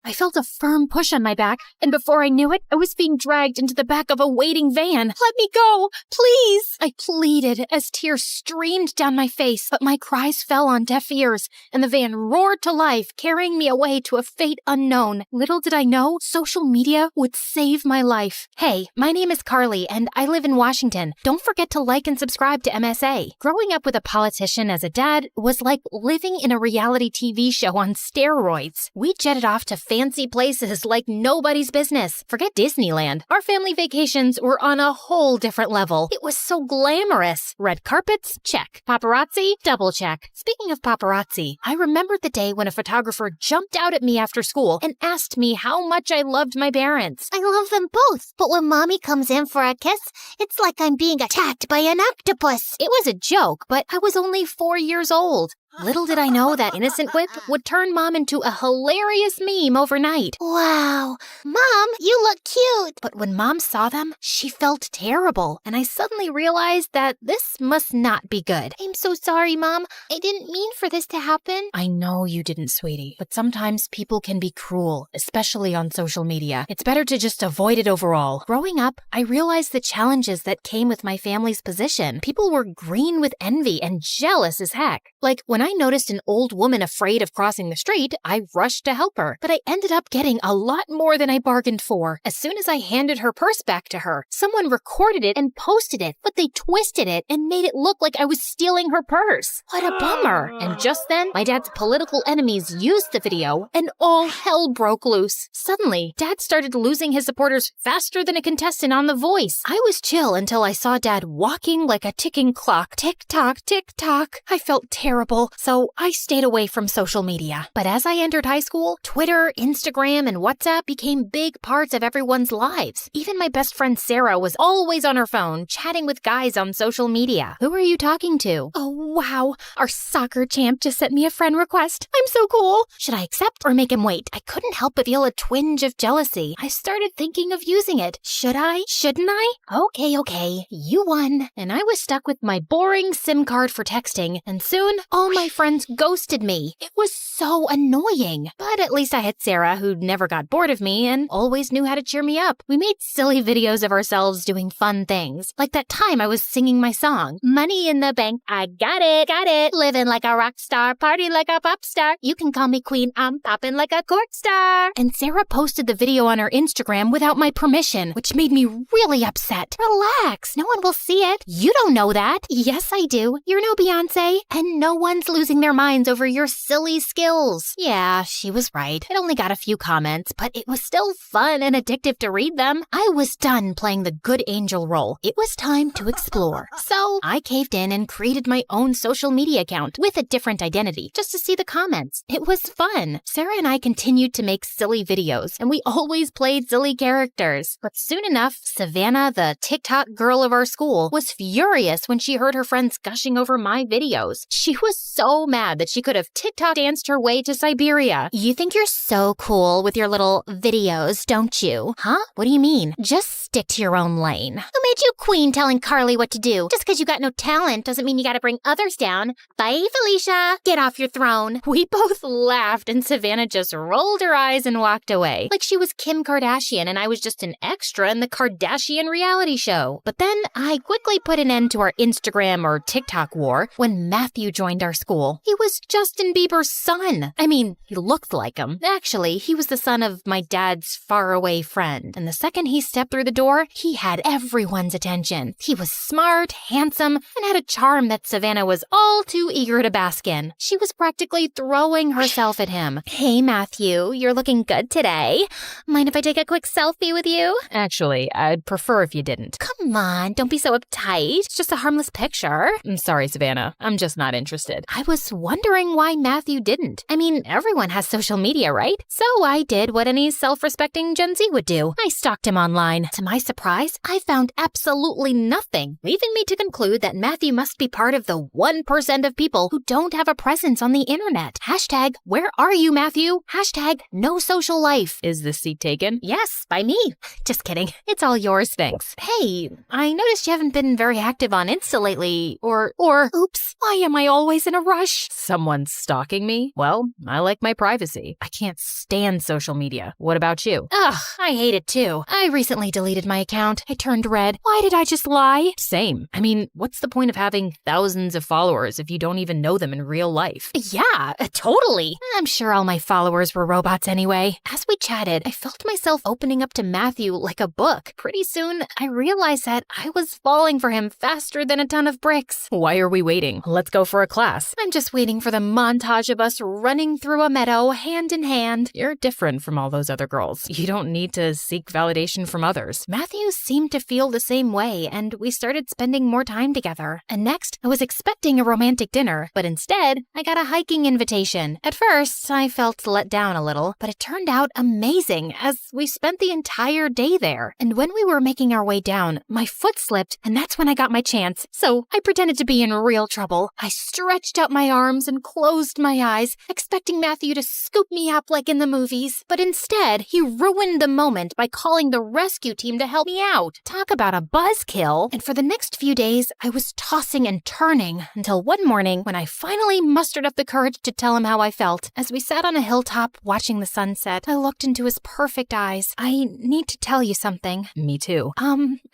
I felt a firm push on my back, and before I knew it, I was being dragged into the back of a waiting van. Let me go, please! I pleaded as tears streamed down my face, but my cries fell on deaf ears, and the van roared to life, carrying me away to a fate unknown. Little did I know, social media would save my life. Hey, my name is Carly, and I live in Washington. Don't forget to like and subscribe to MSA. Growing up with a politician as a dad was like living in a reality TV show on steroids. We jetted off to fancy places like nobody's business. Forget Disneyland. Our family vacations were on a whole different level. It was so glamorous. Red carpets? Check. Paparazzi? Double check. Speaking of paparazzi, I remembered the day when a photographer jumped out at me after school and asked me how much I loved my parents. I love them both, but when Mommy comes in for a kiss, it's like I'm being attacked by an octopus. It was a joke, but I was only 4 years old. Little did I know that innocent quip would turn Mom into a hilarious meme overnight. Wow, Mom, you look cute. But when Mom saw them, she felt terrible, and I suddenly realized that this must not be good. I'm so sorry, Mom. I didn't mean for this to happen. I know you didn't, sweetie, but sometimes people can be cruel, especially on social media. It's better to just avoid it overall. Growing up, I realized the challenges that came with my family's position. People were green with envy and jealous as heck. Like, when I noticed an old woman afraid of crossing the street, I rushed to help her, but I ended up getting a lot more than I bargained for. As soon as I handed her purse back to her, someone recorded it and posted it, but they twisted it and made it look like I was stealing her purse. What a bummer. And just then, my dad's political enemies used the video, and all hell broke loose. Suddenly, Dad started losing his supporters faster than a contestant on The Voice. I was chill until I saw Dad walking like a ticking clock. Tick-tock, tick-tock. I felt terrible, so I stayed away from social media. But as I entered high school, Twitter, Instagram, and WhatsApp became big parts of everyone's lives. Even my best friend Sarah was always on her phone, chatting with guys on social media. Who are you talking to? Oh, wow. Our soccer champ just sent me a friend request. I'm so cool. Should I accept or make him wait? I couldn't help but feel a twinge of jealousy. I started thinking of using it. Should I? Shouldn't I? Okay. You won. And I was stuck with my boring SIM card for texting, and soon all my friends ghosted me. It was so annoying. But at least I had Sarah, who never got bored of me and always knew how to cheer me up. We made silly videos of ourselves doing fun things. Like that time I was singing my song, Money in the Bank, I got it. Living like a rock star, party like a pop star. You can call me queen, I'm popping like a court star. And Sarah posted the video on her Instagram without my permission, which made me really upset. Relax, no one will see it. You don't know that. Yes, I do. You're no Beyonce, and no one's losing their minds over your silly skills. Yeah, she was right. It only got a few comments, but it was still fun and addictive to read them. I was done playing the good angel role. It was time to explore. So I caved in and created my own social media account with a different identity, just to see the comments. It was fun. Sarah and I continued to make silly videos, and we always played silly characters. But soon enough, Savannah, the TikTok girl of our school, was furious when she heard her friends gushing over my videos. She was so mad that she could have TikTok danced her way to Siberia. You think you're so cool with your little videos, don't you? Huh? What do you mean? Just stick to your own lane. Who made you queen telling Carly what to do? Just because you got no talent doesn't mean you gotta bring others down. Bye, Felicia. Get off your throne. We both laughed, and Savannah just rolled her eyes and walked away, like she was Kim Kardashian and I was just an extra in the Kardashian reality show. But then I quickly put an end to our Instagram or TikTok war when Matthew joined our school. He was Justin Bieber's son. I mean, he looked like him. Actually, he was the son of my dad's faraway friend. And the second he stepped through the door, he had everyone's attention. He was smart, handsome, and had a charm that Savannah was all too eager to bask in. She was practically throwing herself at him. Hey, Matthew, you're looking good today. Mind if I take a quick selfie with you? Actually, I'd prefer if you didn't. Come on, don't be so uptight. It's just a harmless picture. I'm sorry, Savannah. I'm just not interested. I was wondering why Matthew didn't. I mean, everyone has social media, right? So I did what any self-respecting Gen Z would do. I stalked him online. To my surprise, I found absolutely nothing, leaving me to conclude that Matthew must be part of the 1% of people who don't have a presence on the internet. Hashtag, where are you, Matthew? Hashtag, no social life. Is this seat taken? Yes, by me. Just kidding. It's all yours, thanks. Hey, I noticed you haven't been very active on Insta lately, or, oops, why am I always in a rush. Someone's stalking me? Well, I like my privacy. I can't stand social media. What about you? Ugh, I hate it too. I recently deleted my account. I turned red. Why did I just lie? Same. I mean, what's the point of having thousands of followers if you don't even know them in real life? Yeah, totally. I'm sure all my followers were robots anyway. As we chatted, I felt myself opening up to Matthew like a book. Pretty soon, I realized that I was falling for him faster than a ton of bricks. Why are we waiting? Let's go for a class. I'm just waiting for the montage of us running through a meadow hand in hand. You're different from all those other girls. You don't need to seek validation from others. Matthew seemed to feel the same way, and we started spending more time together. And next, I was expecting a romantic dinner, but instead, I got a hiking invitation. At first, I felt let down a little, but it turned out amazing as we spent the entire day there. And when we were making our way down, my foot slipped, and that's when I got my chance. So I pretended to be in real trouble. I stretched out my arms and closed my eyes, expecting Matthew to scoop me up like in the movies. But instead, he ruined the moment by calling the rescue team to help me out. Talk about a buzzkill. And for the next few days, I was tossing and turning until one morning when I finally mustered up the courage to tell him how I felt. As we sat on a hilltop watching the sunset, I looked into his perfect eyes. I need to tell you something. Me too.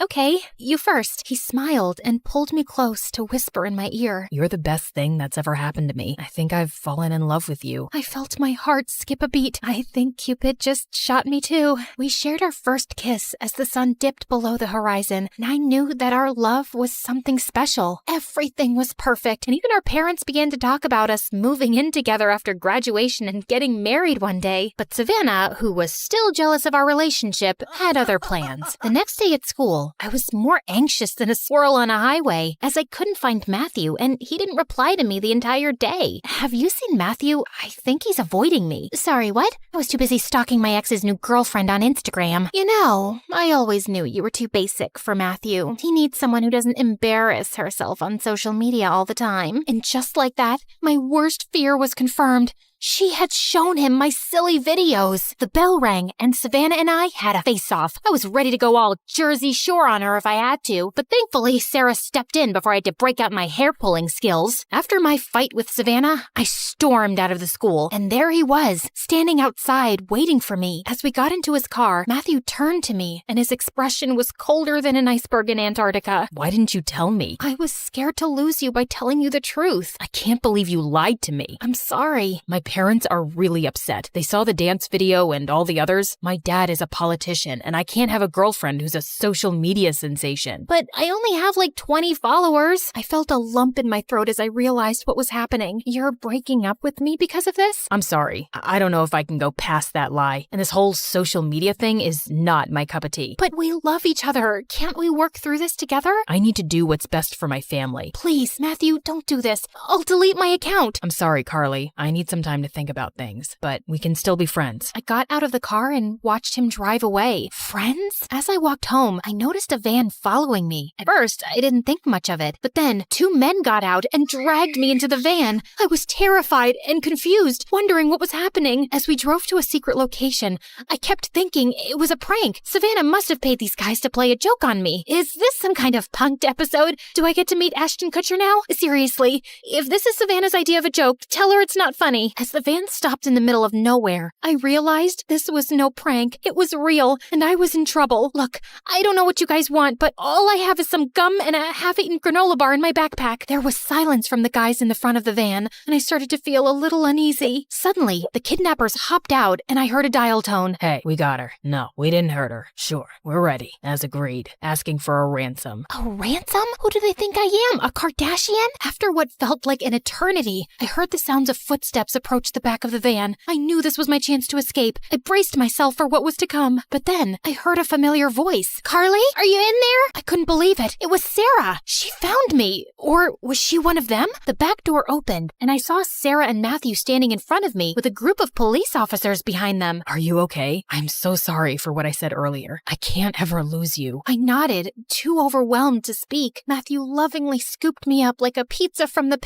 Okay, you first. He smiled and pulled me close to whisper in my ear. You're the best thing that's ever happened to me. I think I've fallen in love with you. I felt my heart skip a beat. I think Cupid just shot me too. We shared our first kiss as the sun dipped below the horizon, and I knew that our love was something special. Everything was perfect, and even our parents began to talk about us moving in together after graduation and getting married one day. But Savannah, who was still jealous of our relationship, had other plans. The next day at school, I was more anxious than a squirrel on a highway, as I couldn't find Matthew, and he didn't reply to me the entire day. Have you seen Matthew? I think he's avoiding me. Sorry, what? I was too busy stalking my ex's new girlfriend on Instagram. You know, I always knew you were too basic for Matthew. He needs someone who doesn't embarrass herself on social media all the time. And just like that, my worst fear was confirmed. She had shown him my silly videos. The bell rang, and Savannah and I had a face-off. I was ready to go all Jersey Shore on her if I had to, but thankfully Sarah stepped in before I had to break out my hair-pulling skills. After my fight with Savannah, I stormed out of the school, and there he was, standing outside, waiting for me. As we got into his car, Matthew turned to me, and his expression was colder than an iceberg in Antarctica. Why didn't you tell me? I was scared to lose you by telling you the truth. I can't believe you lied to me. I'm sorry. My parents are really upset. They saw the dance video and all the others. My dad is a politician, and I can't have a girlfriend who's a social media sensation. But I only have like 20 followers. I felt a lump in my throat as I realized what was happening. You're breaking up with me because of this? I'm sorry. I don't know if I can go past that lie. And this whole social media thing is not my cup of tea. But we love each other. Can't we work through this together? I need to do what's best for my family. Please, Matthew, don't do this. I'll delete my account. I'm sorry, Carly. I need some time to think about things, but we can still be friends. I got out of the car and watched him drive away. Friends? As I walked home, I noticed a van following me. At first, I didn't think much of it, but then 2 men got out and dragged me into the van. I was terrified and confused, wondering what was happening. As we drove to a secret location, I kept thinking it was a prank. Savannah must have paid these guys to play a joke on me. Is this some kind of punked episode? Do I get to meet Ashton Kutcher now? Seriously, if this is Savannah's idea of a joke, tell her it's not funny. As the van stopped in the middle of nowhere, I realized this was no prank. It was real, and I was in trouble. Look, I don't know what you guys want, but all I have is some gum and a half-eaten granola bar in my backpack. There was silence from the guys in the front of the van, and I started to feel a little uneasy. Suddenly, the kidnappers hopped out, and I heard a dial tone. Hey, we got her. No, we didn't hurt her. Sure, we're ready, as agreed, asking for a ransom. A ransom? Who do they think I am? A Kardashian? After what felt like an eternity, I heard the sounds of footsteps approach the back of the van. I knew this was my chance to escape. I braced myself for what was to come. But then I heard a familiar voice. Carly, are you in there? I couldn't believe it. It was Sarah. She found me. Or was she one of them? The back door opened, and I saw Sarah and Matthew standing in front of me with a group of police officers behind them. Are you okay? I'm so sorry for what I said earlier. I can't ever lose you. I nodded, too overwhelmed to speak. Matthew lovingly scooped me up like a pizza from the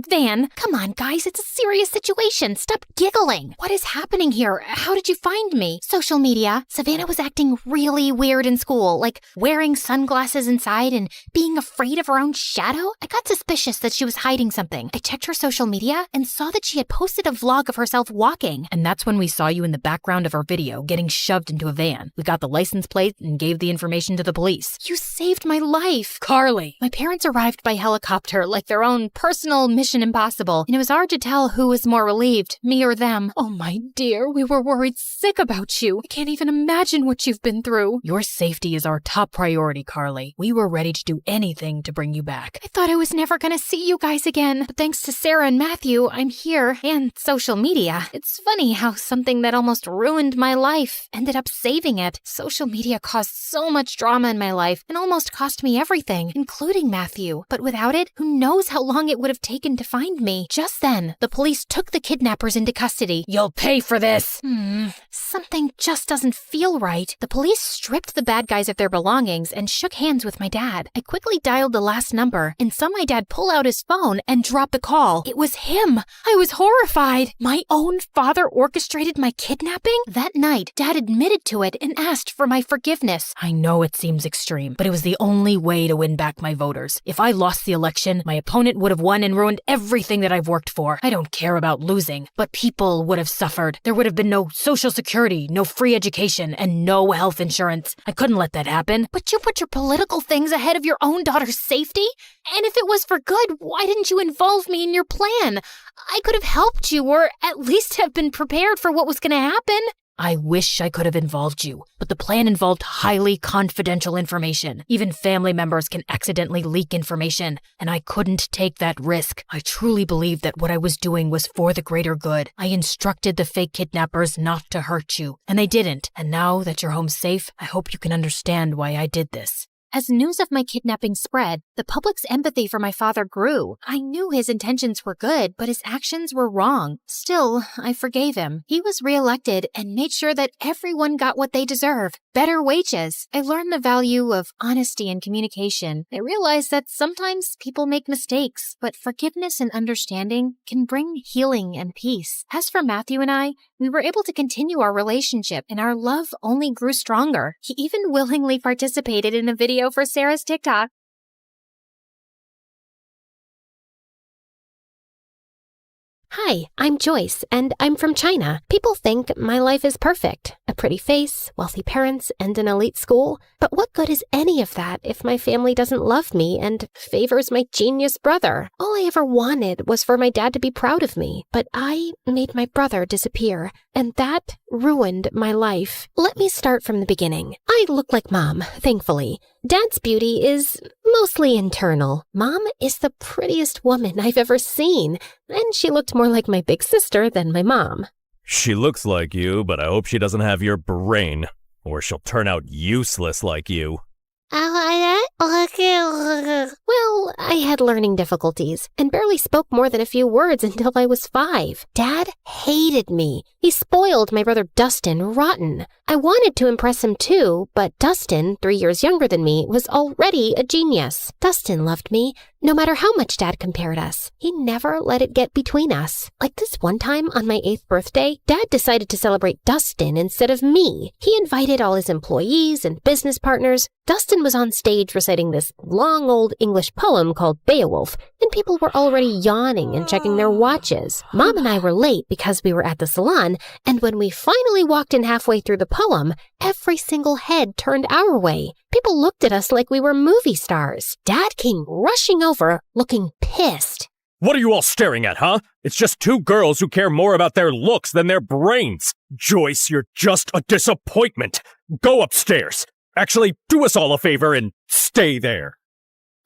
van. Come on, guys, it's a serious situation. situation. Stop giggling. What is happening here? How did you find me? Social media. Savannah was acting really weird in school, like wearing sunglasses inside and being afraid of her own shadow. I got suspicious that she was hiding something. I checked her social media and saw that she had posted a vlog of herself walking. And that's when we saw you in the background of her video getting shoved into a van. We got the license plate and gave the information to the police. You saved my life. Carly. My parents arrived by helicopter like their own personal Mission Impossible, and it was hard to tell who was more relieved, me or them. Oh my dear, we were worried sick about you. I can't even imagine what you've been through. Your safety is our top priority, Carly. We were ready to do anything to bring you back. I thought I was never gonna see you guys again, but thanks to Sarah and Matthew, I'm here, and social media. It's funny how something that almost ruined my life ended up saving it. Social media caused so much drama in my life and almost cost me everything, including Matthew. But without it, who knows how long it would have taken to find me. Just then, the police took the kidnappers into custody. You'll pay for this. Something just doesn't feel right. The police stripped the bad guys of their belongings and shook hands with my dad. I quickly dialed the last number and saw my dad pull out his phone and drop the call. It was him. I was horrified. My own father orchestrated my kidnapping? That night, Dad admitted to it and asked for my forgiveness. I know it seems extreme, but it was the only way to win back my voters. If I lost the election, my opponent would have won and ruined everything that I've worked for. I don't care about losing, but people would have suffered. There would have been no social security, no free education, and no health insurance. I couldn't let that happen. But you put your political things ahead of your own daughter's safety? And if it was for good, why didn't you involve me in your plan? I could have helped you, or at least have been prepared for what was going to happen. I wish I could have involved you, but the plan involved highly confidential information. Even family members can accidentally leak information, and I couldn't take that risk. I truly believed that what I was doing was for the greater good. I instructed the fake kidnappers not to hurt you, and they didn't. And now that you're home safe, I hope you can understand why I did this. As news of my kidnapping spread, the public's empathy for my father grew. I knew his intentions were good, but his actions were wrong. Still, I forgave him. He was reelected and made sure that everyone got what they deserve. Better wages. I learned the value of honesty and communication. I realized that sometimes people make mistakes, but forgiveness and understanding can bring healing and peace. As for Matthew and I, we were able to continue our relationship, and our love only grew stronger. He even willingly participated in a video for Sarah's TikTok. Hi, I'm Joyce, and I'm from China. People think my life is perfect. A pretty face, wealthy parents, and an elite school. But what good is any of that if my family doesn't love me and favors my genius brother? All I ever wanted was for my dad to be proud of me. But I made my brother disappear, and that ruined my life. Let me start from the beginning. I look like Mom, thankfully. Dad's beauty is mostly internal. Mom is the prettiest woman I've ever seen, and she looked more like my big sister than my mom. She looks like you, but I hope she doesn't have your brain, or she'll turn out useless like you. Well, I had learning difficulties and barely spoke more than a few words until I was 5. Dad hated me. He spoiled my brother Dustin rotten. I wanted to impress him too, but Dustin, 3 years younger than me, was already a genius. Dustin loved me, no matter how much Dad compared us. He never let it get between us. Like this one time on my 8th birthday, Dad decided to celebrate Dustin instead of me. He invited all his employees and business partners. Dustin was on stage reciting this long old English poem called Beowulf, and people were already yawning and checking their watches. Mom and I were late because we were at the salon, and when we finally walked in halfway through the poem, every single head turned our way. People looked at us like we were movie stars. Dad came rushing over, looking pissed. What are you all staring at, huh? It's just two girls who care more about their looks than their brains. Joyce, you're just a disappointment. Go upstairs. Actually, do us all a favor and stay there.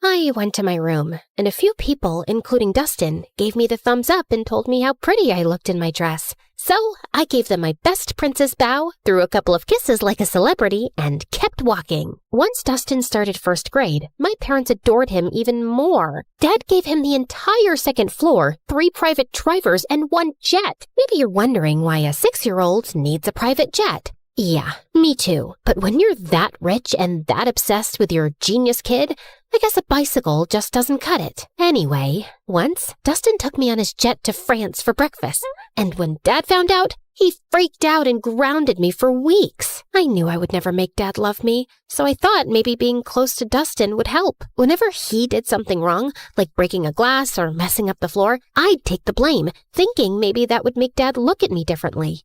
I went to my room, and a few people, including Dustin, gave me the thumbs up and told me how pretty I looked in my dress. So I gave them my best princess bow, threw a couple of kisses like a celebrity, and kept walking. Once Dustin started first grade, my parents adored him even more. Dad gave him the entire second floor, 3 private drivers, and 1 jet. Maybe you're wondering why a 6-year-old needs a private jet. Yeah, me too. But when you're that rich and that obsessed with your genius kid, I guess a bicycle just doesn't cut it. Anyway, once, Dustin took me on his jet to France for breakfast. And when Dad found out, he freaked out and grounded me for weeks. I knew I would never make Dad love me, so I thought maybe being close to Dustin would help. Whenever he did something wrong, like breaking a glass or messing up the floor, I'd take the blame, thinking maybe that would make Dad look at me differently.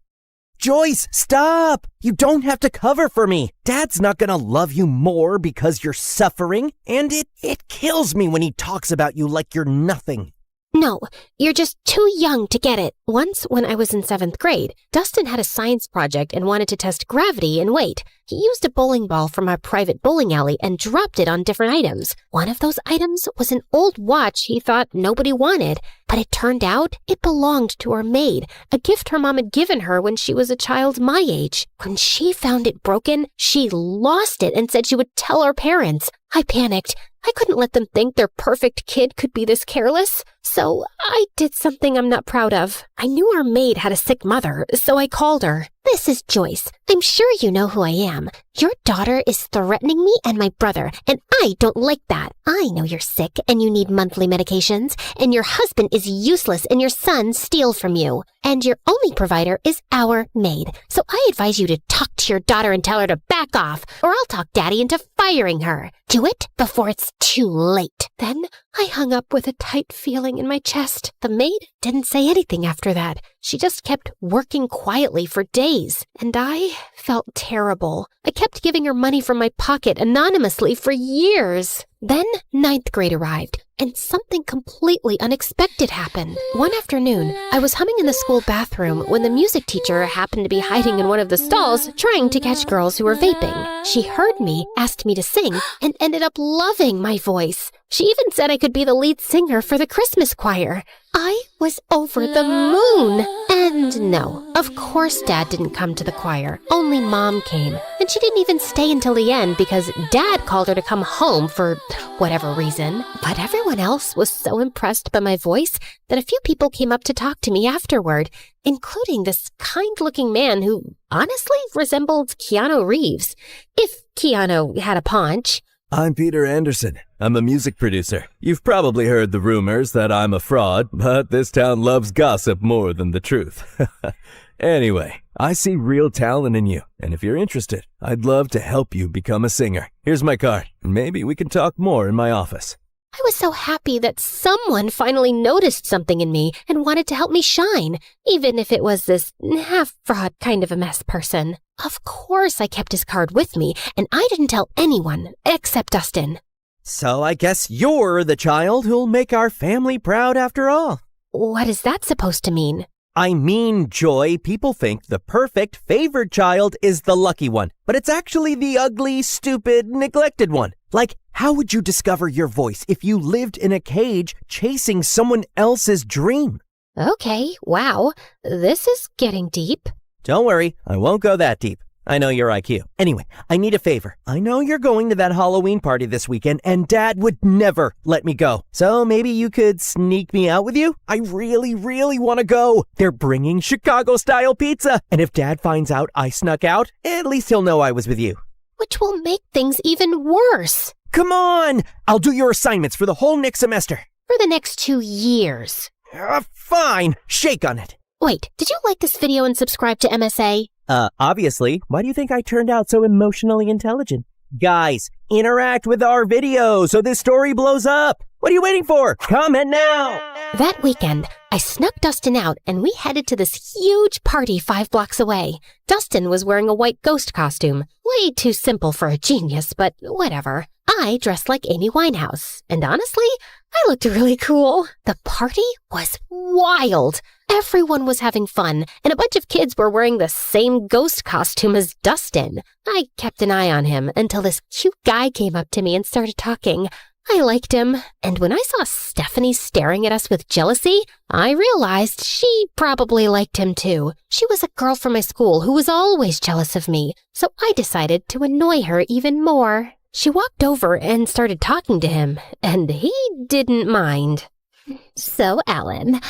Joyce, stop! You don't have to cover for me. Dad's not gonna love you more because you're suffering, and it kills me when he talks about you like you're nothing. No, you're just too young to get it. Once, when I was in 7th grade, Dustin had a science project and wanted to test gravity and weight. He used a bowling ball from our private bowling alley and dropped it on different items. One of those items was an old watch he thought nobody wanted, but it turned out it belonged to our maid, a gift her mom had given her when she was a child my age. When she found it broken, she lost it and said she would tell our parents. I panicked. I couldn't let them think their perfect kid could be this careless. So I did something I'm not proud of. I knew our maid had a sick mother, so I called her. This is Joyce. I'm sure you know who I am. Your daughter is threatening me and my brother, and I don't like that. I know you're sick and you need monthly medications, and your husband is useless and your son steals from you. And your only provider is our maid. So I advise you to talk to your daughter and tell her to back off, or I'll talk Daddy into firing her. Do it before it's too late. Then I hung up with a tight feeling in my chest. The maid didn't say anything after that. She just kept working quietly for days, and I felt terrible. I kept giving her money from my pocket anonymously for years. Then 9th grade arrived, and something completely unexpected happened. One afternoon, I was humming in the school bathroom when the music teacher happened to be hiding in one of the stalls trying to catch girls who were vaping. She heard me, asked me to sing, and ended up loving my voice. She even said I could be the lead singer for the Christmas choir. I was over the moon. And no, of course Dad didn't come to the choir. Only Mom came. And she didn't even stay until the end because Dad called her to come home for whatever reason. But everyone else was so impressed by my voice that a few people came up to talk to me afterward, including this kind-looking man who honestly resembled Keanu Reeves. If Keanu had a paunch. I'm Peter Anderson. I'm a music producer. You've probably heard the rumors that I'm a fraud, but this town loves gossip more than the truth. Anyway, I see real talent in you, and if you're interested, I'd love to help you become a singer. Here's my card, and maybe we can talk more in my office. I was so happy that someone finally noticed something in me and wanted to help me shine, even if it was this half-fraud kind of a mess person. Of course I kept his card with me, and I didn't tell anyone except Dustin. So I guess you're the child who'll make our family proud after all. What is that supposed to mean? I mean, Joy, people think the perfect, favored child is the lucky one, but it's actually the ugly, stupid, neglected one. Like, how would you discover your voice if you lived in a cage chasing someone else's dream? Okay, wow, this is getting deep. Don't worry, I won't go that deep. I know your IQ. Anyway, I need a favor. I know you're going to that Halloween party this weekend, and Dad would never let me go. So maybe you could sneak me out with you? I really, really want to go. They're bringing Chicago-style pizza. And if Dad finds out I snuck out, at least he'll know I was with you. Which will make things even worse. Come on! I'll do your assignments for the whole next semester. For the next 2 years. Fine. Shake on it. Wait, did you like this video and subscribe to MSA? Obviously. Why do you think I turned out so emotionally intelligent? Guys, interact with our video so this story blows up. What are you waiting for? Comment now! That weekend, I snuck Dustin out and we headed to this huge party 5 blocks away. Dustin was wearing a white ghost costume. Way too simple for a genius, but whatever. I dressed like Amy Winehouse, and honestly, I looked really cool. The party was wild. Everyone was having fun, and a bunch of kids were wearing the same ghost costume as Dustin. I kept an eye on him until this cute guy came up to me and started talking. I liked him, and when I saw Stephanie staring at us with jealousy, I realized she probably liked him too. She was a girl from my school who was always jealous of me, so I decided to annoy her even more. She walked over and started talking to him, and he didn't mind. So, Alan,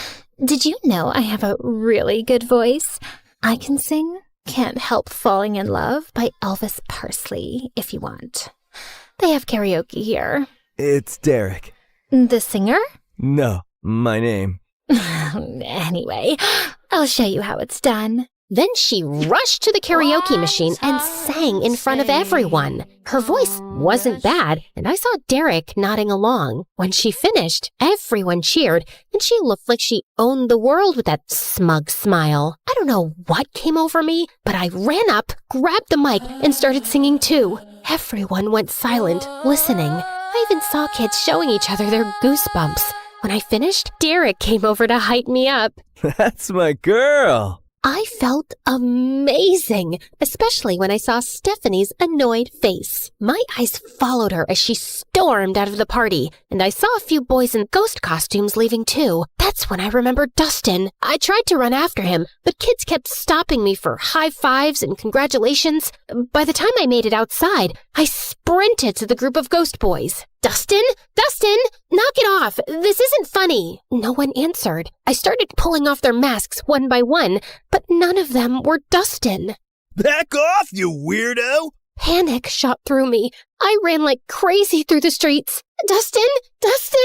did you know I have a really good voice? I can sing Can't Help Falling in Love by Elvis Presley, if you want. They have karaoke here. It's Derek. The singer? No, my name. Anyway, I'll show you how it's done. Then she rushed to the karaoke machine and sang in front of everyone. Her voice wasn't bad, and I saw Derek nodding along. When she finished, everyone cheered, and she looked like she owned the world with that smug smile. I don't know what came over me, but I ran up, grabbed the mic, and started singing too. Everyone went silent, listening. I even saw kids showing each other their goosebumps. When I finished, Derek came over to hype me up. That's my girl. I felt amazing, especially when I saw Stephanie's annoyed face. My eyes followed her as she stormed out of the party, and I saw a few boys in ghost costumes leaving too. That's when I remembered Dustin. I tried to run after him, but kids kept stopping me for high fives and congratulations. By the time I made it outside, I sprinted to the group of ghost boys. Dustin? Dustin! Knock it off! This isn't funny! No one answered. I started pulling off their masks one by one, but none of them were Dustin. Back off, you weirdo! Panic shot through me. I ran like crazy through the streets. Dustin! Dustin!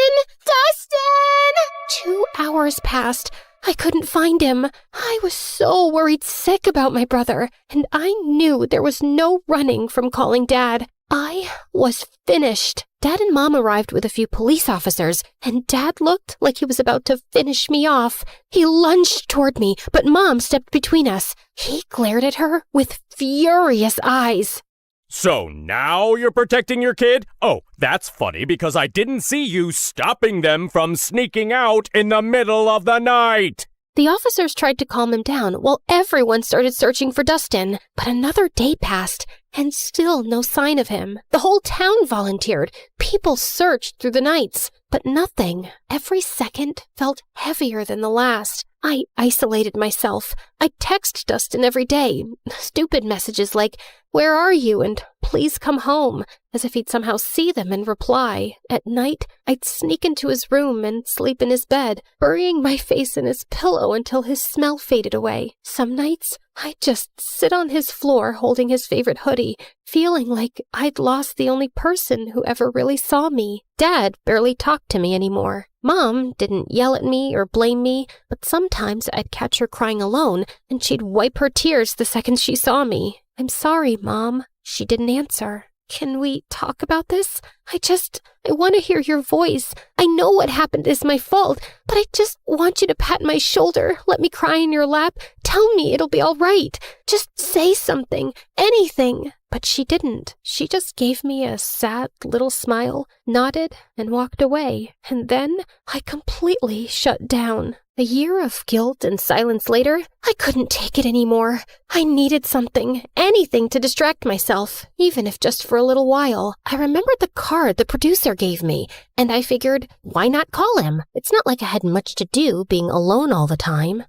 Dustin! 2 hours passed. I couldn't find him. I was so worried sick about my brother, and I knew there was no running from calling Dad. I was finished. Dad and Mom arrived with a few police officers, and Dad looked like he was about to finish me off. He lunged toward me, but Mom stepped between us. He glared at her with furious eyes. So now you're protecting your kid? Oh, that's funny because I didn't see you stopping them from sneaking out in the middle of the night. The officers tried to calm him down while everyone started searching for Dustin. But another day passed, and still no sign of him. The whole town volunteered. People searched through the nights, but nothing. Every second felt heavier than the last. I isolated myself. I text Dustin every day. Stupid messages like, "Where are you?" and "Please come home," as if he'd somehow see them and reply. At night, I'd sneak into his room and sleep in his bed, burying my face in his pillow until his smell faded away. Some nights, I'd just sit on his floor holding his favorite hoodie, feeling like I'd lost the only person who ever really saw me. Dad barely talked to me anymore. Mom didn't yell at me or blame me, but sometimes I'd catch her crying alone, and she'd wipe her tears the second she saw me. "I'm sorry, Mom." She didn't answer. "Can we talk about this? I want to hear your voice. I know what happened is my fault, but I just want you to pat my shoulder, let me cry in your lap, tell me it'll be all right. Just say something, anything." But she didn't. She just gave me a sad little smile, nodded, and walked away. And then I completely shut down. A year of guilt and silence later, I couldn't take it anymore. I needed something, anything to distract myself, even if just for a little while. I remembered the card the producer gave me, and I figured, why not call him? It's not like I had much to do being alone all the time.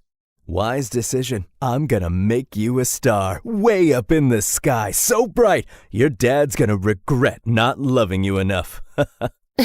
Wise decision. I'm gonna make you a star, way up in the sky, so bright, your dad's gonna regret not loving you enough.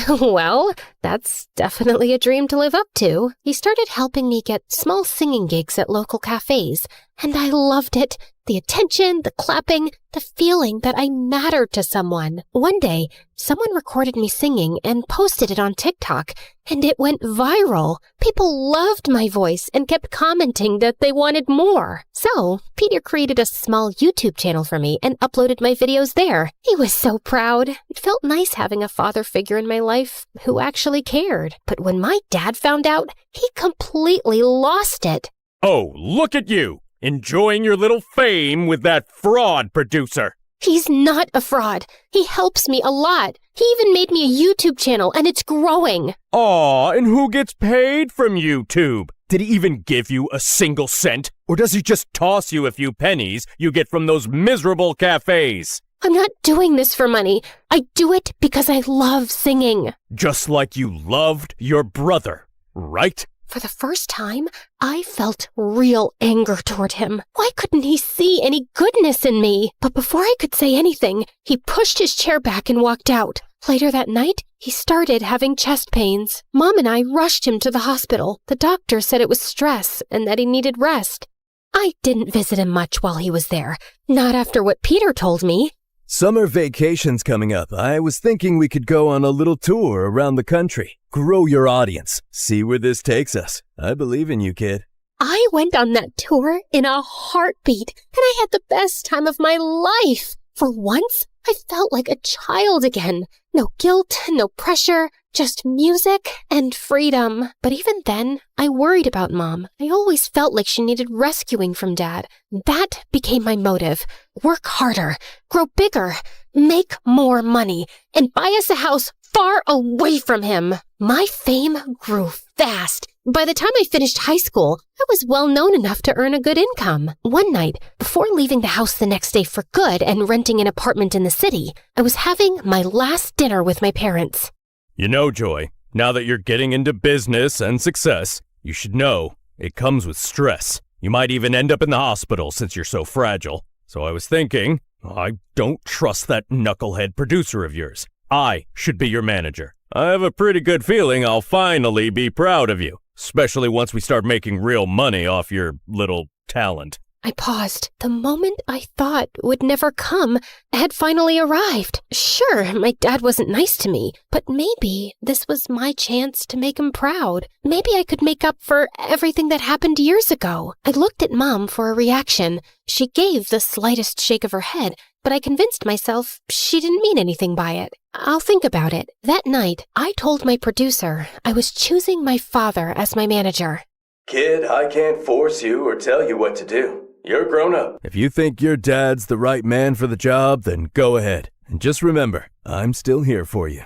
Well, that's definitely a dream to live up to. He started helping me get small singing gigs at local cafes, and I loved it. The attention, the clapping, the feeling that I mattered to someone. One day, someone recorded me singing and posted it on TikTok, and it went viral. People loved my voice and kept commenting that they wanted more. So, Peter created a small YouTube channel for me and uploaded my videos there. He was so proud. It felt nice having a father figure in my life who actually cared. But when my dad found out, he completely lost it. Oh, look at you! Enjoying your little fame with that fraud producer. He's not a fraud. He helps me a lot. He even made me a YouTube channel, and it's growing. Aw, and who gets paid from YouTube? Did he even give you a single cent? Or does he just toss you a few pennies you get from those miserable cafes? I'm not doing this for money. I do it because I love singing. Just like you loved your brother, right? For the first time, I felt real anger toward him. Why couldn't he see any goodness in me? But before I could say anything, he pushed his chair back and walked out. Later that night, he started having chest pains. Mom and I rushed him to the hospital. The doctor said it was stress and that he needed rest. I didn't visit him much while he was there. Not after what Peter told me. Summer vacation's coming up. I was thinking we could go on a little tour around the country. Grow your audience. See where this takes us. I believe in you, kid. I went on that tour in a heartbeat, and I had the best time of my life. For once, I felt like a child again. No guilt, no pressure, just music and freedom. But even then, I worried about Mom. I always felt like she needed rescuing from Dad. That became my motive. Work harder, grow bigger, make more money, and buy us a house far away from him. My fame grew fast. By the time I finished high school, I was well known enough to earn a good income. One night, before leaving the house the next day for good and renting an apartment in the city, I was having my last dinner with my parents. You know, Joy, now that you're getting into business and success, you should know it comes with stress. You might even end up in the hospital since you're so fragile. So I was thinking, I don't trust that knucklehead producer of yours. I should be your manager. I have a pretty good feeling I'll finally be proud of you, especially once we start making real money off your little talent. I paused. The moment I thought would never come had finally arrived. Sure, my dad wasn't nice to me, but maybe this was my chance to make him proud. Maybe I could make up for everything that happened years ago. I looked at Mom for a reaction. She gave the slightest shake of her head, but I convinced myself she didn't mean anything by it. I'll think about it. That night, I told my producer I was choosing my father as my manager. Kid, I can't force you or tell you what to do. You're grown up. If you think your dad's the right man for the job, then go ahead. And just remember, I'm still here for you.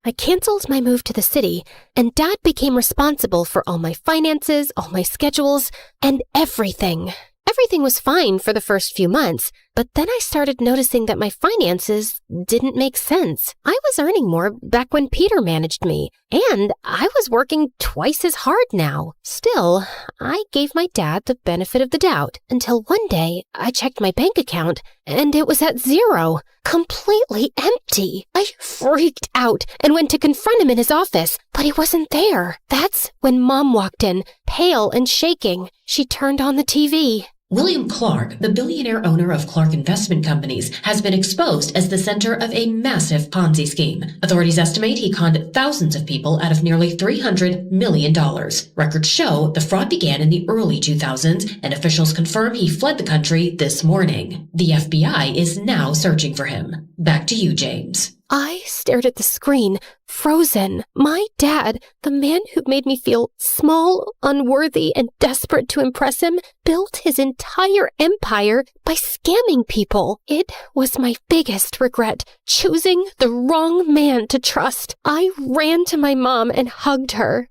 I canceled my move to the city, and Dad became responsible for all my finances, all my schedules, and everything. Everything was fine for the first few months, but then I started noticing that my finances didn't make sense. I was earning more back when Peter managed me, and I was working twice as hard now. Still, I gave my dad the benefit of the doubt until one day I checked my bank account and it was at zero, completely empty. I freaked out and went to confront him in his office, but he wasn't there. That's when Mom walked in, pale and shaking. She turned on the TV. William Clark, the billionaire owner of Clark Investment Companies, has been exposed as the center of a massive Ponzi scheme. Authorities estimate he conned thousands of people out of nearly $300 million. Records show the fraud began in the early 2000s, and officials confirm he fled the country this morning. The FBI is now searching for him. Back to you, James. I stared at the screen, frozen. My dad, the man who made me feel small, unworthy, and desperate to impress him, built his entire empire by scamming people. It was my biggest regret, choosing the wrong man to trust. I ran to my mom and hugged her.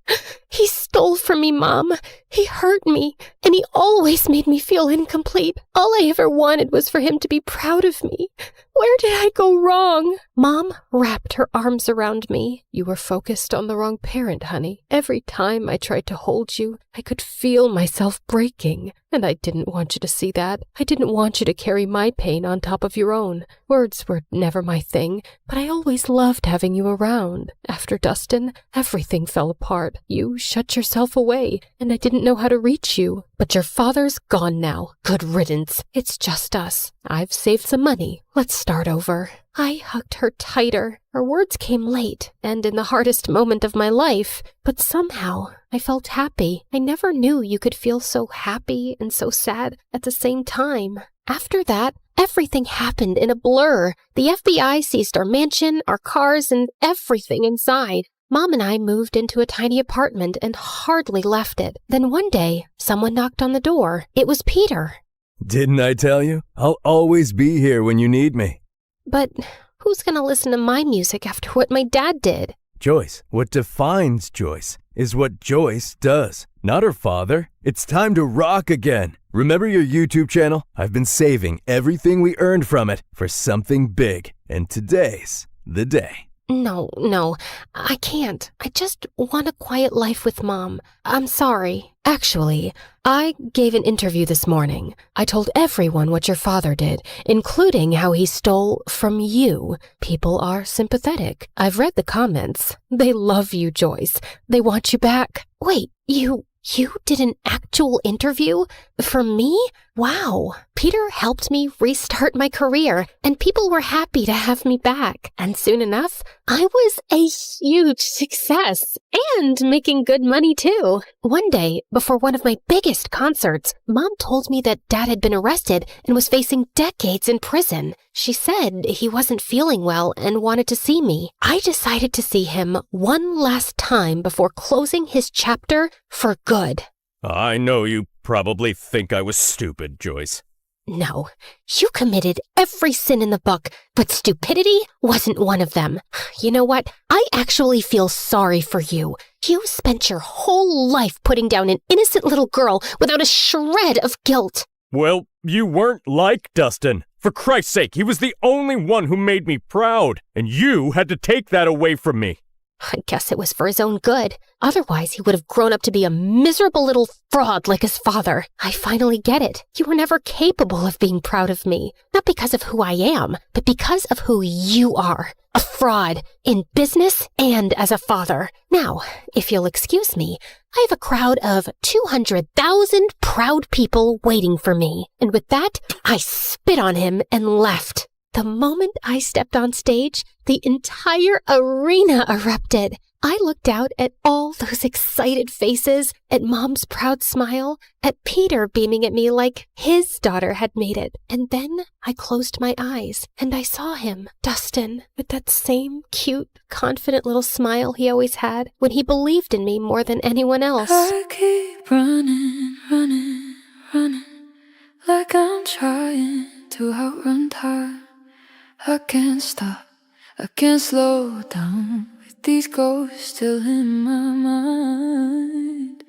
He stole from me, Mom. He hurt me, and he always made me feel incomplete. All I ever wanted was for him to be proud of me. Where did I go wrong? Mom wrapped her arms around me. You were focused on the wrong parent, honey. Every time I tried to hold you, I could feel myself breaking. And I didn't want you to see that. I didn't want you to carry my pain on top of your own. Words were never my thing, but I always loved having you around. After Dustin, everything fell apart. You shut yourself away, and I didn't know how to reach you. But your father's gone now. Good riddance. It's just us. I've saved some money. Let's start over. I hugged her tighter. Her words came late, and in the hardest moment of my life, but somehow I felt happy. I never knew you could feel so happy and so sad at the same time. After that, everything happened in a blur. The FBI seized our mansion, our cars, and everything inside. Mom and I moved into a tiny apartment and hardly left it. Then one day, someone knocked on the door. It was Peter. Didn't I tell you? I'll always be here when you need me. But who's gonna listen to my music after what my dad did? Joyce, what defines Joyce is what Joyce does, not her father. It's time to rock again. Remember your YouTube channel? I've been saving everything we earned from it for something big, and today's the day. No, I can't. I just want a quiet life with Mom. I'm sorry. Actually, I gave an interview this morning. I told everyone what your father did, including how he stole from you. People are sympathetic. I've read the comments. They love you, Joyce. They want you back. Wait, you You did an actual interview? For me? Wow. Peter helped me restart my career, and people were happy to have me back. And soon enough, I was a huge success and making good money too. One day, before one of my biggest concerts, Mom told me that Dad had been arrested and was facing decades in prison. She said he wasn't feeling well and wanted to see me. I decided to see him one last time before closing his chapter for good. I know you probably think I was stupid, Joyce. No, you committed every sin in the book, but stupidity wasn't one of them. You know what? I actually feel sorry for you. You spent your whole life putting down an innocent little girl without a shred of guilt. Well, you weren't like Dustin. For Christ's sake, he was the only one who made me proud, and you had to take that away from me. I guess it was for his own good. Otherwise, he would have grown up to be a miserable little fraud like his father. I finally get it. You were never capable of being proud of me. Not because of who I am, but because of who you are. A fraud, in business and as a father. Now, if you'll excuse me, I have a crowd of 200,000 proud people waiting for me. And with that, I spit on him and left. The moment I stepped on stage, the entire arena erupted. I looked out at all those excited faces, at Mom's proud smile, at Peter beaming at me like his daughter had made it. And then I closed my eyes, and I saw him, Dustin, with that same cute, confident little smile he always had when he believed in me more than anyone else. I keep running, running, running, like I'm trying to outrun time. I can't stop, I can't slow down, with these ghosts still in my mind.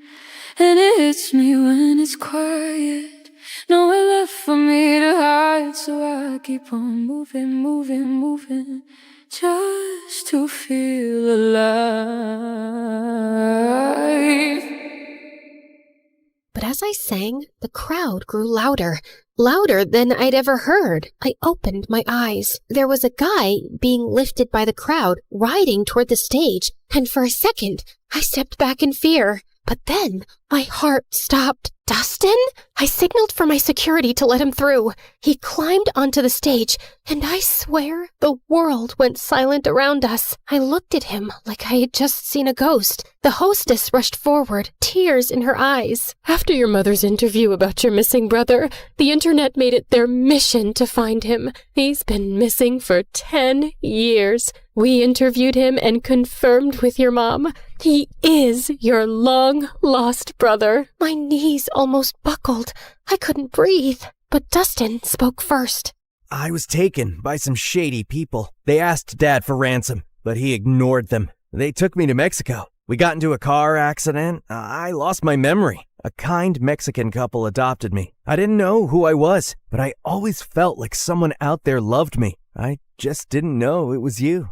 And it hits me when it's quiet, nowhere left for me to hide. So I keep on moving, moving, moving, just to feel alive. But as I sang, the crowd grew louder, louder than I'd ever heard. I opened my eyes. There was a guy being lifted by the crowd, riding toward the stage, and for a second, I stepped back in fear. But then my heart stopped. Dustin? I signaled for my security to let him through. He climbed onto the stage, and I swear the world went silent around us. I looked at him like I had just seen a ghost. The hostess rushed forward, tears in her eyes. After your mother's interview about your missing brother, the internet made it their mission to find him. He's been missing for 10 years. We interviewed him and confirmed with your mom. He is your long-lost brother. My knees almost buckled. I couldn't breathe. But Dustin spoke first. I was taken by some shady people. They asked Dad for ransom, but he ignored them. They took me to Mexico. We got into a car accident. I lost my memory. A kind Mexican couple adopted me. I didn't know who I was, but I always felt like someone out there loved me. I just didn't know it was you.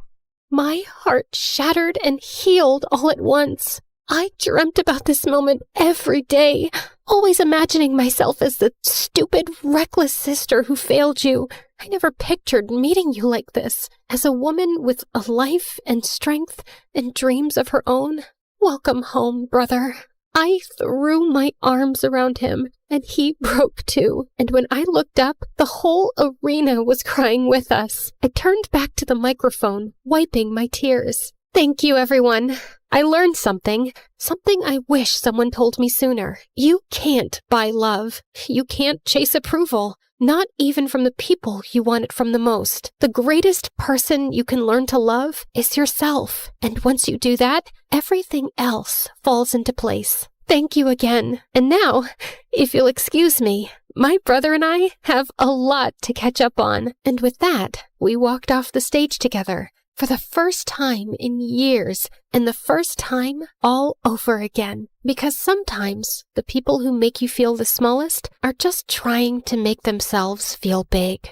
My heart shattered and healed all at once. I dreamt about this moment every day, always imagining myself as the stupid, reckless sister who failed you. I never pictured meeting you like this, as a woman with a life and strength and dreams of her own. Welcome home, brother. I threw my arms around him, and he broke too. And when I looked up, the whole arena was crying with us. I turned back to the microphone, wiping my tears. Thank you, everyone. I learned something I wish someone told me sooner. You can't buy love. You can't chase approval. Not even from the people you want it from the most. The greatest person you can learn to love is yourself. And once you do that, everything else falls into place. Thank you again. And now, if you'll excuse me, my brother and I have a lot to catch up on. And with that, we walked off the stage together for the first time in years, and the first time all over again. Because sometimes the people who make you feel the smallest are just trying to make themselves feel big.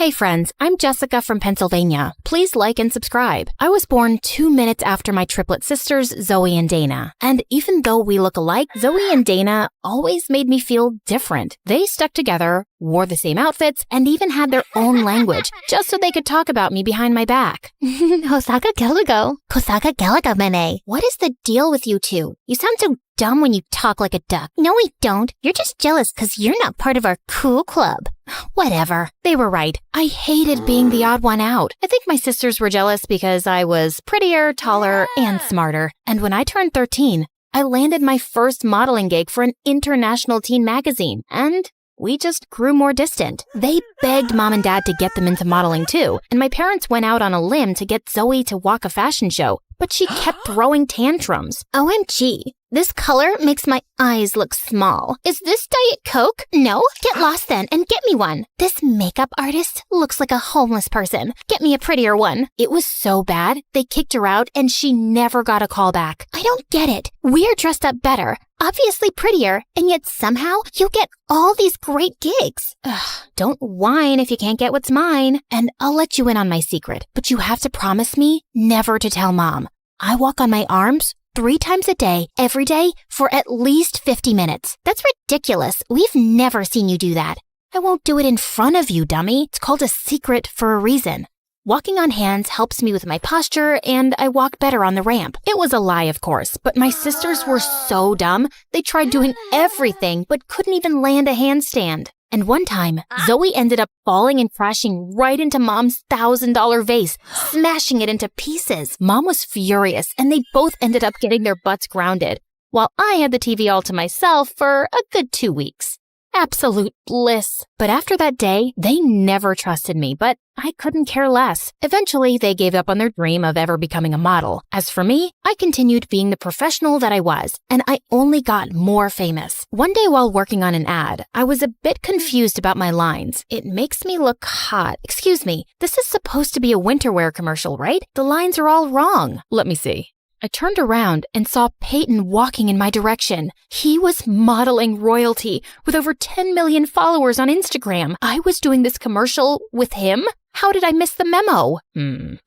Hey friends, I'm Jessica from Pennsylvania. Please like and subscribe. I was born 2 minutes after my triplet sisters, Zoe and Dana. And even though we look alike, Zoe and Dana always made me feel different. They stuck together, wore the same outfits, and even had their own language, just so they could talk about me behind my back. Hosaka Gelago. Kosaka Gelago Mene. What is the deal with you two? You sound so dumb when you talk like a duck. No, we don't. You're just jealous because you're not part of our cool club. Whatever. They were right. I hated being the odd one out. I think my sisters were jealous because I was prettier, taller, and smarter. And when I turned 13, I landed my first modeling gig for an international teen magazine. And we just grew more distant. They begged mom and dad to get them into modeling too. And my parents went out on a limb to get Zoe to walk a fashion show. But she kept throwing tantrums. OMG. This color makes my eyes look small. Is this Diet Coke? No? Get lost then and get me one. This makeup artist looks like a homeless person. Get me a prettier one. It was so bad, they kicked her out and she never got a call back. I don't get it. We're dressed up better, obviously prettier, and yet somehow you get all these great gigs. Ugh, don't whine if you can't get what's mine. And I'll let you in on my secret, but you have to promise me never to tell mom. I walk on my arms 3 times a day, every day, for at least 50 minutes. That's ridiculous. We've never seen you do that. I won't do it in front of you, dummy. It's called a secret for a reason. Walking on hands helps me with my posture, and I walk better on the ramp. It was a lie, of course, but my sisters were so dumb. They tried doing everything, but couldn't even land a handstand. And one time, Zoe ended up falling and crashing right into Mom's $1,000 vase, smashing it into pieces. Mom was furious, and they both ended up getting their butts grounded, while I had the TV all to myself for a good 2 weeks. Absolute bliss. But after that day, they never trusted me, but I couldn't care less. Eventually, they gave up on their dream of ever becoming a model. As for me, I continued being the professional that I was, and I only got more famous. One day while working on an ad, I was a bit confused about my lines. It makes me look hot. Excuse me, this is supposed to be a winter wear commercial, right? The lines are all wrong. Let me see. I turned around and saw Peyton walking in my direction. He was modeling royalty with over 10 million followers on Instagram. I was doing this commercial with him? How did I miss the memo?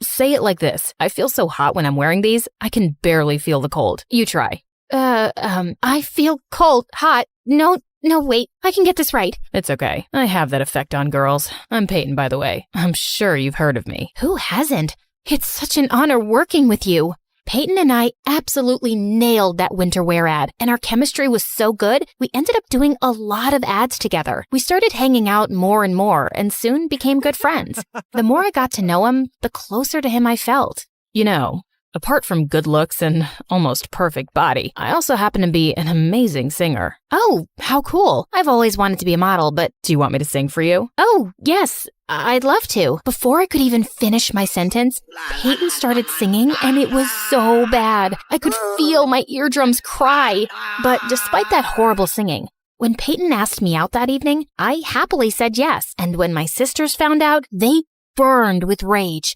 Say it like this. I feel so hot when I'm wearing these, I can barely feel the cold. You try. I feel cold, hot. No, wait. I can get this right. It's okay. I have that effect on girls. I'm Peyton, by the way. I'm sure you've heard of me. Who hasn't? It's such an honor working with you. Peyton and I absolutely nailed that winter wear ad, and our chemistry was so good, we ended up doing a lot of ads together. We started hanging out more and more, and soon became good friends. The more I got to know him, the closer to him I felt. You know, apart from good looks and almost perfect body, I also happen to be an amazing singer. Oh, how cool. I've always wanted to be a model, but do you want me to sing for you? Oh, yes. I'd love to. Before I could even finish my sentence, Peyton started singing, and it was so bad. I could feel my eardrums cry. But despite that horrible singing, when Peyton asked me out that evening, I happily said yes. And when my sisters found out, they burned with rage.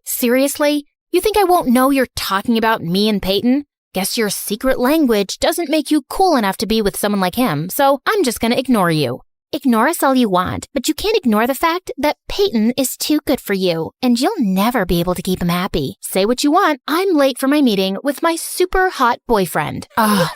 Seriously? You think I won't know you're talking about me and Peyton? Guess your secret language doesn't make you cool enough to be with someone like him, so I'm just gonna ignore you. Ignore us all you want, but you can't ignore the fact that Peyton is too good for you, and you'll never be able to keep him happy. Say what you want. I'm late for my meeting with my super hot boyfriend.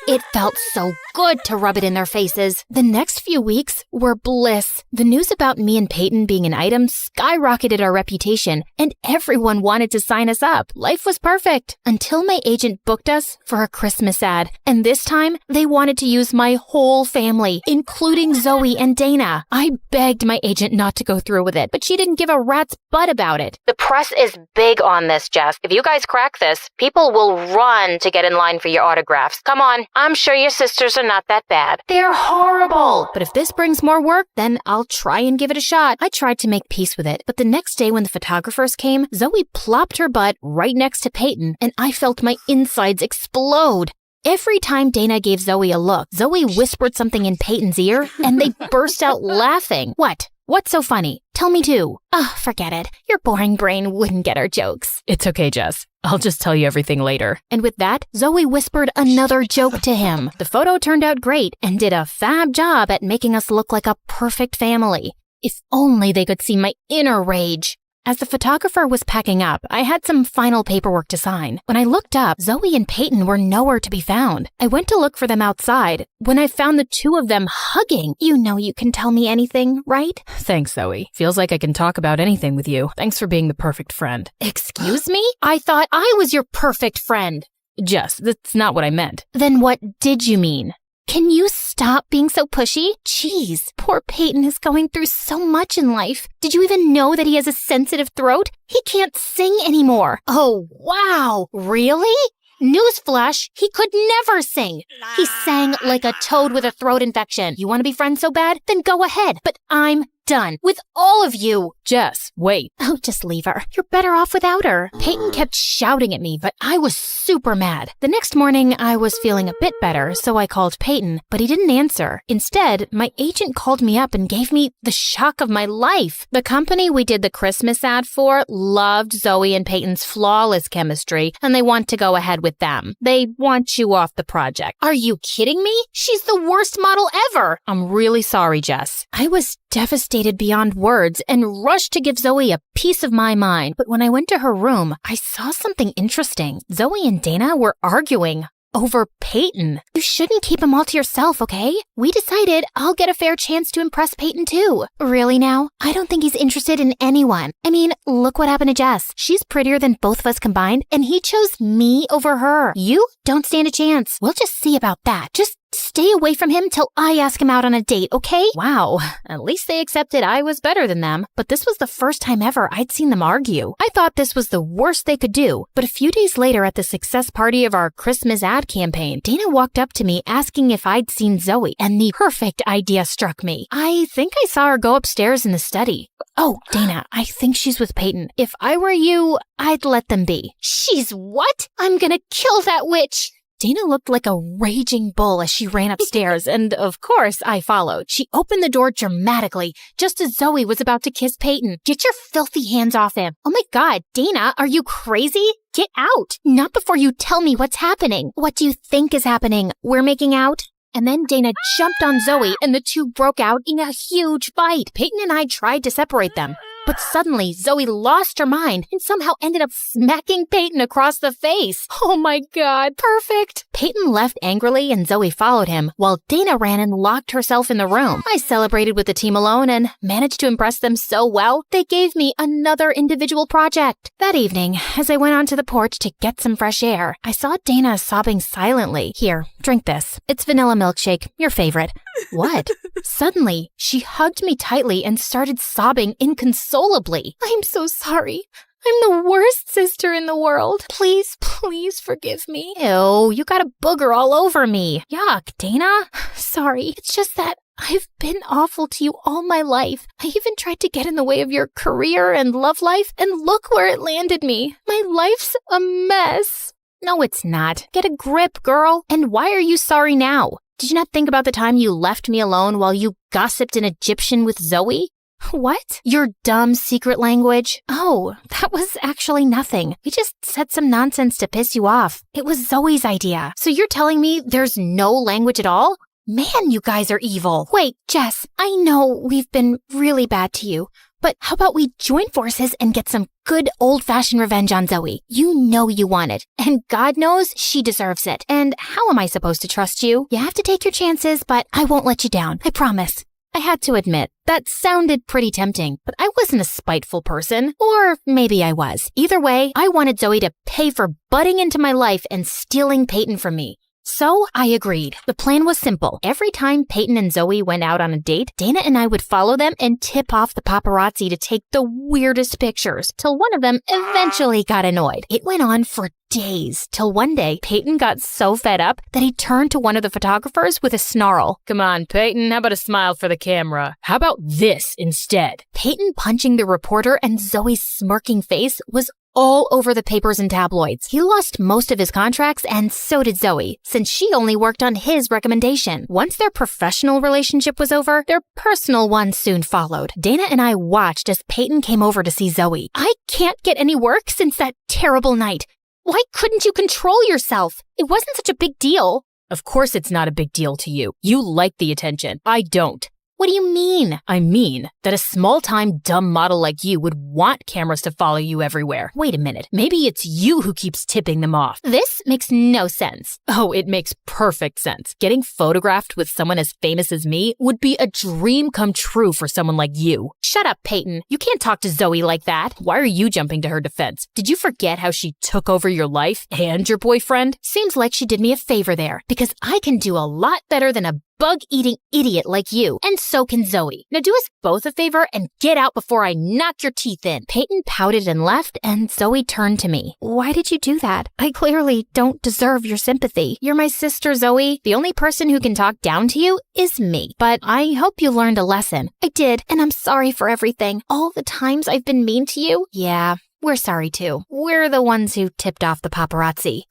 It felt so good to rub it in their faces. The next few weeks were bliss. The news about me and Peyton being an item skyrocketed our reputation, and everyone wanted to sign us up. Life was perfect until my agent booked us for a Christmas ad, and this time they wanted to use my whole family, including Zoe and Dana. I begged my agent not to go through with it, but she didn't give a rat's butt about it. The press is big on this, Jess. If you guys crack this, people will run to get in line for your autographs. Come on, I'm sure your sisters are not that bad. They're horrible. But if this brings more work, then I'll try and give it a shot. I tried to make peace with it, but the next day when the photographers came, Zoe plopped her butt right next to Peyton, and I felt my insides explode. Every time Dana gave Zoe a look, Zoe whispered something in Peyton's ear, and they burst out laughing. What? What's so funny? Tell me too. Ugh, forget it. Your boring brain wouldn't get our jokes. It's okay, Jess. I'll just tell you everything later. And with that, Zoe whispered another joke to him. The photo turned out great and did a fab job at making us look like a perfect family. If only they could see my inner rage. As the photographer was packing up, I had some final paperwork to sign. When I looked up, Zoe and Peyton were nowhere to be found. I went to look for them outside when I found the two of them hugging. You know you can tell me anything, right? Thanks, Zoe. Feels like I can talk about anything with you. Thanks for being the perfect friend. Excuse me? I thought I was your perfect friend. Jess, that's not what I meant. Then what did you mean? Can you stop being so pushy? Jeez, poor Peyton is going through so much in life. Did you even know that he has a sensitive throat? He can't sing anymore. Oh, wow. Really? Newsflash, he could never sing. He sang like a toad with a throat infection. You want to be friends so bad? Then go ahead. But I'm done with all of you. Jess, wait. Oh, just leave her. You're better off without her. Peyton kept shouting at me, but I was super mad. The next morning, I was feeling a bit better, so I called Peyton, but he didn't answer. Instead, my agent called me up and gave me the shock of my life. The company we did the Christmas ad for loved Zoe and Peyton's flawless chemistry, and they want to go ahead with them. They want you off the project. Are you kidding me? She's the worst model ever. I'm really sorry, Jess. I was devastated beyond words and rushed to give Zoe a piece of my mind. But when I went to her room, I saw something interesting. Zoe and Dana were arguing over Peyton. You shouldn't keep him all to yourself, okay? We decided I'll get a fair chance to impress Peyton too. Really now? I don't think he's interested in anyone. I mean, look what happened to Jess. She's prettier than both of us combined, and he chose me over her. You don't stand a chance. We'll just see about that. Just stay away from him till I ask him out on a date, okay? Wow, at least they accepted I was better than them. But this was the first time ever I'd seen them argue. I thought this was the worst they could do. But a few days later at the success party of our Christmas ad campaign, Dana walked up to me asking if I'd seen Zoe, and the perfect idea struck me. I think I saw her go upstairs in the study. Oh, Dana, I think she's with Peyton. If I were you, I'd let them be. She's what? I'm gonna kill that witch! Dana looked like a raging bull as she ran upstairs, and of course, I followed. She opened the door dramatically, just as Zoe was about to kiss Peyton. Get your filthy hands off him. Oh my God, Dana, are you crazy? Get out. Not before you tell me what's happening. What do you think is happening? We're making out? And then Dana jumped on Zoe, and the two broke out in a huge fight. Peyton and I tried to separate them. But suddenly, Zoe lost her mind and somehow ended up smacking Peyton across the face. Oh my God, perfect. Peyton left angrily and Zoe followed him, while Dana ran and locked herself in the room. I celebrated with the team alone and managed to impress them so well, they gave me another individual project. That evening, as I went onto the porch to get some fresh air, I saw Dana sobbing silently. Here, drink this. It's vanilla milkshake, your favorite. What? Suddenly, she hugged me tightly and started sobbing inconsolably. I'm so sorry. I'm the worst sister in the world. Please, please forgive me. Ew, you got a booger all over me. Yuck, Dana. Sorry, it's just that I've been awful to you all my life. I even tried to get in the way of your career and love life, and look where it landed me. My life's a mess. No, it's not. Get a grip, girl. And why are you sorry now? Did you not think about the time you left me alone while you gossiped in Egyptian with Zoe? What? Your dumb secret language? Oh, that was actually nothing. We just said some nonsense to piss you off. It was Zoe's idea. So you're telling me there's no language at all? Man, you guys are evil. Wait, Jess, I know we've been really bad to you, but how about we join forces and get some good old-fashioned revenge on Zoe? You know you want it, and God knows she deserves it. And how am I supposed to trust you? You have to take your chances, but I won't let you down. I promise. I had to admit, that sounded pretty tempting, but I wasn't a spiteful person. Or maybe I was. Either way, I wanted Zoe to pay for butting into my life and stealing Peyton from me. So I agreed. The plan was simple. Every time Peyton and Zoe went out on a date, Dana and I would follow them and tip off the paparazzi to take the weirdest pictures, till one of them eventually got annoyed. It went on for days, till one day, Peyton got so fed up that he turned to one of the photographers with a snarl. Come on, Peyton, how about a smile for the camera? How about this instead? Peyton punching the reporter and Zoe's smirking face was all over the papers and tabloids. He lost most of his contracts, and so did Zoe, since she only worked on his recommendation. Once their professional relationship was over, their personal one soon followed. Dana and I watched as Peyton came over to see Zoe. I can't get any work since that terrible night. Why couldn't you control yourself? It wasn't such a big deal. Of course it's not a big deal to you. You like the attention. I don't. What do you mean? I mean that a small-time dumb model like you would want cameras to follow you everywhere. Wait a minute. Maybe it's you who keeps tipping them off. This makes no sense. Oh, it makes perfect sense. Getting photographed with someone as famous as me would be a dream come true for someone like you. Shut up, Peyton. You can't talk to Zoe like that. Why are you jumping to her defense? Did you forget how she took over your life and your boyfriend? Seems like she did me a favor there, because I can do a lot better than a bug-eating idiot like you, and so can Zoe. Now do us both a favor and get out before I knock your teeth in. Peyton pouted and left, and Zoe turned to me. Why did you do that? I clearly don't deserve your sympathy. You're my sister, Zoe. The only person who can talk down to you is me. But I hope you learned a lesson. I did, and I'm sorry for everything. All the times I've been mean to you. Yeah, we're sorry too. We're the ones who tipped off the paparazzi.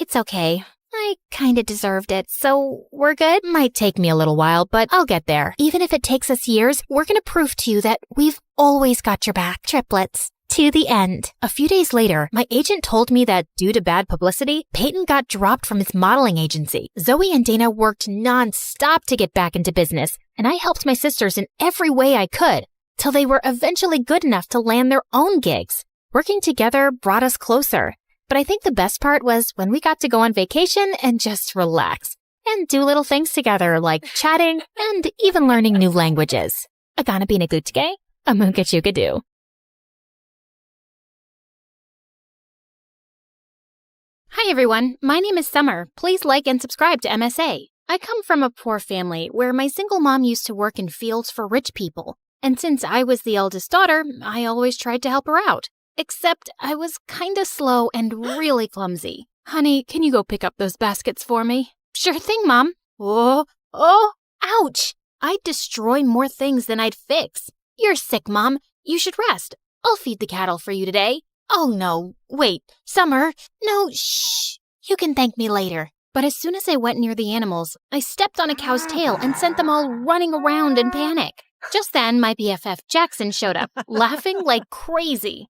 It's okay. I kinda deserved it, so we're good? Might take me a little while, but I'll get there. Even if it takes us years, we're gonna prove to you that we've always got your back. Triplets. To the end. A few days later, my agent told me that due to bad publicity, Peyton got dropped from his modeling agency. Zoe and Dana worked non-stop to get back into business, and I helped my sisters in every way I could, till they were eventually good enough to land their own gigs. Working together brought us closer. But I think the best part was when we got to go on vacation and just relax and do little things together like chatting and even learning new languages. Agana binagutke, amunkachukadu. Hi everyone, my name is Summer. Please like and subscribe to MSA. I come from a poor family where my single mom used to work in fields for rich people. And since I was the eldest daughter, I always tried to help her out. Except I was kinda slow and really clumsy. Honey, can you go pick up those baskets for me? Sure thing, Mom. Oh, ouch! I'd destroy more things than I'd fix. You're sick, Mom. You should rest. I'll feed the cattle for you today. Oh no, wait, Summer. No, shh. You can thank me later. But as soon as I went near the animals, I stepped on a cow's tail and sent them all running around in panic. Just then, my BFF Jackson showed up, laughing like crazy.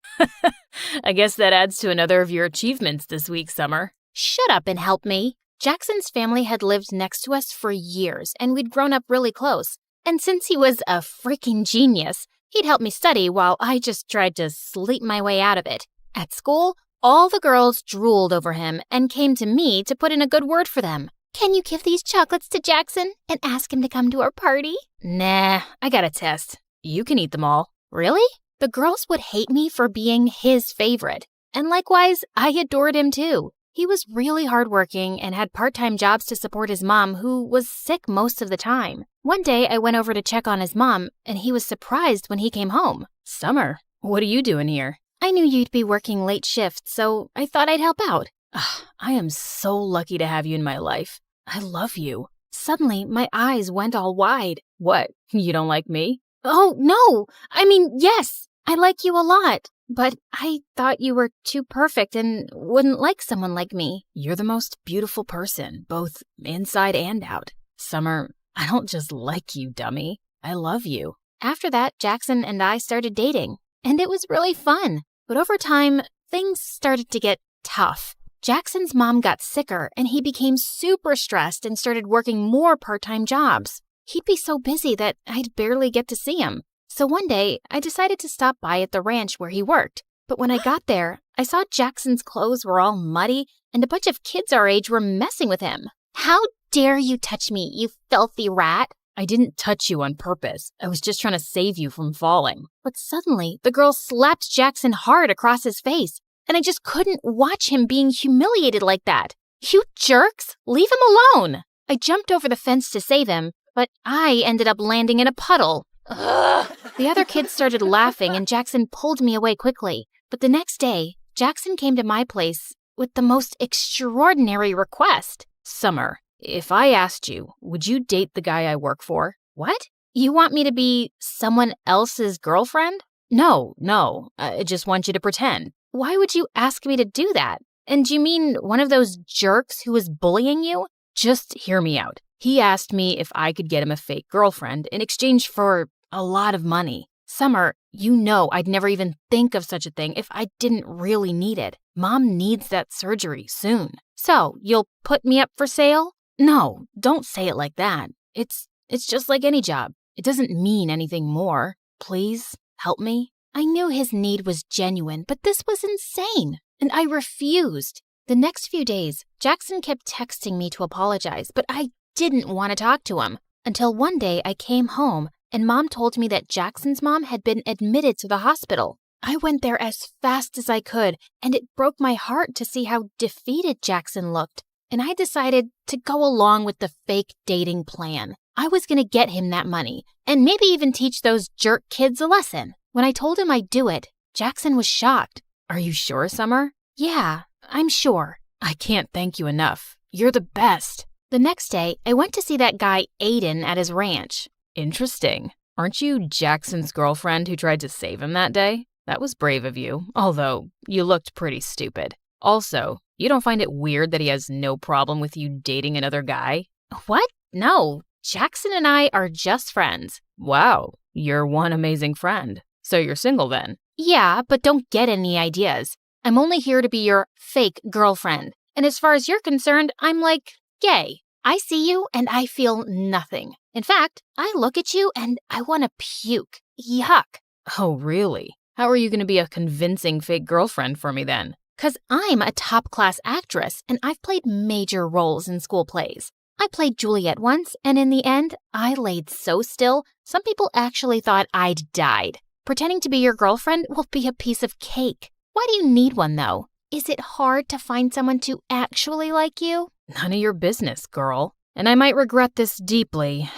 I guess that adds to another of your achievements this week, Summer. Shut up and help me. Jackson's family had lived next to us for years, and we'd grown up really close. And since he was a freaking genius, he'd help me study while I just tried to sleep my way out of it. At school, all the girls drooled over him and came to me to put in a good word for them. Can you give these chocolates to Jackson and ask him to come to our party? Nah, I got a test. You can eat them all. Really? The girls would hate me for being his favorite. And likewise, I adored him too. He was really hardworking and had part-time jobs to support his mom, who was sick most of the time. One day, I went over to check on his mom, and he was surprised when he came home. Summer, what are you doing here? I knew you'd be working late shifts, so I thought I'd help out. I am so lucky to have you in my life. I love you. Suddenly, my eyes went all wide. What, you don't like me? Oh, no. I mean, yes, I like you a lot. But I thought you were too perfect and wouldn't like someone like me. You're the most beautiful person, both inside and out. Summer, I don't just like you, dummy. I love you. After that, Jackson and I started dating, and it was really fun. But over time, things started to get tough. Jackson's mom got sicker, and he became super stressed and started working more part-time jobs. He'd be so busy that I'd barely get to see him. So one day, I decided to stop by at the ranch where he worked. But when I got there, I saw Jackson's clothes were all muddy, and a bunch of kids our age were messing with him. How dare you touch me, you filthy rat? I didn't touch you on purpose. I was just trying to save you from falling. But suddenly, the girl slapped Jackson hard across his face, and I just couldn't watch him being humiliated like that. You jerks! Leave him alone! I jumped over the fence to save him, but I ended up landing in a puddle. Ugh. The other kids started laughing, and Jackson pulled me away quickly. But the next day, Jackson came to my place with the most extraordinary request. Summer, if I asked you, would you date the guy I work for? What? You want me to be someone else's girlfriend? No, I just want you to pretend. why would you ask me to do that? And do you mean one of those jerks who was bullying you? Just hear me out. He asked me if I could get him a fake girlfriend in exchange for a lot of money. Summer, you know I'd never even think of such a thing if I didn't really need it. Mom needs that surgery soon. So, you'll put me up for sale? No, don't say it like that. It's just like any job. It doesn't mean anything more. Please, help me. I knew his need was genuine, but this was insane, and I refused. The next few days, Jackson kept texting me to apologize, but I didn't want to talk to him. Until one day I came home, and Mom told me that Jackson's mom had been admitted to the hospital. I went there as fast as I could, and it broke my heart to see how defeated Jackson looked. And I decided to go along with the fake dating plan. I was going to get him that money, and maybe even teach those jerk kids a lesson. When I told him I'd do it, Jackson was shocked. Are you sure, Summer? Yeah, I'm sure. I can't thank you enough. You're the best. The next day, I went to see that guy Aiden at his ranch. Interesting. Aren't you Jackson's girlfriend who tried to save him that day? That was brave of you, although you looked pretty stupid. Also, you don't find it weird that he has no problem with you dating another guy? What? No, Jackson and I are just friends. Wow, you're one amazing friend. So you're single then? Yeah, but don't get any ideas. I'm only here to be your fake girlfriend. And as far as you're concerned, I'm like gay. I see you and I feel nothing. In fact, I look at you and I want to puke. Yuck. Oh, really? How are you going to be a convincing fake girlfriend for me then? 'Cause I'm a top-class actress and I've played major roles in school plays. I played Juliet once, and in the end, I laid so still, some people actually thought I'd died. Pretending to be your girlfriend will be a piece of cake. Why do you need one, though? Is it hard to find someone to actually like you? None of your business, girl. And I might regret this deeply,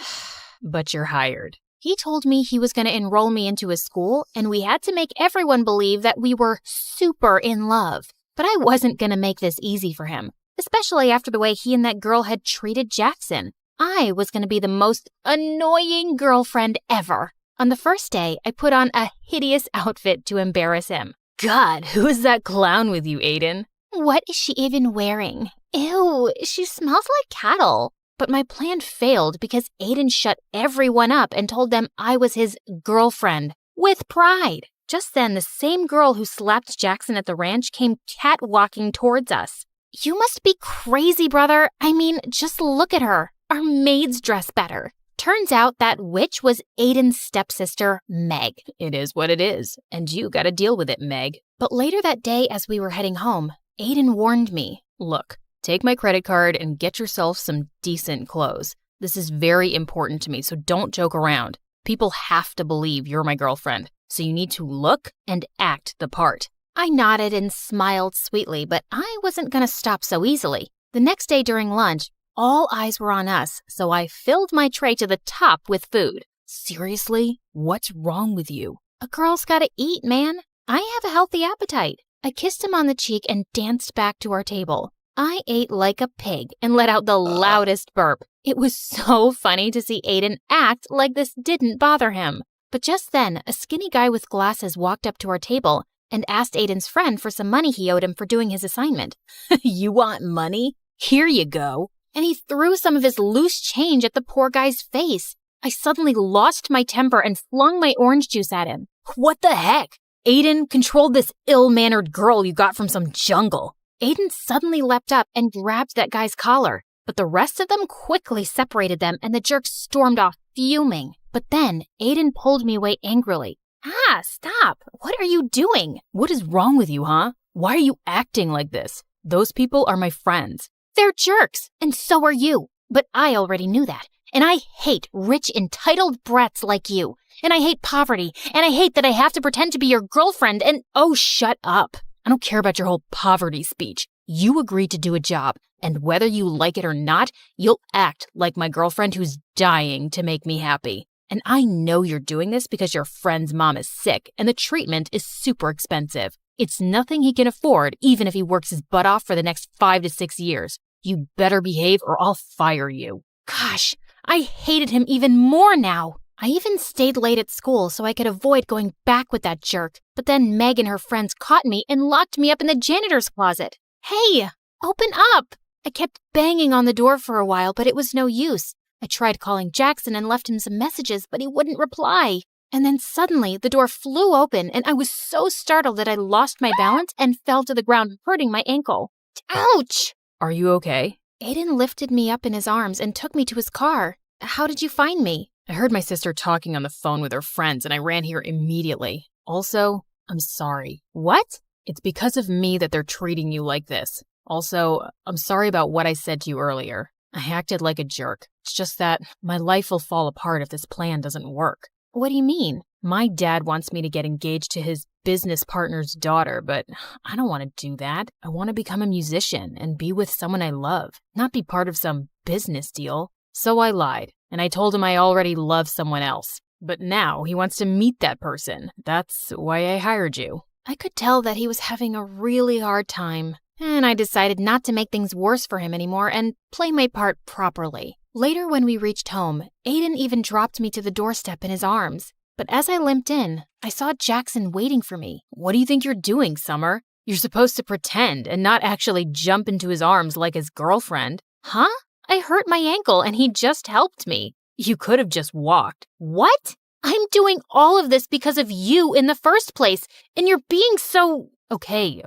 but you're hired. He told me he was going to enroll me into his school, and we had to make everyone believe that we were super in love. But I wasn't going to make this easy for him, especially after the way he and that girl had treated Jackson. I was going to be the most annoying girlfriend ever. On the first day, I put on a hideous outfit to embarrass him. God, who is that clown with you, Aiden? What is she even wearing? Ew, she smells like cattle. But my plan failed because Aiden shut everyone up and told them I was his girlfriend, with pride. Just then, the same girl who slapped Jackson at the ranch came catwalking towards us. You must be crazy, brother. I mean, just look at her. Our maids dress better. Turns out that witch was Aiden's stepsister, Meg. It is what it is, and you gotta deal with it, Meg. But later that day, as we were heading home, Aiden warned me. Look, take my credit card and get yourself some decent clothes. This is very important to me, so don't joke around. People have to believe you're my girlfriend, so you need to look and act the part. I nodded and smiled sweetly, but I wasn't going to stop so easily. The next day during lunch, all eyes were on us, so I filled my tray to the top with food. Seriously? What's wrong with you? A girl's gotta eat, man. I have a healthy appetite. I kissed him on the cheek and danced back to our table. I ate like a pig and let out the loudest burp. It was so funny to see Aiden act like this didn't bother him. But just then, a skinny guy with glasses walked up to our table and asked Aiden's friend for some money he owed him for doing his assignment. You want money? Here you go. And he threw some of his loose change at the poor guy's face. I suddenly lost my temper and flung my orange juice at him. What the heck? Aiden, control this ill-mannered girl you got from some jungle. Aiden suddenly leapt up and grabbed that guy's collar, but the rest of them quickly separated them and the jerk stormed off, fuming. But then Aiden pulled me away angrily. Ah, stop! What are you doing? What is wrong with you, huh? Why are you acting like this? Those people are my friends. They're jerks, and so are you. But I already knew that. And I hate rich, entitled brats like you. And I hate poverty. And I hate that I have to pretend to be your girlfriend and— Oh, shut up. I don't care about your whole poverty speech. You agreed to do a job, and whether you like it or not, you'll act like my girlfriend who's dying to make me happy. And I know you're doing this because your friend's mom is sick, and the treatment is super expensive. It's nothing he can afford, even if he works his butt off for the next 5 to 6 years. You better behave or I'll fire you. Gosh, I hated him even more now. I even stayed late at school so I could avoid going back with that jerk. But then Meg and her friends caught me and locked me up in the janitor's closet. Hey, open up! I kept banging on the door for a while, but it was no use. I tried calling Jackson and left him some messages, but he wouldn't reply. And then suddenly, the door flew open, and I was so startled that I lost my balance and fell to the ground, hurting my ankle. Ouch! Are you okay? Aiden lifted me up in his arms and took me to his car. How did you find me? I heard my sister talking on the phone with her friends, and I ran here immediately. Also, I'm sorry. What? It's because of me that they're treating you like this. Also, I'm sorry about what I said to you earlier. I acted like a jerk. It's just that my life will fall apart if this plan doesn't work. What do you mean? My dad wants me to get engaged to his business partner's daughter, but I don't want to do that. I want to become a musician and be with someone I love, not be part of some business deal. So I lied, and I told him I already love someone else. But now he wants to meet that person. That's why I hired you. I could tell that he was having a really hard time, and I decided not to make things worse for him anymore and play my part properly. Later, when we reached home, Aiden even dropped me to the doorstep in his arms. But as I limped in, I saw Jackson waiting for me. What do you think you're doing, Summer? You're supposed to pretend and not actually jump into his arms like his girlfriend. Huh? I hurt my ankle and he just helped me. You could have just walked. What? I'm doing all of this because of you in the first place, and you're being so... Okay.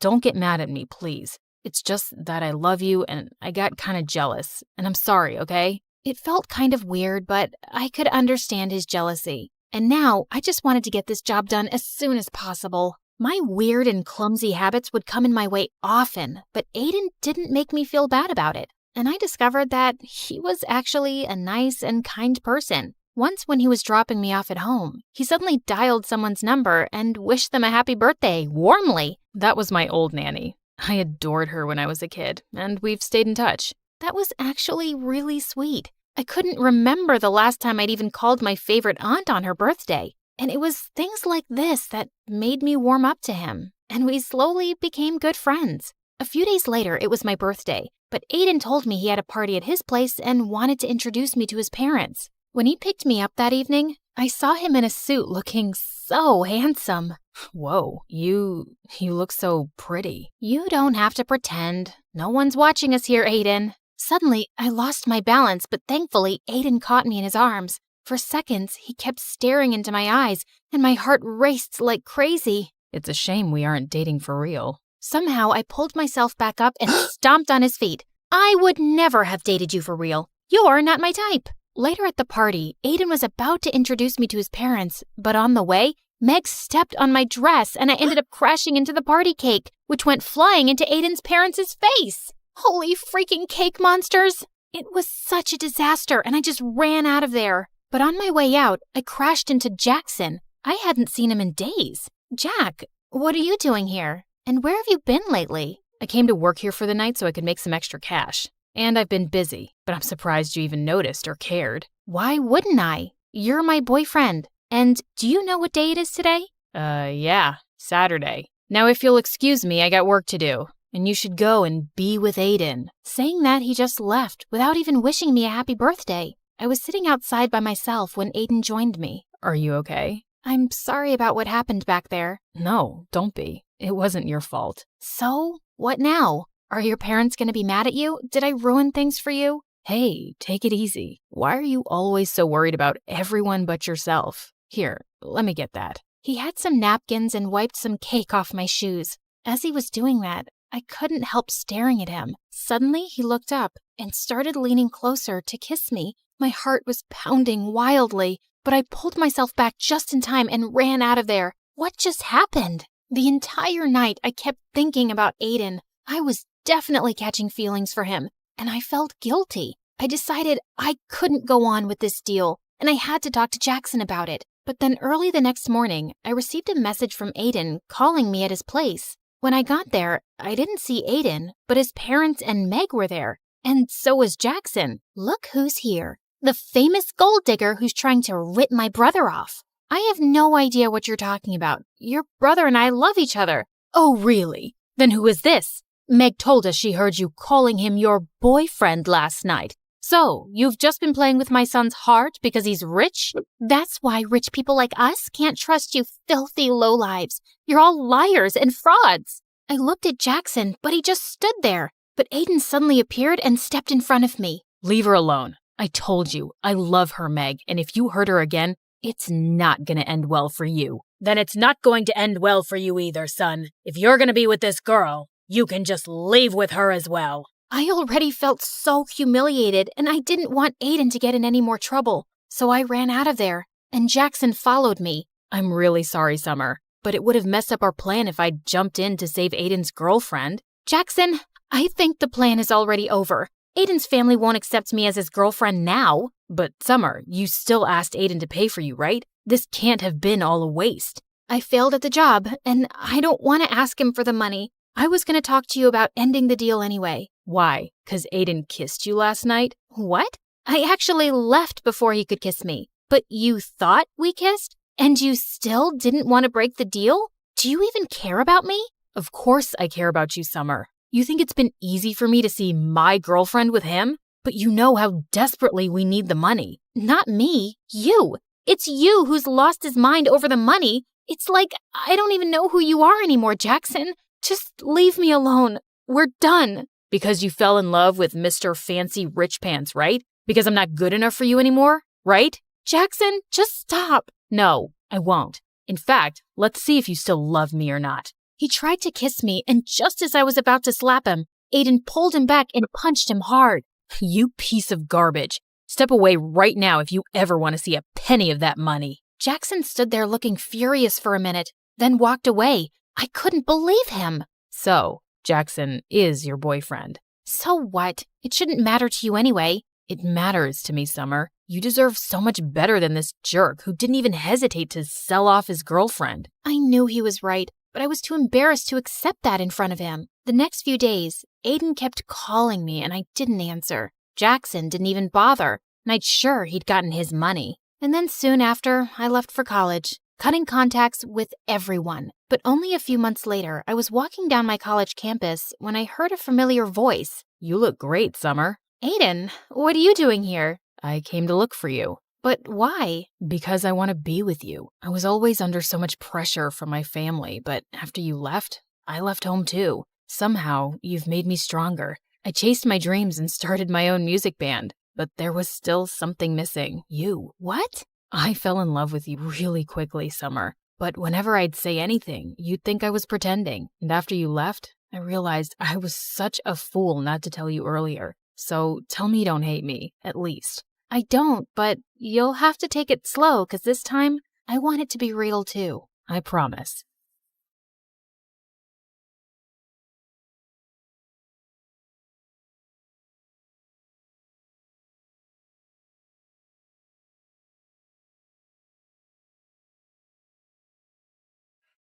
Don't get mad at me, please. It's just that I love you and I got kind of jealous, and I'm sorry, okay? It felt kind of weird, but I could understand his jealousy. And now I just wanted to get this job done as soon as possible. My weird and clumsy habits would come in my way often, but Aiden didn't make me feel bad about it. And I discovered that he was actually a nice and kind person. Once when he was dropping me off at home, he suddenly dialed someone's number and wished them a happy birthday, warmly. That was my old nanny. I adored her when I was a kid, and we've stayed in touch. That was actually really sweet. I couldn't remember the last time I'd even called my favorite aunt on her birthday. And it was things like this that made me warm up to him. And we slowly became good friends. A few days later, it was my birthday, but Aiden told me he had a party at his place and wanted to introduce me to his parents. When he picked me up that evening, I saw him in a suit looking so handsome. Whoa, you look so pretty. You don't have to pretend. No one's watching us here, Aiden. Suddenly, I lost my balance, but thankfully, Aiden caught me in his arms. For seconds, he kept staring into my eyes, and my heart raced like crazy. It's a shame we aren't dating for real. Somehow, I pulled myself back up and stomped on his feet. I would never have dated you for real. You're not my type. Later at the party, Aiden was about to introduce me to his parents, but on the way, Meg stepped on my dress and I ended up crashing into the party cake, which went flying into Aiden's parents' face. Holy freaking cake monsters! It was such a disaster and I just ran out of there. But on my way out, I crashed into Jackson. I hadn't seen him in days. Jack, what are you doing here? And where have you been lately? I came to work here for the night so I could make some extra cash. And I've been busy, but I'm surprised you even noticed or cared. Why wouldn't I? You're my boyfriend. And do you know what day it is today? Yeah, Saturday. Now if you'll excuse me, I got work to do. And you should go and be with Aiden. Saying that, he just left without even wishing me a happy birthday. I was sitting outside by myself when Aiden joined me. Are you okay? I'm sorry about what happened back there. No, don't be. It wasn't your fault. So, what now? Are your parents going to be mad at you? Did I ruin things for you? Hey, take it easy. Why are you always so worried about everyone but yourself? Here, let me get that. He had some napkins and wiped some cake off my shoes. As he was doing that, I couldn't help staring at him. Suddenly, he looked up and started leaning closer to kiss me. My heart was pounding wildly, but I pulled myself back just in time and ran out of there. What just happened? The entire night, I kept thinking about Aiden. I was definitely catching feelings for him, and I felt guilty. I decided I couldn't go on with this deal, and I had to talk to Jackson about it. But then early the next morning, I received a message from Aiden calling me at his place. When I got there, I didn't see Aiden, but his parents and Meg were there, and so was Jackson. Look who's here. The famous gold digger who's trying to rip my brother off. I have no idea what you're talking about. Your brother and I love each other. Oh, really? Then who is this? Meg told us she heard you calling him your boyfriend last night. So, you've just been playing with my son's heart because he's rich? That's why rich people like us can't trust you filthy lowlives. You're all liars and frauds. I looked at Jackson, but he just stood there. But Aiden suddenly appeared and stepped in front of me. Leave her alone. I told you, I love her, Meg, and if you hurt her again, it's not gonna end well for you. Then it's not going to end well for you either, son. If you're gonna be with this girl, you can just leave with her as well. I already felt so humiliated, and I didn't want Aiden to get in any more trouble, so I ran out of there, and Jackson followed me. I'm really sorry, Summer, but it would have messed up our plan if I'd jumped in to save Aiden's girlfriend. Jackson, I think the plan is already over. Aiden's family won't accept me as his girlfriend now. But Summer, you still asked Aiden to pay for you, right? This can't have been all a waste. I failed at the job, and I don't want to ask him for the money. I was going to talk to you about ending the deal anyway. Why? 'Cause Aiden kissed you last night? What? I actually left before he could kiss me. But you thought we kissed? And you still didn't want to break the deal? Do you even care about me? Of course I care about you, Summer. You think it's been easy for me to see my girlfriend with him? But you know how desperately we need the money. Not me. You. It's you who's lost his mind over the money. It's like I don't even know who you are anymore, Jackson. Just leave me alone. We're done. Because you fell in love with Mr. Fancy Rich Pants, right? Because I'm not good enough for you anymore, right? Jackson, just stop. No, I won't. In fact, let's see if you still love me or not. He tried to kiss me, and just as I was about to slap him, Aiden pulled him back and punched him hard. You piece of garbage. Step away right now if you ever want to see a penny of that money. Jackson stood there looking furious for a minute, then walked away. I couldn't believe him. So, Jackson is your boyfriend. So what? It shouldn't matter to you anyway. It matters to me, Summer. You deserve so much better than this jerk who didn't even hesitate to sell off his girlfriend. I knew he was right, but I was too embarrassed to accept that in front of him. The next few days, Aiden kept calling me and I didn't answer. Jackson didn't even bother, and I'd sure he'd gotten his money. And then soon after, I left for college, cutting contacts with everyone. But only a few months later, I was walking down my college campus when I heard a familiar voice. You look great, Summer. Aiden, what are you doing here? I came to look for you. But why? Because I want to be with you. I was always under so much pressure from my family, but after you left, I left home too. Somehow, you've made me stronger. I chased my dreams and started my own music band, but there was still something missing. You. What? I fell in love with you really quickly, Summer. But whenever I'd say anything, you'd think I was pretending. And after you left, I realized I was such a fool not to tell you earlier. So tell me you don't hate me, at least. I don't, but you'll have to take it slow, 'cause this time, I want it to be real too. I promise.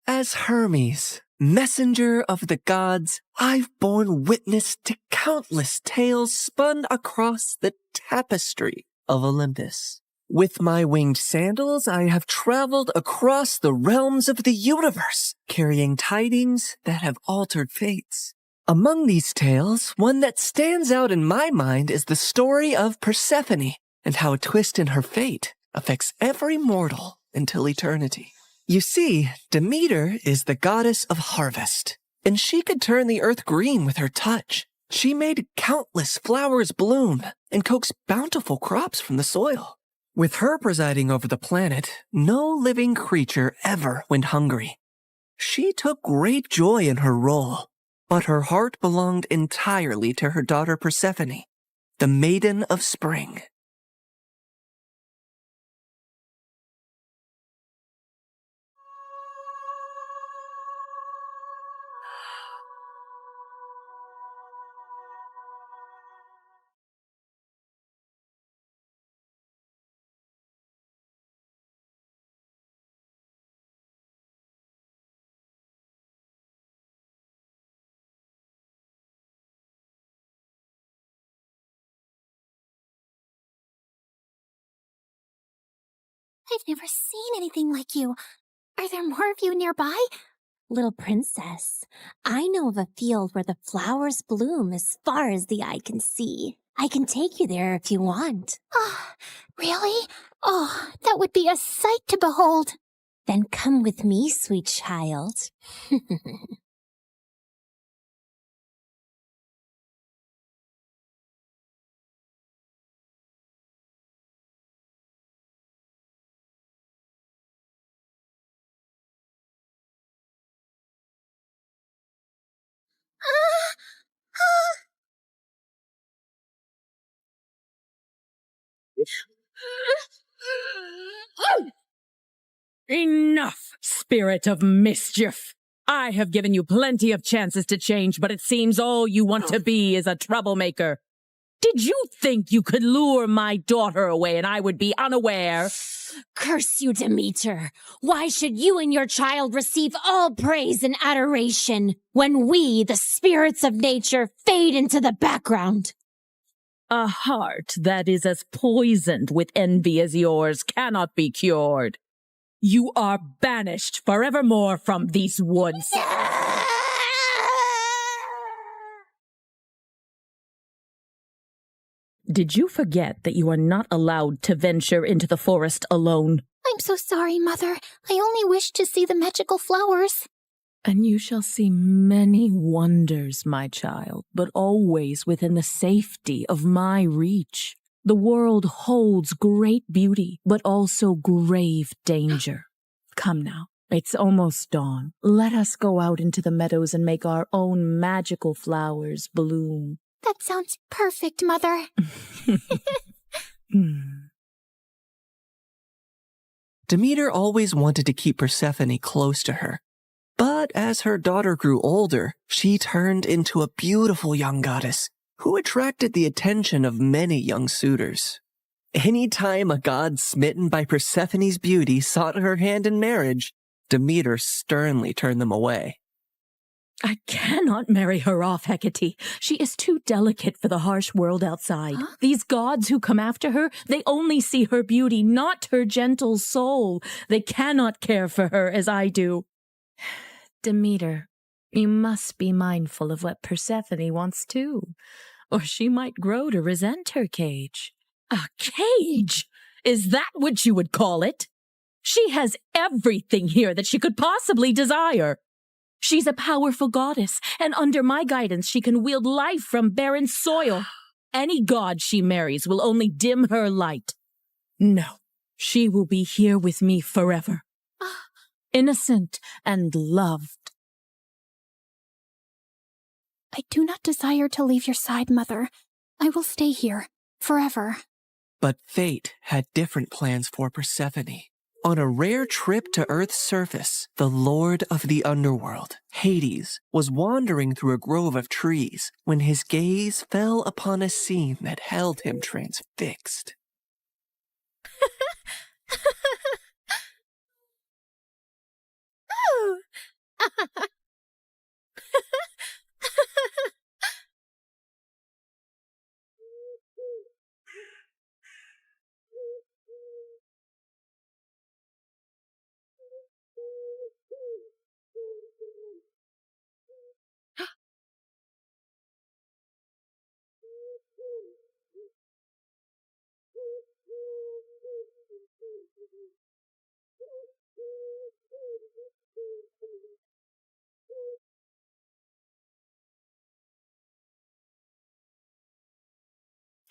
As Hermes, messenger of the gods, I've borne witness to countless tales spun across the tapestry of Olympus. With my winged sandals, I have traveled across the realms of the universe, carrying tidings that have altered fates. Among these tales, one that stands out in my mind is the story of Persephone and how a twist in her fate affects every mortal until eternity. You see, Demeter is the goddess of harvest, and she could turn the earth green with her touch. She made countless flowers bloom and coax bountiful crops from the soil. With her presiding over the planet, no living creature ever went hungry. She took great joy in her role, but her heart belonged entirely to her daughter Persephone, the maiden of spring. I've never seen anything like you. Are there more of you nearby? Little princess, I know of a field where the flowers bloom as far as the eye can see. I can take you there if you want. Oh, really? Oh, that would be a sight to behold. Then come with me, sweet child. Enough, spirit of mischief! I have given you plenty of chances to change, but it seems all you want to be is a troublemaker. Did you think you could lure my daughter away and I would be unaware? Curse you, Demeter! Why should you and your child receive all praise and adoration when we, the spirits of nature, fade into the background? A heart that is as poisoned with envy as yours cannot be cured. You are banished forevermore from these woods. Did you forget that you are not allowed to venture into the forest alone? I'm so sorry, Mother. I only wished to see the magical flowers. And you shall see many wonders, my child, but always within the safety of my reach. The world holds great beauty, but also grave danger. Come now, it's almost dawn. Let us go out into the meadows and make our own magical flowers bloom. That sounds perfect, Mother. Demeter always wanted to keep Persephone close to her. But as her daughter grew older, she turned into a beautiful young goddess who attracted the attention of many young suitors. Anytime a god smitten by Persephone's beauty sought her hand in marriage, Demeter sternly turned them away. I cannot marry her off, Hecate. She is too delicate for the harsh world outside. Huh? These gods who come after her, they only see her beauty, not her gentle soul. They cannot care for her as I do. Demeter, you must be mindful of what Persephone wants too, or she might grow to resent her cage. A cage? Is that what you would call it? She has everything here that she could possibly desire. She's a powerful goddess, and under my guidance she can wield life from barren soil. Any god she marries will only dim her light. No, she will be here with me forever. Innocent and loved. I do not desire to leave your side, Mother. I will stay here, forever. But fate had different plans for Persephone. On a rare trip to Earth's surface, the Lord of the Underworld, Hades, was wandering through a grove of trees when his gaze fell upon a scene that held him transfixed.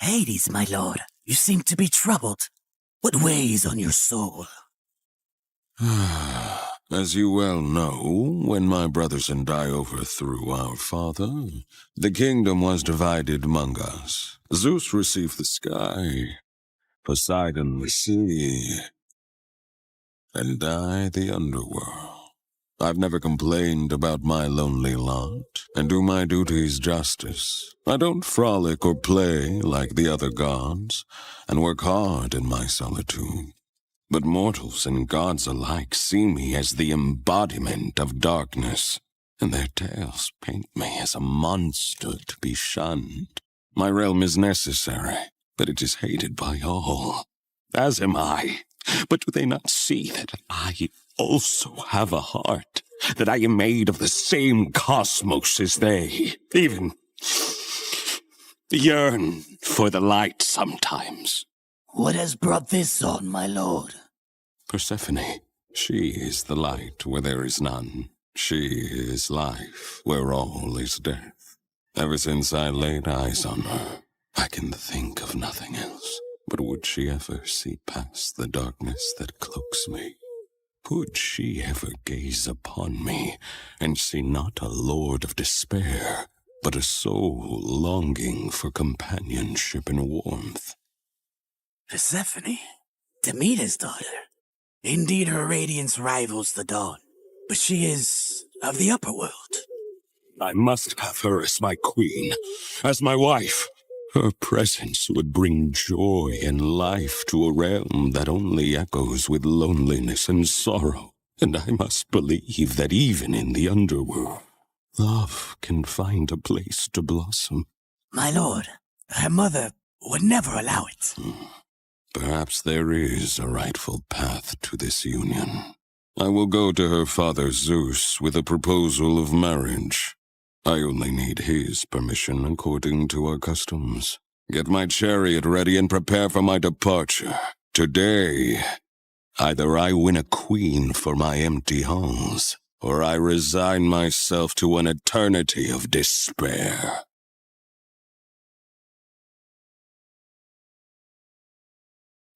Hades, my lord, you seem to be troubled. What weighs on your soul? As you well know, when my brothers and I overthrew our father, the kingdom was divided among us. Zeus received the sky, Poseidon the sea, and I the underworld. I've never complained about my lonely lot, and do my duties justice. I don't frolic or play like the other gods, and work hard in my solitude. But mortals and gods alike see me as the embodiment of darkness, and their tales paint me as a monster to be shunned. My realm is necessary, but it is hated by all, as am I. But do they not see that I also have a heart, that I am made of the same cosmos as they, even yearn for the light sometimes. What has brought this on, my lord? Persephone, she is the light where there is none. She is life where all is death. Ever since I laid eyes on her, I can think of nothing else. But would she ever see past the darkness that cloaks me? Could she ever gaze upon me and see not a lord of despair, but a soul longing for companionship and warmth? Persephone, Demeter's daughter. Indeed, her radiance rivals the dawn, but she is of the upper world. I must have her as my queen, as my wife. Her presence would bring joy and life to a realm that only echoes with loneliness and sorrow. And I must believe that even in the underworld, love can find a place to blossom. My lord, her mother would never allow it. Perhaps there is a rightful path to this union. I will go to her father Zeus with a proposal of marriage. I only need his permission according to our customs. Get my chariot ready and prepare for my departure. Today, either I win a queen for my empty halls, or I resign myself to an eternity of despair.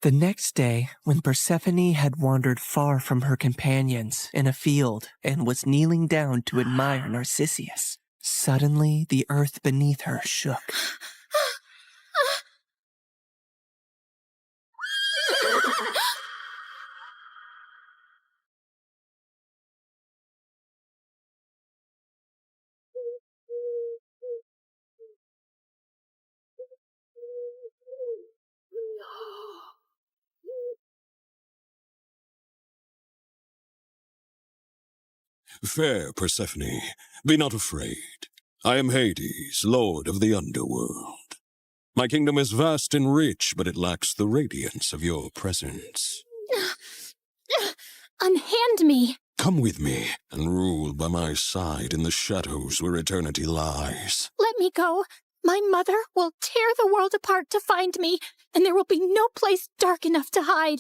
The next day, when Persephone had wandered far from her companions in a field and was kneeling down to admire Narcissus, suddenly the earth beneath her shook. Fair Persephone, be not afraid. I am Hades, lord of the underworld. My kingdom is vast and rich, but it lacks the radiance of your presence. Unhand me! Come with me and rule by my side in the shadows where eternity lies. Let me go. My mother will tear the world apart to find me, and there will be no place dark enough to hide.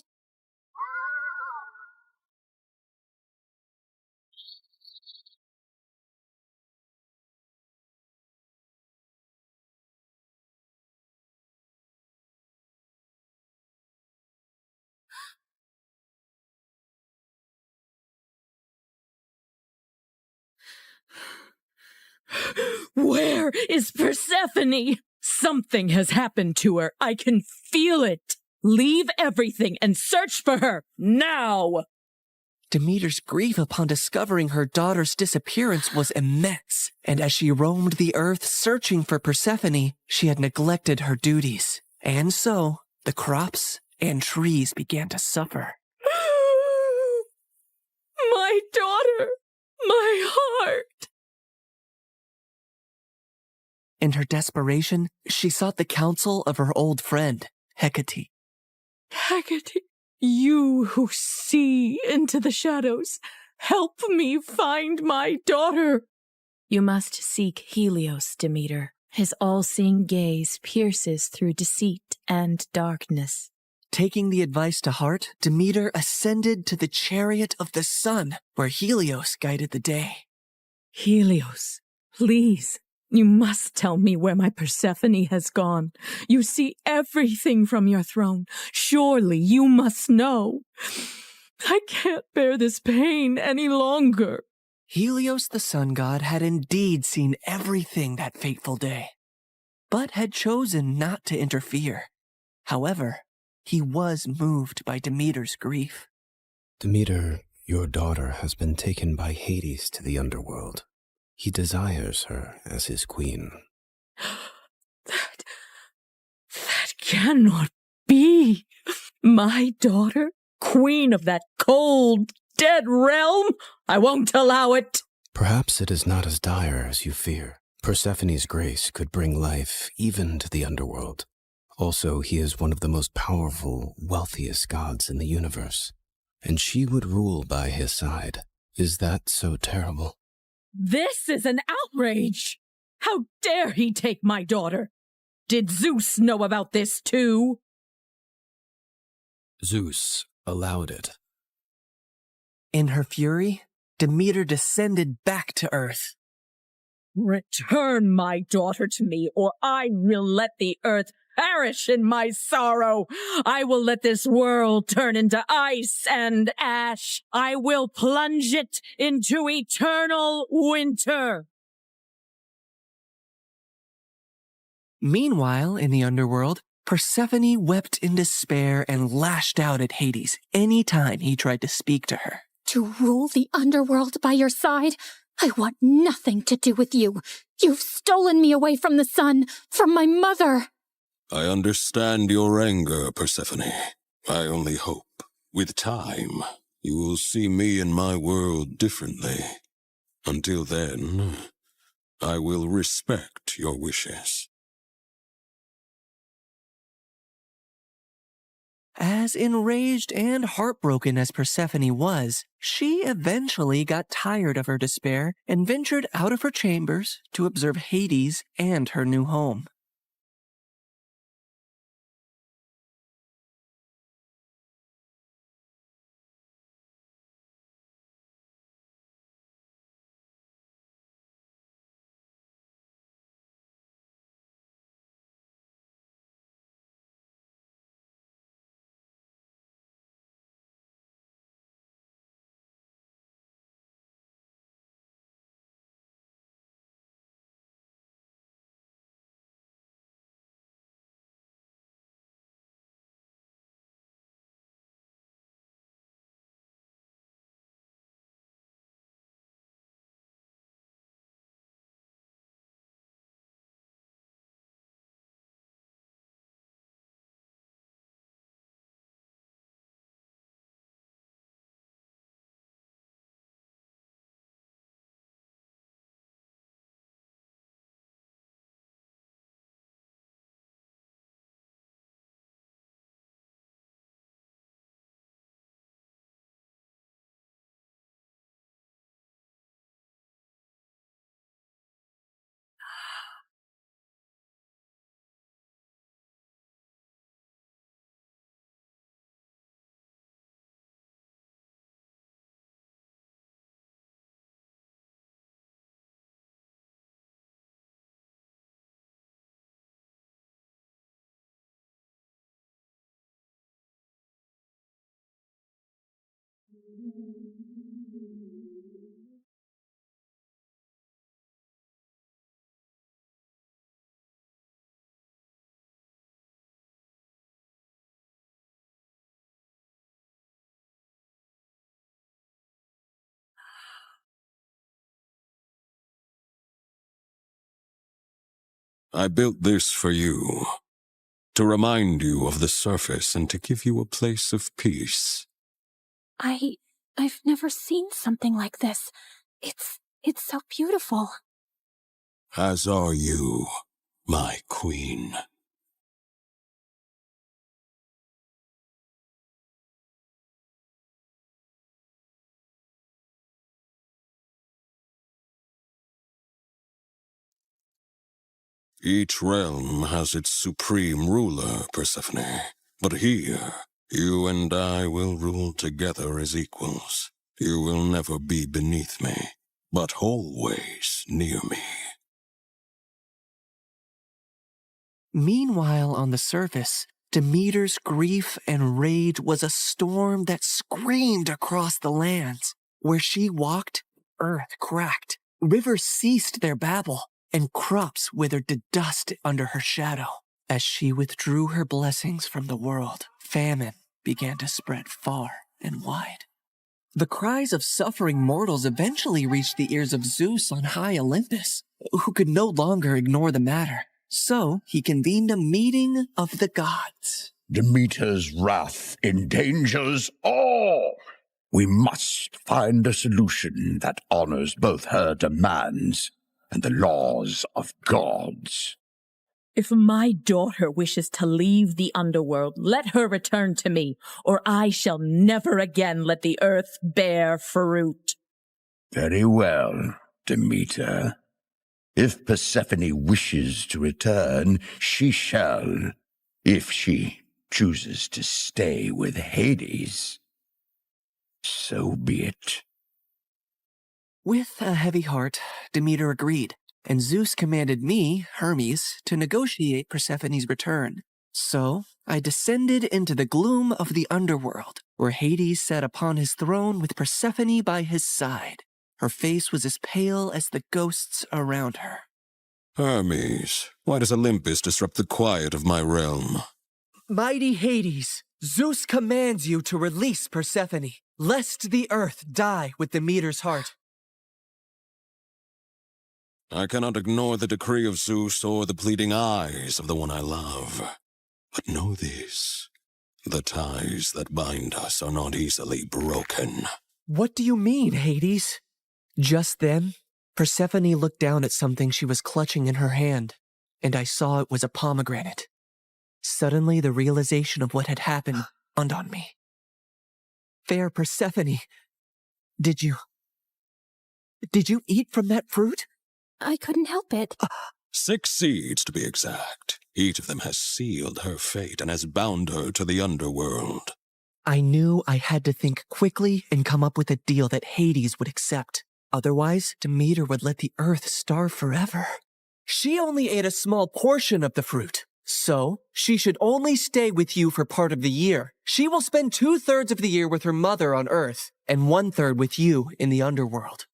Where is Persephone? Something has happened to her. I can feel it. Leave everything and search for her, now! Demeter's grief upon discovering her daughter's disappearance was immense, and as she roamed the earth searching for Persephone, she had neglected her duties. And so, the crops and trees began to suffer. My daughter! My heart! In her desperation, she sought the counsel of her old friend, Hecate. Hecate, you who see into the shadows, help me find my daughter. You must seek Helios, Demeter. His all-seeing gaze pierces through deceit and darkness. Taking the advice to heart, Demeter ascended to the chariot of the sun, where Helios guided the day. Helios, please. You must tell me where my Persephone has gone. You see everything from your throne. Surely you must know. I can't bear this pain any longer. Helios the sun god had indeed seen everything that fateful day, but had chosen not to interfere. However, he was moved by Demeter's grief. Demeter, your daughter has been taken by Hades to the underworld. He desires her as his queen. That cannot be. My daughter, queen of that cold, dead realm? I won't allow it. Perhaps it is not as dire as you fear. Persephone's grace could bring life even to the underworld. Also, he is one of the most powerful, wealthiest gods in the universe, and she would rule by his side. Is that so terrible? This is an outrage! How dare he take my daughter? Did Zeus know about this too? Zeus allowed it. In her fury, Demeter descended back to Earth. Return my daughter to me, or I will let the earth perish in my sorrow. I will let this world turn into ice and ash. I will plunge it into eternal winter. Meanwhile, in the underworld, Persephone wept in despair and lashed out at Hades any time he tried to speak to her. To rule the underworld by your side? I want nothing to do with you. You've stolen me away from the sun, from my mother. I understand your anger, Persephone. I only hope, with time, you will see me and my world differently. Until then, I will respect your wishes. As enraged and heartbroken as Persephone was, she eventually got tired of her despair and ventured out of her chambers to observe Hades and her new home. I built this for you, to remind you of the surface and to give you a place of peace. I've never seen something like this. It's so beautiful. As are you, my queen. Each realm has its supreme ruler, Persephone. But here, you and I will rule together as equals. You will never be beneath me, but always near me. Meanwhile, on the surface, Demeter's grief and rage was a storm that screamed across the lands. Where she walked, earth cracked, rivers ceased their babble, and crops withered to dust under her shadow. As she withdrew her blessings from the world, famine began to spread far and wide. The cries of suffering mortals eventually reached the ears of Zeus on high Olympus, who could no longer ignore the matter. So he convened a meeting of the gods. Demeter's wrath endangers all. We must find a solution that honors both her demands and the laws of gods. If my daughter wishes to leave the underworld, let her return to me, or I shall never again let the earth bear fruit. Very well, Demeter. If Persephone wishes to return, she shall. If she chooses to stay with Hades, so be it. With a heavy heart, Demeter agreed, and Zeus commanded me, Hermes, to negotiate Persephone's return. So I descended into the gloom of the underworld, where Hades sat upon his throne with Persephone by his side. Her face was as pale as the ghosts around her. Hermes, why does Olympus disrupt the quiet of my realm? Mighty Hades, Zeus commands you to release Persephone, lest the earth die with Demeter's heart. I cannot ignore the decree of Zeus or the pleading eyes of the one I love. But know this, the ties that bind us are not easily broken. What do you mean, Hades? Just then, Persephone looked down at something she was clutching in her hand, and I saw it was a pomegranate. Suddenly, the realization of what had happened dawned on me. Fair Persephone, did you eat from that fruit? I couldn't help it. 6 seeds, to be exact. Each of them has sealed her fate and has bound her to the underworld. I knew I had to think quickly and come up with a deal that Hades would accept. Otherwise, Demeter would let the earth starve forever. She only ate a small portion of the fruit, so she should only stay with you for part of the year. She will spend 2/3 of the year with her mother on Earth, and 1/3 with you in the underworld.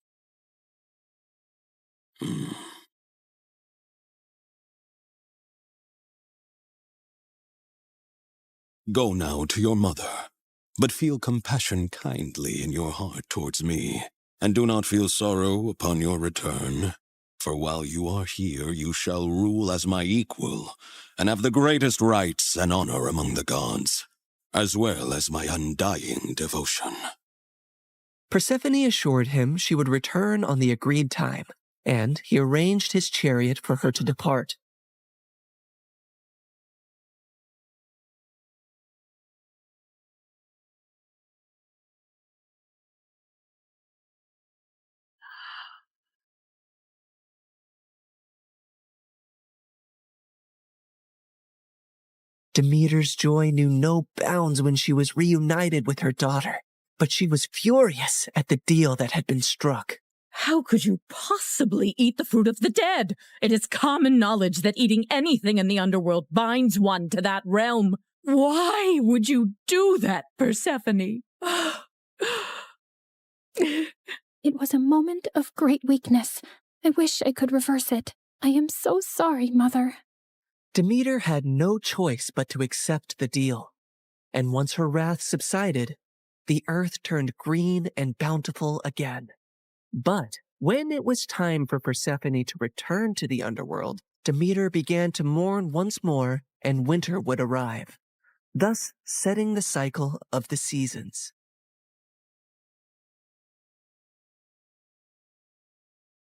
Go now to your mother, but feel compassion kindly in your heart towards me, and do not feel sorrow upon your return. For while you are here, you shall rule as my equal, and have the greatest rights and honor among the gods, as well as my undying devotion. Persephone assured him she would return on the agreed time, and he arranged his chariot for her to depart. Demeter's joy knew no bounds when she was reunited with her daughter, but she was furious at the deal that had been struck. How could you possibly eat the fruit of the dead? It is common knowledge that eating anything in the underworld binds one to that realm. Why would you do that, Persephone? It was a moment of great weakness. I wish I could reverse it. I am so sorry, Mother. Demeter had no choice but to accept the deal. And once her wrath subsided, the earth turned green and bountiful again. But when it was time for Persephone to return to the underworld, Demeter began to mourn once more, and winter would arrive, thus setting the cycle of the seasons.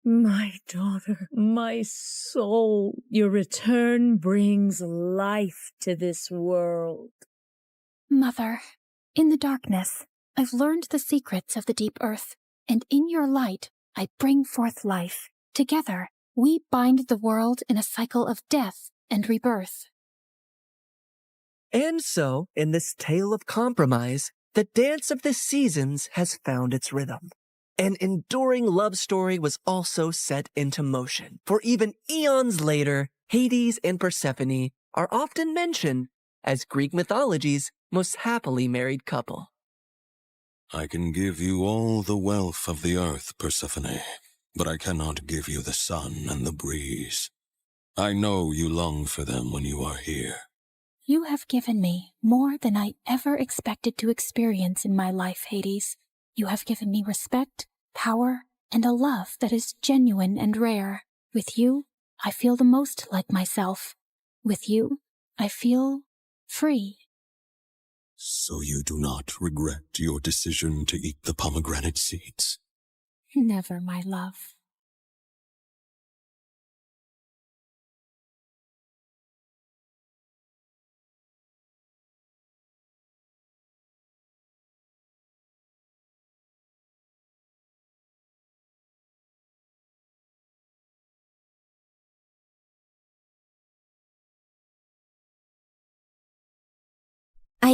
My daughter, my soul, your return brings life to this world. Mother, in the darkness, I've learned the secrets of the deep earth, and in your light, I bring forth life. Together, we bind the world in a cycle of death and rebirth. And so, in this tale of compromise, the dance of the seasons has found its rhythm. An enduring love story was also set into motion, for even eons later, Hades and Persephone are often mentioned as Greek mythology's most happily married couple. I can give you all the wealth of the earth, Persephone, but I cannot give you the sun and the breeze. I know you long for them when you are here. You have given me more than I ever expected to experience in my life, Hades. You have given me respect, power, and a love that is genuine and rare. With you, I feel the most like myself. With you, I feel free. So you do not regret your decision to eat the pomegranate seeds? Never, my love.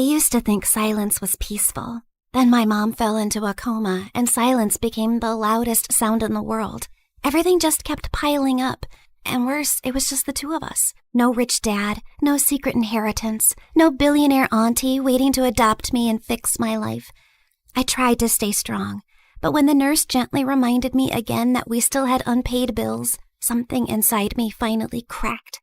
used to think silence was peaceful. Then my mom fell into a coma, and silence became the loudest sound in the world. Everything just kept piling up. And worse, it was just the two of us. No rich dad, no secret inheritance, no billionaire auntie waiting to adopt me and fix my life. I tried to stay strong, but when the nurse gently reminded me again that we still had unpaid bills, something inside me finally cracked.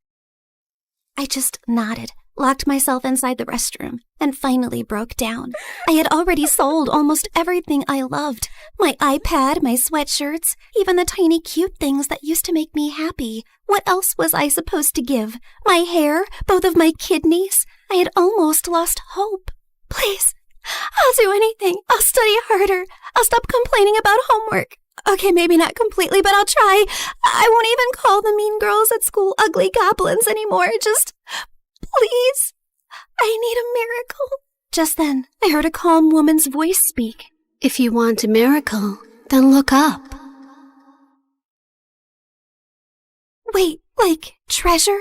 I just nodded, locked myself inside the restroom, and finally broke down. I had already sold almost everything I loved. My iPad, my sweatshirts, even the tiny cute things that used to make me happy. What else was I supposed to give? My hair? Both of my kidneys? I had almost lost hope. Please, I'll do anything. I'll study harder. I'll stop complaining about homework. Okay, maybe not completely, but I'll try. I won't even call the mean girls at school ugly goblins anymore. Just, please, I need a miracle. Just then, I heard a calm woman's voice speak. If you want a miracle, then look up. Wait, like treasure?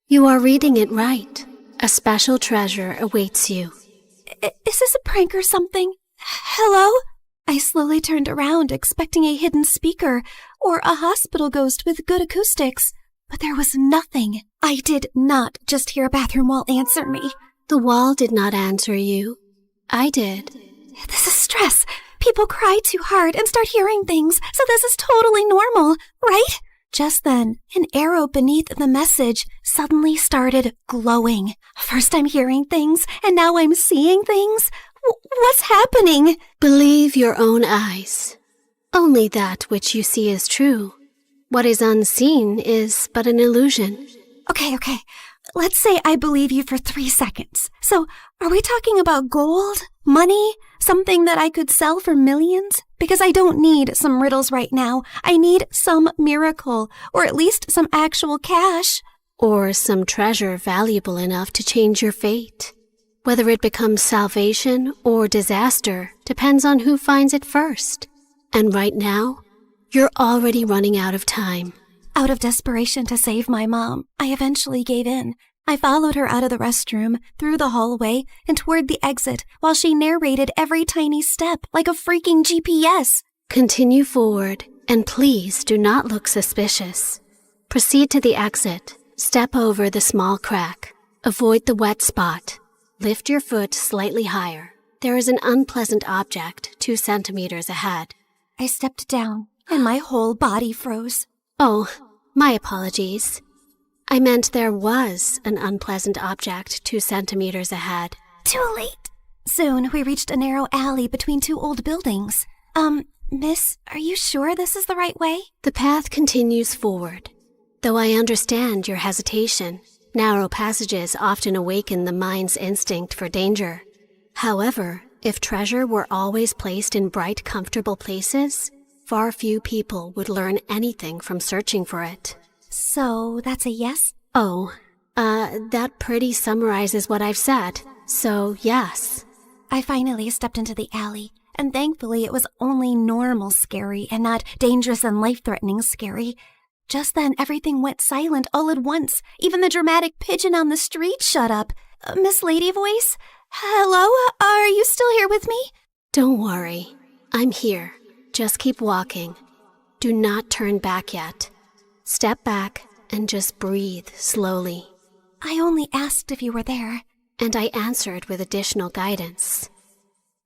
You are reading it right. A special treasure awaits you. Is this a prank or something? Hello? I slowly turned around, expecting a hidden speaker or a hospital ghost with good acoustics. But there was nothing. I did not just hear a bathroom wall answer me. The wall did not answer you. I did. This is stress. People cry too hard and start hearing things, so this is totally normal, right? Just then, an arrow beneath the message suddenly started glowing. First I'm hearing things, and now I'm seeing things. What's happening? Believe your own eyes. Only that which you see is true. What is unseen is but an illusion. Okay. Let's say I believe you for 3 seconds. So, are we talking about gold? Money? Something that I could sell for millions? Because I don't need some riddles right now. I need some miracle, or at least some actual cash. Or some treasure valuable enough to change your fate. Whether it becomes salvation or disaster depends on who finds it first. And right now, you're already running out of time. Out of desperation to save my mom, I eventually gave in. I followed her out of the restroom, through the hallway, and toward the exit while she narrated every tiny step like a freaking GPS. Continue forward, and please do not look suspicious. Proceed to the exit. Step over the small crack. Avoid the wet spot. Lift your foot slightly higher. There is an unpleasant object 2 centimeters ahead. I stepped down, and my whole body froze. Oh, my apologies. I meant there was an unpleasant object 2 centimeters ahead. Too late. Soon, we reached a narrow alley between 2 old buildings. Miss, are you sure this is the right way? The path continues forward. Though I understand your hesitation, narrow passages often awaken the mind's instinct for danger. However, if treasure were always placed in bright, comfortable places, far few people would learn anything from searching for it. So, that's a yes? Oh, that pretty summarizes what I've said. So, yes. I finally stepped into the alley, and thankfully it was only normal scary and not dangerous and life-threatening scary. Just then, everything went silent all at once. Even the dramatic pigeon on the street shut up. Miss Lady Voice? Hello? Are you still here with me? Don't worry. I'm here. Just keep walking. Do not turn back yet. Step back and just breathe slowly. I only asked if you were there. And I answered with additional guidance.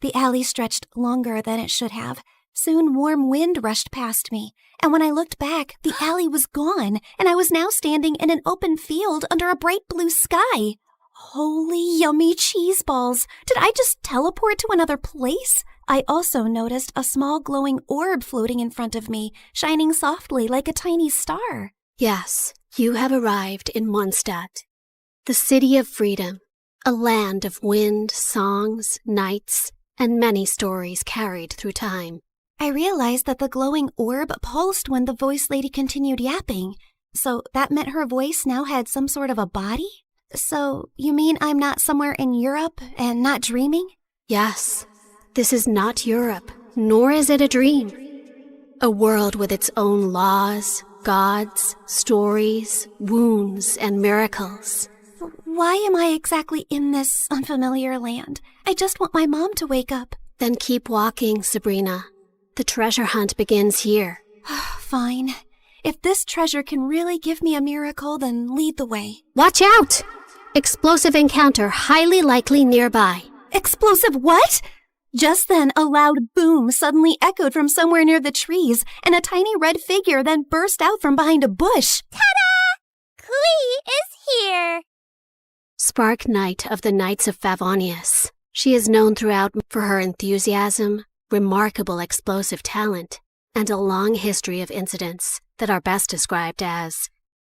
The alley stretched longer than it should have. Soon warm wind rushed past me, and when I looked back, the alley was gone, and I was now standing in an open field under a bright blue sky. Holy yummy cheese balls! Did I just teleport to another place? I also noticed a small glowing orb floating in front of me, shining softly like a tiny star. Yes, you have arrived in Mondstadt, the city of freedom, a land of wind, songs, nights, and many stories carried through time. I realized that the glowing orb pulsed when the voice lady continued yapping. So that meant her voice now had some sort of a body? So you mean I'm not somewhere in Europe and not dreaming? Yes. This is not Europe, nor is it a dream. A world with its own laws, gods, stories, wounds, and miracles. Why am I exactly in this unfamiliar land? I just want my mom to wake up. Then keep walking, Sabrina. The treasure hunt begins here. Fine. If this treasure can really give me a miracle, then lead the way. Watch out! Explosive encounter highly likely nearby. Explosive what? Just then, a loud boom suddenly echoed from somewhere near the trees, and a tiny red figure then burst out from behind a bush. Ta-da! Klee is here! Spark Knight of the Knights of Favonius. She is known throughout for her enthusiasm, remarkable explosive talent, and a long history of incidents that are best described as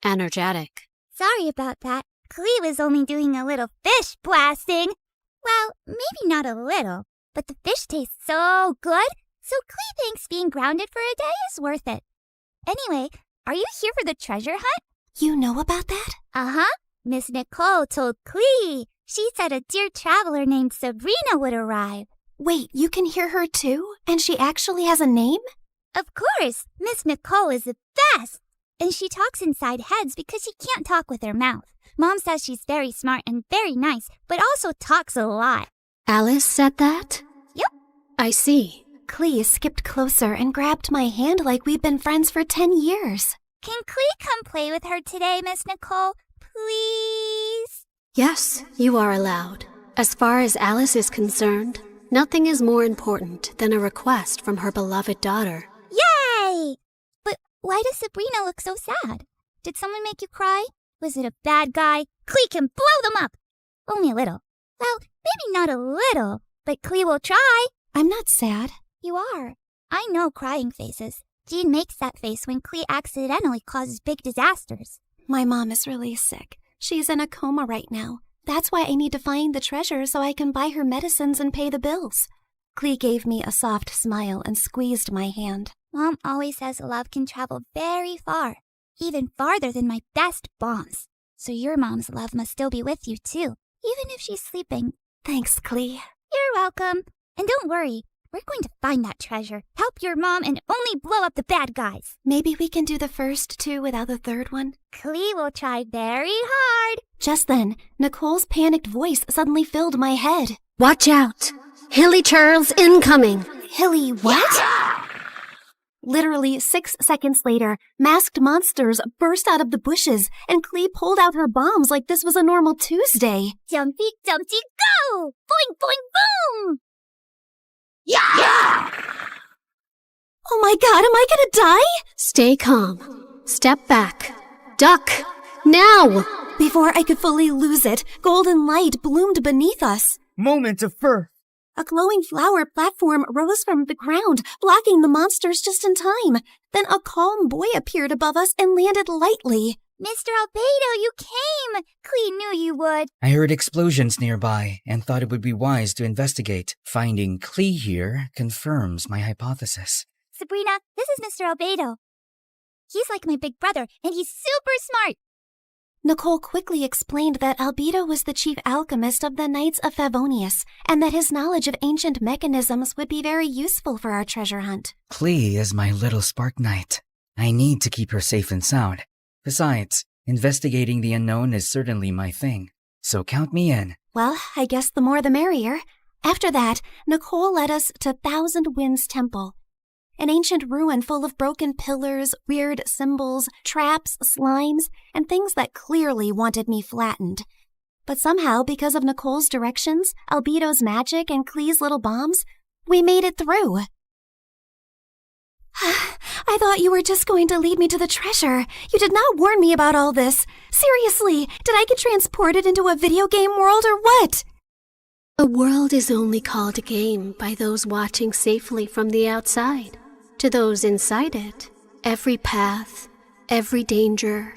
energetic. Sorry about that. Klee was only doing a little fish blasting. Well, maybe not a little, but the fish tastes so good, so Klee thinks being grounded for a day is worth it. Anyway, are you here for the treasure hunt? You know about that? Uh-huh. Miss Nicole told Klee. She said a dear traveler named Sabrina would arrive. Wait, you can hear her too? And she actually has a name? Of course. Miss Nicole is the best. And she talks inside heads because she can't talk with her mouth. Mom says she's very smart and very nice, but also talks a lot. Alice said that? Yep. I see. Klee skipped closer and grabbed my hand like we'd been friends for 10 years. Can Klee come play with her today, Miss Nicole? Please? Yes, you are allowed. As far as Alice is concerned, nothing is more important than a request from her beloved daughter. Yay! But why does Sabrina look so sad? Did someone make you cry? Was it a bad guy? Klee can blow them up! Only a little. Well, maybe not a little, but Klee will try. I'm not sad. You are. I know crying faces. Jean makes that face when Klee accidentally causes big disasters. My mom is really sick. She's in a coma right now. That's why I need to find the treasure so I can buy her medicines and pay the bills. Klee gave me a soft smile and squeezed my hand. Mom always says love can travel very far, even farther than my best bombs. So your mom's love must still be with you too, even if she's sleeping. Thanks, Klee. You're welcome. And don't worry, we're going to find that treasure, help your mom, and only blow up the bad guys. Maybe we can do the first two without the third one? Klee will try very hard. Just then, Nicole's panicked voice suddenly filled my head. Watch out! Hilly Charles incoming! Hilly what? Literally 6 seconds later, masked monsters burst out of the bushes, and Klee pulled out her bombs like this was a normal Tuesday. Jumpy, jumpy, go! Boing, boing, boom! Yeah! Oh my god, am I gonna die? Stay calm. Step back. Duck! Now! Before I could fully lose it, golden light bloomed beneath us. Moment of birth. A glowing flower platform rose from the ground, blocking the monsters just in time. Then a calm boy appeared above us and landed lightly. Mr. Albedo, you came! Klee knew you would. I heard explosions nearby and thought it would be wise to investigate. Finding Klee here confirms my hypothesis. Sabrina, this is Mr. Albedo. He's like my big brother, and he's super smart. Nicole quickly explained that Albedo was the chief alchemist of the Knights of Favonius, and that his knowledge of ancient mechanisms would be very useful for our treasure hunt. Klee is my little spark knight. I need to keep her safe and sound. Besides, investigating the unknown is certainly my thing, so count me in. Well, I guess the more the merrier. After that, Nicole led us to Thousand Winds Temple, an ancient ruin full of broken pillars, weird symbols, traps, slimes, and things that clearly wanted me flattened. But somehow, because of Nicole's directions, Albedo's magic, and Klee's little bombs, we made it through. I thought you were just going to lead me to the treasure. You did not warn me about all this. Seriously, did I get transported into a video game world or what? A world is only called a game by those watching safely from the outside. To those inside it, every path, every danger,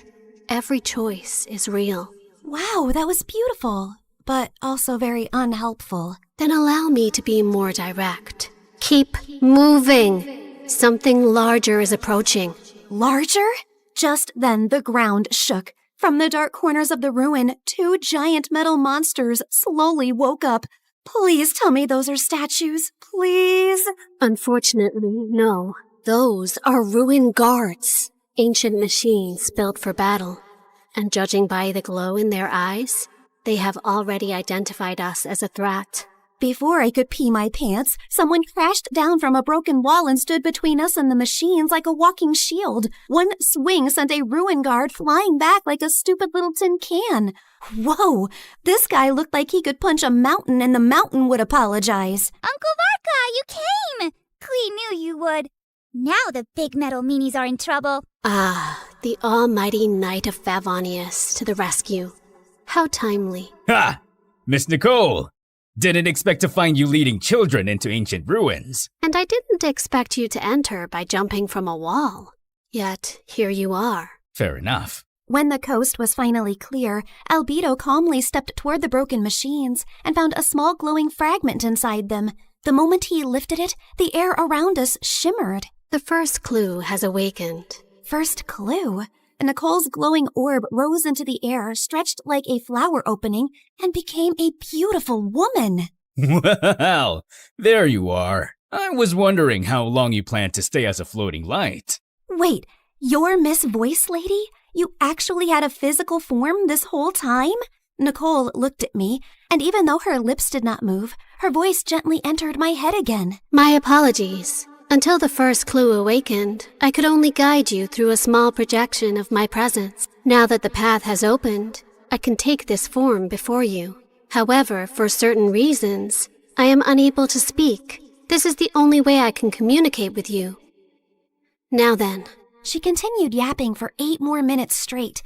every choice is real. Wow, that was beautiful, but also very unhelpful. Then allow me to be more direct. Keep moving. Something larger is approaching. Larger? Just then the ground shook. From the dark corners of the ruin, 2 giant metal monsters slowly woke up. Please tell me those are statues. Please. Unfortunately, no. Those are ruin guards. Ancient machines built for battle. And judging by the glow in their eyes, They have already identified us as a threat. Before I could pee my pants, someone crashed down from a broken wall and stood between us and the machines like a walking shield. One swing sent a ruin guard flying back like a stupid little tin can. Whoa, this guy looked like he could punch a mountain and the mountain would apologize. Uncle Varka, you came! Klee knew you would. Now the big metal meanies are in trouble. Ah, the almighty Knight of Favonius to the rescue. How timely. Ha! Miss Nicole! Didn't expect to find you leading children into ancient ruins. And I didn't expect you to enter by jumping from a wall. Yet, here you are. Fair enough. When the coast was finally clear, Albedo calmly stepped toward the broken machines and found a small glowing fragment inside them. The moment he lifted it, the air around us shimmered. The first clue has awakened. First clue? Nicole's glowing orb rose into the air, stretched like a flower opening, and became a beautiful woman. Well, there you are. I was wondering how long you planned to stay as a floating light. Wait, you're Miss Voice Lady? You actually had a physical form this whole time? Nicole looked at me, and even though her lips did not move, her voice gently entered my head again. My apologies. Until the first clue awakened, I could only guide you through a small projection of my presence. Now that the path has opened, I can take this form before you. However, for certain reasons, I am unable to speak. This is the only way I can communicate with you. Now then. She continued yapping for 8 more minutes straight.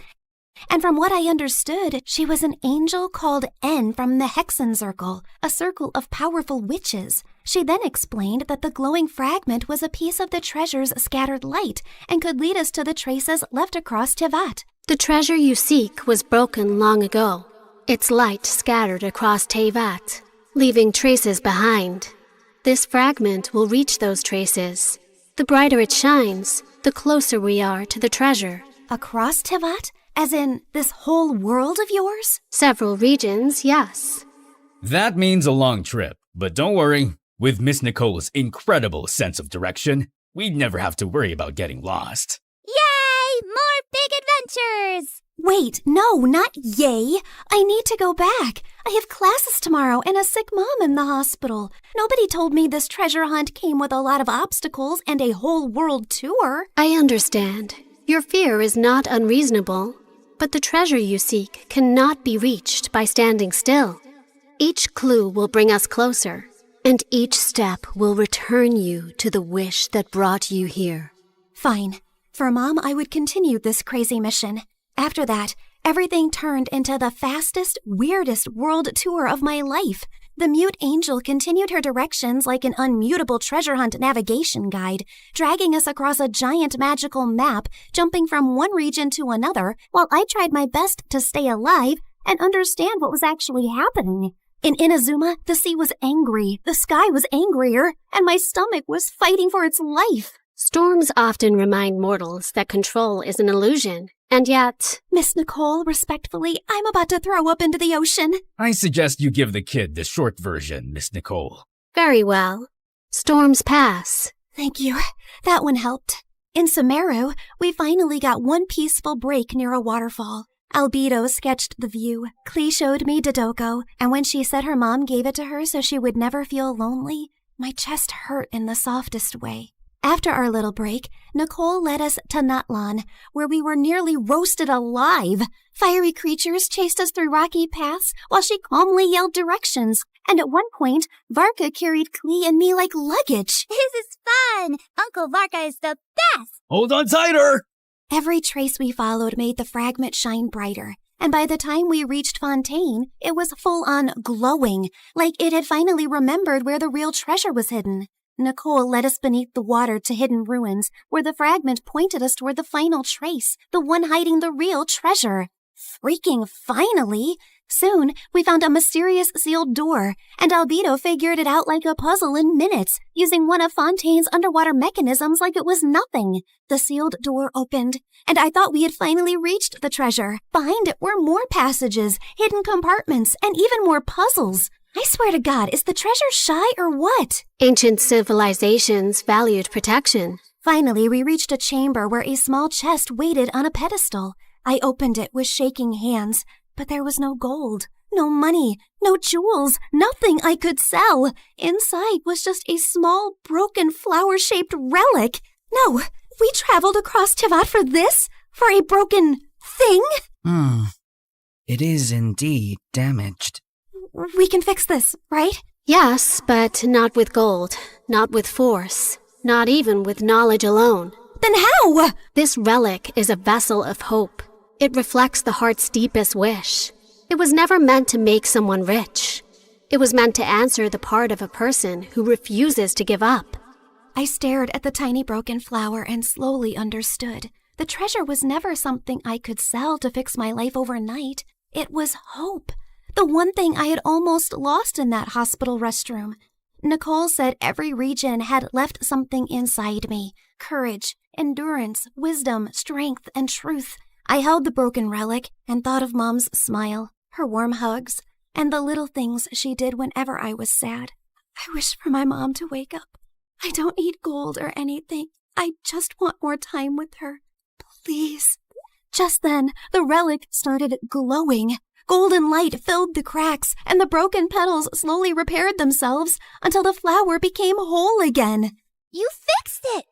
And from what I understood, she was an angel called N from the Hexen Circle, a circle of powerful witches. She then explained that the glowing fragment was a piece of the treasure's scattered light and could lead us to the traces left across Tevat. The treasure you seek was broken long ago. Its light scattered across Tevat, leaving traces behind. This fragment will reach those traces. The brighter it shines, the closer we are to the treasure. Across Tevat? As in, this whole world of yours? Several regions, yes. That means a long trip, but don't worry. With Miss Nicole's incredible sense of direction, we'd never have to worry about getting lost. Yay! More big adventures! Wait, no, not yay. I need to go back. I have classes tomorrow and a sick mom in the hospital. Nobody told me this treasure hunt came with a lot of obstacles and a whole world tour. I understand. Your fear is not unreasonable, but the treasure you seek cannot be reached by standing still. Each clue will bring us closer, and each step will return you to the wish that brought you here. Fine. For Mom, I would continue this crazy mission. After that, everything turned into the fastest, weirdest world tour of my life. The mute angel continued her directions like an unmutable treasure hunt navigation guide, dragging us across a giant magical map, jumping from one region to another, while I tried my best to stay alive and understand what was actually happening. In Inazuma, the sea was angry, the sky was angrier, and my stomach was fighting for its life. Storms often remind mortals that control is an illusion, and yet... Miss Nicole, respectfully, I'm about to throw up into the ocean. I suggest you give the kid the short version, Miss Nicole. Very well. Storms pass. Thank you. That one helped. In Sumeru, we finally got one peaceful break near a waterfall. Albedo sketched the view. Klee showed me Dodoko, and when she said her mom gave it to her so she would never feel lonely, my chest hurt in the softest way. After our little break, Nicole led us to Natlan, where we were nearly roasted alive. Fiery creatures chased us through rocky paths while she calmly yelled directions. And at one point, Varka carried Klee and me like luggage. This is fun! Uncle Varka is the best! Hold on tighter! Every trace we followed made the fragment shine brighter. And by the time we reached Fontaine, it was full-on glowing, like it had finally remembered where the real treasure was hidden. Nicole led us beneath the water to hidden ruins, where the fragment pointed us toward the final trace, the one hiding the real treasure. Freaking finally! Soon, we found a mysterious sealed door, and Albedo figured it out like a puzzle in minutes, using one of Fontaine's underwater mechanisms like it was nothing. The sealed door opened, and I thought we had finally reached the treasure. Behind it were more passages, hidden compartments, and even more puzzles. I swear to God, is the treasure shy or what? Ancient civilizations valued protection. Finally, we reached a chamber where a small chest waited on a pedestal. I opened it with shaking hands, But there was no gold, no money, no jewels, nothing I could sell. Inside was just a small, broken, flower-shaped relic. No, we traveled across Tivat for this? For a broken thing? It is indeed damaged. We can fix this, right? Yes, but not with gold, not with force, not even with knowledge alone. Then how? This relic is a vessel of hope. It reflects the heart's deepest wish. It was never meant to make someone rich. It was meant to answer the part of a person who refuses to give up. I stared at the tiny broken flower and slowly understood. The treasure was never something I could sell to fix my life overnight. It was hope. The one thing I had almost lost in that hospital restroom. Nicole said every region had left something inside me. Courage, endurance, wisdom, strength, and truth. I held the broken relic and thought of Mom's smile, her warm hugs, and the little things she did whenever I was sad. I wish for my mom to wake up. I don't need gold or anything. I just want more time with her. Please. Just then, the relic started glowing. Golden light filled the cracks, and the broken petals slowly repaired themselves until the flower became whole again. You fixed it!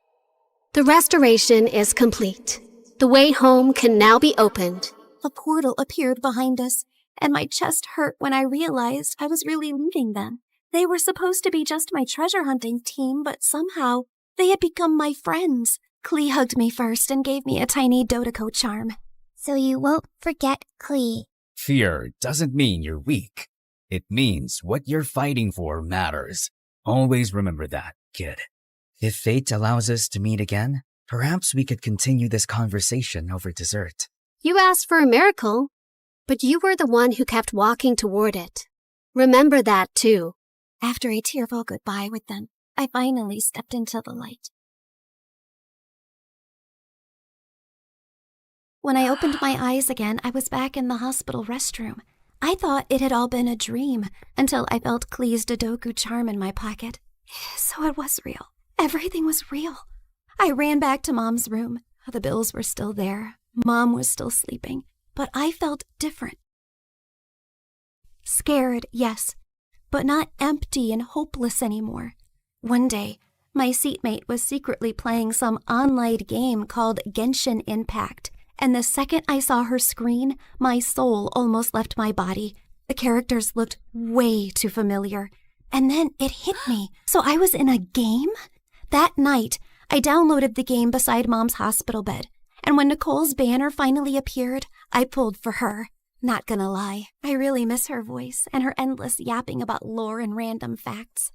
The restoration is complete. The way home can now be opened. A portal appeared behind us, and my chest hurt when I realized I was really leaving them. They were supposed to be just my treasure hunting team, but somehow they had become my friends. Klee hugged me first and gave me a tiny Dodeko charm. So you won't forget Klee. Fear doesn't mean you're weak. It means what you're fighting for matters. Always remember that, kid. If fate allows us to meet again, perhaps we could continue this conversation over dessert. You asked for a miracle, but you were the one who kept walking toward it. Remember that, too. After a tearful goodbye with them, I finally stepped into the light. When I opened my eyes again, I was back in the hospital restroom. I thought it had all been a dream until I felt Klee's Dodoku charm in my pocket. So it was real. Everything was real. I ran back to Mom's room. The bills were still there. Mom was still sleeping. But I felt different. Scared, yes, but not empty and hopeless anymore. One day, my seatmate was secretly playing some online game called Genshin Impact. And the second I saw her screen, my soul almost left my body. The characters looked way too familiar. And then it hit me. So I was in a game? That night, I downloaded the game beside Mom's hospital bed. And when Nicole's banner finally appeared, I pulled for her. Not gonna lie, I really miss her voice and her endless yapping about lore and random facts.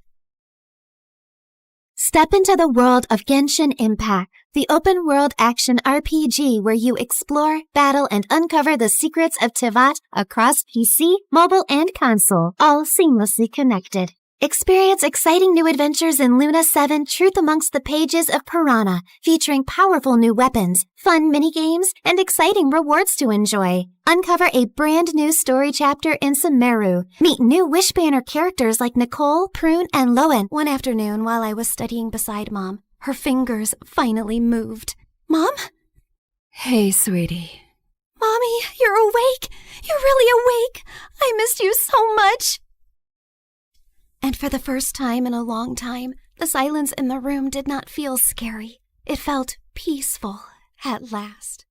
Step into the world of Genshin Impact, the open-world action RPG where you explore, battle, and uncover the secrets of Tivat across PC, mobile, and console, all seamlessly connected. Experience exciting new adventures in Luna 7 Truth Amongst the Pages of Piranha, featuring powerful new weapons, fun minigames, and exciting rewards to enjoy. Uncover a brand new story chapter in Sumeru. Meet new Wish Banner characters like Nicole, Prune, and Lowen. One afternoon while I was studying beside Mom, her fingers finally moved. Mom? Hey, sweetie. Mommy, you're awake. You're really awake. I missed you so much. And for the first time in a long time, the silence in the room did not feel scary. It felt peaceful at last.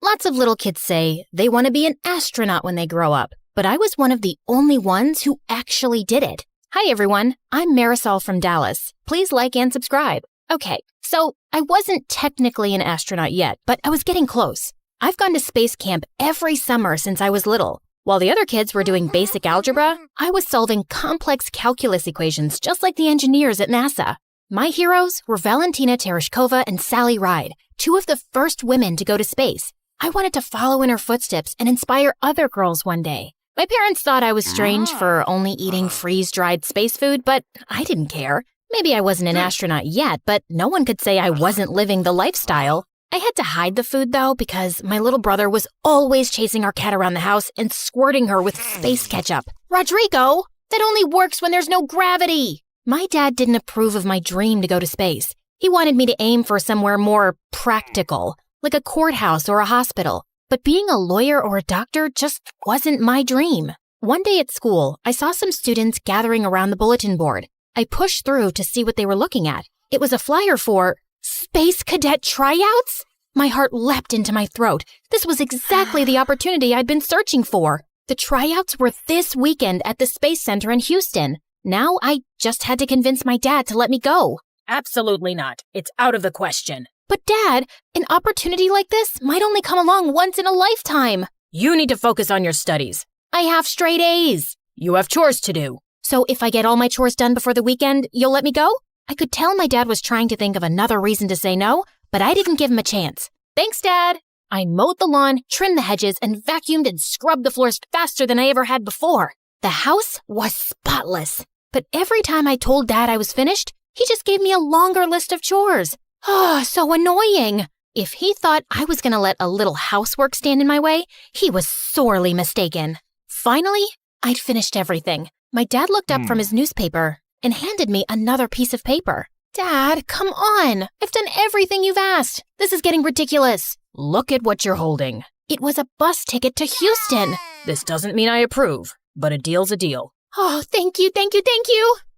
Lots of little kids say they want to be an astronaut when they grow up, but I was one of the only ones who actually did it. Hi everyone, I'm Marisol from Dallas. Please like and subscribe. Okay, so I wasn't technically an astronaut yet, but I was getting close. I've gone to space camp every summer since I was little. While the other kids were doing basic algebra, I was solving complex calculus equations just like the engineers at NASA. My heroes were Valentina Tereshkova and Sally Ride, two of the first women to go to space. I wanted to follow in her footsteps and inspire other girls one day. My parents thought I was strange for only eating freeze-dried space food, but I didn't care. Maybe I wasn't an astronaut yet, but no one could say I wasn't living the lifestyle. I had to hide the food, though, because my little brother was always chasing our cat around the house and squirting her with space ketchup. Rodrigo, That only works when there's no gravity. My dad didn't approve of my dream to go to space. He wanted me to aim for somewhere more practical, like a courthouse or a hospital. But being a lawyer or a doctor just wasn't my dream. One day at school, I saw some students gathering around the bulletin board. I pushed through to see what they were looking at. It was a flyer for Space Cadet Tryouts? My heart leapt into my throat. This was exactly the opportunity I'd been searching for. The tryouts were this weekend at the Space Center in Houston. Now I just had to convince my dad to let me go. Absolutely not. It's out of the question. But Dad, an opportunity like this might only come along once in a lifetime. You need to focus on your studies. I have straight A's. You have chores to do. So if I get all my chores done before the weekend, you'll let me go? I could tell my dad was trying to think of another reason to say no, but I didn't give him a chance. Thanks, Dad. I mowed the lawn, trimmed the hedges, and vacuumed and scrubbed the floors faster than I ever had before. The house was spotless. But every time I told Dad I was finished, he just gave me a longer list of chores. Oh, so annoying. If he thought I was going to let a little housework stand in my way, he was sorely mistaken. Finally, I'd finished everything. My dad looked up from his newspaper and handed me another piece of paper. Dad, come on. I've done everything you've asked. This is getting ridiculous. Look at what you're holding. It was a bus ticket to Houston. This doesn't mean I approve, but a deal's a deal. Oh, thank you.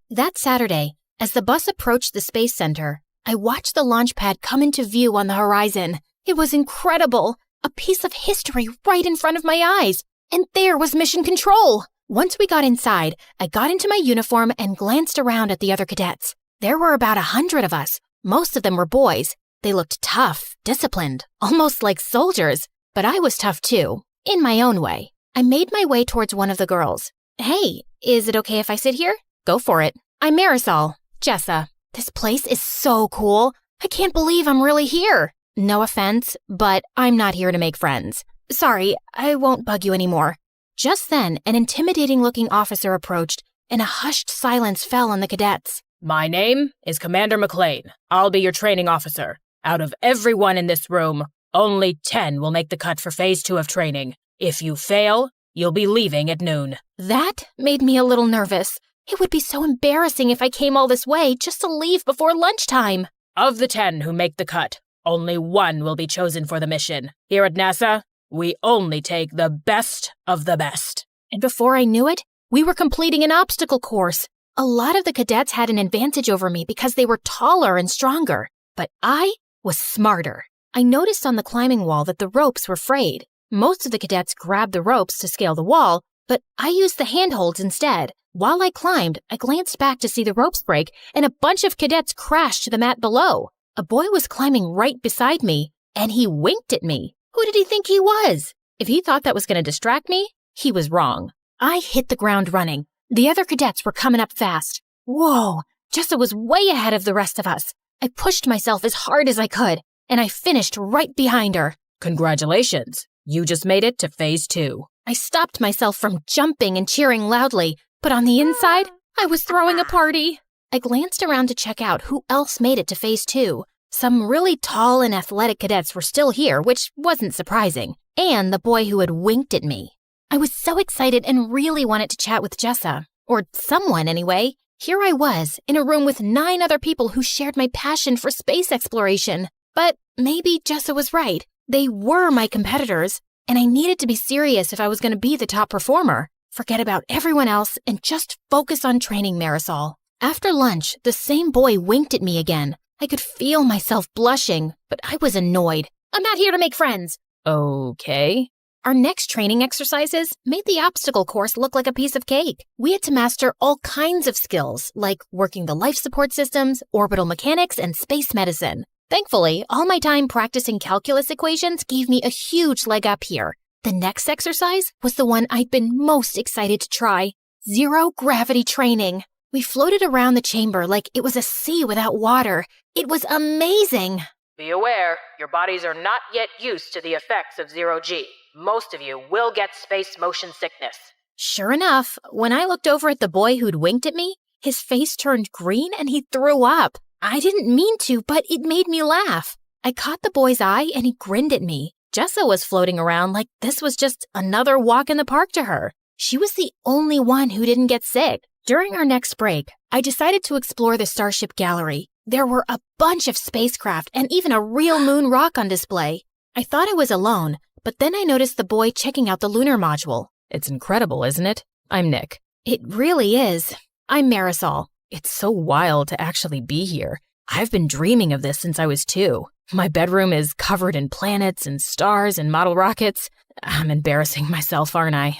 That Saturday, as the bus approached the Space Center, I watched the launch pad come into view on the horizon. It was incredible. A piece of history right in front of my eyes. And there was Mission Control. Once we got inside, I got into my uniform and glanced around at the other cadets. There were about 100 of us. Most of them were boys. They looked tough, disciplined, almost like soldiers. But I was tough too, in my own way. I made my way towards one of the girls. Hey, is it okay if I sit here? Go for it. I'm Marisol, Jessa. This place is so cool. I can't believe I'm really here. No offense, but I'm not here to make friends. Sorry, I won't bug you anymore. Just then, an intimidating-looking officer approached, and a hushed silence fell on the cadets. My name is Commander McLean. I'll be your training officer. Out of everyone in this room, only 10 will make the cut for Phase 2 of training. If you fail, you'll be leaving at noon. That made me a little nervous. It would be so embarrassing if I came all this way just to leave before lunchtime. Of the 10 who make the cut, only 1 will be chosen for the mission. Here at NASA, we only take the best of the best. And before I knew it, we were completing an obstacle course. A lot of the cadets had an advantage over me because they were taller and stronger. But I was smarter. I noticed on the climbing wall that the ropes were frayed. Most of the cadets grabbed the ropes to scale the wall, but I used the handholds instead. While I climbed, I glanced back to see the ropes break, and a bunch of cadets crashed to the mat below. A boy was climbing right beside me, and he winked at me. Who did he think he was? If he thought that was going to distract me, he was wrong. I hit the ground running. The other cadets were coming up fast. Whoa, Jessa was way ahead of the rest of us. I pushed myself as hard as I could, and I finished right behind her. Congratulations. You just made it to Phase 2. I stopped myself from jumping and cheering loudly, but on the inside, I was throwing a party. I glanced around to check out who else made it to Phase 2. Some really tall and athletic cadets were still here, which wasn't surprising, and the boy who had winked at me. I was so excited and really wanted to chat with Jessa, or someone anyway. Here I was, in a room with 9 other people who shared my passion for space exploration. But maybe Jessa was right. They were my competitors, and I needed to be serious if I was going to be the top performer. Forget about everyone else and just focus on training Marisol. After lunch, the same boy winked at me again. I could feel myself blushing, but I was annoyed. I'm not here to make friends. Okay. Our next training exercises made the obstacle course look like a piece of cake. We had to master all kinds of skills, like working the life support systems, orbital mechanics, and space medicine. Thankfully, all my time practicing calculus equations gave me a huge leg up here. The next exercise was the one I'd been most excited to try. Zero gravity training. We floated around the chamber like it was a sea without water. It was amazing. Be aware, your bodies are not yet used to the effects of zero-G. Most of you will get space motion sickness. Sure enough, when I looked over at the boy who'd winked at me, his face turned green and he threw up. I didn't mean to, but it made me laugh. I caught the boy's eye and he grinned at me. Jessa was floating around like this was just another walk in the park to her. She was the only one who didn't get sick. During our next break, I decided to explore the Starship Gallery. There were a bunch of spacecraft and even a real moon rock on display. I thought I was alone, but then I noticed the boy checking out the lunar module. It's incredible, isn't it? I'm Nick. It really is. I'm Marisol. It's so wild to actually be here. I've been dreaming of this since I was 2. My bedroom is covered in planets and stars and model rockets. I'm embarrassing myself, aren't I?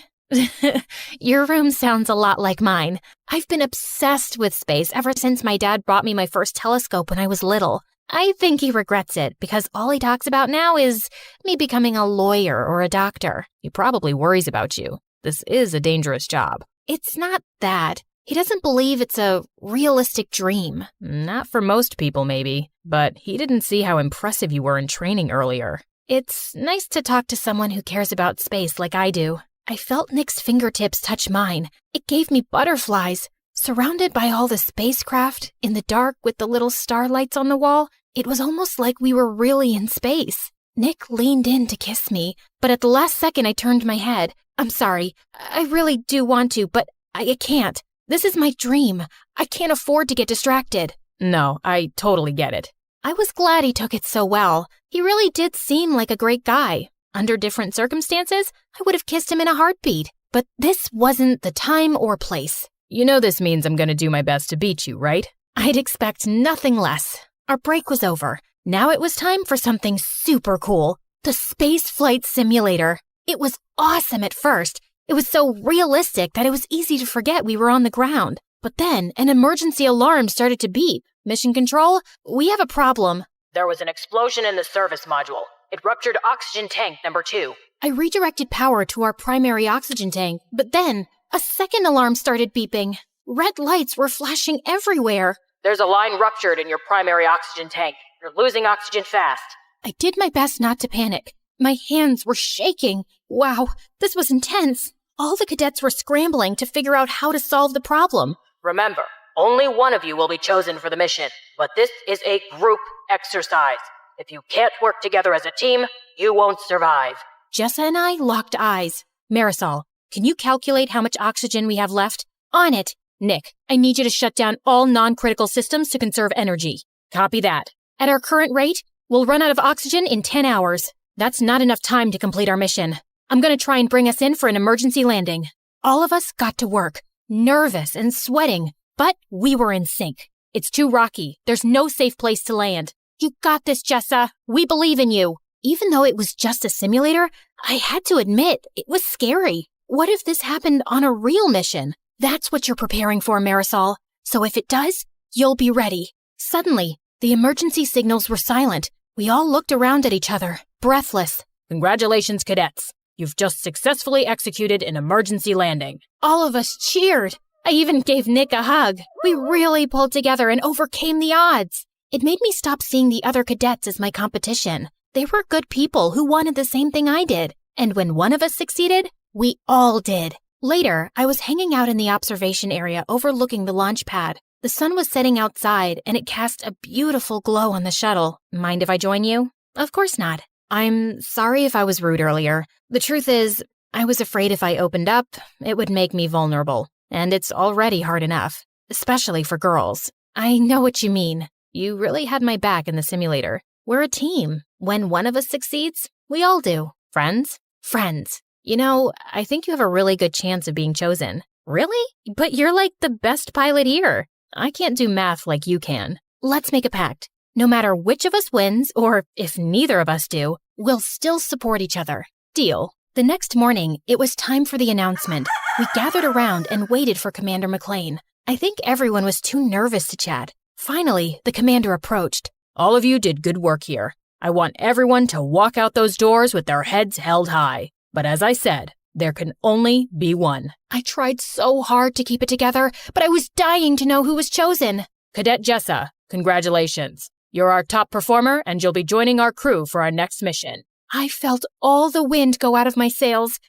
Your room sounds a lot like mine. I've been obsessed with space ever since my dad bought me my first telescope when I was little. I think he regrets it because all he talks about now is me becoming a lawyer or a doctor. He probably worries about you. This is a dangerous job. It's not that. He doesn't believe it's a realistic dream. Not for most people, maybe. But he didn't see how impressive you were in training earlier. It's nice to talk to someone who cares about space like I do. I felt Nick's fingertips touch mine. It gave me butterflies. Surrounded by all the spacecraft, in the dark with the little starlights on the wall, it was almost like we were really in space. Nick leaned in to kiss me, but at the last second I turned my head. I'm sorry. I really do want to, but I can't. This is my dream. I can't afford to get distracted. No, I totally get it. I was glad he took it so well. He really did seem like a great guy. Under different circumstances, I would have kissed him in a heartbeat. But this wasn't the time or place. You know this means I'm going to do my best to beat you, right? I'd expect nothing less. Our break was over. Now it was time for something super cool. The space flight simulator. It was awesome at first. It was so realistic that it was easy to forget we were on the ground. But then an emergency alarm started to beep. Mission Control, we have a problem. There was an explosion in the service module. It ruptured oxygen tank number 2. I redirected power to our primary oxygen tank, but then a second alarm started beeping. Red lights were flashing everywhere. There's a line ruptured in your primary oxygen tank. You're losing oxygen fast. I did my best not to panic. My hands were shaking. Wow, this was intense. All the cadets were scrambling to figure out how to solve the problem. Remember, only one of you will be chosen for the mission, but this is a group exercise. If you can't work together as a team, you won't survive. Jessa and I locked eyes. Marisol, can you calculate how much oxygen we have left? On it. Nick, I need you to shut down all non-critical systems to conserve energy. Copy that. At our current rate, we'll run out of oxygen in 10 hours. That's not enough time to complete our mission. I'm going to try and bring us in for an emergency landing. All of us got to work, nervous and sweating, but we were in sync. It's too rocky. There's no safe place to land. You got this, Jessa. We believe in you. Even though it was just a simulator, I had to admit, it was scary. What if this happened on a real mission? That's what you're preparing for, Marisol. So if it does, you'll be ready. Suddenly, the emergency signals were silent. We all looked around at each other, breathless. Congratulations, cadets. You've just successfully executed an emergency landing. All of us cheered. I even gave Nick a hug. We really pulled together and overcame the odds. It made me stop seeing the other cadets as my competition. They were good people who wanted the same thing I did. And when one of us succeeded, we all did. Later, I was hanging out in the observation area overlooking the launch pad. The sun was setting outside, and it cast a beautiful glow on the shuttle. Mind if I join you? Of course not. I'm sorry if I was rude earlier. The truth is, I was afraid if I opened up, it would make me vulnerable. And it's already hard enough, especially for girls. I know what you mean. You really had my back in the simulator. We're a team. When one of us succeeds, we all do. Friends? Friends. You know, I think you have a really good chance of being chosen. Really? But you're like the best pilot here. I can't do math like you can. Let's make a pact. No matter which of us wins, or if neither of us do, we'll still support each other. Deal. The next morning, it was time for the announcement. We gathered around and waited for Commander McLean. I think everyone was too nervous to chat. Finally, the commander approached. All of you did good work here. I want everyone to walk out those doors with their heads held high. But as I said, there can only be one. I tried so hard to keep it together, but I was dying to know who was chosen. Cadet Jessa, congratulations. You're our top performer, and you'll be joining our crew for our next mission. I felt all the wind go out of my sails.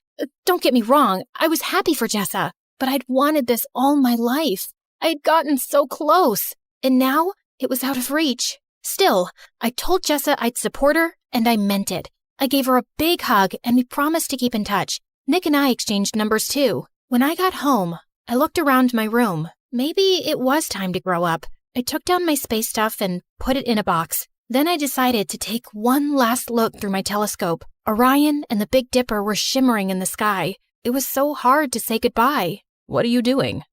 Don't get me wrong, I was happy for Jessa, but I'd wanted this all my life. I'd gotten so close, and now it was out of reach. Still, I told Jessa I'd support her, and I meant it. I gave her a big hug, and we promised to keep in touch. Nick and I exchanged numbers too. When I got home, I looked around my room. Maybe it was time to grow up. I took down my space stuff and put it in a box. Then I decided to take one last look through my telescope. Orion and the Big Dipper were shimmering in the sky. It was so hard to say goodbye. What are you doing?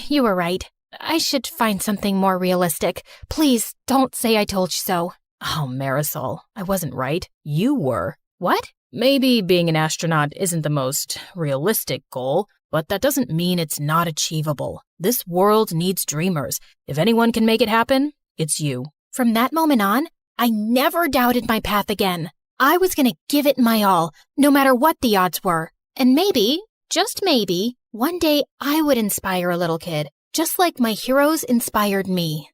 You were right. I should find something more realistic. Please, don't say I told you so. Oh, Marisol, I wasn't right. You were. What? Maybe being an astronaut isn't the most realistic goal, but that doesn't mean it's not achievable. This world needs dreamers. If anyone can make it happen, it's you. From that moment on, I never doubted my path again. I was going to give it my all, no matter what the odds were. And maybe, just maybe, one day I would inspire a little kid, just like my heroes inspired me.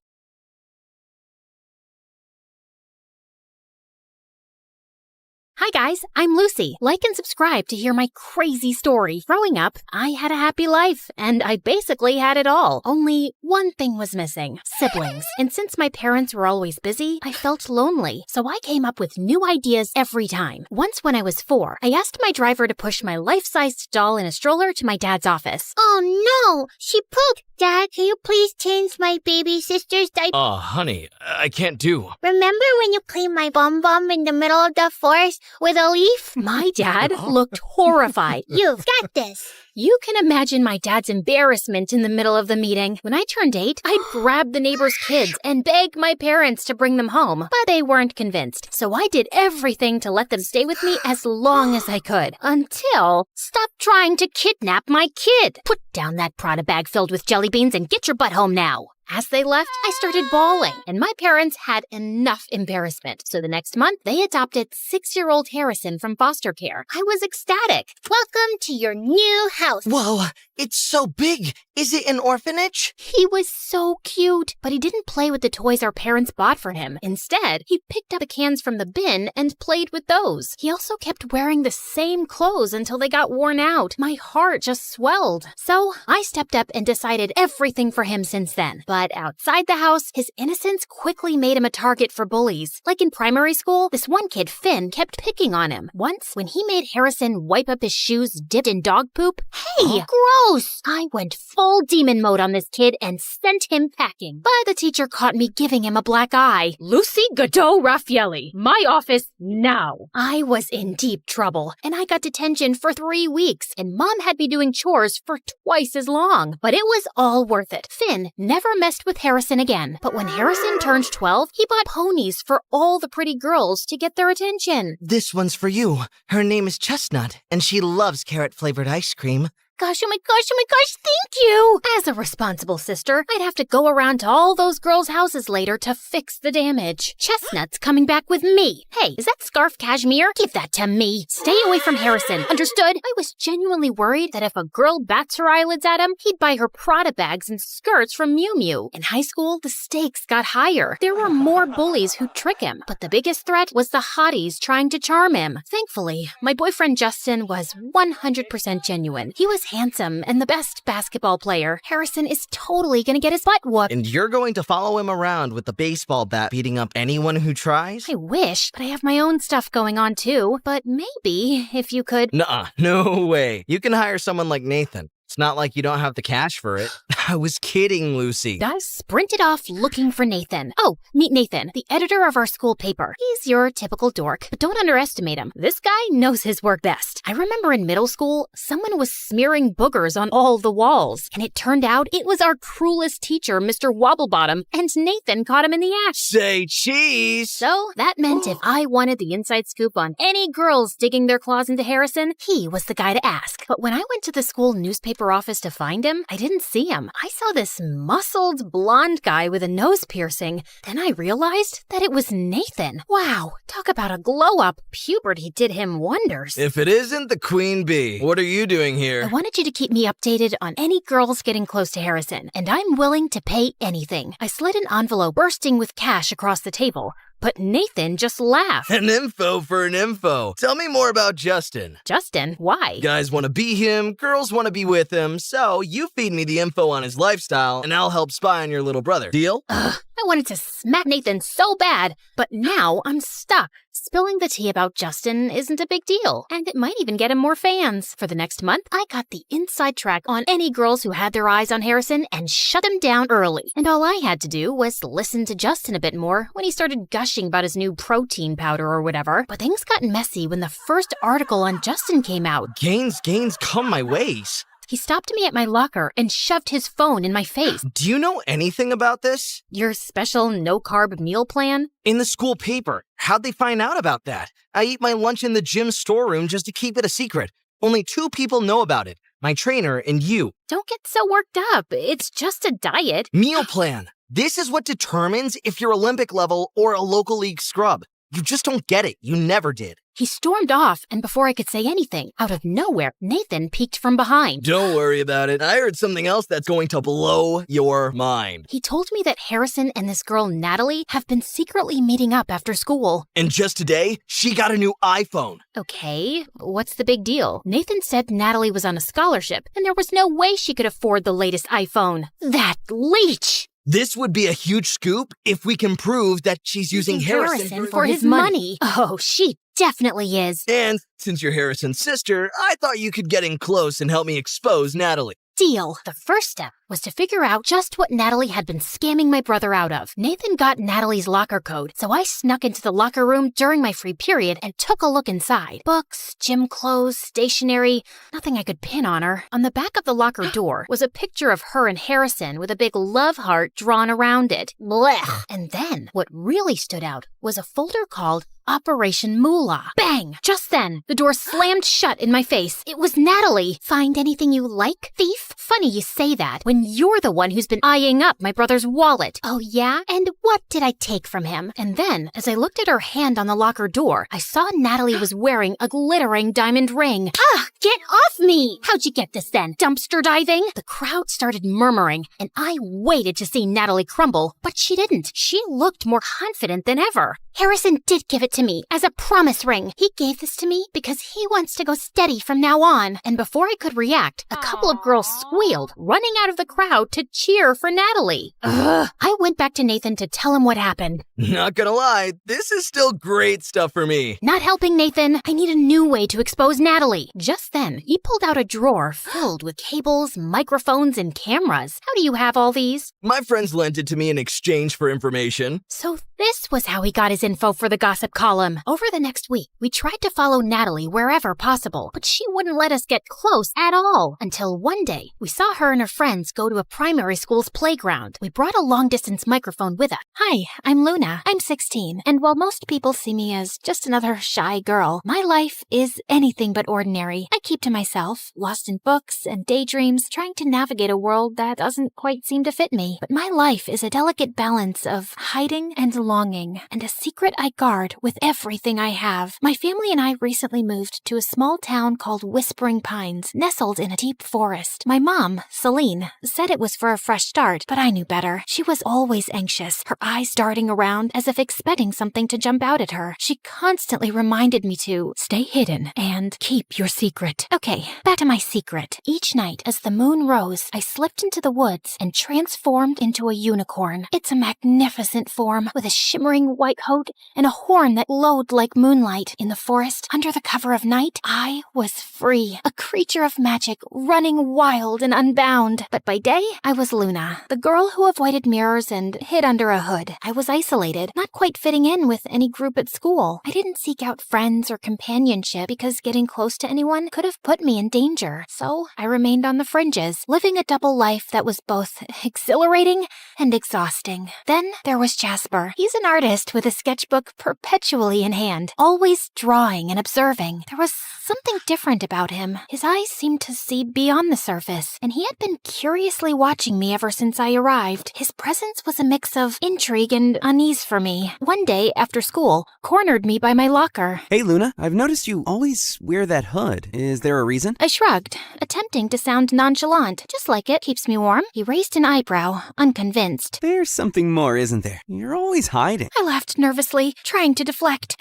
Hi guys, I'm Lucy. Like and subscribe to hear my crazy story. Growing up, I had a happy life, and I basically had it all. Only one thing was missing: siblings. And since my parents were always busy, I felt lonely. So I came up with new ideas every time. Once when I was 4, I asked my driver to push my life-sized doll in a stroller to my dad's office. Oh no, she pooped. Dad, can you please change my baby sister's diaper? Oh, honey, I can't do. Remember when you cleaned my bum in the middle of the forest with a leaf? My dad looked horrified. You've got this. You can imagine my dad's embarrassment in the middle of the meeting. When I turned 8, I'd grab the neighbor's kids and beg my parents to bring them home, but they weren't convinced. So I did everything to let them stay with me as long as I could. Until, stop trying to kidnap my kid. Put down that Prada bag filled with jelly beans and get your butt home now. As they left, I started bawling, and my parents had enough embarrassment. So the next month, they adopted 6-year-old Harrison from foster care. I was ecstatic. Welcome to your new house. Whoa, it's so big. Is it an orphanage? He was so cute, but he didn't play with the toys our parents bought for him. Instead, he picked up the cans from the bin and played with those. He also kept wearing the same clothes until they got worn out. My heart just swelled. So I stepped up and decided everything for him since then. But outside the house, his innocence quickly made him a target for bullies. Like in primary school, this one kid, Finn, kept picking on him. Once, when he made Harrison wipe up his shoes dipped in dog poop, hey, gross! I went full demon mode on this kid and sent him packing. But the teacher caught me giving him a black eye. Lucy Godot Raffaelli, my office now. I was in deep trouble, and I got detention for 3 weeks, and Mom had me doing chores for twice as long. But it was all worth it. Finn never messed with Harrison again. But when Harrison turned 12, he bought ponies for all the pretty girls to get their attention. This one's for you. Her name is Chestnut, and she loves carrot-flavored ice cream. Gosh, oh my gosh, thank you! As a responsible sister, I'd have to go around to all those girls' houses later to fix the damage. Chestnut's coming back with me. Hey, is that scarf cashmere? Give that to me. Stay away from Harrison, understood? I was genuinely worried that if a girl bats her eyelids at him, he'd buy her Prada bags and skirts from Miu Miu. In high school, the stakes got higher. There were more bullies who'd trick him, but the biggest threat was the hotties trying to charm him. Thankfully, my boyfriend Justin was 100% genuine. He was handsome and the best basketball player. Harrison is totally gonna get his butt whooped. And you're going to follow him around with the baseball bat beating up anyone who tries? I wish, but I have my own stuff going on too. But maybe if you could... Nuh-uh, no way. You can hire someone like Nathan. It's not like you don't have the cash for it. I was kidding, Lucy. I sprinted off looking for Nathan. Oh, meet Nathan, the editor of our school paper. He's your typical dork, but don't underestimate him. This guy knows his work best. I remember in middle school, someone was smearing boogers on all the walls, and it turned out it was our cruelest teacher, Mr. Wobblebottom, and Nathan caught him in the act. Say cheese! So that meant if I wanted the inside scoop on any girls digging their claws into Harrison, he was the guy to ask. But when I went to the school newspaper office to find him, I didn't see him. I saw this muscled blonde guy with a nose piercing. Then I realized that it was Nathan. Wow, talk about a glow up. Puberty did him wonders. If it isn't the queen bee, what are you doing here? I wanted you to keep me updated on any girls getting close to Harrison, and I'm willing to pay anything. I slid an envelope bursting with cash across the table. But Nathan just laughed. An info for an info. Tell me more about Justin. Justin? Why? Guys want to be him, girls want to be with him, so you feed me the info on his lifestyle, and I'll help spy on your little brother. Deal? I wanted to smack Nathan so bad, but now I'm stuck. Spilling the tea about Justin isn't a big deal, and it might even get him more fans. For the next month, I got the inside track on any girls who had their eyes on Harrison and shut him down early. And all I had to do was listen to Justin a bit more when he started gushing about his new protein powder or whatever. But things got messy when the first article on Justin came out. Gains come my ways. He stopped me at my locker and shoved his phone in my face. Do you know anything about this? Your special no-carb meal plan? In the school paper. How'd they find out about that? I eat my lunch in the gym storeroom just to keep it a secret. Only 2 people know about it. My trainer and you. Don't get so worked up. It's just a diet. Meal plan. This is what determines if you're Olympic level or a local league scrub. You just don't get it. You never did. He stormed off, and before I could say anything, out of nowhere, Nathan peeked from behind. Don't worry about it. I heard something else that's going to blow your mind. He told me that Harrison and this girl, Natalie, have been secretly meeting up after school. And just today, she got a new iPhone. Okay, what's the big deal? Nathan said Natalie was on a scholarship, and there was no way she could afford the latest iPhone. That leech! This would be a huge scoop if we can prove that she's using Harrison for his money. Oh, she definitely is. And since you're Harrison's sister, I thought you could get in close and help me expose Natalie. Deal. The first step was to figure out just what Natalie had been scamming my brother out of. Nathan got Natalie's locker code, so I snuck into the locker room during my free period and took a look inside. Books, gym clothes, stationery, nothing I could pin on her. On the back of the locker door was a picture of her and Harrison with a big love heart drawn around it. Blech. And then, what really stood out was a folder called Operation Moolah. Bang! Just then, the door slammed shut in my face. It was Natalie. Find anything you like, thief? Funny you say that when you're the one who's been eyeing up my brother's wallet. Oh yeah? And what did I take from him? And then, as I looked at her hand on the locker door, I saw Natalie was wearing a glittering diamond ring. Ah! Get off me! How'd you get this then? Dumpster diving? The crowd started murmuring, and I waited to see Natalie crumble, but she didn't. She looked more confident than ever. Harrison did give it to me as a promise ring. He gave this to me because he wants to go steady from now on. And before I could react, a couple of girls squealed, running out of the crowd to cheer for Natalie. Ugh. I went back to Nathan to tell him what happened. Not gonna lie, this is still great stuff for me. Not helping, Nathan. I need a new way to expose Natalie. Just then, he pulled out a drawer filled with cables, microphones, and cameras. How do you have all these? My friends lent it to me in exchange for information. So this was how he got his info for the gossip column. Over the next week, we tried to follow Natalie wherever possible, but she wouldn't let us get close at all. Until one day, we saw her and her friends go to a primary school's playground. We brought a long-distance microphone with us. Hi, I'm Luna. I'm 16, and while most people see me as just another shy girl, my life is anything but ordinary. I keep to myself, lost in books and daydreams, trying to navigate a world that doesn't quite seem to fit me. But my life is a delicate balance of hiding and longing, and a secret I guard with everything I have. My family and I recently moved to a small town called Whispering Pines, nestled in a deep forest. My mom, Celine, said it was for a fresh start, but I knew better. She was always anxious, her eyes darting around as if expecting something to jump out at her. She constantly reminded me to stay hidden and keep your secret. Okay, back to my secret. Each night, as the moon rose, I slipped into the woods and transformed into a unicorn. It's a magnificent form with a shimmering white coat and a horn that glowed like moonlight. In the forest, under the cover of night, I was free, a creature of magic, running wild and unbound. But by day, I was Luna, the girl who avoided mirrors and hid under a hood. I was isolated, not quite fitting in with any group at school. I didn't seek out friends or companionship because getting close to anyone could have put me in danger. So I remained on the fringes, living a double life that was both exhilarating and exhausting. Then there was Jasper. He's an artist with a sketchbook perpetually in hand, always drawing and observing. There was something different about him. His eyes seemed to see beyond the surface, and he had been curiously watching me ever since I arrived. His presence was a mix of intrigue and unease for me. One day, after school, cornered me by my locker. Hey, Luna, I've noticed you always wear that hood. Is there a reason? I shrugged, attempting to sound nonchalant. Just like it, keeps me warm. He raised an eyebrow, unconvinced. There's something more, isn't there? You're always hiding? I laughed nervously, trying to deflect.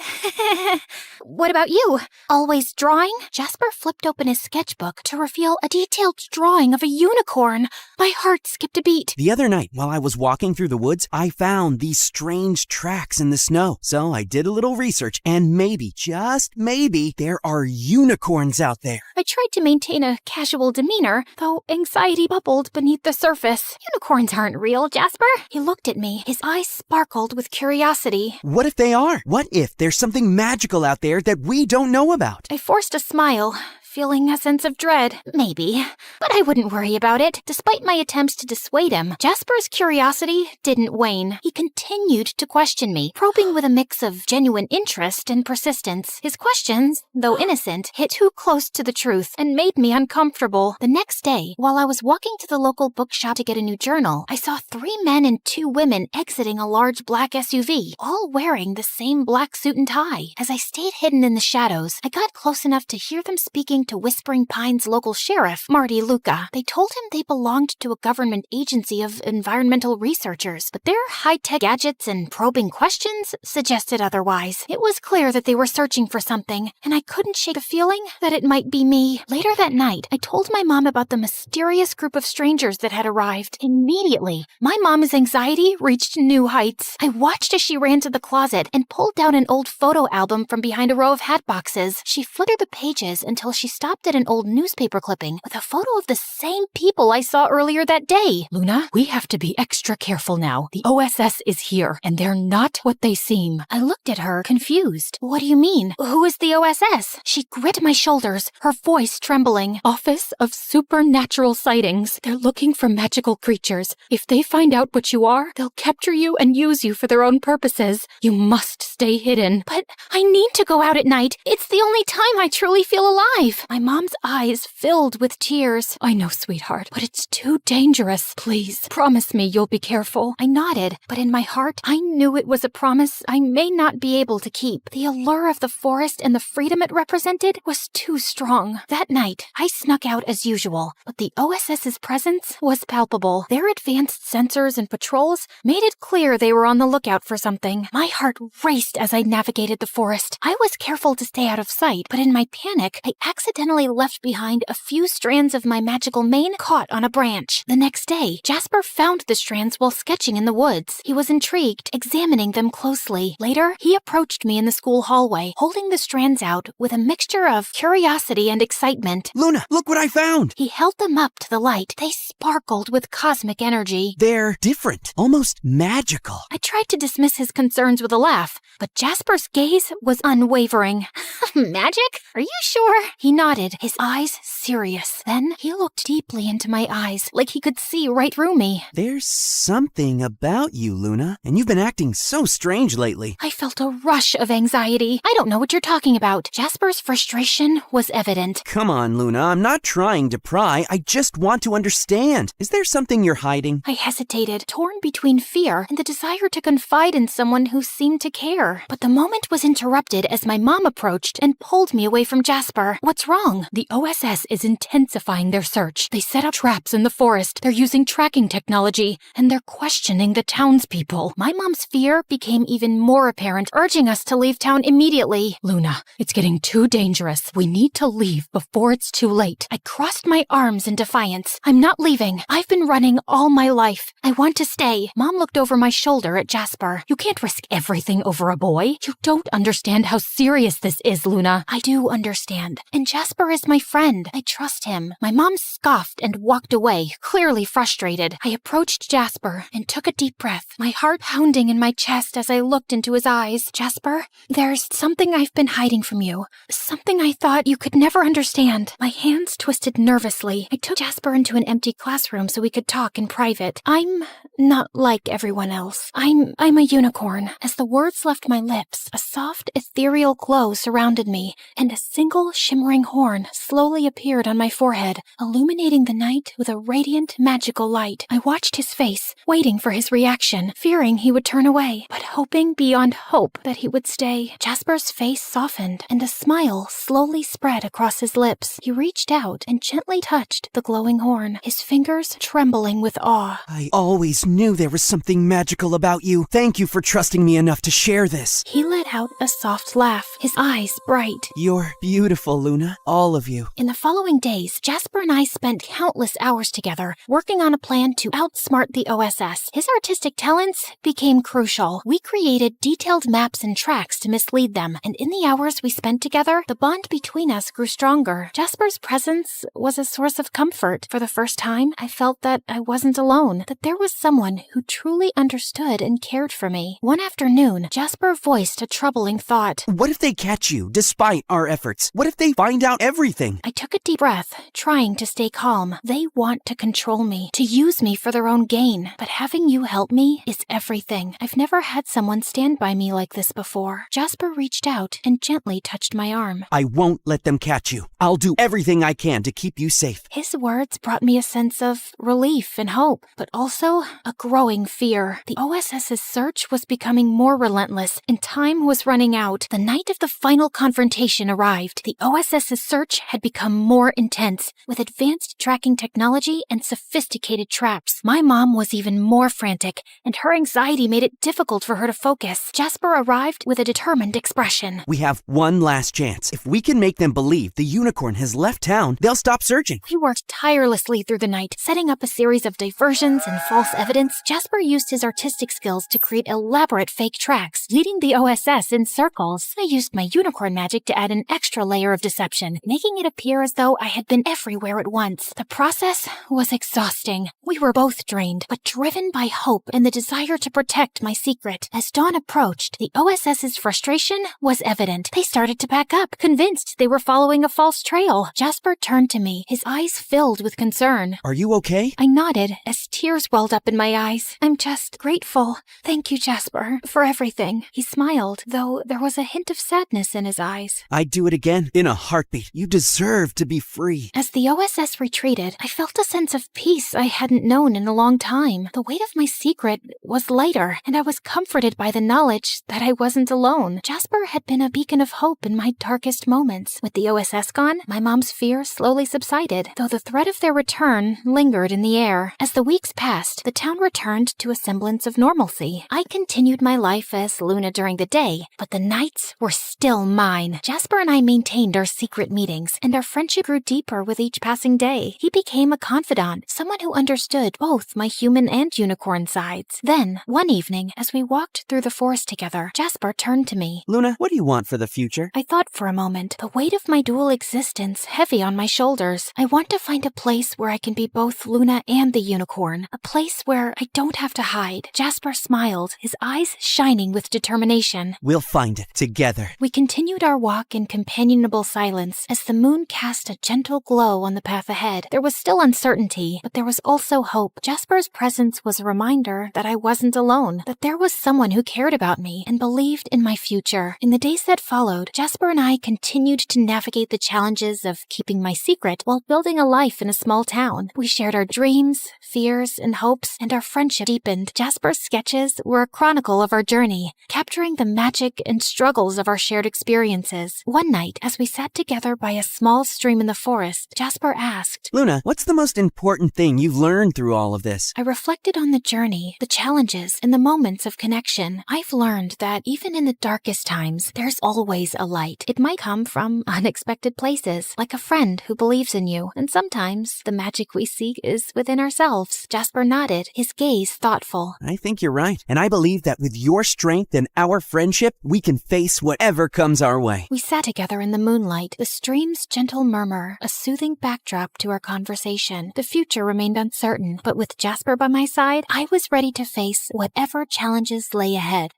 What about you? Always drawing? Jasper flipped open his sketchbook to reveal a detailed drawing of a unicorn. My heart skipped a beat. The other night, while I was walking through the woods, I found these strange tracks in the snow. So I did a little research, and maybe, just maybe, there are unicorns out there. I tried to maintain a casual demeanor, though anxiety bubbled beneath the surface. Unicorns aren't real, Jasper. He looked at me. His eyes sparkled with curiosity. What if they are? What if there's something magical out there that we don't know about? I forced a smile, feeling a sense of dread. Maybe, but I wouldn't worry about it. Despite my attempts to dissuade him, Jasper's curiosity didn't wane. He continued to question me, probing with a mix of genuine interest and persistence. His questions, though innocent, hit too close to the truth and made me uncomfortable. The next day, while I was walking to the local bookshop to get a new journal, I saw 3 men and 2 women exiting a large black SUV, all wearing the same black suit and tie. As I stayed hidden in the shadows, I got close enough to hear them speaking to Whispering Pines local sheriff, Marty Luca. They told him they belonged to a government agency of environmental researchers, but their high-tech gadgets and probing questions suggested otherwise. It was clear that they were searching for something, and I couldn't shake a feeling that it might be me. Later that night, I told my mom about the mysterious group of strangers that had arrived. Immediately, my mom's anxiety reached new heights. I watched as she ran to the closet and pulled down an old photo album from behind a row of hat boxes. She flitted the pages until she stopped at an old newspaper clipping with a photo of the same people I saw earlier that day. Luna, we have to be extra careful now. The OSS is here, and they're not what they seem. I looked at her, confused. What do you mean? Who is the OSS? She gripped my shoulders, her voice trembling. Office of Supernatural Sightings. They're looking for magical creatures. If they find out what you are, they'll capture you and use you for their own purposes. You must stay hidden. But I need to go out at night. It's the only time I truly feel alive. My mom's eyes filled with tears. I know, sweetheart, but it's too dangerous. Please, promise me you'll be careful. I nodded, but in my heart, I knew it was a promise I may not be able to keep. The allure of the forest and the freedom it represented was too strong. That night, I snuck out as usual, but the OSS's presence was palpable. Their advanced sensors and patrols made it clear they were on the lookout for something. My heart raced as I navigated the forest. I was careful to stay out of sight, but in my panic, I accidentally left behind a few strands of my magical mane caught on a branch. The next day, Jasper found the strands while sketching in the woods. He was intrigued, examining them closely. Later, he approached me in the school hallway, holding the strands out with a mixture of curiosity and excitement. Luna, look what I found! He held them up to the light. They sparkled with cosmic energy. They're different, almost magical. I tried to dismiss his concerns with a laugh, but Jasper's gaze was unwavering. Magic? Are you sure? He nodded, his eyes serious. Then he looked deeply into my eyes, like he could see right through me. There's something about you, Luna, and you've been acting so strange lately. I felt a rush of anxiety. I don't know what you're talking about. Jasper's frustration was evident. Come on, Luna, I'm not trying to pry. I just want to understand. Is there something you're hiding? I hesitated, torn between fear and the desire to confide in someone who seemed to care. But the moment was interrupted as my mom approached and pulled me away from Jasper. What's wrong? The OSS is intensifying their search. They set up traps in the forest. They're using tracking technology, and they're questioning the townspeople. My mom's fear became even more apparent, urging us to leave town immediately. Luna, it's getting too dangerous. We need to leave before it's too late. I crossed my arms in defiance. I'm not leaving. I've been running all my life. I want to stay. Mom looked over my shoulder at Jasper. You can't risk everything over a boy. You don't understand how serious this is, Luna. I do understand. And Jasper is my friend. I trust him. My mom scoffed and walked away, clearly frustrated. I approached Jasper and took a deep breath, my heart pounding in my chest as I looked into his eyes. Jasper, there's something I've been hiding from you. Something I thought you could never understand. My hands twisted nervously. I took Jasper into an empty classroom so we could talk in private. I'm not like everyone else. I'm a unicorn. As the words left my lips, a soft, ethereal glow surrounded me, and a single shimmering horn slowly appeared on my forehead, illuminating the night with a radiant, magical light. I watched his face, waiting for his reaction, fearing he would turn away, but hoping beyond hope that he would stay. Jasper's face softened, and a smile slowly spread across his lips. He reached out and gently touched the glowing horn, his fingers trembling with awe. I always knew there was something magical about you. Thank you for trusting me enough to share this. He let out a soft laugh, his eyes bright. You're beautiful, Luna. All of you. In the following days, Jasper and I spent countless hours together, working on a plan to outsmart the OSS. His artistic talents became crucial. We created detailed maps and tracks to mislead them, and in the hours we spent together, the bond between us grew stronger. Jasper's presence was a source of comfort. For the first time, I felt that I wasn't alone, that there was someone who truly understood and cared for me. One afternoon, Jasper voiced a troubling thought. What if they catch you, despite our efforts? What if they find out everything? I took a deep breath, trying to stay calm. They want to control me, to use me for their own gain. But having you help me is everything. I've never had someone stand by me like this before. Jasper reached out and gently touched my arm. I won't let them catch you. I'll do everything I can to keep you safe. His words brought me a sense of relief and hope, but also a growing fear. The OSS's search was becoming more relentless, and time was running out. The night of the final confrontation arrived. The OSS's search had become more intense, with advanced tracking technology and sophisticated traps. My mom was even more frantic, and her anxiety made it difficult for her to focus. Jasper arrived with a determined expression. We have one last chance. If we can make them believe the unicorn has left town, they'll stop searching. We worked tirelessly through the night, setting up a series of diversions and false evidence. Jasper used his artistic skills to create elaborate fake tracks, leading the OSS in circles. I used my unicorn magic to add an extra layer of deception, making it appear as though I had been everywhere at once. The process was exhausting. We were both drained, but driven by hope and the desire to protect my secret. As dawn approached, the OSS's frustration was evident. They started to pack up, convinced they were following a false trail. Jasper turned to me, his eyes filled with concern. Are you okay? I nodded as tears welled up in my eyes. I'm just grateful. Thank you, Jasper, for everything. He smiled, though there was a hint of sadness in his eyes. I'd do it again, in a heartbeat. You deserve to be free. As the OSS retreated, I felt a sense of peace I hadn't known in a long time. The weight of my secret was lighter, and I was comforted by the knowledge that I wasn't alone. Jasper had been a beacon of hope in my darkest moments. With the OSS gone, my mom's fear slowly subsided, though the threat of their return lingered in the air. As the weeks passed, the town returned to a semblance of normalcy. I continued my life as Luna during the day, but the nights were still mine. Jasper and I maintained our secret meetings, and our friendship grew deeper with each passing day. He became a confidant, someone who understood both my human and unicorn sides. Then, one evening, as we walked through the forest together, Jasper turned to me. Luna, what do you want for the future? I thought for a moment, the weight of my dual existence heavy on my shoulders. I want to find a place where I can be both Luna and the unicorn, a place where I don't have to hide. Jasper smiled, his eyes shining with determination. We'll find it together. We continued our walk in companionable silence as the moon cast a gentle glow on the path ahead. There was still uncertainty, but there was also hope. Jasper's presence was a reminder that I wasn't alone, that there was someone who cared about me and believed in my future. In the days that followed, Jasper and I continued to navigate the challenges of keeping my secret while building a life in a small town. We shared our dreams, fears, and hopes, and our friendship deepened. Jasper's sketches were a chronicle of our journey, capturing the magic and struggles of our shared experiences. One night, as we sat together by a small stream in the forest, Jasper asked, Luna, what's the most important thing you've learned through all of this? I reflected on the journey, the challenges, and the moments of connection. I've learned that even in the darkest times, there's always a light. It might come from unexpected places, like a friend who believes in you, and sometimes the magic we seek is within ourselves. Jasper nodded, his gaze thoughtful. I think you're right, and I believe that with your strength and our friendship, we can face whatever comes our way. We sat together in the moonlight, the stream's gentle murmur, a soothing backdrop to our conversation. The future remained uncertain, but with Jasper by my side, I was ready to face whatever challenges lay ahead.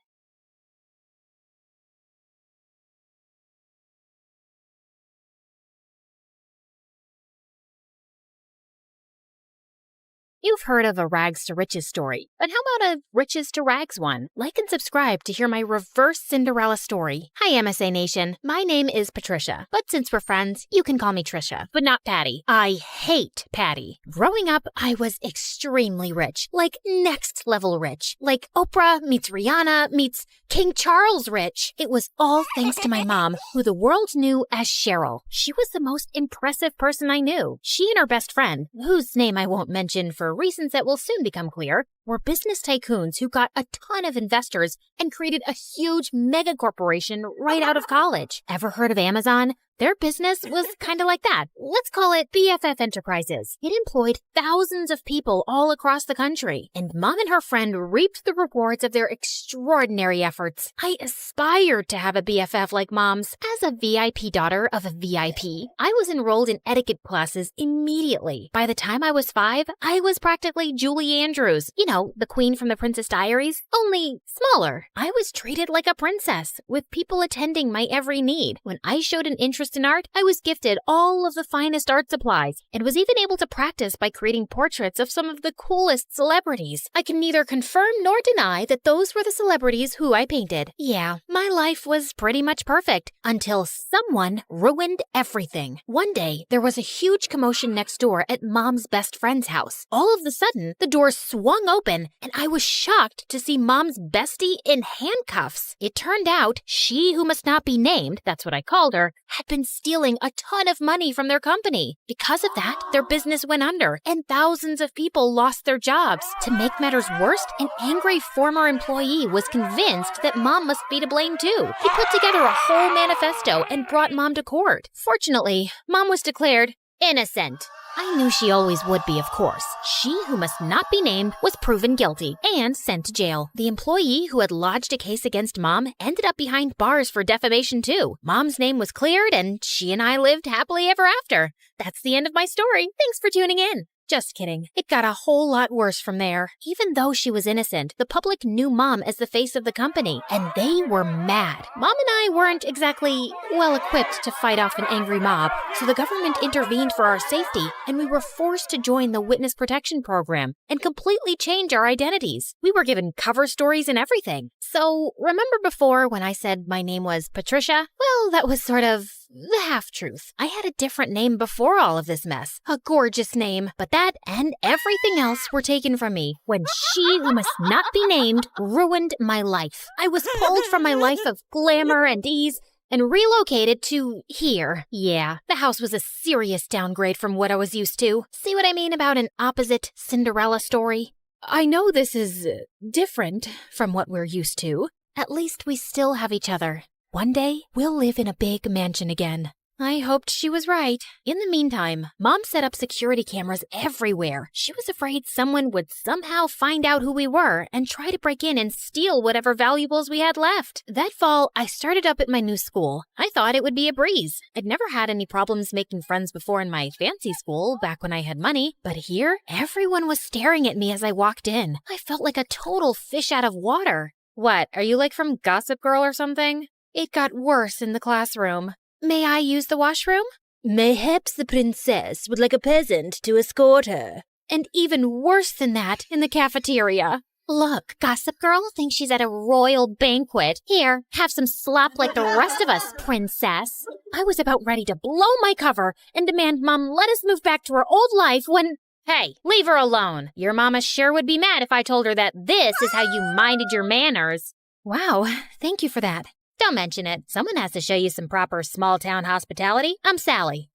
You've heard of a rags to riches story, but how about a riches to rags one? Like and subscribe to hear my reverse Cinderella story. Hi, MSA Nation. My name is Patricia, but since we're friends, you can call me Trisha, but not Patty. I hate Patty. Growing up, I was extremely rich, like next level rich, like Oprah meets Rihanna meets King Charles rich. It was all thanks to my mom, who the world knew as Cheryl. She was the most impressive person I knew. She and her best friend, whose name I won't mention for reasons that will soon become clear, were business tycoons who got a ton of investors and created a huge mega corporation right out of college. Ever heard of Amazon? Their business was kind of like that. Let's call it BFF Enterprises. It employed thousands of people all across the country, and Mom and her friend reaped the rewards of their extraordinary efforts. I aspired to have a BFF like Mom's. As a VIP daughter of a VIP, I was enrolled in etiquette classes immediately. By the time I was 5, I was practically Julie Andrews. You know, the queen from the Princess Diaries, only smaller. I was treated like a princess, with people attending my every need. When I showed an interest in art, I was gifted all of the finest art supplies and was even able to practice by creating portraits of some of the coolest celebrities. I can neither confirm nor deny that those were the celebrities who I painted. Yeah, my life was pretty much perfect until someone ruined everything. One day, there was a huge commotion next door at Mom's best friend's house. All of a sudden, the door swung open and I was shocked to see Mom's bestie in handcuffs. It turned out she who must not be named, that's what I called her, had been stealing a ton of money from their company. Because of that, their business went under, and thousands of people lost their jobs. To make matters worse, an angry former employee was convinced that Mom must be to blame too. He put together a whole manifesto and brought Mom to court. Fortunately, Mom was declared innocent. I knew she always would be, of course. She who must not be named was proven guilty and sent to jail. The employee who had lodged a case against Mom ended up behind bars for defamation too. Mom's name was cleared and she and I lived happily ever after. That's the end of my story. Thanks for tuning in. Just kidding. It got a whole lot worse from there. Even though she was innocent, the public knew Mom as the face of the company, and they were mad. Mom and I weren't exactly well-equipped to fight off an angry mob, so the government intervened for our safety, and we were forced to join the Witness Protection Program and completely change our identities. We were given cover stories and everything. So, remember before when I said my name was Patricia? Well, that was sort of the half-truth. I had a different name before all of this mess. A gorgeous name. But that and everything else were taken from me when she who must not be named ruined my life. I was pulled from my life of glamour and ease and relocated to here. Yeah, the house was a serious downgrade from what I was used to. See what I mean about an opposite Cinderella story? I know this is different from what we're used to. At least we still have each other. One day, we'll live in a big mansion again. I hoped she was right. In the meantime, Mom set up security cameras everywhere. She was afraid someone would somehow find out who we were and try to break in and steal whatever valuables we had left. That fall, I started up at my new school. I thought it would be a breeze. I'd never had any problems making friends before in my fancy school, back when I had money. But here, everyone was staring at me as I walked in. I felt like a total fish out of water. What, are you like from Gossip Girl or something? It got worse in the classroom. May I use the washroom? Mayhaps the princess would like a peasant to escort her. And even worse than that in the cafeteria. Look, Gossip Girl thinks she's at a royal banquet. Here, have some slop like the rest of us, princess. I was about ready to blow my cover and demand Mom let us move back to her old life when... Hey, leave her alone. Your mama sure would be mad if I told her that this is how you minded your manners. Wow, thank you for that. Don't mention it. Someone has to show you some proper small-town hospitality. I'm Sally.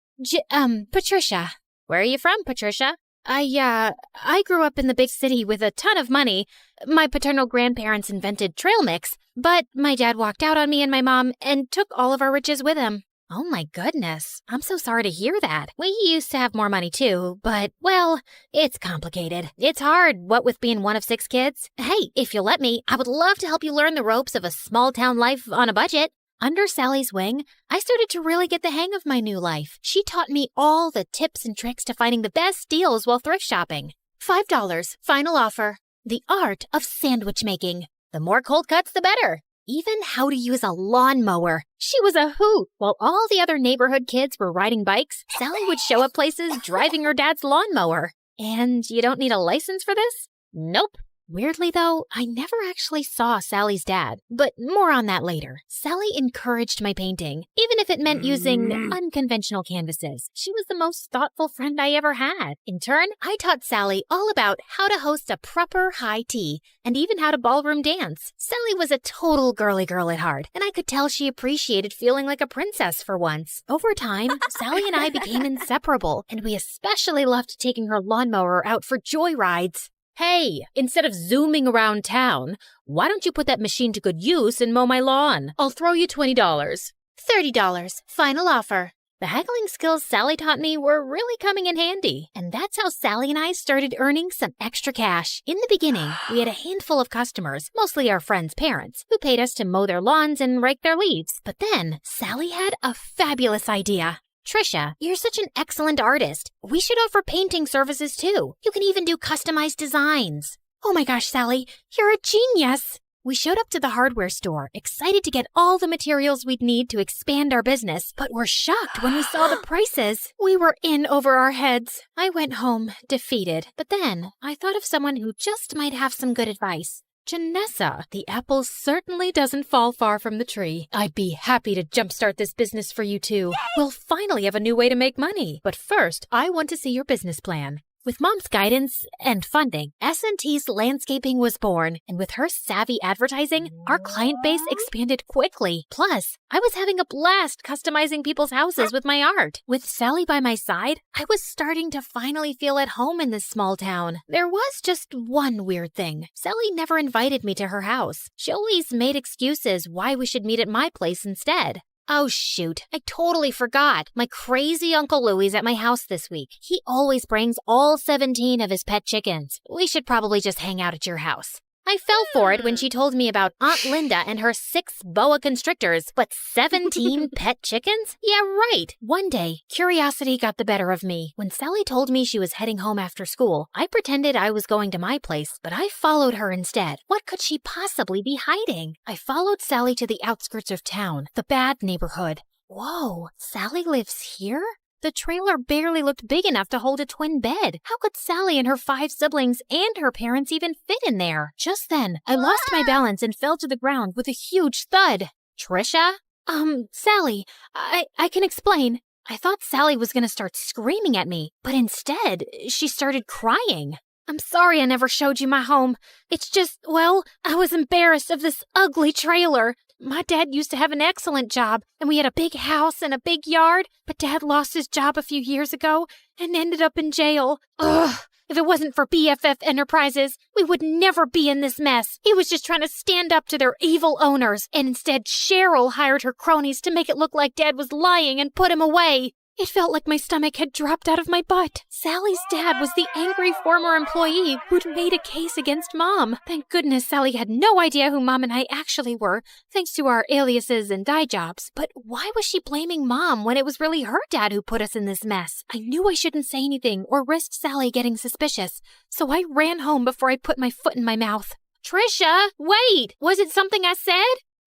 Patricia. Where are you from, Patricia? I grew up in the big city with a ton of money. My paternal grandparents invented trail mix, but my dad walked out on me and my mom and took all of our riches with him. Oh my goodness. I'm so sorry to hear that. We used to have more money too, but, well, it's complicated. It's hard, what with being one of 6 kids. Hey, if you'll let me, I would love to help you learn the ropes of a small-town life on a budget. Under Sally's wing, I started to really get the hang of my new life. She taught me all the tips and tricks to finding the best deals while thrift shopping. $5, final offer. The art of sandwich making. The more cold cuts, the better. Even how to use a lawnmower. She was a hoot. While all the other neighborhood kids were riding bikes, Sally would show up places driving her dad's lawnmower. And you don't need a license for this? Nope. Weirdly, though, I never actually saw Sally's dad, but more on that later. Sally encouraged my painting, even if it meant using unconventional canvases. She was the most thoughtful friend I ever had. In turn, I taught Sally all about how to host a proper high tea and even how to ballroom dance. Sally was a total girly girl at heart, and I could tell she appreciated feeling like a princess for once. Over time, Sally and I became inseparable, and we especially loved taking her lawnmower out for joyrides. Hey, instead of zooming around town, why don't you put that machine to good use and mow my lawn? I'll throw you $20. $30. Final offer. The haggling skills Sally taught me were really coming in handy, and that's how Sally and I started earning some extra cash. In the beginning, we had a handful of customers, mostly our friends' parents, who paid us to mow their lawns and rake their leaves. But then, Sally had a fabulous idea. Trisha, you're such an excellent artist. We should offer painting services too. You can even do customized designs. Oh my gosh, Sally, you're a genius. We showed up to the hardware store, excited to get all the materials we'd need to expand our business, but were shocked when we saw the prices. We were in over our heads. I went home, defeated. But then, I thought of someone who just might have some good advice. Janessa, the apple certainly doesn't fall far from the tree. I'd be happy to jumpstart this business for you too. We'll finally have a new way to make money. But first, I want to see your business plan. With Mom's guidance and funding, S&T's Landscaping was born, and with her savvy advertising, our client base expanded quickly. Plus, I was having a blast customizing people's houses with my art. With Sally by my side, I was starting to finally feel at home in this small town. There was just one weird thing. Sally never invited me to her house. She always made excuses why we should meet at my place instead. Oh shoot, I totally forgot. My crazy Uncle Louie's at my house this week. He always brings all 17 of his pet chickens. We should probably just hang out at your house. I fell for it when she told me about Aunt Linda and her 6 boa constrictors, but 17 pet chickens? Yeah, right. One day, curiosity got the better of me. When Sally told me she was heading home after school, I pretended I was going to my place, but I followed her instead. What could she possibly be hiding? I followed Sally to the outskirts of town, the bad neighborhood. Whoa, Sally lives here? The trailer barely looked big enough to hold a twin bed. How could Sally and her 5 siblings and her parents even fit in there? Just then, I lost my balance and fell to the ground with a huge thud. Trisha? Sally, I can explain. I thought Sally was going to start screaming at me, but instead, she started crying. I'm sorry I never showed you my home. It's just, well, I was embarrassed of this ugly trailer. My dad used to have an excellent job, and we had a big house and a big yard, but Dad lost his job a few years ago and ended up in jail. Ugh! If it wasn't for BFF Enterprises, we would never be in this mess. He was just trying to stand up to their evil owners, and instead Cheryl hired her cronies to make it look like Dad was lying and put him away. It felt like my stomach had dropped out of my butt. Sally's dad was the angry former employee who'd made a case against Mom. Thank goodness Sally had no idea who Mom and I actually were, thanks to our aliases and dye jobs. But why was she blaming Mom when it was really her dad who put us in this mess? I knew I shouldn't say anything or risk Sally getting suspicious, so I ran home before I put my foot in my mouth. Trisha, wait! Was it something I said?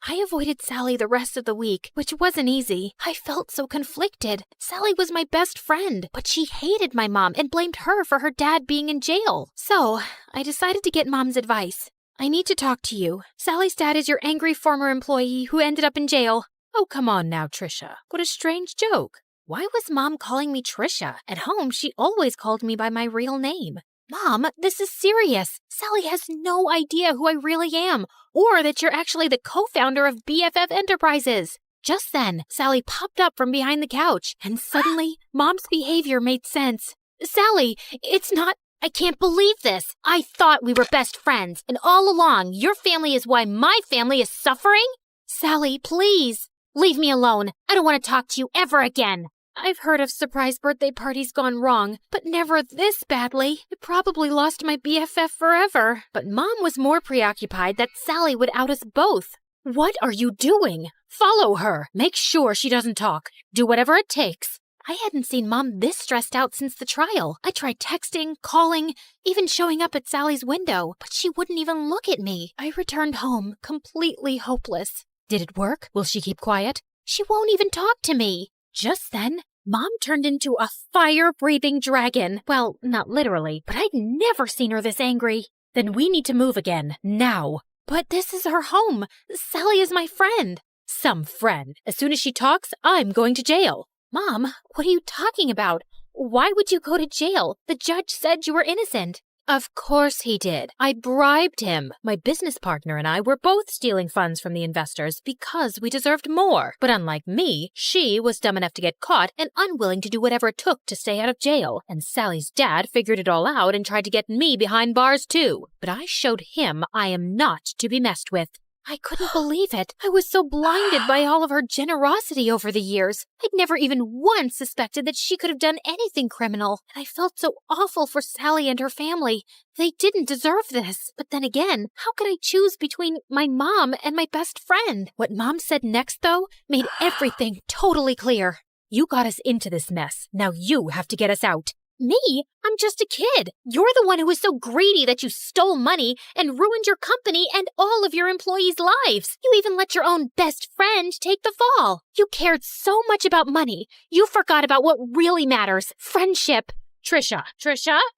I avoided Sally the rest of the week, which wasn't easy. I felt so conflicted. Sally was my best friend, but she hated my mom and blamed her for her dad being in jail. So, I decided to get Mom's advice. I need to talk to you. Sally's dad is your angry former employee who ended up in jail. Oh, come on now, Trisha. What a strange joke. Why was Mom calling me Trisha? At home, she always called me by my real name. Mom, this is serious. Sally has no idea who I really am, or that you're actually the co-founder of BFF Enterprises. Just then, Sally popped up from behind the couch, and suddenly, Mom's behavior made sense. Sally, it's not... I can't believe this. I thought we were best friends, and all along, your family is why my family is suffering? Sally, please, leave me alone. I don't want to talk to you ever again. I've heard of surprise birthday parties gone wrong, but never this badly. I probably lost my BFF forever. But Mom was more preoccupied that Sally would out us both. What are you doing? Follow her. Make sure she doesn't talk. Do whatever it takes. I hadn't seen Mom this stressed out since the trial. I tried texting, calling, even showing up at Sally's window, but she wouldn't even look at me. I returned home completely hopeless. Did it work? Will she keep quiet? She won't even talk to me. Just then, Mom turned into a fire-breathing dragon. Well, not literally, but I'd never seen her this angry. Then we need to move again, now. But this is her home. Sally is my friend. Some friend. As soon as she talks, I'm going to jail. Mom, what are you talking about? Why would you go to jail? The judge said you were innocent. Of course he did. I bribed him. My business partner and I were both stealing funds from the investors because we deserved more. But unlike me, she was dumb enough to get caught and unwilling to do whatever it took to stay out of jail. And Sally's dad figured it all out and tried to get me behind bars too. But I showed him I am not to be messed with. I couldn't believe it. I was so blinded by all of her generosity over the years. I'd never even once suspected that she could have done anything criminal. And I felt so awful for Sally and her family. They didn't deserve this. But then again, how could I choose between my mom and my best friend? What Mom said next, though, made everything totally clear. You got us into this mess. Now you have to get us out. Me? I'm just a kid. You're the one who was so greedy that you stole money and ruined your company and all of your employees' lives. You even let your own best friend take the fall. You cared so much about money, you forgot about what really matters, friendship. Trisha,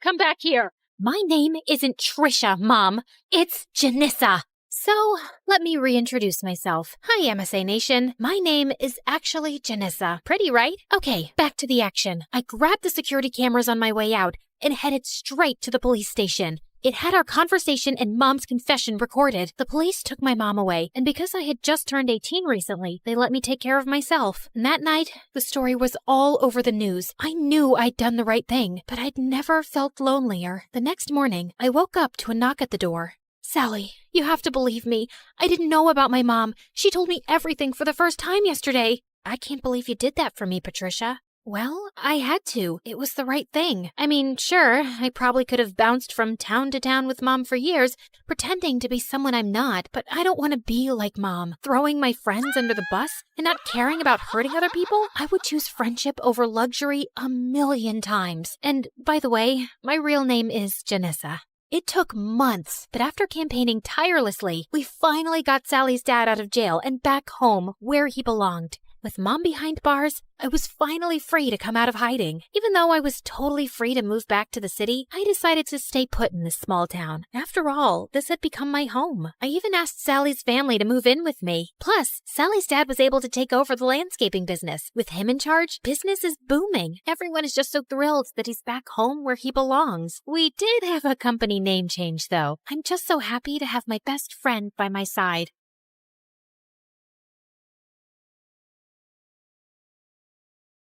come back here. My name isn't Trisha, Mom. It's Janissa. So, let me reintroduce myself. Hi, MSA Nation. My name is actually Janissa. Pretty, right? Okay, back to the action. I grabbed the security cameras on my way out and headed straight to the police station. It had our conversation and Mom's confession recorded. The police took my mom away, and because I had just turned 18 recently, they let me take care of myself. And that night, the story was all over the news. I knew I'd done the right thing, but I'd never felt lonelier. The next morning, I woke up to a knock at the door. Sally, you have to believe me. I didn't know about my mom. She told me everything for the first time yesterday. I can't believe you did that for me, Patricia. Well, I had to. It was the right thing. I mean, sure, I probably could have bounced from town to town with Mom for years, pretending to be someone I'm not, but I don't want to be like Mom, throwing my friends under the bus and not caring about hurting other people. I would choose friendship over luxury 1,000,000 times. And by the way, my real name is Janissa. It took months, but after campaigning tirelessly, we finally got Sally's dad out of jail and back home where he belonged. With Mom behind bars, I was finally free to come out of hiding. Even though I was totally free to move back to the city, I decided to stay put in this small town. After all, this had become my home. I even asked Sally's family to move in with me. Plus, Sally's dad was able to take over the landscaping business. With him in charge, business is booming. Everyone is just so thrilled that he's back home where he belongs. We did have a company name change, though. I'm just so happy to have my best friend by my side.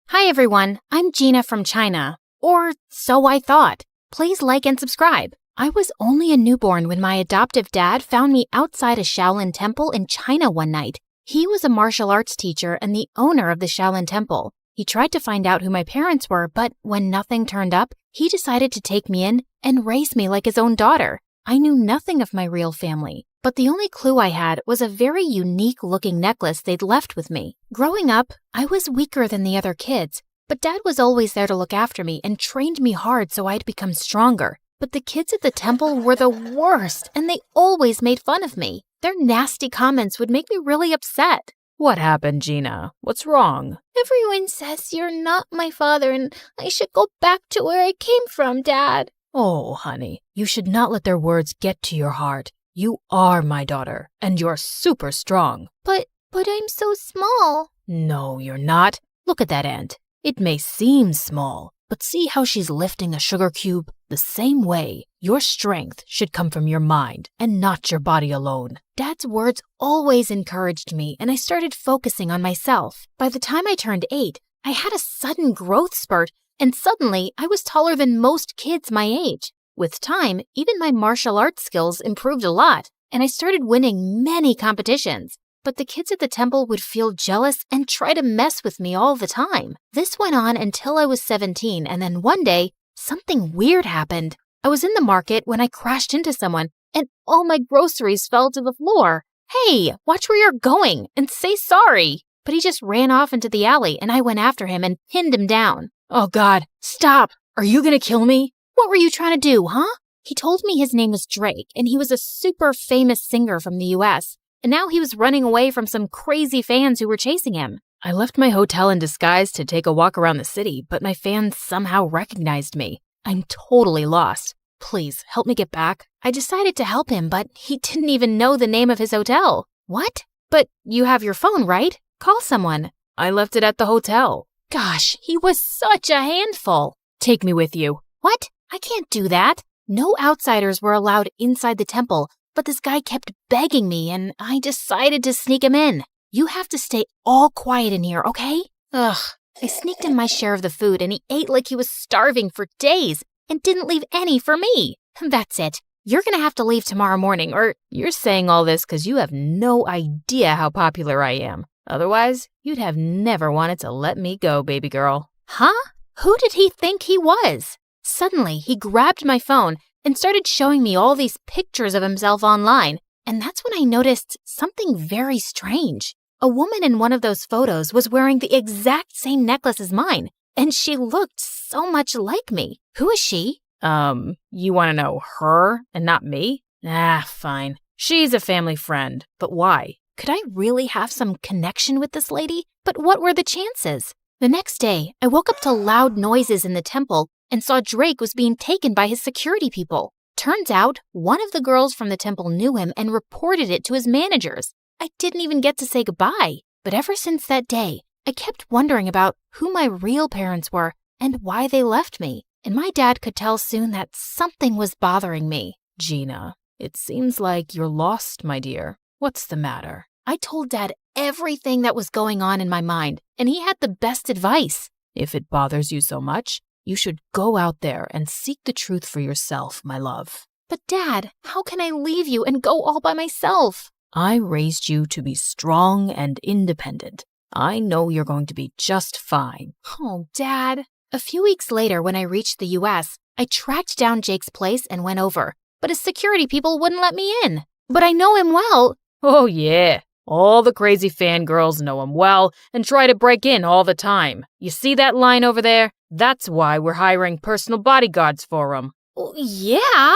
Hi everyone, I'm Gina from China. Or so I thought. Please like and subscribe. I was only a newborn when my adoptive dad found me outside a Shaolin temple in China one night. He was a martial arts teacher and the owner of the Shaolin temple. He tried to find out who my parents were, but when nothing turned up, he decided to take me in and raise me like his own daughter. I knew nothing of my real family, but the only clue I had was a very unique-looking necklace they'd left with me. Growing up, I was weaker than the other kids, but Dad was always there to look after me and trained me hard so I'd become stronger. But the kids at the temple were the worst, and they always made fun of me. Their nasty comments would make me really upset. What happened, Gina? What's wrong? Everyone says you're not my father and I should go back to where I came from, Dad. Oh, honey, you should not let their words get to your heart. You are my daughter, and you're super strong. But I'm so small. No, you're not. Look at that ant. It may seem small, but see how she's lifting a sugar cube? The same way, your strength should come from your mind and not your body alone. Dad's words always encouraged me, and I started focusing on myself. By the time I turned 8, I had a sudden growth spurt, and suddenly I was taller than most kids my age. With time, even my martial arts skills improved a lot, and I started winning many competitions. But the kids at the temple would feel jealous and try to mess with me all the time. This went on until I was 17, and then one day, something weird happened. I was in the market when I crashed into someone, and all my groceries fell to the floor. Hey, watch where you're going, and say sorry. But he just ran off into the alley, and I went after him and pinned him down. Oh God, stop! Are you gonna kill me? What were you trying to do, huh? He told me his name was Drake, and he was a super famous singer from the US. And now he was running away from some crazy fans who were chasing him. I left my hotel in disguise to take a walk around the city, but my fans somehow recognized me. I'm totally lost. Please, help me get back. I decided to help him, but he didn't even know the name of his hotel. What? But you have your phone, right? Call someone. I left it at the hotel. Gosh, he was such a handful. Take me with you. What? I can't do that. No outsiders were allowed inside the temple, but this guy kept begging me, and I decided to sneak him in. You have to stay all quiet in here, okay? Ugh. I sneaked in my share of the food, and he ate like he was starving for days and didn't leave any for me. That's it. You're gonna have to leave tomorrow morning, or you're saying all this because you have no idea how popular I am. Otherwise, you'd have never wanted to let me go, baby girl. Huh? Who did he think he was? Suddenly, he grabbed my phone and started showing me all these pictures of himself online, and that's when I noticed something very strange. A woman in one of those photos was wearing the exact same necklace as mine, and she looked so much like me. Who is she? You want to know her and not me? Fine. She's a family friend, but why? Could I really have some connection with this lady? But what were the chances? The next day, I woke up to loud noises in the temple and saw Drake was being taken by his security people. Turns out, one of the girls from the temple knew him and reported it to his managers. I didn't even get to say goodbye. But ever since that day, I kept wondering about who my real parents were and why they left me. And my dad could tell soon that something was bothering me. Gina, it seems like you're lost, my dear. What's the matter? I told Dad everything that was going on in my mind, and he had the best advice. If it bothers you so much, you should go out there and seek the truth for yourself, my love. But Dad, how can I leave you and go all by myself? I raised you to be strong and independent. I know you're going to be just fine. Oh, Dad. A few weeks later, when I reached the U.S., I tracked down Jake's place and went over, but his security people wouldn't let me in. But I know him well. Oh, yeah. All the crazy fangirls know him well and try to break in all the time. You see that line over there? That's why we're hiring personal bodyguards for him. Yeah,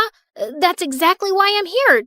that's exactly why I'm here,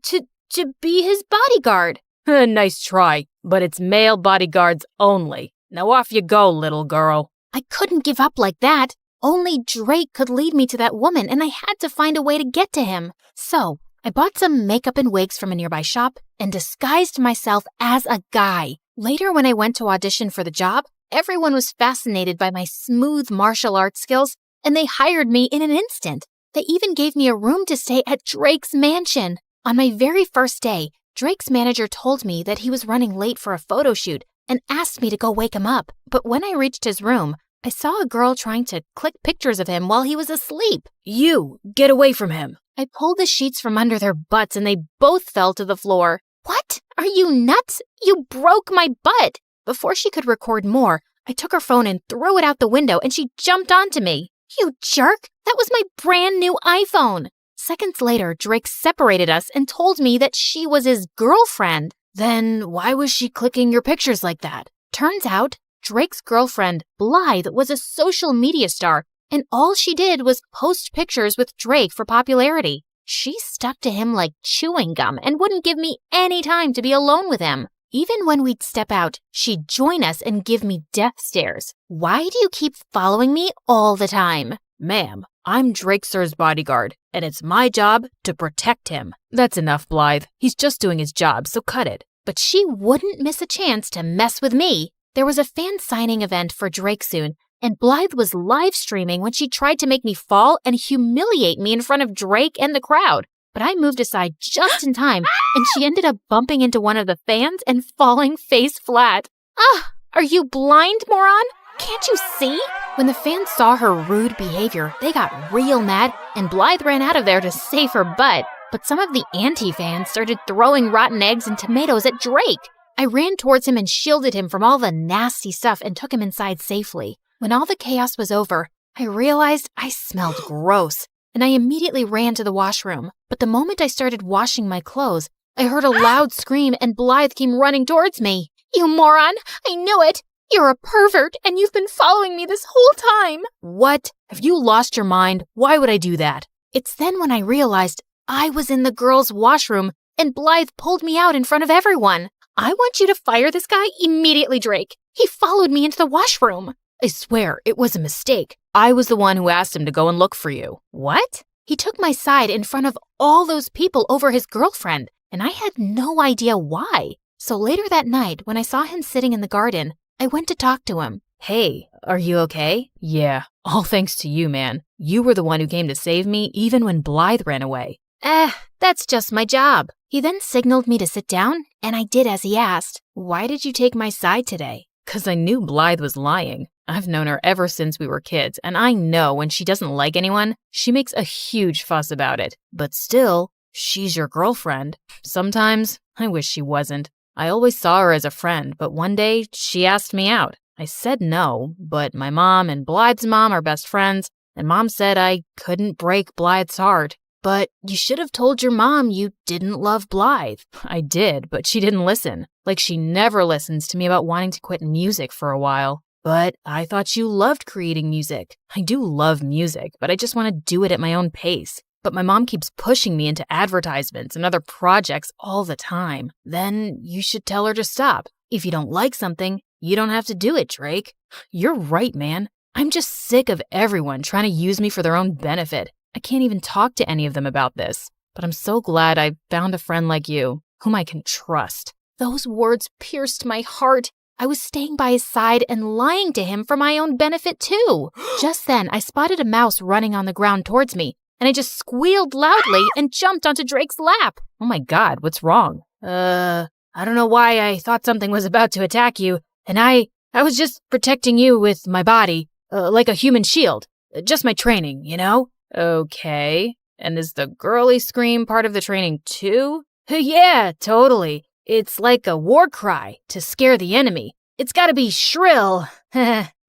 to be his bodyguard. Nice try, but it's male bodyguards only. Now off you go, little girl. I couldn't give up like that. Only Drake could lead me to that woman, and I had to find a way to get to him. So I bought some makeup and wigs from a nearby shop and disguised myself as a guy. Later, when I went to audition for the job, everyone was fascinated by my smooth martial arts skills, and they hired me in an instant. They even gave me a room to stay at Drake's mansion. On my very first day, Drake's manager told me that he was running late for a photo shoot and asked me to go wake him up. But when I reached his room, I saw a girl trying to click pictures of him while he was asleep. You, get away from him. I pulled the sheets from under their butts and they both fell to the floor. What? Are you nuts? You broke my butt. Before she could record more, I took her phone and threw it out the window and she jumped onto me. You jerk! That was my brand new iPhone. Seconds later, Drake separated us and told me that she was his girlfriend. Then why was she clicking your pictures like that? Turns out, Drake's girlfriend, Blythe, was a social media star, and all she did was post pictures with Drake for popularity. She stuck to him like chewing gum and wouldn't give me any time to be alone with him. Even when we'd step out, she'd join us and give me death stares. Why do you keep following me all the time? Ma'am, I'm Drake Sir's bodyguard, and it's my job to protect him. That's enough, Blythe. He's just doing his job, so cut it. But she wouldn't miss a chance to mess with me. There was a fan signing event for Drake soon, and Blythe was live streaming when she tried to make me fall and humiliate me in front of Drake and the crowd. But I moved aside just in time, and she ended up bumping into one of the fans and falling face flat. Are you blind, moron? Can't you see? When the fans saw her rude behavior, they got real mad, and Blythe ran out of there to save her butt. But some of the anti-fans started throwing rotten eggs and tomatoes at Drake. I ran towards him and shielded him from all the nasty stuff and took him inside safely. When all the chaos was over, I realized I smelled gross, and I immediately ran to the washroom. But the moment I started washing my clothes, I heard a loud scream and Blythe came running towards me. You moron! I knew it! You're a pervert, and you've been following me this whole time! What? Have you lost your mind? Why would I do that? It's then when I realized I was in the girls' washroom, and Blythe pulled me out in front of everyone. I want you to fire this guy immediately, Drake. He followed me into the washroom. I swear, it was a mistake. I was the one who asked him to go and look for you. What? He took my side in front of all those people over his girlfriend, and I had no idea why. So later that night, when I saw him sitting in the garden, I went to talk to him. Hey, are you okay? Yeah, all thanks to you, man. You were the one who came to save me even when Blythe ran away. That's just my job. He then signaled me to sit down, and I did as he asked. Why did you take my side today? 'Cause I knew Blythe was lying. I've known her ever since we were kids, and I know when she doesn't like anyone, she makes a huge fuss about it. But still, she's your girlfriend. Sometimes, I wish she wasn't. I always saw her as a friend, but one day, she asked me out. I said no, but my mom and Blythe's mom are best friends, and Mom said I couldn't break Blythe's heart. But you should have told your mom you didn't love Blythe. I did, but she didn't listen. Like she never listens to me about wanting to quit music for a while. But I thought you loved creating music. I do love music, but I just want to do it at my own pace. But my mom keeps pushing me into advertisements and other projects all the time. Then you should tell her to stop. If you don't like something, you don't have to do it, Drake. You're right, man. I'm just sick of everyone trying to use me for their own benefit. I can't even talk to any of them about this. But I'm so glad I found a friend like you, whom I can trust. Those words pierced my heart. I was staying by his side and lying to him for my own benefit, too. Just then, I spotted a mouse running on the ground towards me, and I just squealed loudly and jumped onto Drake's lap. Oh my God, what's wrong? I don't know why I thought something was about to attack you, and I was just protecting you with my body, like a human shield. Just my training, you know? Okay. And is the girly scream part of the training too? Yeah, totally. It's like a war cry to scare the enemy. It's gotta be shrill.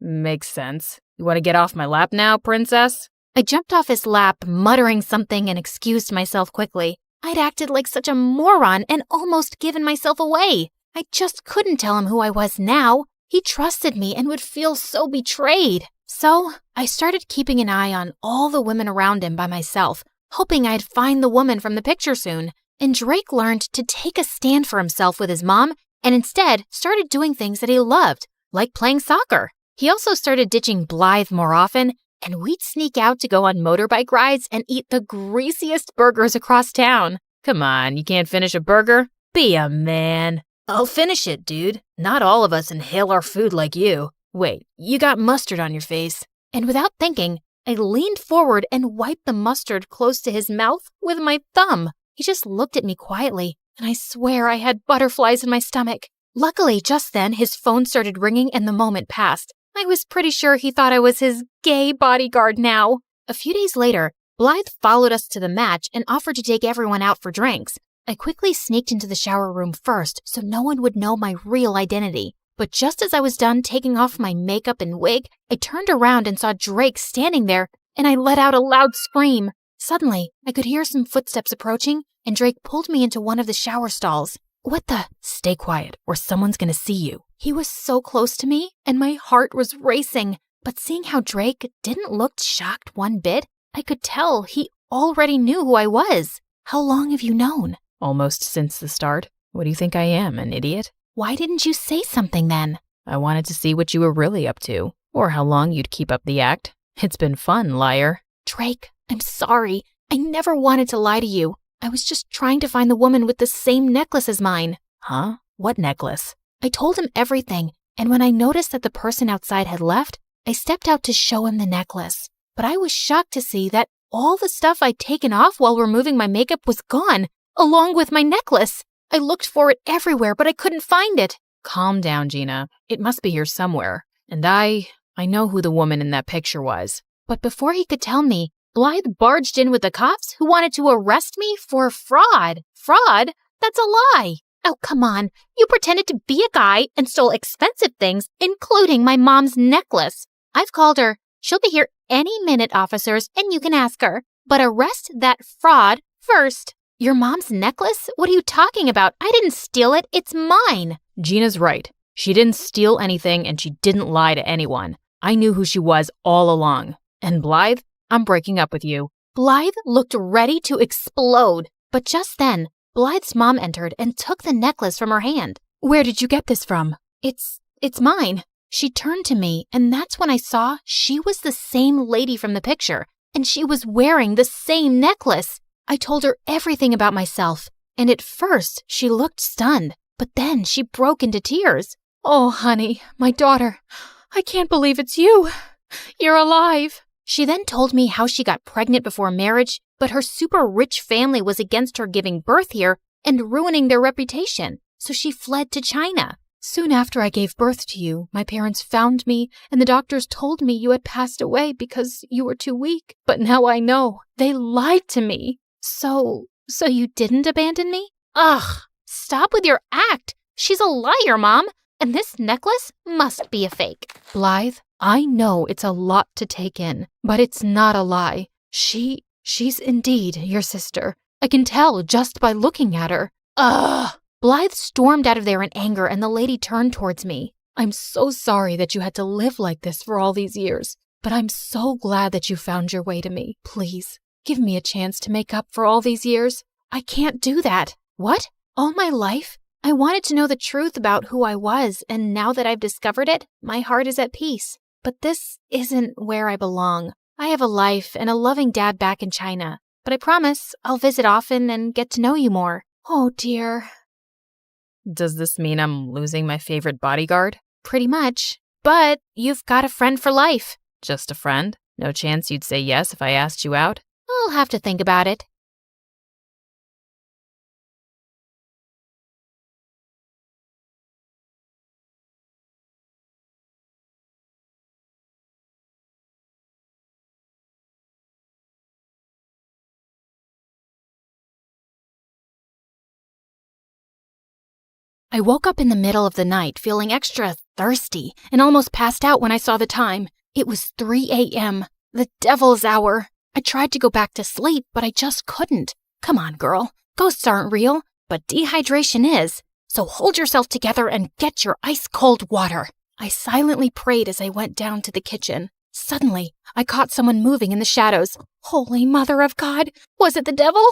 Makes sense. You want to get off my lap now, princess? I jumped off his lap, muttering something, and excused myself quickly. I'd acted like such a moron and almost given myself away. I just couldn't tell him who I was now. He trusted me and would feel so betrayed. So I started keeping an eye on all the women around him by myself, hoping I'd find the woman from the picture soon. And Drake learned to take a stand for himself with his mom and instead started doing things that he loved, like playing soccer. He also started ditching Blythe more often, and we'd sneak out to go on motorbike rides and eat the greasiest burgers across town. Come on, you can't finish a burger? Be a man. I'll finish it, dude. Not all of us inhale our food like you. Wait, you got mustard on your face. And without thinking, I leaned forward and wiped the mustard close to his mouth with my thumb. He just looked at me quietly, and I swear I had butterflies in my stomach. Luckily, just then, his phone started ringing and the moment passed. I was pretty sure he thought I was his gay bodyguard now. A few days later, Blythe followed us to the match and offered to take everyone out for drinks. I quickly sneaked into the shower room first so no one would know my real identity. But just as I was done taking off my makeup and wig, I turned around and saw Drake standing there, and I let out a loud scream. Suddenly, I could hear some footsteps approaching, and Drake pulled me into one of the shower stalls. What the? Stay quiet, or someone's gonna see you. He was so close to me, and my heart was racing. But seeing how Drake didn't look shocked one bit, I could tell he already knew who I was. How long have you known? Almost since the start. What do you think I am, an idiot? Why didn't you say something then? I wanted to see what you were really up to, or how long you'd keep up the act. It's been fun, liar. Drake, I'm sorry. I never wanted to lie to you. I was just trying to find the woman with the same necklace as mine. Huh? What necklace? I told him everything, and when I noticed that the person outside had left, I stepped out to show him the necklace. But I was shocked to see that all the stuff I'd taken off while removing my makeup was gone, along with my necklace. I looked for it everywhere, but I couldn't find it. Calm down, Gina. It must be here somewhere. And I know who the woman in that picture was. But before he could tell me, Blythe barged in with the cops who wanted to arrest me for fraud. Fraud? That's a lie. Oh, come on. You pretended to be a guy and stole expensive things, including my mom's necklace. I've called her. She'll be here any minute, officers, and you can ask her. But arrest that fraud first. Your mom's necklace? What are you talking about? I didn't steal it. It's mine. Gina's right. She didn't steal anything and she didn't lie to anyone. I knew who she was all along. And Blythe, I'm breaking up with you. Blythe looked ready to explode. But just then, Blythe's mom entered and took the necklace from her hand. Where did you get this from? It's it's mine." She turned to me, and that's when I saw she was the same lady from the picture, and she was wearing the same necklace. I told her everything about myself, and at first she looked stunned, but then she broke into tears. "Oh, honey, my daughter, I can't believe it's you. You're alive." She then told me how she got pregnant before marriage, but her super rich family was against her giving birth here and ruining their reputation, so she fled to China. "Soon after I gave birth to you, my parents found me, and the doctors told me you had passed away because you were too weak. But now I know. They lied to me. So you didn't abandon me?" Ugh, stop with your act. She's a liar, Mom. And this necklace must be a fake. Blythe, I know it's a lot to take in, but it's not a lie. She's indeed your sister. I can tell just by looking at her. Ugh. Blythe stormed out of there in anger, and the lady turned towards me. "I'm so sorry that you had to live like this for all these years, but I'm so glad that you found your way to me. Please, give me a chance to make up for all these years." "I can't do that." "What? All my life? I wanted to know the truth about who I was, and now that I've discovered it, my heart is at peace. But this isn't where I belong. I have a life and a loving dad back in China, but I promise I'll visit often and get to know you more." "Oh, dear." Does this mean I'm losing my favorite bodyguard? Pretty much. But you've got a friend for life. Just a friend? No chance you'd say yes if I asked you out? I'll have to think about it. I woke up in the middle of the night feeling extra thirsty and almost passed out when I saw the time. It was 3 a.m., the devil's hour. I tried to go back to sleep, but I just couldn't. Come on, girl. Ghosts aren't real, but dehydration is. So hold yourself together and get your ice-cold water. I silently prayed as I went down to the kitchen. Suddenly, I caught someone moving in the shadows. Holy Mother of God! Was it the devil?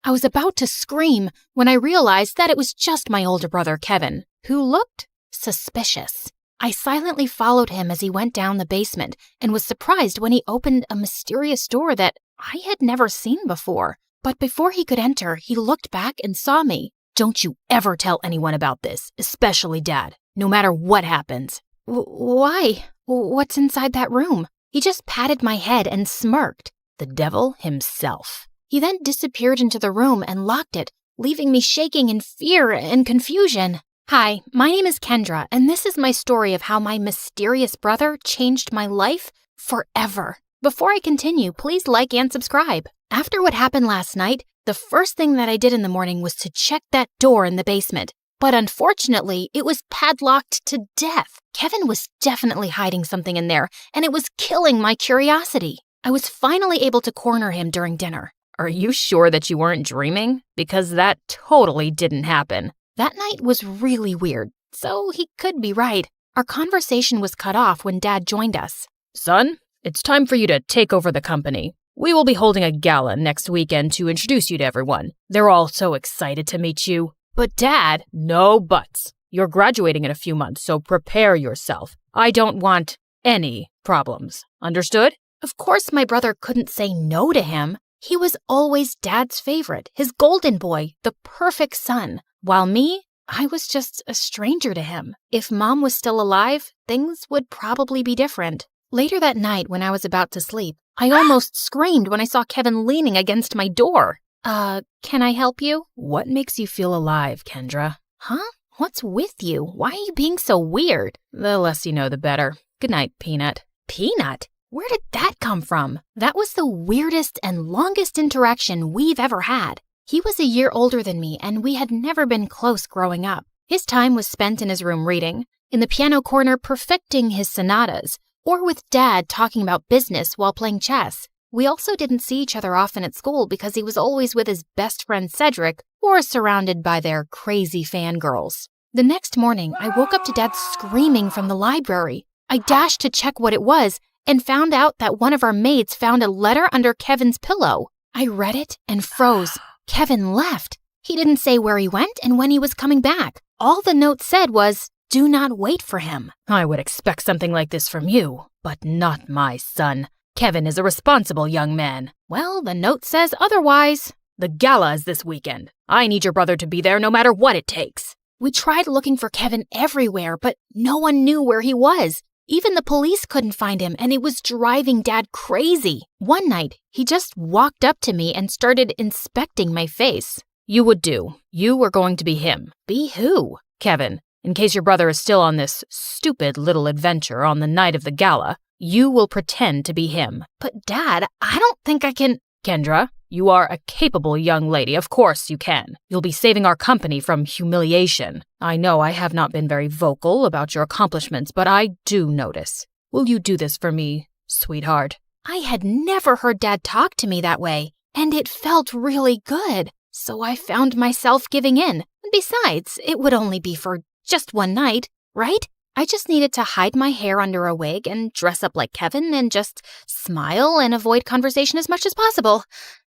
I was about to scream when I realized that it was just my older brother, Kevin, who looked suspicious. I silently followed him as he went down the basement and was surprised when he opened a mysterious door that I had never seen before. But before he could enter, he looked back and saw me. "Don't you ever tell anyone about this, especially Dad, no matter what happens." Why? What's inside that room? He just patted my head and smirked. The devil himself. He then disappeared into the room and locked it, leaving me shaking in fear and confusion. Hi, my name is Kendra, and this is my story of how my mysterious brother changed my life forever. Before I continue, please like and subscribe. After what happened last night, the first thing that I did in the morning was to check that door in the basement. But unfortunately, it was padlocked to death. Kevin was definitely hiding something in there, and it was killing my curiosity. I was finally able to corner him during dinner. Are you sure that you weren't dreaming? Because that totally didn't happen. That night was really weird, so he could be right. Our conversation was cut off when Dad joined us. "Son, it's time for you to take over the company. We will be holding a gala next weekend to introduce you to everyone. They're all so excited to meet you." "But Dad..." "No buts. You're graduating in a few months, so prepare yourself. I don't want any problems. Understood?" Of course, my brother couldn't say no to him. He was always Dad's favorite, his golden boy, the perfect son. While me, I was just a stranger to him. If Mom was still alive, things would probably be different. Later that night, when I was about to sleep, I almost screamed when I saw Kevin leaning against my door. Can I help you?" "What makes you feel alive, Kendra?" "Huh? What's with you? Why are you being so weird?" "The less you know, the better. Good night, Peanut." "Peanut? Where did that come from?" That was the weirdest and longest interaction we've ever had. He was a year older than me, and we had never been close growing up. His time was spent in his room reading, in the piano corner perfecting his sonatas, or with Dad talking about business while playing chess. We also didn't see each other often at school because he was always with his best friend Cedric or surrounded by their crazy fangirls. The next morning, I woke up to Dad screaming from the library. I dashed to check what it was and found out that one of our maids found a letter under Kevin's pillow. I read it and froze. Kevin left. He didn't say where he went and when he was coming back. All the note said was, do not wait for him. I would expect something like this from you, but not my son. Kevin is a responsible young man. Well, the note says otherwise. The gala is this weekend. I need your brother to be there no matter what it takes. We tried looking for Kevin everywhere, but no one knew where he was. Even the police couldn't find him, and it was driving Dad crazy. One night, he just walked up to me and started inspecting my face. You would do. You were going to be him. Be who? Kevin. In case your brother is still on this stupid little adventure on the night of the gala, you will pretend to be him. But Dad, I don't think I can... Kendra, you are a capable young lady. Of course you can. You'll be saving our company from humiliation. I know I have not been very vocal about your accomplishments, but I do notice. Will you do this for me, sweetheart? I had never heard Dad talk to me that way, and it felt really good. So I found myself giving in. Besides, it would only be for just one night, right? I just needed to hide my hair under a wig and dress up like Kevin and just smile and avoid conversation as much as possible.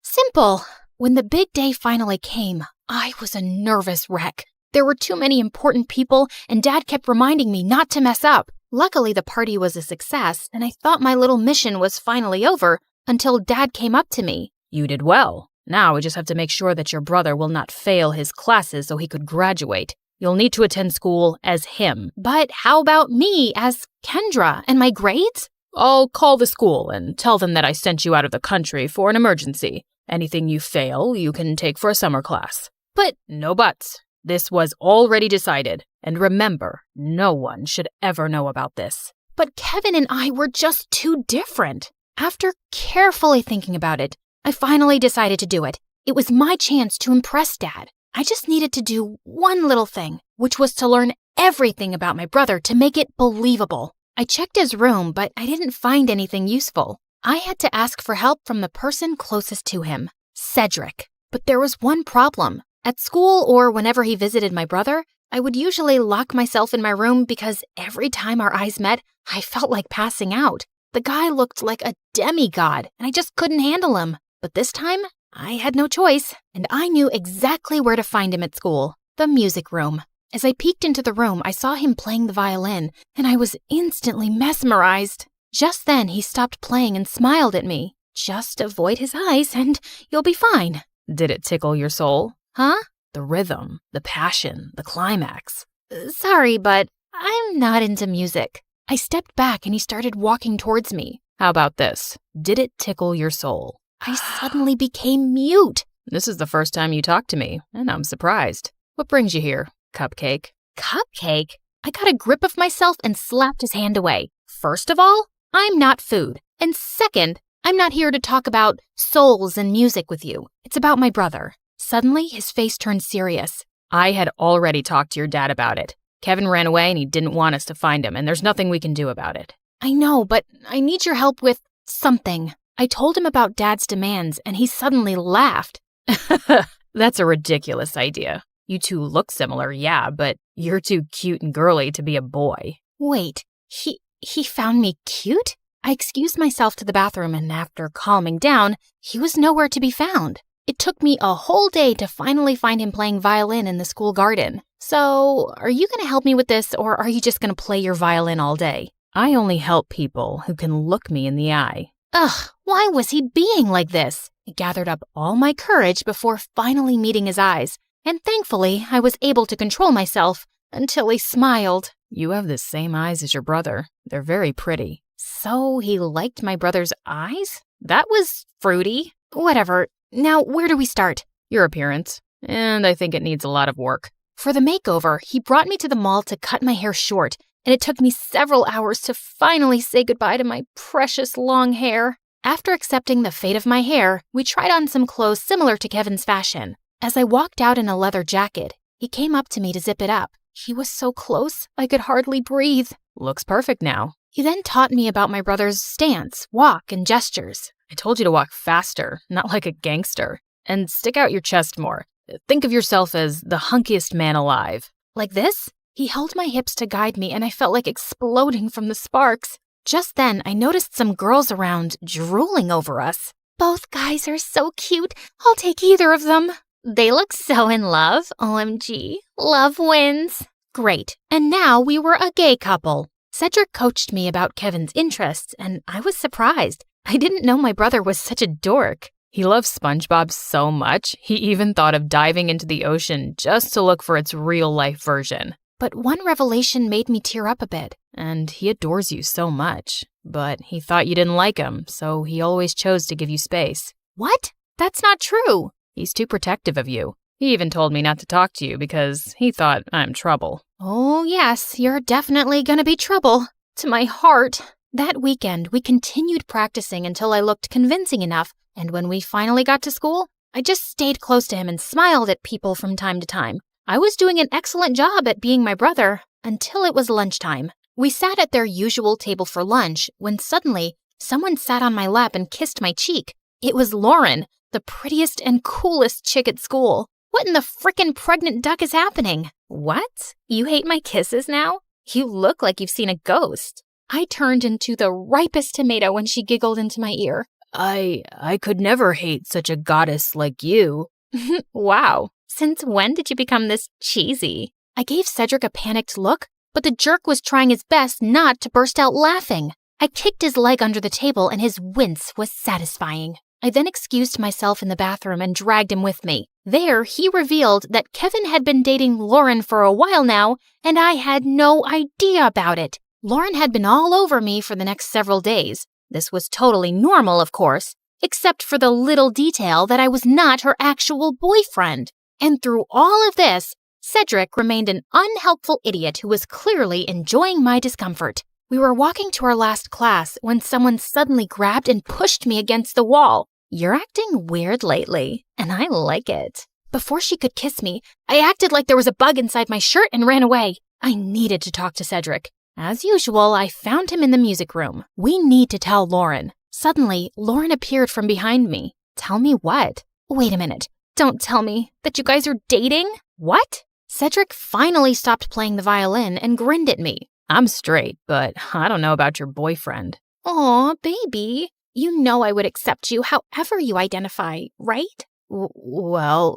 Simple. When the big day finally came, I was a nervous wreck. There were too many important people, and Dad kept reminding me not to mess up. Luckily, the party was a success, and I thought my little mission was finally over until Dad came up to me. You did well. Now we just have to make sure that your brother will not fail his classes so he could graduate. You'll need to attend school as him. But how about me as Kendra and my grades? I'll call the school and tell them that I sent you out of the country for an emergency. Anything you fail, you can take for a summer class. But no buts. This was already decided. And remember, no one should ever know about this. But Kevin and I were just too different. After carefully thinking about it, I finally decided to do it. It was my chance to impress Dad. I just needed to do one little thing, which was to learn everything about my brother to make it believable. I checked his room, but I didn't find anything useful. I had to ask for help from the person closest to him, Cedric. But there was one problem. At school or whenever he visited my brother, I would usually lock myself in my room because every time our eyes met, I felt like passing out. The guy looked like a demigod, and I just couldn't handle him. But this time, I had no choice, and I knew exactly where to find him at school, the music room. As I peeked into the room, I saw him playing the violin, and I was instantly mesmerized. Just then, he stopped playing and smiled at me. Just avoid his eyes, and you'll be fine. Did it tickle your soul? Huh? The rhythm, the passion, the climax. Sorry, but I'm not into music. I stepped back, and he started walking towards me. How about this? Did it tickle your soul? I suddenly became mute. This is the first time you talked to me, and I'm surprised. What brings you here, Cupcake? Cupcake? I got a grip of myself and slapped his hand away. First of all, I'm not food. And second, I'm not here to talk about souls and music with you. It's about my brother. Suddenly, his face turned serious. I had already talked to your dad about it. Kevin ran away and he didn't want us to find him, and there's nothing we can do about it. I know, but I need your help with something. I told him about Dad's demands, and he suddenly laughed. That's a ridiculous idea. You two look similar, yeah, but you're too cute and girly to be a boy. Wait, he found me cute? I excused myself to the bathroom, and after calming down, he was nowhere to be found. It took me a whole day to finally find him playing violin in the school garden. So, are you going to help me with this, or are you just going to play your violin all day? I only help people who can look me in the eye. Ugh, why was he being like this? I gathered up all my courage before finally meeting his eyes, and thankfully I was able to control myself until he smiled. You have the same eyes as your brother. They're very pretty. So he liked my brother's eyes? That was fruity. Whatever. Now, where do we start? Your appearance. And I think it needs a lot of work. For the makeover, he brought me to the mall to cut my hair short, and it took me several hours to finally say goodbye to my precious long hair. After accepting the fate of my hair, we tried on some clothes similar to Kevin's fashion. As I walked out in a leather jacket, he came up to me to zip it up. He was so close, I could hardly breathe. Looks perfect now. He then taught me about my brother's stance, walk, and gestures. I told you to walk faster, not like a gangster. And stick out your chest more. Think of yourself as the hunkiest man alive. Like this? He held my hips to guide me, and I felt like exploding from the sparks. Just then, I noticed some girls around drooling over us. Both guys are so cute. I'll take either of them. They look so in love. OMG. Love wins. Great. And now we were a gay couple. Cedric coached me about Kevin's interests, and I was surprised. I didn't know my brother was such a dork. He loves SpongeBob so much, he even thought of diving into the ocean just to look for its real-life version. But one revelation made me tear up a bit, and he adores you so much. But he thought you didn't like him, so he always chose to give you space. What? That's not true. He's too protective of you. He even told me not to talk to you because he thought I'm trouble. Oh yes, you're definitely gonna be trouble. To my heart. That weekend, we continued practicing until I looked convincing enough, and when we finally got to school, I just stayed close to him and smiled at people from time to time. I was doing an excellent job at being my brother until it was lunchtime. We sat at their usual table for lunch when suddenly someone sat on my lap and kissed my cheek. It was Lauren, the prettiest and coolest chick at school. What in the frickin' pregnant duck is happening? What? You hate my kisses now? You look like you've seen a ghost. I turned into the ripest tomato when she giggled into my ear. I could never hate such a goddess like you. Wow. Since when did you become this cheesy? I gave Cedric a panicked look, but the jerk was trying his best not to burst out laughing. I kicked his leg under the table and his wince was satisfying. I then excused myself in the bathroom and dragged him with me. There, he revealed that Kevin had been dating Lauren for a while now, and I had no idea about it. Lauren had been all over me for the next several days. This was totally normal, of course, except for the little detail that I was not her actual boyfriend. And through all of this, Cedric remained an unhelpful idiot who was clearly enjoying my discomfort. We were walking to our last class when someone suddenly grabbed and pushed me against the wall. You're acting weird lately, and I like it. Before she could kiss me, I acted like there was a bug inside my shirt and ran away. I needed to talk to Cedric. As usual, I found him in the music room. We need to tell Lauren. Suddenly, Lauren appeared from behind me. Tell me what? Wait a minute. Don't tell me that you guys are dating? What? Cedric finally stopped playing the violin and grinned at me. I'm straight, but I don't know about your boyfriend. Aw, baby. You know I would accept you however you identify, right? Well,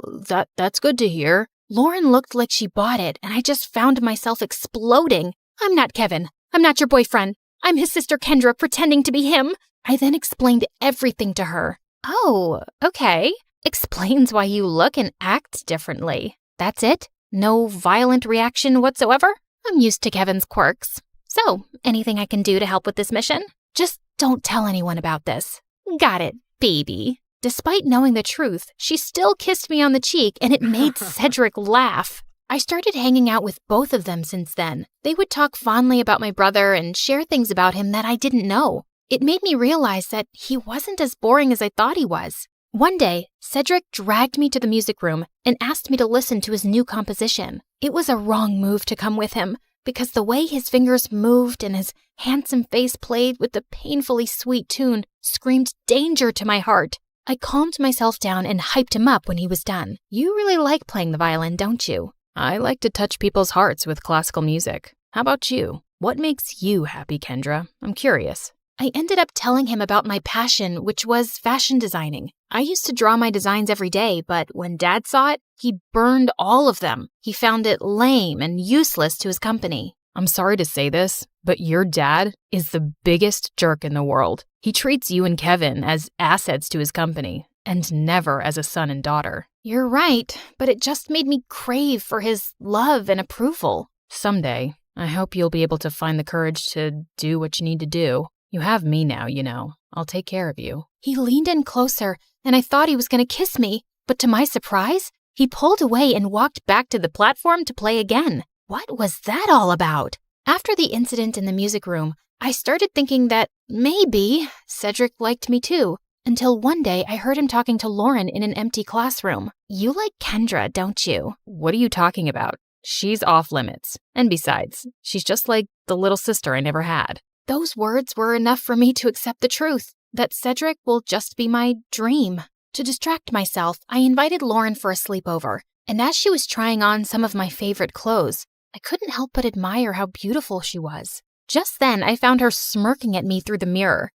that's good to hear. Lauren looked like she bought it, and I just found myself exploding. I'm not Kevin. I'm not your boyfriend. I'm his sister Kendra pretending to be him. I then explained everything to her. Oh, okay. Explains why you look and act differently. That's it? No violent reaction whatsoever? I'm used to Kevin's quirks. So, anything I can do to help with this mission? Just don't tell anyone about this. Got it, baby. Despite knowing the truth, she still kissed me on the cheek and it made Cedric laugh. I started hanging out with both of them since then. They would talk fondly about my brother and share things about him that I didn't know. It made me realize that he wasn't as boring as I thought he was. One day, Cedric dragged me to the music room and asked me to listen to his new composition. It was a wrong move to come with him, because the way his fingers moved and his handsome face played with the painfully sweet tune screamed danger to my heart. I calmed myself down and hyped him up when he was done. You really like playing the violin, don't you? I like to touch people's hearts with classical music. How about you? What makes you happy, Kendra? I'm curious. I ended up telling him about my passion, which was fashion designing. I used to draw my designs every day, but when Dad saw it, he burned all of them. He found it lame and useless to his company. I'm sorry to say this, but your dad is the biggest jerk in the world. He treats you and Kevin as assets to his company, and never as a son and daughter. You're right, but it just made me crave for his love and approval. Someday, I hope you'll be able to find the courage to do what you need to do. You have me now, you know. I'll take care of you. He leaned in closer, and I thought he was going to kiss me, but to my surprise, he pulled away and walked back to the platform to play again. What was that all about? After the incident in the music room, I started thinking that maybe Cedric liked me too, until one day I heard him talking to Lauren in an empty classroom. You like Kendra, don't you? What are you talking about? She's off limits. And besides, she's just like the little sister I never had. Those words were enough for me to accept the truth, that Cedric will just be my dream. To distract myself, I invited Lauren for a sleepover, and as she was trying on some of my favorite clothes, I couldn't help but admire how beautiful she was. Just then, I found her smirking at me through the mirror.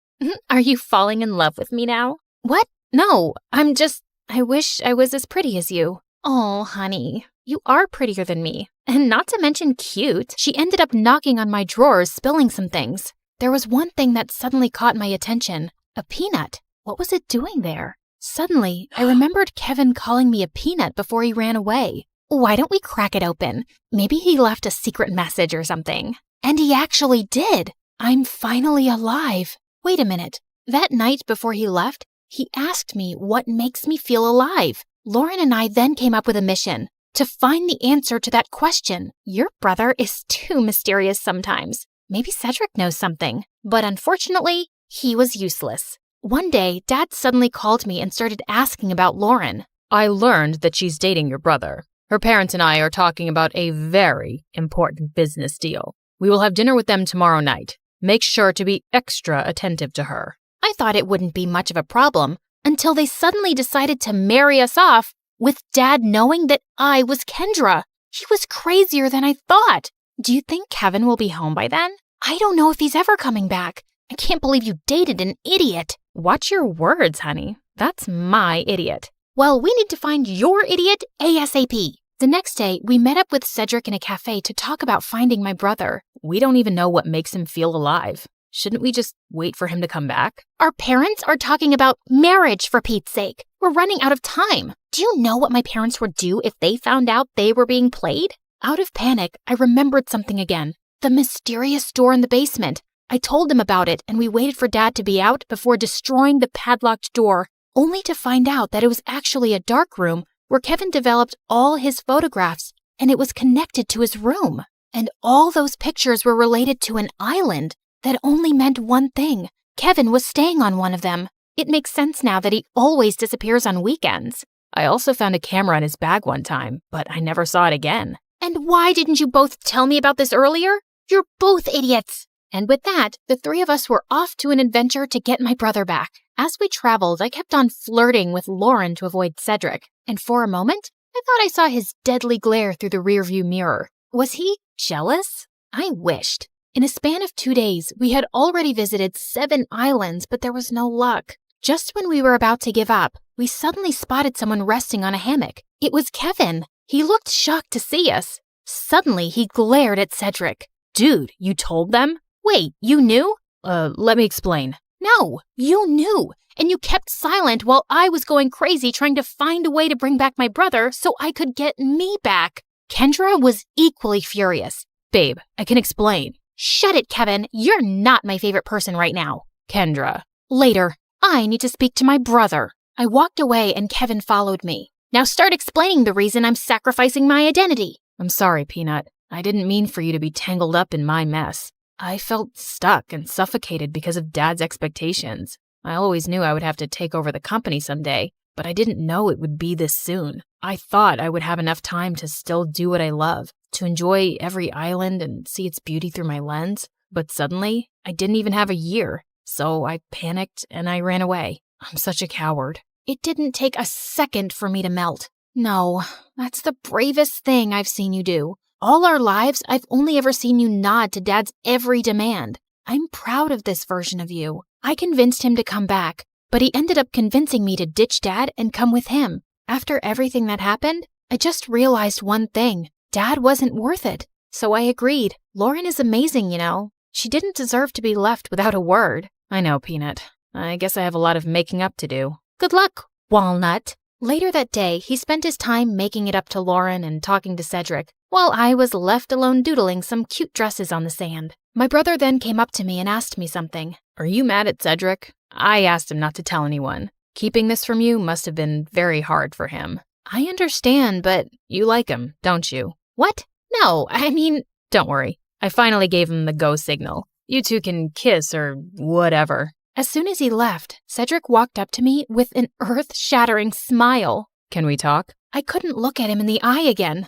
Are you falling in love with me now? What? No, I wish I was as pretty as you. Oh, honey, you are prettier than me. And not to mention cute. She ended up knocking on my drawers, spilling some things. There was one thing that suddenly caught my attention. A peanut. What was it doing there? Suddenly, I remembered Kevin calling me a peanut before he ran away. Why don't we crack it open? Maybe he left a secret message or something. And he actually did. I'm finally alive. Wait a minute. That night before he left, he asked me what makes me feel alive. Lauren and I then came up with a mission to find the answer to that question. Your brother is too mysterious sometimes. Maybe Cedric knows something. But unfortunately, he was useless. One day, Dad suddenly called me and started asking about Lauren. I learned that she's dating your brother. Her parents and I are talking about a very important business deal. We will have dinner with them tomorrow night. Make sure to be extra attentive to her. I thought it wouldn't be much of a problem until they suddenly decided to marry us off with Dad knowing that I was Kendra. He was crazier than I thought. Do you think Kevin will be home by then? I don't know if he's ever coming back. I can't believe you dated an idiot. Watch your words, honey. That's my idiot. Well, we need to find your idiot ASAP. The next day, we met up with Cedric in a cafe to talk about finding my brother. We don't even know what makes him feel alive. Shouldn't we just wait for him to come back? Our parents are talking about marriage, for Pete's sake. We're running out of time. Do you know what my parents would do if they found out they were being played? Out of panic, I remembered something again. The mysterious door in the basement. I told them about it, and we waited for Dad to be out before destroying the padlocked door, only to find out that it was actually a dark room where Kevin developed all his photographs, and it was connected to his room. And all those pictures were related to an island that only meant one thing. Kevin was staying on one of them. It makes sense now that he always disappears on weekends. I also found a camera in his bag one time, but I never saw it again. And why didn't you both tell me about this earlier? You're both idiots. And with that, the three of us were off to an adventure to get my brother back. As we traveled, I kept on flirting with Lauren to avoid Cedric. And for a moment, I thought I saw his deadly glare through the rearview mirror. Was he jealous? I wished. In a span of 2 days, we had already visited 7 islands, but there was no luck. Just when we were about to give up, we suddenly spotted someone resting on a hammock. It was Kevin. He looked shocked to see us. Suddenly, he glared at Cedric. Dude, you told them? Wait, you knew? Let me explain. No, you knew. And you kept silent while I was going crazy trying to find a way to bring back my brother so I could get me back. Kendra was equally furious. Babe, I can explain. Shut it, Kevin. You're not my favorite person right now. Kendra. Later. I need to speak to my brother. I walked away and Kevin followed me. Now start explaining the reason I'm sacrificing my identity. I'm sorry, Peanut. I didn't mean for you to be tangled up in my mess. I felt stuck and suffocated because of Dad's expectations. I always knew I would have to take over the company someday, but I didn't know it would be this soon. I thought I would have enough time to still do what I love, to enjoy every island and see its beauty through my lens. But suddenly, I didn't even have a year, so I panicked and I ran away. I'm such a coward. It didn't take a second for me to melt. No, that's the bravest thing I've seen you do. All our lives, I've only ever seen you nod to Dad's every demand. I'm proud of this version of you. I convinced him to come back, but he ended up convincing me to ditch Dad and come with him. After everything that happened, I just realized one thing. Dad wasn't worth it. So I agreed. Lauren is amazing, you know. She didn't deserve to be left without a word. I know, Peanut. I guess I have a lot of making up to do. Good luck, Walnut. Later that day, he spent his time making it up to Lauren and talking to Cedric, while I was left alone doodling some cute dresses on the sand. My brother then came up to me and asked me something. Are you mad at Cedric? I asked him not to tell anyone. Keeping this from you must have been very hard for him. I understand, but you like him, don't you? What? No, I mean... Don't worry. I finally gave him the go signal. You two can kiss or whatever. As soon as he left, Cedric walked up to me with an earth-shattering smile. Can we talk? I couldn't look at him in the eye again.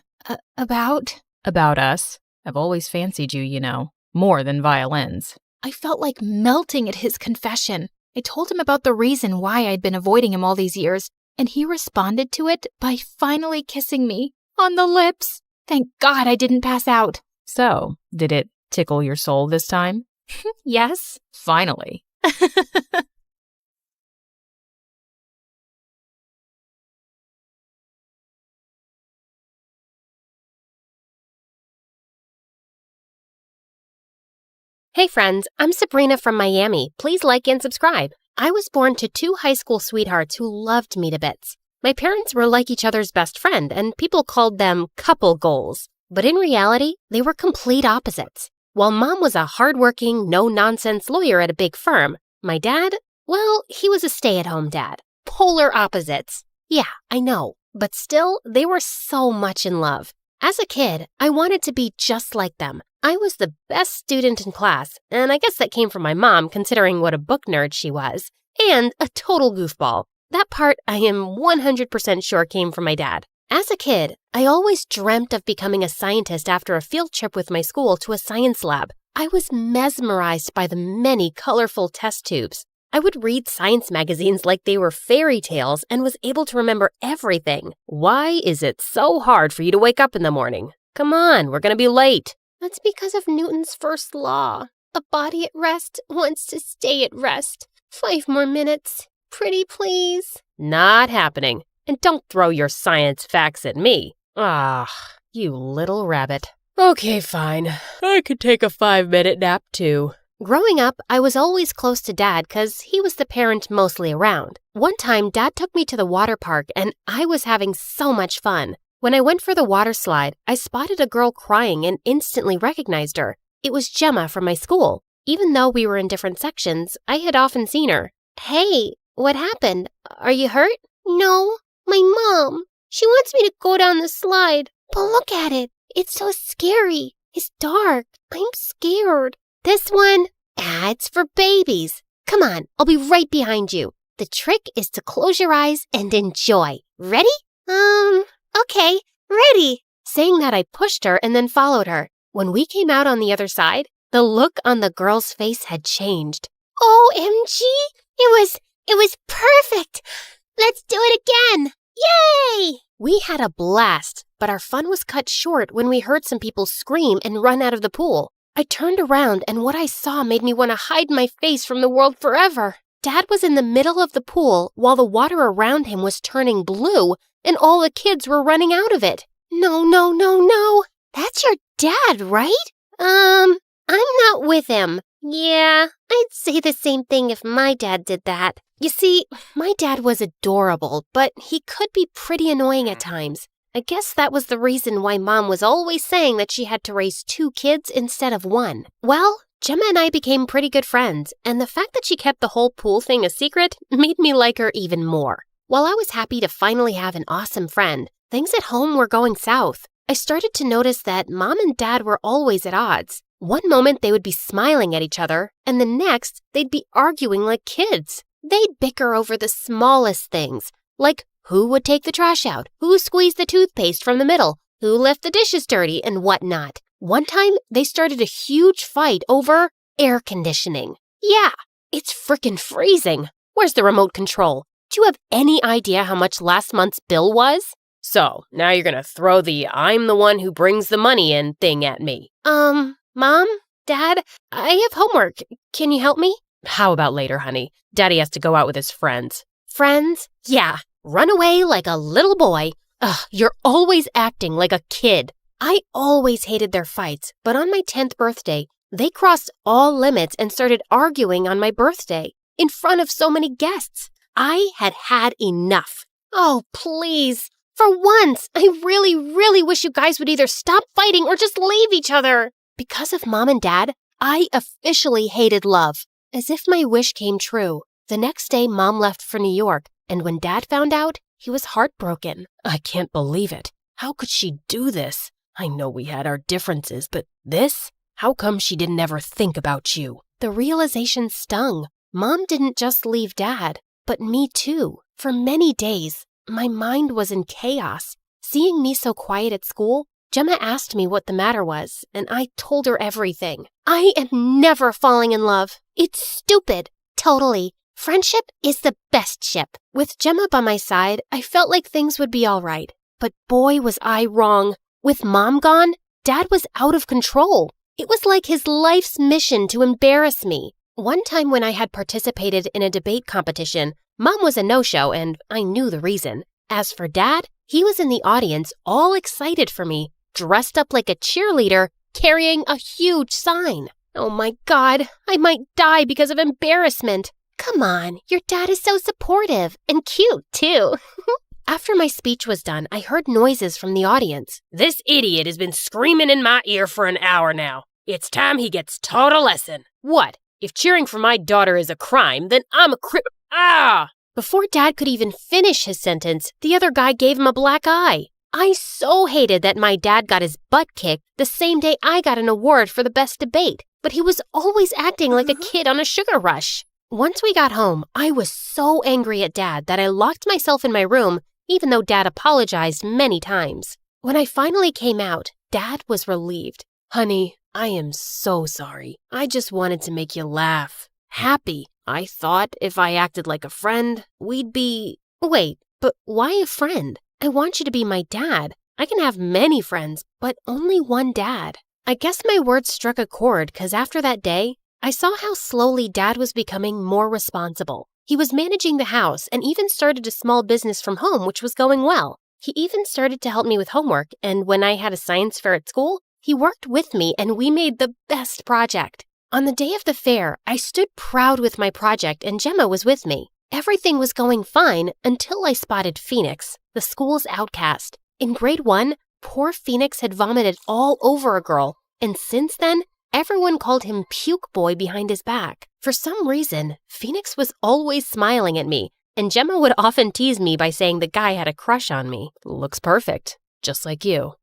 About us. I've always fancied you, you know. More than violins. I felt like melting at his confession. I told him about the reason why I'd been avoiding him all these years, and he responded to it by finally kissing me on the lips. Thank God I didn't pass out. So, did it tickle your soul this time? Yes. Finally. Hey friends, I'm Sabrina from Miami. Please like and subscribe. I was born to two high school sweethearts who loved me to bits. My parents were like each other's best friend, and people called them couple goals. But in reality, they were complete opposites. While Mom was a hardworking, no-nonsense lawyer at a big firm, my dad, well, he was a stay-at-home dad. Polar opposites. Yeah, I know. But still, they were so much in love. As a kid, I wanted to be just like them. I was the best student in class, and I guess that came from my mom, considering what a book nerd she was, and a total goofball. That part I am 100% sure came from my dad. As a kid, I always dreamt of becoming a scientist after a field trip with my school to a science lab. I was mesmerized by the many colorful test tubes. I would read science magazines like they were fairy tales and was able to remember everything. Why is it so hard for you to wake up in the morning? Come on, we're going to be late. That's because of Newton's first law. A body at rest wants to stay at rest. 5 more minutes. Pretty please. Not happening. And don't throw your science facts at me. Ah, you little rabbit. Okay, fine. I could take a 5-minute nap too. Growing up, I was always close to Dad because he was the parent mostly around. One time, Dad took me to the water park and I was having so much fun. When I went for the water slide, I spotted a girl crying and instantly recognized her. It was Gemma from my school. Even though we were in different sections, I had often seen her. Hey, what happened? Are you hurt? No, my mom. She wants me to go down the slide. But look at it. It's so scary. It's dark. I'm scared. This one? It's for babies. Come on, I'll be right behind you. The trick is to close your eyes and enjoy. Ready? Okay, ready. Saying that, I pushed her and then followed her. When we came out on the other side, the look on the girl's face had changed. OMG! It was perfect! Let's do it again! Yay! We had a blast, but our fun was cut short when we heard some people scream and run out of the pool. I turned around and what I saw made me want to hide my face from the world forever. Dad was in the middle of the pool while the water around him was turning blue and all the kids were running out of it. No. That's your dad, right? I'm not with him. Yeah, I'd say the same thing if my dad did that. You see, my dad was adorable, but he could be pretty annoying at times. I guess that was the reason why Mom was always saying that she had to raise 2 kids instead of 1. Well, Gemma and I became pretty good friends, and the fact that she kept the whole pool thing a secret made me like her even more. While I was happy to finally have an awesome friend, things at home were going south. I started to notice that Mom and Dad were always at odds. One moment they would be smiling at each other, and the next they'd be arguing like kids. They'd bicker over the smallest things, like who would take the trash out, who squeezed the toothpaste from the middle, who left the dishes dirty, and whatnot. One time, they started a huge fight over air conditioning. Yeah, it's frickin' freezing. Where's the remote control? Do you have any idea how much last month's bill was? So, now you're gonna throw the I'm the one who brings the money in thing at me. Mom? Dad? I have homework. Can you help me? How about later, honey? Daddy has to go out with his friends. Friends? Yeah. Run away like a little boy. Ugh, you're always acting like a kid. I always hated their fights, but on my 10th birthday, they crossed all limits and started arguing on my birthday in front of so many guests. I had had enough. Oh, please. For once, I really wish you guys would either stop fighting or just leave each other. Because of Mom and Dad, I officially hated love. As if my wish came true, the next day Mom left for New York, and when Dad found out, he was heartbroken. I can't believe it. How could she do this? I know we had our differences, but this? How come she didn't ever think about you? The realization stung. Mom didn't just leave Dad, but me too. For many days, my mind was in chaos. Seeing me so quiet at school, Gemma asked me what the matter was, and I told her everything. I am never falling in love. It's stupid. Totally. Friendship is the best ship. With Gemma by my side, I felt like things would be all right. But boy, was I wrong. With Mom gone, Dad was out of control. It was like his life's mission to embarrass me. One time when I had participated in a debate competition, Mom was a no-show and I knew the reason. As for Dad, he was in the audience all excited for me, dressed up like a cheerleader, carrying a huge sign. Oh my God, I might die because of embarrassment. Come on, your dad is so supportive and cute, too. After my speech was done, I heard noises from the audience. This idiot has been screaming in my ear for an hour now. It's time he gets taught a lesson. What? If cheering for my daughter is a crime, then I'm a Ah! Before Dad could even finish his sentence, the other guy gave him a black eye. I so hated that my dad got his butt kicked the same day I got an award for the best debate, but he was always acting like a kid on a sugar rush. Once we got home, I was so angry at Dad that I locked myself in my room, even though Dad apologized many times. When I finally came out, Dad was relieved. Honey, I am so sorry. I just wanted to make you laugh. Happy. I thought if I acted like a friend, we'd be... Wait, but why a friend? I want you to be my dad. I can have many friends, but only one dad. I guess my words struck a chord because after that day, I saw how slowly Dad was becoming more responsible. He was managing the house and even started a small business from home, which was going well. He even started to help me with homework, and when I had a science fair at school, he worked with me and we made the best project. On the day of the fair, I stood proud with my project and Gemma was with me. Everything was going fine until I spotted Phoenix, the school's outcast. In grade 1, poor Phoenix had vomited all over a girl, and since then, everyone called him Puke Boy behind his back. For some reason, Phoenix was always smiling at me, and Gemma would often tease me by saying the guy had a crush on me. Looks perfect, just like you.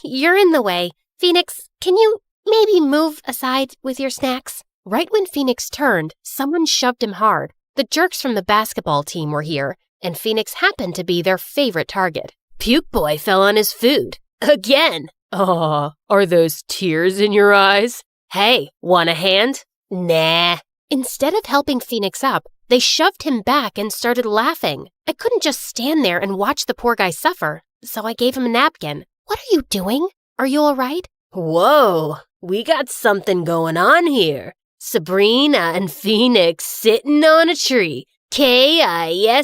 You're in the way. Phoenix, can you maybe move aside with your snacks? Right when Phoenix turned, someone shoved him hard. The jerks from the basketball team were here, and Phoenix happened to be their favorite target. Puke Boy fell on his food. Again. Aw, are those tears in your eyes? Hey, want a hand? Nah. Instead of helping Phoenix up, they shoved him back and started laughing. I couldn't just stand there and watch the poor guy suffer, so I gave him a napkin. What are you doing? Are you all right? Whoa, we got something going on here. Sabrina and Phoenix sitting on a tree. Kissin.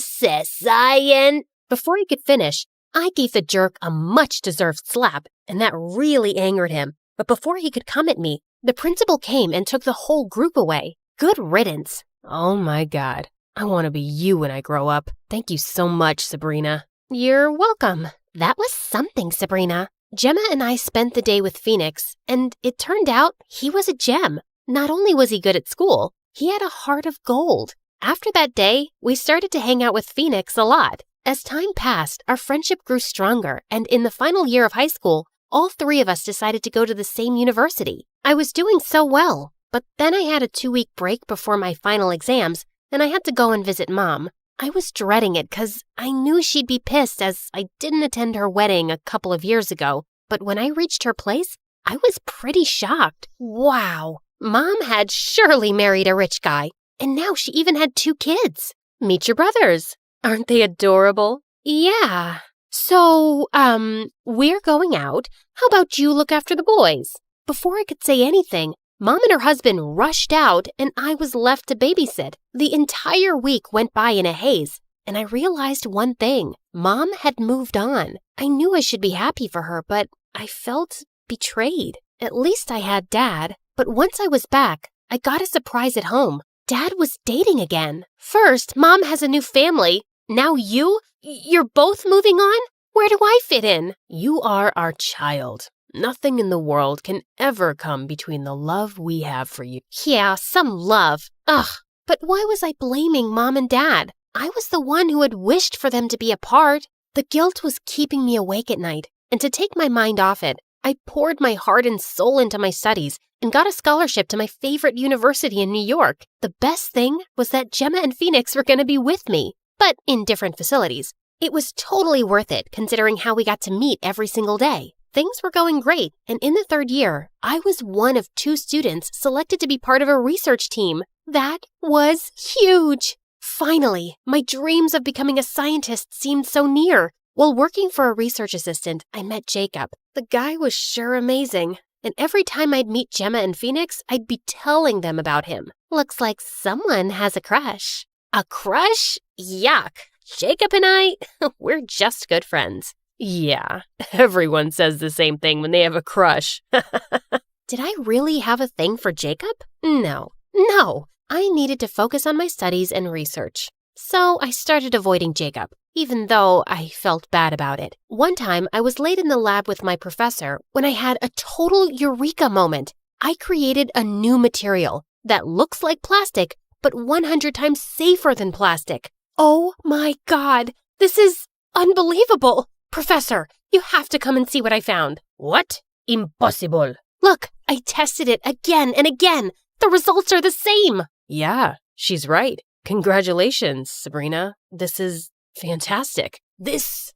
Before he could finish, I gave the jerk a much-deserved slap, and that really angered him. But before he could come at me, the principal came and took the whole group away. Good riddance. Oh my God, I want to be you when I grow up. Thank you so much, Sabrina. You're welcome. That was something, Sabrina. Gemma and I spent the day with Phoenix, and it turned out he was a gem. Not only was he good at school, he had a heart of gold. After that day, we started to hang out with Phoenix a lot. As time passed, our friendship grew stronger, and in the final year of high school, all 3 of us decided to go to the same university. I was doing so well, but then I had a 2-week break before my final exams, and I had to go and visit Mom. I was dreading it because I knew she'd be pissed as I didn't attend her wedding a couple of years ago, but when I reached her place, I was pretty shocked. Wow! Mom had surely married a rich guy, and now she even had 2 kids. Meet your brothers. Aren't they adorable? Yeah. So, we're going out. How about you look after the boys? Before I could say anything, Mom and her husband rushed out and I was left to babysit. The entire week went by in a haze, and I realized one thing. Mom had moved on. I knew I should be happy for her, but I felt betrayed. At least I had Dad. But once I was back, I got a surprise at home. Dad was dating again. First, Mom has a new family. Now you're both moving on? Where do I fit in? You are our child. Nothing in the world can ever come between the love we have for you. Yeah, some love. Ugh, but why was I blaming Mom and Dad? I was the one who had wished for them to be apart. The guilt was keeping me awake at night, and to take my mind off it, I poured my heart and soul into my studies and got a scholarship to my favorite university in New York. The best thing was that Gemma and Phoenix were going to be with me, but in different facilities. It was totally worth it considering how we got to meet every single day. Things were going great, and in the 3rd year, I was one of 2 students selected to be part of a research team. That was huge! Finally, my dreams of becoming a scientist seemed so near. While working for a research assistant, I met Jacob. The guy was sure amazing, and every time I'd meet Gemma and Phoenix, I'd be telling them about him. Looks like someone has a crush. A crush? Yuck! Jacob and I, we're just good friends. Yeah, everyone says the same thing when they have a crush. Did I really have a thing for Jacob? No. I needed to focus on my studies and research. So I started avoiding Jacob, even though I felt bad about it. One time, I was late in the lab with my professor when I had a total eureka moment. I created a new material that looks like plastic, but 100 times safer than plastic. Oh my God, this is unbelievable. Professor, you have to come and see what I found. What? Impossible. Look, I tested it again and again. The results are the same. Yeah, she's right. Congratulations, Sabrina. This is fantastic. This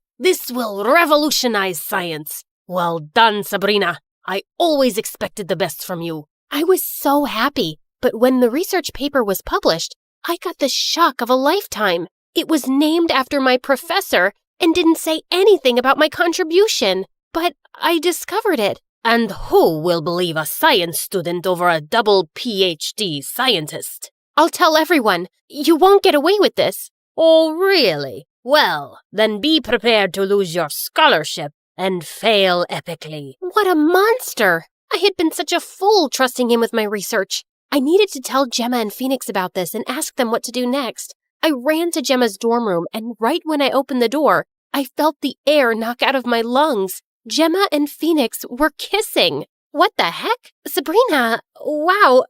will revolutionize science. Well done, Sabrina. I always expected the best from you. I was so happy, but when the research paper was published, I got the shock of a lifetime. It was named after my professor and didn't say anything about my contribution, but I discovered it. And who will believe a science student over a double PhD scientist? I'll tell everyone. You won't get away with this. Oh, really? Well, then be prepared to lose your scholarship and fail epically. What a monster! I had been such a fool trusting him with my research. I needed to tell Gemma and Phoenix about this and ask them what to do next. I ran to Gemma's dorm room, and right when I opened the door, I felt the air knock out of my lungs. Gemma and Phoenix were kissing. What the heck? Sabrina, wow,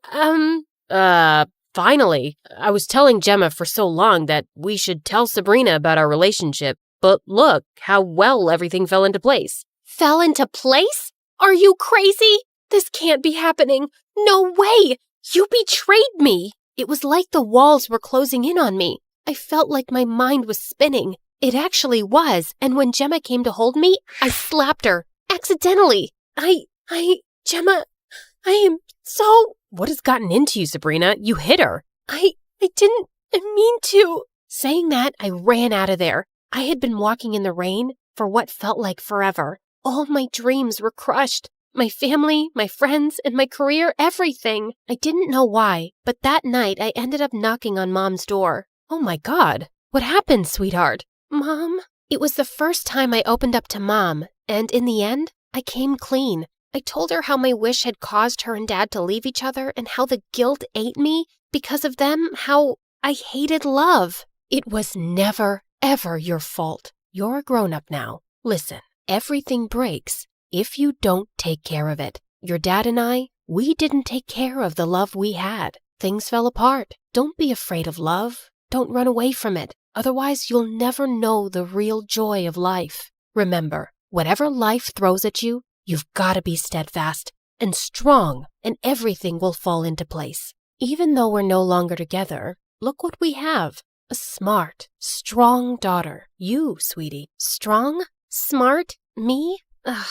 Finally. I was telling Gemma for so long that we should tell Sabrina about our relationship, but look how well everything fell into place. Fell into place? Are you crazy? This can't be happening. No way! You betrayed me! It was like the walls were closing in on me. I felt like my mind was spinning. It actually was, and when Gemma came to hold me, I slapped her. Accidentally. Gemma, I am so... What has gotten into you, Sabrina? You hit her. I didn't mean to. Saying that, I ran out of there. I had been walking in the rain for what felt like forever. All my dreams were crushed. My family, my friends, and my career, everything. I didn't know why, but that night I ended up knocking on Mom's door. Oh my God. What happened, sweetheart? Mom? It was the first time I opened up to Mom, and in the end, I came clean. I told her how my wish had caused her and Dad to leave each other and how the guilt ate me. Because of them, how I hated love. It was never, ever your fault. You're a grown-up now. Listen, everything breaks if you don't take care of it. Your dad and I, we didn't take care of the love we had. Things fell apart. Don't be afraid of love. Don't run away from it. Otherwise, you'll never know the real joy of life. Remember, whatever life throws at you, you've got to be steadfast and strong, and everything will fall into place. Even though we're no longer together, look what we have. A smart, strong daughter. You, sweetie. Strong? Smart? Me? Ugh.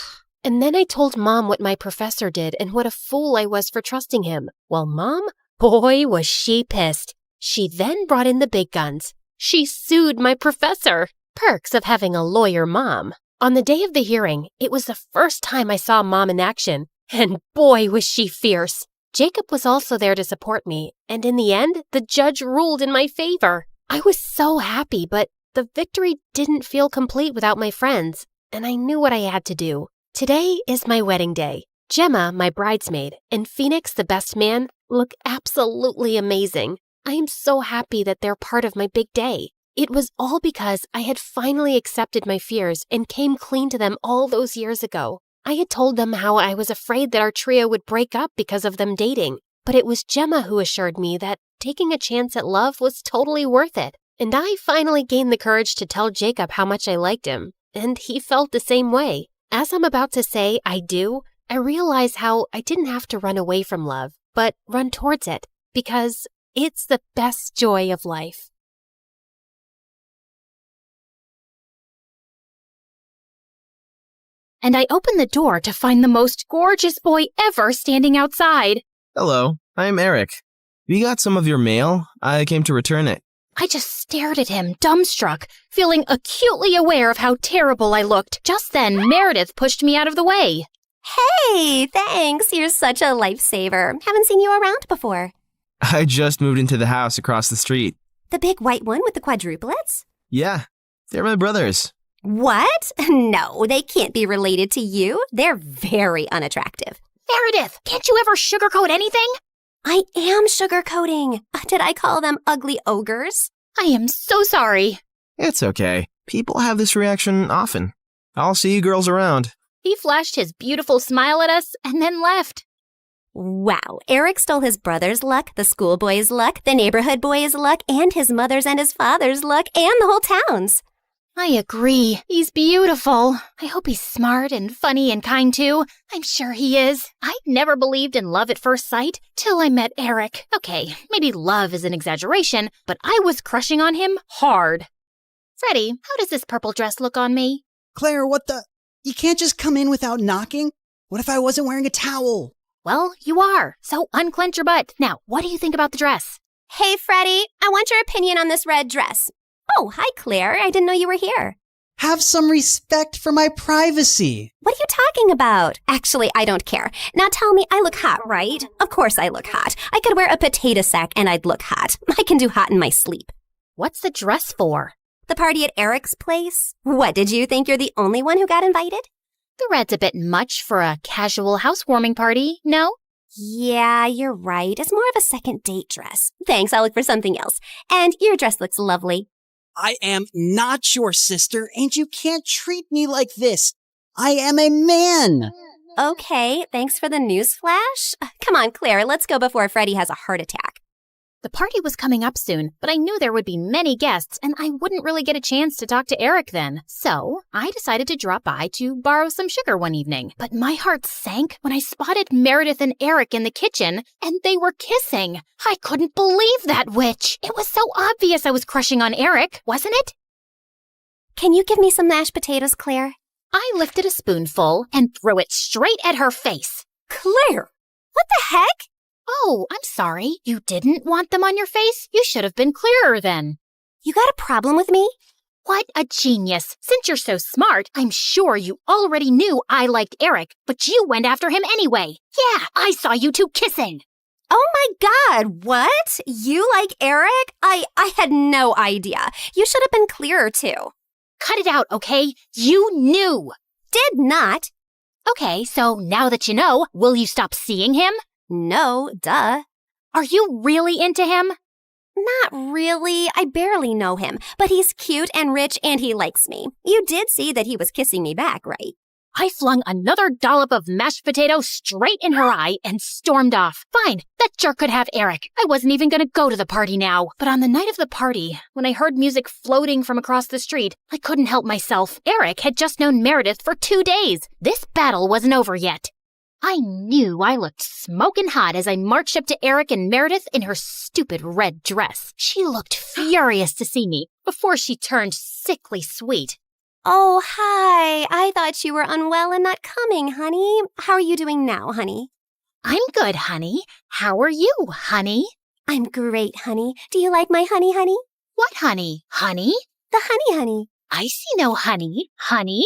And then I told Mom what my professor did and what a fool I was for trusting him. Well, Mom, boy, was she pissed. She then brought in the big guns. She sued my professor. Perks of having a lawyer mom. On the day of the hearing, it was the first time I saw Mom in action, and boy, was she fierce. Jacob was also there to support me, and in the end, the judge ruled in my favor. I was so happy, but the victory didn't feel complete without my friends, and I knew what I had to do. Today is my wedding day. Gemma, my bridesmaid, and Phoenix, the best man, look absolutely amazing. I am so happy that they're part of my big day. It was all because I had finally accepted my fears and came clean to them all those years ago. I had told them how I was afraid that our trio would break up because of them dating, but it was Gemma who assured me that taking a chance at love was totally worth it. And I finally gained the courage to tell Jacob how much I liked him, and he felt the same way. As I'm about to say I do, I realize how I didn't have to run away from love, but run towards it, because it's the best joy of life. And I opened the door to find the most gorgeous boy ever standing outside. Hello, I'm Eric. You got some of your mail? I came to return it. I just stared at him, dumbstruck, feeling acutely aware of how terrible I looked. Just then, Meredith pushed me out of the way. Hey, thanks. You're such a lifesaver. Haven't seen you around before. I just moved into the house across the street. The big white one with the quadruplets? Yeah, they're my brothers. What? No, they can't be related to you. They're very unattractive. Meredith, can't you ever sugarcoat anything? I am sugarcoating. Did I call them ugly ogres? I am so sorry. It's okay. People have this reaction often. I'll see you girls around. He flashed his beautiful smile at us and then left. Wow, Eric stole his brother's luck, the schoolboy's luck, the neighborhood boy's luck, and his mother's and his father's luck, and the whole town's. I agree. He's beautiful. I hope he's smart and funny and kind too. I'm sure he is. I never believed in love at first sight till I met Eric. Okay, maybe love is an exaggeration, but I was crushing on him hard. Freddie, how does this purple dress look on me? Claire, what the? You can't just come in without knocking? What if I wasn't wearing a towel? Well, you are, so unclench your butt. Now, what do you think about the dress? Hey, Freddie, I want your opinion on this red dress. Oh, hi, Claire. I didn't know you were here. Have some respect for my privacy. What are you talking about? Actually, I don't care. Now tell me, I look hot, right? Of course I look hot. I could wear a potato sack and I'd look hot. I can do hot in my sleep. What's the dress for? The party at Eric's place? What, did you think you're the only one who got invited? The red's a bit much for a casual housewarming party, no? Yeah, you're right. It's more of a second date dress. Thanks, I'll look for something else. And your dress looks lovely. I am not your sister, and you can't treat me like this. I am a man. Okay, thanks for the news flash. Come on, Claire, let's go before Freddie has a heart attack. The party was coming up soon, but I knew there would be many guests, and I wouldn't really get a chance to talk to Eric then. So I decided to drop by to borrow some sugar one evening. But my heart sank when I spotted Meredith and Eric in the kitchen, and they were kissing. I couldn't believe that witch. It was so obvious I was crushing on Eric, wasn't it? Can you give me some mashed potatoes, Claire? I lifted a spoonful and threw it straight at her face. Claire! What the heck? Oh, I'm sorry. You didn't want them on your face? You should have been clearer then. You got a problem with me? What a genius. Since you're so smart, I'm sure you already knew I liked Eric, but you went after him anyway. Yeah, I saw you two kissing. Oh my God, what? You like Eric? I had no idea. You should have been clearer too. Cut it out, okay? You knew. Did not. Okay, so now that you know, will you stop seeing him? No, duh. Are you really into him? Not really. I barely know him, but he's cute and rich and he likes me. You did see that he was kissing me back, right? I flung another dollop of mashed potato straight in her eye and stormed off. Fine, that jerk could have Eric. I wasn't even gonna go to the party now. But on the night of the party, when I heard music floating from across the street, I couldn't help myself. Eric had just known Meredith for 2 days. This battle wasn't over yet. I knew I looked smoking hot as I marched up to Eric and Meredith in her stupid red dress. She looked furious to see me before she turned sickly sweet. Oh, hi. I thought you were unwell and not coming, honey. How are you doing now, honey? I'm good, honey. How are you, honey? I'm great, honey. Do you like my honey, honey? What honey? Honey? The honey, honey. I see no honey. Honey?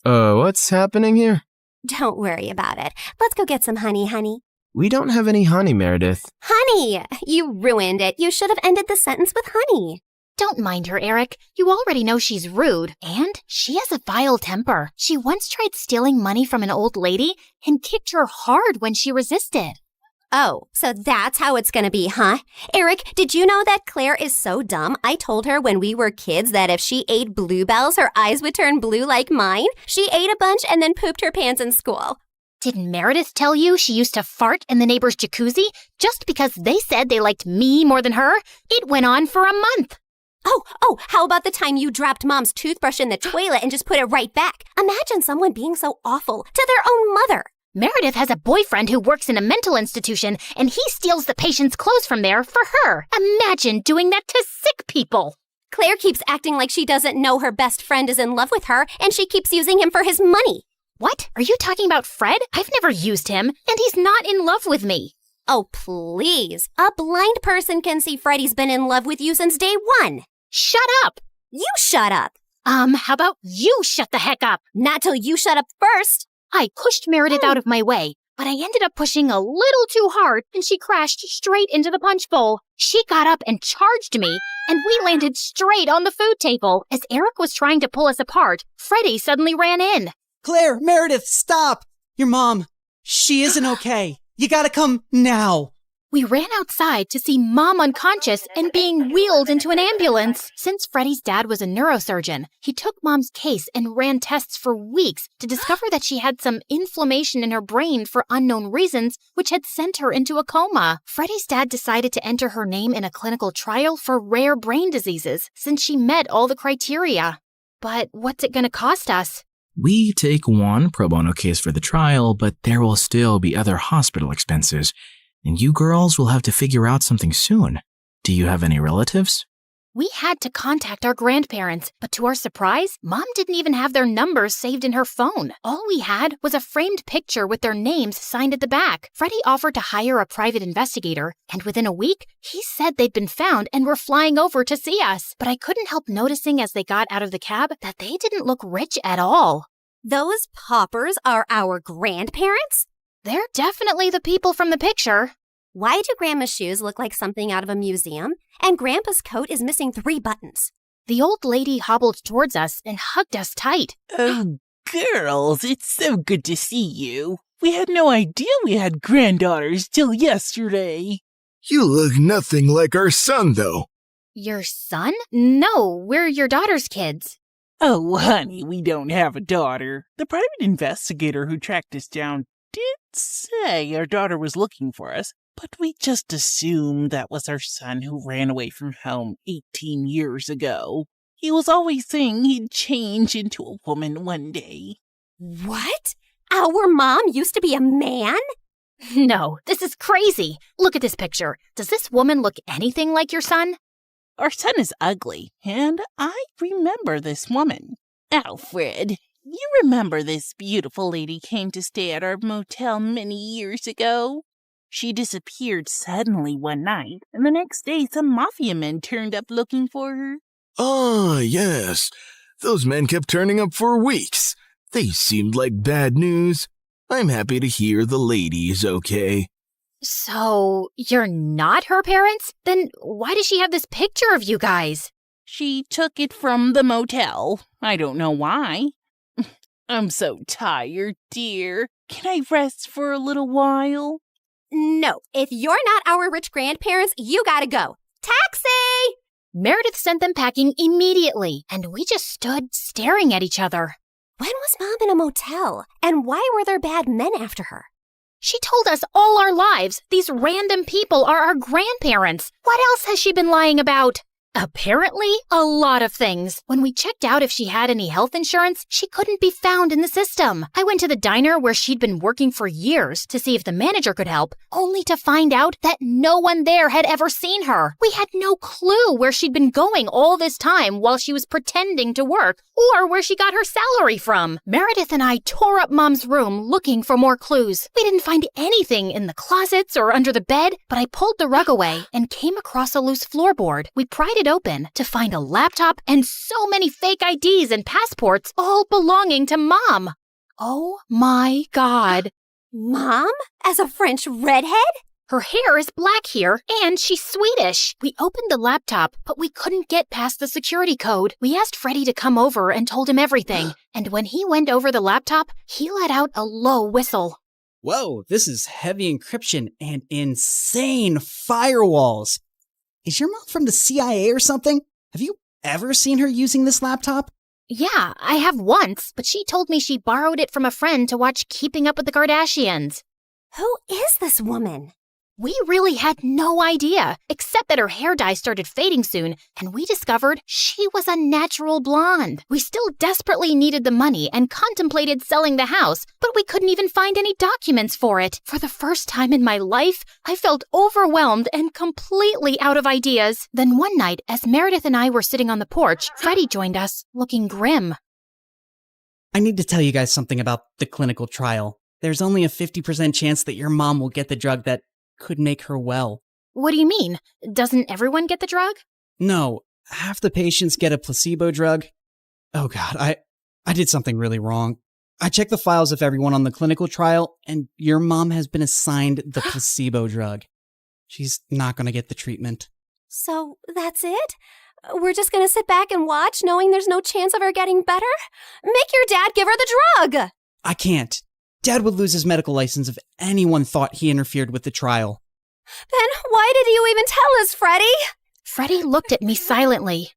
What's happening here? Don't worry about it. Let's go get some honey, honey. We don't have any honey, Meredith. Honey! You ruined it. You should have ended the sentence with honey. Don't mind her, Eric. You already know she's rude. And she has a vile temper. She once tried stealing money from an old lady and kicked her hard when she resisted. Oh, so that's how it's gonna be, huh? Eric, did you know that Claire is so dumb? I told her when we were kids that if she ate bluebells, her eyes would turn blue like mine. She ate a bunch and then pooped her pants in school. Didn't Meredith tell you she used to fart in the neighbor's jacuzzi just because they said they liked me more than her? It went on for a month. Oh, how about the time you dropped Mom's toothbrush in the toilet and just put it right back? Imagine someone being so awful to their own mother. Meredith has a boyfriend who works in a mental institution, and he steals the patient's clothes from there for her. Imagine doing that to sick people. Claire keeps acting like she doesn't know her best friend is in love with her, and she keeps using him for his money. What? Are you talking about Fred? I've never used him, and he's not in love with me. Oh, please. A blind person can see Freddie's been in love with you since day one. Shut up. You shut up. How about you shut the heck up? Not till you shut up first. I pushed Meredith out of my way, but I ended up pushing a little too hard, and she crashed straight into the punch bowl. She got up and charged me, and we landed straight on the food table. As Eric was trying to pull us apart, Freddie suddenly ran in. Claire, Meredith, stop! Your mom. She isn't okay. You gotta come now. We ran outside to see Mom unconscious and being wheeled into an ambulance. Since Freddie's dad was a neurosurgeon, he took Mom's case and ran tests for weeks to discover that she had some inflammation in her brain for unknown reasons, which had sent her into a coma. Freddie's dad decided to enter her name in a clinical trial for rare brain diseases since she met all the criteria. But what's it going to cost us? We take one pro bono case for the trial, but there will still be other hospital expenses. And you girls will have to figure out something soon. Do you have any relatives? We had to contact our grandparents, but to our surprise, Mom didn't even have their numbers saved in her phone. All we had was a framed picture with their names signed at the back. Freddie offered to hire a private investigator, and within a week, he said they'd been found and were flying over to see us. But I couldn't help noticing as they got out of the cab that they didn't look rich at all. Those paupers are our grandparents? They're definitely the people from the picture. Why do Grandma's shoes look like something out of a museum? And Grandpa's coat is missing 3 buttons. The old lady hobbled towards us and hugged us tight. Oh, girls, it's so good to see you. We had no idea we had granddaughters till yesterday. You look nothing like our son, though. Your son? No, we're your daughter's kids. Oh, honey, we don't have a daughter. The private investigator who tracked us down did say our daughter was looking for us, but we just assumed that was our son who ran away from home 18 years ago. He was always saying he'd change into a woman one day. What? Our mom used to be a man? No, this is crazy. Look at this picture. Does this woman look anything like your son? Our son is ugly, and I remember this woman. Alfred, you remember this beautiful lady came to stay at our motel many years ago? She disappeared suddenly one night, and the next day some mafia men turned up looking for her. Ah, yes. Those men kept turning up for weeks. They seemed like bad news. I'm happy to hear the lady is okay. So, you're not her parents? Then why does she have this picture of you guys? She took it from the motel. I don't know why. I'm so tired, dear. Can I rest for a little while? No, if you're not our rich grandparents, you gotta go. Taxi! Meredith sent them packing immediately, and we just stood staring at each other. When was Mom in a motel? And why were there bad men after her? She told us all our lives these random people are our grandparents. What else has she been lying about? Apparently, a lot of things. When we checked out if she had any health insurance, she couldn't be found in the system. I went to the diner where she'd been working for years to see if the manager could help, only to find out that no one there had ever seen her. We had no clue where she'd been going all this time while she was pretending to work, or where she got her salary from. Meredith and I tore up Mom's room looking for more clues. We didn't find anything in the closets or under the bed, but I pulled the rug away and came across a loose floorboard. We pried it open to find a laptop and so many fake IDs and passports, all belonging to Mom. Oh my God. Mom? As a French redhead? Her hair is black here, and she's Swedish. We opened the laptop, but we couldn't get past the security code. We asked Freddie to come over and told him everything. And when he went over the laptop, he let out a low whistle. Whoa, this is heavy encryption and insane firewalls. Is your mom from the CIA or something? Have you ever seen her using this laptop? Yeah, I have once, but she told me she borrowed it from a friend to watch Keeping Up with the Kardashians. Who is this woman? We really had no idea, except that her hair dye started fading soon, and we discovered she was a natural blonde. We still desperately needed the money and contemplated selling the house, but we couldn't even find any documents for it. For the first time in my life, I felt overwhelmed and completely out of ideas. Then one night, as Meredith and I were sitting on the porch, Freddie joined us, looking grim. I need to tell you guys something about the clinical trial. There's only a 50% chance that your mom will get the drug that could make her well. What do you mean? Doesn't everyone get the drug? No, half the patients get a placebo drug. Oh God, I did something really wrong. I checked the files of everyone on the clinical trial, and your mom has been assigned the placebo drug. She's not going to get the treatment. So that's it? We're just gonna sit back and watch, knowing there's no chance of her getting better? Make your dad give her the drug! I can't. Dad would lose his medical license if anyone thought he interfered with the trial. Then why did you even tell us, Freddie? Freddie looked at me silently.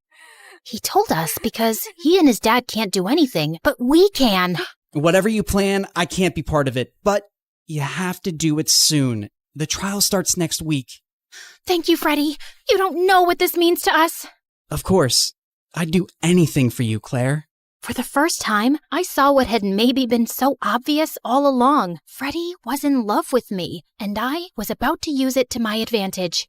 He told us because he and his dad can't do anything, but we can. Whatever you plan, I can't be part of it, but you have to do it soon. The trial starts next week. Thank you, Freddie. You don't know what this means to us. Of course. I'd do anything for you, Claire. For the first time, I saw what had maybe been so obvious all along. Freddie was in love with me, and I was about to use it to my advantage.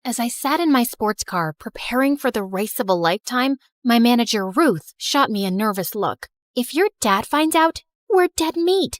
As I sat in my sports car preparing for the race of a lifetime, my manager Ruth shot me a nervous look. If your dad finds out, we're dead meat.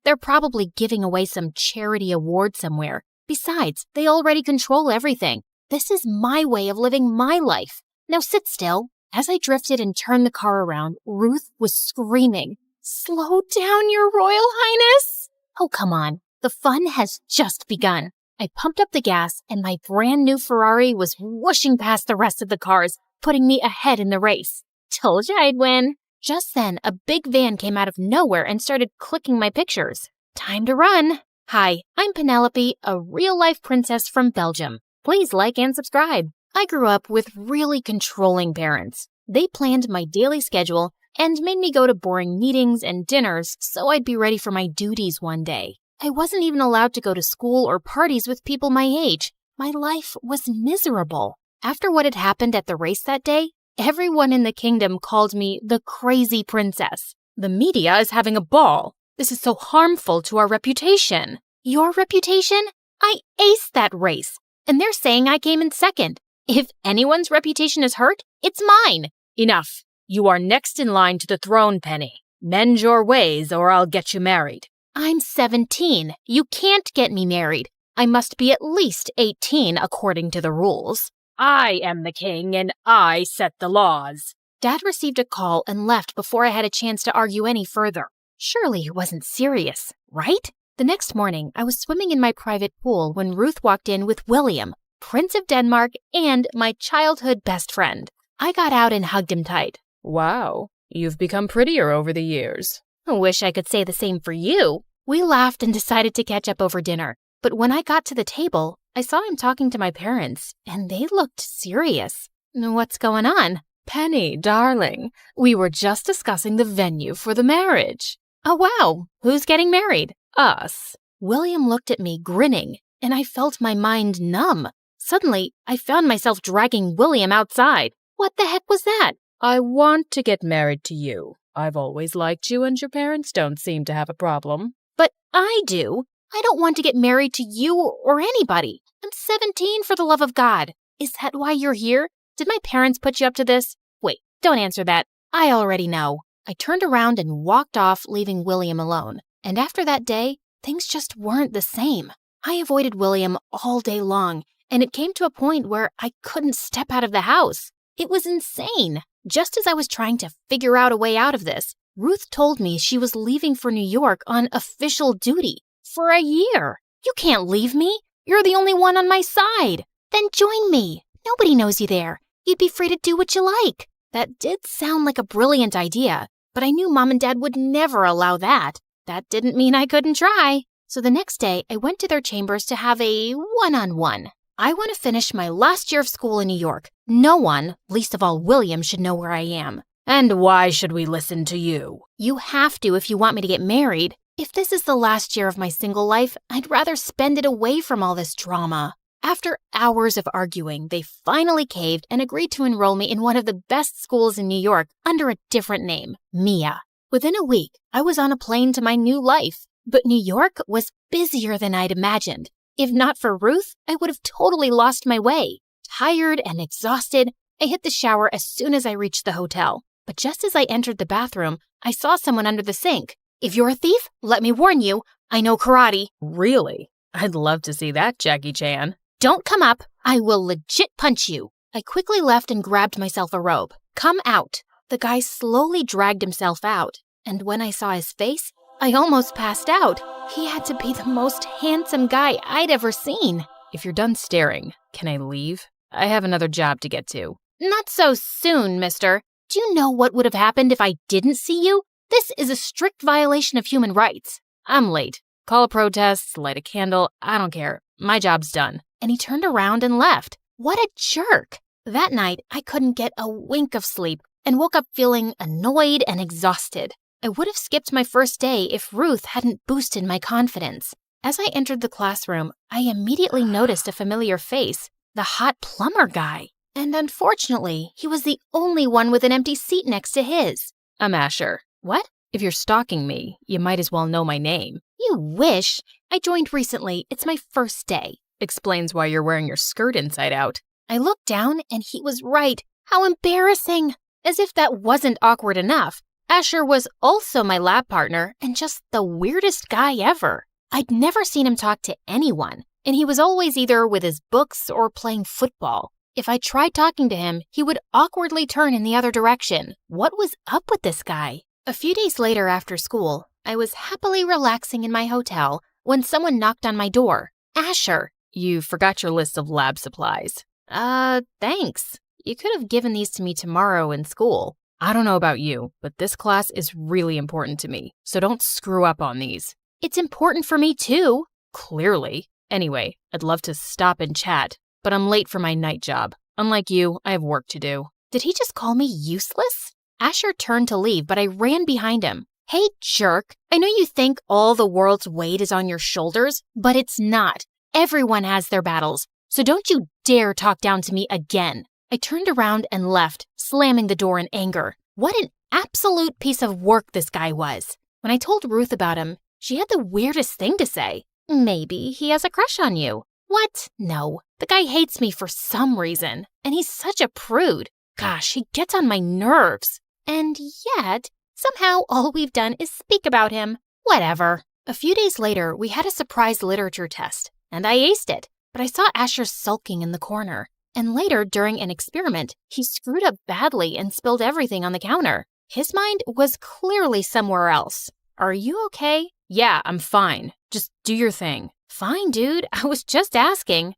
They're probably giving away some charity award somewhere. Besides, they already control everything. This is my way of living my life. Now sit still. As I drifted and turned the car around, Ruth was screaming, "Slow down, Your Royal Highness!" Oh, come on. The fun has just begun. I pumped up the gas, and my brand new Ferrari was whooshing past the rest of the cars, putting me ahead in the race. Told you I'd win. Just then, a big van came out of nowhere and started clicking my pictures. Time to run. Hi, I'm Penelope, a real-life princess from Belgium. Please like and subscribe. I grew up with really controlling parents. They planned my daily schedule and made me go to boring meetings and dinners so I'd be ready for my duties one day. I wasn't even allowed to go to school or parties with people my age. My life was miserable. After what had happened at the race that day, everyone in the kingdom called me the crazy princess. The media is having a ball. This is so harmful to our reputation. Your reputation? I aced that race, and they're saying I came in second. If anyone's reputation is hurt, it's mine. Enough. You are next in line to the throne, Penny. Mend your ways or I'll get you married. I'm 17. You can't get me married. I must be at least 18 according to the rules. I am the king and I set the laws. Dad received a call and left before I had a chance to argue any further. Surely it wasn't serious, right? The next morning, I was swimming in my private pool when Ruth walked in with William, Prince of Denmark, and my childhood best friend. I got out and hugged him tight. Wow, you've become prettier over the years. I wish I could say the same for you. We laughed and decided to catch up over dinner. But when I got to the table, I saw him talking to my parents, and they looked serious. What's going on? Penny, darling, we were just discussing the venue for the marriage. Oh, wow. Who's getting married? Us. William looked at me, grinning, and I felt my mind numb. Suddenly, I found myself dragging William outside. What the heck was that? I want to get married to you. I've always liked you, and your parents don't seem to have a problem. But I do. I don't want to get married to you or anybody. I'm 17, for the love of God. Is that why you're here? Did my parents put you up to this? Wait, don't answer that. I already know. I turned around and walked off, leaving William alone. And after that day, things just weren't the same. I avoided William all day long, and it came to a point where I couldn't step out of the house. It was insane. Just as I was trying to figure out a way out of this, Ruth told me she was leaving for New York on official duty for a year. You can't leave me. You're the only one on my side. Then join me. Nobody knows you there. You'd be free to do what you like. That did sound like a brilliant idea, but I knew Mom and Dad would never allow that. That didn't mean I couldn't try. So the next day, I went to their chambers to have a one-on-one. I want to finish my last year of school in New York. No one, least of all William, should know where I am. And why should we listen to you? You have to if you want me to get married. If this is the last year of my single life, I'd rather spend it away from all this drama. After hours of arguing, they finally caved and agreed to enroll me in one of the best schools in New York under a different name, Mia. Within a week, I was on a plane to my new life. But New York was busier than I'd imagined. If not for Ruth, I would have totally lost my way. Tired and exhausted, I hit the shower as soon as I reached the hotel. But just as I entered the bathroom, I saw someone under the sink. If you're a thief, let me warn you, I know karate. Really? I'd love to see that, Jackie Chan. Don't come up. I will legit punch you. I quickly left and grabbed myself a robe. Come out. The guy slowly dragged himself out, and when I saw his face, I almost passed out. He had to be the most handsome guy I'd ever seen. if you're done staring, can I leave? I have another job to get to. Not so soon, mister. Do you know what would have happened if I didn't see you? This is a strict violation of human rights. I'm late. Call a protest, light a candle, I don't care. My job's done. And he turned around and left. What a jerk. That night, I couldn't get a wink of sleep and woke up feeling annoyed and exhausted. I would have skipped my first day if Ruth hadn't boosted my confidence. As I entered the classroom, I immediately noticed a familiar face, the hot plumber guy. And unfortunately, he was the only one with an empty seat next to his. I'm Asher. What? If you're stalking me, you might as well know my name. You wish. I joined recently. It's my first day. Explains why you're wearing your skirt inside out. I looked down and he was right. How embarrassing. As if that wasn't awkward enough, Asher was also my lab partner and just the weirdest guy ever. I'd never seen him talk to anyone, and he was always either with his books or playing football. If I tried talking to him, he would awkwardly turn in the other direction. What was up with this guy? A few days later after school, I was happily relaxing in my hotel when someone knocked on my door. Asher. You forgot your list of lab supplies. Thanks. You could have given these to me tomorrow in school. I don't know about you, but this class is really important to me, so don't screw up on these. It's important for me too. Clearly. Anyway, I'd love to stop and chat, but I'm late for my night job. Unlike you, I have work to do. Did he just call me useless? Asher turned to leave, but I ran behind him. Hey, jerk. I know you think all the world's weight is on your shoulders, but it's not. Everyone has their battles, so don't you dare talk down to me again. I turned around and left, slamming the door in anger. What an absolute piece of work this guy was. When I told Ruth about him, she had the weirdest thing to say. Maybe he has a crush on you. What? No. The guy hates me for some reason, and he's such a prude. Gosh, he gets on my nerves. And yet, somehow all we've done is speak about him. Whatever. A few days later, we had a surprise literature test, and I aced it. But I saw Asher sulking in the corner. And later, during an experiment, he screwed up badly and spilled everything on the counter. His mind was clearly somewhere else. Are you okay? Yeah, I'm fine. Just do your thing. Fine, dude. I was just asking.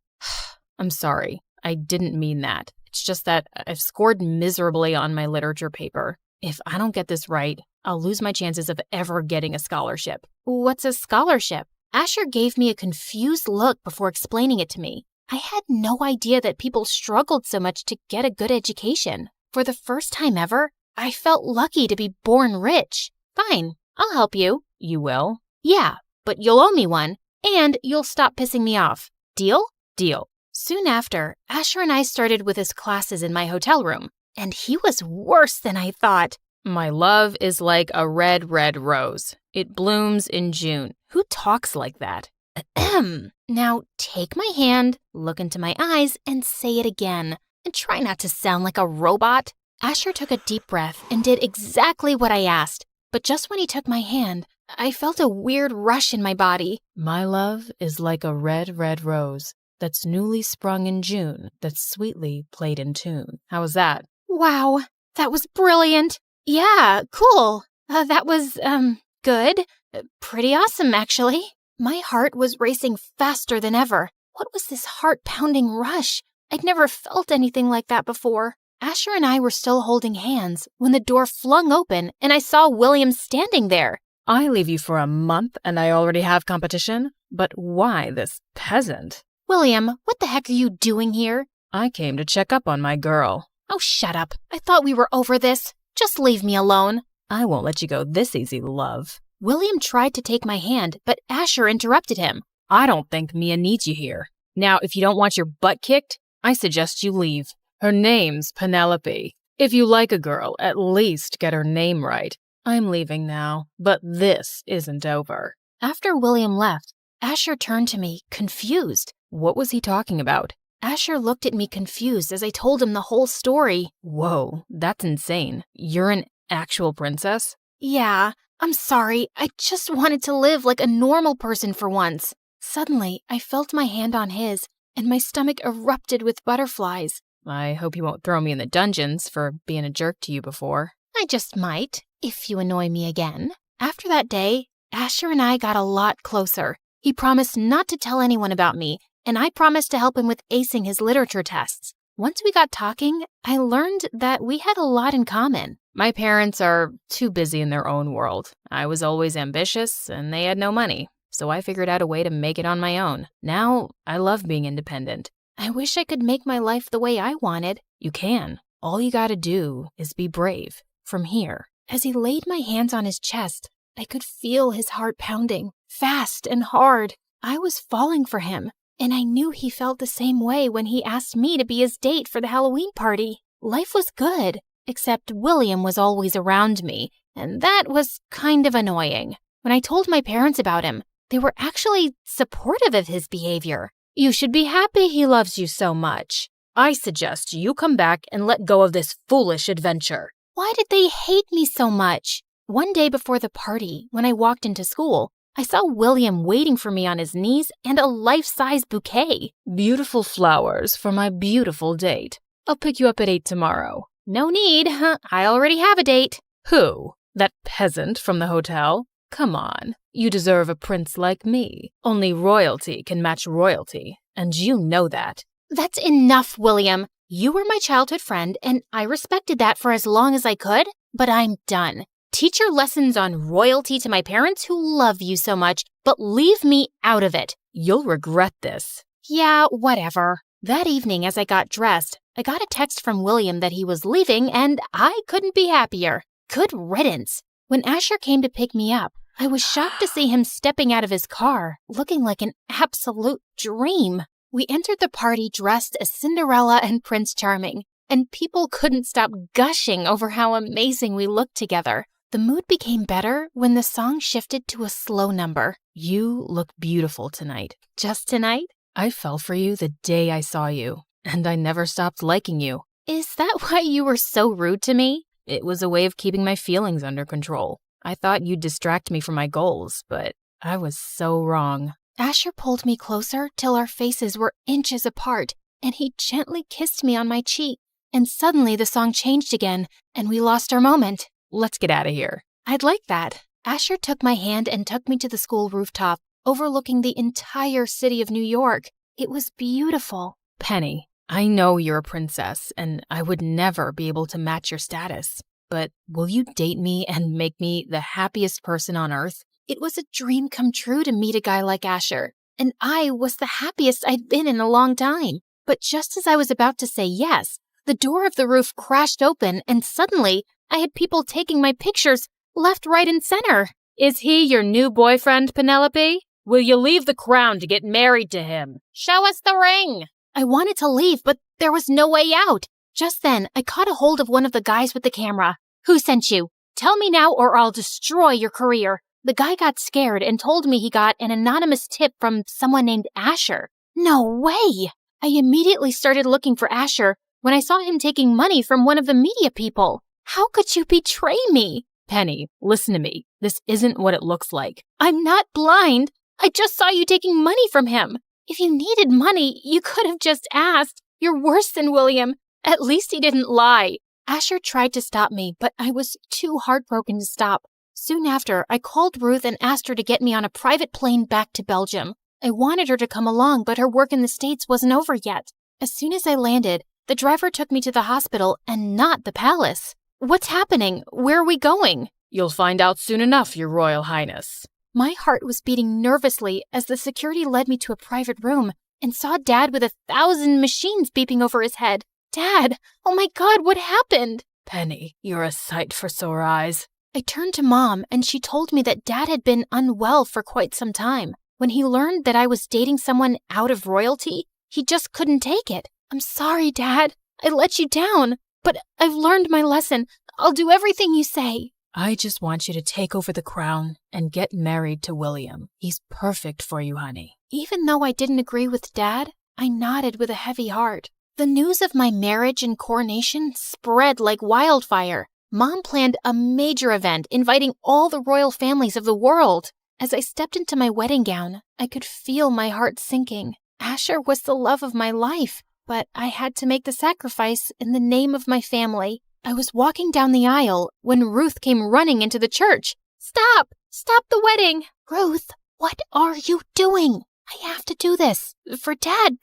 I'm sorry. I didn't mean that. It's just that I've scored miserably on my literature paper. If I don't get this right, I'll lose my chances of ever getting a scholarship. What's a scholarship? Asher gave me a confused look before explaining it to me. I had no idea that people struggled so much to get a good education. For the first time ever, I felt lucky to be born rich. Fine, I'll help you. You will? Yeah, but you'll owe me one, and you'll stop pissing me off. Deal? Deal. Soon after, Asher and I started with his classes in my hotel room, and he was worse than I thought. My love is like a red, red rose. It blooms in June. Who talks like that? Ahem. Now take my hand, look into my eyes, and say it again. And try not to sound like a robot. Asher took a deep breath and did exactly what I asked. But just when he took my hand, I felt a weird rush in my body. My love is like a red, red rose that's newly sprung in June, that's sweetly played in tune. How was that? Wow, that was brilliant. Yeah, cool. That was, good. Pretty awesome, actually. My heart was racing faster than ever. What was this heart-pounding rush? I'd never felt anything like that before. Asher and I were still holding hands when the door flung open and I saw William standing there. I leave you for a month and I already have competition? But why this peasant? William, what the heck are you doing here? I came to check up on my girl. Oh, shut up. I thought we were over this. Just leave me alone. I won't let you go this easy, love. William tried to take my hand, but Asher interrupted him. I don't think Mia needs you here. Now, if you don't want your butt kicked, I suggest you leave. Her name's Penelope. If you like a girl, at least get her name right. I'm leaving now, but this isn't over. After William left, Asher turned to me, confused. What was he talking about? Asher looked at me confused as I told him the whole story. Whoa, that's insane. You're an actual princess? Yeah, I'm sorry. I just wanted to live like a normal person for once. Suddenly, I felt my hand on his, and my stomach erupted with butterflies. I hope you won't throw me in the dungeons for being a jerk to you before. I just might, if you annoy me again. After that day, Asher and I got a lot closer. He promised not to tell anyone about me, and I promised to help him with acing his literature tests. Once we got talking, I learned that we had a lot in common. My parents are too busy in their own world. I was always ambitious, and they had no money, so I figured out a way to make it on my own. Now, I love being independent. I wish I could make my life the way I wanted. You can. All you gotta do is be brave. From here. As he laid my hands on his chest, I could feel his heart pounding, fast and hard. I was falling for him, and I knew he felt the same way when he asked me to be his date for the Halloween party. Life was good, except William was always around me, and that was kind of annoying. When I told my parents about him, they were actually supportive of his behavior. You should be happy he loves you so much. I suggest you come back and let go of this foolish adventure. Why did they hate me so much? One day before the party, when I walked into school, I saw William waiting for me on his knees and a life-size bouquet. Beautiful flowers for my beautiful date. I'll pick you up at 8 tomorrow. No need. I already have a date. Who? That peasant from the hotel? Come on. You deserve a prince like me. Only royalty can match royalty, and you know that. That's enough, William. You were my childhood friend, and I respected that for as long as I could, but I'm done. Teach your lessons on royalty to my parents who love you so much, but leave me out of it. You'll regret this. Yeah, whatever. That evening, as I got dressed, I got a text from William that he was leaving, and I couldn't be happier. Good riddance. When Asher came to pick me up, I was shocked to see him stepping out of his car, looking like an absolute dream. We entered the party dressed as Cinderella and Prince Charming, and people couldn't stop gushing over how amazing we looked together. The mood became better when the song shifted to a slow number. You look beautiful tonight. Just tonight? I fell for you the day I saw you, and I never stopped liking you. Is that why you were so rude to me? It was a way of keeping my feelings under control. I thought you'd distract me from my goals, but I was so wrong. Asher pulled me closer till our faces were inches apart, and he gently kissed me on my cheek. And suddenly the song changed again, and we lost our moment. Let's get out of here. I'd like that. Asher took my hand and took me to the school rooftop, overlooking the entire city of New York. It was beautiful. Penny, I know you're a princess, and I would never be able to match your status. But will you date me and make me the happiest person on earth? It was a dream come true to meet a guy like Asher, and I was the happiest I'd been in a long time. But just as I was about to say yes, the door of the roof crashed open, and suddenly I had people taking my pictures left, right, and center. Is he your new boyfriend, Penelope? Will you leave the crown to get married to him? Show us the ring! I wanted to leave, but there was no way out. Just then, I caught a hold of one of the guys with the camera. Who sent you? Tell me now or I'll destroy your career. The guy got scared and told me he got an anonymous tip from someone named Asher. No way! I immediately started looking for Asher when I saw him taking money from one of the media people. How could you betray me? Penny, listen to me. This isn't what it looks like. I'm not blind. I just saw you taking money from him. If you needed money, you could have just asked. You're worse than William. At least he didn't lie. Asher tried to stop me, but I was too heartbroken to stop. Soon after, I called Ruth and asked her to get me on a private plane back to Belgium. I wanted her to come along, but her work in the States wasn't over yet. As soon as I landed, the driver took me to the hospital and not the palace. What's happening? Where are we going? You'll find out soon enough, Your Royal Highness. My heart was beating nervously as the security led me to a private room and saw Dad with 1,000 machines beeping over his head. Dad! Oh my God, what happened? Penny, you're a sight for sore eyes. I turned to Mom, and she told me that Dad had been unwell for quite some time. When he learned that I was dating someone out of royalty, he just couldn't take it. I'm sorry, Dad. I let you down, but I've learned my lesson. I'll do everything you say. I just want you to take over the crown and get married to William. He's perfect for you, honey. Even though I didn't agree with Dad, I nodded with a heavy heart. The news of my marriage and coronation spread like wildfire. Mom planned a major event inviting all the royal families of the world. As I stepped into my wedding gown, I could feel my heart sinking. Asher was the love of my life, but I had to make the sacrifice in the name of my family. I was walking down the aisle when Ruth came running into the church. Stop! Stop the wedding! Ruth, what are you doing? I have to do this. For Dad,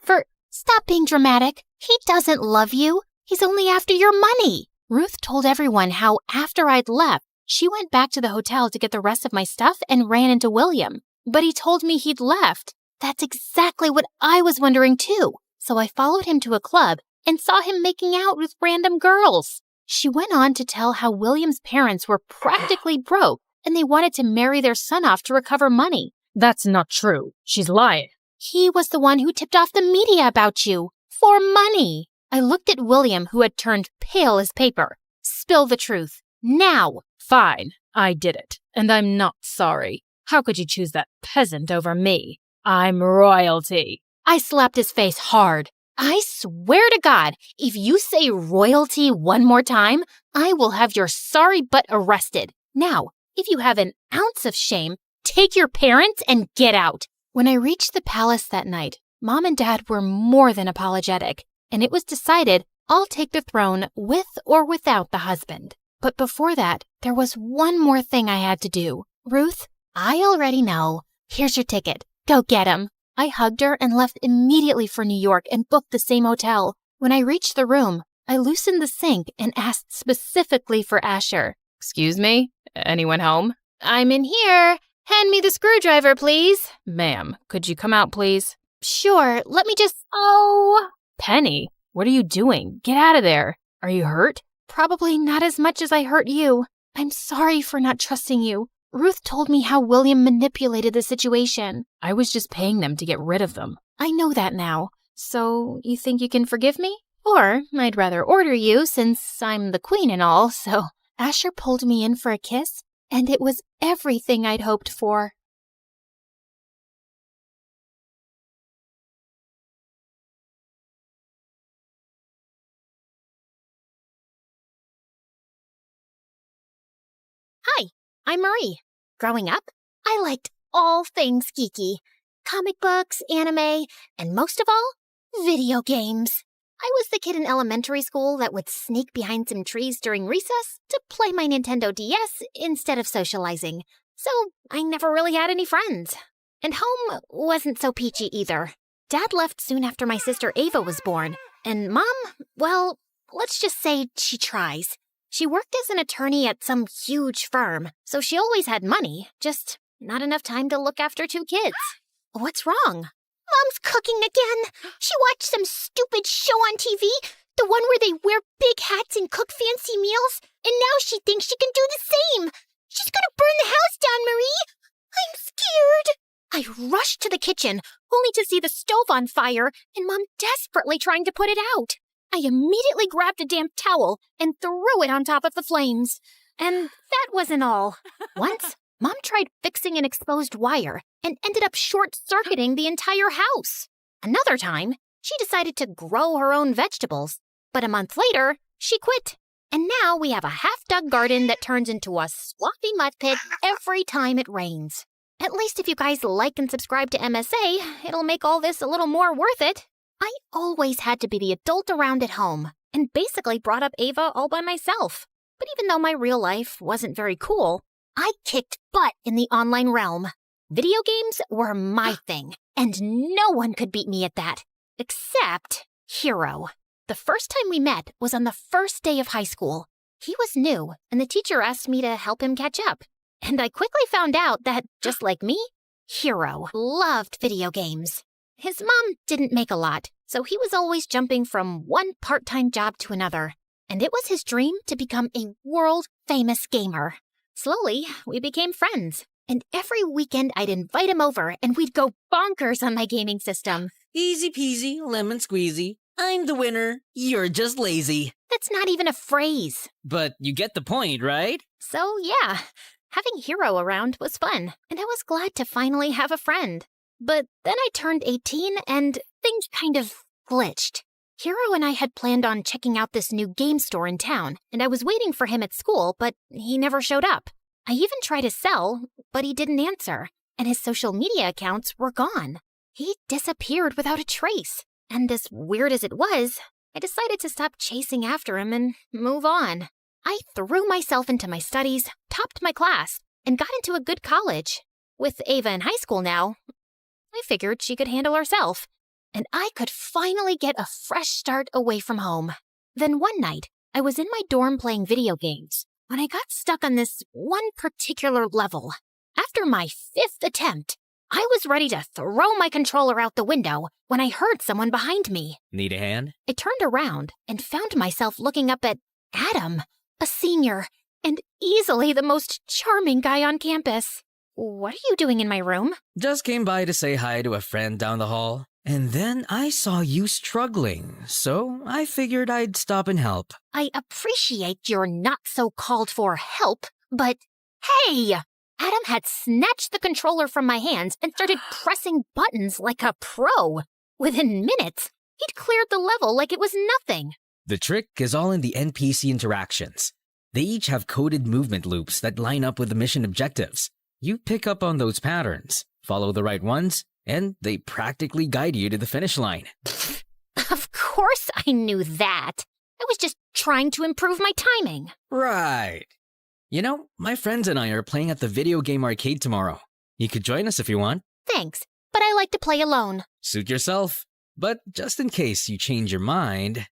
Stop being dramatic. He doesn't love you. He's only after your money. Ruth told everyone how after I'd left, she went back to the hotel to get the rest of my stuff and ran into William. But he told me he'd left. That's exactly what I was wondering too. So I followed him to a club and saw him making out with random girls. She went on to tell how William's parents were practically broke and they wanted to marry their son off to recover money. That's not true. She's lying. He was the one who tipped off the media about you. For money. I looked at William, who had turned pale as paper. Spill the truth. Now. Fine. I did it. And I'm not sorry. How could you choose that peasant over me? I'm royalty. I slapped his face hard. I swear to God, if you say royalty one more time, I will have your sorry butt arrested. Now, if you have an ounce of shame, take your parents and get out. When I reached the palace that night, Mom and Dad were more than apologetic, and it was decided I'll take the throne with or without the husband. But before that, there was one more thing I had to do. Ruth, I already know. Here's your ticket. Go get him. I hugged her and left immediately for New York and booked the same hotel. When I reached the room, I loosened the sink and asked specifically for Asher. Excuse me? Anyone home? I'm in here. Hand me the screwdriver, please. Ma'am, could you come out, please? Sure, let me just... Oh... Penny, what are you doing? Get out of there. Are you hurt? Probably not as much as I hurt you. I'm sorry for not trusting you. Ruth told me how William manipulated the situation. I was just paying them to get rid of them. I know that now. So, you think you can forgive me? Or, I'd rather order you since I'm the queen and all, so... Asher pulled me in for a kiss, and it was everything I'd hoped for. Hi, I'm Marie. Growing up, I liked all things geeky. Comic books, anime, and most of all, video games. I was the kid in elementary school that would sneak behind some trees during recess to play my Nintendo DS instead of socializing. So I never really had any friends. And home wasn't so peachy either. Dad left soon after my sister Ava was born. And Mom, well, let's just say she tries. She worked as an attorney at some huge firm, so she always had money, just not enough time to look after 2 kids. What's wrong? Mom's cooking again. She watched some stupid show on TV, the one where they wear big hats and cook fancy meals, and now she thinks she can do the same. She's gonna burn the house down, Marie. I'm I scared. rushed to the kitchen, only to see the stove on fire and Mom desperately trying to put it out. I immediately grabbed a damp towel and threw it on top of the flames. And that wasn't all. Once, Mom tried fixing an exposed wire and ended up short-circuiting the entire house. Another time, she decided to grow her own vegetables. But a month later, she quit. And now we have a half-dug garden that turns into a swampy mud pit every time it rains. At least if you guys like and subscribe to MSA, it'll make all this a little more worth it. I always had to be the adult around at home, and basically brought up Ava all by myself. But even though my real life wasn't very cool, I kicked butt in the online realm. Video games were my thing, and no one could beat me at that. Except Hero. The first time we met was on the first day of high school. He was new, and the teacher asked me to help him catch up. And I quickly found out that, just like me, Hero loved video games. His mom didn't make a lot, so he was always jumping from one part-time job to another. And it was his dream to become a world-famous gamer. Slowly, we became friends. And every weekend I'd invite him over and we'd go bonkers on my gaming system. Easy peasy, lemon squeezy. I'm the winner. You're just lazy. That's not even a phrase. But you get the point, right? So yeah, having Hero around was fun, and I was glad to finally have a friend. But then I turned 18 and things kind of glitched. Hero and I had planned on checking out this new game store in town, and I was waiting for him at school, but he never showed up. I even tried to sell, but he didn't answer, and his social media accounts were gone. He disappeared without a trace, and as weird as it was, I decided to stop chasing after him and move on. I threw myself into my studies, topped my class, and got into a good college. With Ava in high school now, I figured she could handle herself, and I could finally get a fresh start away from home. Then one night, I was in my dorm playing video games when I got stuck on this one particular level. After my 5th attempt, I was ready to throw my controller out the window when I heard someone behind me. Need a hand? I turned around and found myself looking up at Adam, a senior, and easily the most charming guy on campus. What are you doing in my room? Just came by to say hi to a friend down the hall. And then I saw you struggling, so I figured I'd stop and help. I appreciate your not-so-called-for help, but hey! Adam had snatched the controller from my hands and started pressing buttons like a pro. Within minutes, he'd cleared the level like it was nothing. The trick is all in the NPC interactions. They each have coded movement loops that line up with the mission objectives. You pick up on those patterns, follow the right ones, and they practically guide you to the finish line. Of course I knew that. I was just trying to improve my timing. Right. You know, my friends and I are playing at the video game arcade tomorrow. You could join us if you want. Thanks, but I like to play alone. Suit yourself. But just in case you change your mind...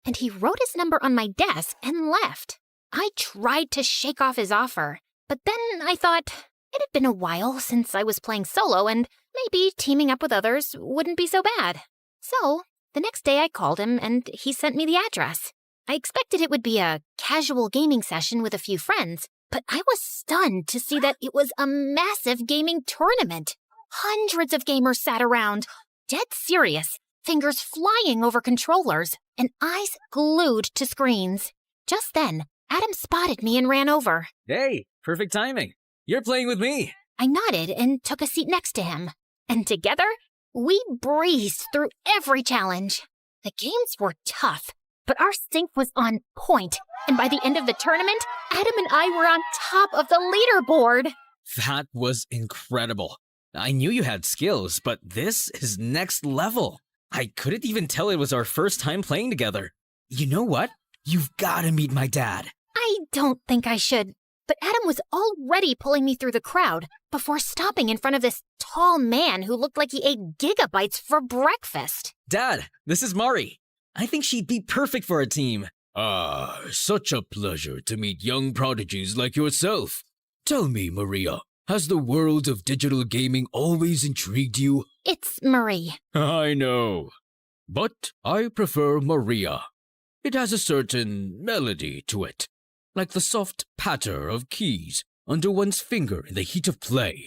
And he wrote his number on my desk and left. I tried to shake off his offer, but then I thought it had been a while since I was playing solo and maybe teaming up with others wouldn't be so bad. So, the next day I called him and he sent me the address. I expected it would be a casual gaming session with a few friends, but I was stunned to see that it was a massive gaming tournament. Hundreds of gamers sat around, dead serious, fingers flying over controllers, and eyes glued to screens. Just then, Adam spotted me and ran over. Hey, perfect timing. You're playing with me. I nodded and took a seat next to him. And together, we breezed through every challenge. The games were tough, but our sync was on point. And by the end of the tournament, Adam and I were on top of the leaderboard. That was incredible. I knew you had skills, but this is next level. I couldn't even tell it was our first time playing together. You know what? You've got to meet my dad. I don't think I should, but Adam was already pulling me through the crowd before stopping in front of this tall man who looked like he ate gigabytes for breakfast. Dad, this is Mari. I think she'd be perfect for a team. Ah, such a pleasure to meet young prodigies like yourself. Tell me, Maria, has the world of digital gaming always intrigued you? It's Marie. I know, but I prefer Maria. It has a certain melody to it, like the soft patter of keys under one's finger in the heat of play.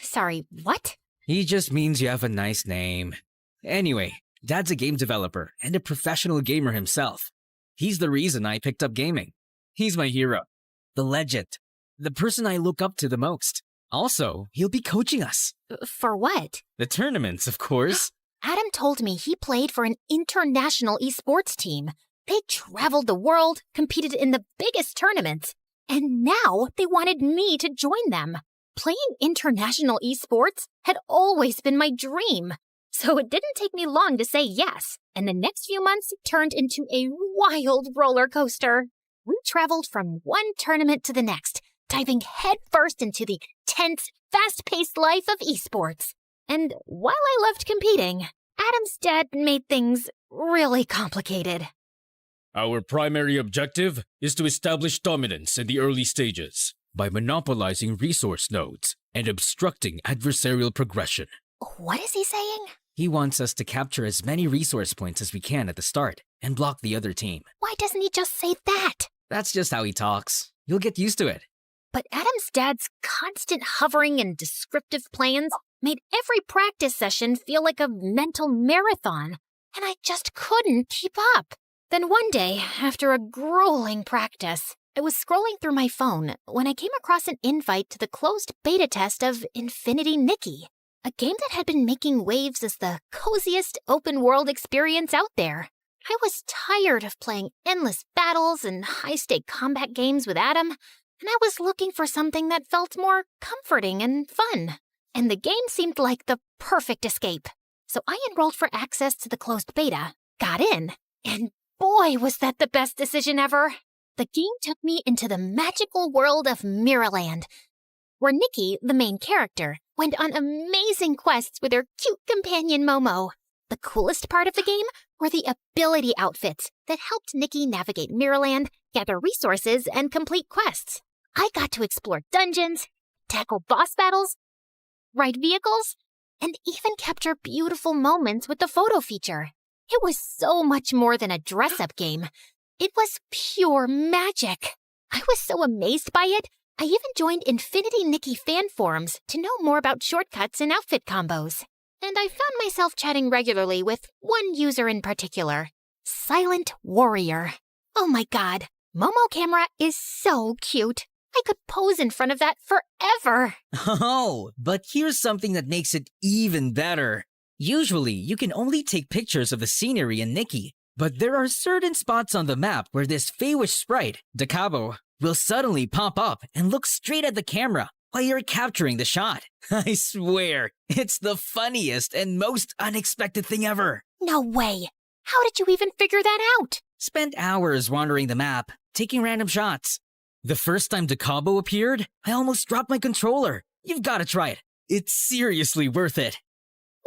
Sorry, what? He just means you have a nice name. Anyway, Dad's a game developer and a professional gamer himself. He's the reason I picked up gaming. He's my hero, the legend, the person I look up to the most. Also, he'll be coaching us. For what? The tournaments, of course. Adam told me he played for an international esports team. They traveled the world, competed in the biggest tournaments, and now they wanted me to join them. Playing international esports had always been my dream. So it didn't take me long to say yes, and the next few months turned into a wild roller coaster. We traveled from one tournament to the next, diving headfirst into the tense, fast-paced life of esports. And while I loved competing, Adam's dad made things really complicated. Our primary objective is to establish dominance in the early stages by monopolizing resource nodes and obstructing adversarial progression. What is he saying? He wants us to capture as many resource points as we can at the start and block the other team. Why doesn't he just say that? That's just how he talks. You'll get used to it. But Adam's dad's constant hovering and descriptive plans made every practice session feel like a mental marathon, and I just couldn't keep up. Then one day, after a grueling practice, I was scrolling through my phone when I came across an invite to the closed beta test of Infinity Nikki, a game that had been making waves as the coziest open-world experience out there. I was tired of playing endless battles and high-stake combat games with Adam, and I was looking for something that felt more comforting and fun. And the game seemed like the perfect escape. So I enrolled for access to the closed beta, got in, and boy, was that the best decision ever. The game took me into the magical world of Mirrorland, where Nikki, the main character, went on amazing quests with her cute companion Momo. The coolest part of the game were the ability outfits that helped Nikki navigate Mirrorland, gather resources, and complete quests. I got to explore dungeons, tackle boss battles, ride vehicles, and even capture beautiful moments with the photo feature. It was so much more than a dress-up game. It was pure magic. I was so amazed by it, I even joined Infinity Nikki fan forums to know more about shortcuts and outfit combos. And I found myself chatting regularly with one user in particular, Silent Warrior. Oh my god, Momo camera is so cute. I could pose in front of that forever. Oh, but here's something that makes it even better. Usually, you can only take pictures of the scenery in Nikki, but there are certain spots on the map where this Feywish sprite, Dakabo, will suddenly pop up and look straight at the camera while you're capturing the shot. I swear, it's the funniest and most unexpected thing ever. No way. How did you even figure that out? Spent hours wandering the map, taking random shots. The first time Dakabo appeared, I almost dropped my controller. You've got to try it. It's seriously worth it.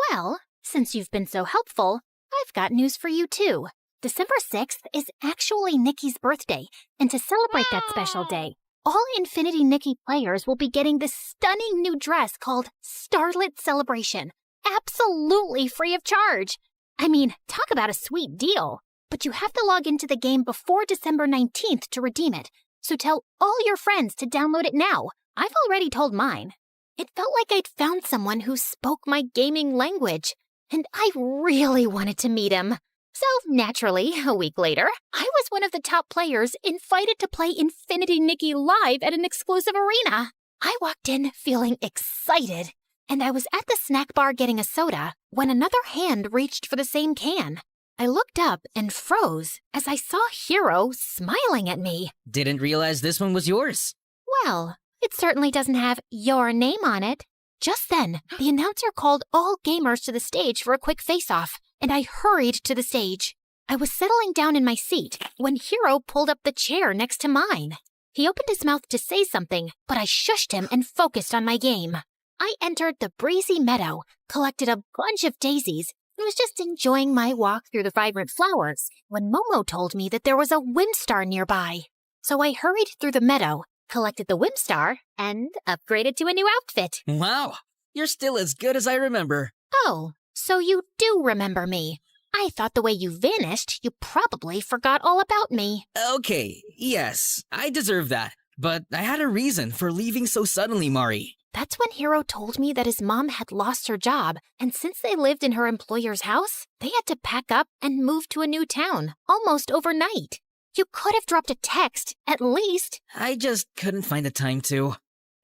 Well, since you've been so helpful, I've got news for you too. December 6th is actually Nikki's birthday, and to celebrate that special day, all Infinity Nikki players will be getting this stunning new dress called Starlit Celebration, absolutely free of charge. I mean, talk about a sweet deal. But you have to log into the game before December 19th to redeem it, so tell all your friends to download it now. I've already told mine. It felt like I'd found someone who spoke my gaming language, and I really wanted to meet him. So, naturally, a week later, I was one of the top players invited to play Infinity Nikki live at an exclusive arena. I walked in feeling excited, and I was at the snack bar getting a soda when another hand reached for the same can. I looked up and froze as I saw Hero smiling at me. Didn't realize this one was yours. Well, it certainly doesn't have your name on it. Just then, the announcer called all gamers to the stage for a quick face-off, and I hurried to the stage. I was settling down in my seat when Hero pulled up the chair next to mine. He opened his mouth to say something, but I shushed him and focused on my game. I entered the breezy meadow, collected a bunch of daisies, and was just enjoying my walk through the vibrant flowers when Momo told me that there was a Whimstar nearby. So I hurried through the meadow, collected the Whimstar, and upgraded to a new outfit. Wow, you're still as good as I remember. Oh, so you do remember me. I thought the way you vanished, you probably forgot all about me. Okay, yes, I deserve that. But I had a reason for leaving so suddenly, Mari. That's when Hero told me that his mom had lost her job, and since they lived in her employer's house, they had to pack up and move to a new town, almost overnight. You could have dropped a text, at least. I just couldn't find the time to.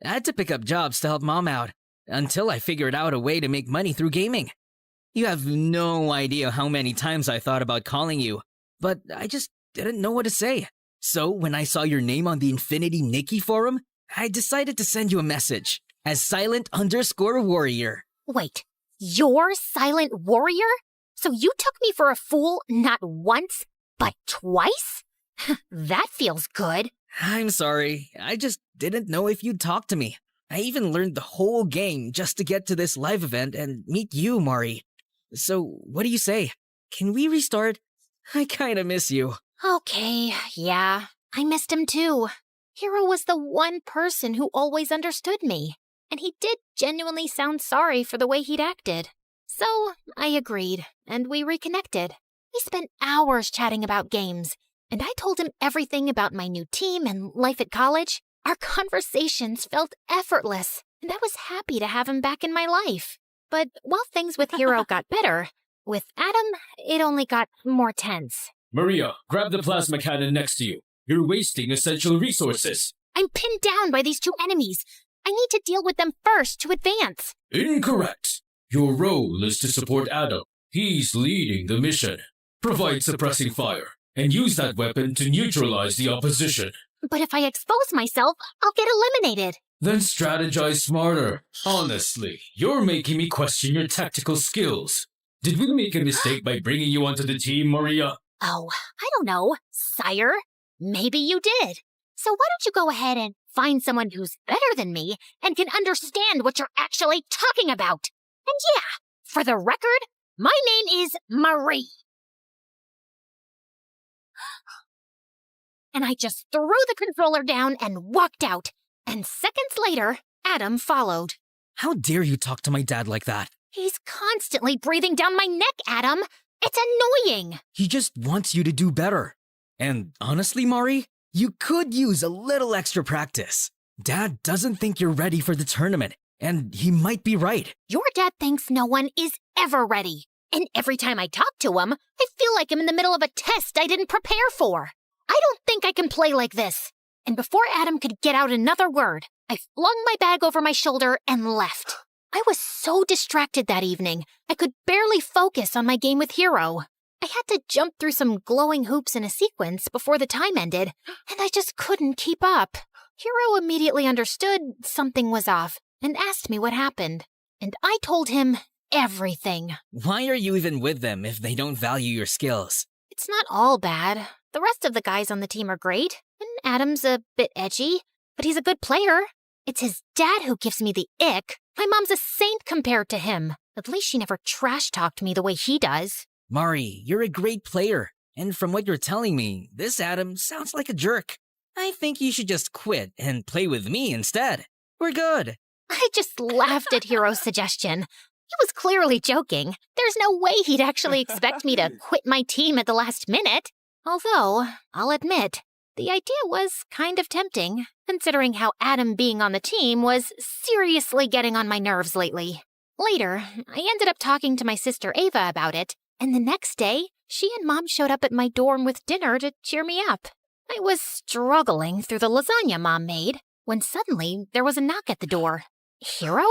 I had to pick up jobs to help Mom out, until I figured out a way to make money through gaming. You have no idea how many times I thought about calling you, but I just didn't know what to say. So when I saw your name on the Infinity Nikki forum, I decided to send you a message as Silent_Warrior. Wait, you're Silent Warrior? So you took me for a fool not once, but twice? That feels good. I'm sorry, I just didn't know if you'd talk to me. I even learned the whole game just to get to this live event and meet you, Mari. So what do you say? Can we restart? I kinda miss you. Okay, yeah, I missed him too. Hero was the one person who always understood me, and he did genuinely sound sorry for the way he'd acted. So I agreed, and we reconnected. We spent hours chatting about games, and I told him everything about my new team and life at college. Our conversations felt effortless, and I was happy to have him back in my life. But while things with Hero got better, with Adam, it only got more tense. Maria, grab the plasma cannon next to you. You're wasting essential resources. I'm pinned down by these two enemies. I need to deal with them first to advance. Incorrect. Your role is to support Adam. He's leading the mission. Provide suppressing fire, and use that weapon to neutralize the opposition. But if I expose myself, I'll get eliminated. Then strategize smarter. Honestly, you're making me question your tactical skills. Did we make a mistake by bringing you onto the team, Maria? Oh, I don't know, sire. Maybe you did. So why don't you go ahead and find someone who's better than me and can understand what you're actually talking about. And yeah, for the record, my name is Marie. And I just threw the controller down and walked out. And seconds later, Adam followed. How dare you talk to my dad like that? He's constantly breathing down my neck, Adam. It's annoying. He just wants you to do better. And honestly, Mari, you could use a little extra practice. Dad doesn't think you're ready for the tournament, and he might be right. Your dad thinks no one is ever ready. And every time I talk to him, I feel like I'm in the middle of a test I didn't prepare for. I don't think I can play like this. And before Adam could get out another word, I flung my bag over my shoulder and left. I was so distracted that evening, I could barely focus on my game with Hero. I had to jump through some glowing hoops in a sequence before the time ended, and I just couldn't keep up. Hero immediately understood something was off and asked me what happened. And I told him everything. Why are you even with them if they don't value your skills? It's not all bad. The rest of the guys on the team are great, and Adam's a bit edgy, but he's a good player. It's his dad who gives me the ick. My mom's a saint compared to him. At least she never trash-talked me the way he does. Mari, you're a great player, and from what you're telling me, this Adam sounds like a jerk. I think you should just quit and play with me instead. We're good. I just laughed at Hero's suggestion. He was clearly joking. There's no way he'd actually expect me to quit my team at the last minute. Although, I'll admit, the idea was kind of tempting, considering how Adam being on the team was seriously getting on my nerves lately. Later, I ended up talking to my sister Ava about it, and the next day, she and Mom showed up at my dorm with dinner to cheer me up. I was struggling through the lasagna Mom made, when suddenly there was a knock at the door. Hero?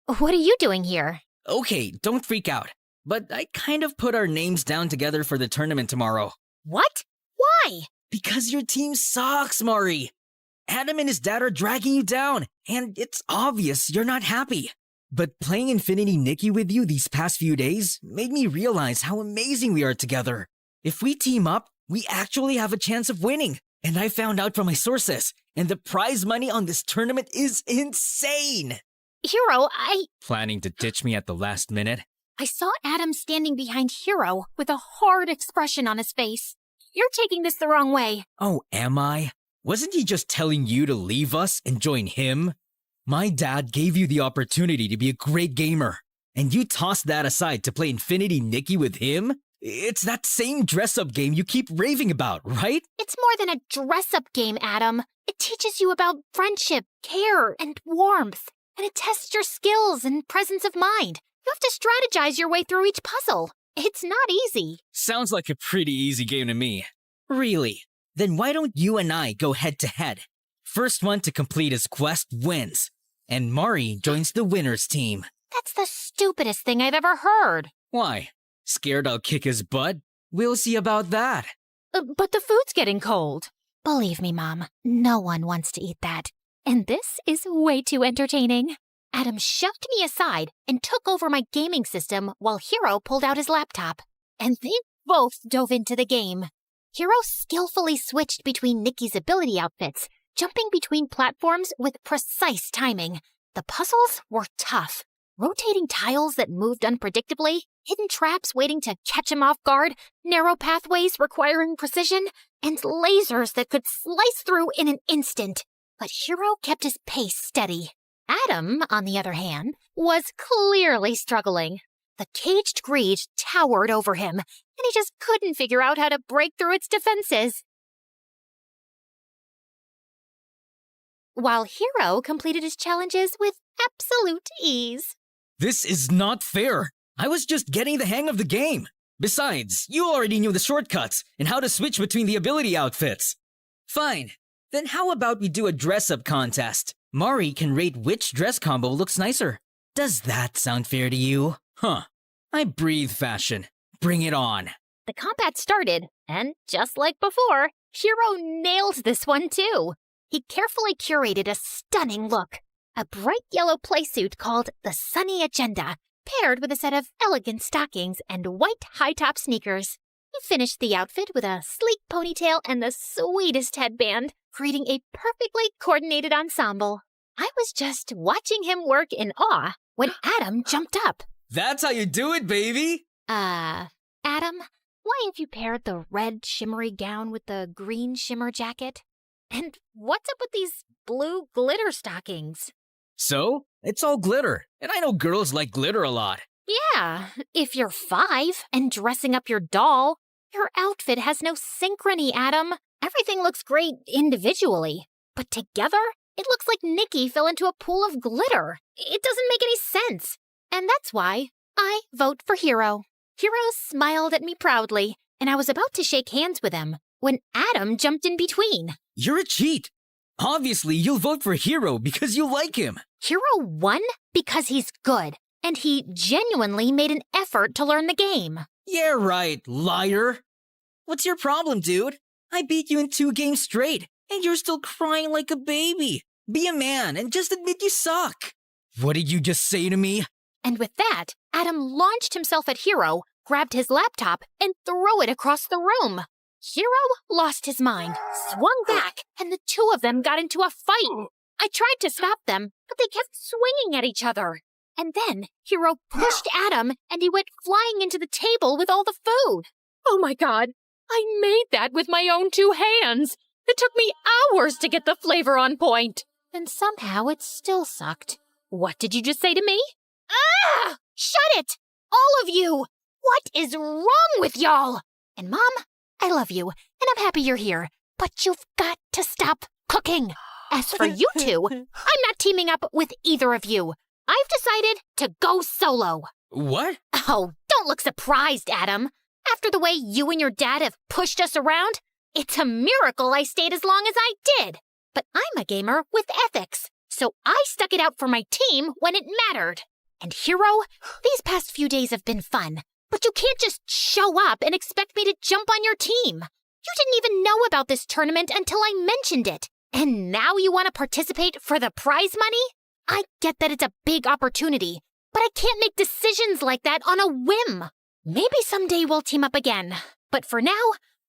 What are you doing here? Okay, don't freak out. But I kind of put our names down together for the tournament tomorrow. What? Why? Because your team sucks, Mari. Adam and his dad are dragging you down, and it's obvious you're not happy. But playing Infinity Nikki with you these past few days made me realize how amazing we are together. If we team up, we actually have a chance of winning. And I found out from my sources, and the prize money on this tournament is insane. Hero, Planning to ditch me at the last minute? I saw Adam standing behind Hero with a hard expression on his face. You're taking this the wrong way. Oh, am I? Wasn't he just telling you to leave us and join him? My dad gave you the opportunity to be a great gamer, and you tossed that aside to play Infinity Nikki with him? It's that same dress-up game you keep raving about, right? It's more than a dress-up game, Adam. It teaches you about friendship, care, and warmth. And it tests your skills and presence of mind. You have to strategize your way through each puzzle. It's not easy. Sounds like a pretty easy game to me. Really? Then why don't you and I go head-to-head? First one to complete his quest wins. And Mari joins the winner's team. That's the stupidest thing I've ever heard. Why? Scared I'll kick his butt? We'll see about that. But the food's getting cold. Believe me, Mom, no one wants to eat that. And this is way too entertaining. Adam shoved me aside and took over my gaming system while Hero pulled out his laptop. And they both dove into the game. Hero skillfully switched between Nikki's ability outfits, jumping between platforms with precise timing. The puzzles were tough. Rotating tiles that moved unpredictably, hidden traps waiting to catch him off guard, narrow pathways requiring precision, and lasers that could slice through in an instant. But Hero kept his pace steady. Adam, on the other hand, was clearly struggling. The caged greed towered over him, and he just couldn't figure out how to break through its defenses. While Hero completed his challenges with absolute ease. This is not fair. I was just getting the hang of the game. Besides, you already knew the shortcuts and how to switch between the ability outfits. Fine. Then how about we do a dress-up contest? Mari can rate which dress combo looks nicer. Does that sound fair to you? Huh. I breathe fashion. Bring it on. The combat started, and just like before, Hero nailed this one too. He carefully curated a stunning look. A bright yellow playsuit called the Sunny Agenda, paired with a set of elegant stockings and white high-top sneakers. He finished the outfit with a sleek ponytail and the sweetest headband. creating a perfectly coordinated ensemble. I was just watching him work in awe when Adam jumped up. That's how you do it, baby! Adam, why have you paired the red shimmery gown with the green shimmer jacket? And what's up with these blue glitter stockings? So, it's all glitter, and I know girls like glitter a lot. Yeah, if you're 5 and dressing up your doll, your outfit has no synchrony, Adam. Everything looks great individually, but together, it looks like Nikki fell into a pool of glitter. It doesn't make any sense. And that's why I vote for Hero. Hero smiled at me proudly, and I was about to shake hands with him when Adam jumped in between. You're a cheat. Obviously, you'll vote for Hero because you like him. Hero won because he's good, and he genuinely made an effort to learn the game. Yeah, right, liar. What's your problem, dude? I beat you in 2 games straight, and you're still crying like a baby. Be a man and just admit you suck. What did you just say to me? And with that, Adam launched himself at Hero, grabbed his laptop, and threw it across the room. Hero lost his mind, swung back, and the two of them got into a fight. I tried to stop them, but they kept swinging at each other. And then Hero pushed Adam, and he went flying into the table with all the food. Oh my God, I made that with my own 2 hands. It took me hours to get the flavor on point. And somehow it still sucked. What did you just say to me? Ah! Shut it! All of you! What is wrong with y'all? And Mom, I love you, and I'm happy you're here, but you've got to stop cooking. As for you two, I'm not teaming up with either of you. I've decided to go solo. What? Oh, don't look surprised, Adam. After the way you and your dad have pushed us around, it's a miracle I stayed as long as I did. But I'm a gamer with ethics, so I stuck it out for my team when it mattered. And Hero, these past few days have been fun, but you can't just show up and expect me to jump on your team. You didn't even know about this tournament until I mentioned it. And now you want to participate for the prize money? I get that it's a big opportunity, but I can't make decisions like that on a whim. Maybe someday we'll team up again, but for now,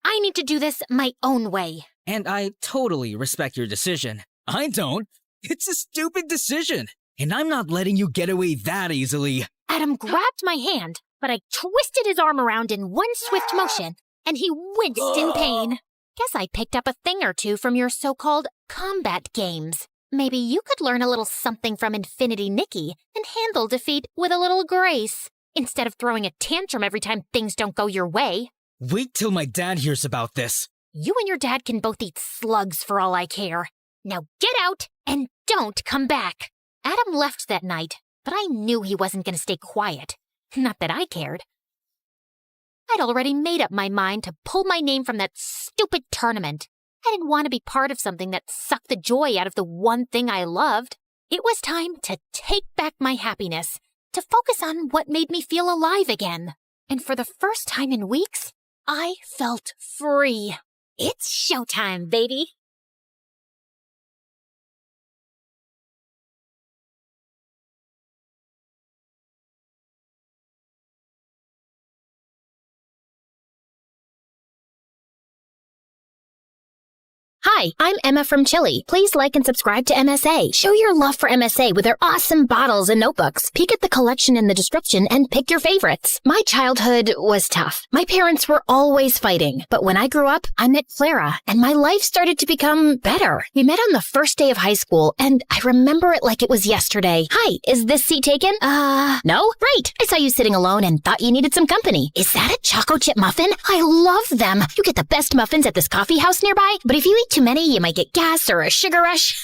I need to do this my own way. And I totally respect your decision. I don't. It's a stupid decision, and I'm not letting you get away that easily. Adam grabbed my hand, but I twisted his arm around in one swift motion, and he winced in pain. Guess I picked up a thing or two from your so-called combat games. Maybe you could learn a little something from Infinity Nikki and handle defeat with a little grace, instead of throwing a tantrum every time things don't go your way. Wait till my dad hears about this. You and your dad can both eat slugs for all I care. Now get out and don't come back. Adam left that night, but I knew he wasn't going to stay quiet. Not that I cared. I'd already made up my mind to pull my name from that stupid tournament. I didn't want to be part of something that sucked the joy out of the one thing I loved. It was time to take back my happiness, to focus on what made me feel alive again. And for the first time in weeks, I felt free. It's showtime, baby. Hi, I'm Emma from Chile. Please like and subscribe to MSA. Show your love for MSA with their awesome bottles and notebooks. Peek at the collection in the description and pick your favorites. My childhood was tough. My parents were always fighting. But when I grew up, I met Clara, and my life started to become better. We met on the first day of high school, and I remember it like it was yesterday. Hi, is this seat taken? No? Great. I saw you sitting alone and thought you needed some company. Is that a choco chip muffin? I love them. You get the best muffins at this coffee house nearby, but if you eat too many, you might get gas or a sugar rush.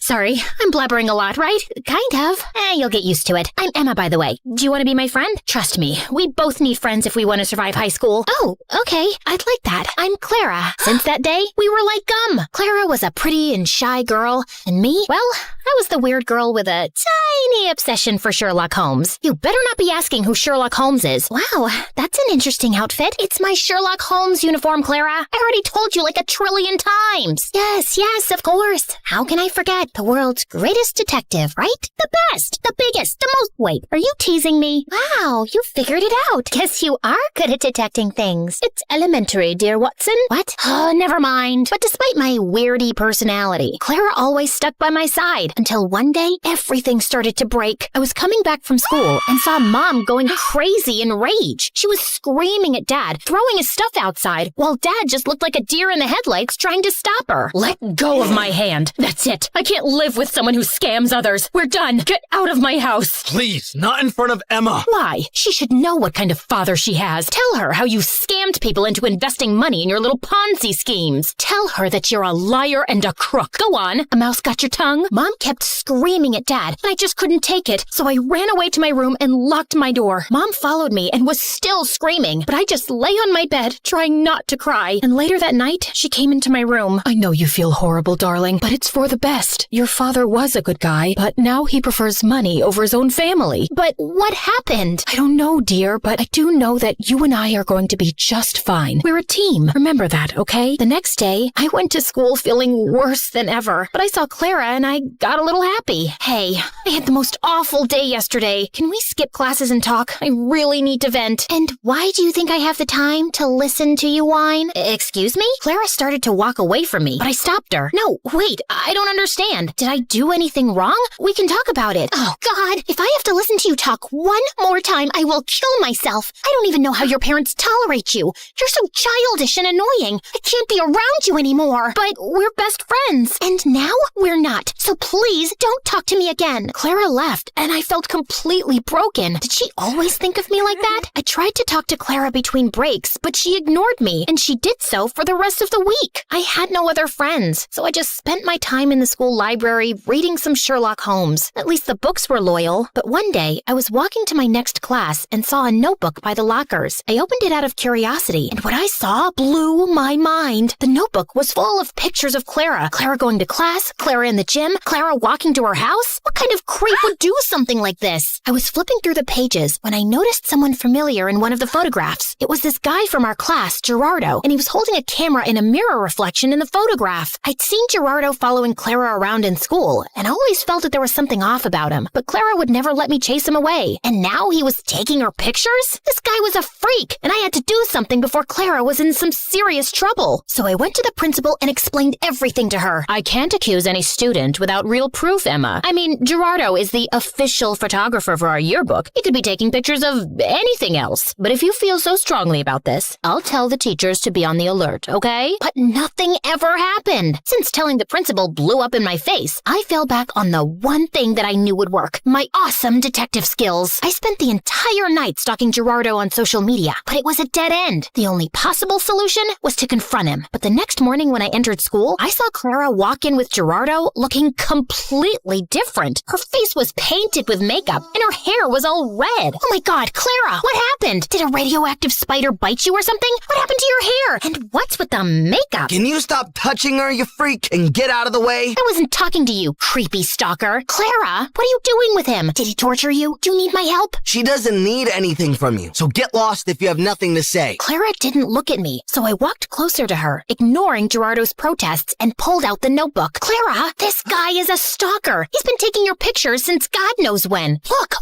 Sorry, I'm blabbering a lot, right? Kind of. You'll get used to it. I'm Emma, by the way. Do you want to be my friend? Trust me, we both need friends if we want to survive high school. Oh, okay. I'd like that. I'm Clara. Since that day, we were like gum. Clara was a pretty and shy girl, and me, well, I was the weird girl with a tiny obsession for Sherlock Holmes. You better not be asking who Sherlock Holmes is. Wow, that's an interesting outfit. It's my Sherlock Holmes uniform, Clara. I already told you like 1 trillion times. Yes, of course. How can I forget? The world's greatest detective, right? The best, the biggest, the most... Wait, are you teasing me? Wow, you figured it out. Guess you are good at detecting things. It's elementary, dear Watson. What? Oh, never mind. But despite my weirdy personality, Clara always stuck by my side until one day, everything started to break. I was coming back from school and saw Mom going crazy in rage. She was screaming at Dad, throwing his stuff outside, while Dad just looked like a deer in the headlights trying to stop her. Let go of my hand. That's it. I can't live with someone who scams others. We're done. Get out of my house. Please, not in front of Emma. Why? She should know what kind of father she has. Tell her how you scammed people into investing money in your little Ponzi schemes. Tell her that you're a liar and a crook. Go on. A mouse got your tongue? Mom kept screaming at Dad, and I just couldn't take it, so I ran away to my room and locked my door. Mom followed me and was still screaming, but I just lay on my bed, trying not to cry. And later that night, she came into my room. I know you feel horrible, darling, but it's for the best. Your father was a good guy, but now he prefers money over his own family. But what happened? I don't know, dear, but I do know that you and I are going to be just fine. We're a team. Remember that, okay? The next day, I went to school feeling worse than ever, but I saw Clara and I got a little happy. Hey, I had the most awful day yesterday. Can we skip classes and talk? I really need to vent. And why do you think I have the time to listen to you whine? Excuse me? Clara started to walk away from me, but I stopped her. No, wait, I don't understand. Did I do anything wrong? We can talk about it. Oh, God, if I have to listen to you talk one more time, I will kill myself. I don't even know how your parents tolerate you. You're so childish and annoying. I can't be around you anymore. But we're best friends. And now we're not. So please don't talk to me again. Clara left, and I felt completely broken. Did she always think of me like that? I tried to talk to Clara between breaks, but she ignored me, and she did so for the rest of the week. I had no other friends, so I just spent my time in the school library reading some Sherlock Holmes. At least the books were loyal. But one day, I was walking to my next class and saw a notebook by the lockers. I opened it out of curiosity, and what I saw blew my mind. The notebook was full of pictures of Clara. Clara going to class, Clara in the gym, Clara walking to her house. What kind of creep would do something like this? I was flipping through the pages when I noticed someone familiar in one of the photographs. It was this guy from our class, Gerardo, and he was holding a camera in a mirror reflection in the photograph. I'd seen Gerardo following Clara around in school, and I always felt that there was something off about him, but Clara would never let me chase him away. And now he was taking her pictures? This guy was a freak, and I had to do something before Clara was in some serious trouble. So I went to the principal and explained everything to her. I can't accuse any student without real proof, Emma. I mean, Gerardo is the official photographer for our yearbook. He could be taking pictures of anything else. But if you feel so strongly about this, I'll tell the teachers to be on the alert, okay? But nothing ever happened. Since telling the principal blew up in my face, I fell back on the one thing that I knew would work. My awesome detective skills. I spent the entire night stalking Gerardo on social media, but it was a dead end. The only possible solution was to confront him. But the next morning when I entered school, I saw Clara walk in with Gerardo looking completely different. Her face was painted with makeup, and her hair was all red. Oh my God, Clara, what happened? Did a radioactive spider bite you or something? What happened to your hair? And what's with the makeup? Can you stop touching her, you freak, and get out of the way? I wasn't talking to you, creepy stalker. Clara, what are you doing with him? Did he torture you? Do you need my help? She doesn't need anything from you, so get lost if you have nothing to say. Clara didn't look at me, so I walked closer to her, ignoring Gerardo's protests, and pulled out the notebook. Clara, this guy is a stalker. He's been taking your pictures since God knows when.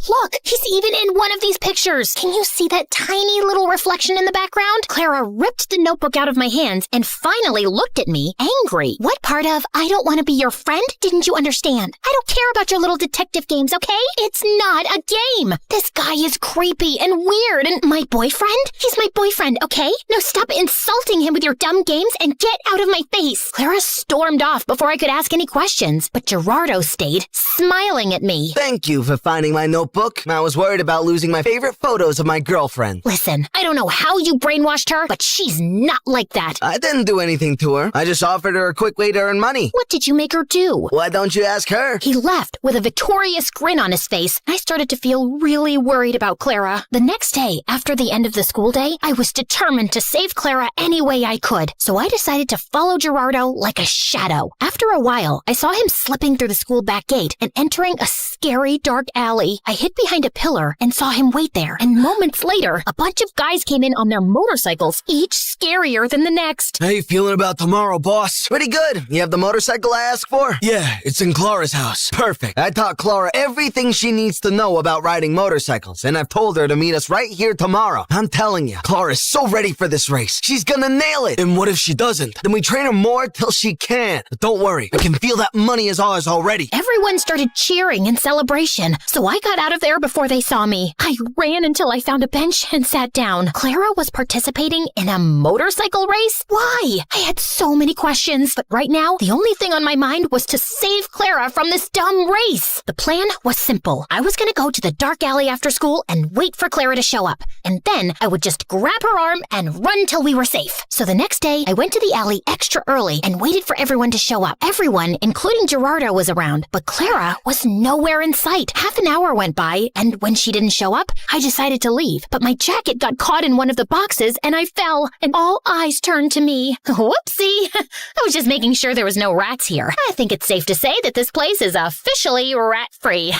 Look, he's even in one of these pictures. Can you see that tiny little reflection in the background? Clara ripped the notebook out of my hands and finally looked at me, angry. What part of I don't want to be your friend didn't you understand? I don't care about your little detective games, okay? It's not a game. This guy is creepy and weird, and my boyfriend? He's my boyfriend, okay? Now stop insulting him with your dumb games and get out of my face. Clara stormed off before I could ask any questions, but Gerardo stayed, smiling at me. Thank you for finding my notebook. I was worried about losing my favorite photos of my girlfriend. Listen, I don't know how you brainwashed her, but she's not like that. I didn't do anything to her. I just offered her a quick way to earn money. What did you make her do? Why don't you ask her? He left with a victorious grin on his face. I started to feel really worried about Clara. The next day, after the end of the school day, I was determined to save Clara any way I could. So I decided to follow Gerardo like a shadow. After a while, I saw him slipping walking through the school back gate and entering a scary dark alley. I hid behind a pillar and saw him wait there. And moments later, a bunch of guys came in on their motorcycles, each scarier than the next. How you feeling about tomorrow, boss? Pretty good. You have the motorcycle I asked for? Yeah, it's in Clara's house. Perfect. I taught Clara everything she needs to know about riding motorcycles, and I've told her to meet us right here tomorrow. I'm telling you, Clara's so ready for this race. She's gonna nail it. And what if she doesn't? Then we train her more till she can. But don't worry, I can feel that money is ours already. Everyone started cheering in celebration, so I got out of there before they saw me. I ran until I found a bench and sat down. Clara was participating in a motorcycle race? Why? I had so many questions, but right now, the only thing on my mind was to save Clara from this dumb race. The plan was simple. I was gonna go to the dark alley after school and wait for Clara to show up, and then I would just grab her arm and run till we were safe. So the next day, I went to the alley extra early and waited for everyone to show up. Everyone, including Gerardo, was around, but Clara was nowhere in sight. Half an hour went by, and when she didn't show up, I decided to leave. But my jacket got caught in one of the boxes, and I fell, and all eyes turned to me. Whoopsie! I was just making sure there was no rats here. I think it's safe to say that this place is officially rat-free.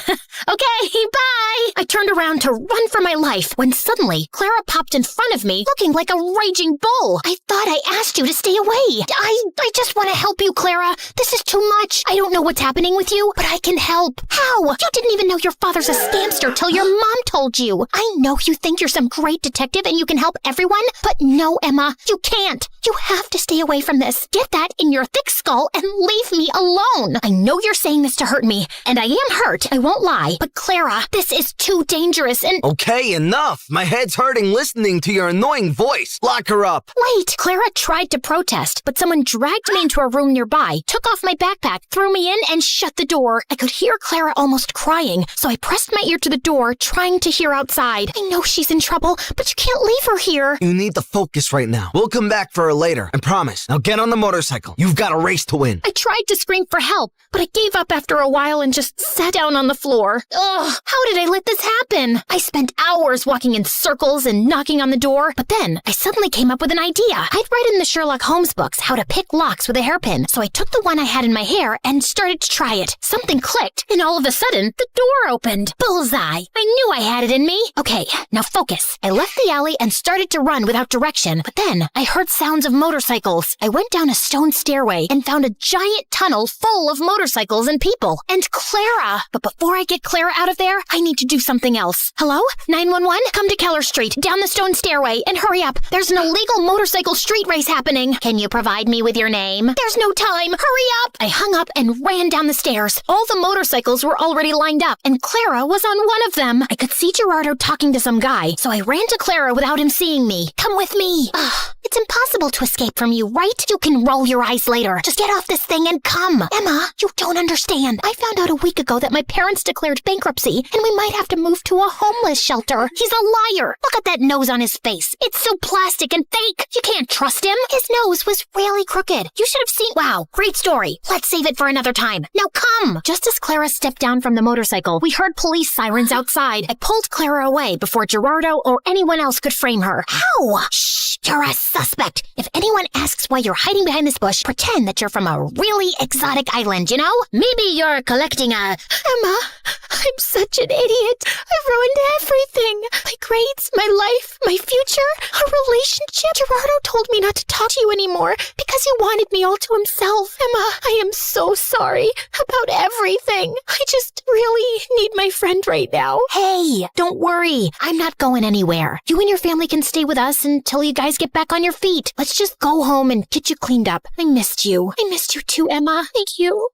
Okay, bye! I turned around to run for my life when suddenly Clara popped in front of me looking like a raging bull. I thought I asked you to stay away. I just want to help you, Clara. This is too much. I don't know what's happening with you, but I can help. How? You didn't even know your father's a scamster till your mom told you. I know you think you're some great detective and you can help everyone, but no, Emma, you can't. You have to stay away from this. Get that in your thick skull and leave me alone. I know you're saying this to hurt me, and I am hurt, I won't lie. But Clara, this is too dangerous and— Okay, enough. My head's hurting listening to your annoying voice. Lock her up. Wait! Clara tried to protest, but someone dragged me into a room nearby, took off my backpack, threw me in, and shut the door. I could hear Clara almost crying, so I pressed my ear to the door, trying to hear outside. I know she's in trouble, but you can't leave her here. You need to focus right now. We'll come back for her later, I promise. Now get on the motorcycle. You've got a race to win. I tried to scream for help, but I gave up after a while and just sat down on the floor. Ugh, how did I let this happen? I spent hours walking in circles and knocking on the door, but then I suddenly came up with an idea. I'd read in the Sherlock Holmes books how to pick locks with a hairpin, so I took the one I had in my hair and started to try it. Something clicked, and all of a sudden, the door opened. Bullseye! I knew I had it in me. Okay, now focus. I left the alley and started to run without direction, but then I heard sounds of motorcycles. I went down a stone stairway and found a giant tunnel full of motorcycles and people. And Clara! But before I get Clara out of there, I need to do something else. Hello? 911? Come to Keller Street, down the stone stairway, and hurry up. There's an illegal motorcycle street race happening. Can you provide me with your name? There's no time. Hurry up! I hung up and ran down the stairs. All the motorcycles were already lined up, and Clara was on one of them. I could see Gerardo talking to some guy, so I ran to Clara without him seeing me. Come with me. It's impossible to escape from you, right? You can roll your eyes later. Just get off this thing and come. Emma, you don't understand. I found out a week ago that my parents declared bankruptcy, and we might have to move to a homeless shelter. He's a liar. Look at that nose on his face. It's so plastic and fake. You can't trust him. His nose was really crooked. You should have seen— Wow, great story. Let's save it for another time. Now come. Just as Clara stepped down from the motorcycle, we heard police sirens outside. I pulled Clara away before Gerardo or anyone else could frame her. How? Shh, you're a suspect. If anyone asks why you're hiding behind this bush, pretend that you're from a really exotic island, you know? Maybe you're collecting a— Emma, I'm such an idiot. I've ruined everything. My grades, my life, my future, our relationship. Gerardo told me not to talk to you anymore because he wanted me all to himself. Emma, I am so sorry about everything. I just really need my friend right now. Hey, don't worry. I'm not going anywhere. You and your family can stay with us until you guys get back on your feet. Let's just go home and get you cleaned up. I missed you. I missed you too, Emma. Thank you.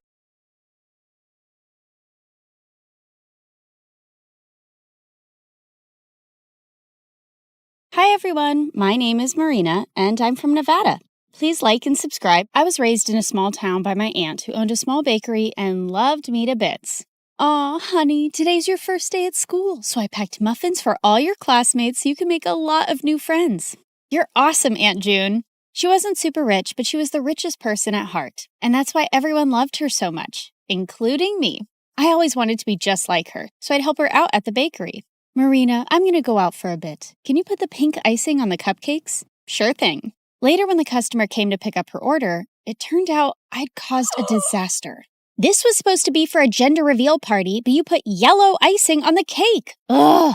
Hi everyone, my name is Marina, and I'm from Nevada. Please like and subscribe. I was raised in a small town by my aunt who owned a small bakery and loved me to bits. Aw, honey, today's your first day at school, so I packed muffins for all your classmates so you can make a lot of new friends. You're awesome, Aunt June. She wasn't super rich, but she was the richest person at heart, and that's why everyone loved her so much, including me. I always wanted to be just like her, so I'd help her out at the bakery. Marina, I'm going to go out for a bit. Can you put the pink icing on the cupcakes? Sure thing. Later, when the customer came to pick up her order, it turned out I'd caused a disaster. This was supposed to be for a gender reveal party, but you put yellow icing on the cake. Ugh!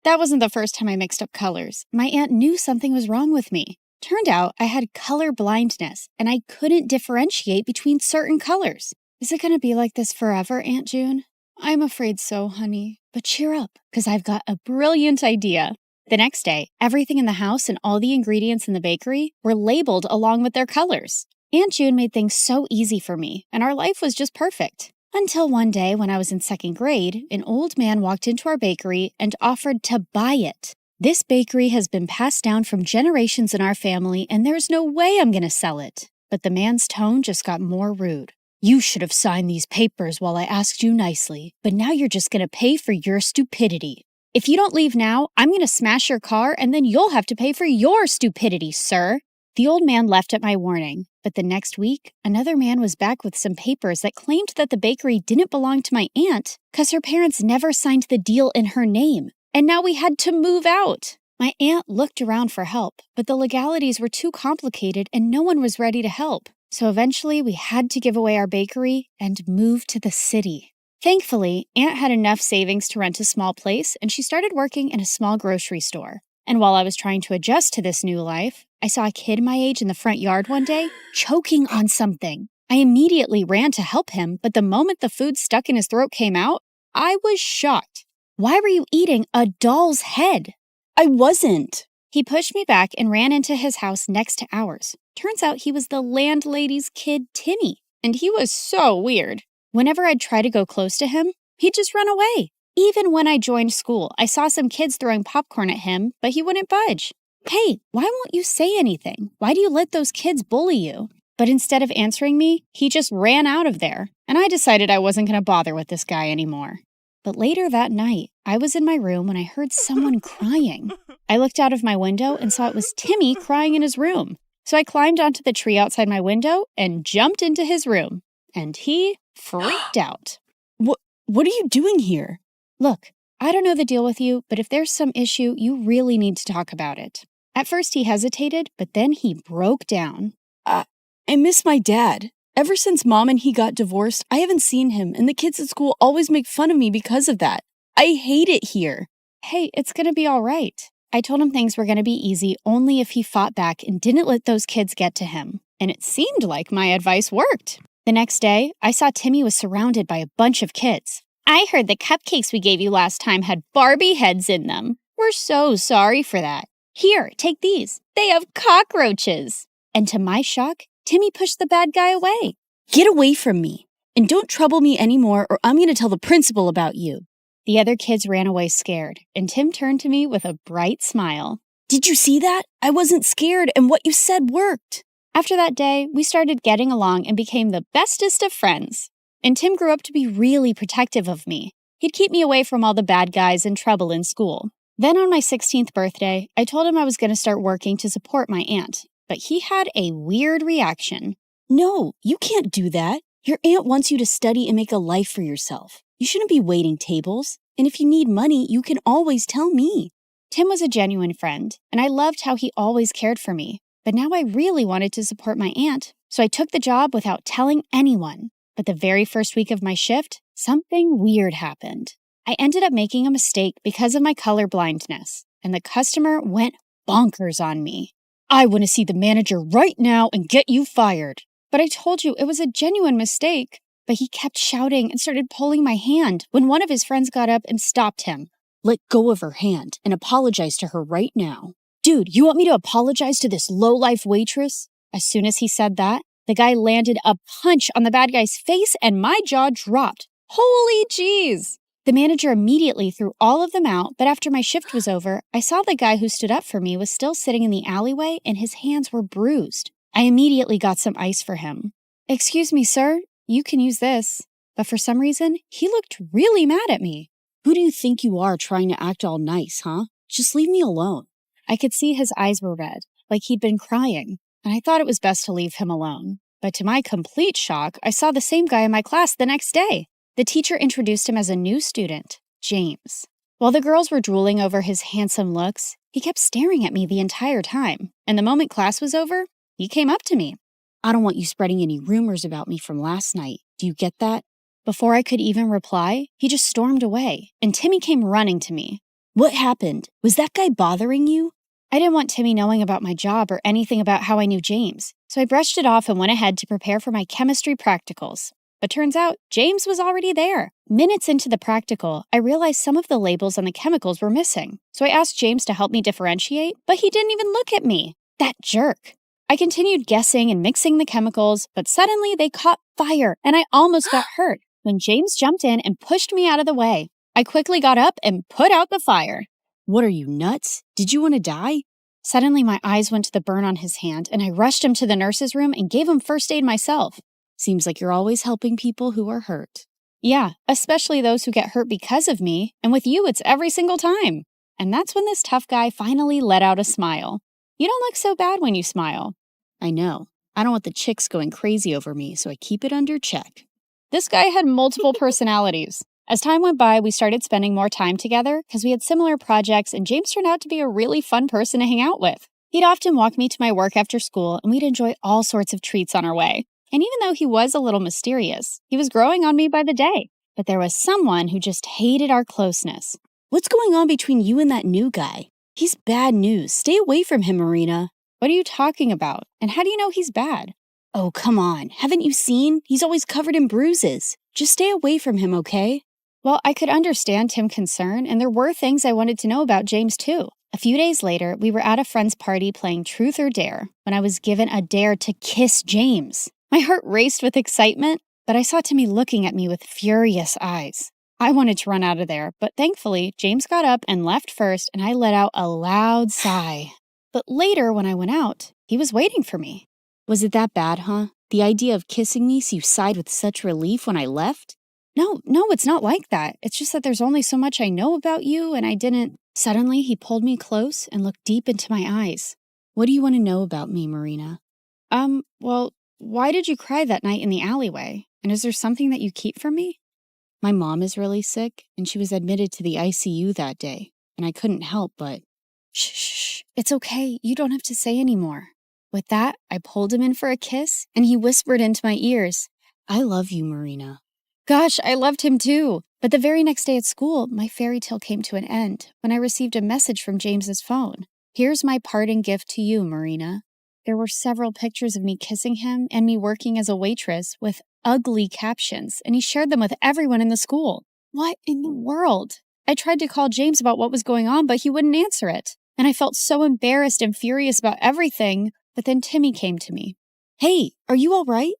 That wasn't the first time I mixed up colors. My aunt knew something was wrong with me. Turned out I had color blindness, and I couldn't differentiate between certain colors. Is it going to be like this forever, Aunt June? I'm afraid so, honey. But cheer up, because I've got a brilliant idea. The next day, everything in the house and all the ingredients in the bakery were labeled along with their colors. Aunt June made things so easy for me, and our life was just perfect. Until one day when I was in 2nd grade, an old man walked into our bakery and offered to buy it. This bakery has been passed down from generations in our family, and there's no way I'm going to sell it. But the man's tone just got more rude. You should have signed these papers while I asked you nicely, but now you're just going to pay for your stupidity. If you don't leave now, I'm going to smash your car, and then you'll have to pay for your stupidity, sir. The old man left at my warning, but the next week, another man was back with some papers that claimed that the bakery didn't belong to my aunt because her parents never signed the deal in her name, and now we had to move out. My aunt looked around for help, but the legalities were too complicated and no one was ready to help. So eventually we had to give away our bakery and move to the city. Thankfully, Aunt had enough savings to rent a small place, and she started working in a small grocery store. And while I was trying to adjust to this new life, I saw a kid my age in the front yard one day, choking on something. I immediately ran to help him, but the moment the food stuck in his throat came out, I was shocked. Why were you eating a doll's head? I wasn't. He pushed me back and ran into his house next to ours. Turns out he was the landlady's kid, Timmy, and he was so weird. Whenever I'd try to go close to him, he'd just run away. Even when I joined school, I saw some kids throwing popcorn at him, but he wouldn't budge. Hey, why won't you say anything? Why do you let those kids bully you? But instead of answering me, he just ran out of there, and I decided I wasn't going to bother with this guy anymore. But later that night, I was in my room when I heard someone crying. I looked out of my window and saw it was Timmy crying in his room. So I climbed onto the tree outside my window and jumped into his room. And he freaked out. What are you doing here? Look, I don't know the deal with you, but if there's some issue, you really need to talk about it. At first he hesitated, but then he broke down. I miss my dad. Ever since Mom and he got divorced, I haven't seen him, and the kids at school always make fun of me because of that. I hate it here. Hey, it's gonna be all right. I told him things were gonna be easy only if he fought back and didn't let those kids get to him. And it seemed like my advice worked. The next day, I saw Timmy was surrounded by a bunch of kids. I heard the cupcakes we gave you last time had Barbie heads in them. We're so sorry for that. Here, take these. They have cockroaches. And to my shock, Timmy pushed the bad guy away. Get away from me. And don't trouble me anymore or I'm going to tell the principal about you. The other kids ran away scared, and Tim turned to me with a bright smile. Did you see that? I wasn't scared and what you said worked. After that day, we started getting along and became the bestest of friends. And Tim grew up to be really protective of me. He'd keep me away from all the bad guys and trouble in school. Then on my 16th birthday, I told him I was going to start working to support my aunt. But he had a weird reaction. No, you can't do that. Your aunt wants you to study and make a life for yourself. You shouldn't be waiting tables. And if you need money, you can always tell me. Tim was a genuine friend, and I loved how he always cared for me. But now I really wanted to support my aunt, so I took the job without telling anyone. But the very first week of my shift, something weird happened. I ended up making a mistake because of my color blindness, and the customer went bonkers on me. I want to see the manager right now and get you fired. But I told you it was a genuine mistake. But he kept shouting and started pulling my hand when one of his friends got up and stopped him. Let go of her hand and apologize to her right now. Dude, you want me to apologize to this low-life waitress? As soon as he said that, the guy landed a punch on the bad guy's face and my jaw dropped. Holy jeez! The manager immediately threw all of them out, but after my shift was over, I saw the guy who stood up for me was still sitting in the alleyway and his hands were bruised. I immediately got some ice for him. Excuse me, sir, you can use this. But for some reason, he looked really mad at me. Who do you think you are trying to act all nice, huh? Just leave me alone. I could see his eyes were red, like he'd been crying, and I thought it was best to leave him alone. But to my complete shock, I saw the same guy in my class the next day. The teacher introduced him as a new student, James. While the girls were drooling over his handsome looks, he kept staring at me the entire time, and the moment class was over, he came up to me. I don't want you spreading any rumors about me from last night. Do you get that? Before I could even reply, he just stormed away, and Timmy came running to me. What happened? Was that guy bothering you? I didn't want Timmy knowing about my job or anything about how I knew James, so I brushed it off and went ahead to prepare for my chemistry practicals. But turns out, James was already there. Minutes into the practical, I realized some of the labels on the chemicals were missing, so I asked James to help me differentiate, but he didn't even look at me. That jerk. I continued guessing and mixing the chemicals, but suddenly they caught fire, and I almost got hurt when James jumped in and pushed me out of the way. I quickly got up and put out the fire. What are you, nuts? Did you want to die? Suddenly, my eyes went to the burn on his hand, and I rushed him to the nurse's room and gave him first aid myself. Seems like you're always helping people who are hurt. Yeah, especially those who get hurt because of me, and with you, it's every single time. And that's when this tough guy finally let out a smile. You don't look so bad when you smile. I know. I don't want the chicks going crazy over me, so I keep it under check. This guy had multiple personalities. As time went by, we started spending more time together because we had similar projects, and James turned out to be a really fun person to hang out with. He'd often walk me to my work after school, and we'd enjoy all sorts of treats on our way. And even though he was a little mysterious, he was growing on me by the day. But there was someone who just hated our closeness. What's going on between you and that new guy? He's bad news. Stay away from him, Marina. What are you talking about? And how do you know he's bad? Oh, come on. Haven't you seen? He's always covered in bruises. Just stay away from him, okay? Well, I could understand Tim's concern, and there were things I wanted to know about James, too. A few days later, we were at a friend's party playing Truth or Dare when I was given a dare to kiss James. My heart raced with excitement, but I saw Timmy looking at me with furious eyes. I wanted to run out of there, but thankfully, James got up and left first, and I let out a loud sigh. But later, when I went out, he was waiting for me. Was it that bad, huh? The idea of kissing me, so you sighed with such relief when I left? No, it's not like that. It's just that there's only so much I know about you, and I didn't... Suddenly, he pulled me close and looked deep into my eyes. What do you want to know about me, Marina? Well, why did you cry that night in the alleyway? And is there something that you keep from me? My mom is really sick, and she was admitted to the ICU that day, and I couldn't help but... Shh, it's okay. You don't have to say anymore. With that, I pulled him in for a kiss, and he whispered into my ears, I love you, Marina. Gosh, I loved him too. But the very next day at school, my fairy tale came to an end when I received a message from James's phone. Here's my parting gift to you, Marina. There were several pictures of me kissing him and me working as a waitress with ugly captions, and he shared them with everyone in the school. What in the world? I tried to call James about what was going on, but he wouldn't answer it. And I felt so embarrassed and furious about everything, but then Timmy came to me. Hey, are you all right?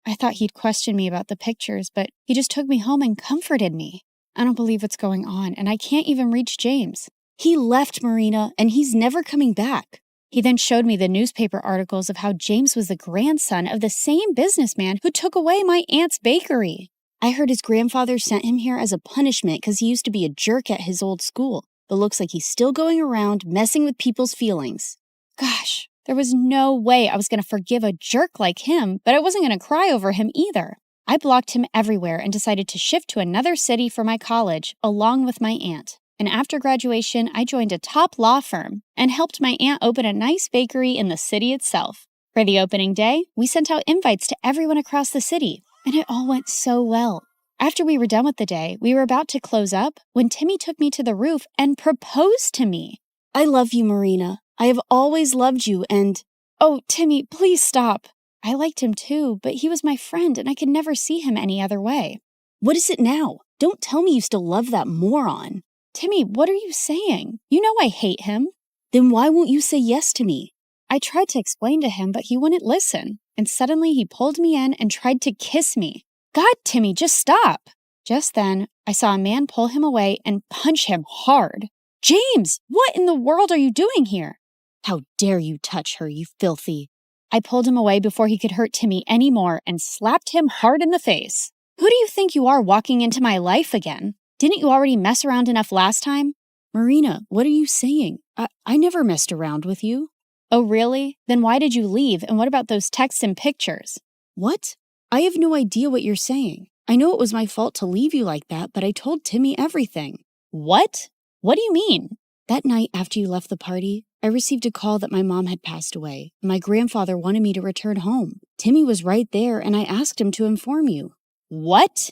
I thought he'd question me about the pictures, but he just took me home and comforted me. I don't believe what's going on, and I can't even reach James. He left, Marina, and he's never coming back. He then showed me the newspaper articles of how James was the grandson of the same businessman who took away my aunt's bakery. I heard his grandfather sent him here as a punishment because he used to be a jerk at his old school, but looks like he's still going around messing with people's feelings. Gosh. There was no way I was going to forgive a jerk like him, but I wasn't going to cry over him either. I blocked him everywhere and decided to shift to another city for my college, along with my aunt. And after graduation, I joined a top law firm and helped my aunt open a nice bakery in the city itself. For the opening day, we sent out invites to everyone across the city, and it all went so well. After we were done with the day, we were about to close up when Timmy took me to the roof and proposed to me. I love you, Marina. I have always loved you and... Oh, Timmy, please stop. I liked him too, but he was my friend and I could never see him any other way. What is it now? Don't tell me you still love that moron. Timmy, what are you saying? You know I hate him. Then why won't you say yes to me? I tried to explain to him, but he wouldn't listen. And suddenly he pulled me in and tried to kiss me. God, Timmy, just stop. Just then, I saw a man pull him away and punch him hard. James, what in the world are you doing here? How dare you touch her, you filthy. I pulled him away before he could hurt Timmy anymore and slapped him hard in the face. Who do you think you are walking into my life again? Didn't you already mess around enough last time? Marina, what are you saying? I never messed around with you. Oh, really? Then why did you leave? And what about those texts and pictures? What? I have no idea what you're saying. I know it was my fault to leave you like that, but I told Timmy everything. What? What do you mean? That night after you left the party, I received a call that my mom had passed away. My grandfather wanted me to return home. Timmy was right there, and I asked him to inform you. What?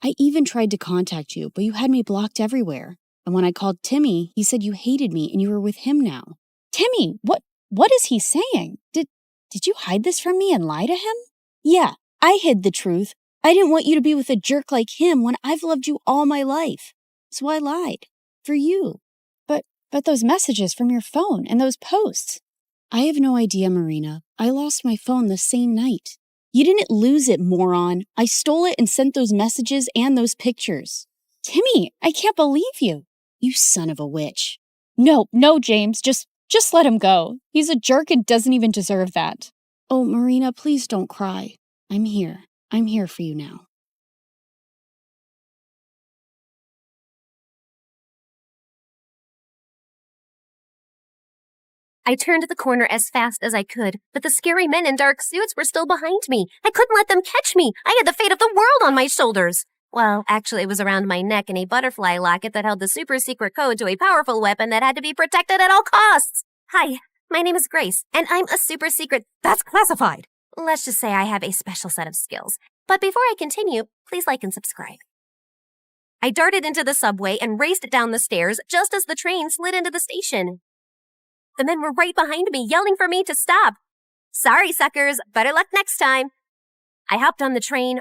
I even tried to contact you, but you had me blocked everywhere. And when I called Timmy, he said you hated me and you were with him now. Timmy, what is he saying? Did you hide this from me and lie to him? Yeah, I hid the truth. I didn't want you to be with a jerk like him when I've loved you all my life. So I lied. For you. But those messages from your phone and those posts. I have no idea, Marina. I lost my phone the same night. You didn't lose it, moron. I stole it and sent those messages and those pictures. Timmy, I can't believe you. You son of a witch. No, James, just let him go. He's a jerk and doesn't even deserve that. Oh, Marina, please don't cry. I'm here. I'm here for you now. I turned the corner as fast as I could, but the scary men in dark suits were still behind me. I couldn't let them catch me. I had the fate of the world on my shoulders. Well, actually, it was around my neck in a butterfly locket that held the super secret code to a powerful weapon that had to be protected at all costs. Hi, my name is Grace, and I'm a super secret that's classified. Let's just say I have a special set of skills. But before I continue, please like and subscribe. I darted into the subway and raced down the stairs just as the train slid into the station. The men were right behind me, yelling for me to stop. Sorry, suckers. Better luck next time. I hopped on the train,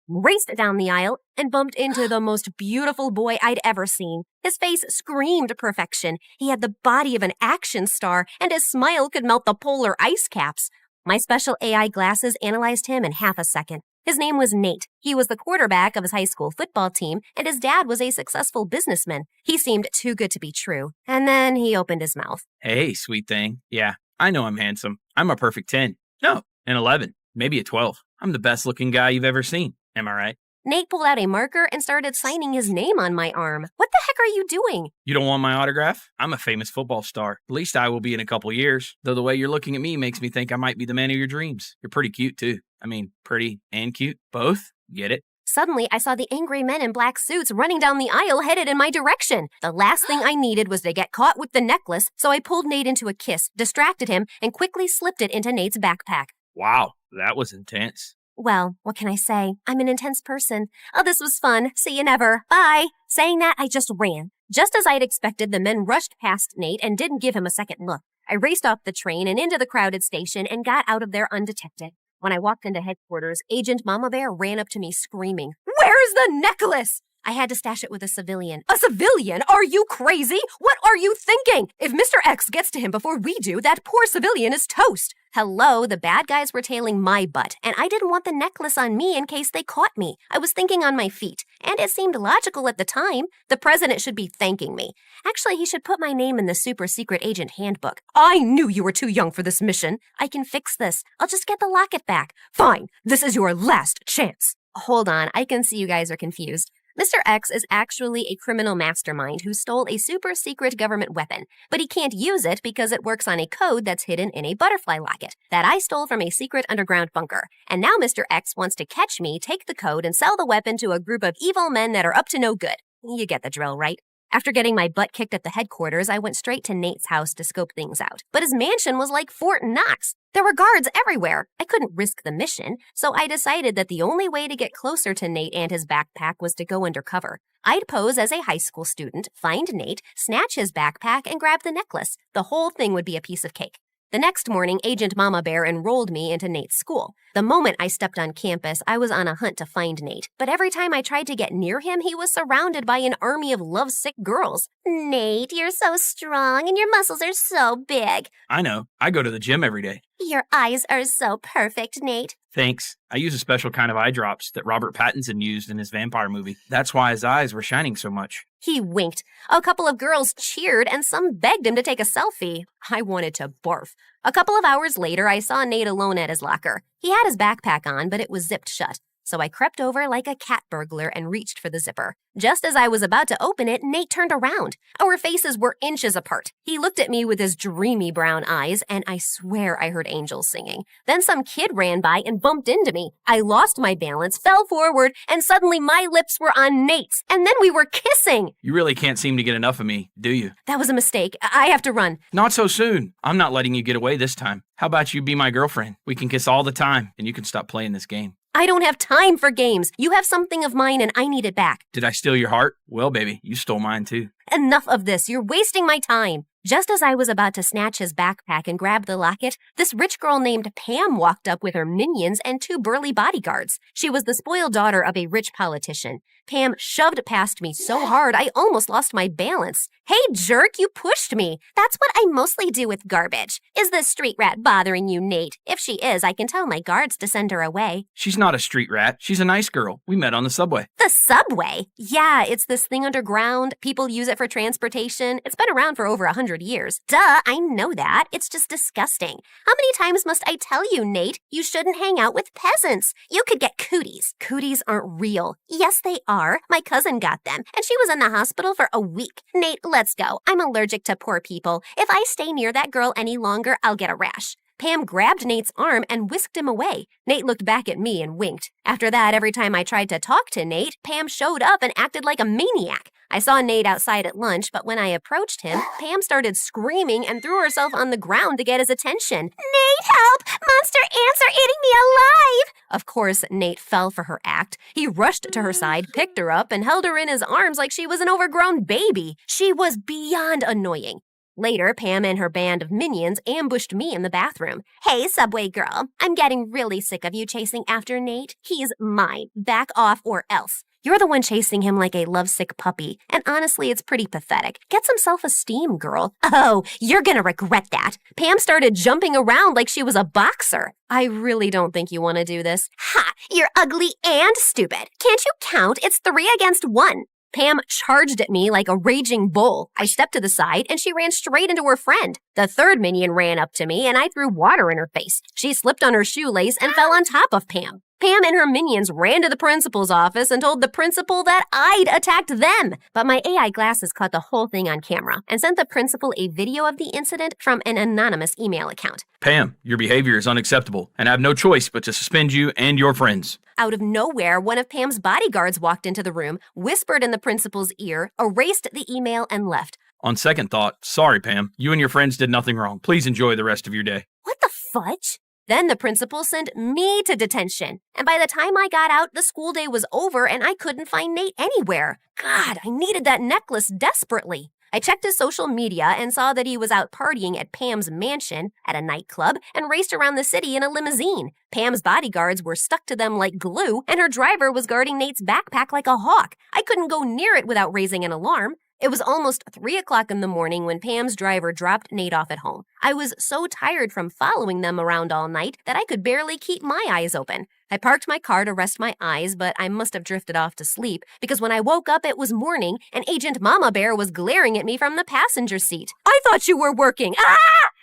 raced down the aisle, and bumped into the most beautiful boy I'd ever seen. His face screamed perfection. He had the body of an action star, and his smile could melt the polar ice caps. My special AI glasses analyzed him in half a second. His name was Nate. He was the quarterback of his high school football team, and his dad was a successful businessman. He seemed too good to be true. And then he opened his mouth. Hey, sweet thing. Yeah, I know I'm handsome. I'm a perfect 10. No, an 11. Maybe a 12. I'm the best looking guy you've ever seen. Am I right? Nate pulled out a marker and started signing his name on my arm. What the heck are you doing? You don't want my autograph? I'm a famous football star. At least I will be in a couple years. Though the way you're looking at me makes me think I might be the man of your dreams. You're pretty cute, too. I mean, pretty and cute. Both? Get it? Suddenly, I saw the angry men in black suits running down the aisle headed in my direction. The last thing I needed was to get caught with the necklace, so I pulled Nate into a kiss, distracted him, and quickly slipped it into Nate's backpack. Wow, that was intense. Well, what can I say? I'm an intense person. Oh, this was fun. See you never. Bye. Saying that, I just ran. Just as I'd expected, the men rushed past Nate and didn't give him a second look. I raced off the train and into the crowded station and got out of there undetected. When I walked into headquarters, Agent Mama Bear ran up to me screaming, "Where's the necklace?" I had to stash it with a civilian. A civilian? Are you crazy? What are you thinking? If Mr. X gets to him before we do, that poor civilian is toast. Hello, the bad guys were tailing my butt, and I didn't want the necklace on me in case they caught me. I was thinking on my feet, and it seemed logical at the time. The president should be thanking me. Actually, he should put my name in the super secret agent handbook. I knew you were too young for this mission. I can fix this. I'll just get the locket back. Fine, this is your last chance. Hold on, I can see you guys are confused. Mr. X is actually a criminal mastermind who stole a super secret government weapon, but he can't use it because it works on a code that's hidden in a butterfly locket that I stole from a secret underground bunker. And now Mr. X wants to catch me, take the code, and sell the weapon to a group of evil men that are up to no good. You get the drill, right? After getting my butt kicked at the headquarters, I went straight to Nate's house to scope things out. But his mansion was like Fort Knox. There were guards everywhere. I couldn't risk the mission, so I decided that the only way to get closer to Nate and his backpack was to go undercover. I'd pose as a high school student, find Nate, snatch his backpack, and grab the necklace. The whole thing would be a piece of cake. The next morning, Agent Mama Bear enrolled me into Nate's school. The moment I stepped on campus, I was on a hunt to find Nate. But every time I tried to get near him, he was surrounded by an army of lovesick girls. Nate, you're so strong and your muscles are so big. I know. I go to the gym every day. Your eyes are so perfect, Nate. Thanks. I use a special kind of eye drops that Robert Pattinson used in his vampire movie. That's why his eyes were shining so much. He winked. A couple of girls cheered and some begged him to take a selfie. I wanted to barf. A couple of hours later, I saw Nate alone at his locker. He had his backpack on, but it was zipped shut. So I crept over like a cat burglar and reached for the zipper. Just as I was about to open it, Nate turned around. Our faces were inches apart. He looked at me with his dreamy brown eyes, and I swear I heard angels singing. Then some kid ran by and bumped into me. I lost my balance, fell forward, and suddenly my lips were on Nate's. And then we were kissing. You really can't seem to get enough of me, do you? That was a mistake. I have to run. Not so soon. I'm not letting you get away this time. How about you be my girlfriend? We can kiss all the time, and you can stop playing this game. I don't have time for games. You have something of mine and I need it back. Did I steal your heart? Well, baby, you stole mine too. Enough of this. You're wasting my time. Just as I was about to snatch his backpack and grab the locket, this rich girl named Pam walked up with her minions and 2 burly bodyguards. She was the spoiled daughter of a rich politician. Pam shoved past me so hard I almost lost my balance. Hey, jerk, you pushed me. That's what I mostly do with garbage. Is this street rat bothering you, Nate? If she is, I can tell my guards to send her away. She's not a street rat. She's a nice girl. We met on the subway. The subway? Yeah, it's this thing underground. People use it for transportation. It's been around for over 100 years. Duh, I know that. It's just disgusting. How many times must I tell you, Nate? You shouldn't hang out with peasants. You could get cooties. Cooties aren't real. Yes, they are. My cousin got them, and she was in the hospital for a week. Nate, let's go. I'm allergic to poor people. If I stay near that girl any longer, I'll get a rash. Pam grabbed Nate's arm and whisked him away. Nate looked back at me and winked. After that, every time I tried to talk to Nate, Pam showed up and acted like a maniac. I saw Nate outside at lunch, but when I approached him, Pam started screaming and threw herself on the ground to get his attention. Nate, help! Monster ants are eating me alive! Of course, Nate fell for her act. He rushed to her side, picked her up, and held her in his arms like she was an overgrown baby. She was beyond annoying. Later, Pam and her band of minions ambushed me in the bathroom. Hey, subway girl, I'm getting really sick of you chasing after Nate. He's mine. Back off or else. You're the one chasing him like a lovesick puppy, and honestly, it's pretty pathetic. Get some self-esteem, girl. Oh, you're gonna regret that. Pam started jumping around like she was a boxer. I really don't think you want to do this. Ha! You're ugly and stupid. Can't you count? It's 3 against 1. Pam charged at me like a raging bull. I stepped to the side, and she ran straight into her friend. The third minion ran up to me, and I threw water in her face. She slipped on her shoelace and fell on top of Pam. Pam and her minions ran to the principal's office and told the principal that I'd attacked them. But my AI glasses caught the whole thing on camera and sent the principal a video of the incident from an anonymous email account. Pam, your behavior is unacceptable, and I have no choice but to suspend you and your friends. Out of nowhere, one of Pam's bodyguards walked into the room, whispered in the principal's ear, erased the email, and left. On second thought, sorry, Pam. You and your friends did nothing wrong. Please enjoy the rest of your day. What the fudge? Then the principal sent me to detention. And by the time I got out, the school day was over and I couldn't find Nate anywhere. God, I needed that necklace desperately. I checked his social media and saw that he was out partying at Pam's mansion, at a nightclub, and raced around the city in a limousine. Pam's bodyguards were stuck to them like glue, and her driver was guarding Nate's backpack like a hawk. I couldn't go near it without raising an alarm. It was almost 3 o'clock in the morning when Pam's driver dropped Nate off at home. I was so tired from following them around all night that I could barely keep my eyes open. I parked my car to rest my eyes, but I must have drifted off to sleep because when I woke up it was morning and Agent Mama Bear was glaring at me from the passenger seat. I thought you were working. Ah!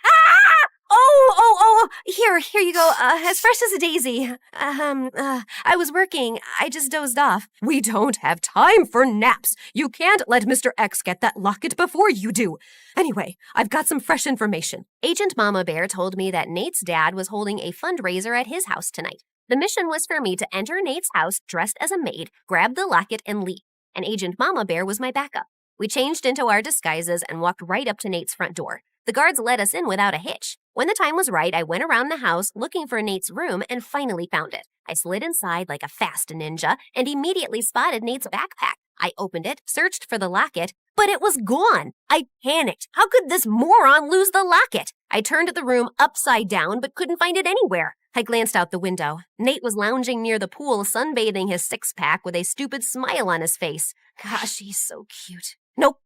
Ah! Oh, here you go, as fresh as a daisy. I was working, I just dozed off. We don't have time for naps. You can't let Mr. X get that locket before you do. Anyway, I've got some fresh information. Agent Mama Bear told me that Nate's dad was holding a fundraiser at his house tonight. The mission was for me to enter Nate's house dressed as a maid, grab the locket, and leave. And Agent Mama Bear was my backup. We changed into our disguises and walked right up to Nate's front door. The guards let us in without a hitch. When the time was right, I went around the house looking for Nate's room and finally found it. I slid inside like a fast ninja and immediately spotted Nate's backpack. I opened it, searched for the locket, but it was gone. I panicked. How could this moron lose the locket? I turned the room upside down but couldn't find it anywhere. I glanced out the window. Nate was lounging near the pool, sunbathing his six-pack with a stupid smile on his face. Gosh, he's so cute. Nope.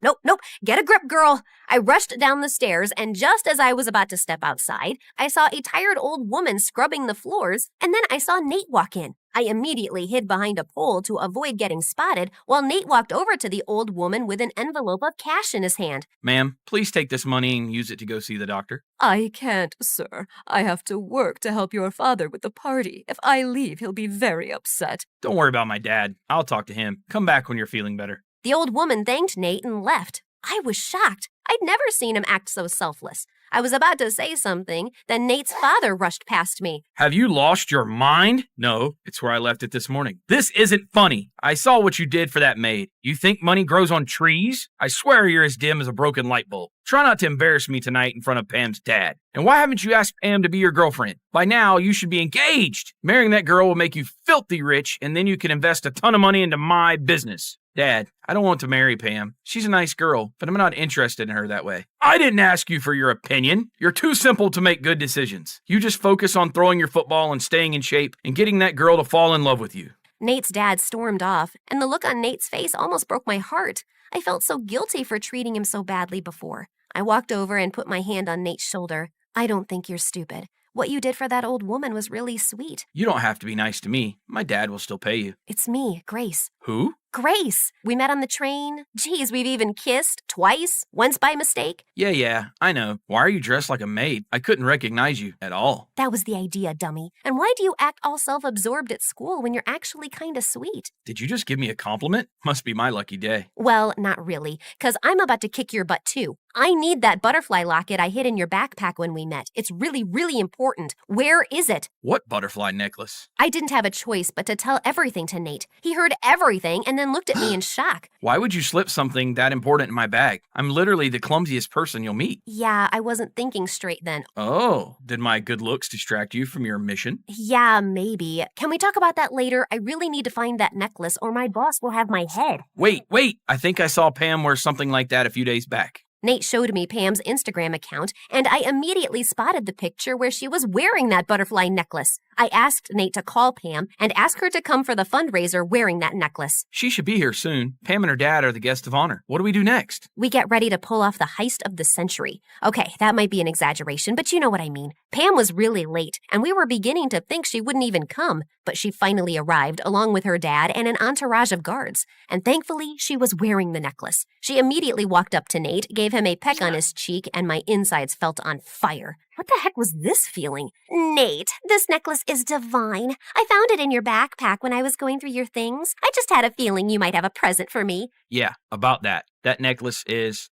Get a grip, girl. I rushed down the stairs, and just as I was about to step outside, I saw a tired old woman scrubbing the floors, and then I saw Nate walk in. I immediately hid behind a pole to avoid getting spotted, while Nate walked over to the old woman with an envelope of cash in his hand. Ma'am, please take this money and use it to go see the doctor. I can't, sir. I have to work to help your father with the party. If I leave, he'll be very upset. Don't worry about my dad. I'll talk to him. Come back when you're feeling better. The old woman thanked Nate and left. I was shocked. I'd never seen him act so selfless. I was about to say something, then Nate's father rushed past me. Have you lost your mind? No, it's where I left it this morning. This isn't funny. I saw what you did for that maid. You think money grows on trees? I swear you're as dim as a broken light bulb. Try not to embarrass me tonight in front of Pam's dad. And why haven't you asked Pam to be your girlfriend? By now, you should be engaged. Marrying that girl will make you filthy rich, and then you can invest a ton of money into my business. Dad, I don't want to marry Pam. She's a nice girl, but I'm not interested in her that way. I didn't ask you for your opinion. You're too simple to make good decisions. You just focus on throwing your football and staying in shape and getting that girl to fall in love with you. Nate's dad stormed off, and the look on Nate's face almost broke my heart. I felt so guilty for treating him so badly before. I walked over and put my hand on Nate's shoulder. I don't think you're stupid. What you did for that old woman was really sweet. You don't have to be nice to me. My dad will still pay you. It's me, Grace. Who? Grace! We met on the train. Geez, we've even kissed twice, once by mistake. Yeah, I know. Why are you dressed like a maid? I couldn't recognize you at all. That was the idea, dummy. And why do you act all self-absorbed at school when you're actually kinda sweet? Did you just give me a compliment? Must be my lucky day. Well, not really, 'cause I'm about to kick your butt too. I need that butterfly locket I hid in your backpack when we met. It's really, really important. Where is it? What butterfly necklace? I didn't have a choice but to tell everything to Nate. He heard everything and then looked at me in shock. Why would you slip something that important in my bag? I'm literally the clumsiest person you'll meet. Yeah, I wasn't thinking straight then. Oh, did my good looks distract you from your mission? Yeah, maybe. Can we talk about that later? I really need to find that necklace or my boss will have my head. Wait. I think I saw Pam wear something like that a few days back. Nate showed me Pam's Instagram account, and I immediately spotted the picture where she was wearing that butterfly necklace. I asked Nate to call Pam and ask her to come for the fundraiser wearing that necklace. She should be here soon. Pam and her dad are the guests of honor. What do we do next? We get ready to pull off the heist of the century. Okay, that might be an exaggeration, but you know what I mean. Pam was really late, and we were beginning to think she wouldn't even come, but she finally arrived along with her dad and an entourage of guards. And thankfully, she was wearing the necklace. She immediately walked up to Nate, gave him a peck on his cheek, and my insides felt on fire. What the heck was this feeling? Nate, this necklace is divine. I found it in your backpack when I was going through your things. I just had a feeling you might have a present for me. Yeah, about that. That necklace is,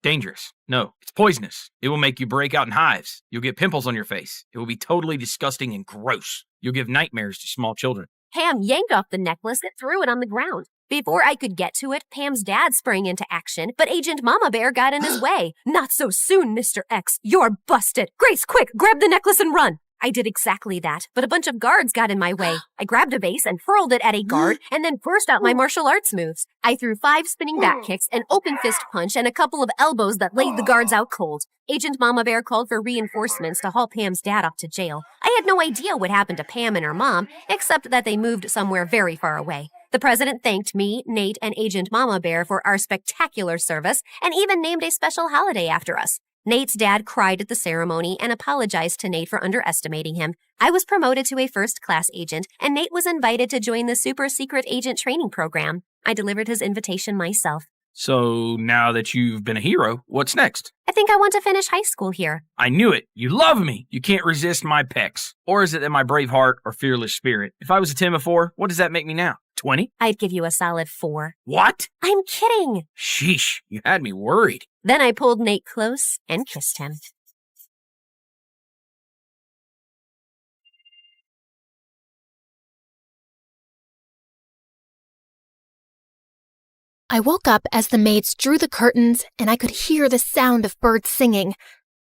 dangerous. No, it's poisonous. It will make you break out in hives. You'll get pimples on your face. It will be totally disgusting and gross. You'll give nightmares to small children. Pam yanked off the necklace and threw it on the ground. Before I could get to it, Pam's dad sprang into action, but Agent Mama Bear got in his way. Not so soon, Mr. X. You're busted. Grace, quick, grab the necklace and run. I did exactly that, but a bunch of guards got in my way. I grabbed a vase and hurled it at a guard and then burst out my martial arts moves. I threw 5 spinning back kicks, an open fist punch, and a couple of elbows that laid the guards out cold. Agent Mama Bear called for reinforcements to haul Pam's dad off to jail. I had no idea what happened to Pam and her mom, except that they moved somewhere very far away. The president thanked me, Nate, and Agent Mama Bear for our spectacular service and even named a special holiday after us. Nate's dad cried at the ceremony and apologized to Nate for underestimating him. I was promoted to a first-class agent, and Nate was invited to join the super secret agent training program. I delivered his invitation myself. So now that you've been a hero, what's next? I think I want to finish high school here. I knew it. You love me. You can't resist my pecs. Or is it that my brave heart or fearless spirit? If I was a 10 before, what does that make me now? 20? I'd give you a solid 4. What? I'm kidding. Sheesh, you had me worried. Then I pulled Nate close and kissed him. I woke up as the maids drew the curtains and I could hear the sound of birds singing.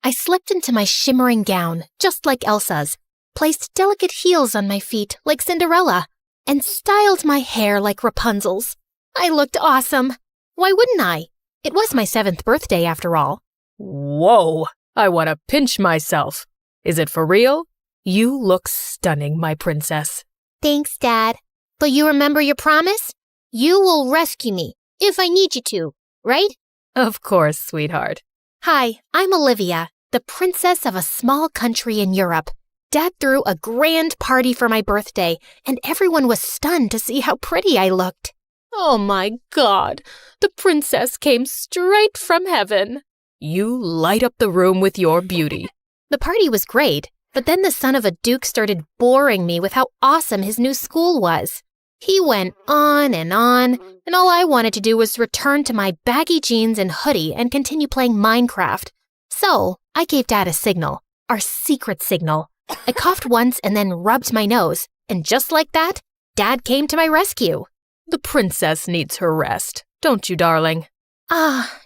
I slipped into my shimmering gown, just like Elsa's, placed delicate heels on my feet like Cinderella, and styled my hair like Rapunzel's. I looked awesome. Why wouldn't I? It was my 7th birthday after all. Whoa, I want to pinch myself. Is it for real? You look stunning, my princess. Thanks, Dad. But you remember your promise? You will rescue me if I need you to, right? Of course, sweetheart. Hi, I'm Olivia, the princess of a small country in Europe. Dad threw a grand party for my birthday, and everyone was stunned to see how pretty I looked. Oh my God, the princess came straight from heaven. You light up the room with your beauty. The party was great, but then the son of a duke started boring me with how awesome his new school was. He went on, and all I wanted to do was return to my baggy jeans and hoodie and continue playing Minecraft. So I gave Dad a signal, our secret signal. I coughed once and then rubbed my nose, and just like that, Dad came to my rescue. The princess needs her rest, don't you, darling?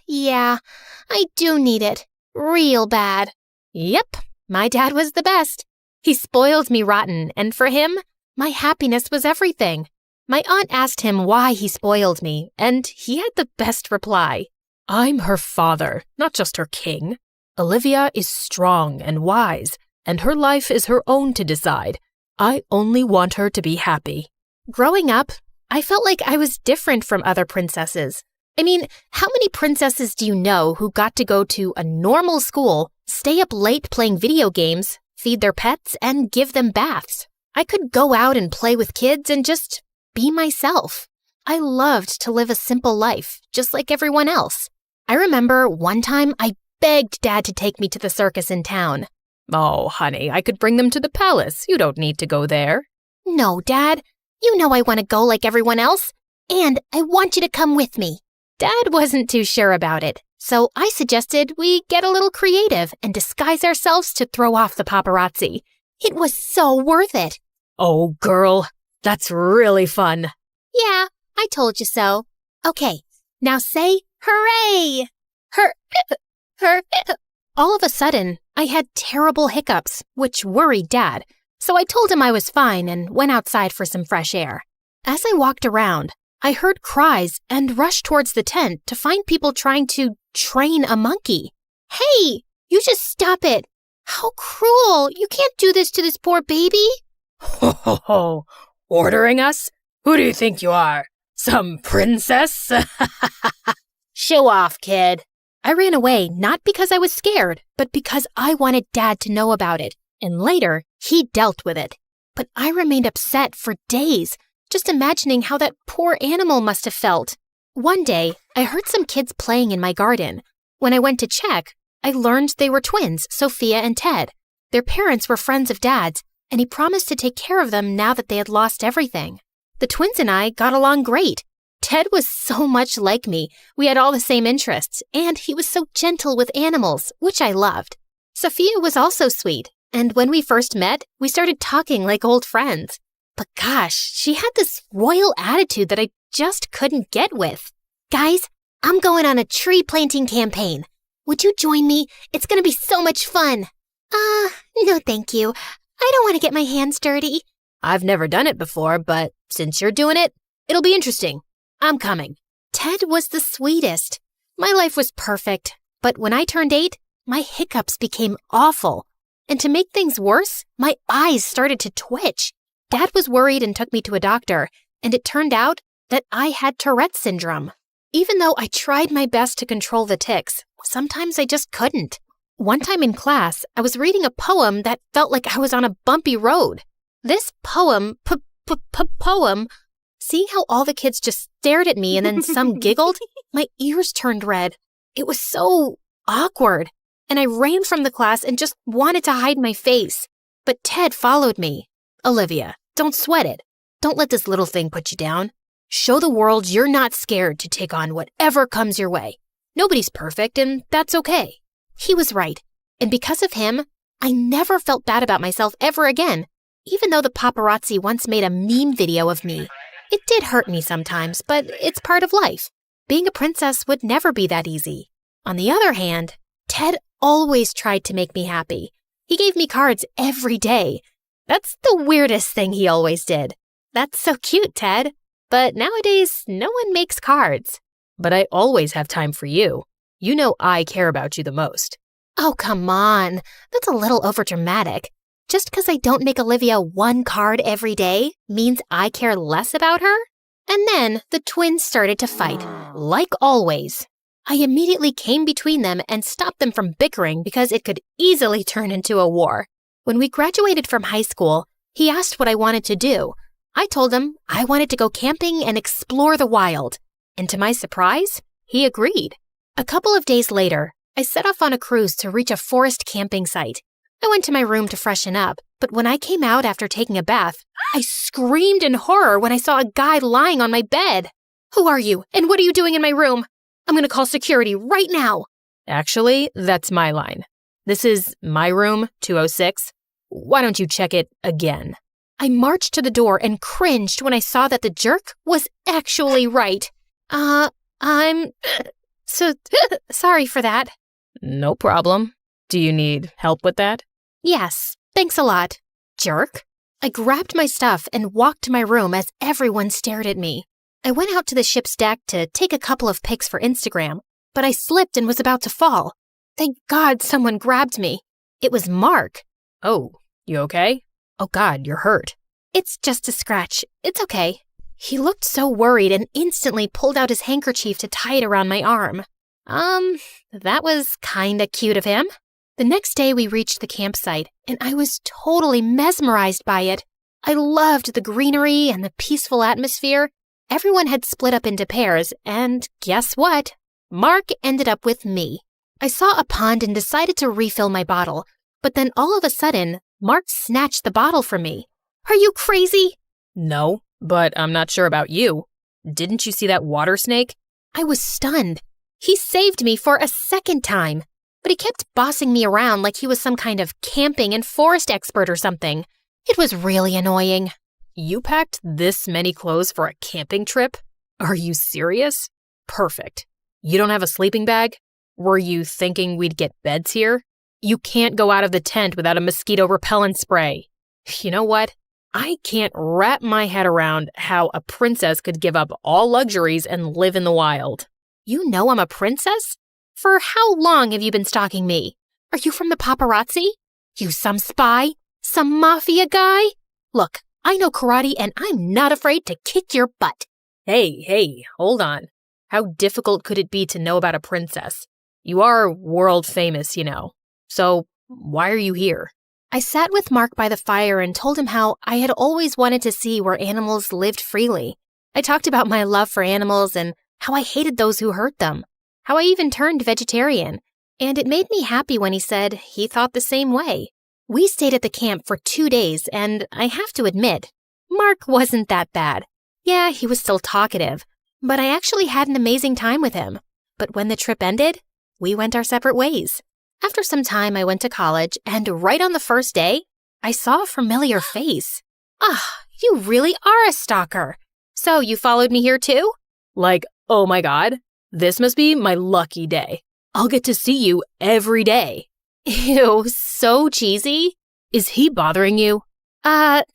Yeah, I do need it. Real bad. Yep, my dad was the best. He spoiled me rotten, and for him, my happiness was everything. My aunt asked him why he spoiled me, and he had the best reply. I'm her father, not just her king. Olivia is strong and wise, and her life is her own to decide. I only want her to be happy. Growing up, I felt like I was different from other princesses. I mean, how many princesses do you know who got to go to a normal school, stay up late playing video games, feed their pets, and give them baths? I could go out and play with kids and just be myself. I loved to live a simple life, just like everyone else. I remember one time I begged Dad to take me to the circus in town. Oh, honey, I could bring them to the palace. You don't need to go there. No, Dad. You know I want to go like everyone else, and I want you to come with me. Dad wasn't too sure about it, so I suggested we get a little creative and disguise ourselves to throw off the paparazzi. It was so worth it. Oh, girl, that's really fun. Yeah, I told you so. Okay, now say hooray! All of a sudden, I had terrible hiccups, which worried Dad, so I told him I was fine and went outside for some fresh air. As I walked around, I heard cries and rushed towards the tent to find people trying to train a monkey. Hey, you just stop it. How cruel. You can't do this to this poor baby. Ho, ho, ho. Ordering us? Who do you think you are? Some princess? Show off, kid. I ran away not because I was scared, but because I wanted Dad to know about it. And later, he dealt with it. But I remained upset for days, just imagining how that poor animal must have felt. One day, I heard some kids playing in my garden. When I went to check, I learned they were twins, Sophia and Ted. Their parents were friends of Dad's, and he promised to take care of them now that they had lost everything. The twins and I got along great. Ted was so much like me. We had all the same interests, and he was so gentle with animals, which I loved. Sophia was also sweet, and when we first met, we started talking like old friends. But gosh, she had this royal attitude that I just couldn't get with. Guys, I'm going on a tree planting campaign. Would you join me? It's going to be so much fun. No thank you. I don't want to get my hands dirty. I've never done it before, but since you're doing it, it'll be interesting. I'm coming. Ted was the sweetest. My life was perfect, but when I turned 8, my hiccups became awful. And to make things worse, my eyes started to twitch. Dad was worried and took me to a doctor, and it turned out that I had Tourette's syndrome. Even though I tried my best to control the tics, sometimes I just couldn't. One time in class, I was reading a poem that felt like I was on a bumpy road. This poem, seeing how all the kids just stared at me and then some giggled, my ears turned red. It was so awkward, and I ran from the class and just wanted to hide my face. But Ted followed me. Olivia, don't sweat it. Don't let this little thing put you down. Show the world you're not scared to take on whatever comes your way. Nobody's perfect, and that's okay. He was right, and because of him, I never felt bad about myself ever again, even though the paparazzi once made a meme video of me. It did hurt me sometimes, but it's part of life. Being a princess would never be that easy. On the other hand, Ted always tried to make me happy. He gave me cards every day. That's the weirdest thing he always did. That's so cute, Ted. But nowadays, no one makes cards. But I always have time for you. You know I care about you the most. Oh, come on. That's a little overdramatic. Just because I don't make Olivia one card every day means I care less about her? And then the twins started to fight, like always. I immediately came between them and stopped them from bickering because it could easily turn into a war. When we graduated from high school, he asked what I wanted to do. I told him I wanted to go camping and explore the wild. And to my surprise, he agreed. A couple of days later, I set off on a cruise to reach a forest camping site. I went to my room to freshen up, but when I came out after taking a bath, I screamed in horror when I saw a guy lying on my bed. Who are you, and what are you doing in my room? I'm going to call security right now. Actually, that's my line. This is my room, 206. Why don't you check it again? I marched to the door and cringed when I saw that the jerk was actually right. I'm so sorry for that. No problem. Do you need help with that? Yes, thanks a lot. Jerk. I grabbed my stuff and walked to my room as everyone stared at me. I went out to the ship's deck to take a couple of pics for Instagram, but I slipped and was about to fall. Thank God someone grabbed me. It was Mark. Oh, you okay? Oh God, you're hurt. It's just a scratch. It's okay. He looked so worried and instantly pulled out his handkerchief to tie it around my arm. That was kinda cute of him. The next day we reached the campsite, and I was totally mesmerized by it. I loved the greenery and the peaceful atmosphere. Everyone had split up into pairs, and guess what? Mark ended up with me. I saw a pond and decided to refill my bottle, but then all of a sudden, Mark snatched the bottle from me. Are you crazy? No, but I'm not sure about you. Didn't you see that water snake? I was stunned. He saved me for a second time, but he kept bossing me around like he was some kind of camping and forest expert or something. It was really annoying. You packed this many clothes for a camping trip? Are you serious? Perfect. You don't have a sleeping bag? Were you thinking we'd get beds here? You can't go out of the tent without a mosquito repellent spray. You know what? I can't wrap my head around how a princess could give up all luxuries and live in the wild. You know I'm a princess? For how long have you been stalking me? Are you from the paparazzi? You some spy? Some mafia guy? Look, I know karate and I'm not afraid to kick your butt. Hey, hold on. How difficult could it be to know about a princess? You are world famous, you know. So why are you here? I sat with Mark by the fire and told him how I had always wanted to see where animals lived freely. I talked about my love for animals and how I hated those who hurt them, how I even turned vegetarian, and it made me happy when he said he thought the same way. We stayed at the camp for 2 days, and I have to admit, Mark wasn't that bad. Yeah, he was still talkative, but I actually had an amazing time with him. But when the trip ended, we went our separate ways. After some time, I went to college, and right on the first day, I saw a familiar face. You really are a stalker. So you followed me here too? Like, oh my God, this must be my lucky day. I'll get to see you every day. Ew, so cheesy. Is he bothering you?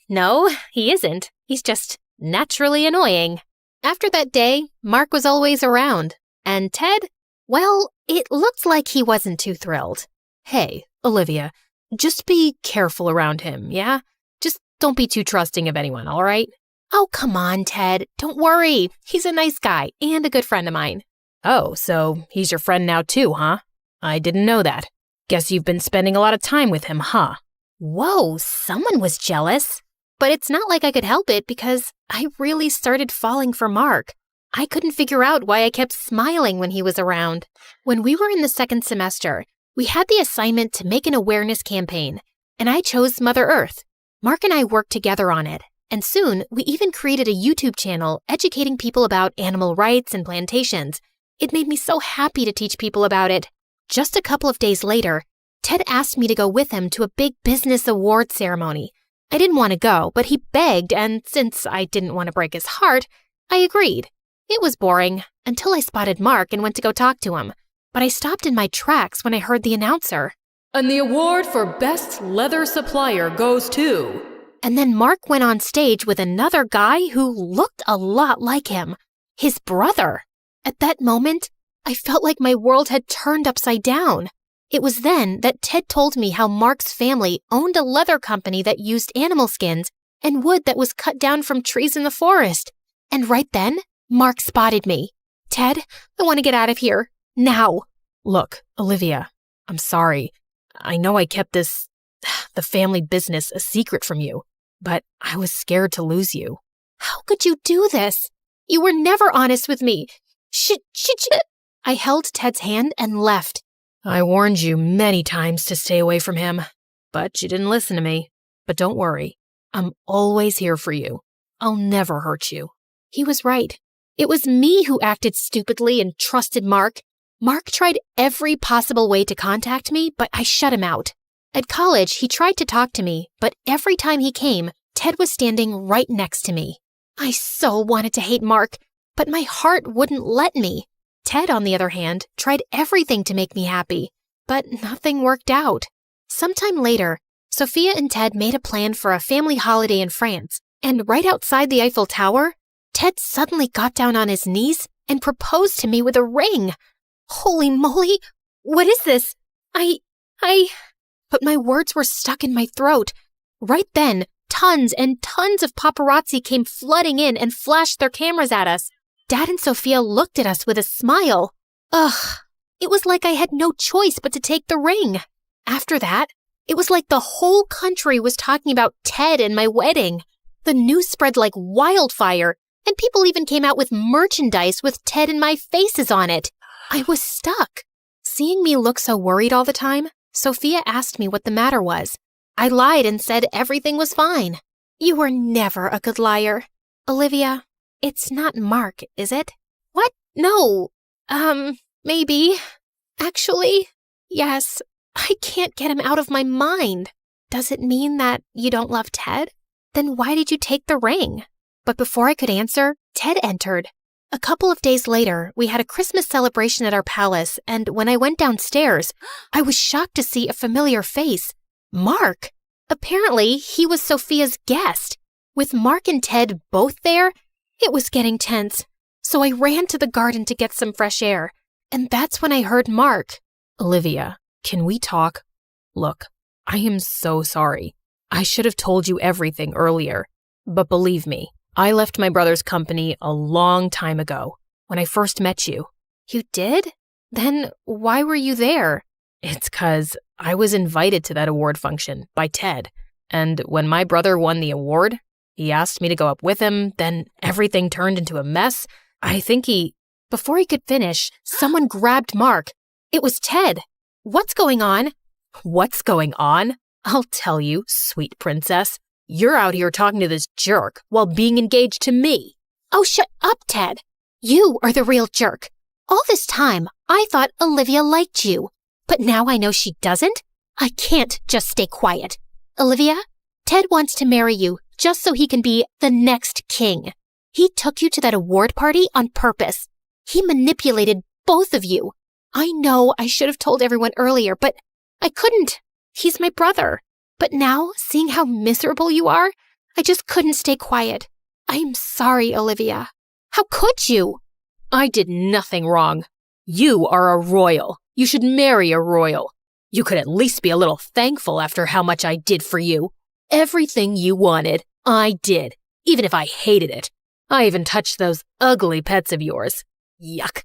No, he isn't. He's just naturally annoying. After that day, Mark was always around. And Ted, well, it looked like he wasn't too thrilled. Hey, Olivia, just be careful around him, yeah? Just don't be too trusting of anyone, all right? Oh, come on, Ted. Don't worry. He's a nice guy and a good friend of mine. Oh, so he's your friend now too, huh? I didn't know that. Guess you've been spending a lot of time with him, huh? Whoa, someone was jealous. But it's not like I could help it because I really started falling for Mark. I couldn't figure out why I kept smiling when he was around. When we were in the second semester, we had the assignment to make an awareness campaign, and I chose Mother Earth. Mark and I worked together on it, and soon we even created a YouTube channel educating people about animal rights and plantations. It made me so happy to teach people about it. Just a couple of days later, Ted asked me to go with him to a big business award ceremony. I didn't want to go, but he begged, and since I didn't want to break his heart, I agreed. It was boring until I spotted Mark and went to go talk to him. But I stopped in my tracks when I heard the announcer. And the award for Best Leather Supplier goes to... And then Mark went on stage with another guy who looked a lot like him. His brother. At that moment, I felt like my world had turned upside down. It was then that Ted told me how Mark's family owned a leather company that used animal skins and wood that was cut down from trees in the forest. And right then, Mark spotted me. Ted, I want to get out of here. Now. Look, Olivia, I'm sorry. I know I kept the family business a secret from you, but I was scared to lose you. How could you do this? You were never honest with me. I held Ted's hand and left. I warned you many times to stay away from him, but you didn't listen to me. But don't worry, I'm always here for you. I'll never hurt you. He was right. It was me who acted stupidly and trusted Mark. Mark tried every possible way to contact me, but I shut him out. At college, he tried to talk to me, but every time he came, Ted was standing right next to me. I so wanted to hate Mark, but my heart wouldn't let me. Ted, on the other hand, tried everything to make me happy, but nothing worked out. Sometime later, Sophia and Ted made a plan for a family holiday in France, and right outside the Eiffel Tower, Ted suddenly got down on his knees and proposed to me with a ring. Holy moly! What is this? But my words were stuck in my throat. Right then, tons and tons of paparazzi came flooding in and flashed their cameras at us. Dad and Sophia looked at us with a smile. Ugh, it was like I had no choice but to take the ring. After that, it was like the whole country was talking about Ted and my wedding. The news spread like wildfire, and people even came out with merchandise with Ted and my faces on it. I was stuck. Seeing me look so worried all the time, Sophia asked me what the matter was. I lied and said everything was fine. You were never a good liar. Olivia, it's not Mark, is it? What? No. Maybe. Actually, yes. I can't get him out of my mind. Does it mean that you don't love Ted? Then why did you take the ring? But before I could answer, Ted entered. A couple of days later, we had a Christmas celebration at our palace, and when I went downstairs, I was shocked to see a familiar face. Mark. Apparently, he was Sophia's guest. With Mark and Ted both there, it was getting tense. So I ran to the garden to get some fresh air, and that's when I heard Mark. Olivia, can we talk? Look, I am so sorry. I should have told you everything earlier. But believe me, I left my brother's company a long time ago, when I first met you. You did? Then why were you there? It's 'cause I was invited to that award function by Ted, and when my brother won the award, he asked me to go up with him, then everything turned into a mess. I think Before he could finish, someone grabbed Mark. It was Ted. What's going on? What's going on? I'll tell you, sweet princess. You're out here talking to this jerk while being engaged to me. Oh, shut up, Ted. You are the real jerk. All this time, I thought Olivia liked you. But now I know she doesn't. I can't just stay quiet. Olivia, Ted wants to marry you just so he can be the next king. He took you to that award party on purpose. He manipulated both of you. I know I should have told everyone earlier, but I couldn't. He's my brother. But now, seeing how miserable you are, I just couldn't stay quiet. I'm sorry, Olivia. How could you? I did nothing wrong. You are a royal. You should marry a royal. You could at least be a little thankful after how much I did for you. Everything you wanted, I did, even if I hated it. I even touched those ugly pets of yours. Yuck.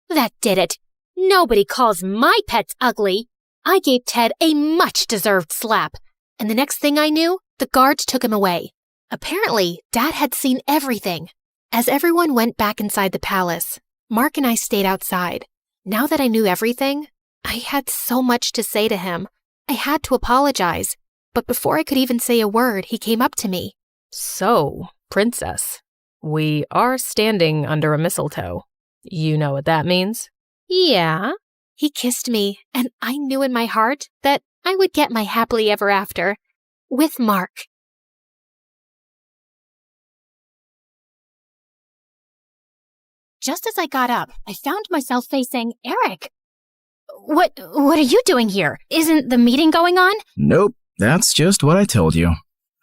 That did it. Nobody calls my pets ugly. I gave Ted a much-deserved slap. And the next thing I knew, the guards took him away. Apparently, Dad had seen everything. As everyone went back inside the palace, Mark and I stayed outside. Now that I knew everything, I had so much to say to him. I had to apologize. But before I could even say a word, he came up to me. So, princess, we are standing under a mistletoe. You know what that means? Yeah. He kissed me, and I knew in my heart that I would get my happily ever after with Mark. Just as I got up, I found myself facing Eric. What are you doing here? Isn't the meeting going on? Nope, that's just what I told you.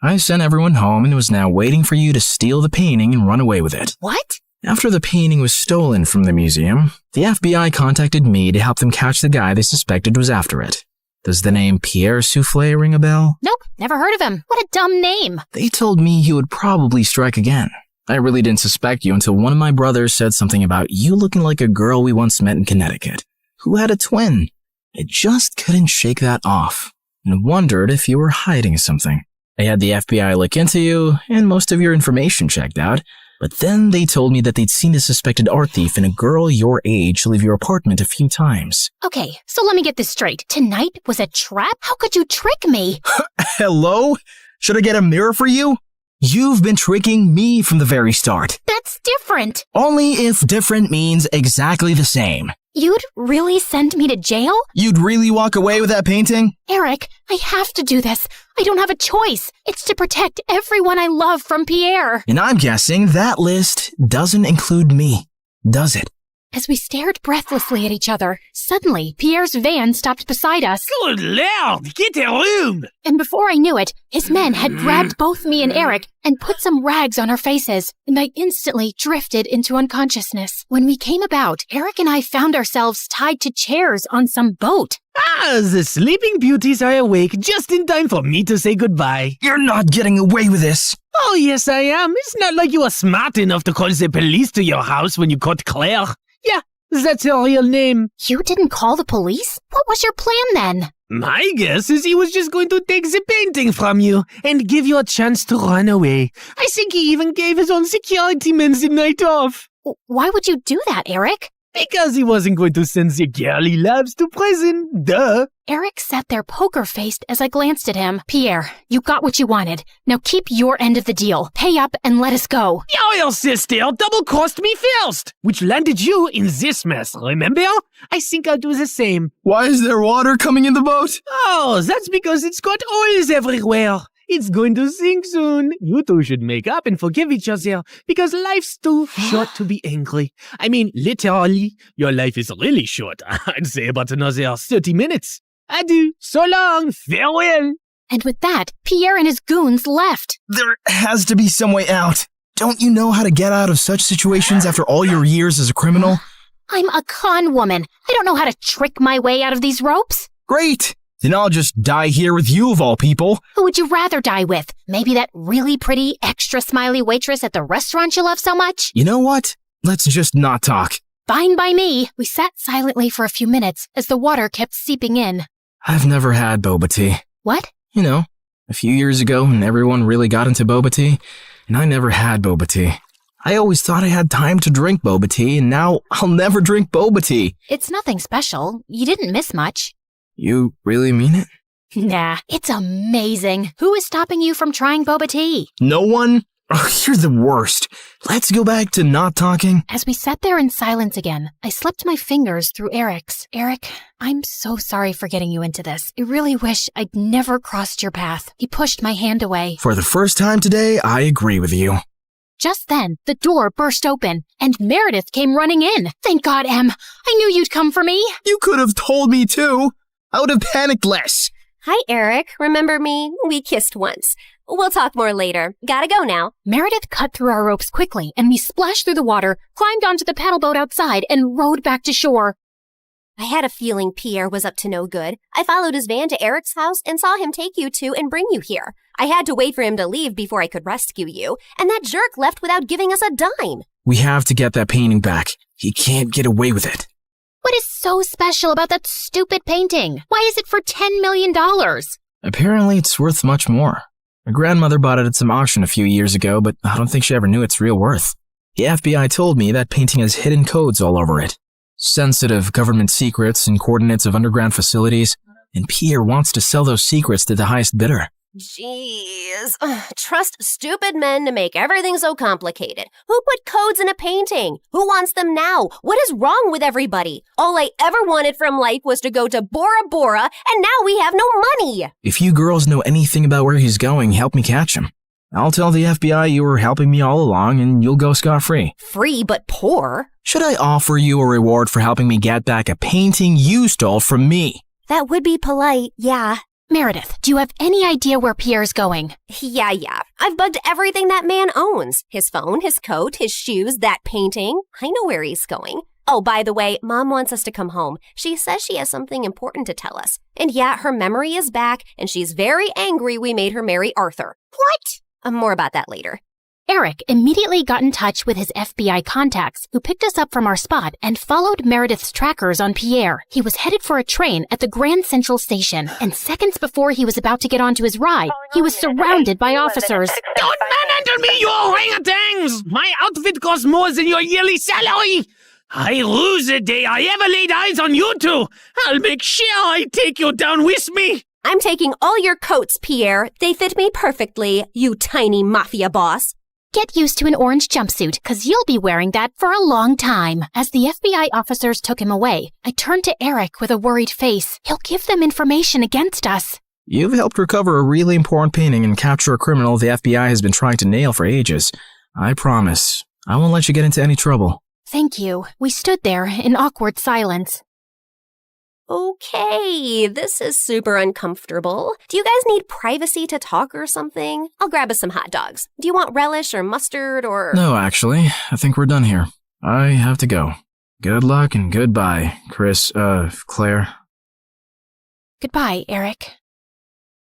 I sent everyone home and was now waiting for you to steal the painting and run away with it. What? After the painting was stolen from the museum, the FBI contacted me to help them catch the guy they suspected was after it. Does the name Pierre Soufflé ring a bell? Nope, never heard of him. What a dumb name. They told me he would probably strike again. I really didn't suspect you until one of my brothers said something about you looking like a girl we once met in Connecticut, who had a twin. I just couldn't shake that off, and wondered if you were hiding something. I had the FBI look into you, and most of your information checked out, but then they told me that they'd seen a suspected art thief and a girl your age leave your apartment a few times. Okay, so let me get this straight. Tonight was a trap? How could you trick me? Hello? Should I get a mirror for you? You've been tricking me from the very start. That's different. Only if different means exactly the same. You'd really send me to jail? You'd really walk away with that painting? Eric, I have to do this. I don't have a choice. It's to protect everyone I love from Pierre. And I'm guessing that list doesn't include me, does it? As we stared breathlessly at each other, suddenly Pierre's van stopped beside us. Good Lord, get a room! And before I knew it, his men had grabbed both me and Eric and put some rags on our faces, and I instantly drifted into unconsciousness. When we came about, Eric and I found ourselves tied to chairs on some boat. Ah, the sleeping beauties are awake just in time for me to say goodbye. You're not getting away with this. Oh, yes, I am. It's not like you were smart enough to call the police to your house when you caught Claire. Yeah, that's her real name. You didn't call the police? What was your plan then? My guess is he was just going to take the painting from you and give you a chance to run away. I think he even gave his own security men the night off. Why would you do that, Eric? Because he wasn't going to send the girl he loves to prison. Duh. Eric sat there poker-faced as I glanced at him. Pierre, you got what you wanted. Now keep your end of the deal. Pay up and let us go. Your sister double-crossed me first, which landed you in this mess, remember? I think I'll do the same. Why is there water coming in the boat? Oh, that's because it's got oils everywhere. It's going to sink soon. You two should make up and forgive each other because life's too short to be angry. I mean, literally, your life is really short. I'd say about another 30 minutes. Adieu, so long, farewell. And with that, Pierre and his goons left. There has to be some way out. Don't you know how to get out of such situations after all your years as a criminal? I'm a con woman. I don't know how to trick my way out of these ropes. Great. Then I'll just die here with you of all people. Who would you rather die with? Maybe that really pretty, extra smiley waitress at the restaurant you love so much? You know what? Let's just not talk. Fine by me. We sat silently for a few minutes as the water kept seeping in. I've never had boba tea. What? You know, a few years ago when everyone really got into boba tea, and I never had boba tea. I always thought I had time to drink boba tea, and now I'll never drink boba tea. It's nothing special. You didn't miss much. You really mean it? Nah, it's amazing. Who is stopping you from trying boba tea? No one? Oh, you're the worst. Let's go back to not talking. As we sat there in silence again, I slipped my fingers through Eric's. Eric, I'm so sorry for getting you into this. I really wish I'd never crossed your path. He pushed my hand away. For the first time today, I agree with you. Just then, the door burst open, and Meredith came running in. Thank God, Em. I knew you'd come for me. You could have told me too. I would have panicked less. Hi, Eric. Remember me? We kissed once. We'll talk more later. Gotta go now. Meredith cut through our ropes quickly, and we splashed through the water, climbed onto the paddle boat outside, and rowed back to shore. I had a feeling Pierre was up to no good. I followed his van to Eric's house and saw him take you two and bring you here. I had to wait for him to leave before I could rescue you, and that jerk left without giving us a dime. We have to get that painting back. He can't get away with it. What is so special about that stupid painting? Why is it for $10 million? Apparently, it's worth much more. My grandmother bought it at some auction a few years ago, but I don't think she ever knew its real worth. The FBI told me that painting has hidden codes all over it. Sensitive government secrets and coordinates of underground facilities, and Pierre wants to sell those secrets to the highest bidder. Jeez. Trust stupid men to make everything so complicated. Who put codes in a painting? Who wants them now? What is wrong with everybody? All I ever wanted from life was to go to Bora Bora, and now we have no money. If you girls know anything about where he's going, help me catch him. I'll tell the FBI you were helping me all along, and you'll go scot-free. Free but poor? Should I offer you a reward for helping me get back a painting you stole from me? That would be polite, yeah. Meredith, do you have any idea where Pierre's going? Yeah. I've bugged everything that man owns. His phone, his coat, his shoes, that painting. I know where he's going. Oh, by the way, Mom wants us to come home. She says she has something important to tell us. And yeah, her memory is back, and she's very angry we made her marry Arthur. What? More about that later. Eric immediately got in touch with his FBI contacts, who picked us up from our spot and followed Meredith's trackers on Pierre. He was headed for a train at the Grand Central Station, and seconds before he was about to get onto his ride, he was surrounded by officers. Don't manhandle me, you orangutans! My outfit costs more than your yearly salary! I lose the day I ever laid eyes on you two! I'll make sure I take you down with me! I'm taking all your coats, Pierre. They fit me perfectly, you tiny mafia boss. Get used to an orange jumpsuit, cause you'll be wearing that for a long time. As the FBI officers took him away, I turned to Eric with a worried face. He'll give them information against us. You've helped recover a really important painting and capture a criminal the FBI has been trying to nail for ages. I promise, I won't let you get into any trouble. Thank you. We stood there in awkward silence. Okay, this is super uncomfortable. Do you guys need privacy to talk or something? I'll grab us some hot dogs. Do you want relish or mustard or... No, actually, I think we're done here. I have to go. Good luck and goodbye, Claire. Goodbye, Eric.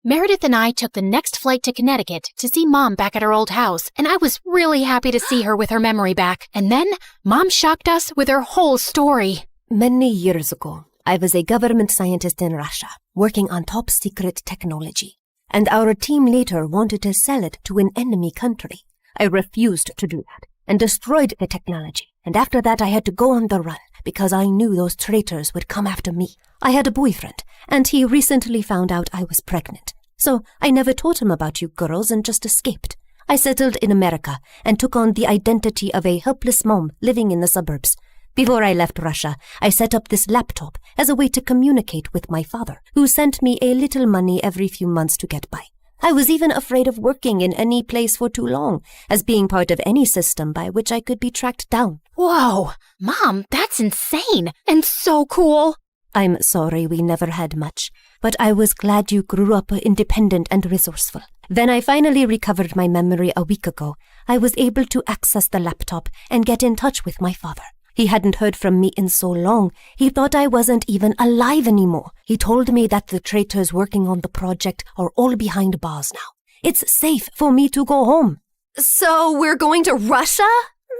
Meredith and I took the next flight to Connecticut to see Mom back at her old house, and I was really happy to see her with her memory back. And then, Mom shocked us with her whole story. Many years ago, I was a government scientist in Russia, working on top secret technology, and our team later wanted to sell it to an enemy country. I refused to do that, and destroyed the technology, and after that I had to go on the run, because I knew those traitors would come after me. I had a boyfriend, and he recently found out I was pregnant. So I never told him about you girls and just escaped. I settled in America and took on the identity of a helpless mom living in the suburbs. Before I left Russia, I set up this laptop as a way to communicate with my father, who sent me a little money every few months to get by. I was even afraid of working in any place for too long, as being part of any system by which I could be tracked down. Whoa! Mom, that's insane and so cool! I'm sorry we never had much, but I was glad you grew up independent and resourceful. When I finally recovered my memory a week ago, I was able to access the laptop and get in touch with my father. He hadn't heard from me in so long, he thought I wasn't even alive anymore. He told me that the traitors working on the project are all behind bars now. It's safe for me to go home. So we're going to Russia?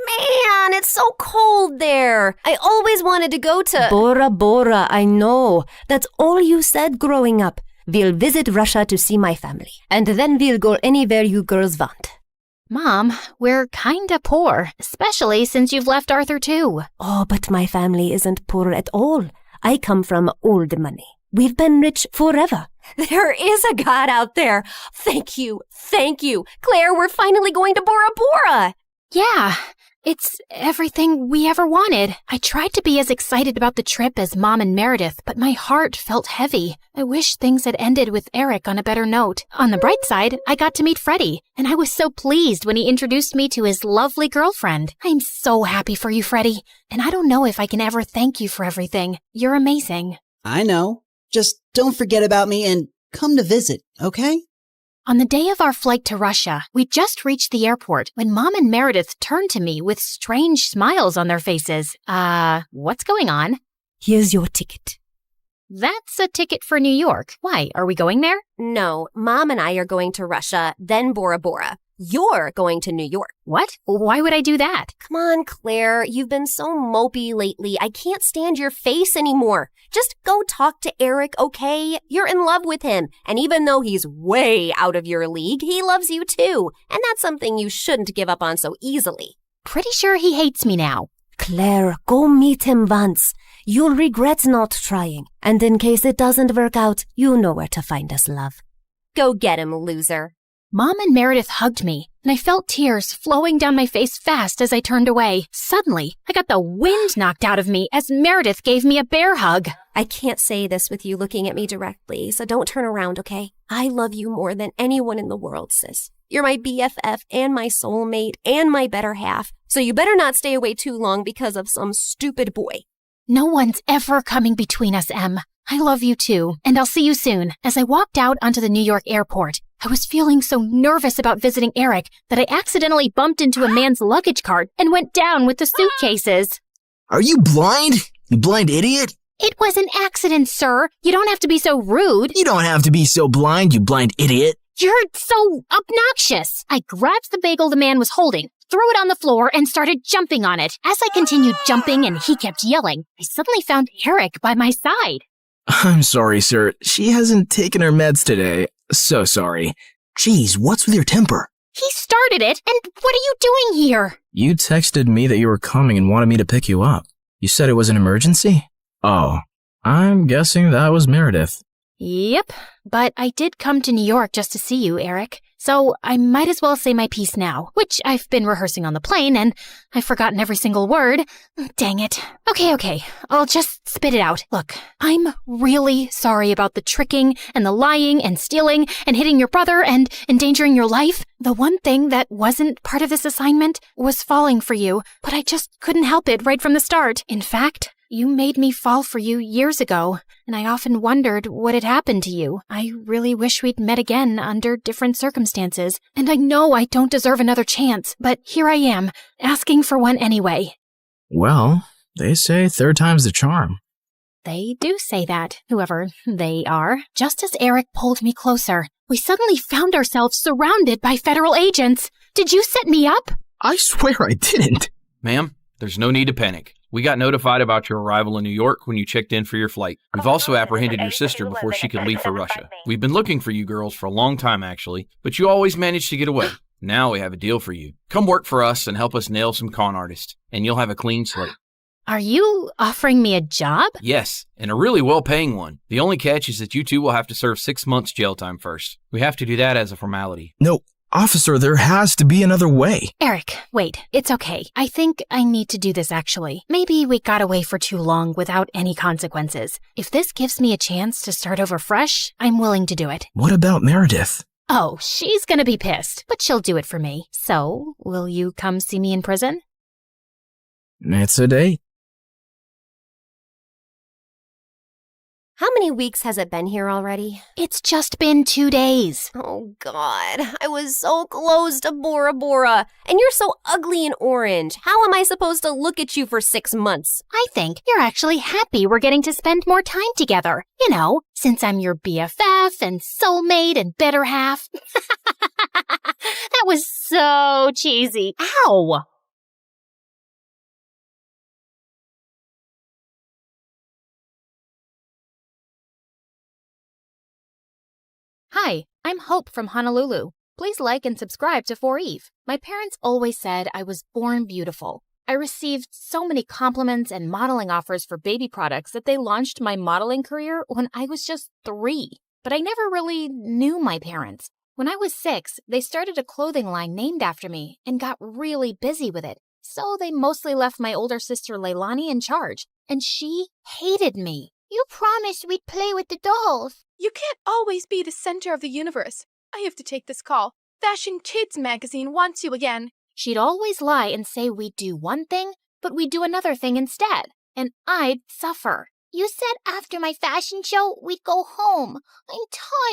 Man, it's so cold there. I always wanted to go to... Bora Bora, I know. That's all you said growing up. We'll visit Russia to see my family, and then we'll go anywhere you girls want. Mom, we're kinda poor, especially since you've left Arthur too. Oh, but my family isn't poor at all. I come from old money. We've been rich forever. There is a God out there. Thank you. Claire, we're finally going to Bora Bora. Yeah, it's everything we ever wanted. I tried to be as excited about the trip as Mom and Meredith, but my heart felt heavy. I wish things had ended with Eric on a better note. On the bright side, I got to meet Freddie, and I was so pleased when he introduced me to his lovely girlfriend. I'm so happy for you, Freddie, and I don't know if I can ever thank you for everything. You're amazing. I know. Just don't forget about me and come to visit, okay? On the day of our flight to Russia, we just reached the airport when Mom and Meredith turned to me with strange smiles on their faces. What's going on? Here's your ticket. That's a ticket for New York. Why, are we going there? No, Mom and I are going to Russia, then Bora Bora. You're going to New York. What? Why would I do that? Come on, Claire. You've been so mopey lately. I can't stand your face anymore. Just go talk to Eric, okay? You're in love with him. And even though he's way out of your league, he loves you too. And that's something you shouldn't give up on so easily. Pretty sure he hates me now. Claire, go meet him once. You'll regret not trying. And in case it doesn't work out, you know where to find us, love. Go get him, loser. Mom and Meredith hugged me, and I felt tears flowing down my face fast as I turned away. Suddenly, I got the wind knocked out of me as Meredith gave me a bear hug. I can't say this with you looking at me directly, so don't turn around, okay? I love you more than anyone in the world, sis. You're my BFF and my soulmate and my better half, so you better not stay away too long because of some stupid boy. No one's ever coming between us, Em. I love you too, and I'll see you soon. As I walked out onto the New York airport, I was feeling so nervous about visiting Eric that I accidentally bumped into a man's luggage cart and went down with the suitcases. Are you blind? You blind idiot? It was an accident, sir. You don't have to be so rude. You don't have to be so blind, you blind idiot. You're so obnoxious. I grabbed the bagel the man was holding, threw it on the floor, and started jumping on it. As I continued jumping and he kept yelling, I suddenly found Eric by my side. I'm sorry, sir. She hasn't taken her meds today. So sorry. Jeez, what's with your temper? He started it, and what are you doing here? You texted me that you were coming and wanted me to pick you up. You said it was an emergency? Oh, I'm guessing that was Meredith. Yep, but I did come to New York just to see you, Eric. so I might as well say my piece now, which I've been rehearsing on the plane, and I've forgotten every single word. Dang it. Okay, I'll just spit it out. Look, I'm really sorry about the tricking and the lying and stealing and hitting your brother and endangering your life. The one thing that wasn't part of this assignment was falling for you, but I just couldn't help it right from the start. In fact, you made me fall for you years ago, and I often wondered what had happened to you. I really wish we'd met again under different circumstances, and I know I don't deserve another chance, but here I am, asking for one anyway. Well, they say third time's the charm. They do say that, whoever they are. Just as Eric pulled me closer, we suddenly found ourselves surrounded by federal agents. Did you set me up? I swear I didn't. Ma'am, there's no need to panic. We got notified about your arrival in New York when you checked in for your flight. We've also apprehended your sister before she could leave for Russia. We've been looking for you girls for a long time, actually, but you always managed to get away. Now we have a deal for you. Come work for us and help us nail some con artists, and you'll have a clean slate. Are you offering me a job? Yes, and a really well-paying one. The only catch is that you two will have to serve 6 months jail time first. We have to do that as a formality. No, officer, there has to be another way. Eric, wait, it's okay. I think I need to do this actually. Maybe we got away for too long without any consequences. If this gives me a chance to start over fresh, I'm willing to do it. What about Meredith? Oh, she's gonna be pissed, but she'll do it for me. So, will you come see me in prison? It's a date. How many weeks has it been here already? It's just been 2 days. Oh, God. I was so close to Bora Bora. And you're so ugly and orange. How am I supposed to look at you for 6 months? I think you're actually happy we're getting to spend more time together. You know, since I'm your BFF and soulmate and better half. That was so cheesy. Ow! Hi, I'm Hope from Honolulu. Please like and subscribe to 4Eve. My parents always said I was born beautiful. I received so many compliments and modeling offers for baby products that they launched my modeling career when I was just 3. But I never really knew my parents. When I was 6, they started a clothing line named after me and got really busy with it. So they mostly left my older sister Leilani in charge, and she hated me. You promised we'd play with the dolls. You can't always be the center of the universe. I have to take this call. Fashion Kids magazine wants you again. She'd always lie and say we'd do one thing, but we'd do another thing instead, and I'd suffer. You said after my fashion show, we'd go home. I'm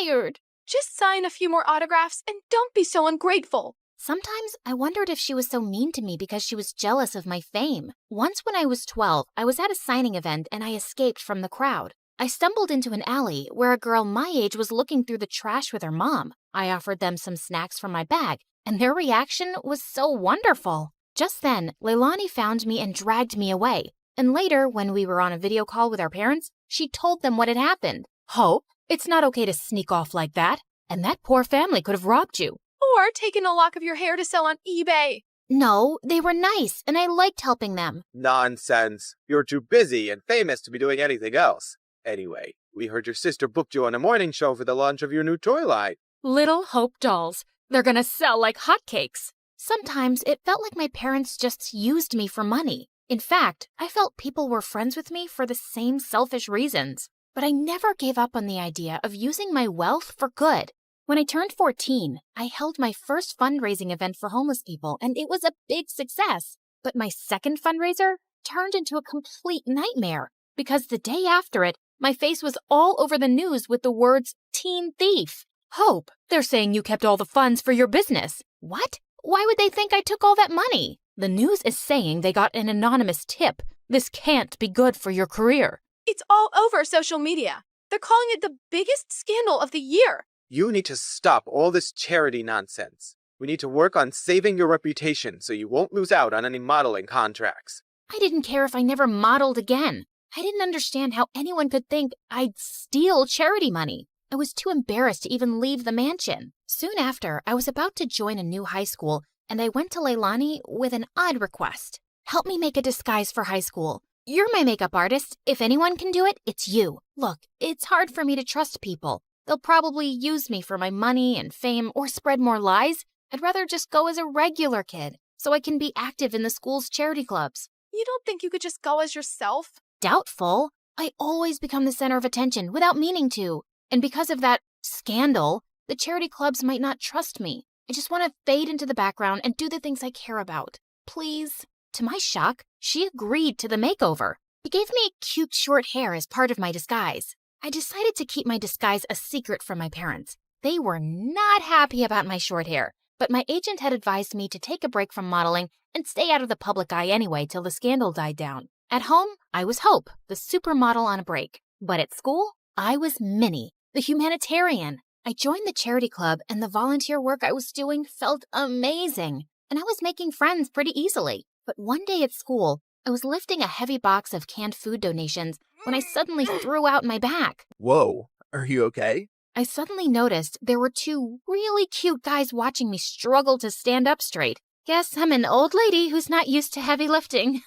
tired. Just sign a few more autographs and don't be so ungrateful. Sometimes I wondered if she was so mean to me because she was jealous of my fame. Once when I was 12, I was at a signing event and I escaped from the crowd. I stumbled into an alley where a girl my age was looking through the trash with her mom. I offered them some snacks from my bag, and their reaction was so wonderful. Just then, Leilani found me and dragged me away. And later, when we were on a video call with our parents, she told them what had happened. Hope, it's not okay to sneak off like that. And that poor family could have robbed you. Or taken a lock of your hair to sell on eBay. No, they were nice, and I liked helping them. Nonsense. You're too busy and famous to be doing anything else. Anyway, we heard your sister booked you on a morning show for the launch of your new toy line. Little Hope dolls. They're gonna sell like hotcakes. Sometimes it felt like my parents just used me for money. In fact, I felt people were friends with me for the same selfish reasons. But I never gave up on the idea of using my wealth for good. When I turned 14, I held my first fundraising event for homeless people, and it was a big success. But my second fundraiser turned into a complete nightmare, because the day after it, my face was all over the news with the words, "Teen Thief." Hope, they're saying you kept all the funds for your business. What? Why would they think I took all that money? The news is saying they got an anonymous tip. This can't be good for your career. It's all over social media. They're calling it the biggest scandal of the year. You need to stop all this charity nonsense. We need to work on saving your reputation so you won't lose out on any modeling contracts. I didn't care if I never modeled again. I didn't understand how anyone could think I'd steal charity money. I was too embarrassed to even leave the mansion. Soon after, I was about to join a new high school, and I went to Leilani with an odd request. Help me make a disguise for high school. You're my makeup artist. If anyone can do it, it's you. Look, it's hard for me to trust people. They'll probably use me for my money and fame or spread more lies. I'd rather just go as a regular kid so I can be active in the school's charity clubs. You don't think you could just go as yourself? Doubtful. I always become the center of attention without meaning to. And because of that scandal, the charity clubs might not trust me. I just want to fade into the background and do the things I care about. Please. To my shock, she agreed to the makeover. She gave me cute short hair as part of my disguise. I decided to keep my disguise a secret from my parents. They were not happy about my short hair, but my agent had advised me to take a break from modeling and stay out of the public eye anyway till the scandal died down. At home, I was Hope, the supermodel on a break. But at school, I was Minnie, the humanitarian. I joined the charity club, and the volunteer work I was doing felt amazing. And I was making friends pretty easily. But one day at school, I was lifting a heavy box of canned food donations when I suddenly threw out my back. Whoa, are you okay? I suddenly noticed there were two really cute guys watching me struggle to stand up straight. Guess I'm an old lady who's not used to heavy lifting.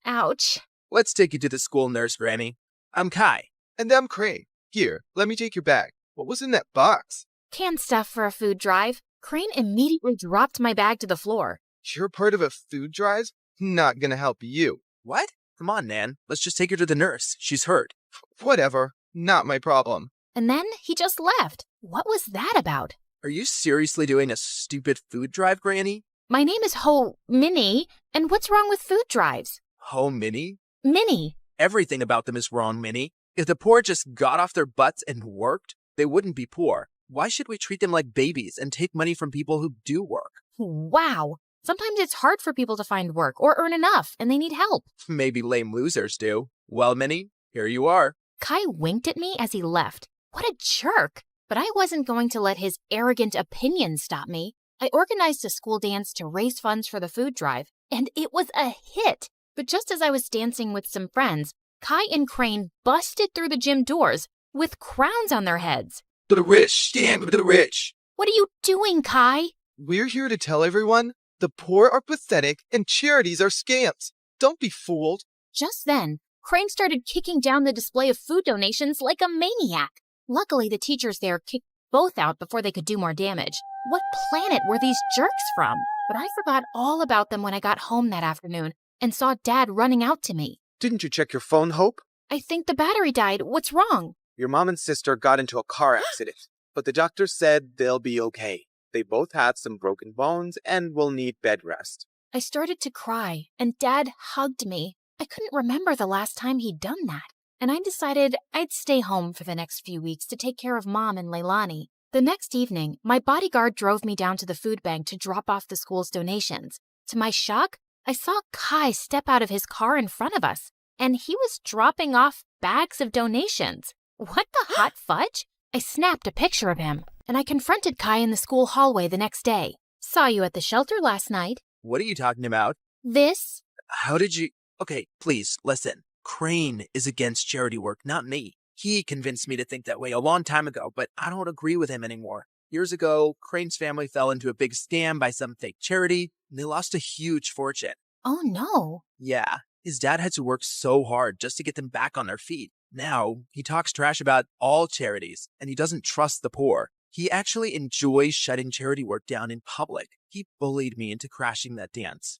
Ouch. Let's take you to the school nurse, Granny. I'm Kai. And I'm Crane. Here, let me take your bag. What was in that box? Canned stuff for a food drive. Crane immediately dropped my bag to the floor. You're part of a food drive? Not gonna help you. What? Come on, Nan. Let's just take her to the nurse. She's hurt. Whatever. Not my problem. And then he just left. What was that about? Are you seriously doing a stupid food drive, Granny? My name is Minnie, and what's wrong with food drives? Minnie? Minnie. Everything about them is wrong, Minnie. If the poor just got off their butts and worked, they wouldn't be poor. Why should we treat them like babies and take money from people who do work? Wow. Sometimes it's hard for people to find work or earn enough, and they need help. Maybe lame losers do. Well, Minnie, here you are. Kai winked at me as he left. What a jerk. But I wasn't going to let his arrogant opinion stop me. I organized a school dance to raise funds for the food drive, and it was a hit. But just as I was dancing with some friends, Kai and Crane busted through the gym doors with crowns on their heads. To the rich, stand with the rich. What are you doing, Kai? We're here to tell everyone the poor are pathetic and charities are scams. Don't be fooled. Just then, Crane started kicking down the display of food donations like a maniac. Luckily, the teachers there kicked both out before they could do more damage. What planet were these jerks from? But I forgot all about them when I got home that afternoon and saw Dad running out to me. Didn't you check your phone, Hope? I think the battery died. What's wrong? Your mom and sister got into a car accident, but the doctor said they'll be okay. They both had some broken bones and will need bed rest. I started to cry, and Dad hugged me. I couldn't remember the last time he'd done that, and I decided I'd stay home for the next few weeks to take care of Mom and Leilani. The next evening, my bodyguard drove me down to the food bank to drop off the school's donations. To my shock, I saw Kai step out of his car in front of us, and he was dropping off bags of donations. What the hot fudge? I snapped a picture of him, and I confronted Kai in the school hallway the next day. Saw you at the shelter last night. What are you talking about? This? How did you... Okay, please, listen. Crane is against charity work, not me. He convinced me to think that way a long time ago, but I don't agree with him anymore. Years ago, Crane's family fell into a big scam by some fake charity, and they lost a huge fortune. Oh, no. Yeah, his dad had to work so hard just to get them back on their feet. Now, he talks trash about all charities, and he doesn't trust the poor. He actually enjoys shutting charity work down in public. He bullied me into crashing that dance.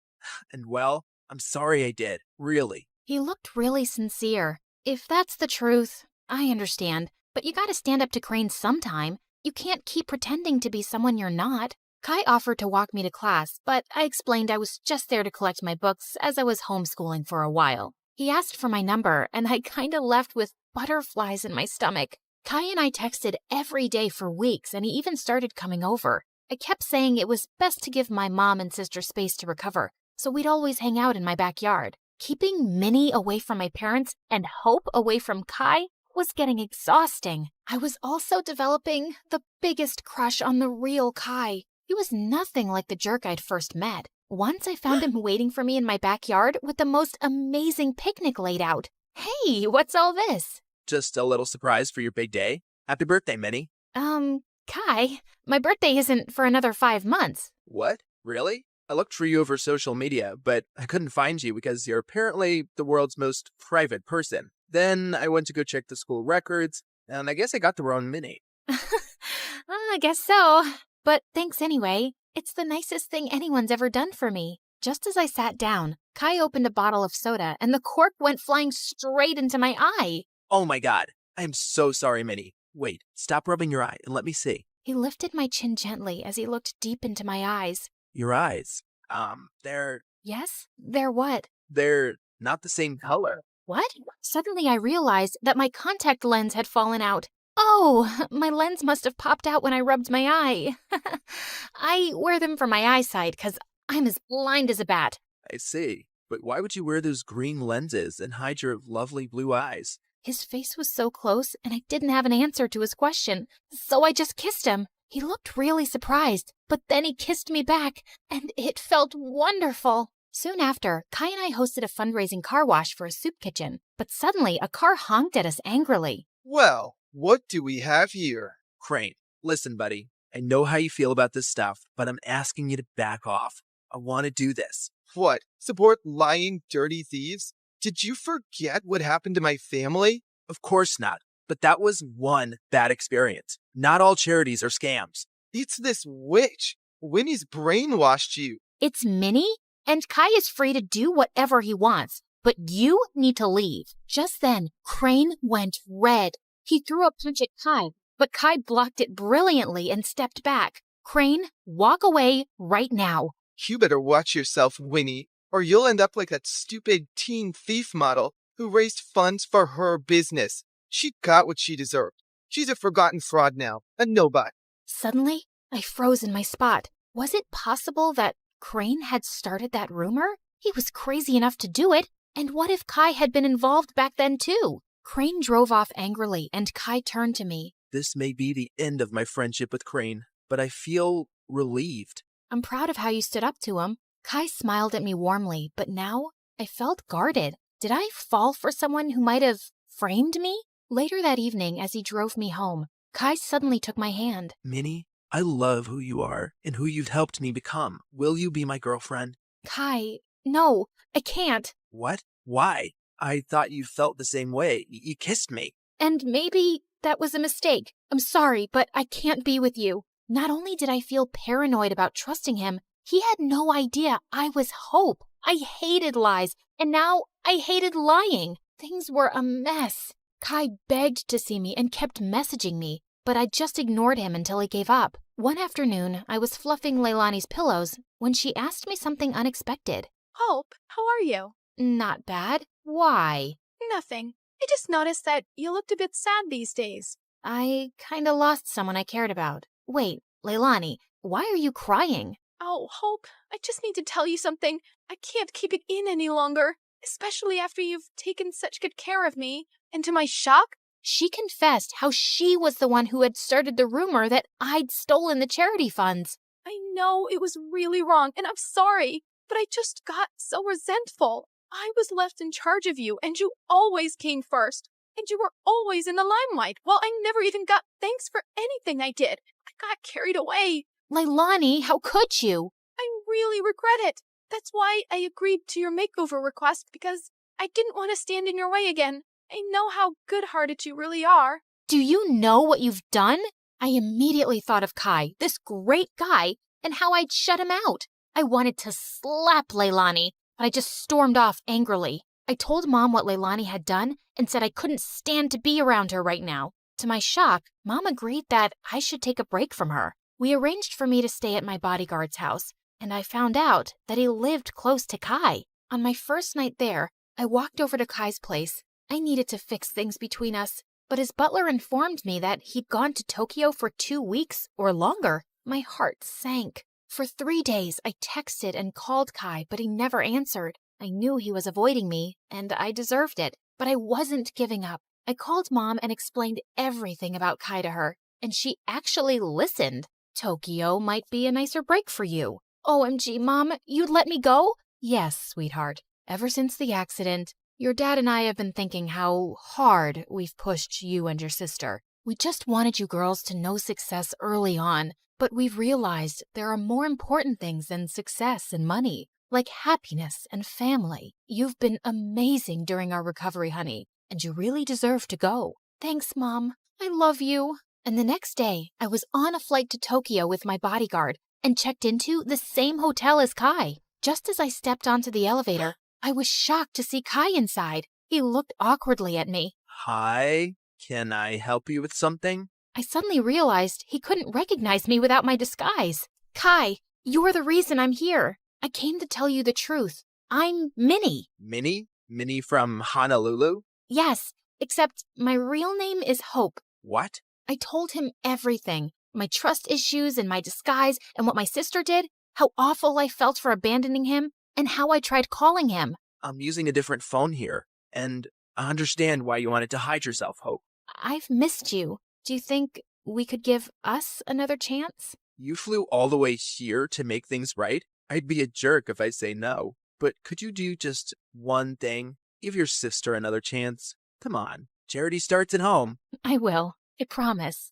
And well, I'm sorry I did, really. He looked really sincere. If that's the truth, I understand. But you gotta stand up to Crane sometime. You can't keep pretending to be someone you're not. Kai offered to walk me to class, but I explained I was just there to collect my books as I was homeschooling for a while. He asked for my number, and I kinda left with butterflies in my stomach. Kai and I texted every day for weeks, and he even started coming over. I kept saying it was best to give my mom and sister space to recover, so we'd always hang out in my backyard. Keeping Minnie away from my parents and Hope away from Kai was getting exhausting. I was also developing the biggest crush on the real Kai. He was nothing like the jerk I'd first met. Once I found him waiting for me in my backyard with the most amazing picnic laid out. Hey, what's all this? Just a little surprise for your big day. Happy birthday, Minnie. Kai, my birthday isn't for another 5 months. What? Really? I looked for you over social media, but I couldn't find you because you're apparently the world's most private person. Then I went to go check the school records, and I guess I got the wrong Minnie. I guess so. But thanks anyway. It's the nicest thing anyone's ever done for me. Just as I sat down, Kai opened a bottle of soda and the cork went flying straight into my eye. Oh my god. I am so sorry, Minnie. Wait, stop rubbing your eye and let me see. He lifted my chin gently as he looked deep into my eyes. Your eyes. They're Yes? They're what? not the same color. What? Suddenly I realized that my contact lens had fallen out. Oh, my lens must have popped out when I rubbed my eye. I wear them for my eyesight because I'm as blind as a bat. I see. But why would you wear those green lenses and hide your lovely blue eyes? His face was so close and I didn't have an answer to his question, so I just kissed him. He looked really surprised, but then he kissed me back, and it felt wonderful. Soon after, Kai and I hosted a fundraising car wash for a soup kitchen, but suddenly a car honked at us angrily. Well, what do we have here? Crane, listen, buddy. I know how you feel about this stuff, but I'm asking you to back off. I want to do this. What? Support lying, dirty thieves? Did you forget what happened to my family? Of course not. But that was one bad experience. Not all charities are scams. It's this witch. Winnie's brainwashed you. It's Minnie? And Kai is free to do whatever he wants, but you need to leave. Just then, Crane went red. He threw a punch at Kai, but Kai blocked it brilliantly and stepped back. Crane, walk away right now. You better watch yourself, Winnie, or you'll end up like that stupid teen thief model who raised funds for her business. She got what she deserved. She's a forgotten fraud now, a nobody. Suddenly, I froze in my spot. Was it possible that Crane had started that rumor? He was crazy enough to do it. And what if Kai had been involved back then too? Crane drove off angrily, and Kai turned to me. This may be the end of my friendship with Crane, but I feel relieved. I'm proud of how you stood up to him. Kai smiled at me warmly, but now I felt guarded. Did I fall for someone who might have framed me? Later that evening, as he drove me home, Kai suddenly took my hand. Minnie, I love who you are and who you've helped me become. Will you be my girlfriend? Kai, no, I can't. What? Why? I thought you felt the same way. You kissed me. And maybe that was a mistake. I'm sorry, but I can't be with you. Not only did I feel paranoid about trusting him, he had no idea I was Hope. I hated lies, and now I hated lying. Things were a mess. Kai begged to see me and kept messaging me, but I just ignored him until he gave up. One afternoon, I was fluffing Leilani's pillows when she asked me something unexpected. Hope, how are you? Not bad. Why? Nothing. I just noticed that you looked a bit sad these days. I kinda lost someone I cared about. Wait, Leilani, why are you crying? Oh, Hope, I just need to tell you something. I can't keep it in any longer, especially after you've taken such good care of me. And to my shock, she confessed how she was the one who had started the rumor that I'd stolen the charity funds. I know it was really wrong, and I'm sorry, but I just got so resentful. I was left in charge of you, and you always came first. And you were always in the limelight, while I never even got thanks for anything I did. I got carried away. Leilani, how could you? I really regret it. That's why I agreed to your makeover request, because I didn't want to stand in your way again. I know how good-hearted you really are. Do you know what you've done? I immediately thought of Kai, this great guy, and how I'd shut him out. I wanted to slap Leilani, but I just stormed off angrily. I told Mom what Leilani had done and said I couldn't stand to be around her right now. To my shock, Mom agreed that I should take a break from her. We arranged for me to stay at my bodyguard's house, and I found out that he lived close to Kai. On my first night there, I walked over to Kai's place. I needed to fix things between us, but his butler informed me that he'd gone to Tokyo for 2 weeks or longer. My heart sank. For 3 days, I texted and called Kai, but he never answered. I knew he was avoiding me, and I deserved it, but I wasn't giving up. I called Mom and explained everything about Kai to her, and she actually listened. Tokyo might be a nicer break for you. OMG, Mom, you'd let me go? Yes, sweetheart. Ever since the accident, your dad and I have been thinking how hard we've pushed you and your sister. We just wanted you girls to know success early on, but we've realized there are more important things than success and money, like happiness and family. You've been amazing during our recovery, honey, and you really deserve to go. Thanks, Mom. I love you. And the next day, I was on a flight to Tokyo with my bodyguard and checked into the same hotel as Kai. Just as I stepped onto the elevator, I was shocked to see Kai inside. He looked awkwardly at me. Hi, can I help you with something? I suddenly realized he couldn't recognize me without my disguise. Kai, you're the reason I'm here. I came to tell you the truth. I'm Minnie. Minnie? Minnie from Honolulu? Yes, except my real name is Hope. What? I told him everything. My trust issues and my disguise and what my sister did, how awful I felt for abandoning him, and how I tried calling him. I'm using a different phone here, and I understand why you wanted to hide yourself, Hope. I've missed you. Do you think we could give us another chance? You flew all the way here to make things right? I'd be a jerk if I say no. But could you do just one thing? Give your sister another chance. Come on. Charity starts at home. I will. I promise.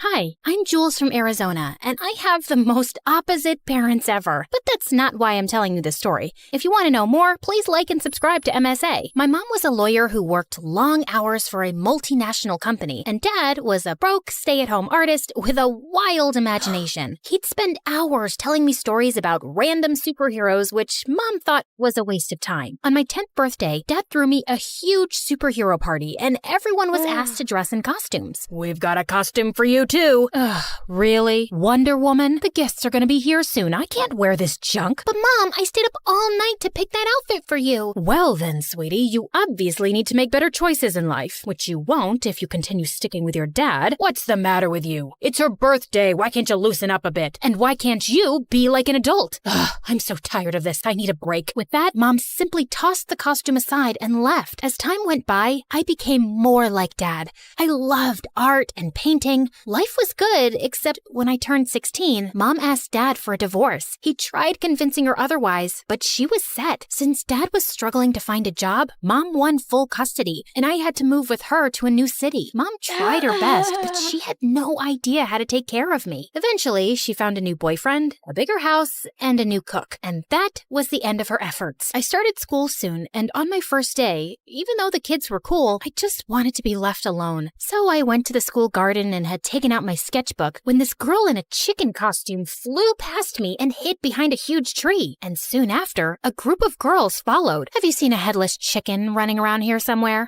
Hi, I'm Jules from Arizona, and I have the most opposite parents ever. But that's not why I'm telling you this story. If you want to know more, please like and subscribe to MSA. My mom was a lawyer who worked long hours for a multinational company, and Dad was a broke, stay-at-home artist with a wild imagination. He'd spend hours telling me stories about random superheroes, which Mom thought was a waste of time. On my 10th birthday, Dad threw me a huge superhero party, and everyone was asked to dress in costumes. We've got a costume for you, too. Ugh, really? Wonder Woman? The guests are gonna be here soon. I can't wear this junk. But Mom, I stayed up all night to pick that outfit for you. Well then, sweetie, you obviously need to make better choices in life, which you won't if you continue sticking with your dad. What's the matter with you? It's her birthday. Why can't you loosen up a bit? And why can't you be like an adult? Ugh, I'm so tired of this. I need a break. With that, Mom simply tossed the costume aside and left. As time went by, I became more like Dad. I loved art and painting. Life was good, except when I turned 16, Mom asked Dad for a divorce. He tried convincing her otherwise, but she was set. Since Dad was struggling to find a job, Mom won full custody, and I had to move with her to a new city. Mom tried her best, but she had no idea how to take care of me. Eventually, she found a new boyfriend, a bigger house, and a new cook, and that was the end of her efforts. I started school soon, and on my first day, even though the kids were cool, I just wanted to be left alone. So I went to the school garden and had taken out my sketchbook when this girl in a chicken costume flew past me and hid behind a huge tree. And soon after, a group of girls followed. Have you seen a headless chicken running around here somewhere?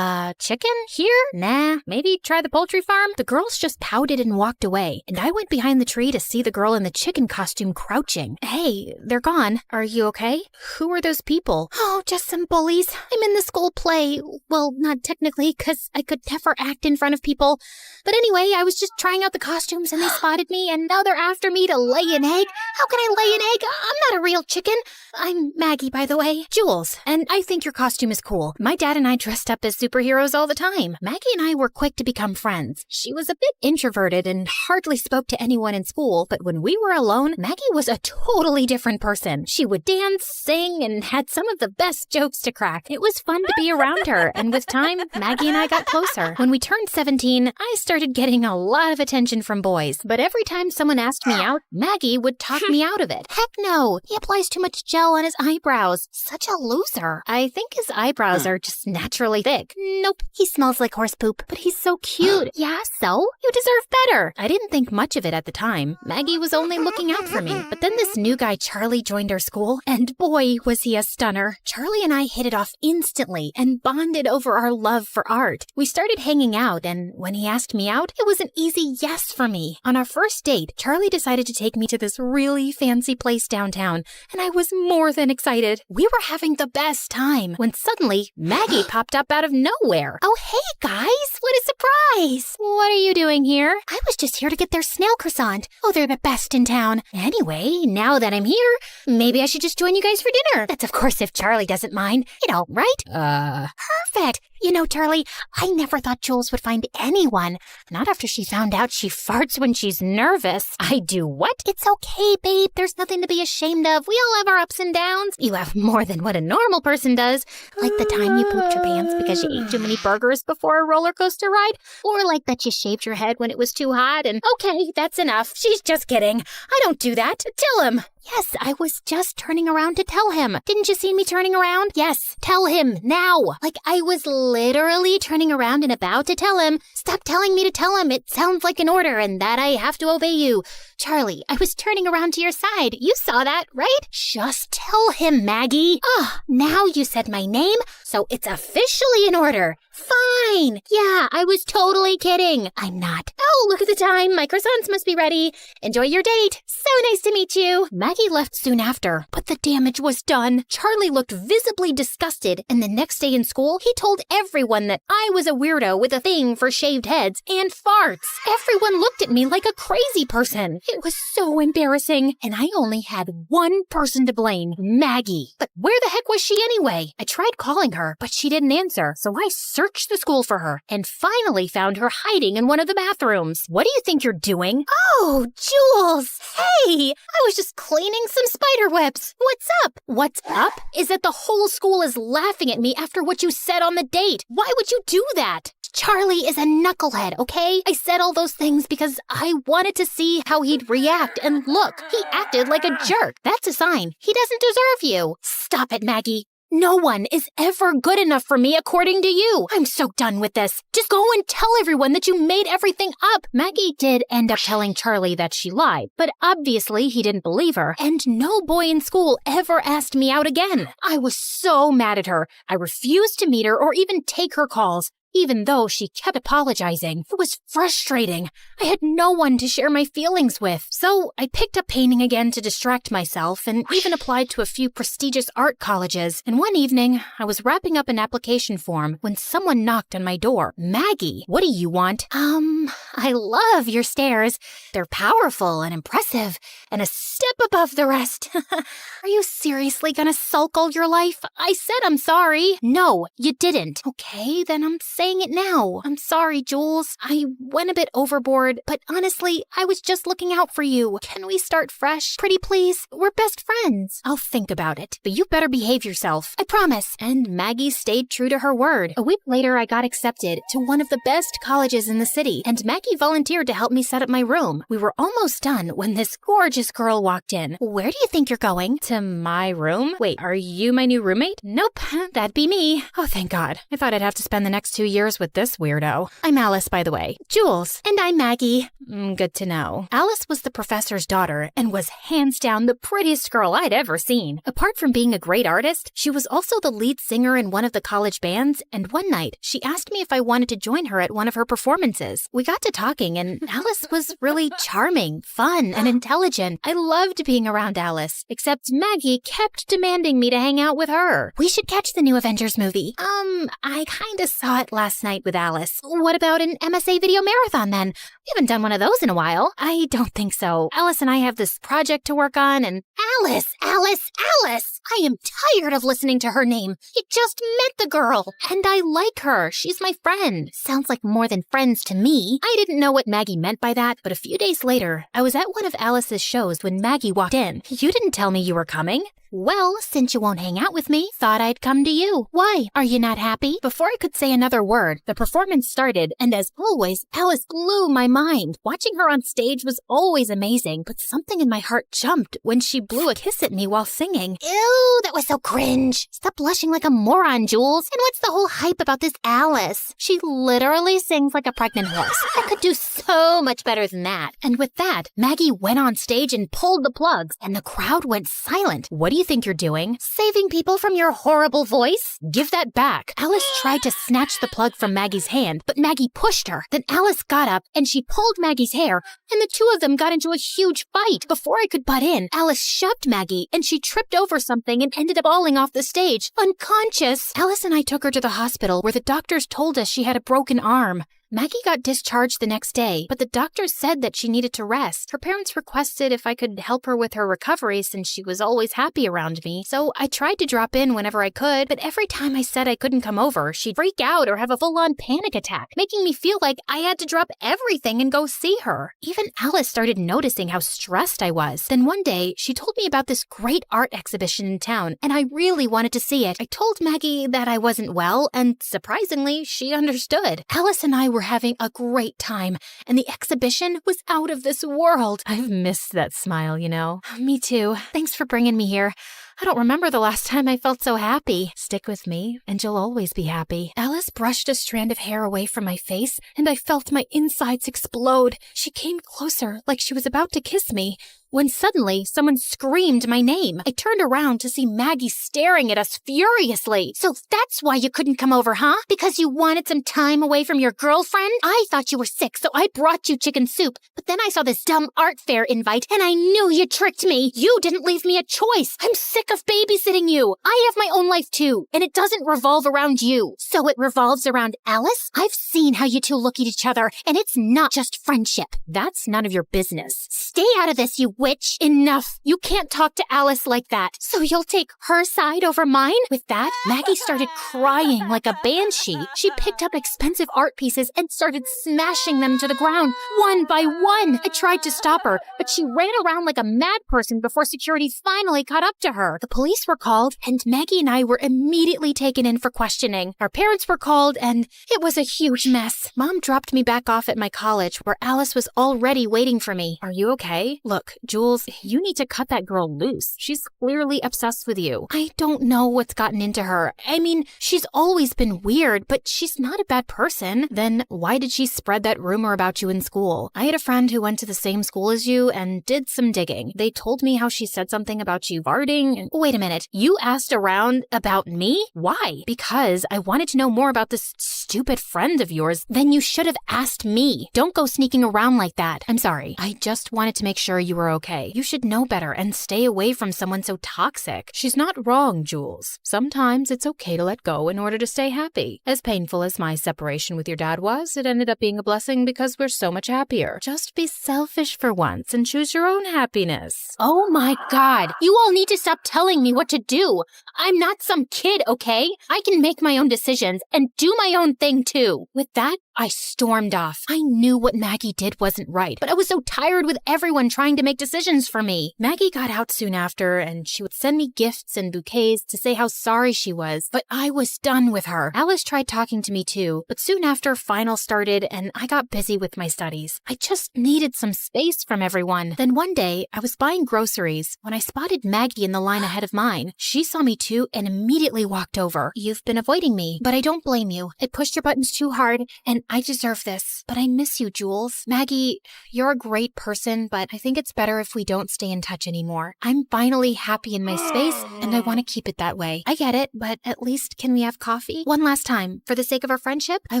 Chicken? Here? Nah, maybe try the poultry farm? The girls just pouted and walked away, and I went behind the tree to see the girl in the chicken costume crouching. Hey, they're gone. Are you okay? Who are those people? Oh, just some bullies. I'm in the school play. Well, not technically, because I could never act in front of people. But anyway, I was just trying out the costumes and they spotted me, and now they're after me to lay an egg. How can I lay an egg? I'm not a real chicken. I'm Maggie, by the way. Jules, and I think your costume is cool. My dad and I dressed up as superheroes all the time. Maggie and I were quick to become friends. She was a bit introverted and hardly spoke to anyone in school, but when we were alone, Maggie was a totally different person. She would dance, sing, and had some of the best jokes to crack. It was fun to be around her, and with time, Maggie and I got closer. When we turned 17, I started getting a lot of attention from boys, but every time someone asked me out, Maggie would talk me out of it. Heck no, he applies too much gel on his eyebrows. Such a loser. I think his eyebrows are just naturally thick. Nope, he smells like horse poop, but he's so cute. Yeah, so? You deserve better. I didn't think much of it at the time. Maggie was only looking out for me. But then this new guy, Charlie, joined our school, and boy, was he a stunner. Charlie and I hit it off instantly and bonded over our love for art. We started hanging out, and when he asked me out, it was an easy yes for me. On our first date, Charlie decided to take me to this really fancy place downtown, and I was more than excited. We were having the best time when suddenly Maggie popped up out of nowhere. Oh, hey guys, what a surprise! What are you doing here? I was just here to get their snail croissant. Oh, they're the best in town. Anyway, now that I'm here, maybe I should just join you guys for dinner. That's of course if Charlie doesn't mind. You know, right? Perfect. You know, Charlie, I never thought Jules would find anyone. Not after she found out she farts when she's nervous. I do what? It's okay, babe. There's nothing to be ashamed of. We all have our ups and downs. You have more than what a normal person does. Like the time you pooped your pants because you ate too many burgers before a roller coaster ride. Or like that you shaved your head when it was too hot and, okay, that's enough. She's just kidding. I don't do that. Tell him. Yes, I was just turning around to tell him. Didn't you see me turning around? Yes, tell him now. Like I was literally turning around and about to tell him. Stop telling me to tell him. It sounds like an order and that I have to obey you. Charlie, I was turning around to your side. You saw that, right? Just tell him, Maggie. Now you said my name, so it's officially an order. Fine. Yeah, I was totally kidding. I'm not. Oh, look at the time. My croissants must be ready. Enjoy your date. So nice to meet you. Maggie left soon after, but the damage was done. Charlie looked visibly disgusted, and the next day in school, he told everyone that I was a weirdo with a thing for shaved heads and farts. Everyone looked at me like a crazy person. It was so embarrassing, and I only had one person to blame, Maggie. But where the heck was she anyway? I tried calling her, but she didn't answer, so I searched the school for her and finally found her hiding in one of the bathrooms. What do you think you're doing? Oh, Jules! Hey! I was just cleaning some spider webs. What's up? What's up is that the whole school is laughing at me after what you said on the date. Why would you do that? Charlie is a knucklehead, okay? I said all those things because I wanted to see how he'd react, and look, he acted like a jerk. That's a sign. He doesn't deserve you. Stop it, Maggie. No one is ever good enough for me according to you. I'm so done with this. Just go and tell everyone that you made everything up. Maggie did end up telling Charlie that she lied, but obviously he didn't believe her, and no boy in school ever asked me out again. I was so mad at her. I refused to meet her or even take her calls, even though she kept apologizing. It was frustrating. I had no one to share my feelings with. So I picked up painting again to distract myself and even applied to a few prestigious art colleges. And one evening, I was wrapping up an application form when someone knocked on my door. Maggie, what do you want? I love your stairs. They're powerful and impressive and a step above the rest. Are you seriously gonna sulk all your life? I said I'm sorry. No, you didn't. Okay, then I'm saying it now. I'm sorry, Jules. I went a bit overboard, but honestly, I was just looking out for you. Can we start fresh? Pretty please? We're best friends. I'll think about it, but you better behave yourself. I promise. And Maggie stayed true to her word. A week later, I got accepted to one of the best colleges in the city, and Maggie volunteered to help me set up my room. We were almost done when this gorgeous girl walked in. Where do you think you're going? To my room? Wait, are you my new roommate? Nope, that'd be me. Oh, thank God. I thought I'd have to spend the next 2 years with this weirdo. I'm Alice, by the way. Jules. And I'm Maggie. Good to know. Alice was the professor's daughter and was hands down the prettiest girl I'd ever seen. Apart from being a great artist, she was also the lead singer in one of the college bands, and one night, she asked me if I wanted to join her at one of her performances. We got to talking, and Alice was really charming, fun, and intelligent. I loved being around Alice, except Maggie kept demanding me to hang out with her. We should catch the new Avengers movie. I kinda saw it last night with Alice. What about an MSA video marathon then? We haven't done one of those in a while. I don't think so. Alice and I have this project to work on, and Alice! I am tired of listening to her name. You just met the girl, and I like her. She's my friend. Sounds like more than friends to me. I didn't know what Maggie meant by that, but a few days later, I was at one of Alice's shows when Maggie walked in. You didn't tell me you were coming. Well, since you won't hang out with me, thought I'd come to you. Why? Are you not happy? Before I could say another word, the performance started, and as always, Alice blew my mind. Watching her on stage was always amazing, but something in my heart jumped when she blew a kiss at me while singing. Ew, that was so cringe. Stop blushing like a moron, Jules. And what's the whole hype about this Alice? She literally sings like a pregnant horse. I could do so much better than that. And with that, Maggie went on stage and pulled the plugs, and the crowd went silent. What do you think you're doing? Saving people from your horrible voice? Give that back. Alice tried to snatch the plug from Maggie's hand, but Maggie pushed her. Then Alice got up and she pulled Maggie's hair, and the two of them got into a huge fight. Before I could butt in, Alice shoved Maggie, and she tripped over something and ended up falling off the stage, unconscious. Alice and I took her to the hospital where the doctors told us she had a broken arm. Maggie got discharged the next day, but the doctors said that she needed to rest. Her parents requested if I could help her with her recovery since she was always happy around me, so I tried to drop in whenever I could, but every time I said I couldn't come over, she'd freak out or have a full-on panic attack, making me feel like I had to drop everything and go see her. Even Alice started noticing how stressed I was. Then one day, she told me about this great art exhibition in town, and I really wanted to see it. I told Maggie that I wasn't well, and surprisingly, she understood. Alice and I were having a great time, and the exhibition was out of this world. I've missed that smile, you know. Me too. Thanks for bringing me here. I don't remember the last time I felt so happy. Stick with me, and you'll always be happy. Alice brushed a strand of hair away from my face, and I felt my insides explode. She came closer, like she was about to kiss me, when suddenly someone screamed my name. I turned around to see Maggie staring at us furiously. So that's why you couldn't come over, huh? Because you wanted some time away from your girlfriend? I thought you were sick, so I brought you chicken soup. But then I saw this dumb art fair invite, and I knew you tricked me. You didn't leave me a choice. I'm sick of babysitting you. I have my own life too, and it doesn't revolve around you. So it revolves around Alice? I've seen how you two look at each other, and it's not just friendship. That's none of your business. Stay out of this, you witch. Enough. You can't talk to Alice like that. So you'll take her side over mine? With that, Maggie started crying like a banshee. She picked up expensive art pieces and started smashing them to the ground, one by one. I tried to stop her, but she ran around like a mad person before security finally caught up to her. The police were called, and Maggie and I were immediately taken in for questioning. Our parents were called, and it was a huge mess. Mom dropped me back off at my college, where Alice was already waiting for me. Are you okay? Look, Jules, you need to cut that girl loose. She's clearly obsessed with you. I don't know what's gotten into her. I mean, she's always been weird, but she's not a bad person. Then why did she spread that rumor about you in school? I had a friend who went to the same school as you and did some digging. They told me how she said something about you farting. And wait a minute, you asked around about me? Why? Because I wanted to know more about this stupid friend of yours. Then you should have asked me. Don't go sneaking around like that. I'm sorry. I just wanted to make sure you were okay. You should know better and stay away from someone so toxic. She's not wrong, Jules. Sometimes it's okay to let go in order to stay happy. As painful as my separation with your dad was, it ended up being a blessing because we're so much happier. Just be selfish for once and choose your own happiness. Oh my God. You all need to stop telling me what to do. I'm not some kid, okay? I can make my own decisions and do my own thing too. With that, I stormed off. I knew what Maggie did wasn't right, but I was so tired with everyone trying to make decisions for me. Maggie got out soon after, and she would send me gifts and bouquets to say how sorry she was, but I was done with her. Alice tried talking to me too, but soon after finals started and I got busy with my studies. I just needed some space from everyone. Then one day, I was buying groceries when I spotted Maggie in the line ahead of mine. She saw me too and immediately walked over. You've been avoiding me, but I don't blame you. I pushed your buttons too hard, and I deserve this. But I miss you, Jules. Maggie, you're a great person, but I think it's better if we don't stay in touch anymore. I'm finally happy in my space, and I want to keep it that way. I get it, but at least can we have coffee? One last time, for the sake of our friendship? I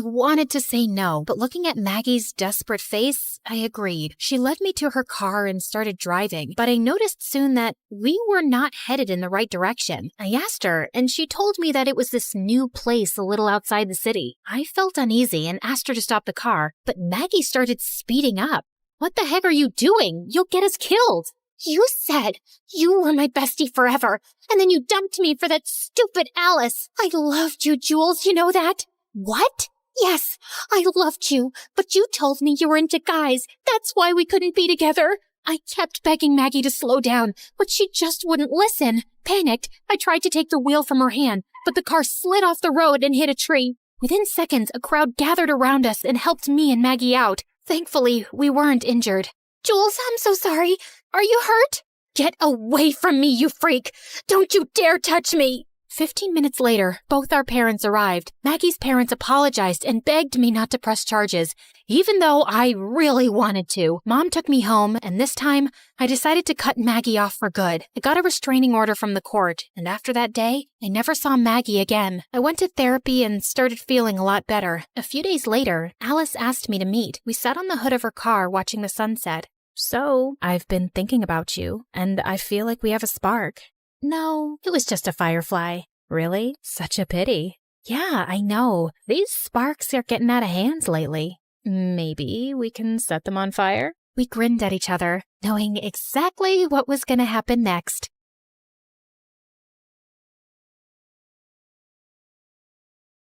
wanted to say no, but looking at Maggie's desperate face, I agreed. She led me to her car and started driving, but I noticed soon that we were not headed in the right direction. I asked her, and she told me that it was this new place a little outside the city. I felt uneasy and asked her to stop the car, but Maggie started speeding up. What the heck are you doing? You'll get us killed. You said you were my bestie forever, and then you dumped me for that stupid Alice. I loved you, Jules, you know that? What? Yes, I loved you, but you told me you were into guys. That's why we couldn't be together. I kept begging Maggie to slow down, but she just wouldn't listen. Panicked, I tried to take the wheel from her hand, but the car slid off the road and hit a tree. Within seconds, a crowd gathered around us and helped me and Maggie out. Thankfully, we weren't injured. Jules, I'm so sorry. Are you hurt? Get away from me, you freak! Don't you dare touch me! 15 minutes later, both our parents arrived. Maggie's parents apologized and begged me not to press charges, even though I really wanted to. Mom took me home, and this time, I decided to cut Maggie off for good. I got a restraining order from the court, and after that day, I never saw Maggie again. I went to therapy and started feeling a lot better. A few days later, Alice asked me to meet. We sat on the hood of her car watching the sunset. So, I've been thinking about you, and I feel like we have a spark. No, it was just a firefly. Really? Such a pity. Yeah, I know. These sparks are getting out of hands lately. Maybe we can set them on fire? We grinned at each other, knowing exactly what was going to happen next.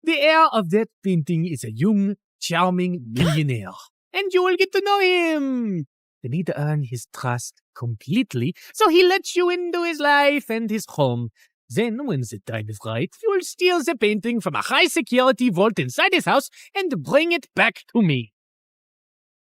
The heir of that painting is a young, charming millionaire, and you will get to know him. You need to earn his trust completely, so he lets you into his life and his home. Then, when the time is right, you'll steal the painting from a high-security vault inside his house and bring it back to me.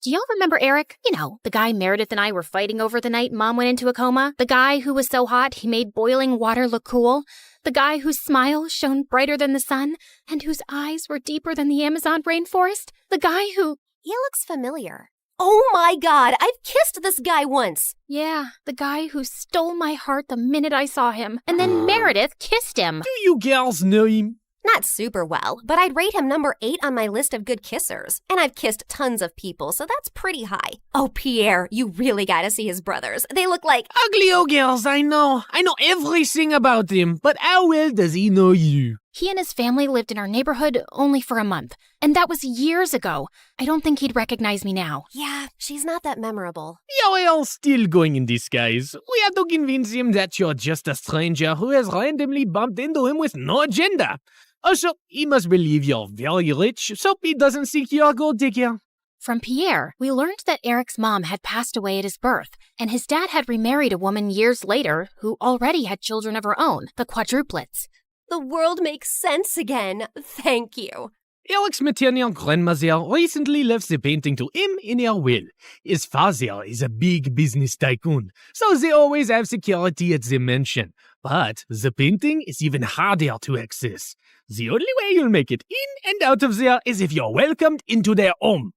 Do y'all remember Eric? You know, the guy Meredith and I were fighting over the night Mom went into a coma? The guy who was so hot he made boiling water look cool? The guy whose smile shone brighter than the sun and whose eyes were deeper than the Amazon rainforest? The guy who... He looks familiar. Oh my god, I've kissed this guy once. Yeah, the guy who stole my heart the minute I saw him. And then Meredith kissed him. Do you girls know him? Not super well, but I'd rate him number 8 on my list of good kissers. And I've kissed tons of people, so that's pretty high. Oh, Pierre, you really gotta see his brothers. They look like... Ugly old girls, I know. I know everything about him, but how well does he know you? He and his family lived in our neighborhood only for a month, and that was years ago. I don't think he'd recognize me now. Yeah, she's not that memorable. You're all still going in disguise. We have to convince him that you're just a stranger who has randomly bumped into him with no agenda. Also, he must believe you're very rich, so he doesn't think you're a gold digger. From Pierre, we learned that Eric's mom had passed away at his birth, and his dad had remarried a woman years later who already had children of her own, the quadruplets. The world makes sense again. Thank you. Eric's maternal grandmother recently left the painting to him in her will. His father is a big business tycoon, so they always have security at the mansion. But the painting is even harder to access. The only way you'll make it in and out of there is if you're welcomed into their home.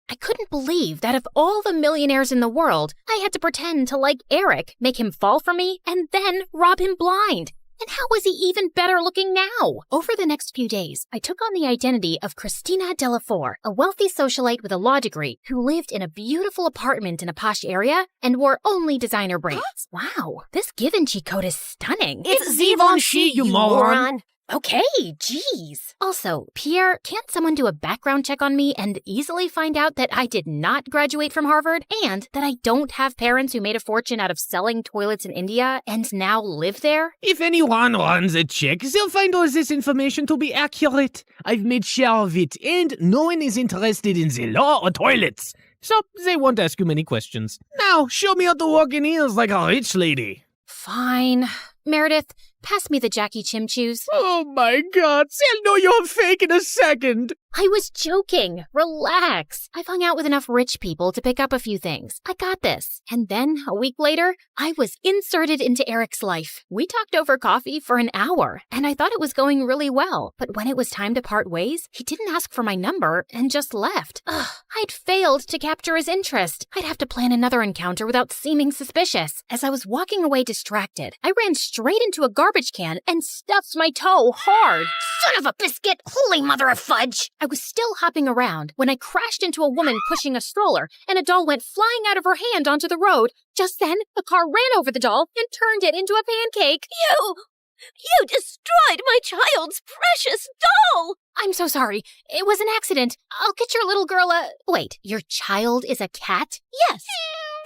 I couldn't believe that of all the millionaires in the world, I had to pretend to like Eric, make him fall for me, and then rob him blind. And how was he even better looking now? Over the next few days, I took on the identity of Christina Delafour, a wealthy socialite with a law degree who lived in a beautiful apartment in a posh area and wore only designer braids. Wow, this Givenchy coat is stunning. It's Givenchy, you moron. Okay, geez. Also, Pierre, can't someone do a background check on me and easily find out that I did not graduate from Harvard and that I don't have parents who made a fortune out of selling toilets in India and now live there? If anyone runs a check, they'll find all this information to be accurate. I've made sure of it, and no one is interested in the law or toilets. So they won't ask you many questions. Now, show me how to walk in heels like a rich lady. Fine. Meredith, pass me the Jackie Chim Chews. Oh my god, they'll know you're fake in a second. I was joking. Relax. I've hung out with enough rich people to pick up a few things. I got this. And then, a week later, I was inserted into Eric's life. We talked over coffee for an hour, and I thought it was going really well. But when it was time to part ways, he didn't ask for my number and just left. Ugh, I'd failed to capture his interest. I'd have to plan another encounter without seeming suspicious. As I was walking away distracted, I ran straight into a garbage can and stuffed my toe hard. Son of a biscuit! Holy mother of fudge! I was still hopping around when I crashed into a woman pushing a stroller, and a doll went flying out of her hand onto the road. Just then, a car ran over the doll and turned it into a pancake. You destroyed my child's precious doll! I'm so sorry. It was an accident. I'll get your little girl a... Wait, your child is a cat? Yes.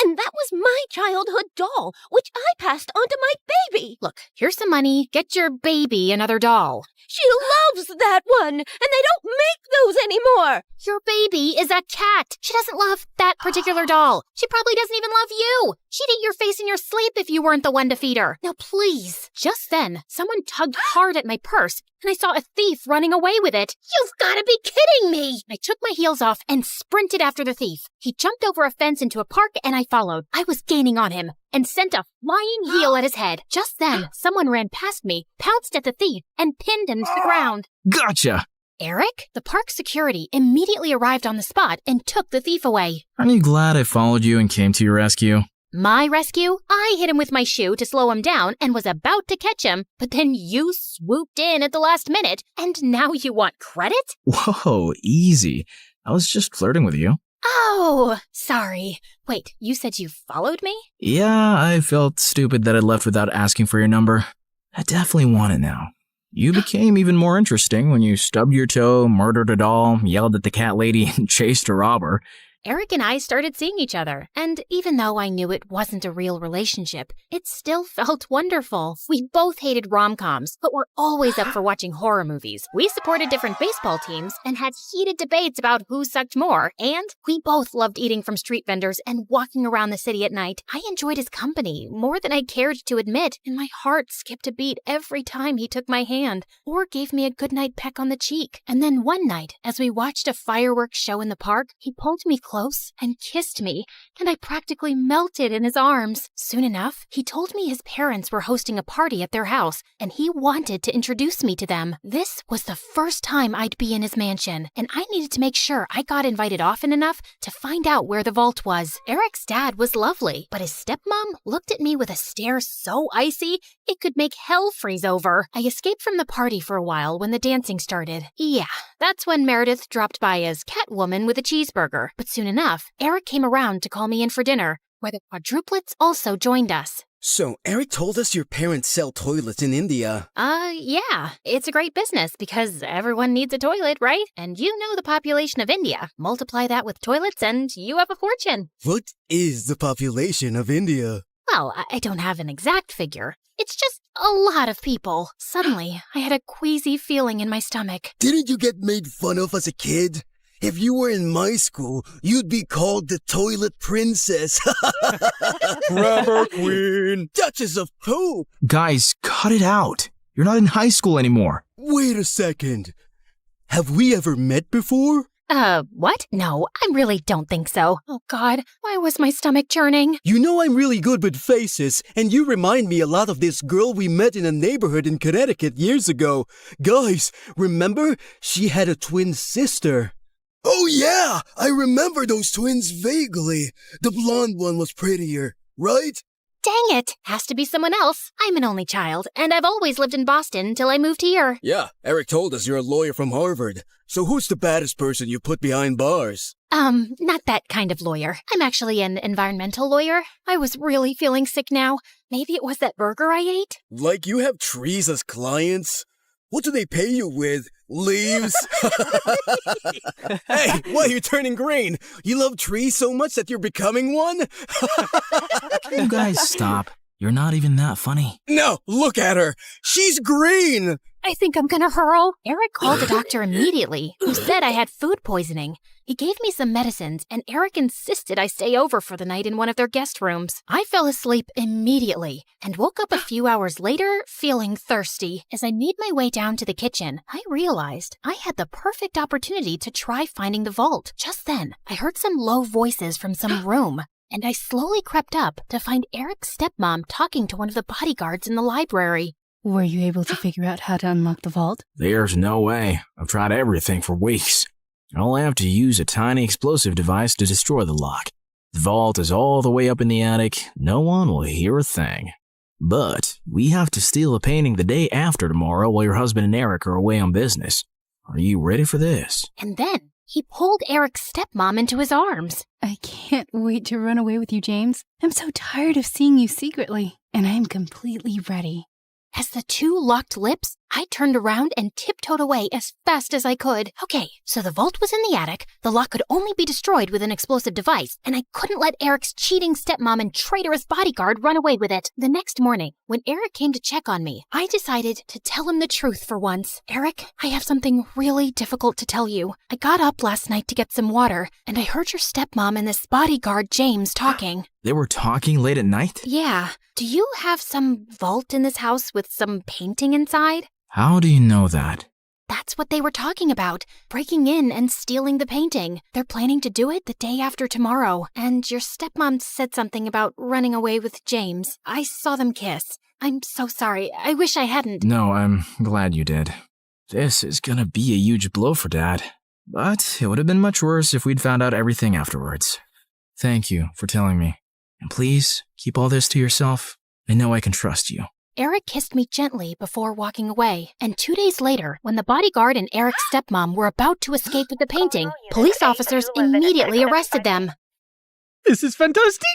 And that was my childhood doll, which I passed on to my baby. Look, here's some money. Get your baby another doll. She loves that one, and they don't make those anymore. Your baby is a cat. She doesn't love that particular doll. She probably doesn't even love you. She'd eat your face in your sleep if you weren't the one to feed her. Now, please. Just then, someone tugged hard at my purse, and I saw a thief running away with it. You've got to be kidding me. I took my heels off and sprinted after the thief. He jumped over a fence into a park, and I followed. I was gaining on him and sent a flying heel at his head. Just then, someone ran past me, pounced at the thief, and pinned him to the ground. Gotcha! Eric? The park security immediately arrived on the spot and took the thief away. Aren't you glad I followed you and came to your rescue? My rescue? I hit him with my shoe to slow him down and was about to catch him, but then you swooped in at the last minute, and now you want credit? Whoa, easy. I was just flirting with you. Oh, sorry. Wait, you said you followed me? Yeah, I felt stupid that I left without asking for your number. I definitely want it now. You became even more interesting when you stubbed your toe, murdered a doll, yelled at the cat lady, and chased a robber. Eric and I started seeing each other, and even though I knew it wasn't a real relationship, it still felt wonderful. We both hated rom-coms, but were always up for watching horror movies. We supported different baseball teams and had heated debates about who sucked more, and we both loved eating from street vendors and walking around the city at night. I enjoyed his company more than I cared to admit, and my heart skipped a beat every time he took my hand or gave me a goodnight peck on the cheek. And then one night, as we watched a fireworks show in the park, he pulled me close and kissed me, and I practically melted in his arms. Soon enough, he told me his parents were hosting a party at their house, and he wanted to introduce me to them. This was the first time I'd be in his mansion, and I needed to make sure I got invited often enough to find out where the vault was. Eric's dad was lovely, but his stepmom looked at me with a stare so icy it could make hell freeze over. I escaped from the party for a while when the dancing started. Yeah, that's when Meredith dropped by as Catwoman with a cheeseburger. But soon enough, Eric came around to call me in for dinner, where the quadruplets also joined us. So, Eric told us your parents sell toilets in India. Yeah. It's a great business because everyone needs a toilet, right? And you know the population of India. Multiply that with toilets and you have a fortune. What is the population of India? Well, I don't have an exact figure. It's just a lot of people. Suddenly, I had a queasy feeling in my stomach. Didn't you get made fun of as a kid? If you were in my school, you'd be called the Toilet Princess. Rubber Queen. Duchess of Poop. Guys, cut it out. You're not in high school anymore. Wait a second. Have we ever met before? What? No, I really don't think so. Oh God, why was my stomach churning? You know I'm really good with faces, and you remind me a lot of this girl we met in a neighborhood in Connecticut years ago. Guys, remember? She had a twin sister. Oh yeah, I remember those twins vaguely. The blonde one was prettier, right? Dang it! Has to be someone else. I'm an only child, and I've always lived in Boston until I moved here. Yeah, Eric told us you're a lawyer from Harvard. So who's the baddest person you put behind bars? Not that kind of lawyer. I'm actually an environmental lawyer. I was really feeling sick now. Maybe it was that burger I ate? Like you have trees as clients? What do they pay you with? Leaves? Hey, why are you turning green? You love trees so much that you're becoming one? You guys stop. You're not even that funny. No, look at her. She's green. I think I'm gonna hurl. Eric called the doctor immediately, who said I had food poisoning. He gave me some medicines, and Eric insisted I stay over for the night in one of their guest rooms. I fell asleep immediately and woke up a few hours later feeling thirsty. As I made my way down to the kitchen, I realized I had the perfect opportunity to try finding the vault. Just then, I heard some low voices from some room, and I slowly crept up to find Eric's stepmom talking to one of the bodyguards in the library. Were you able to figure out how to unlock the vault? There's no way. I've tried everything for weeks. I only have to use a tiny explosive device to destroy the lock. The vault is all the way up in the attic. No one will hear a thing. But we have to steal a painting the day after tomorrow while your husband and Eric are away on business. Are you ready for this? And then he pulled Eric's stepmom into his arms. I can't wait to run away with you, James. I'm so tired of seeing you secretly, and I'm completely ready. As the two locked lips, I turned around and tiptoed away as fast as I could. Okay, so the vault was in the attic, the lock could only be destroyed with an explosive device, and I couldn't let Eric's cheating stepmom and traitorous bodyguard run away with it. The next morning, when Eric came to check on me, I decided to tell him the truth for once. Eric, I have something really difficult to tell you. I got up last night to get some water, and I heard your stepmom and this bodyguard, James, talking. They were talking late at night? Yeah. Do you have some vault in this house with some painting inside? How do you know that? That's what they were talking about, breaking in and stealing the painting. They're planning to do it the day after tomorrow, and your stepmom said something about running away with James. I saw them kiss. I'm so sorry. I wish I hadn't. No, I'm glad you did. This is gonna be a huge blow for Dad. But it would have been much worse if we'd found out everything afterwards. Thank you for telling me. And please, keep all this to yourself. I know I can trust you. Eric kissed me gently before walking away, and 2 days later, when the bodyguard and Eric's stepmom were about to escape with the painting, police officers immediately arrested them. This is fantastic.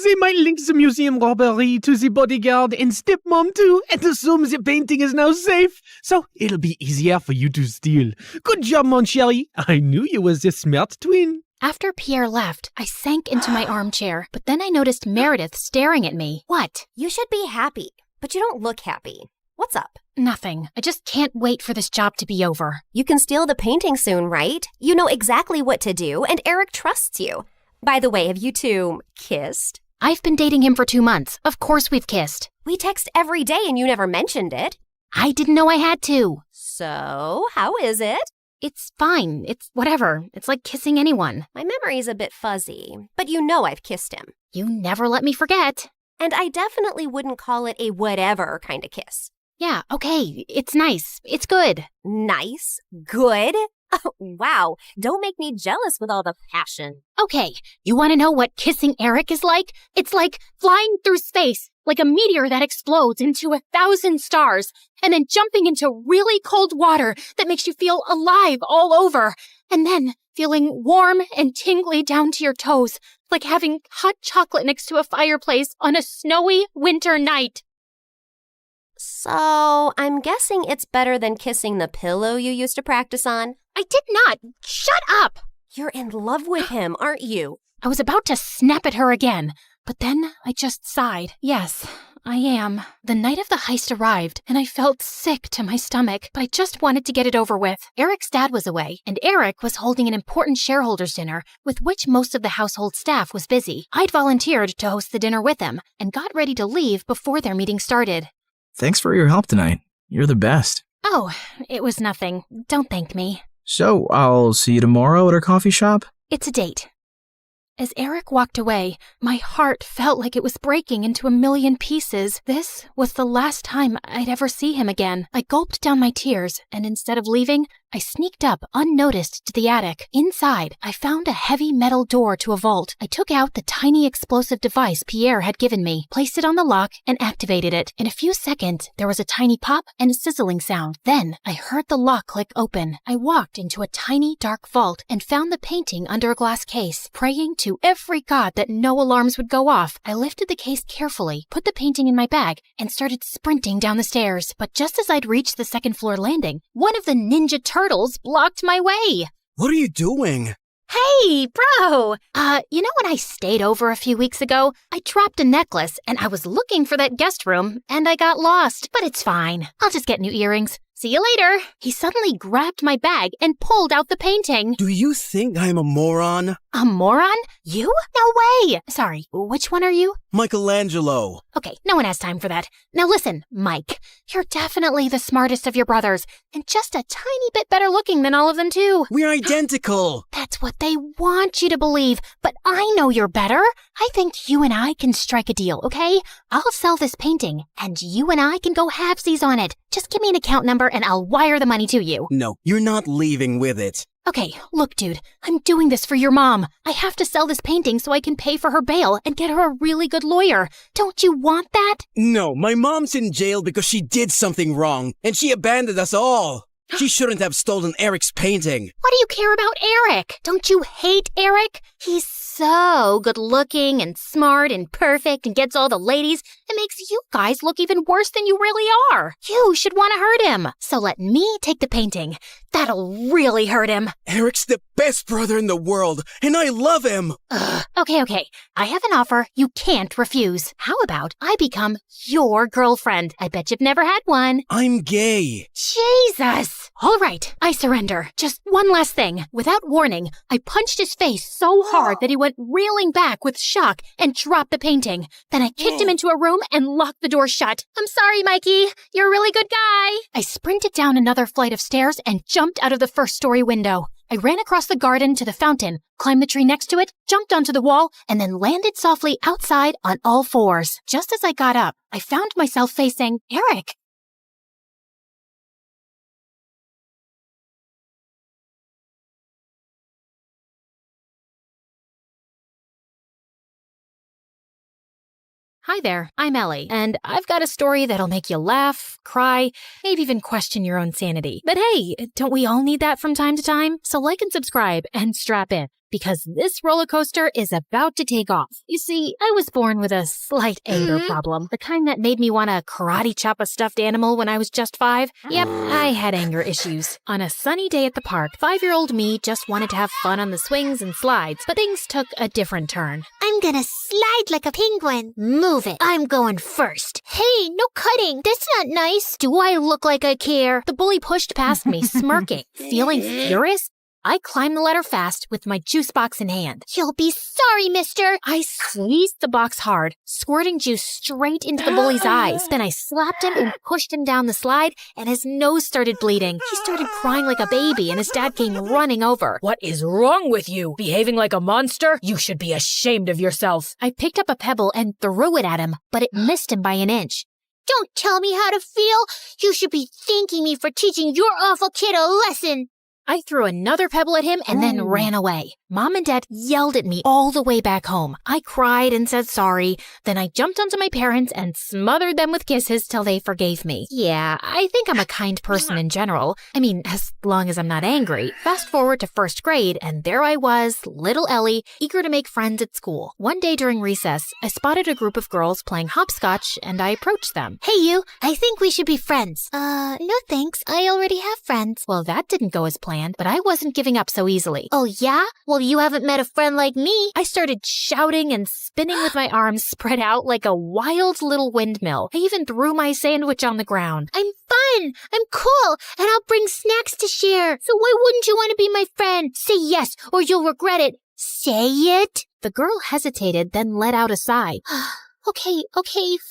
They might link the museum robbery to the bodyguard and stepmom too, and assume the painting is now safe, so it'll be easier for you to steal. Good job, mon chéri. I knew you was a smart twin. After Pierre left, I sank into my armchair, but then I noticed Meredith staring at me. What? You should be happy, but you don't look happy. What's up? Nothing. I just can't wait for this job to be over. You can steal the painting soon, right? You know exactly what to do, and Eric trusts you. By the way, have you two kissed? I've been dating him for 2 months. Of course we've kissed. We text every day and you never mentioned it. I didn't know I had to. So, how is it? It's fine. It's whatever. It's like kissing anyone. My memory's a bit fuzzy, but you know I've kissed him. You never let me forget. And I definitely wouldn't call it a whatever kind of kiss. Yeah, okay. It's nice. It's good. Nice? Good? Oh, wow. Don't make me jealous with all the passion. Okay, you want to know what kissing Eric is like? It's like flying through space, like a meteor that explodes into 1,000 stars, and then jumping into really cold water that makes you feel alive all over, and then feeling warm and tingly down to your toes, like having hot chocolate next to a fireplace on a snowy winter night. So, I'm guessing it's better than kissing the pillow you used to practice on? I did not! Shut up! You're in love with him, aren't you? I was about to snap at her again, but then I just sighed. Yes, I am. The night of the heist arrived, and I felt sick to my stomach, but I just wanted to get it over with. Eric's dad was away, and Eric was holding an important shareholders' dinner with which most of the household staff was busy. I'd volunteered to host the dinner with him, and got ready to leave before their meeting started. Thanks for your help tonight. You're the best. Oh, it was nothing. Don't thank me. So, I'll see you tomorrow at our coffee shop? It's a date. As Eric walked away, my heart felt like it was breaking into 1,000,000 pieces. This was the last time I'd ever see him again. I gulped down my tears, and instead of leaving, I sneaked up unnoticed to the attic. Inside, I found a heavy metal door to a vault. I took out the tiny explosive device Pierre had given me, placed it on the lock, and activated it. In a few seconds, there was a tiny pop and a sizzling sound. Then, I heard the lock click open. I walked into a tiny, dark vault and found the painting under a glass case. Praying to every god that no alarms would go off, I lifted the case carefully, put the painting in my bag, and started sprinting down the stairs. But just as I'd reached the second-floor landing, one of the Ninja Turtles blocked my way. What are you doing? Hey, bro! You know when I stayed over a few weeks ago? I dropped a necklace, and I was looking for that guest room, and I got lost. But it's fine. I'll just get new earrings. See you later. He suddenly grabbed my bag and pulled out the painting. Do you think I'm a moron? A moron? You? No way! Sorry, which one are you? Michelangelo. Okay, no one has time for that. Now listen, Mike, you're definitely the smartest of your brothers, and just a tiny bit better looking than all of them too. We're identical. That's what they want you to believe, but I know you're better. I think you and I can strike a deal, okay? I'll sell this painting, and you and I can go halvesies on it. Just give me an account number and I'll wire the money to you. No, you're not leaving with it. Okay, look, dude, I'm doing this for your mom. I have to sell this painting so I can pay for her bail and get her a really good lawyer. Don't you want that? No, my mom's in jail because she did something wrong, and she abandoned us all. She shouldn't have stolen Eric's painting. What do you care about Eric? Don't you hate Eric? He's so good looking and smart and perfect and gets all the ladies. It makes you guys look even worse than you really are. You should want to hurt him. So let me take the painting. That'll really hurt him. Eric's the best brother in the world, and I love him. Okay. I have an offer you can't refuse. How about I become your girlfriend? I bet you've never had one. I'm gay. Jesus! All right, I surrender. Just one last thing. Without warning, I punched his face so hard that he went reeling back with shock and dropped the painting. Then I kicked him into a room and locked the door shut. I'm sorry, Mikey. You're a really good guy. I sprinted down another flight of stairs and jumped out of the first-story window. I ran across the garden to the fountain, climbed the tree next to it, jumped onto the wall, and then landed softly outside on all fours. Just as I got up, I found myself facing Eric. Hi there, I'm Ellie, and I've got a story that'll make you laugh, cry, maybe even question your own sanity. But hey, don't we all need that from time to time? So like and subscribe and strap in. because this roller coaster is about to take off. You see, I was born with a slight anger problem, the kind that made me want to karate chop a stuffed animal when I was just 5. Yep, I had anger issues. On a sunny day at the park, 5-year-old me just wanted to have fun on the swings and slides, but things took a different turn. I'm gonna slide like a penguin. Move it. I'm going first. Hey, no cutting. That's not nice. Do I look like I care? The bully pushed past me, smirking. Feeling furious, I climbed the ladder fast with my juice box in hand. You'll be sorry, mister. I squeezed the box hard, squirting juice straight into the bully's eyes. Then I slapped him and pushed him down the slide, and his nose started bleeding. He started crying like a baby, and his dad came running over. What is wrong with you? Behaving like a monster? You should be ashamed of yourself. I picked up a pebble and threw it at him, but it missed him by an inch. Don't tell me how to feel. You should be thanking me for teaching your awful kid a lesson. I threw another pebble at him and then ran away. Mom and Dad yelled at me all the way back home. I cried and said sorry. Then I jumped onto my parents and smothered them with kisses till they forgave me. Yeah, I think I'm a kind person in general. I mean, as long as I'm not angry. Fast forward to 1st grade, and there I was, little Ellie, eager to make friends at school. One day during recess, I spotted a group of girls playing hopscotch, and I approached them. Hey you, I think we should be friends. No thanks, I already have friends. Well, that didn't go as planned, but I wasn't giving up so easily. Oh yeah? Well, you haven't met a friend like me. I started shouting and spinning with my arms spread out like a wild little windmill. I even threw my sandwich on the ground. I'm fun, I'm cool, and I'll bring snacks to share. So why wouldn't you want to be my friend? Say yes, or you'll regret it. Say it. The girl hesitated, then let out a sigh. Okay,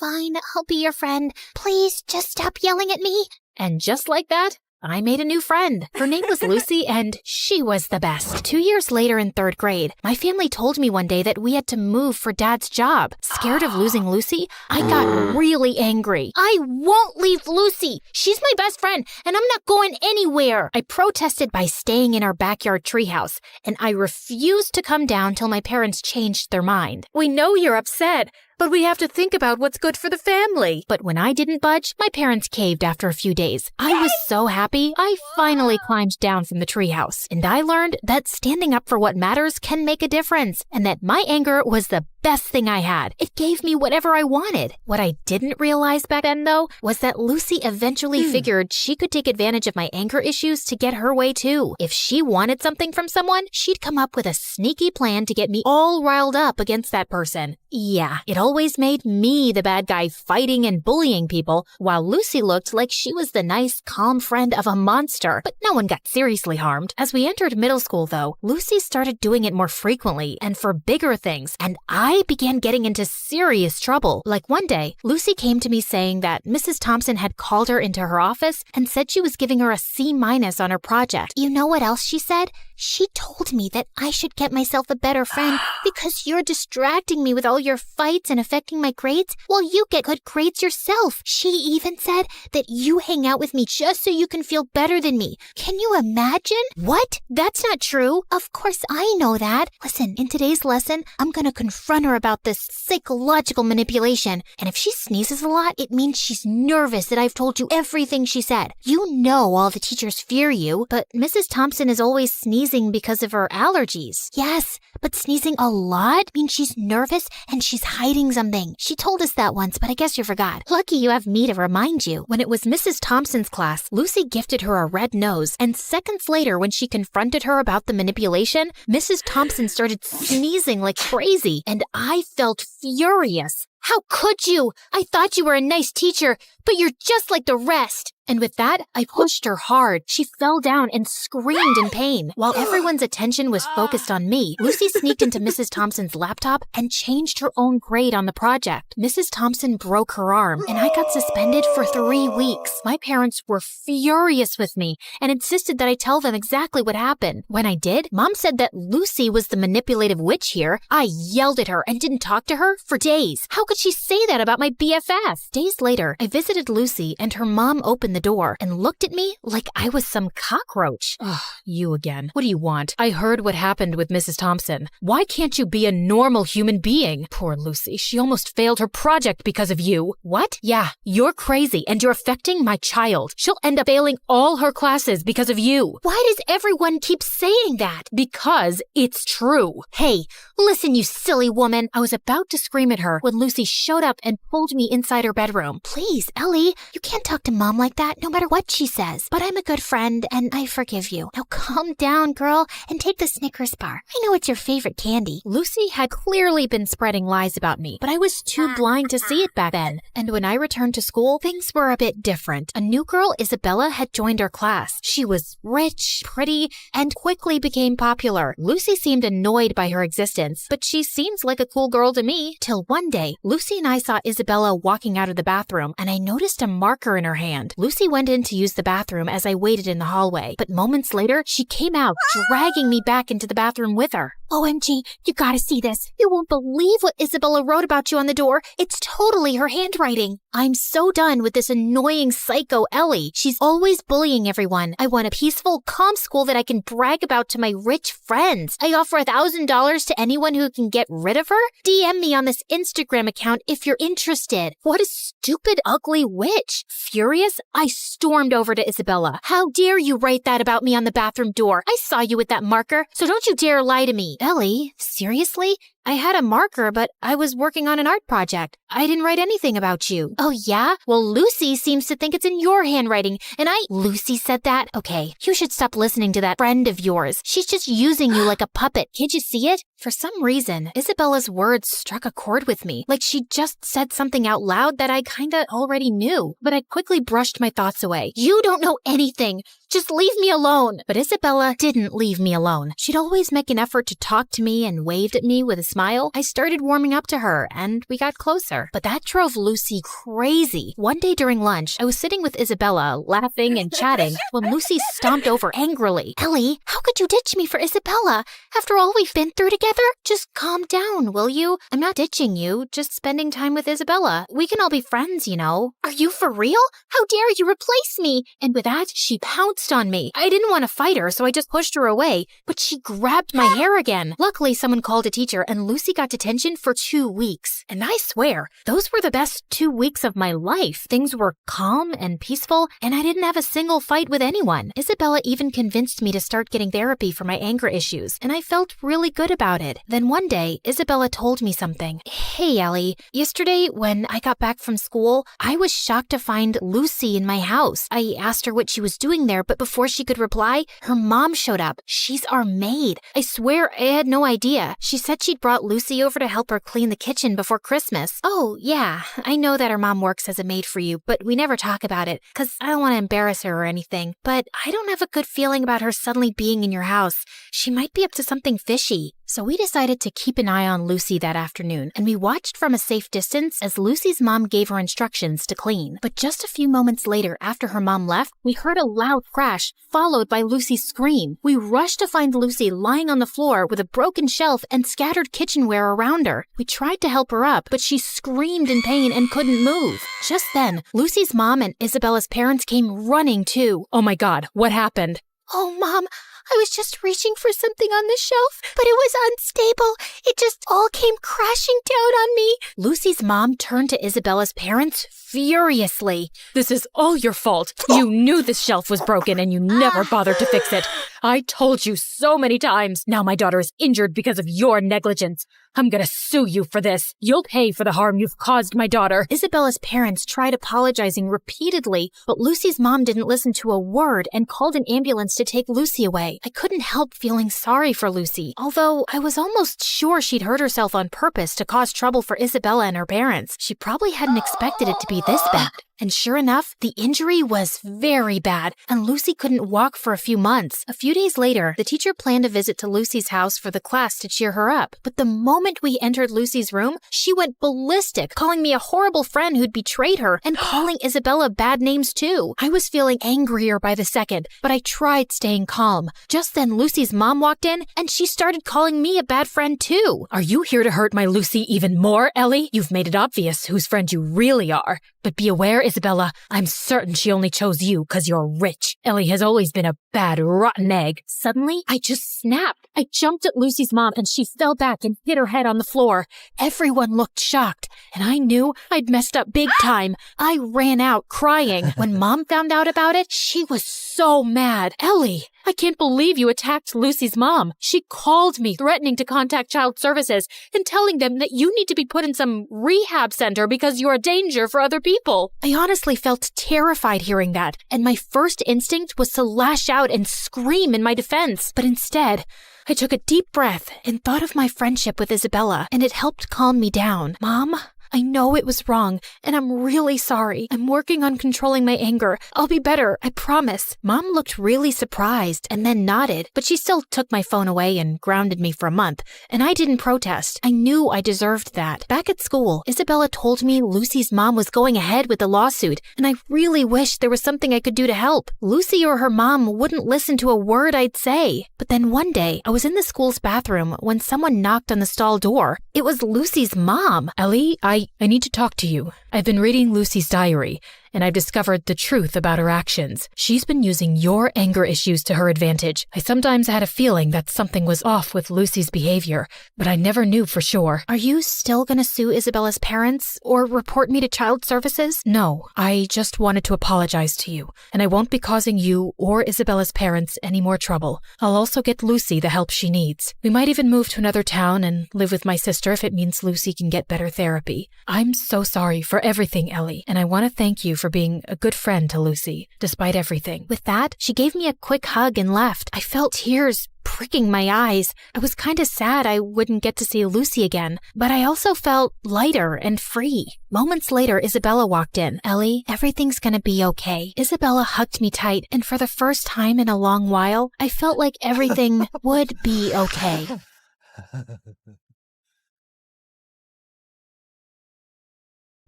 fine, I'll be your friend. Please, just stop yelling at me. And just like that, I made a new friend. Her name was Lucy, and she was the best. 2 years later in 3rd grade, my family told me one day that we had to move for Dad's job. Scared of losing Lucy, I got really angry. I won't leave Lucy. She's my best friend, and I'm not going anywhere. I protested by staying in our backyard treehouse, and I refused to come down till my parents changed their mind. We know you're upset, but we have to think about what's good for the family. But when I didn't budge, my parents caved after a few days. I was so happy, I finally climbed down from the treehouse. And I learned that standing up for what matters can make a difference, and that my anger was the best thing I had. It gave me whatever I wanted. What I didn't realize back then, though, was that Lucy eventually figured she could take advantage of my anger issues to get her way, too. If she wanted something from someone, she'd come up with a sneaky plan to get me all riled up against that person. Yeah, it always made me the bad guy fighting and bullying people, while Lucy looked like she was the nice, calm friend of a monster. But no one got seriously harmed. As we entered middle school, though, Lucy started doing it more frequently and for bigger things, and I began getting into serious trouble. Like one day, Lucy came to me saying that Mrs. Thompson had called her into her office and said she was giving her a C- on her project. You know what else she said? She told me that I should get myself a better friend because you're distracting me with all your fights and affecting my grades while you get good grades yourself. She even said that you hang out with me just so you can feel better than me. Can you imagine? What? That's not true. Of course I know that. Listen, in today's lesson, I'm gonna confront her about this psychological manipulation. And if she sneezes a lot, it means she's nervous that I've told you everything she said. You know all the teachers fear you, but Mrs. Thompson is always sneezing because of her allergies. Yes, but sneezing a lot means she's nervous and she's hiding something. She told us that once, but I guess you forgot. Lucky you have me to remind you. When it was Mrs. Thompson's class, Lucy gifted her a red nose, and seconds later, when she confronted her about the manipulation, Mrs. Thompson started sneezing like crazy, and I felt furious. How could you? I thought you were a nice teacher, but you're just like the rest. And with that, I pushed her hard. She fell down and screamed in pain. While everyone's attention was focused on me, Lucy sneaked into Mrs. Thompson's laptop and changed her own grade on the project. Mrs. Thompson broke her arm, and I got suspended for 3 weeks. My parents were furious with me and insisted that I tell them exactly what happened. When I did, Mom said that Lucy was the manipulative witch here. I yelled at her and didn't talk to her for days. How could she say that about my BFF? Days later, I visited Lucy and her mom opened the door and looked at me like I was some cockroach. Ugh, you again. What do you want? I heard what happened with Mrs. Thompson. Why can't you be a normal human being? Poor Lucy, she almost failed her project because of you. What? Yeah, you're crazy and you're affecting my child. She'll end up failing all her classes because of you. Why does everyone keep saying that? Because it's true. Hey, listen, you silly woman. I was about to scream at her when Lucy showed up and pulled me inside her bedroom. Please, Ellie, you can't talk to Mom like that no matter what she says. But I'm a good friend and I forgive you. Now calm down, girl, and take the Snickers bar. I know it's your favorite candy. Lucy had clearly been spreading lies about me, but I was too blind to see it back then. And when I returned to school, things were a bit different. A new girl, Isabella, had joined our class. She was rich, pretty, and quickly became popular. Lucy seemed annoyed by her existence, but she seems like a cool girl to me. Till one day, Lucy and I saw Isabella walking out of the bathroom, and I noticed a marker in her hand. Lucy went in to use the bathroom as I waited in the hallway, but moments later, she came out, dragging me back into the bathroom with her. OMG, you gotta see this. You won't believe what Isabella wrote about you on the door. It's totally her handwriting. I'm so done with this annoying psycho Ellie. She's always bullying everyone. I want a peaceful, calm school that I can brag about to my rich friends. I offer $1,000 to anyone who can get rid of her. DM me on this Instagram account if you're interested. What a stupid, ugly witch. Furious, I stormed over to Isabella. How dare you write that about me on the bathroom door? I saw you with that marker, so don't you dare lie to me. Ellie, seriously? I had a marker, but I was working on an art project. I didn't write anything about you. Oh, yeah? Well, Lucy seems to think it's in your handwriting, and Lucy said that? Okay, you should stop listening to that friend of yours. She's just using you like a puppet. Can't you see it? For some reason, Isabella's words struck a chord with me, like she just said something out loud that I kinda already knew. But I quickly brushed my thoughts away. You don't know anything. Just leave me alone. But Isabella didn't leave me alone. She'd always make an effort to talk to me and waved at me with a smile. I started warming up to her, and we got closer. But that drove Lucy crazy. One day during lunch, I was sitting with Isabella, laughing and chatting, when Lucy stomped over angrily. Ellie, how could you ditch me for Isabella? After all we've been through together? Just calm down, will you? I'm not ditching you, just spending time with Isabella. We can all be friends, you know. Are you for real? How dare you replace me? And with that, she pounced on me. I didn't want to fight her, so I just pushed her away, but she grabbed my hair again. Luckily, someone called a teacher, and Lucy got detention for 2 weeks. And I swear, those were the best 2 weeks of my life. Things were calm and peaceful, and I didn't have a single fight with anyone. Isabella even convinced me to start getting therapy for my anger issues, and I felt really good about it. Then one day, Isabella told me something. Hey, Ellie, yesterday when I got back from school, I was shocked to find Lucy in my house. I asked her what she was doing there, but before she could reply, her mom showed up. She's our maid. I swear I had no idea. She said she'd brought Lucy over to help her clean the kitchen before Christmas. Oh, yeah, I know that her mom works as a maid for you, but we never talk about it, because I don't want to embarrass her or anything. But I don't have a good feeling about her suddenly being in your house. She might be up to something fishy. So we decided to keep an eye on Lucy that afternoon, and we watched from a safe distance as Lucy's mom gave her instructions to clean. But just a few moments later, after her mom left, we heard a loud crash, followed by Lucy's scream. We rushed to find Lucy lying on the floor with a broken shelf and scattered kitchenware around her. We tried to help her up, but she screamed in pain and couldn't move. Just then, Lucy's mom and Isabella's parents came running too. Oh my God, what happened? Oh, Mom, I was just reaching for something on the shelf, but it was unstable. It just all came crashing down on me. Lucy's mom turned to Isabella's parents furiously. This is all your fault. You knew this shelf was broken and you never bothered to fix it. I told you so many times. Now my daughter is injured because of your negligence. I'm gonna sue you for this. You'll pay for the harm you've caused my daughter. Isabella's parents tried apologizing repeatedly, but Lucy's mom didn't listen to a word and called an ambulance to take Lucy away. I couldn't help feeling sorry for Lucy, although I was almost sure she'd hurt herself on purpose to cause trouble for Isabella and her parents. She probably hadn't expected it to be this bad. And sure enough, the injury was very bad, and Lucy couldn't walk for a few months. A few days later, the teacher planned a visit to Lucy's house for the class to cheer her up. But the moment we entered Lucy's room, she went ballistic, calling me a horrible friend who'd betrayed her and calling Isabella bad names too. I was feeling angrier by the second, but I tried staying calm. Just then, Lucy's mom walked in, and she started calling me a bad friend too. Are you here to hurt my Lucy even more, Ellie? You've made it obvious whose friend you really are. But be aware, Isabella, I'm certain she only chose you because you're rich. Ellie has always been a bad, rotten egg. Suddenly, I just snapped. I jumped at Lucy's mom, and she fell back and hit her head on the floor. Everyone looked shocked, and I knew I'd messed up big time. I ran out crying. When Mom found out about it, she was so mad. Ellie, I can't believe you attacked Lucy's mom. She called me, threatening to contact Child Services and telling them that you need to be put in some rehab center because you're a danger for other people. I honestly felt terrified hearing that, and my first instinct was to lash out and scream in my defense. But instead, I took a deep breath and thought of my friendship with Isabella, and it helped calm me down. Mom, I know it was wrong, and I'm really sorry. I'm working on controlling my anger. I'll be better, I promise. Mom looked really surprised and then nodded, but she still took my phone away and grounded me for a month, and I didn't protest. I knew I deserved that. Back at school, Isabella told me Lucy's mom was going ahead with the lawsuit, and I really wished there was something I could do to help. Lucy or her mom wouldn't listen to a word I'd say. But then one day, I was in the school's bathroom when someone knocked on the stall door. It was Lucy's mom. Ellie, I need to talk to you. I've been reading Lucy's diary, and I've discovered the truth about her actions. She's been using your anger issues to her advantage. I sometimes had a feeling that something was off with Lucy's behavior, but I never knew for sure. Are you still gonna sue Isabella's parents or report me to Child Services? No, I just wanted to apologize to you, and I won't be causing you or Isabella's parents any more trouble. I'll also get Lucy the help she needs. We might even move to another town and live with my sister if it means Lucy can get better therapy. I'm so sorry for everything, Ellie, and I want to thank you for being a good friend to Lucy, despite everything. With that, she gave me a quick hug and left. I felt tears pricking my eyes. I was kind of sad I wouldn't get to see Lucy again, but I also felt lighter and free. Moments later, Isabella walked in. Ellie, everything's gonna be okay. Isabella hugged me tight, and for the first time in a long while, I felt like everything would be okay.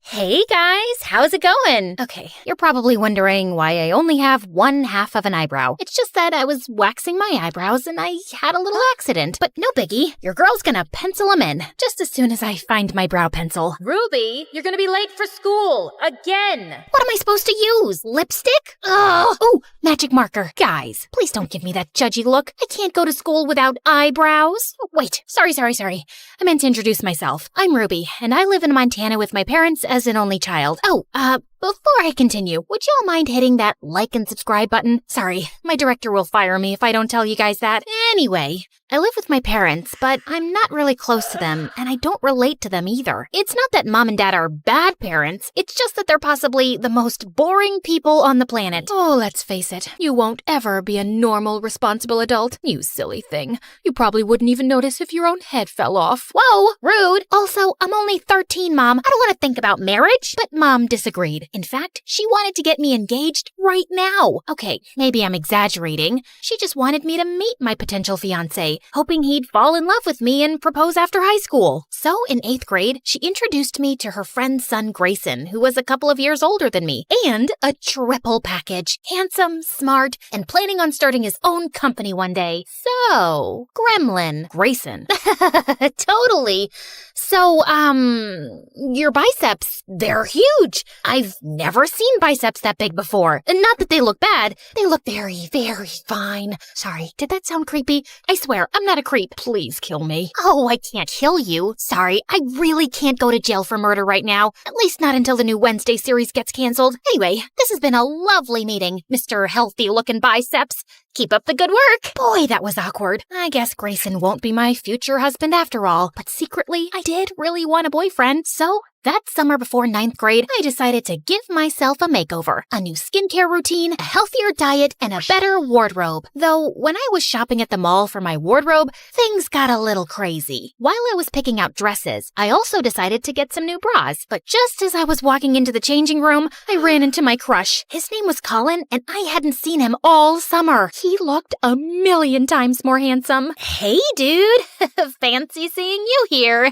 Hey guys, how's it going? Okay, you're probably wondering why I only have one half of an eyebrow. It's just that I was waxing my eyebrows and I had a little accident. But no biggie, your girl's gonna pencil them in just as soon as I find my brow pencil. Ruby, you're gonna be late for school again. What am I supposed to use? Lipstick? Ugh! Oh, magic marker. Guys, please don't give me that judgy look. I can't go to school without eyebrows. Oh, wait, sorry. I meant to introduce myself. I'm Ruby, and I live in Montana with my parents as an only child. Oh, before I continue, would y'all mind hitting that like and subscribe button? Sorry, my director will fire me if I don't tell you guys that. Anyway, I live with my parents, but I'm not really close to them, and I don't relate to them either. It's not that Mom and Dad are bad parents, it's just that they're possibly the most boring people on the planet. Oh, let's face it, you won't ever be a normal, responsible adult. You silly thing. You probably wouldn't even notice if your own head fell off. Whoa, rude. Also, I'm only 13, Mom. I don't want to think about marriage. But Mom disagreed. In fact, she wanted to get me engaged right now. Okay, maybe I'm exaggerating. She just wanted me to meet my potential fiancé, hoping he'd fall in love with me and propose after high school. So in 8th grade, she introduced me to her friend's son, Grayson, who was a couple of years older than me, and a triple package. Handsome, smart, and planning on starting his own company one day. So, Gremlin. Grayson. Totally. So, your biceps, they're huge. I've never seen biceps that big before. Not that they look bad. They look very, very fine. Sorry, did that sound creepy? I swear, I'm not a creep. Please kill me. Oh, I can't kill you. Sorry, I really can't go to jail for murder right now. At least not until the new Wednesday series gets canceled. Anyway, this has been a lovely meeting, Mr. Healthy-Looking Biceps. Keep up the good work. Boy, that was awkward. I guess Grayson won't be my future husband after all. But secretly, I did really want a boyfriend, so That summer before 9th grade, I decided to give myself a makeover, a new skincare routine, a healthier diet, and a better wardrobe. Though, when I was shopping at the mall for my wardrobe, things got a little crazy. While I was picking out dresses, I also decided to get some new bras. But just as I was walking into the changing room, I ran into my crush. His name was Colin, and I hadn't seen him all summer. He looked a million times more handsome. Hey, dude. Fancy seeing you here.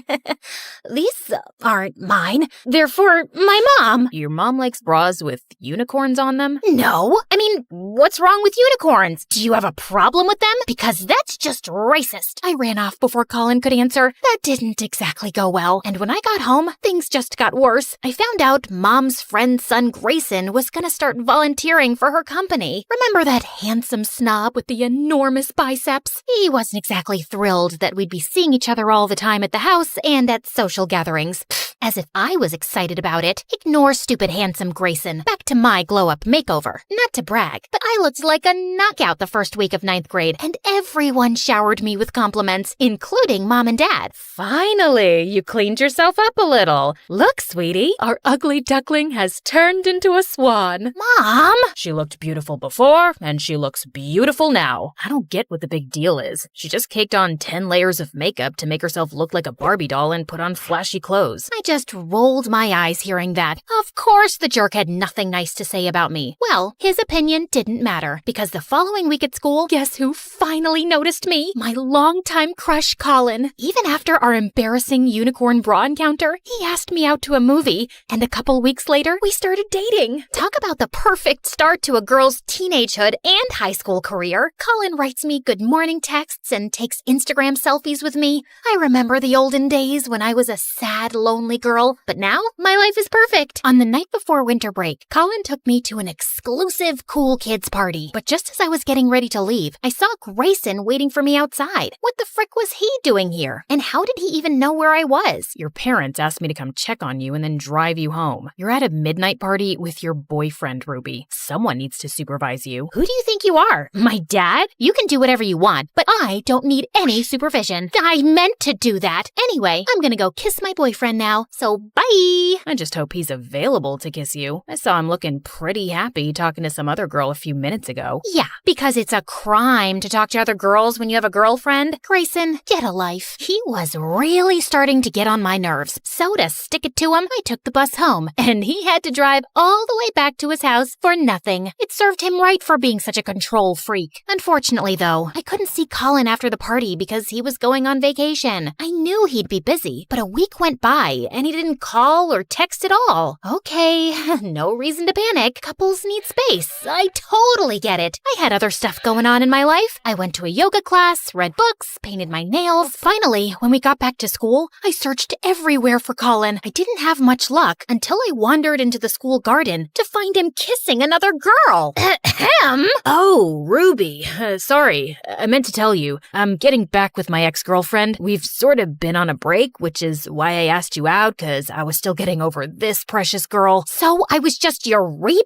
These aren't mine. They're for my mom. Your mom likes bras with unicorns on them? No. I mean, what's wrong with unicorns? Do you have a problem with them? Because that's just racist. I ran off before Colin could answer. That didn't exactly go well. And when I got home, things just got worse. I found out Mom's friend's son Grayson was gonna start volunteering for her company. Remember that handsome snob with the enormous biceps? He wasn't exactly thrilled that we'd be seeing each other all the time at the house and at social gatherings. As if I was excited about it. Ignore stupid handsome Grayson. Back to my glow-up makeover. Not to brag, but I looked like a knockout the first week of 9th grade, and everyone showered me with compliments, including Mom and Dad. Finally, you cleaned yourself up a little. Look, sweetie, our ugly duckling has turned into a swan. Mom! She looked beautiful before, and she looks beautiful now. I don't get what the big deal is. She just caked on 10 layers of makeup to make herself look like a Barbie doll and put on flashy clothes. I just rolled my eyes hearing that. Of course the jerk had nothing nice to say about me. Well, his opinion didn't matter, because the following week at school, guess who finally noticed me? My longtime crush, Colin. Even after our embarrassing unicorn bra encounter, he asked me out to a movie, and a couple weeks later, we started dating. Talk about the perfect start to a girl's teenagehood and high school career. Colin writes me good morning texts and takes Instagram selfies with me. I remember the olden days when I was a sad, lonely girl, but now my life is perfect. On the night before winter break, Colin took me to an exclusive cool kids party. But just as I was getting ready to leave, I saw Grayson waiting for me outside. What the frick was he doing here? And how did he even know where I was? Your parents asked me to come check on you and then drive you home. You're at a midnight party with your boyfriend, Ruby. Someone needs to supervise you. Who do you think you are? My dad? You can do whatever you want, but I don't need any supervision. I meant to do that. Anyway, I'm gonna go kiss my boyfriend now, so bye! I just hope he's available to kiss you. I saw him looking pretty happy talking to some other girl a few minutes ago. Yeah, because it's a crime to talk to other girls when you have a girlfriend. Grayson, get a life. He was really starting to get on my nerves. So to stick it to him, I took the bus home, and he had to drive all the way back to his house for nothing. It served him right for being such a control freak. Unfortunately, though, I couldn't see Colin after the party because he was going on vacation. I knew he'd be busy, but a week went by, and he didn't call or text at all. Okay, no reason to panic. Couples need space. I totally get it. I had other stuff going on in my life. I went to a yoga class, read books, painted my nails. Finally, when we got back to school, I searched everywhere for Colin. I didn't have much luck until I wandered into the school garden to find him kissing another girl. Ahem. Oh, Ruby. Sorry, I meant to tell you. I'm getting back with my ex-girlfriend. We've sort of been on a break, which is why I asked you out, because I was still getting over this precious girl. So I was just your rebound?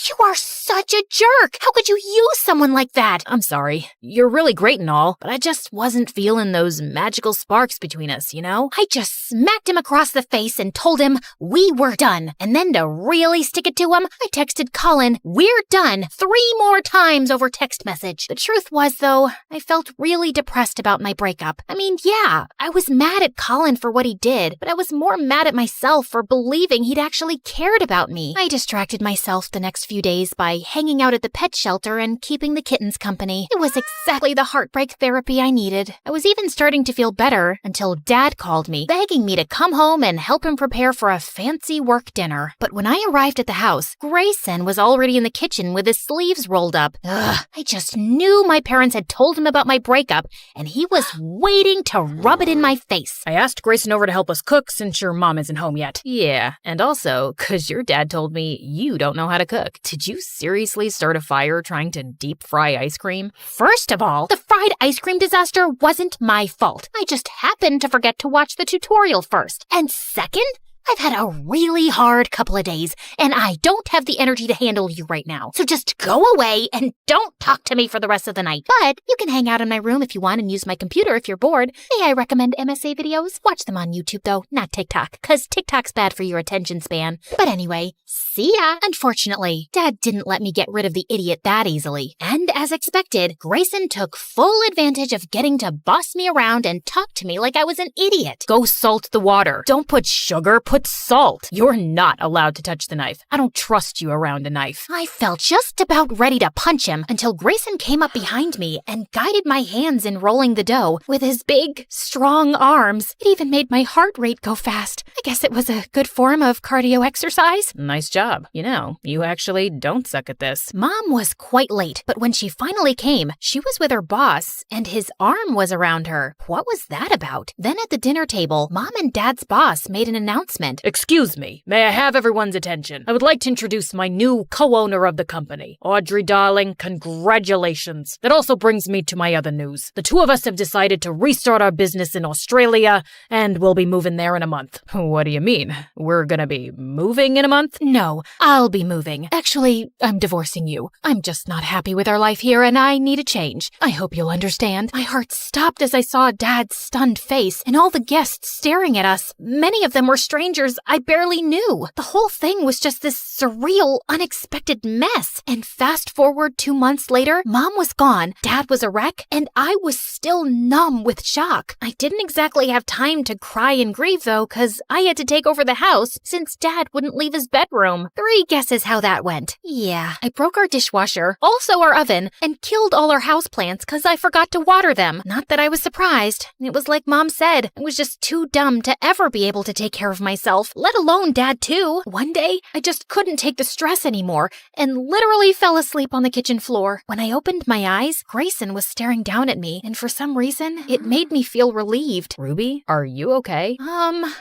You are such a jerk. How could you use someone like that? I'm sorry. You're really great and all, but I just wasn't feeling those magical sparks between us, you know? I just smacked him across the face and told him we were done. And then to really stick it to him, I texted Colin, "We're done," 3 more times over text message. The truth was, though, I felt really depressed about my breakup. I mean, yeah, I was mad at Colin for what he did, but I was more mad at myself for believing he'd actually cared about me. I distracted myself the next few days by hanging out at the pet shelter and keeping the kittens company. It was exactly the heartbreak therapy I needed. I was even starting to feel better until Dad called me, begging me to come home and help him prepare for a fancy work dinner. But when I arrived at the house, Grayson was already in the kitchen with his sleeves rolled up. Ugh, I just knew my parents had told him about my breakup, and he was waiting to rub it in my face. I asked Grayson over to help us cook since your mom isn't home yet. Yeah, and also, because your dad told me you don't know how to cook. Did you seriously start a fire trying to deep fry ice cream? First of all, the fried ice cream disaster wasn't my fault. I just happened to forget to watch the tutorial first. And second, I've had a really hard couple of days, and I don't have the energy to handle you right now. So just go away and don't talk to me for the rest of the night. But you can hang out in my room if you want and use my computer if you're bored. May I recommend MSA videos? Watch them on YouTube though, not TikTok, because TikTok's bad for your attention span. But anyway, see ya. Unfortunately, Dad didn't let me get rid of the idiot that easily. And as expected, Grayson took full advantage of getting to boss me around and talk to me like I was an idiot. Go salt the water. Don't put sugar, put salt. You're not allowed to touch the knife. I don't trust you around a knife. I felt just about ready to punch him until Grayson came up behind me and guided my hands in rolling the dough with his big, strong arms. It even made my heart rate go fast. I guess it was a good form of cardio exercise. Nice job. You know, you actually don't suck at this. Mom was quite late, but when she finally came, she was with her boss, and his arm was around her. What was that about? Then at the dinner table, Mom and Dad's boss made an announcement. Excuse me, may I have everyone's attention? I would like to introduce my new co-owner of the company. Audrey, darling, congratulations. That also brings me to my other news. The two of us have decided to restart our business in Australia, and we'll be moving there in a month. What do you mean? We're gonna be moving in a month? No, I'll be moving. Actually, I'm divorcing you. I'm just not happy with our life here, and I need a change. I hope you'll understand. My heart stopped as I saw Dad's stunned face and all the guests staring at us. Many of them were strangers I barely knew. The whole thing was just this surreal, unexpected mess. And fast forward 2 months later, Mom was gone, Dad was a wreck, and I was still numb with shock. I didn't exactly have time to cry and grieve though, cause I had to take over the house since Dad wouldn't leave his bedroom. 3 guesses how that went. Yeah, I broke our dishwasher, also our oven, and killed all our houseplants cause I forgot to water them. Not that I was surprised. It was like Mom said, I was just too dumb to ever be able to take care of myself, let alone Dad too. One day, I just couldn't take the stress anymore and literally fell asleep on the kitchen floor. When I opened my eyes, Grayson was staring down at me, and for some reason, it made me feel relieved. Ruby, are you okay?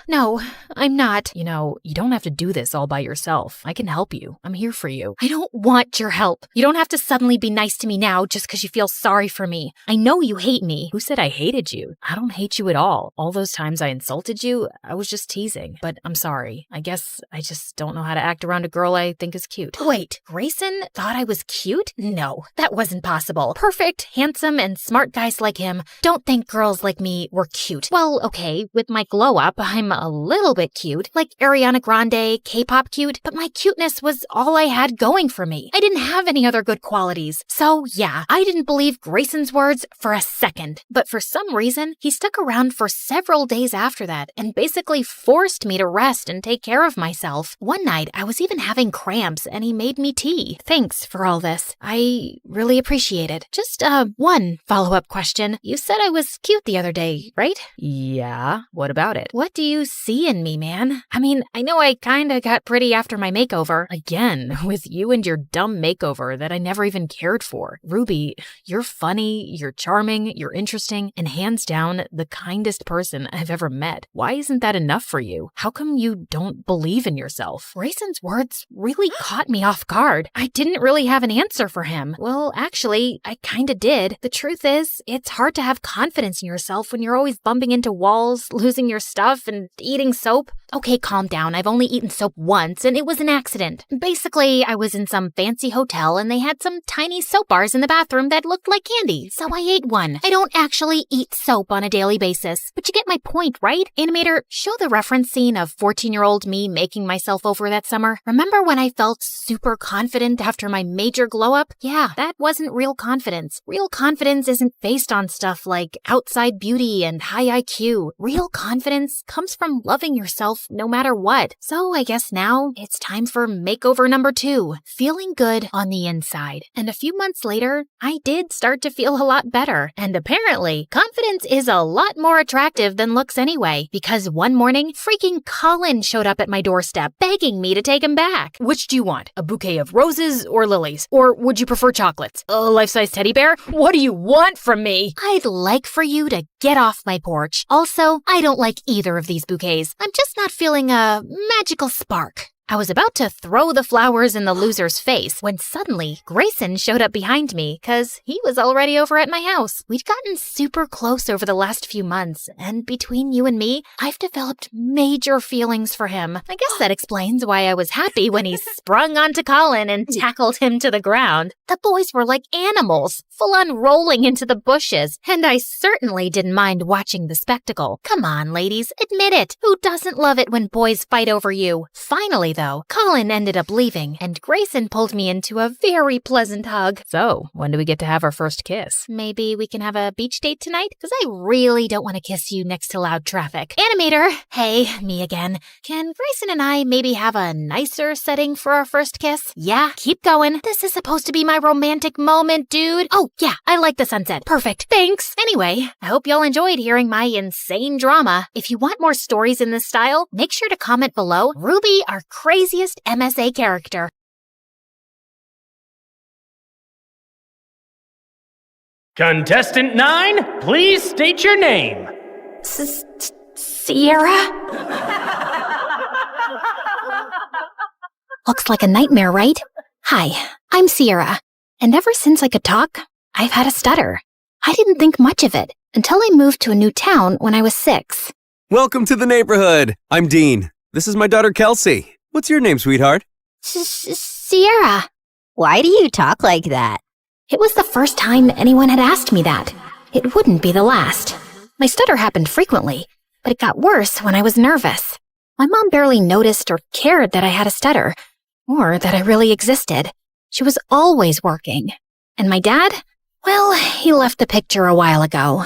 No, I'm not. You know, you don't have to do this all by yourself. I can help you. I'm here for you. I don't want your help. You don't have to suddenly be nice to me now just because you feel sorry for me. I know you hate me. Who said I hated you? I don't hate you at all. All those times I insulted you, I was just teasing. But I'm sorry. I guess I just don't know how to act around a girl I think is cute. Wait, Grayson thought I was cute? No, that wasn't possible. Perfect, handsome, and smart guys like him don't think girls like me were cute. Well, okay, with my glow up, I'm a little bit cute, like Ariana Grande, K-pop cute, but my cuteness was all I had going for me. I didn't have any other good qualities. So yeah, I didn't believe Grayson's words for a second. But for some reason, he stuck around for several days after that and basically forced me to rest and take care of myself. One night, I was even having cramps and he made me tea. Thanks for all this. I really appreciate it. Just, one follow-up question. You said I was cute the other day, right? Yeah, what about it? What do you see in me, man? I mean, I know I kinda got pretty after my makeover. Again, with you and your dumb makeover that I never even cared for. Ruby, you're funny, you're charming, you're interesting, and hands down, the kindest person I've ever met. Why isn't that enough for you? How come you don't believe in yourself? Grayson's words really caught me off guard. I didn't really have an answer for him. Well, actually, I kinda did. The truth is, it's hard to have confidence in yourself when you're always bumping into walls, losing your stuff, and eating soap. Okay, calm down. I've only eaten soap once, and it was an accident. Basically, I was in some fancy hotel, and they had some tiny soap bars in the bathroom that looked like candy, so I ate one. I don't actually eat soap on a daily basis, but you get my point, right? Animator, show the reference scene of 14-year-old me making myself over that summer. Remember when I felt super confident after my major glow-up? Yeah, that wasn't real confidence. Real confidence isn't based on stuff like outside beauty and high IQ. Real confidence comes from loving yourself no matter what. So I guess now it's time for makeover number 2, feeling good on the inside. And a few months later, I did start to feel a lot better. And apparently, confidence is a lot more attractive than looks anyway, because one morning, freaking Colin showed up at my doorstep begging me to take him back. Which do you want? A bouquet of roses or lilies? Or would you prefer chocolates? A life-size teddy bear? What do you want from me? I'd like for you to get off my porch. Also, I don't like either of these bouquets. I'm just not feeling a magical spark. I was about to throw the flowers in the loser's face when suddenly Grayson showed up behind me because he was already over at my house. We'd gotten super close over the last few months, and between you and me, I've developed major feelings for him. I guess that explains why I was happy when he sprung onto Colin and tackled him to the ground. The boys were like animals, full on rolling into the bushes, and I certainly didn't mind watching the spectacle. Come on, ladies, admit it. Who doesn't love it when boys fight over you? Finally, though, Colin ended up leaving, and Grayson pulled me into a very pleasant hug. So, when do we get to have our first kiss? Maybe we can have a beach date tonight? Because I really don't want to kiss you next to loud traffic. Animator! Hey, me again. Can Grayson and I maybe have a nicer setting for our first kiss? Yeah, keep going. This is supposed to be my romantic moment, dude. Oh, yeah, I like the sunset. Perfect. Thanks. Anyway, I hope y'all enjoyed hearing my insane drama. If you want more stories in this style, make sure to comment below Ruby, our craziest MSA character. Contestant 9, please state your name. Sierra? Looks like a nightmare, right? Hi, I'm Sierra, and ever since I could talk, I've had a stutter. I didn't think much of it until I moved to a new town when I was 6. Welcome to the neighborhood. I'm Dean. This is my daughter, Kelsey. What's your name, sweetheart? Sierra. Why do you talk like that? It was the first time anyone had asked me that. It wouldn't be the last. My stutter happened frequently, but it got worse when I was nervous. My mom barely noticed or cared that I had a stutter, or that I really existed. She was always working. And my dad? Well, he left the picture a while ago.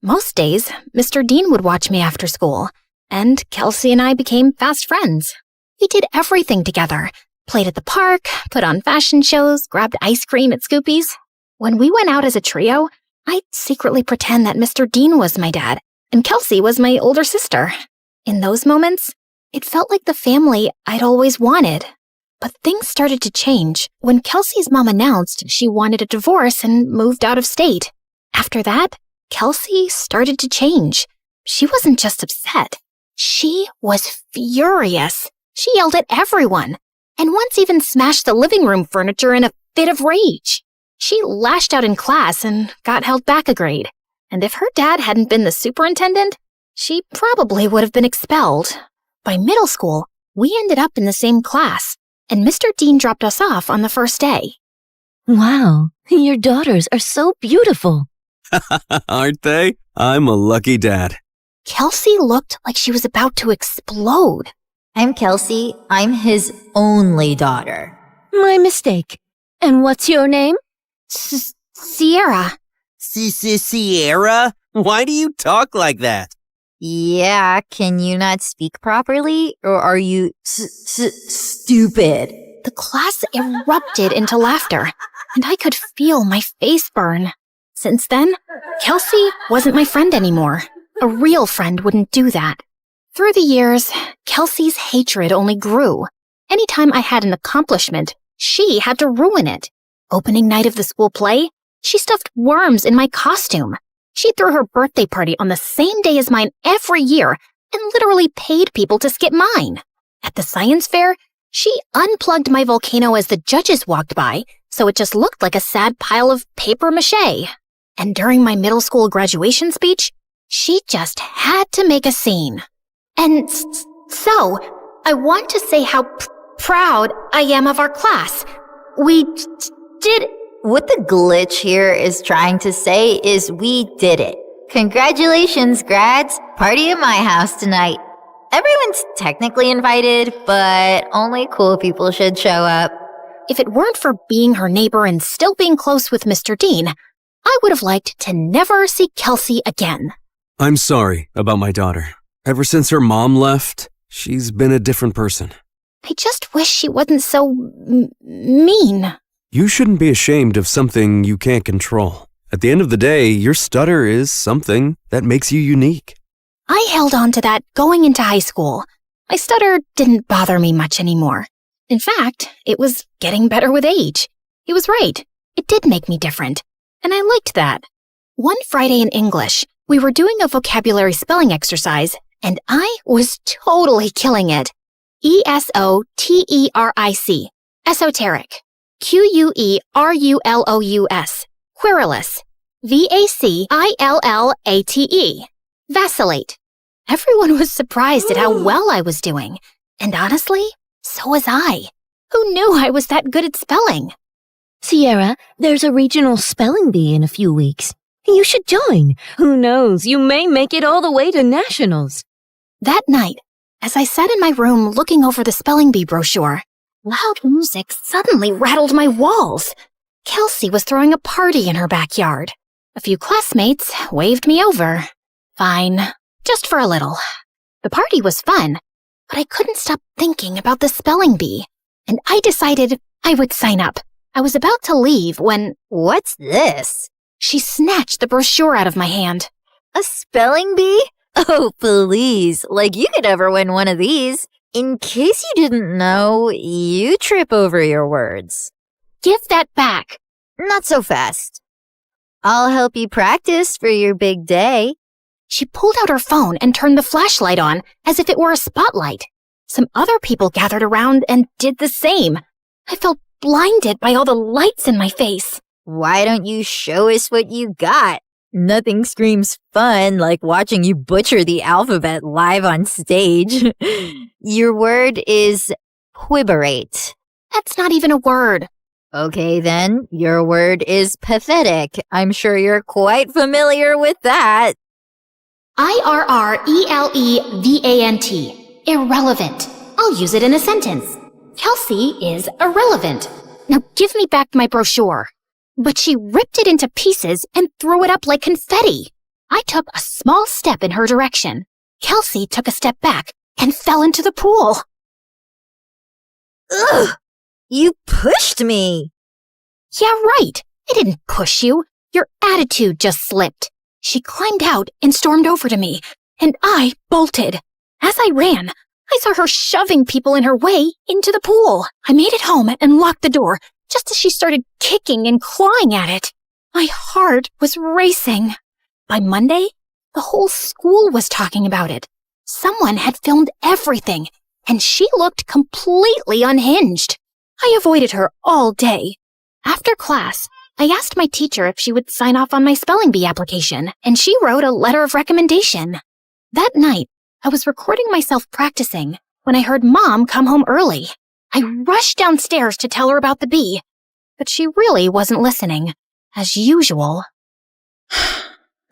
Most days, Mr. Dean would watch me after school, and Kelsey and I became fast friends. We did everything together. Played at the park, put on fashion shows, grabbed ice cream at Scoopy's. When we went out as a trio, I'd secretly pretend that Mr. Dean was my dad, and Kelsey was my older sister. In those moments, it felt like the family I'd always wanted. But things started to change when Kelsey's mom announced she wanted a divorce and moved out of state. After that, Kelsey started to change. She wasn't just upset. She was furious. She yelled at everyone, and once even smashed the living room furniture in a fit of rage. She lashed out in class and got held back a grade. And if her dad hadn't been the superintendent, she probably would have been expelled. By middle school, we ended up in the same class, and Mr. Dean dropped us off on the first day. Wow, your daughters are so beautiful. Aren't they? I'm a lucky dad. Kelsey looked like she was about to explode. I'm Kelsey. I'm his only daughter. My mistake. And what's your name? Sierra. Sierra? Why do you talk like that? Yeah, can you not speak properly? Or are you stupid? The class erupted into laughter, and I could feel my face burn. Since then, Kelsey wasn't my friend anymore. A real friend wouldn't do that. Through the years, Kelsey's hatred only grew. Anytime I had an accomplishment, she had to ruin it. Opening night of the school play, she stuffed worms in my costume. She threw her birthday party on the same day as mine every year and literally paid people to skip mine. At the science fair, she unplugged my volcano as the judges walked by, so it just looked like a sad pile of paper mache. And during my middle school graduation speech, she just had to make a scene. And so, I want to say how proud I am of our class. We did... What the glitch here is trying to say is we did it. Congratulations, grads. Party at my house tonight. Everyone's technically invited, but only cool people should show up. If it weren't for being her neighbor and still being close with Mr. Dean, I would have liked to never see Kelsey again. I'm sorry about my daughter. Ever since her mom left, she's been a different person. I just wish she wasn't so mean. You shouldn't be ashamed of something you can't control. At the end of the day, your stutter is something that makes you unique. I held on to that going into high school. My stutter didn't bother me much anymore. In fact, it was getting better with age. He was right. It did make me different. And I liked that. One Friday in English, we were doing a vocabulary spelling exercise, and I was totally killing it. esoteric. Esoteric. querulous. Querulous. vacillate. Vacillate. Everyone was surprised at how well I was doing. And honestly, so was I. Who knew I was that good at spelling? Sierra, there's a regional spelling bee in a few weeks. You should join. Who knows, you may make it all the way to nationals. That night, as I sat in my room looking over the spelling bee brochure, loud music suddenly rattled my walls. Kelsey was throwing a party in her backyard. A few classmates waved me over. Fine, just for a little. The party was fun, but I couldn't stop thinking about the spelling bee, and I decided I would sign up. I was about to leave when... What's this? She snatched the brochure out of my hand. A spelling bee? Oh, please. Like you could ever win one of these. In case you didn't know, you trip over your words. Give that back. Not so fast. I'll help you practice for your big day. She pulled out her phone and turned the flashlight on as if it were a spotlight. Some other people gathered around and did the same. I felt blinded by all the lights in my face. Why don't you show us what you got? Nothing screams fun like watching you butcher the alphabet live on stage. Your word is quiberate. That's not even a word. Okay then, your word is pathetic. I'm sure you're quite familiar with that. irrelevant. Irrelevant. I'll use it in a sentence. Kelsey is irrelevant. Now give me back my brochure. But she ripped it into pieces and threw it up like confetti. I took a small step in her direction. Kelsey took a step back and fell into the pool. Ugh! You pushed me! Yeah, right. I didn't push you. Your attitude just slipped. She climbed out and stormed over to me, and I bolted. As I ran, I saw her shoving people in her way into the pool. I made it home and locked the door just as she started kicking and clawing at it. My heart was racing. By Monday, the whole school was talking about it. Someone had filmed everything, and she looked completely unhinged. I avoided her all day. After class, I asked my teacher if she would sign off on my spelling bee application, and she wrote a letter of recommendation. That night, I was recording myself practicing when I heard Mom come home early. I rushed downstairs to tell her about the bee, but she really wasn't listening, as usual.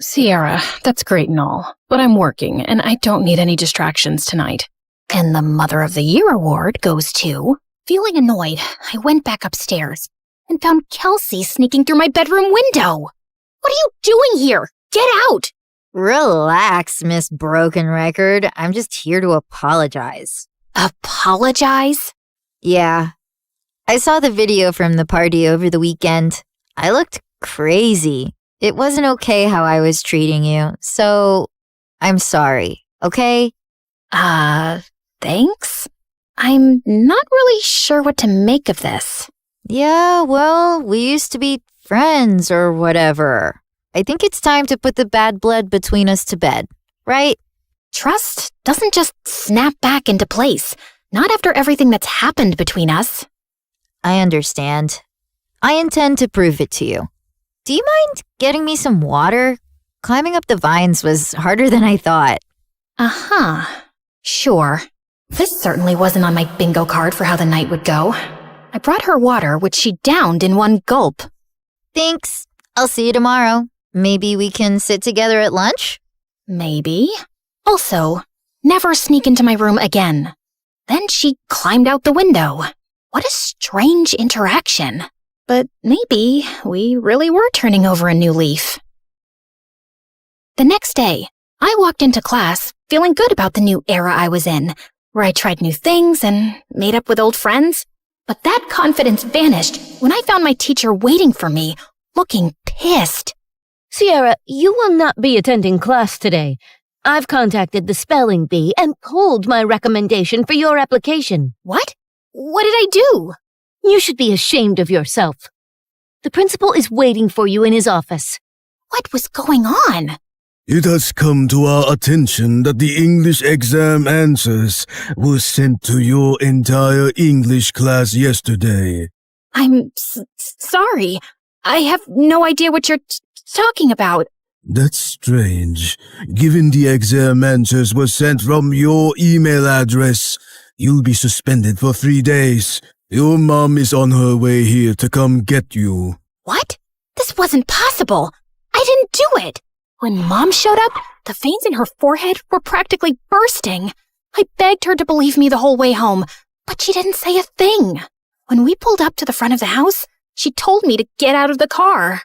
Sierra, that's great and all, but I'm working and I don't need any distractions tonight. And the Mother of the Year award goes to... Feeling annoyed, I went back upstairs and found Kelsey sneaking through my bedroom window. What are you doing here? Get out! Relax, Miss Broken Record. I'm just here to apologize. Apologize? Yeah. I saw the video from the party over the weekend. I looked crazy. It wasn't okay how I was treating you, so I'm sorry, okay? Thanks? I'm not really sure what to make of this. Yeah, well, we used to be friends or whatever. I think it's time to put the bad blood between us to bed, right? Trust doesn't just snap back into place. Not after everything that's happened between us. I understand. I intend to prove it to you. Do you mind getting me some water? Climbing up the vines was harder than I thought. Uh-huh. Sure. This certainly wasn't on my bingo card for how the night would go. I brought her water, which she downed in one gulp. Thanks. I'll see you tomorrow. Maybe we can sit together at lunch? Maybe. Also, never sneak into my room again. Then she climbed out the window. What a strange interaction. But maybe we really were turning over a new leaf. The next day, I walked into class feeling good about the new era I was in, where I tried new things and made up with old friends. But that confidence vanished when I found my teacher waiting for me, looking pissed. Sierra, you will not be attending class today. I've contacted the spelling bee and pulled my recommendation for your application. What? What did I do? You should be ashamed of yourself. The principal is waiting for you in his office. What was going on? It has come to our attention that the English exam answers were sent to your entire English class yesterday. I'm sorry. I have no idea what you're talking about. That's strange. Given the exam answers were sent from your email address, you'll be suspended for 3 days. Your mom is on her way here to come get you. What? This wasn't possible. I didn't do it. When Mom showed up, the veins in her forehead were practically bursting. I begged her to believe me the whole way home, but she didn't say a thing. When we pulled up to the front of the house, she told me to get out of the car.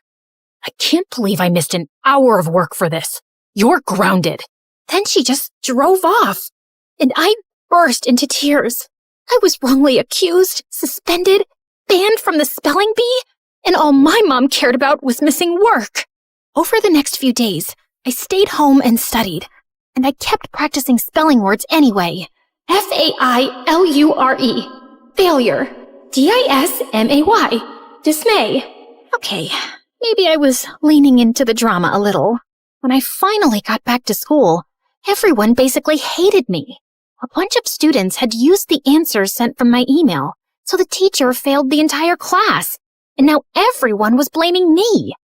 I can't believe I missed an hour of work for this. You're grounded. Then she just drove off, and I burst into tears. I was wrongly accused, suspended, banned from the spelling bee, and all my mom cared about was missing work. Over the next few days, I stayed home and studied, and I kept practicing spelling words anyway. Failure. Failure. Dismay. Dismay. Okay, maybe I was leaning into the drama a little. When I finally got back to school, everyone basically hated me. A bunch of students had used the answers sent from my email, so the teacher failed the entire class, and now everyone was blaming me.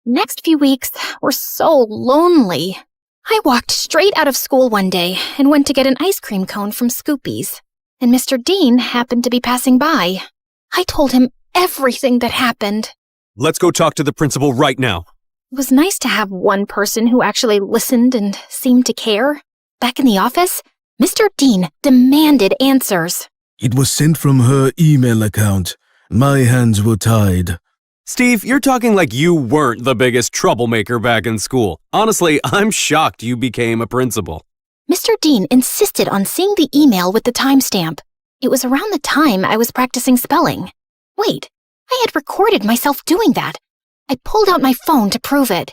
Next few weeks were so lonely. I walked straight out of school one day and went to get an ice cream cone from Scoopy's, and Mr. Dean happened to be passing by. I told him everything that happened. Let's go talk to the principal right now. It was nice to have one person who actually listened and seemed to care. Back in the office, Mr. Dean demanded answers. It was sent from her email account. My hands were tied. Steve, you're talking like you weren't the biggest troublemaker back in school. Honestly, I'm shocked you became a principal. Mr. Dean insisted on seeing the email with the timestamp. It was around the time I was practicing spelling. Wait, I had recorded myself doing that. I pulled out my phone to prove it.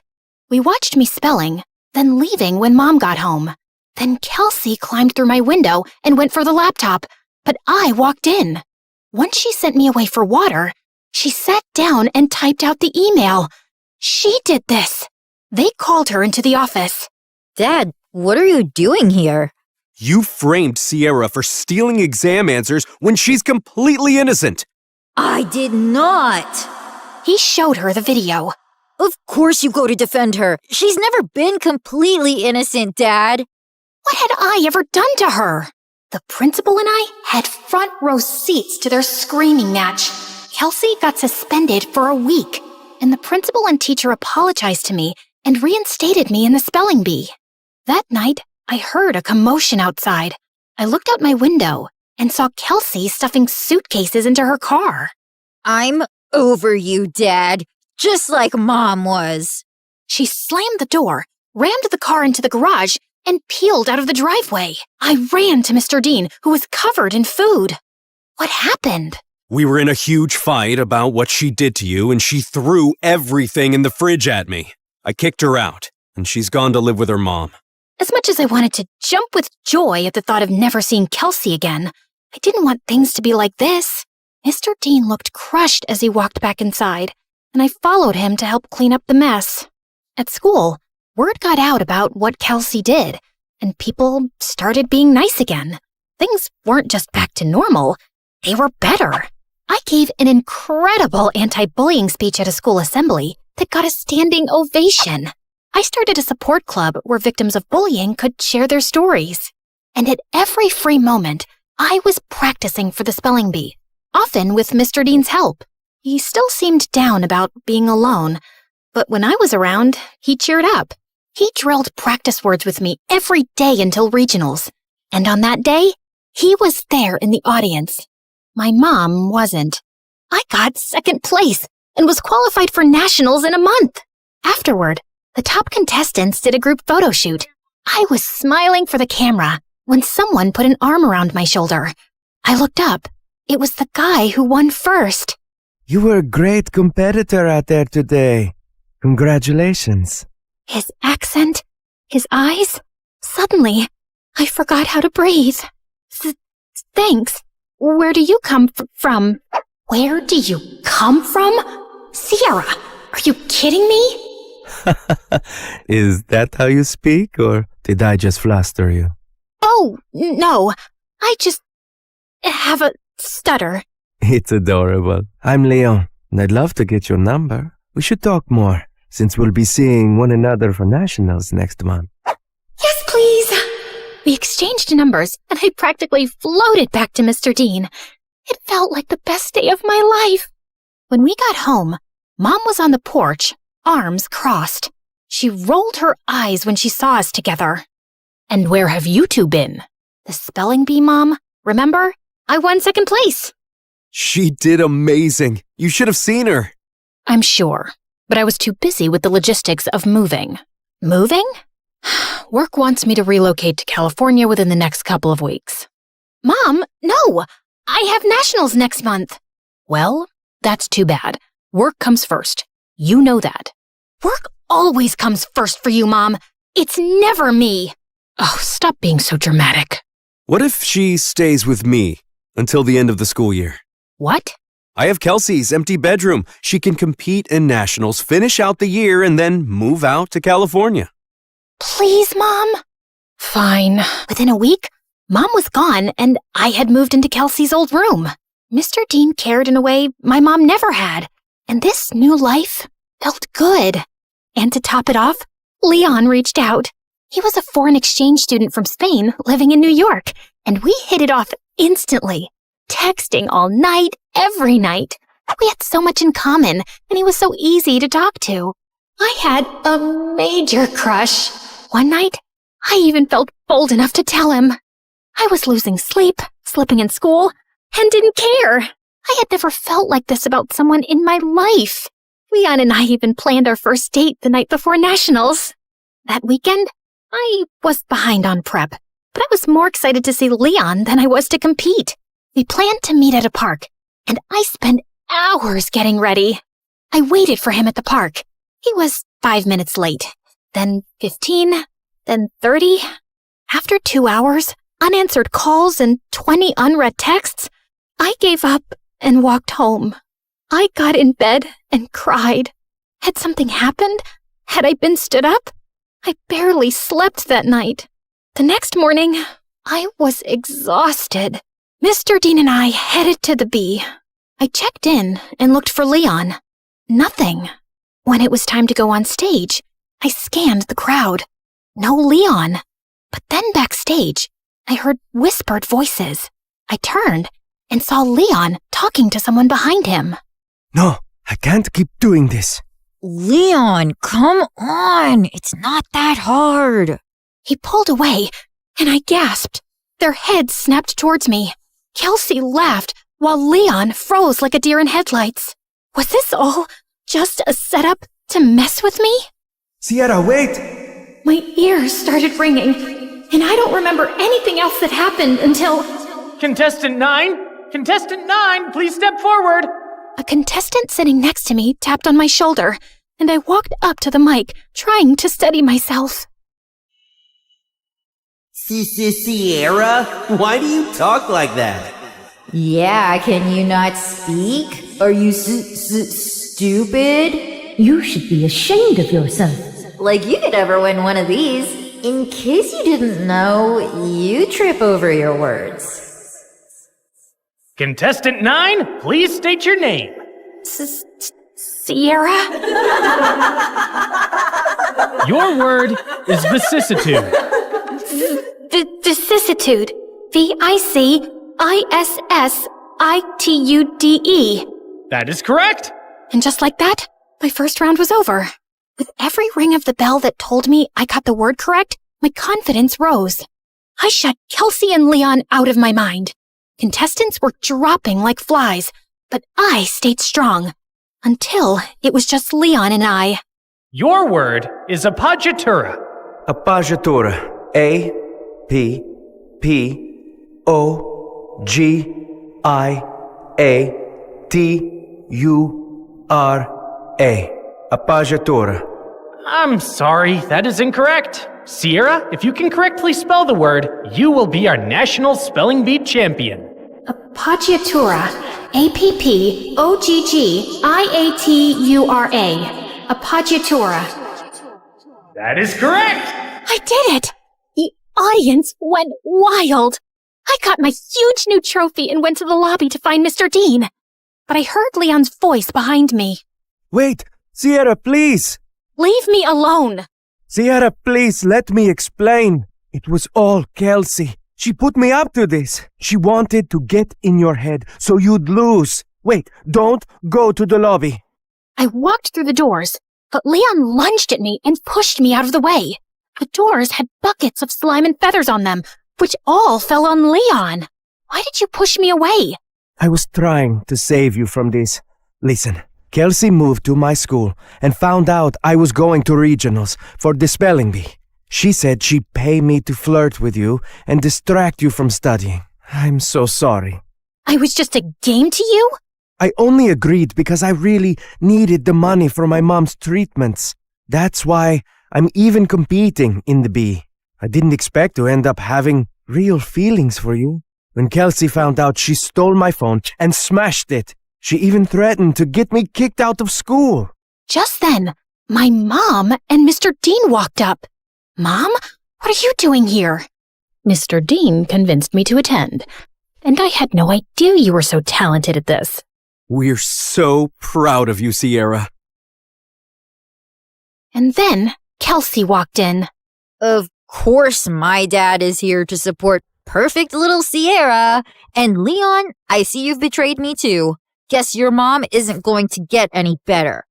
We watched me spelling, then leaving when Mom got home. Then Kelsey climbed through my window and went for the laptop, but I walked in. Once she sent me away for water, she sat down and typed out the email. She did this. They called her into the office. Dad, what are you doing here? You framed Sierra for stealing exam answers when she's completely innocent. I did not. He showed her the video. Of course you go to defend her. She's never been completely innocent, Dad. What had I ever done to her? The principal and I had front row seats to their screaming match. Kelsey got suspended for a week, and the principal and teacher apologized to me and reinstated me in the spelling bee. That night, I heard a commotion outside. I looked out my window and saw Kelsey stuffing suitcases into her car. I'm over you, Dad, just like Mom was. She slammed the door, rammed the car into the garage, and peeled out of the driveway. I ran to Mr. Dean, who was covered in food. What happened? We were in a huge fight about what she did to you, and she threw everything in the fridge at me. I kicked her out, and she's gone to live with her mom. As much as I wanted to jump with joy at the thought of never seeing Kelsey again, I didn't want things to be like this. Mr. Dean looked crushed as he walked back inside, and I followed him to help clean up the mess. At school, word got out about what Kelsey did, and people started being nice again. Things weren't just back to normal, they were better. I gave an incredible anti-bullying speech at a school assembly that got a standing ovation. I started a support club where victims of bullying could share their stories. And at every free moment, I was practicing for the spelling bee, often with Mr. Dean's help. He still seemed down about being alone, but when I was around, he cheered up. He drilled practice words with me every day until regionals. And on that day, he was there in the audience. My mom wasn't. I got second place and was qualified for nationals in a month. Afterward, the top contestants did a group photo shoot. I was smiling for the camera when someone put an arm around my shoulder. I looked up. It was the guy who won first. You were a great competitor out there today. Congratulations. His accent, his eyes. Suddenly, I forgot how to breathe. Thanks. Where do you come from? Where do you come from? Sierra, are you kidding me? Is that how you speak, or did I just fluster you? Oh, no. I just have a stutter. It's adorable. I'm Leon, and I'd love to get your number. We should talk more, since we'll be seeing one another for nationals next month. Yes, please. We exchanged numbers, and I practically floated back to Mr. Dean. It felt like the best day of my life. When we got home, Mom was on the porch, arms crossed. She rolled her eyes when she saw us together. And where have you two been? The spelling bee, Mom? Remember? I won second place. She did amazing. You should have seen her. I'm sure, but I was too busy with the logistics of moving. Moving? Work wants me to relocate to California within the next couple of weeks. Mom, no! I have nationals next month. Well, that's too bad. Work comes first. You know that. Work always comes first for you, Mom. It's never me. Oh, stop being so dramatic. What if she stays with me until the end of the school year? What? I have Kelsey's empty bedroom. She can compete in nationals, finish out the year, and then move out to California. Please, Mom? Fine. Within a week, Mom was gone, and I had moved into Kelsey's old room. Mr. Dean cared in a way my mom never had, and this new life felt good. And to top it off, Leon reached out. He was a foreign exchange student from Spain living in New York, and we hit it off instantly, texting all night, every night. We had so much in common, and he was so easy to talk to. I had a major crush. One night, I even felt bold enough to tell him. I was losing sleep, slipping in school, and didn't care. I had never felt like this about someone in my life. Leon and I even planned our first date the night before nationals. That weekend, I was behind on prep, but I was more excited to see Leon than I was to compete. We planned to meet at a park, and I spent hours getting ready. I waited for him at the park. He was 5 minutes late, then 15, then 30. After 2 hours, unanswered calls, and 20 unread texts, I gave up and walked home. I got in bed and cried. Had something happened? Had I been stood up? I barely slept that night. The next morning, I was exhausted. Mr. Dean and I headed to the Bee. I checked in and looked for Leon. Nothing. When it was time to go on stage, I scanned the crowd. No Leon. But then backstage, I heard whispered voices. I turned and saw Leon talking to someone behind him. No, I can't keep doing this. Leon, come on. It's not that hard. He pulled away, and I gasped. Their heads snapped towards me. Kelsey laughed, while Leon froze like a deer in headlights. Was this all just a setup to mess with me? Sierra, wait! My ears started ringing, and I don't remember anything else that happened until... Contestant 9? Contestant 9, please step forward! A contestant sitting next to me tapped on my shoulder, and I walked up to the mic, trying to steady myself. Sierra? Why do you talk like that? Yeah, can you not speak? Are you stupid? You should be ashamed of yourself. Like you could ever win one of these. In case you didn't know, you trip over your words. Contestant 9, please state your name. Sierra? Your word is vicissitude. Vicissitude. VICISSITUDE. That is correct. And just like that, my first round was over. With every ring of the bell that told me I got the word correct, my confidence rose. I shut Kelsey and Leon out of my mind. Contestants were dropping like flies, but I stayed strong. Until it was just Leon and I. Your word is appoggiatura. Appoggiatura. A-P-P-O-G-I-A-T-U-R-A. Appoggiatura. I'm sorry, that is incorrect. Sierra, if you can correctly spell the word, you will be our national spelling bee champion. Appoggiatura. A-P-P-O-G-G-I-A-T-U-R-A. Appoggiatura. That is correct! I did it! The audience went wild. I got my huge new trophy and went to the lobby to find Mr. Dean. But I heard Leon's voice behind me. Wait, Sierra, please! Leave me alone! Sierra, please, let me explain. It was all Kelsey. She put me up to this. She wanted to get in your head so you'd lose. Wait, don't go to the lobby. I walked through the doors, but Leon lunged at me and pushed me out of the way. The doors had buckets of slime and feathers on them, which all fell on Leon. Why did you push me away? I was trying to save you from this. Listen, Kelsey moved to my school and found out I was going to regionals for the spelling bee. She said she'd pay me to flirt with you and distract you from studying. I'm so sorry. I was just a game to you? I only agreed because I really needed the money for my mom's treatments. That's why I'm even competing in the bee. I didn't expect to end up having real feelings for you. When Kelsey found out, she stole my phone and smashed it. She even threatened to get me kicked out of school. Just then, my mom and Mr. Dean walked up. Mom, what are you doing here? Mr. Dean convinced me to attend, and I had no idea you were so talented at this. We're so proud of you, Sierra. And then Kelsey walked in. Of course my dad is here to support perfect little Sierra. And Leon, I see you've betrayed me too. Guess your mom isn't going to get any better.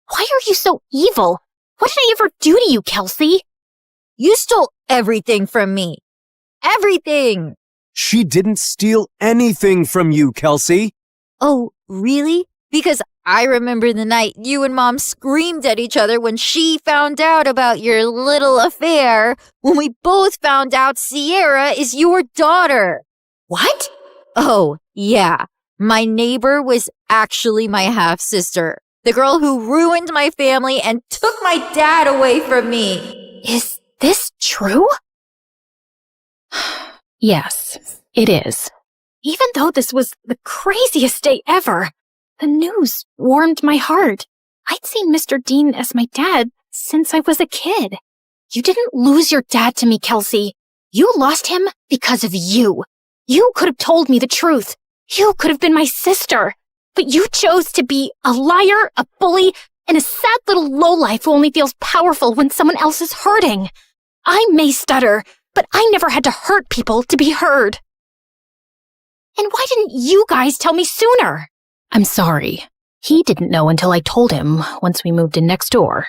Why are you so evil? What did I ever do to you, Kelsey? You stole everything from me. Everything! She didn't steal anything from you, Kelsey. Oh, really? Because I remember the night you and Mom screamed at each other when she found out about your little affair, when we both found out Sierra is your daughter. What? Oh, yeah. My neighbor was actually my half-sister, the girl who ruined my family and took my dad away from me. Is this true? Yes, it is. Even though this was the craziest day ever, the news warmed my heart. I'd seen Mr. Dean as my dad since I was a kid. You didn't lose your dad to me, Kelsey. You lost him because of you. You could have told me the truth. You could have been my sister. But you chose to be a liar, a bully, and a sad little lowlife who only feels powerful when someone else is hurting. I may stutter, but I never had to hurt people to be heard. And why didn't you guys tell me sooner? I'm sorry. He didn't know until I told him once we moved in next door.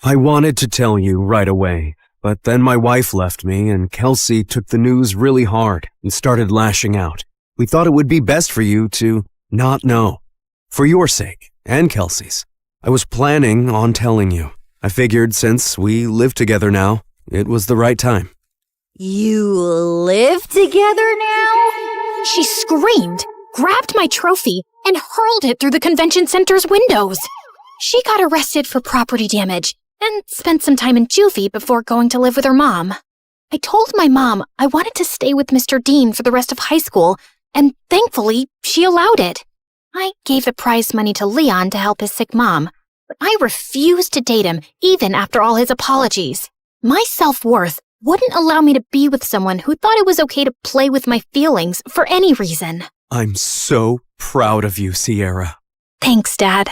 I wanted to tell you right away, but then my wife left me and Kelsey took the news really hard and started lashing out. We thought it would be best for you to not know. For your sake and Kelsey's. I was planning on telling you. I figured since we live together now, it was the right time. You live together now? She screamed, grabbed my trophy, and hurled it through the convention center's windows. She got arrested for property damage and spent some time in juvie before going to live with her mom. I told my mom I wanted to stay with Mr. Dean for the rest of high school, and thankfully, she allowed it. I gave the prize money to Leon to help his sick mom, but I refused to date him even after all his apologies. My self-worth wouldn't allow me to be with someone who thought it was okay to play with my feelings for any reason. I'm so proud of you, Sierra. Thanks, Dad.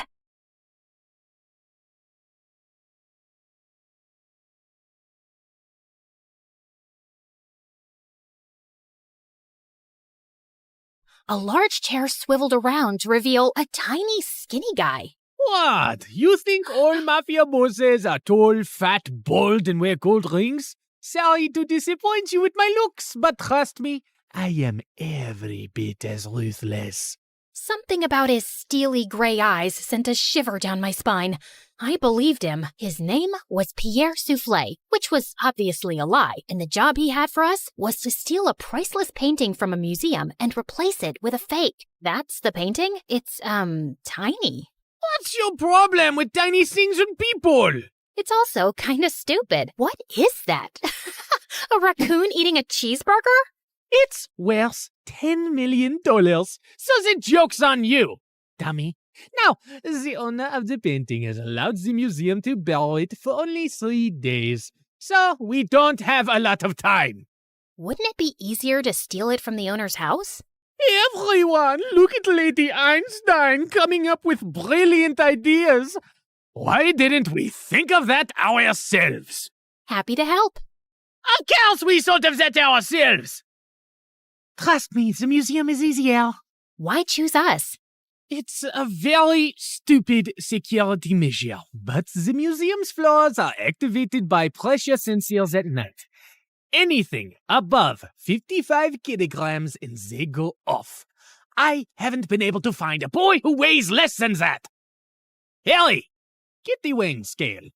A large chair swiveled around to reveal a tiny, skinny guy. What? You think all mafia bosses are tall, fat, bald, and wear gold rings? Sorry to disappoint you with my looks, but trust me, I am every bit as ruthless. Something about his steely gray eyes sent a shiver down my spine. I believed him. His name was Pierre Soufflé, which was obviously a lie, and the job he had for us was to steal a priceless painting from a museum and replace it with a fake. That's the painting? It's, tiny. What's your problem with tiny things and people? It's also kinda stupid. What is that? A raccoon eating a cheeseburger? It's worth $10 million, so the joke's on you. Dummy, Now, the owner of the painting has allowed the museum to borrow it for only 3 days, so we don't have a lot of time. Wouldn't it be easier to steal it from the owner's house? Everyone, look at Lady Einstein coming up with brilliant ideas. Why didn't we think of that ourselves? Happy to help. Of course we thought of that ourselves! Trust me, the museum is easier. Why choose us? It's a very stupid security measure, but the museum's floors are activated by pressure sensors at night. Anything above 55 kilograms and they go off. I haven't been able to find a boy who weighs less than that. Harry, get the weighing scale.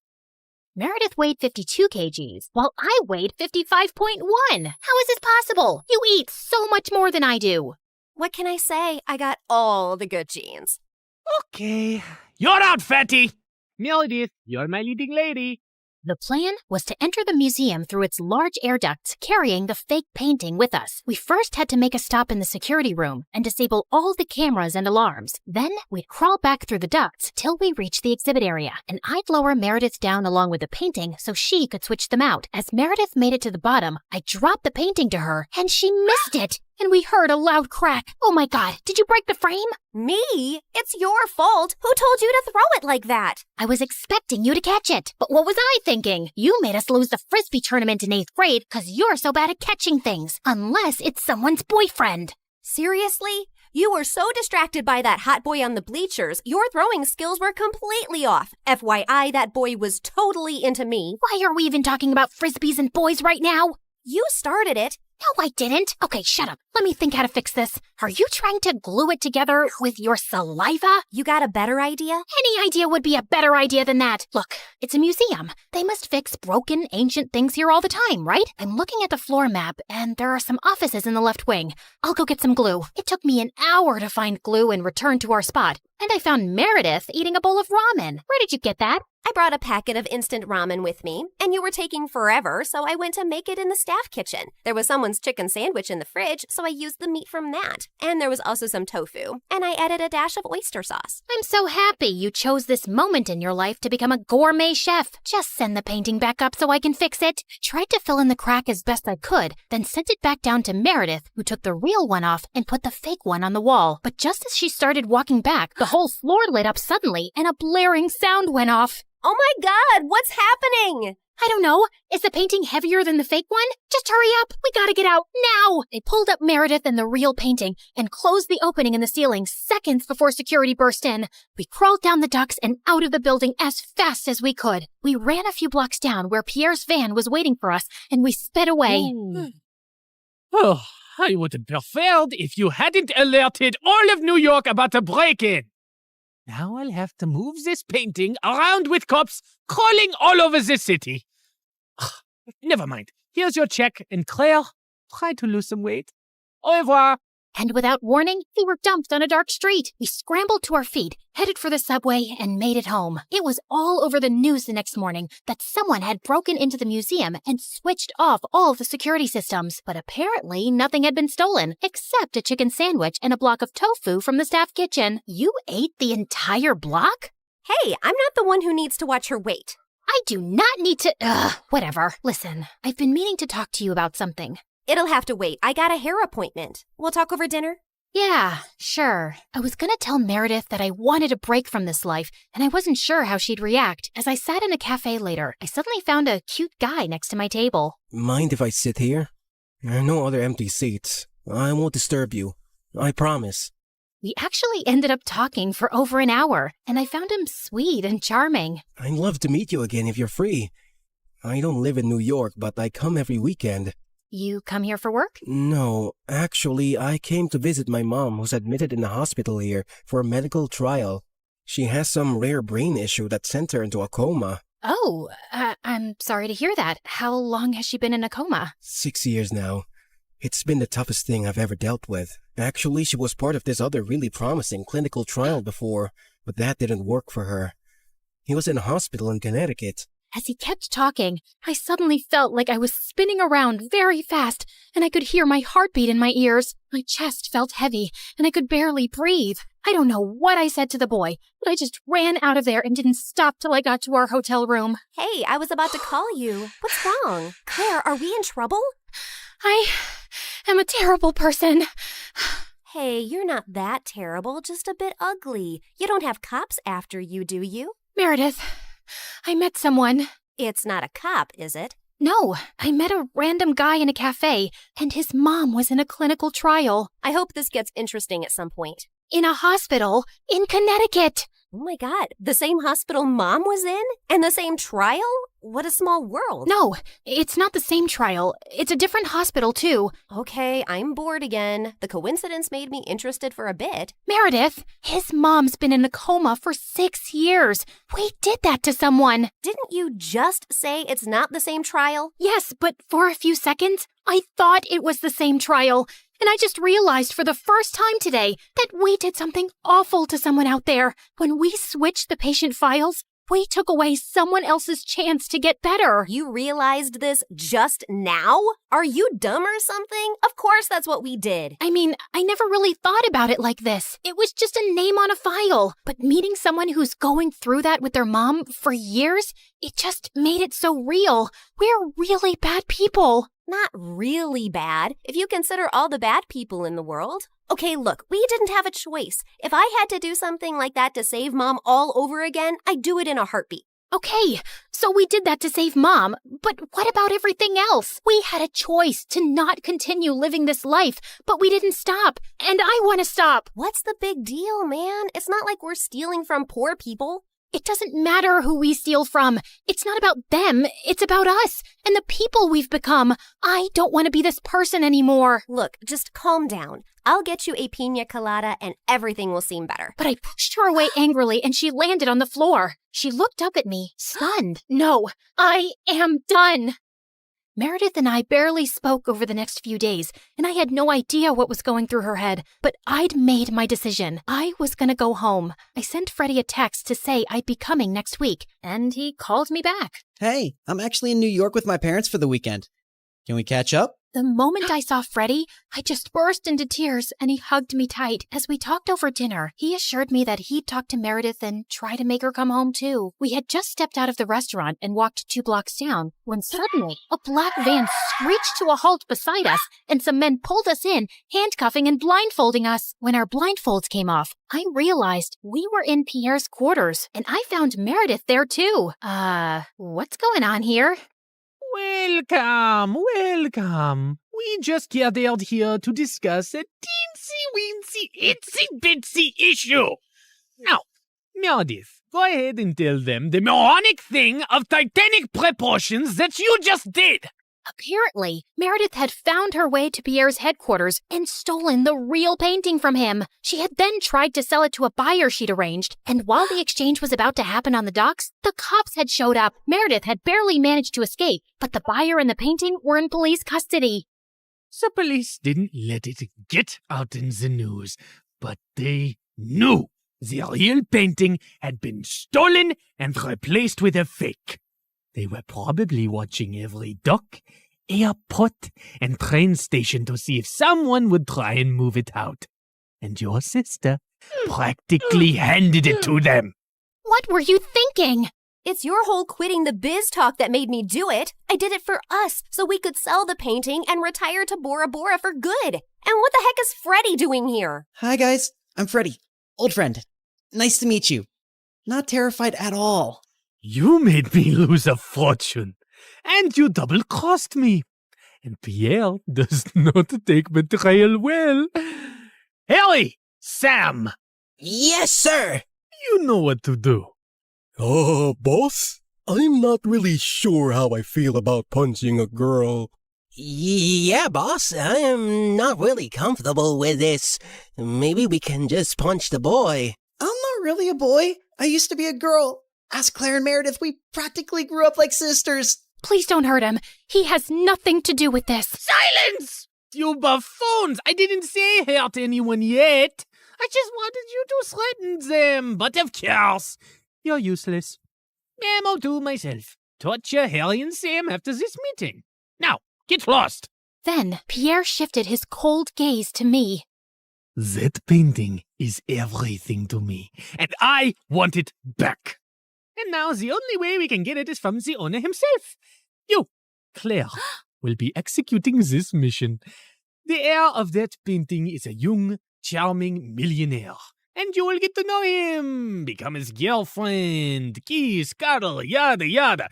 Meredith weighed 52 kgs, while I weighed 55.1. How is this possible? You eat so much more than I do. What can I say? I got all the good genes. Okay, you're out, fatty. Meredith, you're my leading lady. The plan was to enter the museum through its large air ducts, carrying the fake painting with us. We first had to make a stop in the security room and disable all the cameras and alarms. Then we'd crawl back through the ducts till we reached the exhibit area, and I'd lower Meredith down along with the painting so she could switch them out. As Meredith made it to the bottom, I dropped the painting to her, and she missed it. And we heard a loud crack. Oh my God, did you break the frame? Me? It's your fault. Who told you to throw it like that? I was expecting you to catch it. But what was I thinking? You made us lose the Frisbee tournament in 8th grade because you're so bad at catching things. Unless it's someone's boyfriend. Seriously? You were so distracted by that hot boy on the bleachers, your throwing skills were completely off. FYI, that boy was totally into me. Why are we even talking about Frisbees and boys right now? You started it. No, I didn't. Okay, shut up. Let me think how to fix this. Are you trying to glue it together with your saliva? You got a better idea? Any idea would be a better idea than that. Look, it's a museum. They must fix broken, ancient things here all the time, right? I'm looking at the floor map, and there are some offices in the left wing. I'll go get some glue. It took me an hour to find glue and return to our spot. And I found Meredith eating a bowl of ramen. Where did you get that? I brought a packet of instant ramen with me, and you were taking forever, so I went to make it in the staff kitchen. There was someone's chicken sandwich in the fridge, so I used the meat from that. And there was also some tofu, and I added a dash of oyster sauce. I'm so happy you chose this moment in your life to become a gourmet chef. Just send the painting back up so I can fix it. Tried to fill in the crack as best I could, then sent it back down to Meredith, who took the real one off and put the fake one on the wall. But just as she started walking back, the whole floor lit up suddenly, and a blaring sound went off. Oh my God, what's happening? I don't know. Is the painting heavier than the fake one? Just hurry up. We gotta get out now. They pulled up Meredith and the real painting and closed the opening in the ceiling seconds before security burst in. We crawled down the ducts and out of the building as fast as we could. We ran a few blocks down where Pierre's van was waiting for us, and we sped away. Oh, I would have preferred if you hadn't alerted all of New York about the break-in. Now I'll have to move this painting around with cops crawling all over the city. Never mind. Here's your check, and Claire, try to lose some weight. Au revoir. And without warning, we were dumped on a dark street. We scrambled to our feet, headed for the subway, and made it home. It was all over the news the next morning that someone had broken into the museum and switched off all the security systems. But apparently, nothing had been stolen, except a chicken sandwich and a block of tofu from the staff kitchen. You ate the entire block? Hey, I'm not the one who needs to watch her weight. I do not need to... whatever. Listen, I've been meaning to talk to you about something. It'll have to wait. I got a hair appointment. We'll talk over dinner? Yeah, sure. I was gonna tell Meredith that I wanted a break from this life, and I wasn't sure how she'd react. As I sat in a cafe later, I suddenly found a cute guy next to my table. Mind if I sit here? There are no other empty seats. I won't disturb you. I promise. We actually ended up talking for over an hour, and I found him sweet and charming. I'd love to meet you again if you're free. I don't live in New York, but I come every weekend. You come here for work? No, actually, I came to visit my mom, who's admitted in the hospital here for a medical trial. She has some rare brain issue that sent her into a coma. Oh, I'm sorry to hear that. How long has she been in a coma? 6 years now. It's been the toughest thing I've ever dealt with. Actually, she was part of this other really promising clinical trial before, but that didn't work for her. He was in a hospital in Connecticut. As he kept talking, I suddenly felt like I was spinning around very fast, and I could hear my heartbeat in my ears. My chest felt heavy, and I could barely breathe. I don't know what I said to the boy, but I just ran out of there and didn't stop till I got to our hotel room. Hey, I was about to call you. What's wrong? Claire, are we in trouble? I am a terrible person. Hey, you're not that terrible, just a bit ugly. You don't have cops after you, do you? Meredith, I met someone. It's not a cop, is it? No, I met a random guy in a cafe, and his mom was in a clinical trial. I hope this gets interesting at some point. In a hospital in Connecticut. Oh my God, the same hospital Mom was in? And the same trial? What a small world. No, it's not the same trial. It's a different hospital, too. Okay, I'm bored again. The coincidence made me interested for a bit. Meredith, his mom's been in a coma for 6 years. We did that to someone. Didn't you just say it's not the same trial? Yes, but for a few seconds, I thought it was the same trial. And I just realized for the first time today that we did something awful to someone out there. When we switched the patient files, we took away someone else's chance to get better. You realized this just now? Are you dumb or something? Of course that's what we did. I mean, I never really thought about it like this. It was just a name on a file. But meeting someone who's going through that with their mom for years, it just made it so real. We're really bad people. Not really bad, if you consider all the bad people in the world. Okay, look, we didn't have a choice. If I had to do something like that to save Mom all over again, I'd do it in a heartbeat. Okay, so we did that to save Mom, but what about everything else? We had a choice to not continue living this life, but we didn't stop, and I want to stop. What's the big deal, man? It's not like we're stealing from poor people. It doesn't matter who we steal from. It's not about them. It's about us and the people we've become. I don't want to be this person anymore. Look, just calm down. I'll get you a pina colada and everything will seem better. But I pushed her away angrily and she landed on the floor. She looked up at me, stunned. No, I am done. Meredith and I barely spoke over the next few days, and I had no idea what was going through her head. But I'd made my decision. I was gonna go home. I sent Freddie a text to say I'd be coming next week, and he called me back. Hey, I'm actually in New York with my parents for the weekend. Can we catch up? The moment I saw Freddie, I just burst into tears, and he hugged me tight. As we talked over dinner, he assured me that he'd talk to Meredith and try to make her come home too. We had just stepped out of the restaurant and walked 2 blocks down, when suddenly a black van screeched to a halt beside us, and some men pulled us in, handcuffing and blindfolding us. When our blindfolds came off, I realized we were in Pierre's quarters, and I found Meredith there too. What's going on here? Welcome. We just gathered here to discuss a teensy-weensy, itsy-bitsy issue. Now, Meredith, go ahead and tell them the moronic thing of titanic proportions that you just did. Apparently, Meredith had found her way to Pierre's headquarters and stolen the real painting from him. She had then tried to sell it to a buyer she'd arranged, and while the exchange was about to happen on the docks, the cops had showed up. Meredith had barely managed to escape, but the buyer and the painting were in police custody. The police didn't let it get out in the news, but they knew the real painting had been stolen and replaced with a fake. They were probably watching every dock, airport, and train station to see if someone would try and move it out. And your sister practically handed it to them. What were you thinking? It's your whole quitting the biz talk that made me do it. I did it for us, so we could sell the painting and retire to Bora Bora for good. And what the heck is Freddie doing here? Hi guys, I'm Freddie. Old friend. Nice to meet you. Not terrified at all. You made me lose a fortune, and you double-crossed me. And Pierre does not take betrayal well. Harry! Sam! Yes, sir! You know what to do. Boss? I'm not really sure how I feel about punching a girl. Yeah, boss, I am not really comfortable with this. Maybe we can just punch the boy. I'm not really a boy. I used to be a girl. Ask Claire and Meredith, we practically grew up like sisters. Please don't hurt him. He has nothing to do with this. Silence! You buffoons! I didn't say hurt anyone yet. I just wanted you to threaten them. But of course, you're useless. I'll do myself. torture Harry and Sam after this meeting. Now, get lost. Then Pierre shifted his cold gaze to me. That painting is everything to me, and I want it back. And now the only way we can get it is from the owner himself. You, Claire, will be executing this mission. The heir of that painting is a young, charming millionaire, and you will get to know him, become his girlfriend, kiss, cuddle, yada yada.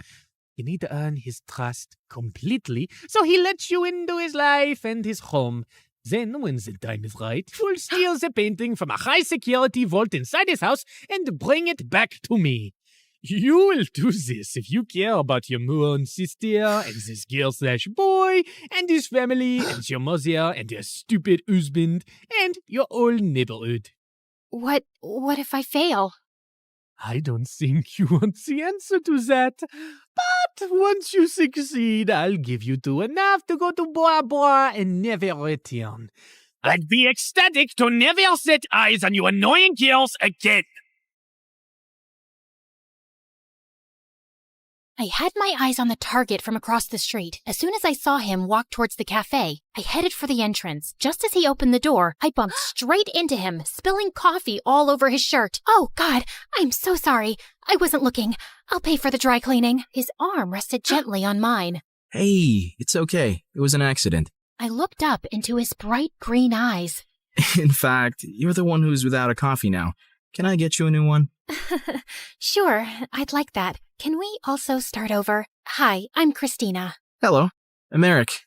You need to earn his trust completely, so he lets you into his life and his home. Then, when the time is right, you'll steal the painting from a high-security vault inside his house and bring it back to me. You will do this if you care about your moon sister and this girl/boy and his family and your mother and your stupid husband and your whole neighborhood. What if I fail? I don't think you want the answer to that. But once you succeed, I'll give you two enough to go to Bora Bora and never return. I'd be ecstatic to never set eyes on you annoying girls again. I had my eyes on the target from across the street. As soon as I saw him walk towards the cafe, I headed for the entrance. Just as he opened the door, I bumped straight into him, spilling coffee all over his shirt. Oh, God, I'm so sorry. I wasn't looking. I'll pay for the dry cleaning. His arm rested gently on mine. Hey, it's okay. It was an accident. I looked up into his bright green eyes. In fact, you're the one who's without a coffee now. Can I get you a new one? Sure, I'd like that. Can we also start over? Hi, I'm Christina. Hello, I'm Eric.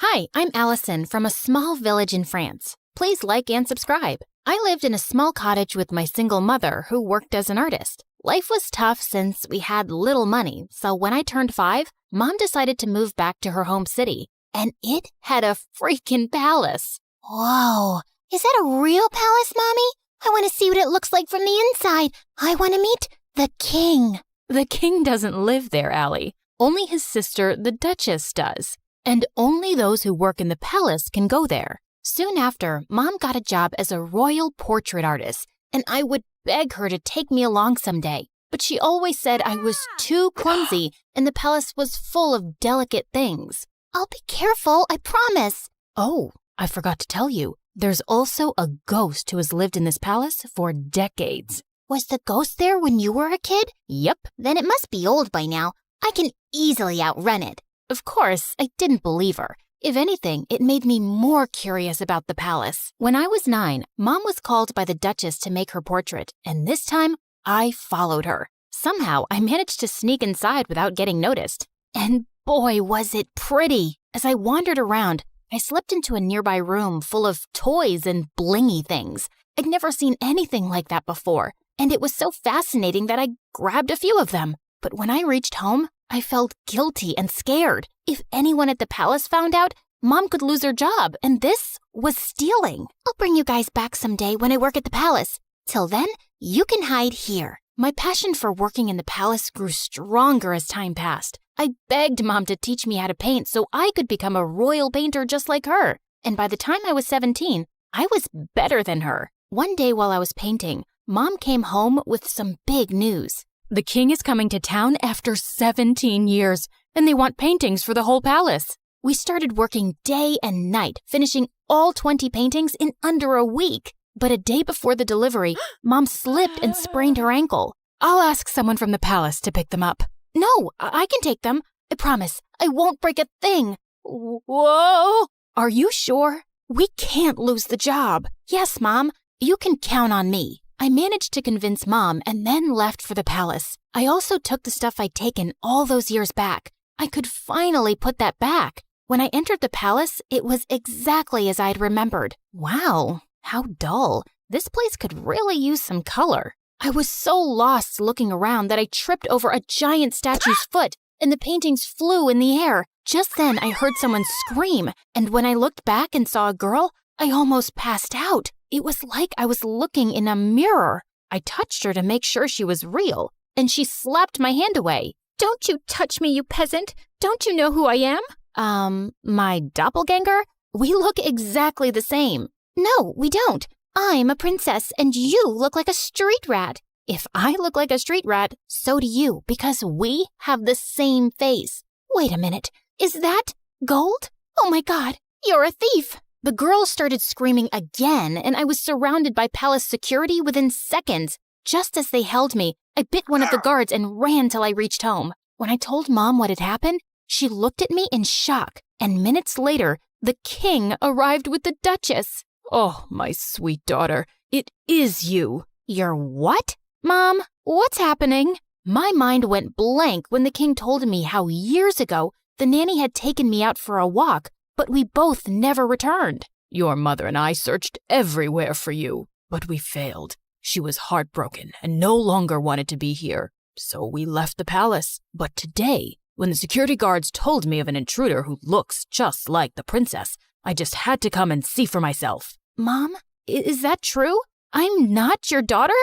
Hi, I'm Allison from a small village in France. Please like and subscribe. I lived in a small cottage with my single mother who worked as an artist. Life was tough since we had little money, so when I turned 5, Mom decided to move back to her home city. And it had a freaking palace. Whoa, is that a real palace, Mommy? I want to see what it looks like from the inside. I want to meet the king. The king doesn't live there, Allie. Only his sister, the Duchess, does. And only those who work in the palace can go there. Soon after, Mom got a job as a royal portrait artist, and I would beg her to take me along someday. But she always said I was too clumsy and the palace was full of delicate things. I'll be careful, I promise. Oh, I forgot to tell you. There's also a ghost who has lived in this palace for decades. Was the ghost there when you were a kid? Yep. Then it must be old by now. I can easily outrun it. Of course, I didn't believe her. If anything, it made me more curious about the palace. When I was 9, Mom was called by the Duchess to make her portrait, and this time, I followed her. Somehow, I managed to sneak inside without getting noticed. And boy, was it pretty! As I wandered around, I slipped into a nearby room full of toys and blingy things. I'd never seen anything like that before, and it was so fascinating that I grabbed a few of them. But when I reached home, I felt guilty and scared. If anyone at the palace found out, Mom could lose her job, and this was stealing. I'll bring you guys back someday when I work at the palace. Till then, you can hide here. My passion for working in the palace grew stronger as time passed. I begged Mom to teach me how to paint so I could become a royal painter just like her. And by the time I was 17, I was better than her. One day while I was painting, Mom came home with some big news. The king is coming to town after 17 years, and they want paintings for the whole palace. We started working day and night, finishing all 20 paintings in under a week. But a day before the delivery, Mom slipped and sprained her ankle. I'll ask someone from the palace to pick them up. No, I can take them. I promise. I won't break a thing. Whoa! Are you sure? We can't lose the job. Yes, Mom. You can count on me. I managed to convince Mom and then left for the palace. I also took the stuff I'd taken all those years back. I could finally put that back. When I entered the palace, it was exactly as I'd remembered. Wow, how dull. This place could really use some color. I was so lost looking around that I tripped over a giant statue's foot, and the paintings flew in the air. Just then, I heard someone scream, and when I looked back and saw a girl, I almost passed out. It was like I was looking in a mirror. I touched her to make sure she was real, and she slapped my hand away. Don't you touch me, you peasant! Don't you know who I am? My doppelganger? We look exactly the same. No, we don't. I'm a princess and you look like a street rat. If I look like a street rat, so do you, because we have the same face. Wait a minute. Is that gold? Oh my God, you're a thief. The girls started screaming again, and I was surrounded by palace security within seconds. Just as they held me, I bit one of the guards and ran till I reached home. When I told Mom what had happened, she looked at me in shock, and minutes later, the king arrived with the Duchess. Oh, my sweet daughter, it is you. You're what? Mom, what's happening? My mind went blank when the king told me how years ago the nanny had taken me out for a walk, but we both never returned. Your mother and I searched everywhere for you, but we failed. She was heartbroken and no longer wanted to be here, so we left the palace. But today, when the security guards told me of an intruder who looks just like the princess, I just had to come and see for myself. Mom, is that true? I'm not your daughter?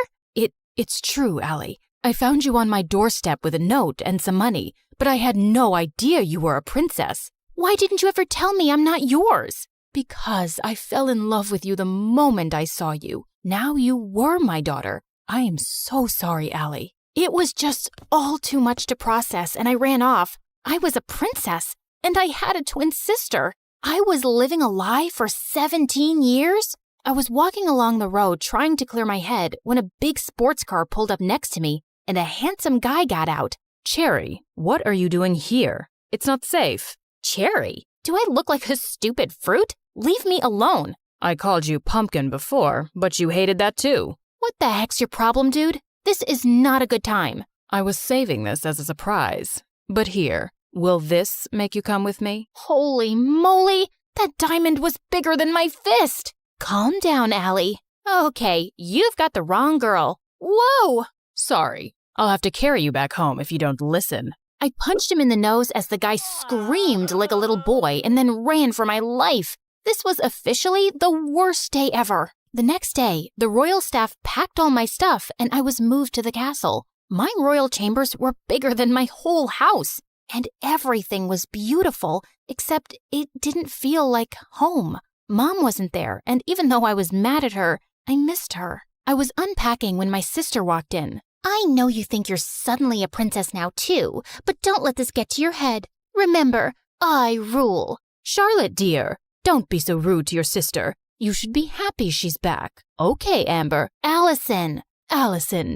It's true, Allie. I found you on my doorstep with a note and some money, but I had no idea you were a princess. Why didn't you ever tell me I'm not yours? Because I fell in love with you the moment I saw you. Now you were my daughter. I am so sorry, Allie. It was just all too much to process, and I ran off. I was a princess, and I had a twin sister. I was living a lie for 17 years? I was walking along the road trying to clear my head when a big sports car pulled up next to me, and a handsome guy got out. Cherry, what are you doing here? It's not safe. Cherry? Do I look like a stupid fruit? Leave me alone. I called you pumpkin before, but you hated that too. What the heck's your problem, dude? This is not a good time. I was saving this as a surprise. But here, will this make you come with me? Holy moly! That diamond was bigger than my fist! Calm down, Allie. Okay, you've got the wrong girl. Whoa! Sorry, I'll have to carry you back home if you don't listen. I punched him in the nose as the guy screamed like a little boy and then ran for my life. This was officially the worst day ever. The next day, the royal staff packed all my stuff and I was moved to the castle. My royal chambers were bigger than my whole house, and everything was beautiful, except it didn't feel like home. Mom wasn't there, and even though I was mad at her, I missed her. I was unpacking when my sister walked in. I know you think you're suddenly a princess now too, but don't let this get to your head. Remember, I rule. Charlotte, dear, don't be so rude to your sister. You should be happy she's back. Okay, Amber. Allison,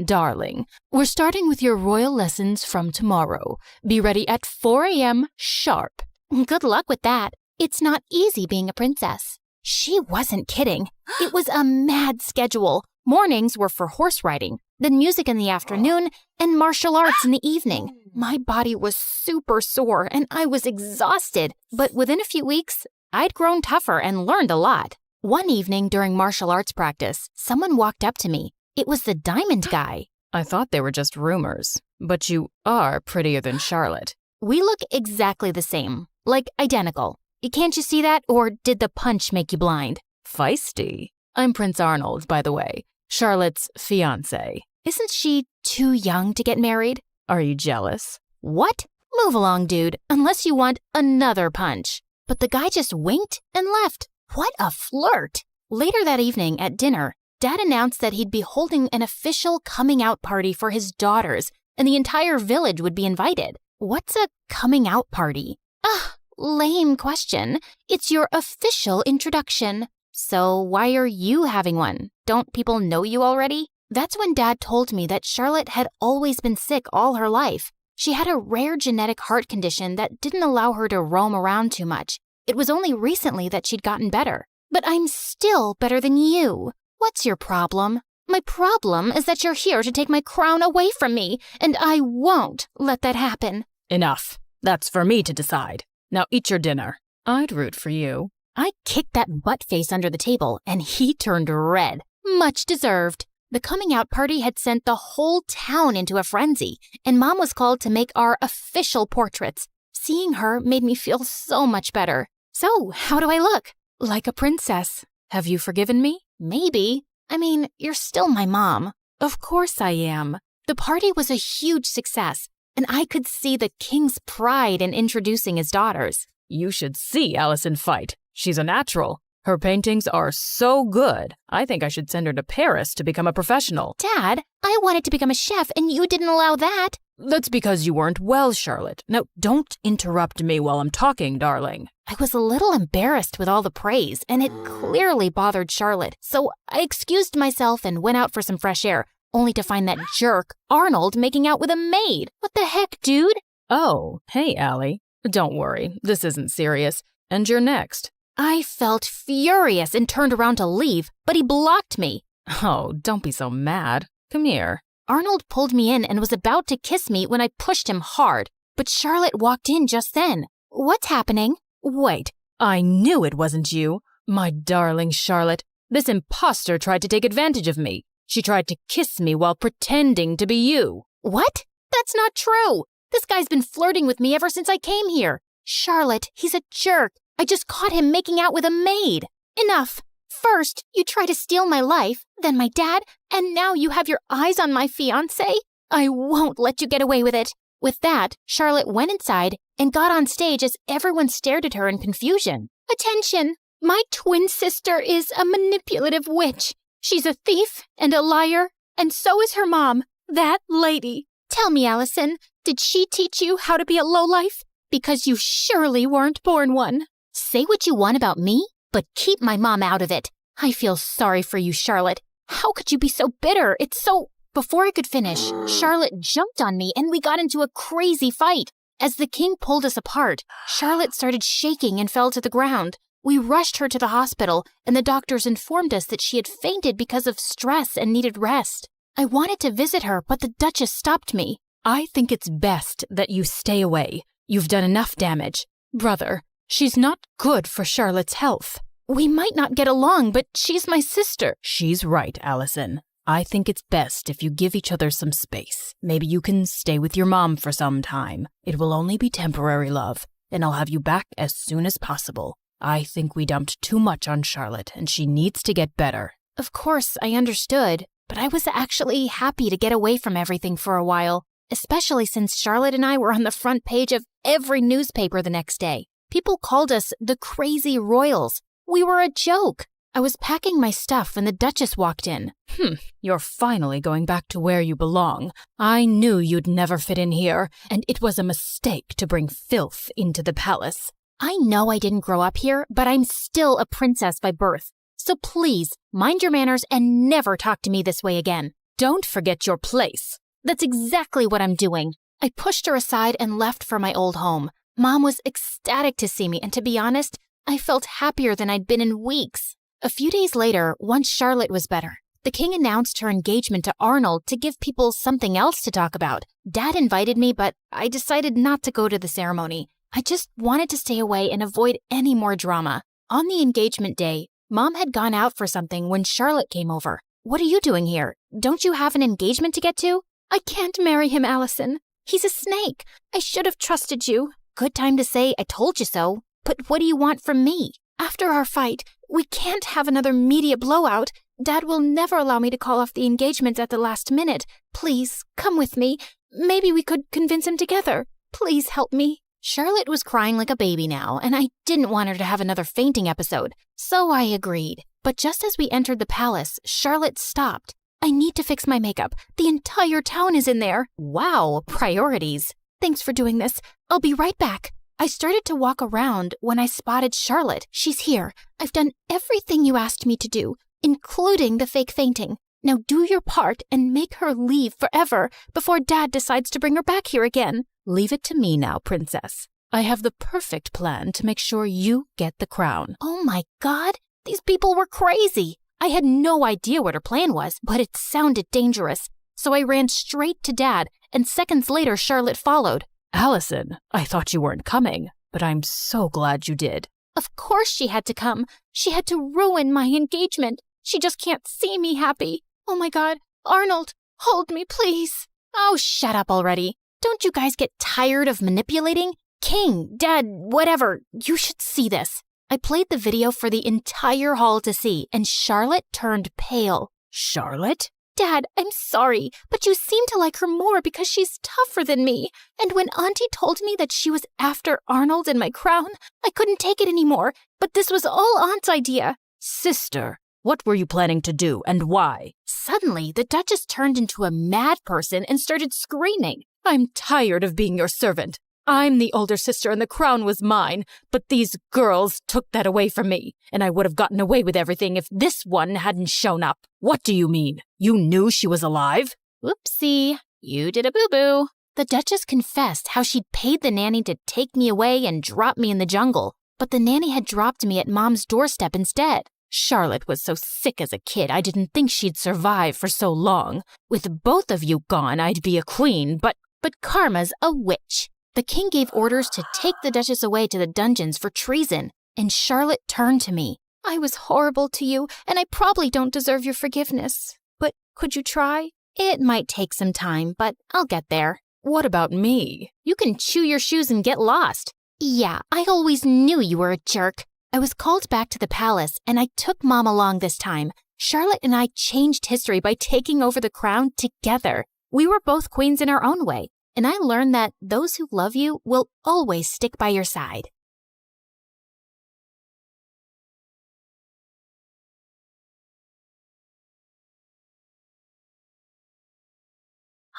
darling, we're starting with your royal lessons from tomorrow. Be ready at 4 a.m. sharp. Good luck with that. It's not easy being a princess. She wasn't kidding. It was a mad schedule. Mornings were for horse riding, then music in the afternoon, and martial arts in the evening. My body was super sore, and I was exhausted. But within a few weeks, I'd grown tougher and learned a lot. One evening during martial arts practice, someone walked up to me. It was the diamond guy. I thought they were just rumors, but you are prettier than Charlotte. We look exactly the same, like identical. Can't you see that, or did the punch make you blind? Feisty. I'm Prince Arnold, by the way, Charlotte's fiancé. Isn't she too young to get married? Are you jealous? What? Move along, dude, unless you want another punch. But the guy just winked and left. What a flirt! Later that evening at dinner, Dad announced that he'd be holding an official coming out party for his daughters, and the entire village would be invited. What's a coming out party? Lame question. It's your official introduction. So why are you having one? Don't people know you already? That's when Dad told me that Charlotte had always been sick all her life. She had a rare genetic heart condition that didn't allow her to roam around too much. It was only recently that she'd gotten better. But I'm still better than you. What's your problem? My problem is that you're here to take my crown away from me, and I won't let that happen. Enough. That's for me to decide. Now eat your dinner. I'd root for you. I kicked that butt face under the table, and he turned red. Much deserved. The coming out party had sent the whole town into a frenzy, and Mom was called to make our official portraits. Seeing her made me feel so much better. So, how do I look? Like a princess. Have you forgiven me? Maybe. I mean, you're still my mom. Of course I am. The party was a huge success, and I could see the king's pride in introducing his daughters. You should see Allison fight. She's a natural. Her paintings are so good, I think I should send her to Paris to become a professional. Dad, I wanted to become a chef and you didn't allow that. That's because you weren't well, Charlotte. Now, don't interrupt me while I'm talking, darling. I was a little embarrassed with all the praise, and it clearly bothered Charlotte, so I excused myself and went out for some fresh air, only to find that jerk, Arnold, making out with a maid. What the heck, dude? Oh, hey, Allie. Don't worry, this isn't serious. And you're next. I felt furious and turned around to leave, but he blocked me. Oh, don't be so mad. Come here. Arnold pulled me in and was about to kiss me when I pushed him hard, but Charlotte walked in just then. What's happening? Wait, I knew it wasn't you. My darling Charlotte, this imposter tried to take advantage of me. She tried to kiss me while pretending to be you. What? That's not true. This guy's been flirting with me ever since I came here. Charlotte, he's a jerk. I just caught him making out with a maid. Enough. First, you try to steal my life, then my dad, and now you have your eyes on my fiancé? I won't let you get away with it. With that, Charlotte went inside and got on stage as everyone stared at her in confusion. Attention! My twin sister is a manipulative witch. She's a thief and a liar, and so is her mom, that lady. Tell me, Allison, did she teach you how to be a lowlife? Because you surely weren't born one. Say what you want about me, but keep my mom out of it. I feel sorry for you, Charlotte. How could you be so bitter? It's so... Before I could finish, Charlotte jumped on me and we got into a crazy fight. As the king pulled us apart, Charlotte started shaking and fell to the ground. We rushed her to the hospital, and the doctors informed us that she had fainted because of stress and needed rest. I wanted to visit her, but the Duchess stopped me. I think it's best that you stay away. You've done enough damage. Brother, she's not good for Charlotte's health. We might not get along, but she's my sister. She's right, Allison. I think it's best if you give each other some space. Maybe you can stay with your mom for some time. It will only be temporary, love, and I'll have you back as soon as possible. I think we dumped too much on Charlotte, and she needs to get better. Of course, I understood, but I was actually happy to get away from everything for a while, especially since Charlotte and I were on the front page of every newspaper the next day. People called us the Crazy Royals. We were a joke. I was packing my stuff when the Duchess walked in. You're finally going back to where you belong. I knew you'd never fit in here, and it was a mistake to bring filth into the palace. I know I didn't grow up here, but I'm still a princess by birth. So please, mind your manners and never talk to me this way again. Don't forget your place. That's exactly what I'm doing. I pushed her aside and left for my old home. Mom was ecstatic to see me, and to be honest, I felt happier than I'd been in weeks. A few days later, once Charlotte was better, the king announced her engagement to Arnold to give people something else to talk about. Dad invited me, but I decided not to go to the ceremony. I just wanted to stay away and avoid any more drama. On the engagement day, Mom had gone out for something when Charlotte came over. What are you doing here? Don't you have an engagement to get to? I can't marry him, Allison. He's a snake. I should have trusted you. Good time to say I told you so. But what do you want from me? After our fight, we can't have another media blowout. Dad will never allow me to call off the engagement at the last minute. Please, come with me. Maybe we could convince him together. Please help me. Charlotte was crying like a baby now, and I didn't want her to have another fainting episode. So I agreed. But just as we entered the palace, Charlotte stopped. I need to fix my makeup. The entire town is in there. Wow, priorities. Thanks for doing this. I'll be right back. I started to walk around when I spotted Charlotte. She's here. I've done everything you asked me to do, including the fake fainting. Now do your part and make her leave forever before Dad decides to bring her back here again. Leave it to me now, princess. I have the perfect plan to make sure you get the crown. Oh my God, these people were crazy. I had no idea what her plan was, but it sounded dangerous. So I ran straight to Dad, and seconds later Charlotte followed. Allison, I thought you weren't coming, but I'm so glad you did. Of course she had to come. She had to ruin my engagement. She just can't see me happy. Oh my God, Arnold, hold me, please. Oh, shut up already. Don't you guys get tired of manipulating? King, Dad, whatever, you should see this. I played the video for the entire hall to see, and Charlotte turned pale. Charlotte? Dad, I'm sorry, but you seem to like her more because she's tougher than me. And when Auntie told me that she was after Arnold and my crown, I couldn't take it anymore, But this was all Aunt's idea. Sister, what were you planning to do and why? Suddenly, the Duchess turned into a mad person and started screaming. I'm tired of being your servant. I'm the older sister and the crown was mine, but these girls took that away from me, and I would have gotten away with everything if this one hadn't shown up. What do you mean? You knew she was alive? Whoopsie, you did a boo-boo. The Duchess confessed how she'd paid the nanny to take me away and drop me in the jungle, but the nanny had dropped me at Mom's doorstep instead. Charlotte was so sick as a kid, I didn't think she'd survive for so long. With both of you gone, I'd be a queen, but Karma's a witch. The king gave orders to take the Duchess away to the dungeons for treason, and Charlotte turned to me. I was horrible to you, and I probably don't deserve your forgiveness. But could you try? It might take some time, but I'll get there. What about me? You can chew your shoes and get lost. Yeah, I always knew you were a jerk. I was called back to the palace, and I took Mom along this time. Charlotte and I changed history by taking over the crown together. We were both queens in our own way, and I learned that those who love you will always stick by your side.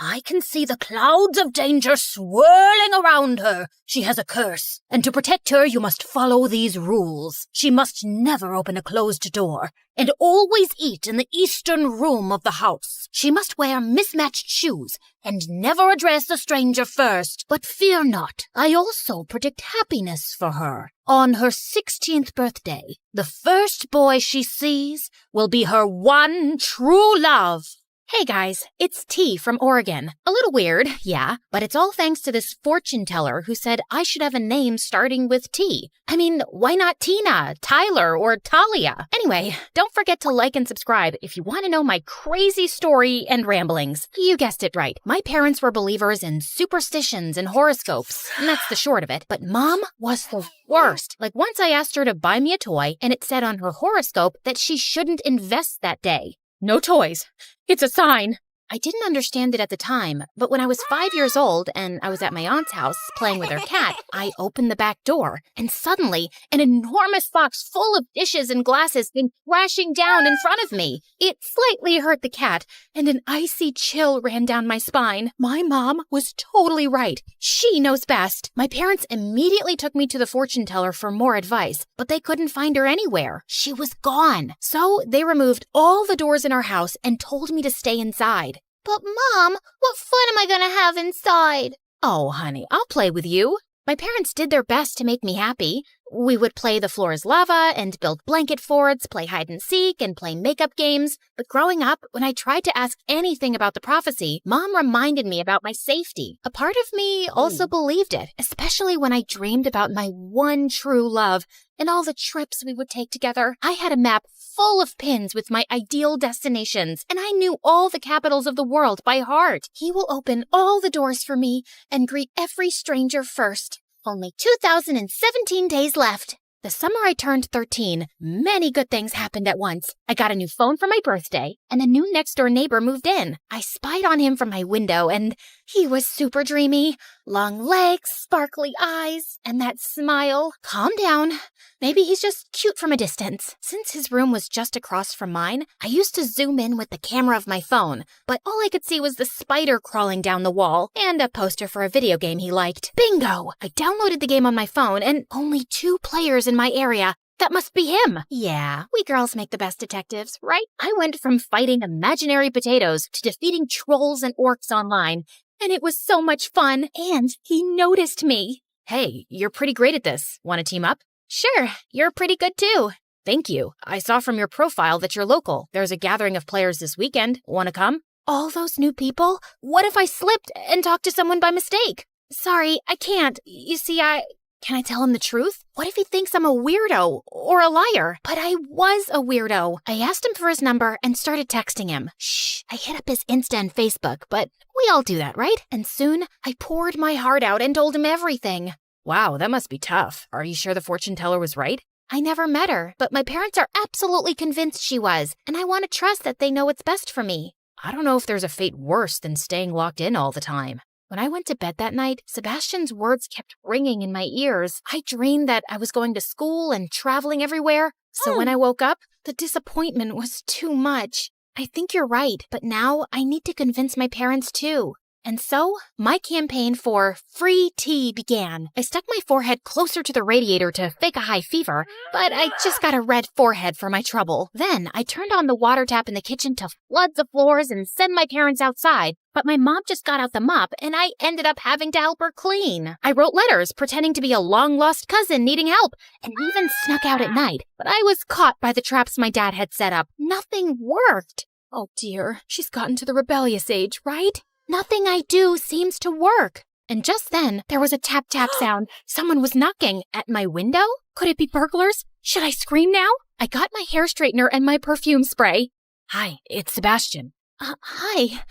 I can see the clouds of danger swirling around her. She has a curse, and to protect her, you must follow these rules. She must never open a closed door, and always eat in the eastern room of the house. She must wear mismatched shoes, and never address a stranger first. But fear not, I also predict happiness for her. On her 16th birthday, the first boy she sees will be her one true love. Hey guys, it's T from Oregon. A little weird, yeah, but it's all thanks to this fortune teller who said I should have a name starting with T. I mean, why not Tina, Tyler, or Talia? Anyway, don't forget to like and subscribe if you want to know my crazy story and ramblings. You guessed it right. My parents were believers in superstitions and horoscopes, and that's the short of it. But Mom was the worst. Like once I asked her to buy me a toy, and it said on her horoscope that she shouldn't invest that day. No toys. It's a sign. I didn't understand it at the time, but when I was 5 years old and I was at my aunt's house playing with her cat, I opened the back door, and suddenly an enormous box full of dishes and glasses came crashing down in front of me. It slightly hurt the cat, and an icy chill ran down my spine. My mom was totally right. She knows best. My parents immediately took me to the fortune teller for more advice, but they couldn't find her anywhere. She was gone. So they removed all the doors in our house and told me to stay inside. But Mom, what fun am I gonna have inside? Oh, honey, I'll play with you. My parents did their best to make me happy. We would play The Floor is Lava and build blanket forts, play hide and seek, and play makeup games. But growing up, when I tried to ask anything about the prophecy, Mom reminded me about my safety. A part of me also believed it, especially when I dreamed about my one true love and all the trips we would take together. I had a map full of pins with my ideal destinations, and I knew all the capitals of the world by heart. He will open all the doors for me and greet every stranger first. Only 2,017 days left. The summer I turned 13, many good things happened at once. I got a new phone for my birthday, and a new next-door neighbor moved in. I spied on him from my window, and he was super dreamy. Long legs, sparkly eyes, and that smile. Calm down. Maybe he's just cute from a distance. Since his room was just across from mine, I used to zoom in with the camera of my phone, but all I could see was the spider crawling down the wall and a poster for a video game he liked. Bingo! I downloaded the game on my phone, and only 2 players in my area. That must be him. Yeah, we girls make the best detectives, right? I went from fighting imaginary potatoes to defeating trolls and orcs online, and it was so much fun, and he noticed me. Hey, you're pretty great at this. Want to team up? Sure, you're pretty good too. Thank you. I saw from your profile that you're local. There's a gathering of players this weekend. Want to come? All those new people? What if I slipped and talked to someone by mistake? Sorry, I can't. You see, Can I tell him the truth? What if he thinks I'm a weirdo or a liar? But I was a weirdo. I asked him for his number and started texting him. Shh, I hit up his Insta and Facebook, but we all do that, right? And soon, I poured my heart out and told him everything. Wow, that must be tough. Are you sure the fortune teller was right? I never met her, but my parents are absolutely convinced she was, and I want to trust that they know what's best for me. I don't know if there's a fate worse than staying locked in all the time. When I went to bed that night, Sebastian's words kept ringing in my ears. I dreamed that I was going to school and traveling everywhere. So when I woke up, the disappointment was too much. I think you're right, but now I need to convince my parents too. And so, my campaign for free tea began. I stuck my forehead closer to the radiator to fake a high fever, but I just got a red forehead for my trouble. Then, I turned on the water tap in the kitchen to flood the floors and send my parents outside. But my mom just got out the mop, and I ended up having to help her clean. I wrote letters pretending to be a long-lost cousin needing help, and even snuck out at night. But I was caught by the traps my dad had set up. Nothing worked. Oh dear, she's gotten to the rebellious age, right? Nothing I do seems to work. And just then, there was a tap-tap sound. Someone was knocking at my window? Could it be burglars? Should I scream now? I got my hair straightener and my perfume spray. Hi, it's Sebastian. Hi.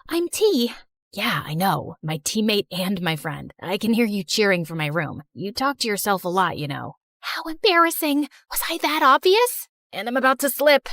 I'm T. Yeah, I know. My teammate and my friend. I can hear you cheering from my room. You talk to yourself a lot, you know. How embarrassing. Was I that obvious? And I'm about to slip.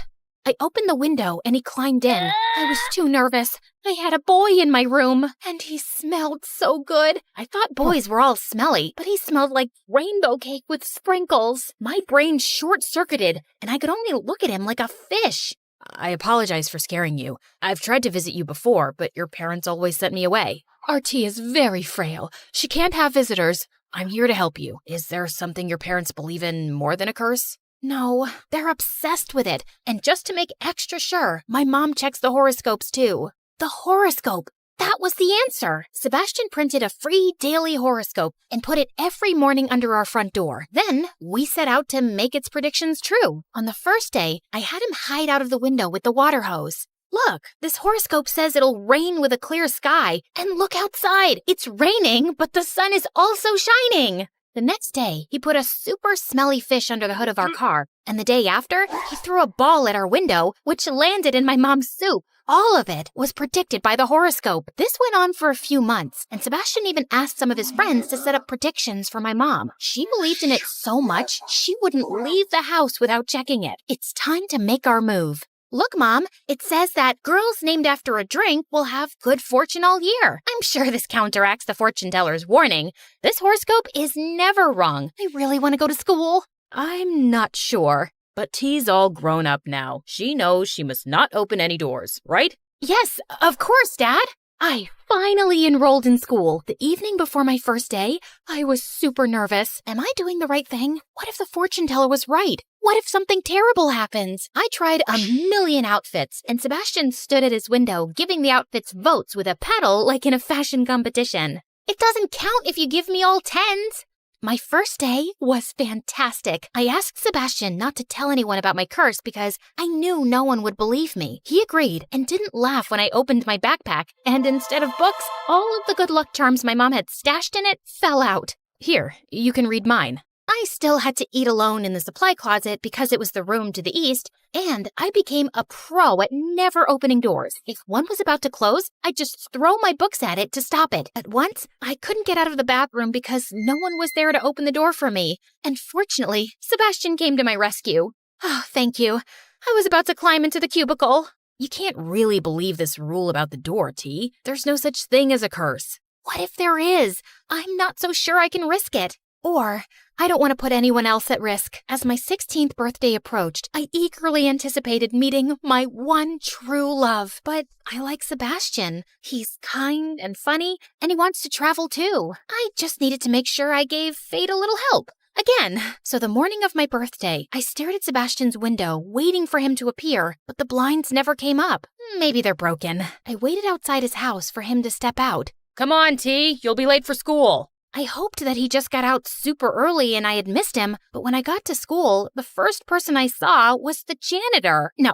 I opened the window and he climbed in. I was too nervous. I had a boy in my room, and he smelled so good. I thought boys were all smelly, but he smelled like rainbow cake with sprinkles. My brain short-circuited, and I could only look at him like a fish. I apologize for scaring you. I've tried to visit you before, but your parents always sent me away. RT is very frail. She can't have visitors. I'm here to help you. Is there something your parents believe in more than a curse? No, they're obsessed with it. And just to make extra sure, my mom checks the horoscopes too. The horoscope. That was the answer. Sebastian printed a free daily horoscope and put it every morning under our front door. Then we set out to make its predictions true. On the first day, I had him hide out of the window with the water hose. Look, this horoscope says it'll rain with a clear sky. And look outside. It's raining, but the sun is also shining. The next day, he put a super smelly fish under the hood of our car. And the day after, he threw a ball at our window, which landed in my mom's soup. All of it was predicted by the horoscope. This went on for a few months, and Sebastian even asked some of his friends to set up predictions for my mom. She believed in it so much, she wouldn't leave the house without checking it. It's time to make our move. Look, Mom, it says that girls named after a drink will have good fortune all year. I'm sure this counteracts the fortune teller's warning. This horoscope is never wrong. I really want to go to school. I'm not sure. But T's all grown up now. She knows she must not open any doors, right? Yes, of course, Dad. I finally enrolled in school. The evening before my first day, I was super nervous. Am I doing the right thing? What if the fortune teller was right? What if something terrible happens? I tried a million outfits, and Sebastian stood at his window giving the outfits votes with a pedal like in a fashion competition. It doesn't count if you give me all tens. My first day was fantastic. I asked Sebastian not to tell anyone about my curse because I knew no one would believe me. He agreed and didn't laugh when I opened my backpack, and instead of books, all of the good luck charms my mom had stashed in it fell out. Here, you can read mine. I still had to eat alone in the supply closet because it was the room to the east, and I became a pro at never opening doors. If one was about to close, I'd just throw my books at it to stop it. At once, I couldn't get out of the bathroom because no one was there to open the door for me. And fortunately, Sebastian came to my rescue. Oh, thank you. I was about to climb into the cubicle. You can't really believe this rule about the door, T. There's no such thing as a curse. What if there is? I'm not so sure I can risk it. Or, I don't want to put anyone else at risk. As my 16th birthday approached, I eagerly anticipated meeting my one true love. But I like Sebastian. He's kind and funny, and he wants to travel too. I just needed to make sure I gave fate a little help. Again. So the morning of my birthday, I stared at Sebastian's window, waiting for him to appear, but the blinds never came up. Maybe they're broken. I waited outside his house for him to step out. Come on, T. You'll be late for school. I hoped that he just got out super early and I had missed him, but when I got to school, the first person I saw was the janitor. No,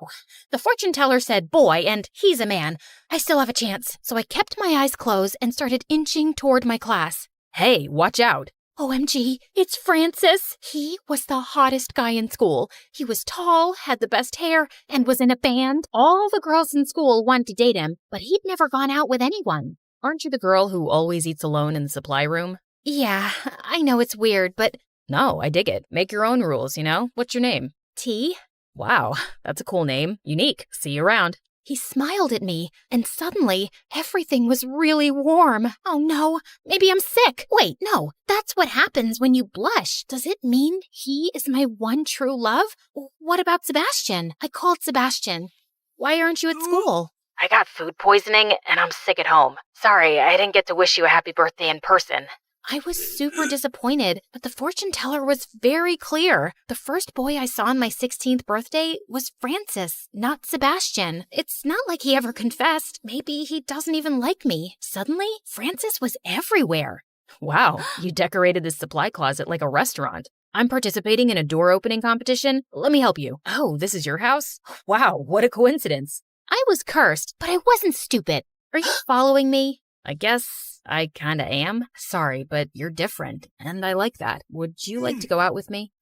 the fortune teller said boy, and he's a man. I still have a chance, so I kept my eyes closed and started inching toward my class. Hey, watch out. OMG, it's Francis. He was the hottest guy in school. He was tall, had the best hair, and was in a band. All the girls in school wanted to date him, but he'd never gone out with anyone. Aren't you the girl who always eats alone in the supply room? Yeah, I know it's weird, but... No, I dig it. Make your own rules, you know? What's your name? T. Wow, that's a cool name. Unique. See you around. He smiled at me, and suddenly, everything was really warm. Oh no, maybe I'm sick. Wait, no, that's what happens when you blush. Does it mean he is my one true love? What about Sebastian? I called Sebastian. Why aren't you at school? I got food poisoning and I'm sick at home. Sorry, I didn't get to wish you a happy birthday in person. I was super disappointed, but the fortune teller was very clear. The first boy I saw on my 16th birthday was Francis, not Sebastian. It's not like he ever confessed. Maybe he doesn't even like me. Suddenly, Francis was everywhere. Wow, you decorated this supply closet like a restaurant. I'm participating in a door opening competition. Let me help you. Oh, this is your house? Wow, what a coincidence. I was cursed, but I wasn't stupid. Are you following me? I guess I kinda am. Sorry, but you're different, and I like that. Would you like to go out with me?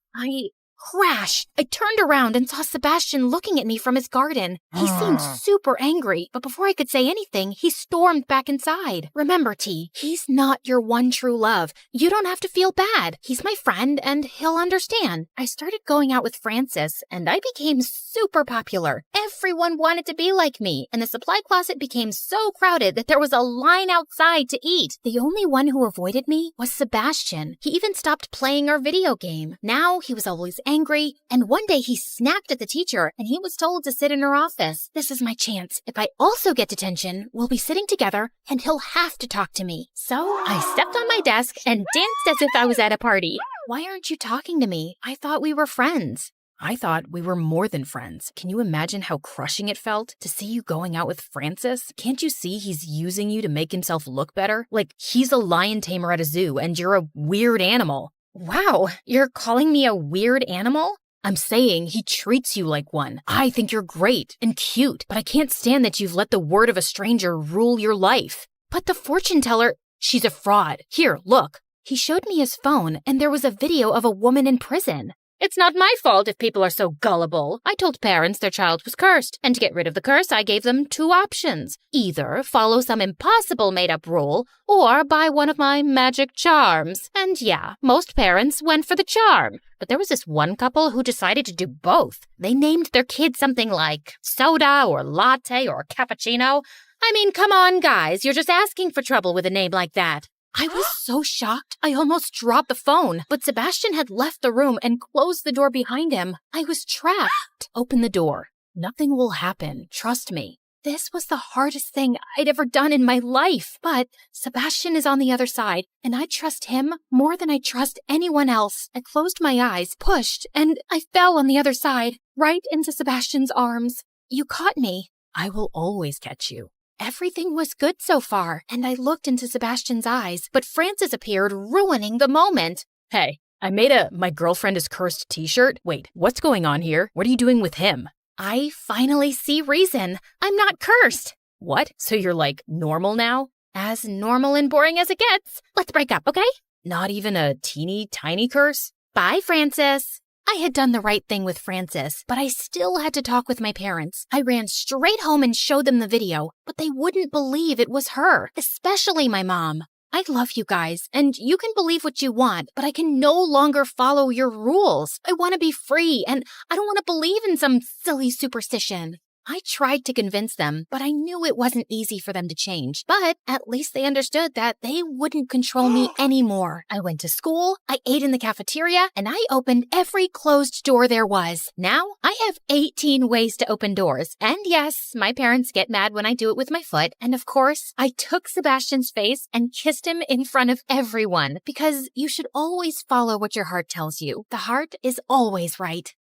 Crash! I turned around and saw Sebastian looking at me from his garden. He seemed super angry, but before I could say anything, he stormed back inside. Remember, T, he's not your one true love. You don't have to feel bad. He's my friend, and he'll understand. I started going out with Francis, and I became super popular. Everyone wanted to be like me, and the supply closet became so crowded that there was a line outside to eat. The only one who avoided me was Sebastian. He even stopped playing our video game. Now he was always angry, and one day he snapped at the teacher and he was told to sit in her office. This is my chance. If I also get detention, we'll be sitting together and he'll have to talk to me. So I stepped on my desk and danced as if I was at a party. Why aren't you talking to me? I thought we were friends. I thought we were more than friends. Can you imagine how crushing it felt to see you going out with Francis? Can't you see he's using you to make himself look better? Like he's a lion tamer at a zoo and you're a weird animal. Wow, you're calling me a weird animal? I'm saying he treats you like one. I think you're great and cute, but I can't stand that you've let the word of a stranger rule your life. But the fortune teller, she's a fraud. Here, look. He showed me his phone, and there was a video of a woman in prison. It's not my fault if people are so gullible. I told parents their child was cursed, and to get rid of the curse, I gave them two options. Either follow some impossible made-up rule, or buy one of my magic charms. And yeah, most parents went for the charm. But there was this one couple who decided to do both. They named their kid something like soda or latte or cappuccino. I mean, come on, guys, you're just asking for trouble with a name like that. I was so shocked, I almost dropped the phone, but Sebastian had left the room and closed the door behind him. I was trapped. Open the door. Nothing will happen. Trust me. This was the hardest thing I'd ever done in my life, but Sebastian is on the other side, and I trust him more than I trust anyone else. I closed my eyes, pushed, and I fell on the other side, right into Sebastian's arms. You caught me. I will always catch you. Everything was good so far, and I looked into Sebastian's eyes, but Francis appeared, ruining the moment. Hey, I made a My Girlfriend is Cursed t-shirt. Wait, what's going on here? What are you doing with him? I finally see reason. I'm not cursed. What? So you're like normal now? As normal and boring as it gets. Let's break up, okay? Not even a teeny tiny curse? Bye, Francis. I had done the right thing with Francis, but I still had to talk with my parents. I ran straight home and showed them the video, but they wouldn't believe it was her, especially my mom. I love you guys, and you can believe what you want, but I can no longer follow your rules. I want to be free, and I don't want to believe in some silly superstition. I tried to convince them, but I knew it wasn't easy for them to change. But at least they understood that they wouldn't control me anymore. I went to school, I ate in the cafeteria, and I opened every closed door there was. Now, I have 18 ways to open doors. And yes, my parents get mad when I do it with my foot. And of course, I took Sebastian's face and kissed him in front of everyone. Because you should always follow what your heart tells you. The heart is always right.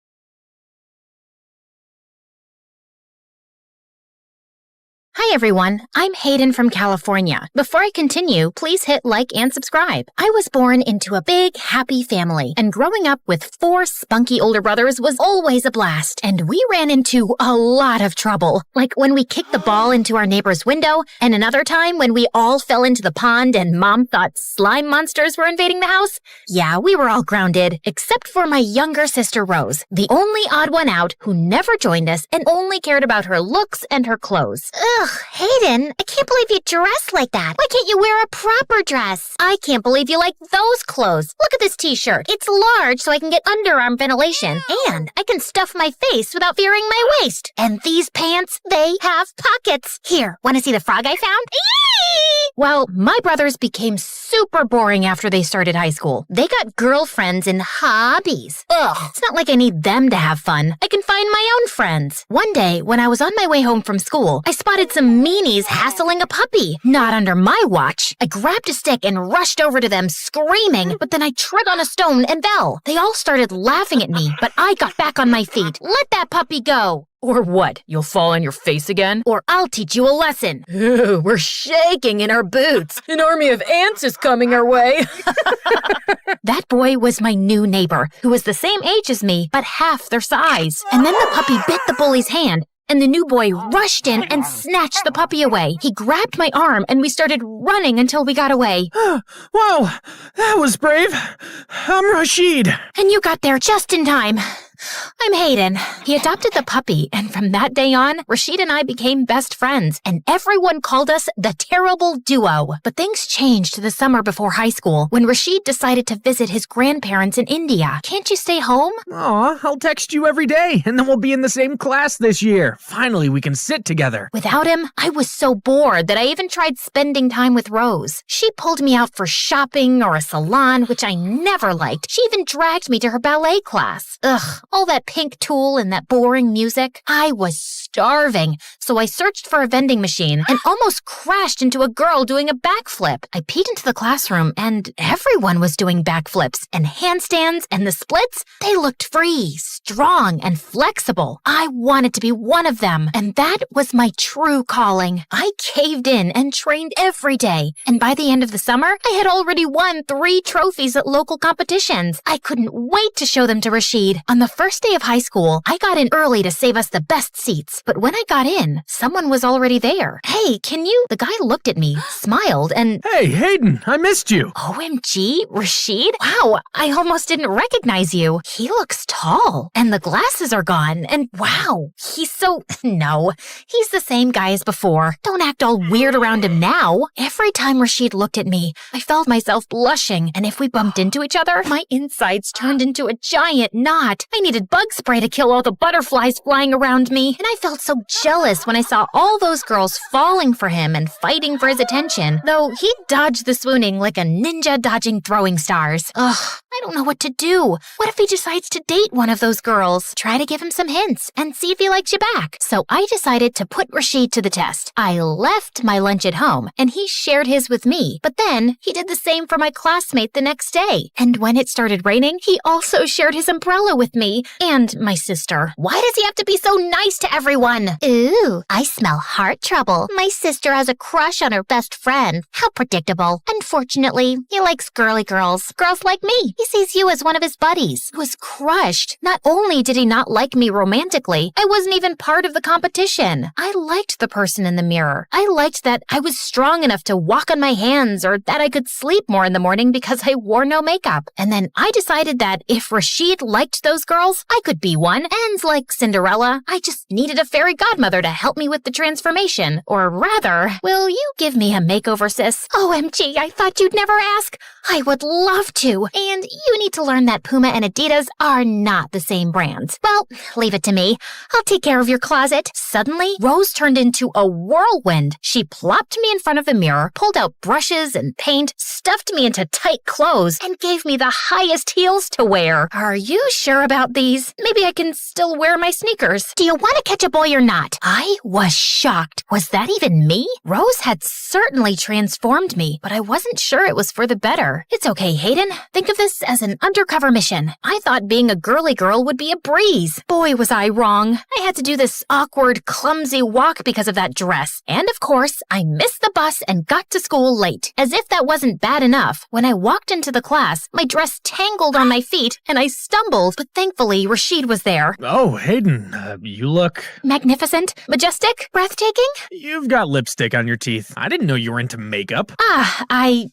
Hi everyone, I'm Hayden from California. Before I continue, please hit like and subscribe. I was born into a big, happy family, and growing up with 4 spunky older brothers was always a blast, and we ran into a lot of trouble. Like when we kicked the ball into our neighbor's window, and another time when we all fell into the pond and Mom thought slime monsters were invading the house. Yeah, we were all grounded, except for my younger sister Rose, the only odd one out who never joined us and only cared about her looks and her clothes. Ugh! Ugh, Hayden, I can't believe you dress like that. Why can't you wear a proper dress? I can't believe you like those clothes. Look at this t-shirt. It's large so I can get underarm ventilation. And I can stuff my face without fearing my waist. And these pants, they have pockets. Here, want to see the frog I found? Eee! Well, my brothers became super boring after they started high school. They got girlfriends and hobbies. Ugh, it's not like I need them to have fun. I can find my own friends. One day, when I was on my way home from school, I spotted some meanies hassling a puppy. Not under my watch. I grabbed a stick and rushed over to them, screaming, but then I trod on a stone and fell. They all started laughing at me, but I got back on my feet. Let that puppy go. Or what? You'll fall on your face again? Or I'll teach you a lesson. Ew, we're shaking in our boots. An army of ants is coming our way. That boy was my new neighbor, who was the same age as me, but half their size. And then the puppy bit the bully's hand, and the new boy rushed in and snatched the puppy away. He grabbed my arm, and we started running until we got away. Wow, that was brave. I'm Rashid. And you got there just in time. I'm Hayden. He adopted the puppy, and from that day on, Rashid and I became best friends, and everyone called us the Terrible Duo. But things changed the summer before high school when Rashid decided to visit his grandparents in India. Can't you stay home? Aw, I'll text you every day, and then we'll be in the same class this year. Finally, we can sit together. Without him, I was so bored that I even tried spending time with Rose. She pulled me out for shopping or a salon, which I never liked. She even dragged me to her ballet class. Ugh. All that pink tulle and that boring music. I was starving, so I searched for a vending machine and almost crashed into a girl doing a backflip. I peed into the classroom and everyone was doing backflips and handstands, and the splits, they looked free, strong, and flexible. I wanted to be one of them, and that was my true calling. I caved in and trained every day, and by the end of the summer, I had already won 3 trophies at local competitions. I couldn't wait to show them to Rashid. On the first day of high school, I got in early to save us the best seats. But when I got in, someone was already there. Hey, can you? The guy looked at me, smiled, and... Hey, Hayden, I missed you. OMG, Rashid? Wow, I almost didn't recognize you. He looks tall, and the glasses are gone, and wow, he's so... No, he's the same guy as before. Don't act all weird around him now. Every time Rashid looked at me, I felt myself blushing, and if we bumped into each other, my insides turned into a giant knot. I needed bug spray to kill all the butterflies flying around me, and I felt so jealous when I saw all those girls falling for him and fighting for his attention, though he dodged the swooning like a ninja dodging throwing stars. Ugh, I don't know what to do. What if he decides to date one of those girls? Try to give him some hints and see if he likes you back. So I decided to put Rashid to the test. I left my lunch at home, and he shared his with me, but then he did the same for my classmate the next day. And when it started raining, he also shared his umbrella with me and my sister. Why does he have to be so nice to everyone? Ooh, I smell heart trouble. My sister has a crush on her best friend. How predictable. Unfortunately, he likes girly girls. Girls like me. He sees you as one of his buddies. I was crushed. Not only did he not like me romantically, I wasn't even part of the competition. I liked the person in the mirror. I liked that I was strong enough to walk on my hands, or that I could sleep more in the morning because I wore no makeup. And then I decided that if Rashid liked those girls, I could be one. And like Cinderella, I just needed a fairy godmother to help me with the transformation. Or rather, will you give me a makeover, sis? OMG, I thought you'd never ask. I would love to. And you need to learn that Puma and Adidas are not the same brands. Well, leave it to me. I'll take care of your closet. Suddenly, Rose turned into a whirlwind. She plopped me in front of the mirror, pulled out brushes and paint, stuffed me into tight clothes, and gave me the highest heels to wear. Are you sure about these? Maybe I can still wear my sneakers. Do you want to catch a boy or not? I was shocked. Was that even me? Rose had certainly transformed me, but I wasn't sure it was for the better. It's okay, Hayden. Think of this as an undercover mission. I thought being a girly girl would be a breeze. Boy, was I wrong. I had to do this awkward, clumsy walk because of that dress. And of course, I missed the bus and got to school late. As if that wasn't bad enough, when I walked into the class, my dress tangled on my feet and I stumbled, but thankfully Luckily, Rashid was there. Oh, Hayden, you look... Magnificent? Majestic? Breathtaking? You've got lipstick on your teeth. I didn't know you were into makeup.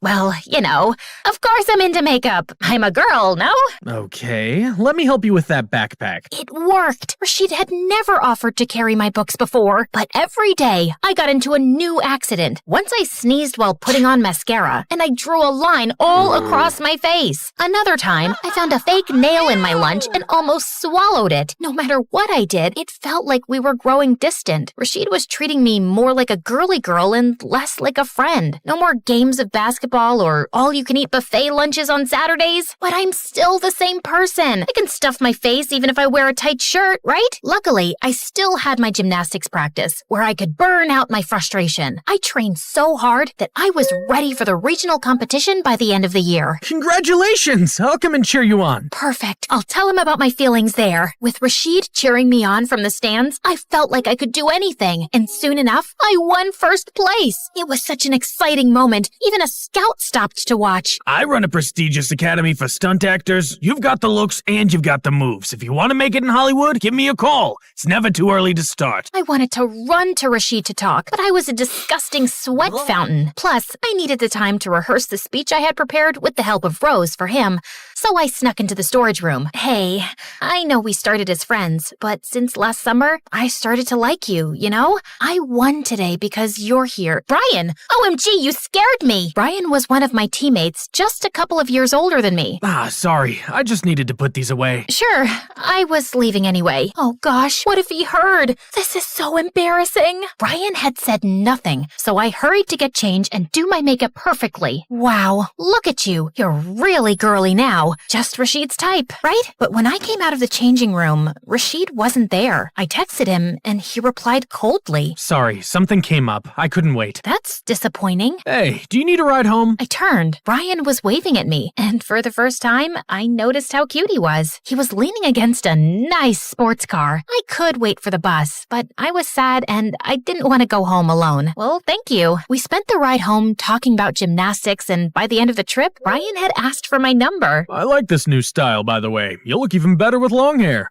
Well, you know, of course I'm into makeup. I'm a girl, no? Okay, let me help you with that backpack. It worked. Rashid had never offered to carry my books before, but every day I got into a new accident. Once I sneezed while putting on mascara, and I drew a line all across my face. Another time, I found a fake nail in my lunch and almost swallowed it. No matter what I did, it felt like we were growing distant. Rashid was treating me more like a girly girl and less like a friend. No more games of basketball or all-you-can-eat buffet lunches on Saturdays. But I'm still the same person. I can stuff my face even if I wear a tight shirt, right? Luckily, I still had my gymnastics practice, where I could burn out my frustration. I trained so hard that I was ready for the regional competition by the end of the year. Congratulations! I'll come and cheer you on. Perfect. I'll tell him about my feelings there. With Rashid cheering me on from the stands, I felt like I could do anything. And soon enough, I won first place. It was such an exciting moment. Even a scout stopped to watch. I run a prestigious academy for stunt actors. You've got the looks and you've got the moves. If you want to make it in Hollywood, give me a call. It's never too early to start. I wanted to run to Rashid to talk, but I was a disgusting sweat fountain. Plus, I needed the time to rehearse the speech I had prepared with the help of Rose for him. So I snuck into the storage room. Hey, I know we started as friends, but since last summer, I started to like you, you know? I won today because you're here. Brian! OMG, you scared me! Brian was one of my teammates, just a couple of years older than me. Sorry. I just needed to put these away. Sure, I was leaving anyway. Oh gosh, what if he heard? This is so embarrassing. Brian had said nothing, so I hurried to get changed and do my makeup perfectly. Wow, look at you. You're really girly now. Just Rashid's type, right? But when I came out of the changing room, Rashid wasn't there. I texted him, and he replied coldly. Sorry, something came up. I couldn't wait. That's disappointing. Hey, do you need a ride home? I turned. Brian was waving at me, and for the first time, I noticed how cute he was. He was leaning against a nice sports car. I could wait for the bus, but I was sad and I didn't want to go home alone. Well, thank you. We spent the ride home talking about gymnastics, and by the end of the trip, Brian had asked for my number. I like this new style, by the way. You'll look even better with long hair.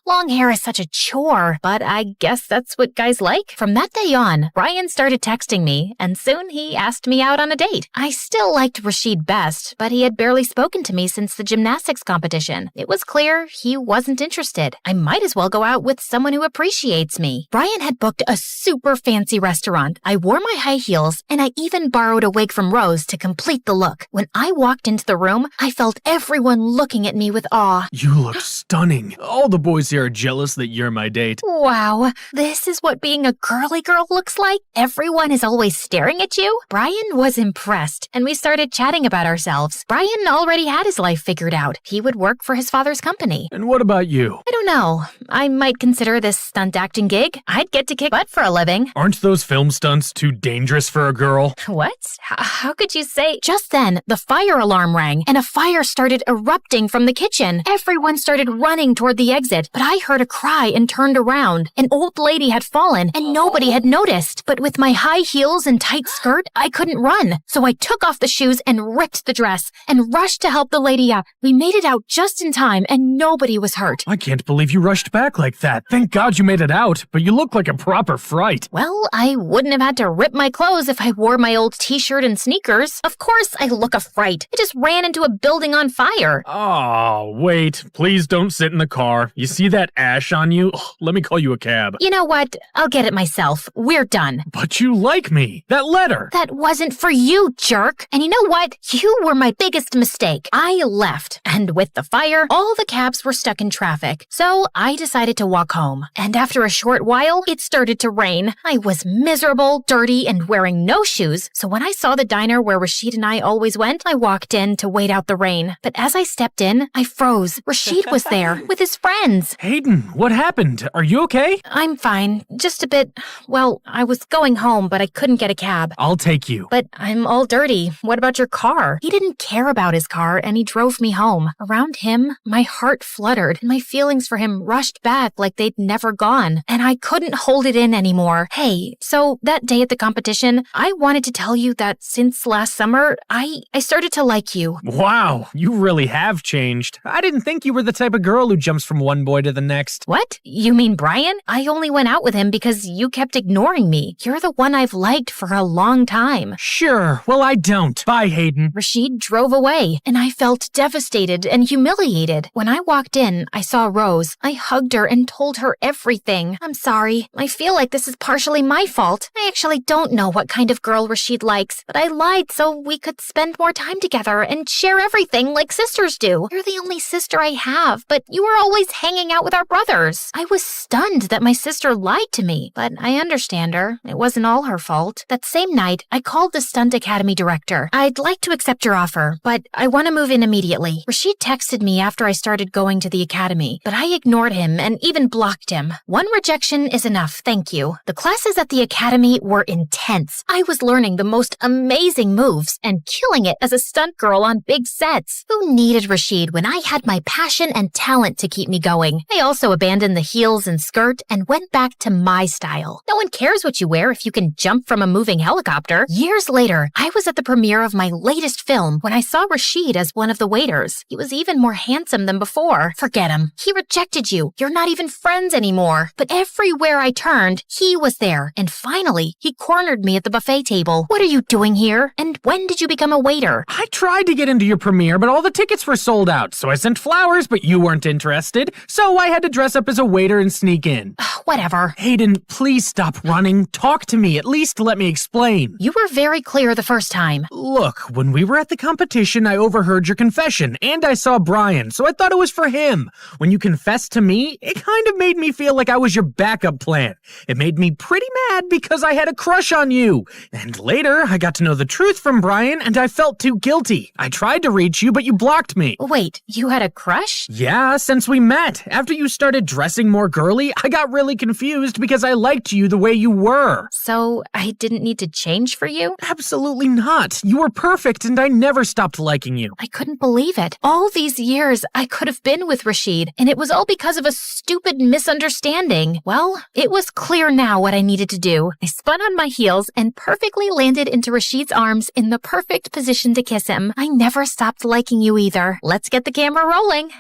Long hair is such a chore, but I guess that's what guys like. From that day on, Brian started texting me, and soon he asked me out on a date. I still liked Rashid best, but he had barely spoken to me since the gymnastics competition. It was clear he wasn't interested. I might as well go out with someone who appreciates me. Brian had booked a super fancy restaurant. I wore my high heels, and I even borrowed a wig from Rose to complete the look. When I walked into the room, I felt everyone looking at me with awe. You look stunning. All the boys here are jealous that you're my date. Wow, this is what being a girly girl looks like? Everyone is always staring at you? Brian was impressed, and we started chatting about ourselves. Brian already had his life figured out. He would work for his father's company. And what about you? I don't know. I might consider this stunt acting gig. I'd get to kick butt for a living. Aren't those film stunts too dangerous for a girl? What? How could you say? Just then, the fire alarm rang, and a fire started erupting from the kitchen. Everyone started running toward the exit, but I heard a cry and turned around. An old lady had fallen, and nobody had noticed. But with my high heels and tight skirt, I couldn't run. So I took off the shoes and ripped the dress and rushed to help the lady up. We made it out just in time, and nobody was hurt. I can't believe you rushed back like that. Thank God you made it out, but you look like a proper fright. Well, I wouldn't have had to rip my clothes if I wore my old t-shirt and sneakers. Of course I look a fright. I just ran into a building on fire. Oh, wait. Please don't sit in the car. You see that ash on you? Ugh, let me call you a cab. You know what? I'll get it myself. We're done. But you like me. That letter. That wasn't for you, jerk. And you know what? You were my biggest mistake. I left. And with the fire, all the cabs were stuck in traffic. So I decided to walk home. And after a short while, it started to rain. I was miserable, dirty, and wearing no shoes. So when I saw the diner where Rashid and I always went, I walked in to wait out the rain. But as I stepped in, I froze. Rashid was there with his friends. Hayden, what happened? Are you okay? okay? I'm fine. Just a bit. Well, I was going home, but I couldn't get a cab. I'll take you. But I'm all dirty. What about your car? He didn't care about his car, and he drove me home. Around him, my heart fluttered, and my feelings for him rushed back like they'd never gone. And I couldn't hold it in anymore. Hey, so that day at the competition, I wanted to tell you that since last summer, I started to like you. Wow, you really have changed. I didn't think you were the type of girl who jumps from one boy to the next. What? You mean Brian? I only went out with him because you kept ignoring me. You're the one I've liked for a long time. Sure, well I don't. Bye, Hayden. Rashid drove away, and I felt devastated and humiliated. When I walked in, I saw Rose. I hugged her and told her everything. I'm sorry. I feel like this is partially my fault. I actually don't know what kind of girl Rashid likes, but I lied so we could spend more time together and share everything like sisters do. You're the only sister I have, but you were always hanging out with our brothers. I was stunned that my sister lied to me, but I understand her. It wasn't all her fault. That same night, I called the Stunt Academy director. I'd like to accept your offer, but I want to move in immediately. Rashid texted me after I started going to the academy, but I ignored him and even blocked him. One rejection is enough, thank you. The classes at the academy were intense. I was learning the most amazing moves and killing it as a stunt girl on big sets. Who needed Rashid when I had my passion and talent to keep me going? I also abandoned the heels and skirt and went back to my style. No one cares what you wear if you can jump from a moving helicopter. Years later, I was at the premiere of my latest film when I saw Rashid as one of the waiters. He was even more handsome than before. Forget him. He rejected you. You're not even friends anymore. But everywhere I turned, he was there. And finally, he cornered me at the buffet table. What are you doing here? And when did you become a waiter? I tried to get into your premiere, but all the tickets were sold out, so I sent flowers, but you weren't interested, so I had to dress up as a waiter and sneak in. Whatever. Hayden, please stop running. Talk to me. At least let me explain. You were very clear the first time. Look, when we were at the competition, I overheard your confession, and I saw Brian, so I thought it was for him. When you confessed to me, it kind of made me feel like I was your backup plan. It made me pretty mad because I had a crush on you. And later, I got to know the truth from Brian, and I felt too guilty. I tried to reach you, but you blocked me. Wait, you had a crush? Yeah, since we met. After you started dressing more girly, I got really confused because I liked you the way you were. So I didn't need to change for you? Absolutely not. You were perfect, and I never stopped liking you. I couldn't believe it. All these years, I could have been with Rashid, and it was all because of a stupid misunderstanding. Well, it was clear now what I needed to do. I spun on my heels and perfectly landed into Rashid's arms in the perfect position to kiss him. I never stopped liking you either. Let's get the camera rolling.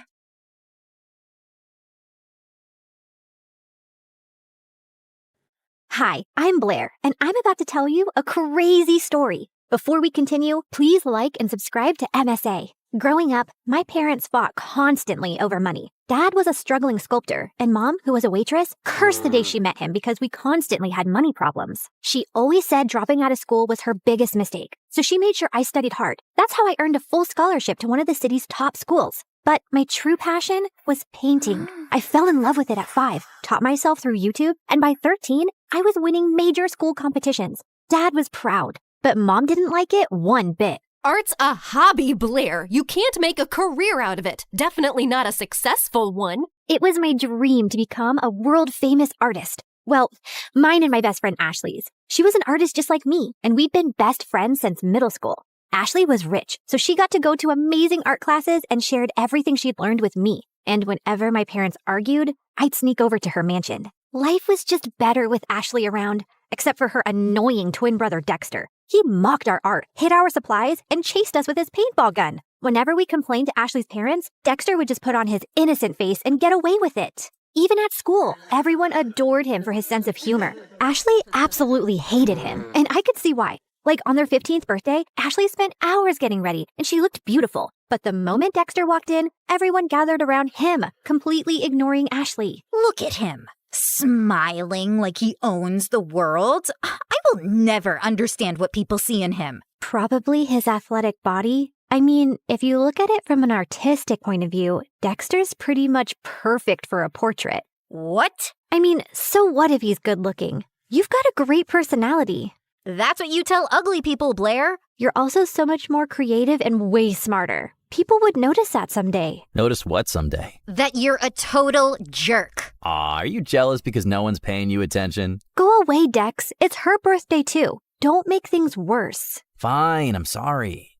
Hi, I'm Blair, and I'm about to tell you a crazy story. Before we continue, please like and subscribe to MSA. Growing up, my parents fought constantly over money. Dad was a struggling sculptor, and Mom, who was a waitress, cursed the day she met him because we constantly had money problems. She always said dropping out of school was her biggest mistake, so she made sure I studied hard. That's how I earned a full scholarship to one of the city's top schools. But my true passion was painting. I fell in love with it at 5, taught myself through YouTube, and by 13, I was winning major school competitions. Dad was proud, but Mom didn't like it one bit. Art's a hobby, Blair. You can't make a career out of it. Definitely not a successful one. It was my dream to become a world-famous artist. Well, mine and my best friend Ashley's. She was an artist just like me, and we'd been best friends since middle school. Ashley was rich, so she got to go to amazing art classes and shared everything she'd learned with me. And whenever my parents argued, I'd sneak over to her mansion. Life was just better with Ashley around, except for her annoying twin brother Dexter. He mocked our art, hid our supplies, and chased us with his paintball gun. Whenever we complained to Ashley's parents, Dexter would just put on his innocent face and get away with it. Even at school, everyone adored him for his sense of humor. Ashley absolutely hated him, and I could see why. Like on their 15th birthday, Ashley spent hours getting ready, and she looked beautiful. But the moment Dexter walked in, everyone gathered around him, completely ignoring Ashley. Look at him, smiling like he owns the world. I will never understand what people see in him. Probably his athletic body. I mean, if you look at it from an artistic point of view, Dexter's pretty much perfect for a portrait. What? I mean, so what if he's good looking? You've got a great personality. That's what you tell ugly people, Blair. You're also so much more creative and way smarter. People would notice that someday. Notice what someday? That you're a total jerk. Aw, are you jealous because no one's paying you attention? Go away, Dex. It's her birthday too. Don't make things worse. Fine, I'm sorry.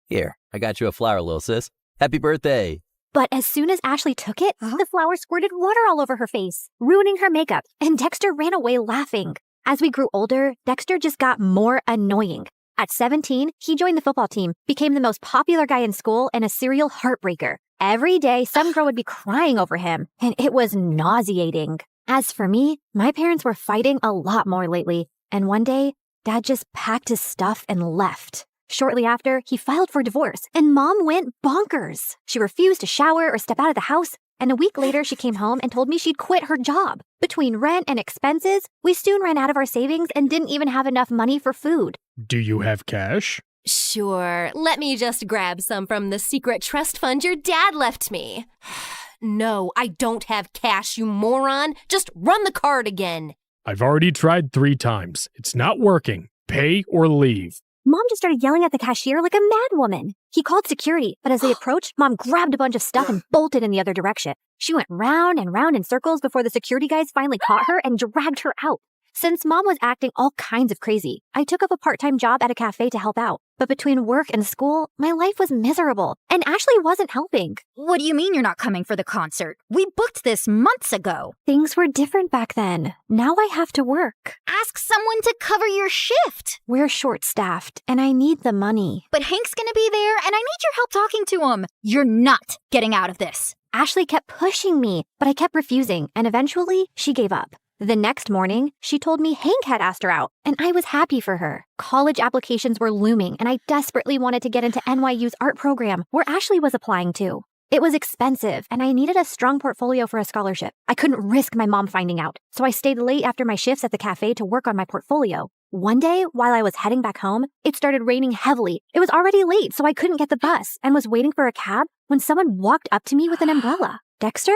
Here, I got you a flower, little sis. Happy birthday. But as soon as Ashley took it, the flower squirted water all over her face, ruining her makeup, and Dexter ran away laughing. As we grew older, Dexter just got more annoying. At 17, he joined the football team, became the most popular guy in school, and a serial heartbreaker. Every day, some girl would be crying over him, and it was nauseating. As for me, my parents were fighting a lot more lately, and one day, Dad just packed his stuff and left. Shortly after, he filed for divorce, and Mom went bonkers. She refused to shower or step out of the house, and a week later, she came home and told me she'd quit her job. Between rent and expenses, we soon ran out of our savings and didn't even have enough money for food. Do you have cash? Sure. Let me just grab some from the secret trust fund your dad left me. No, I don't have cash, you moron. Just run the card again. I've already tried 3 times. It's not working. Pay or leave. Mom just started yelling at the cashier like a madwoman. He called security, but as they approached, Mom grabbed a bunch of stuff and bolted in the other direction. She went round and round in circles before the security guys finally caught her and dragged her out. Since Mom was acting all kinds of crazy, I took up a part-time job at a cafe to help out. But between work and school, my life was miserable, and Ashley wasn't helping. What do you mean you're not coming for the concert? We booked this months ago. Things were different back then. Now I have to work. Ask someone to cover your shift. We're short-staffed, and I need the money. But Hank's gonna be there, and I need your help talking to him. You're not getting out of this. Ashley kept pushing me, but I kept refusing, and eventually she gave up. The next morning, she told me Hank had asked her out, and I was happy for her. College applications were looming, and I desperately wanted to get into NYU's art program, where Ashley was applying to. It was expensive, and I needed a strong portfolio for a scholarship. I couldn't risk my mom finding out, so I stayed late after my shifts at the cafe to work on my portfolio. One day, while I was heading back home, it started raining heavily. It was already late, so I couldn't get the bus, and was waiting for a cab when someone walked up to me with an umbrella. Dexter,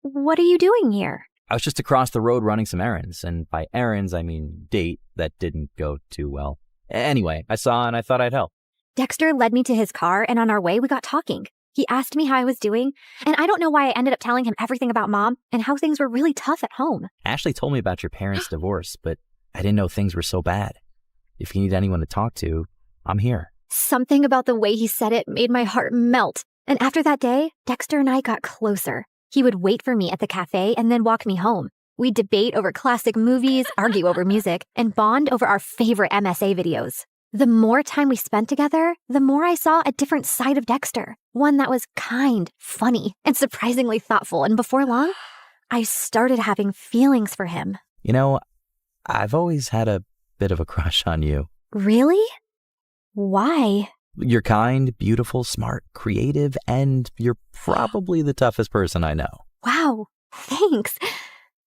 what are you doing here? I was just across the road running some errands, and by errands, I mean date that didn't go too well. Anyway, I saw and I thought I'd help. Dexter led me to his car, and on our way, we got talking. He asked me how I was doing, and I don't know why I ended up telling him everything about Mom and how things were really tough at home. Ashley told me about your parents' divorce, but I didn't know things were so bad. If you need anyone to talk to, I'm here. Something about the way he said it made my heart melt. And after that day, Dexter and I got closer. He would wait for me at the cafe and then walk me home. We'd debate over classic movies, argue over music, and bond over our favorite MSA videos. The more time we spent together, the more I saw a different side of Dexter. One that was kind, funny, and surprisingly thoughtful. And before long, I started having feelings for him. You know, I've always had a bit of a crush on you. Really? Why? You're kind, beautiful, smart, creative, and you're probably the toughest person I know. Wow, thanks.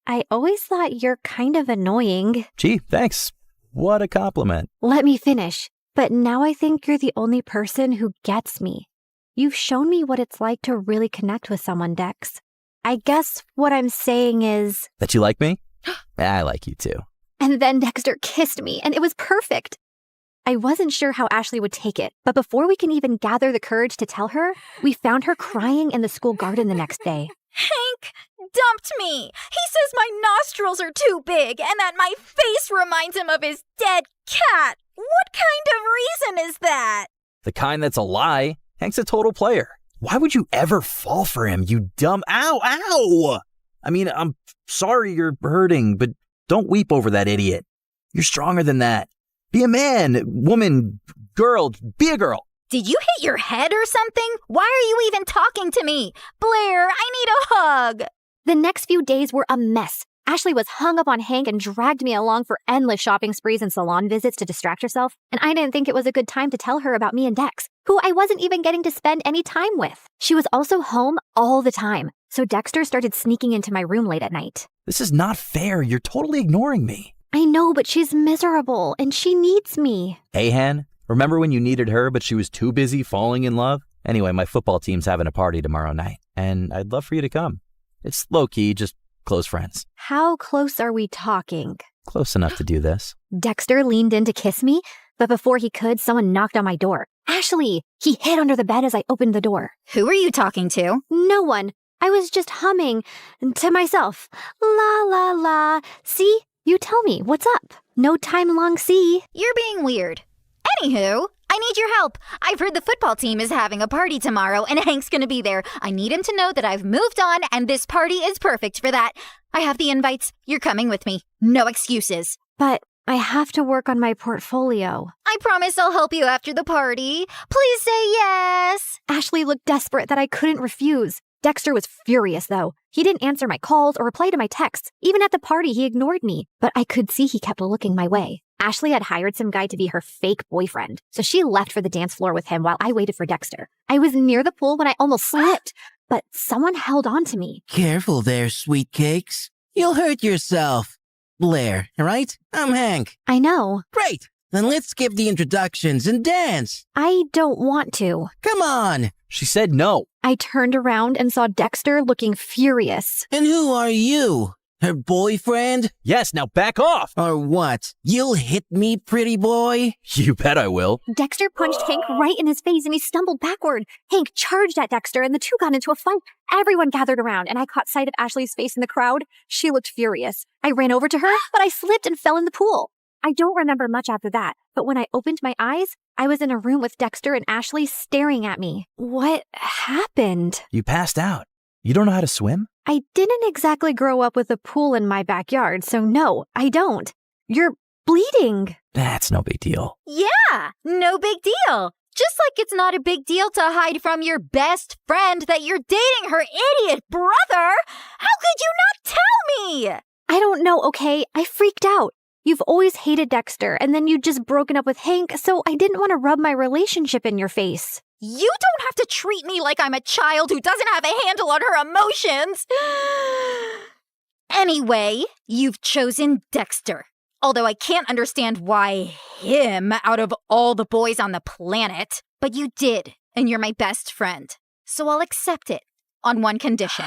I always thought you're kind of annoying. Gee, thanks. What a compliment. Let me finish. But now I think you're the only person who gets me. You've shown me what it's like to really connect with someone, Dex. I guess what I'm saying is... That you like me? I like you too. And then Dexter kissed me, and it was perfect. I wasn't sure how Ashley would take it, but before we can even gather the courage to tell her, we found her crying in the school garden the next day. Hank dumped me. He says my nostrils are too big and that my face reminds him of his dead cat. What kind of reason is that? The kind that's a lie. Hank's a total player. Why would you ever fall for him, you dumb... Ow! I mean, I'm sorry you're hurting, but don't weep over that idiot. You're stronger than that. Be a man, woman, girl, be a girl. Did you hit your head or something? Why are you even talking to me? Blair, I need a hug. The next few days were a mess. Ashley was hung up on Hank and dragged me along for endless shopping sprees and salon visits to distract herself, and I didn't think it was a good time to tell her about me and Dex, who I wasn't even getting to spend any time with. She was also home all the time, so Dexter started sneaking into my room late at night. This is not fair. You're totally ignoring me. I know, but she's miserable, and she needs me. Hey, Han, remember when you needed her, but she was too busy falling in love? Anyway, my football team's having a party tomorrow night, and I'd love for you to come. It's low-key, just close friends. How close are we talking? Close enough to do this. Dexter leaned in to kiss me, But before he could, someone knocked on my door. Ashley! He hid under the bed as I opened the door. Who are you talking to? No one. I was just humming to myself. La la la. See? You tell me. What's up? No time long see. You're being weird. Anywho, I need your help. I've heard the football team is having a party tomorrow and Hank's gonna be there. I need him to know that I've moved on and this party is perfect for that. I have the invites. You're coming with me. No excuses. But I have to work on my portfolio. I promise I'll help you after the party. Please say yes. Ashley looked desperate that I couldn't refuse. Dexter was furious, though. He didn't answer my calls or reply to my texts. Even at the party, he ignored me. But I could see he kept looking my way. Ashley had hired some guy to be her fake boyfriend, so she left for the dance floor with him while I waited for Dexter. I was near the pool when I almost slipped, but someone held on to me. Careful there, sweet cakes. You'll hurt yourself. Blair, right? I'm Hank. I know. Great. Then let's skip the introductions and dance. I don't want to. Come on. She said no. I turned around and saw Dexter looking furious. And who are you? Her boyfriend? Yes, now back off. Or what? You'll hit me, pretty boy? You bet I will. Dexter punched Hank right in his face and he stumbled backward. Hank charged at Dexter and the two got into a fight. Everyone gathered around and I caught sight of Ashley's face in the crowd. She looked furious. I ran over to her, but I slipped and fell in the pool. I don't remember much after that, but when I opened my eyes, I was in a room with Dexter and Ashley staring at me. What happened? You passed out. You don't know how to swim? I didn't exactly grow up with a pool in my backyard, so no, I don't. You're bleeding. That's no big deal. Yeah, no big deal. Just like it's not a big deal to hide from your best friend that you're dating her idiot brother. How could you not tell me? I don't know, okay? I freaked out. You've always hated Dexter, and then you'd just broken up with Hank, so I didn't want to rub my relationship in your face. You don't have to treat me like I'm a child who doesn't have a handle on her emotions. Anyway, you've chosen Dexter. Although I can't understand why him out of all the boys on the planet. But you did, and you're my best friend. So I'll accept it on one condition.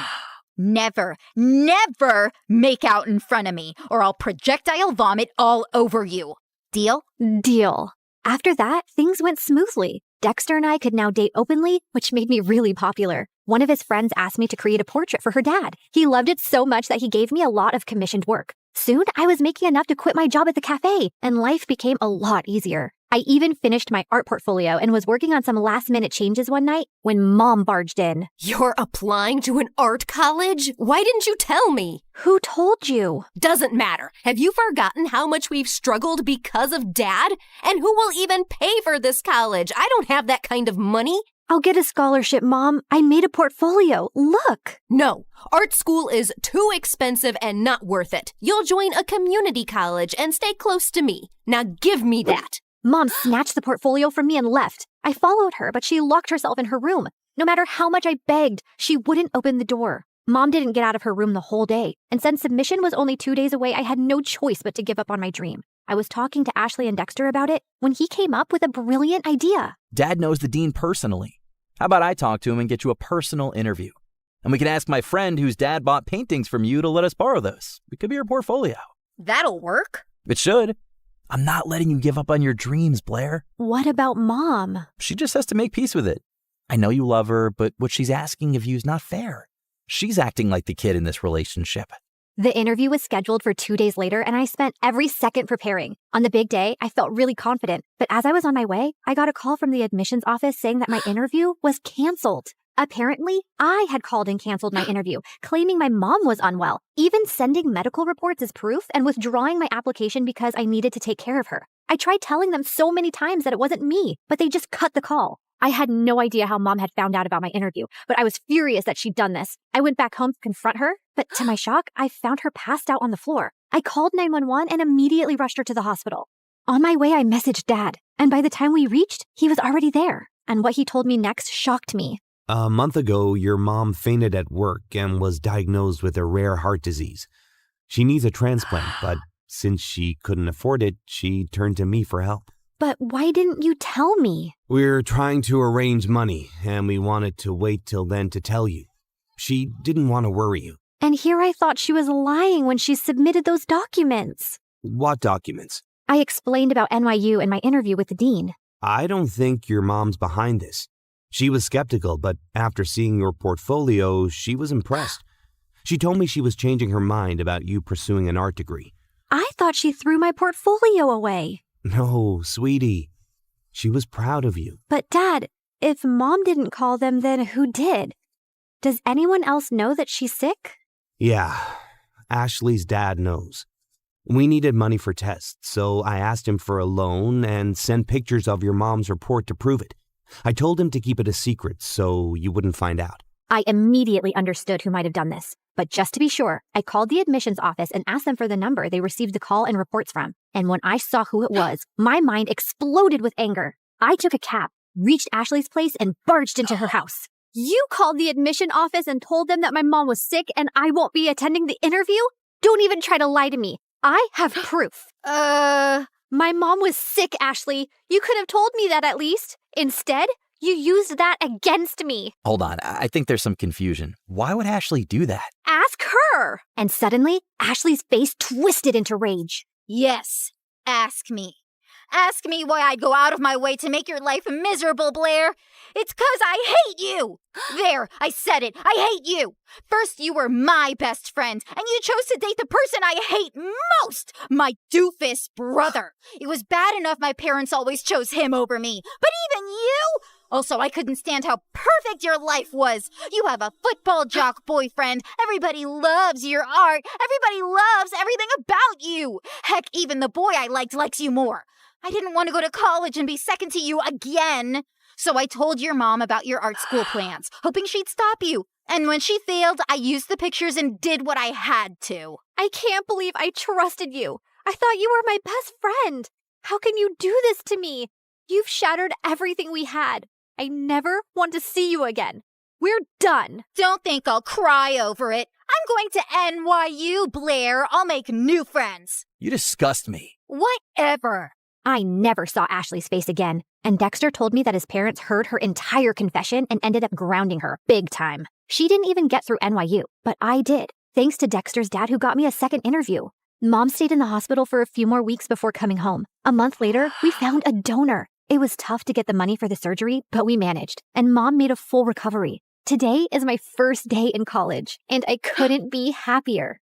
Never, never make out in front of me, or I'll projectile vomit all over you. Deal? Deal. After that, things went smoothly. Dexter and I could now date openly, which made me really popular. One of his friends asked me to create a portrait for her dad. He loved it so much that he gave me a lot of commissioned work. Soon, I was making enough to quit my job at the cafe, and life became a lot easier. I even finished my art portfolio and was working on some last-minute changes one night when Mom barged in. You're applying to an art college? Why didn't you tell me? Who told you? Doesn't matter. Have you forgotten how much we've struggled because of Dad? And who will even pay for this college? I don't have that kind of money. I'll get a scholarship, Mom. I made a portfolio. Look. No, art school is too expensive and not worth it. You'll join a community college and stay close to me. Now give me that. Mom snatched the portfolio from me and left. I followed her, but she locked herself in her room. No matter how much I begged, she wouldn't open the door. Mom didn't get out of her room the whole day, and since submission was only 2 days away, I had no choice but to give up on my dream. I was talking to Ashley and Dexter about it when he came up with a brilliant idea. Dad knows the dean personally. How about I talk to him and get you a personal interview? And we can ask my friend whose dad bought paintings from you to let us borrow those. It could be your portfolio. That'll work. It should. I'm not letting you give up on your dreams, Blair. What about Mom? She just has to make peace with it. I know you love her, but what she's asking of you is not fair. She's acting like the kid in this relationship. The interview was scheduled for 2 days later, and I spent every second preparing. On the big day, I felt really confident. But as I was on my way, I got a call from the admissions office saying that my interview was canceled. Apparently, I had called and canceled my interview, claiming my mom was unwell, even sending medical reports as proof and withdrawing my application because I needed to take care of her. I tried telling them so many times that it wasn't me, but they just cut the call. I had no idea how Mom had found out about my interview, but I was furious that she'd done this. I went back home to confront her, but to my shock, I found her passed out on the floor. I called 911 and immediately rushed her to the hospital. On my way, I messaged Dad, and by the time we reached, he was already there. And what he told me next shocked me. A month ago, your mom fainted at work and was diagnosed with a rare heart disease. She needs a transplant, but since she couldn't afford it, she turned to me for help. But why didn't you tell me? We're trying to arrange money, and we wanted to wait till then to tell you. She didn't want to worry you. And here I thought she was lying when she submitted those documents. What documents? I explained about NYU and my interview with the dean. I don't think your mom's behind this. She was skeptical, but after seeing your portfolio, she was impressed. She told me she was changing her mind about you pursuing an art degree. I thought she threw my portfolio away. No, sweetie. She was proud of you. But Dad, if Mom didn't call them, then who did? Does anyone else know that she's sick? Yeah, Ashley's dad knows. We needed money for tests, so I asked him for a loan and sent pictures of your mom's report to prove it. I told him to keep it a secret so you wouldn't find out. I immediately understood who might have done this. But just to be sure, I called the admissions office and asked them for the number they received the call and reports from. And when I saw who it was, my mind exploded with anger. I took a cab, reached Ashley's place, and barged into her house. You called the admission office and told them that my mom was sick and I won't be attending the interview? Don't even try to lie to me. I have proof. My mom was sick, Ashley. You could have told me that at least. Instead, you used that against me. Hold on, I think there's some confusion. Why would Ashley do that? Ask her. And suddenly, Ashley's face twisted into rage. Yes, ask me. Ask me why I'd go out of my way to make your life miserable, Blair. It's 'cause I hate you. There, I said it. I hate you. First, you were my best friend, and you chose to date the person I hate most, my doofus brother. It was bad enough my parents always chose him over me, but even you? Also, I couldn't stand how perfect your life was. You have a football jock boyfriend. Everybody loves your art. Everybody loves everything about you. Heck, even the boy I liked likes you more. I didn't want to go to college and be second to you again. So I told your mom about your art school plans, hoping she'd stop you. And when she failed, I used the pictures and did what I had to. I can't believe I trusted you. I thought you were my best friend. How can you do this to me? You've shattered everything we had. I never want to see you again. We're done. Don't think I'll cry over it. I'm going to NYU, Blair. I'll make new friends. You disgust me. Whatever. I never saw Ashley's face again, and Dexter told me that his parents heard her entire confession and ended up grounding her big time. She didn't even get through NYU, but I did, thanks to Dexter's dad who got me a second interview. Mom stayed in the hospital for a few more weeks before coming home. A month later, we found a donor. It was tough to get the money for the surgery, but we managed, and Mom made a full recovery. Today is my first day in college, and I couldn't be happier.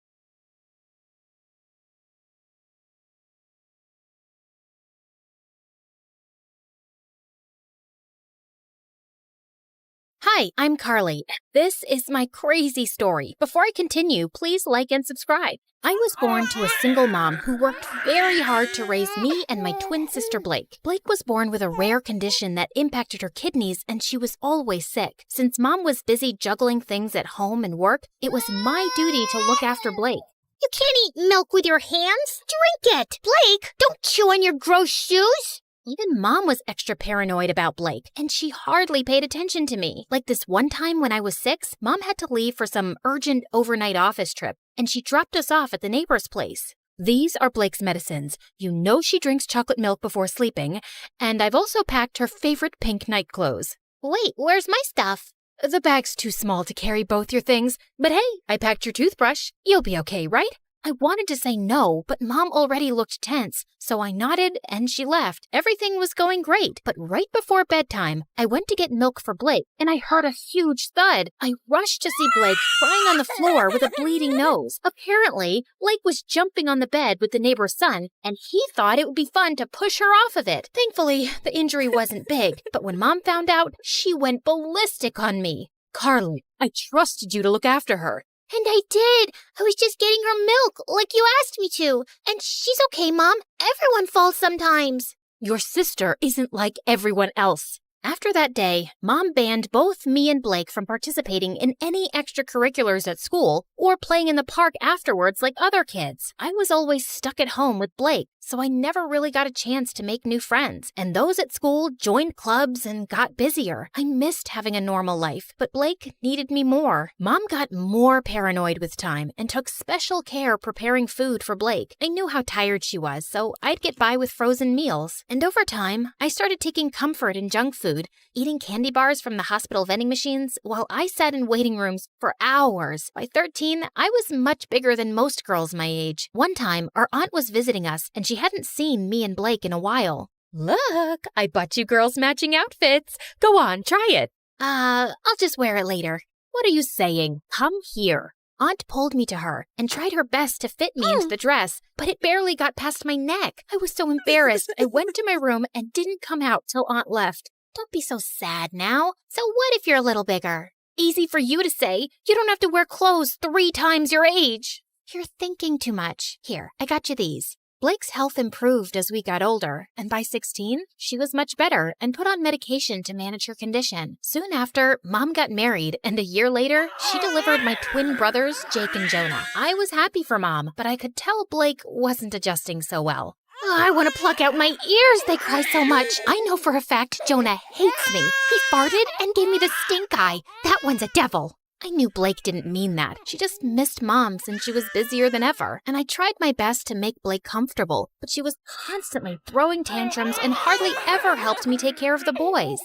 Hi, I'm Carly. This is my crazy story. Before I continue, please like and subscribe. I was born to a single mom who worked very hard to raise me and my twin sister Blake. Blake was born with a rare condition that impacted her kidneys, and she was always sick. Since Mom was busy juggling things at home and work, it was my duty to look after Blake. You can't eat milk with your hands. Drink it. Blake, don't chew on your gross shoes. Even Mom was extra paranoid about Blake, and she hardly paid attention to me. Like this one time when I was 6, Mom had to leave for some urgent overnight office trip, and she dropped us off at the neighbor's place. These are Blake's medicines. You know she drinks chocolate milk before sleeping, and I've also packed her favorite pink night clothes. Wait, where's my stuff? The bag's too small to carry both your things, but hey, I packed your toothbrush. You'll be okay, right? I wanted to say no, but Mom already looked tense, so I nodded and she left. Everything was going great, but right before bedtime, I went to get milk for Blake, and I heard a huge thud. I rushed to see Blake crying on the floor with a bleeding nose. Apparently, Blake was jumping on the bed with the neighbor's son, and he thought it would be fun to push her off of it. Thankfully, the injury wasn't big, but when Mom found out, she went ballistic on me. Carly, I trusted you to look after her. And I did. I was just getting her milk, like you asked me to. And she's okay, Mom. Everyone falls sometimes. Your sister isn't like everyone else. After that day, Mom banned both me and Blake from participating in any extracurriculars at school or playing in the park afterwards like other kids. I was always stuck at home with Blake, so I never really got a chance to make new friends. And those at school joined clubs and got busier. I missed having a normal life, but Blake needed me more. Mom got more paranoid with time and took special care preparing food for Blake. I knew how tired she was, so I'd get by with frozen meals. And over time, I started taking comfort in junk food food, eating candy bars from the hospital vending machines, while I sat in waiting rooms for hours. By 13, I was much bigger than most girls my age. One time, our aunt was visiting us, and she hadn't seen me and Blake in a while. Look, I bought you girls matching outfits. Go on, try it. I'll just wear it later. What are you saying? Come here. Aunt pulled me to her and tried her best to fit me into the dress, but it barely got past my neck. I was so embarrassed. I went to my room and didn't come out till Aunt left. Don't be so sad now. So what if you're a little bigger? Easy for you to say. You don't have to wear clothes 3 times your age. You're thinking too much. Here, I got you these. Blake's health improved as we got older, and by 16, she was much better and put on medication to manage her condition. Soon after, Mom got married, and a year later, she delivered my twin brothers, Jake and Jonah. I was happy for Mom, but I could tell Blake wasn't adjusting so well. Oh, I want to pluck out my ears. They cry so much. I know for a fact Jonah hates me. He farted and gave me the stink eye. That one's a devil. I knew Blake didn't mean that. She just missed Mom since she was busier than ever. And I tried my best to make Blake comfortable, but she was constantly throwing tantrums and hardly ever helped me take care of the boys.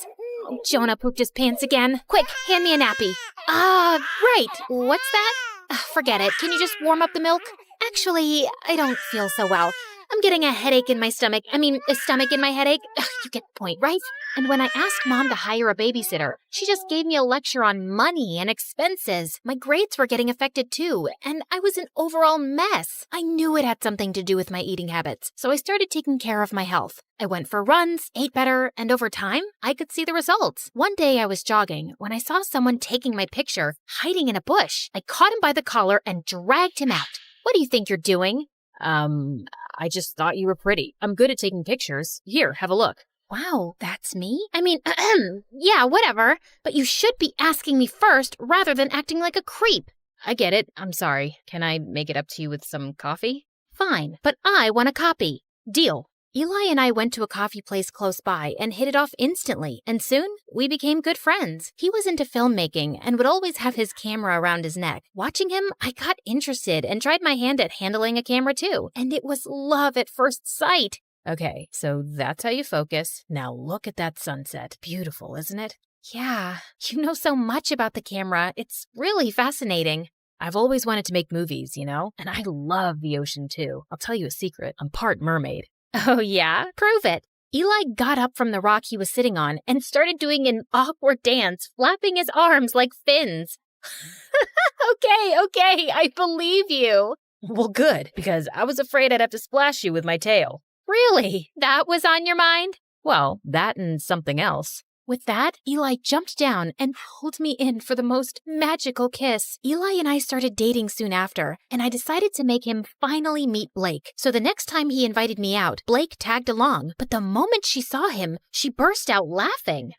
Jonah pooped his pants again. Quick, hand me a nappy. Right. What's that? Forget it. Can you just warm up the milk? Actually, I don't feel so well. I'm getting a headache in my stomach. A stomach in my headache. You get the point, right? And when I asked Mom to hire a babysitter, she just gave me a lecture on money and expenses. My grades were getting affected too, and I was an overall mess. I knew it had something to do with my eating habits, so I started taking care of my health. I went for runs, ate better, and over time, I could see the results. One day I was jogging when I saw someone taking my picture, hiding in a bush. I caught him by the collar and dragged him out. What do you think you're doing? I just thought you were pretty. I'm good at taking pictures. Here, have a look. Wow, that's me? Yeah, whatever. But you should be asking me first rather than acting like a creep. I get it. I'm sorry. Can I make it up to you with some coffee? Fine, but I want a copy. Deal. Eli and I went to a coffee place close by and hit it off instantly, and soon we became good friends. He was into filmmaking and would always have his camera around his neck. Watching him, I got interested and tried my hand at handling a camera too, and it was love at first sight. Okay, so that's how you focus. Now look at that sunset. Beautiful, isn't it? Yeah, you know so much about the camera. It's really fascinating. I've always wanted to make movies, you know? And I love the ocean too. I'll tell you a secret. I'm part mermaid. Oh yeah? Prove it. Eli got up from the rock he was sitting on and started doing an awkward dance, flapping his arms like fins. Okay, I believe you. Well, good, because I was afraid I'd have to splash you with my tail. Really? That was on your mind? Well, that and something else. With that, Eli jumped down and pulled me in for the most magical kiss. Eli and I started dating soon after, and I decided to make him finally meet Blake. So the next time he invited me out, Blake tagged along, but the moment she saw him, she burst out laughing.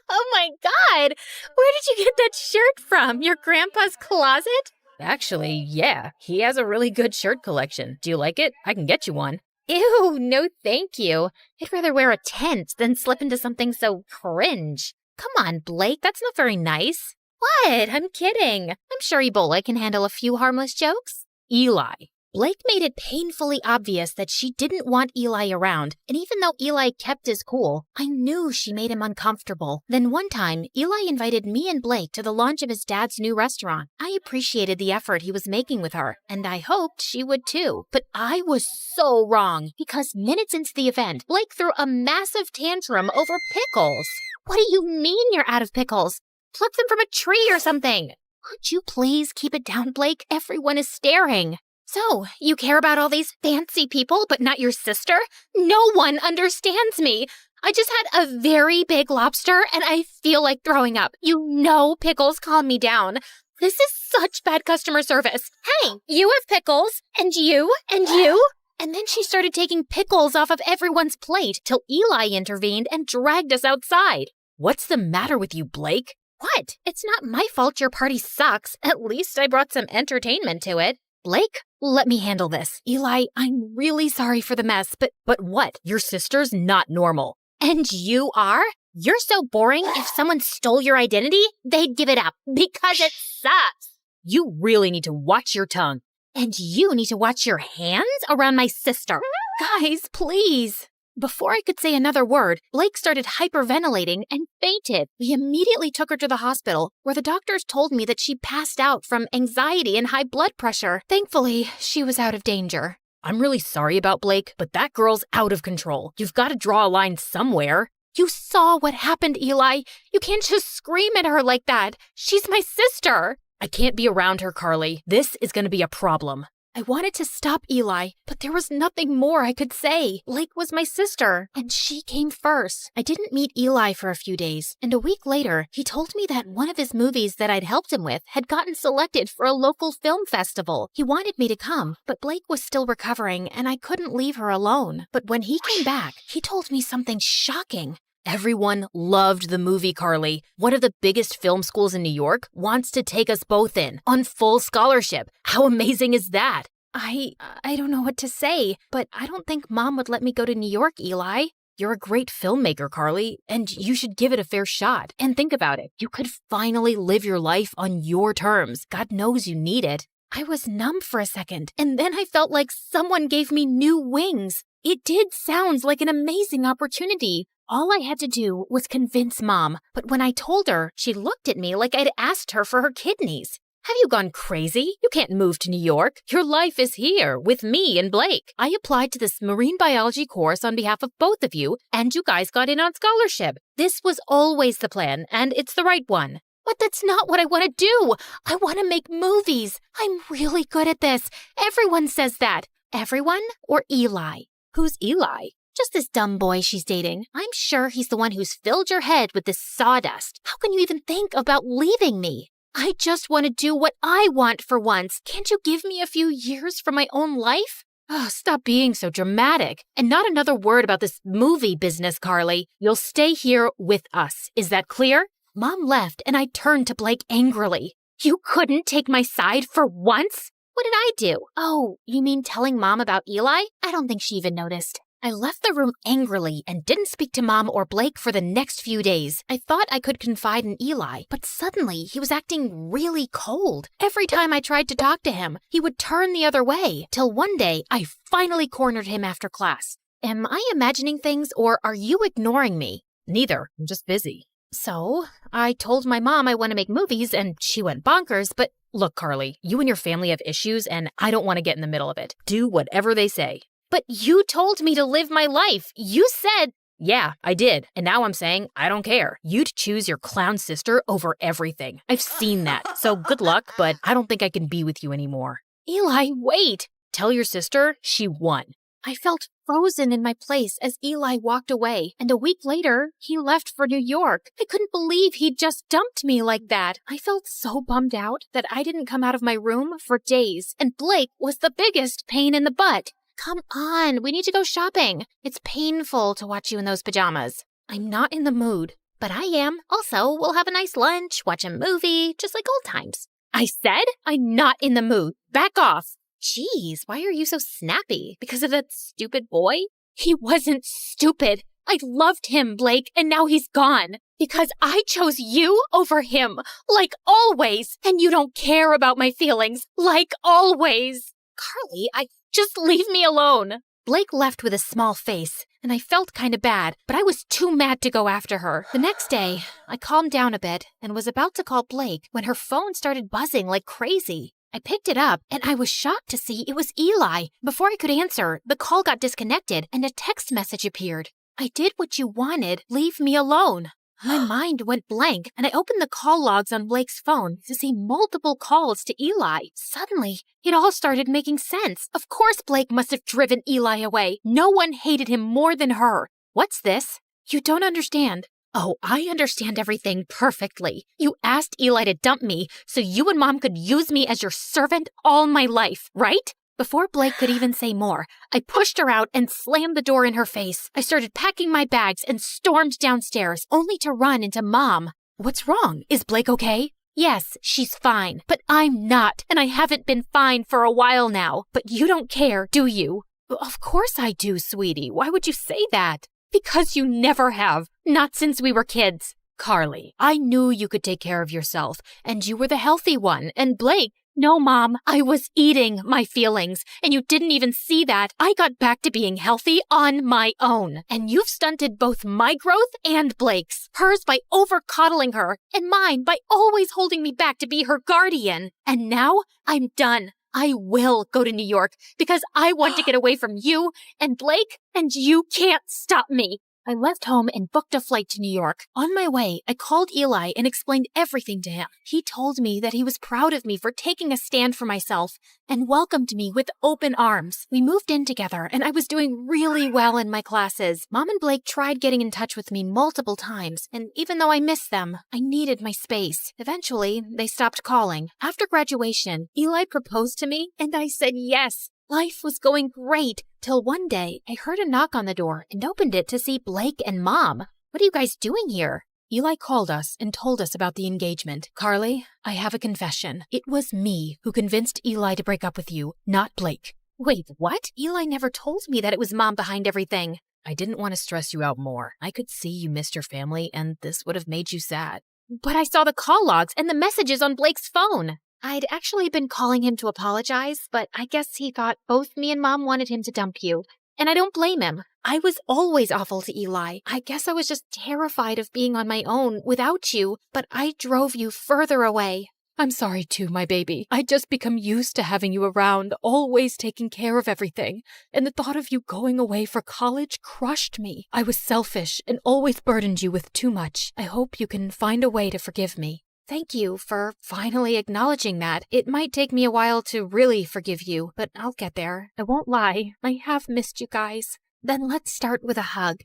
Oh my God! Where did you get that shirt from? Your grandpa's closet? Actually, yeah, he has a really good shirt collection. Do you like it? I can get you one. Ew, no thank you. I'd rather wear a tent than slip into something so cringe. Come on, Blake, that's not very nice. What? I'm kidding. I'm sure Ebola can handle a few harmless jokes. Eli. Blake made it painfully obvious that she didn't want Eli around, and even though Eli kept his cool, I knew she made him uncomfortable. Then one time, Eli invited me and Blake to the launch of his dad's new restaurant. I appreciated the effort he was making with her, and I hoped she would too. But I was so wrong, because minutes into the event, Blake threw a massive tantrum over pickles. What do you mean you're out of pickles? Pluck them from a tree or something. Could you please keep it down, Blake? Everyone is staring. So, you care about all these fancy people, but not your sister? No one understands me. I just had a very big lobster, and I feel like throwing up. You know pickles calm me down. This is such bad customer service. Hey, you have pickles, and you, and you. And then she started taking pickles off of everyone's plate till Eli intervened and dragged us outside. What's the matter with you, Blake? What? It's not my fault your party sucks. At least I brought some entertainment to it. Blake, let me handle this. Eli, I'm really sorry for the mess, but what? Your sister's not normal. And you are? You're so boring, if someone stole your identity, they'd give it up because it sucks. You really need to watch your tongue. And you need to watch your hands around my sister. Guys, please. Before I could say another word, Blake started hyperventilating and fainted. We immediately took her to the hospital, where the doctors told me that she passed out from anxiety and high blood pressure. Thankfully, she was out of danger. I'm really sorry about Blake, but that girl's out of control. You've got to draw a line somewhere. You saw what happened, Eli. You can't just scream at her like that. She's my sister. I can't be around her, Carly. This is going to be a problem. I wanted to stop Eli, but there was nothing more I could say. Blake was my sister, and she came first. I didn't meet Eli for a few days, and a week later, he told me that one of his movies that I'd helped him with had gotten selected for a local film festival. He wanted me to come, but Blake was still recovering, and I couldn't leave her alone. But when he came back, he told me something shocking. Everyone loved the movie, Carly. One of the biggest film schools in New York wants to take us both in on full scholarship. How amazing is that? I don't know what to say, but I don't think Mom would let me go to New York, Eli. You're a great filmmaker, Carly, and you should give it a fair shot. And think about it. You could finally live your life on your terms. God knows you need it. I was numb for a second, and then I felt like someone gave me new wings. It did sound like an amazing opportunity. All I had to do was convince Mom, but when I told her, she looked at me like I'd asked her for her kidneys. Have you gone crazy? You can't move to New York. Your life is here with me and Blake. I applied to this marine biology course on behalf of both of you, and you guys got in on scholarship. This was always the plan, and it's the right one. But that's not what I want to do. I want to make movies. I'm really good at this. Everyone says that. Everyone or Eli? Who's Eli? Just this dumb boy she's dating. I'm sure he's the one who's filled your head with this sawdust. How can you even think about leaving me? I just want to do what I want for once. Can't you give me a few years for my own life? Oh, stop being so dramatic. And not another word about this movie business, Carly. You'll stay here with us. Is that clear? Mom left and I turned to Blake angrily. You couldn't take my side for once? What did I do? Oh, you mean telling Mom about Eli? I don't think she even noticed. I left the room angrily and didn't speak to Mom or Blake for the next few days. I thought I could confide in Eli, but suddenly he was acting really cold. Every time I tried to talk to him, he would turn the other way, till one day I finally cornered him after class. Am I imagining things or are you ignoring me? Neither. I'm just busy. So, I told my mom I want to make movies and she went bonkers, but look, Carly, you and your family have issues and I don't want to get in the middle of it. Do whatever they say. But you told me to live my life. You said... Yeah, I did. And now I'm saying I don't care. You'd choose your clown sister over everything. I've seen that. So good luck, but I don't think I can be with you anymore. Eli, wait. Tell your sister she won. I felt frozen in my place as Eli walked away, and a week later, he left for New York. I couldn't believe he'd just dumped me like that. I felt so bummed out that I didn't come out of my room for days, and Blake was the biggest pain in the butt. Come on, we need to go shopping. It's painful to watch you in those pajamas. I'm not in the mood, but I am. Also, we'll have a nice lunch, watch a movie, just like old times. I said I'm not in the mood. Back off. Jeez, why are you so snappy? Because of that stupid boy? He wasn't stupid. I loved him, Blake, and now he's gone. Because I chose you over him, like always. And you don't care about my feelings, like always. Carly, just leave me alone. Blake left with a small face, and I felt kind of bad, but I was too mad to go after her. The next day, I calmed down a bit and was about to call Blake when her phone started buzzing like crazy. I picked it up, and I was shocked to see it was Eli. Before I could answer, the call got disconnected, and a text message appeared. I did what you wanted. Leave me alone. My mind went blank, and I opened the call logs on Blake's phone to see multiple calls to Eli. Suddenly, it all started making sense. Of course Blake must have driven Eli away. No one hated him more than her. What's this? You don't understand. Oh, I understand everything perfectly. You asked Eli to dump me so you and Mom could use me as your servant all my life, right? Before Blake could even say more, I pushed her out and slammed the door in her face. I started packing my bags and stormed downstairs, only to run into Mom. What's wrong? Is Blake okay? Yes, she's fine, but I'm not, and I haven't been fine for a while now. But you don't care, do you? Of course I do, sweetie. Why would you say that? Because you never have. Not since we were kids. Carly, I knew you could take care of yourself, and you were the healthy one, and Blake, No, Mom, I was eating my feelings, and you didn't even see that. I got back to being healthy on my own, and you've stunted both my growth and Blake's. Hers by over-coddling her, and mine by always holding me back to be her guardian. And now I'm done. I will go to New York because I want to get away from you and Blake, and you can't stop me. I left home and booked a flight to New York. On my way, I called Eli and explained everything to him. He told me that he was proud of me for taking a stand for myself and welcomed me with open arms. We moved in together and I was doing really well in my classes. Mom and Blake tried getting in touch with me multiple times, and even though I missed them, I needed my space. Eventually, they stopped calling. After graduation, Eli proposed to me and I said yes. Life was going great, till one day I heard a knock on the door and opened it to see Blake and Mom. What are you guys doing here? Eli called us and told us about the engagement. Carly, I have a confession. It was me who convinced Eli to break up with you, not Blake. Wait, what? Eli never told me that it was Mom behind everything. I didn't want to stress you out more. I could see you missed your family and this would have made you sad. But I saw the call logs and the messages on Blake's phone. I'd actually been calling him to apologize, but I guess he thought both me and Mom wanted him to dump you. And I don't blame him. I was always awful to Eli. I guess I was just terrified of being on my own without you, but I drove you further away. I'm sorry too, my baby. I'd just become used to having you around, always taking care of everything. And the thought of you going away for college crushed me. I was selfish and always burdened you with too much. I hope you can find a way to forgive me. Thank you for finally acknowledging that. It might take me a while to really forgive you, but I'll get there. I won't lie. I have missed you guys. Then let's start with a hug.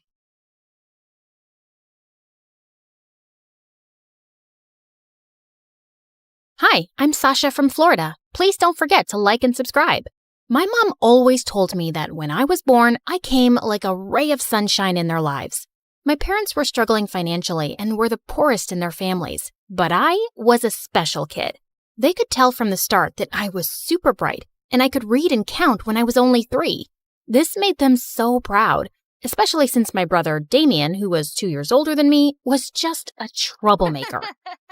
Hi, I'm Sasha from Florida. Please don't forget to like and subscribe. My mom always told me that when I was born, I came like a ray of sunshine in their lives. My parents were struggling financially and were the poorest in their families, but I was a special kid. They could tell from the start that I was super bright and I could read and count when I was only 3. This made them so proud, especially since my brother Damien, who was 2 years older than me, was just a troublemaker.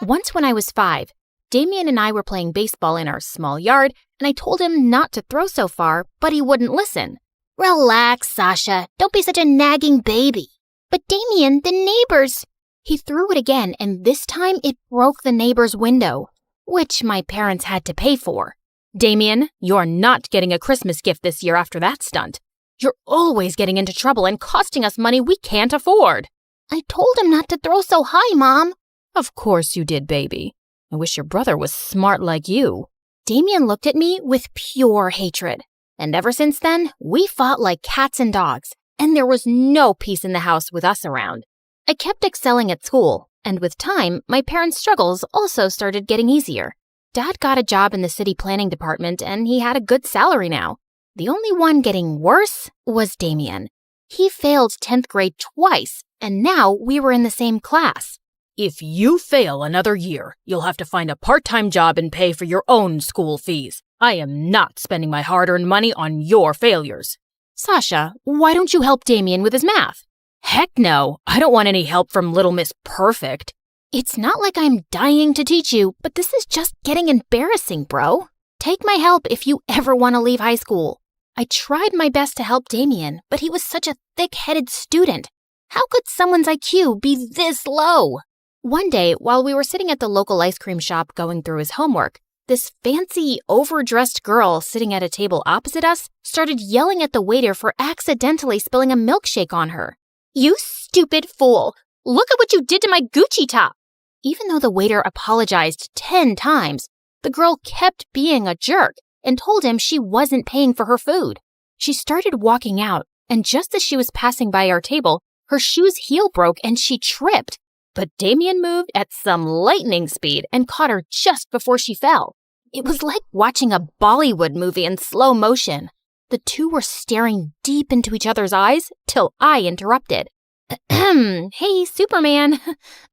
Once when I was 5, Damien and I were playing baseball in our small yard, and I told him not to throw so far, but he wouldn't listen. Relax, Sasha. Don't be such a nagging baby. But Damien, the neighbors... He threw it again, and this time it broke the neighbor's window, which my parents had to pay for. Damien, you're not getting a Christmas gift this year after that stunt. You're always getting into trouble and costing us money we can't afford. I told him not to throw so high, Mom. Of course you did, baby. I wish your brother was smart like you. Damien looked at me with pure hatred. And ever since then, we fought like cats and dogs, and there was no peace in the house with us around. I kept excelling at school, and with time, my parents' struggles also started getting easier. Dad got a job in the city planning department, and he had a good salary now. The only one getting worse was Damien. He failed 10th grade twice, and now we were in the same class. If you fail another year, you'll have to find a part-time job and pay for your own school fees. I am not spending my hard-earned money on your failures. Sasha, why don't you help Damien with his math? Heck no, I don't want any help from Little Miss Perfect. It's not like I'm dying to teach you, but this is just getting embarrassing, bro. Take my help if you ever want to leave high school. I tried my best to help Damien, but he was such a thick-headed student. How could someone's IQ be this low? One day, while we were sitting at the local ice cream shop going through his homework, this fancy, overdressed girl sitting at a table opposite us started yelling at the waiter for accidentally spilling a milkshake on her. You stupid fool! Look at what you did to my Gucci top! Even though the waiter apologized 10 times, the girl kept being a jerk and told him she wasn't paying for her food. She started walking out, and just as she was passing by our table, her shoe's heel broke and she tripped. But Damien moved at some lightning speed and caught her just before she fell. It was like watching a Bollywood movie in slow motion. The two were staring deep into each other's eyes till I interrupted. Hey, Superman.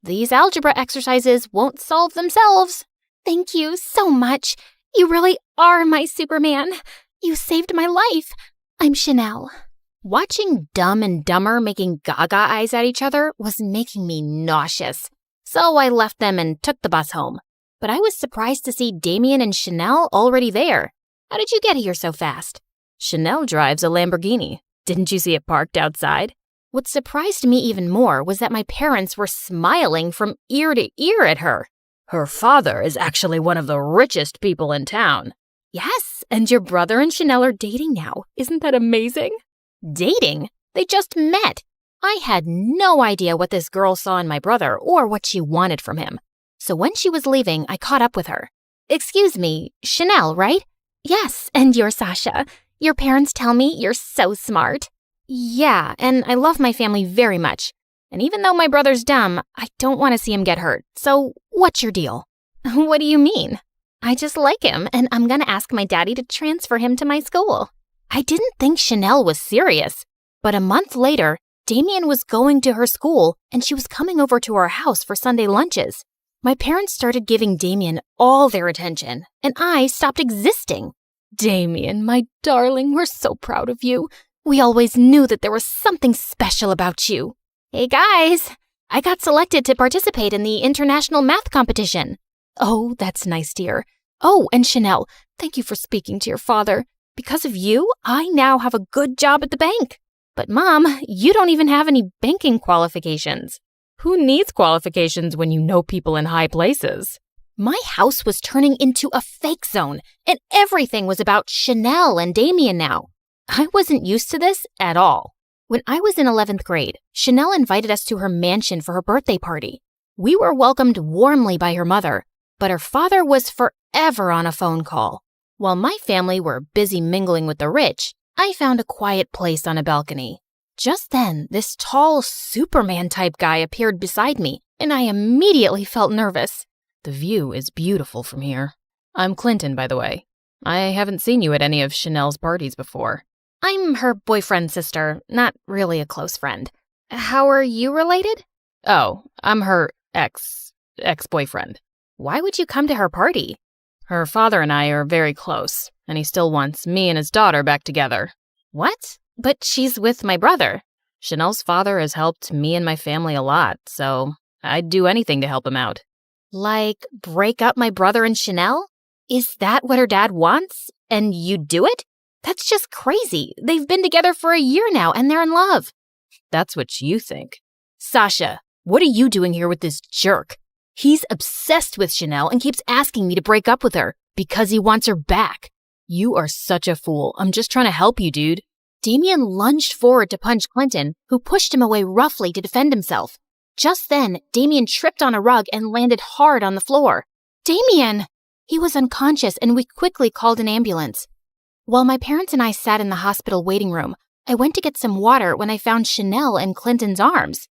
These algebra exercises won't solve themselves. Thank you so much. You really are my Superman. You saved my life. I'm Chanel. Watching Dumb and Dumber making gaga eyes at each other was making me nauseous. So I left them and took the bus home. But I was surprised to see Damien and Chanel already there. How did you get here so fast? Chanel drives a Lamborghini. Didn't you see it parked outside? What surprised me even more was that my parents were smiling from ear to ear at her. Her father is actually one of the richest people in town. Yes, and your brother and Chanel are dating now. Isn't that amazing? Dating? They just met. I had no idea what this girl saw in my brother or what she wanted from him. So when she was leaving, I caught up with her. Excuse me, Chanel, right? Yes, and you're Sasha. Your parents tell me you're so smart. Yeah, and I love my family very much. And even though my brother's dumb, I don't want to see him get hurt. So what's your deal? What do you mean? I just like him, and I'm going to ask my daddy to transfer him to my school. I didn't think Chanel was serious. But a month later, Damien was going to her school, and she was coming over to our house for Sunday lunches. My parents started giving Damien all their attention, and I stopped existing. Damien, my darling, we're so proud of you. We always knew that there was something special about you. Hey guys, I got selected to participate in the international math competition. Oh, that's nice, dear. Oh, and Chanel, thank you for speaking to your father. Because of you, I now have a good job at the bank. But Mom, you don't even have any banking qualifications. Who needs qualifications when you know people in high places? My house was turning into a fake zone, and everything was about Chanel and Damien now. I wasn't used to this at all. When I was in 11th grade, Chanel invited us to her mansion for her birthday party. We were welcomed warmly by her mother, but her father was forever on a phone call. While my family were busy mingling with the rich, I found a quiet place on a balcony. Just then, this tall Superman-type guy appeared beside me, and I immediately felt nervous. The view is beautiful from here. I'm Clinton, by the way. I haven't seen you at any of Chanel's parties before. I'm her boyfriend's sister, not really a close friend. How are you related? Oh, I'm her ex-boyfriend. Why would you come to her party? Her father and I are very close, and he still wants me and his daughter back together. What? But she's with my brother. Chanel's father has helped me and my family a lot, so I'd do anything to help him out. Like, break up my brother and Chanel? Is that what her dad wants? And you'd do it? That's just crazy. They've been together for a year now, and they're in love. That's what you think. Sasha, what are you doing here with this jerk? He's obsessed with Chanel and keeps asking me to break up with her because he wants her back. You are such a fool. I'm just trying to help you, dude. Damien lunged forward to punch Clinton, who pushed him away roughly to defend himself. Just then, Damien tripped on a rug and landed hard on the floor. Damien! He was unconscious, and we quickly called an ambulance. While my parents and I sat in the hospital waiting room, I went to get some water when I found Chanel in Clinton's arms.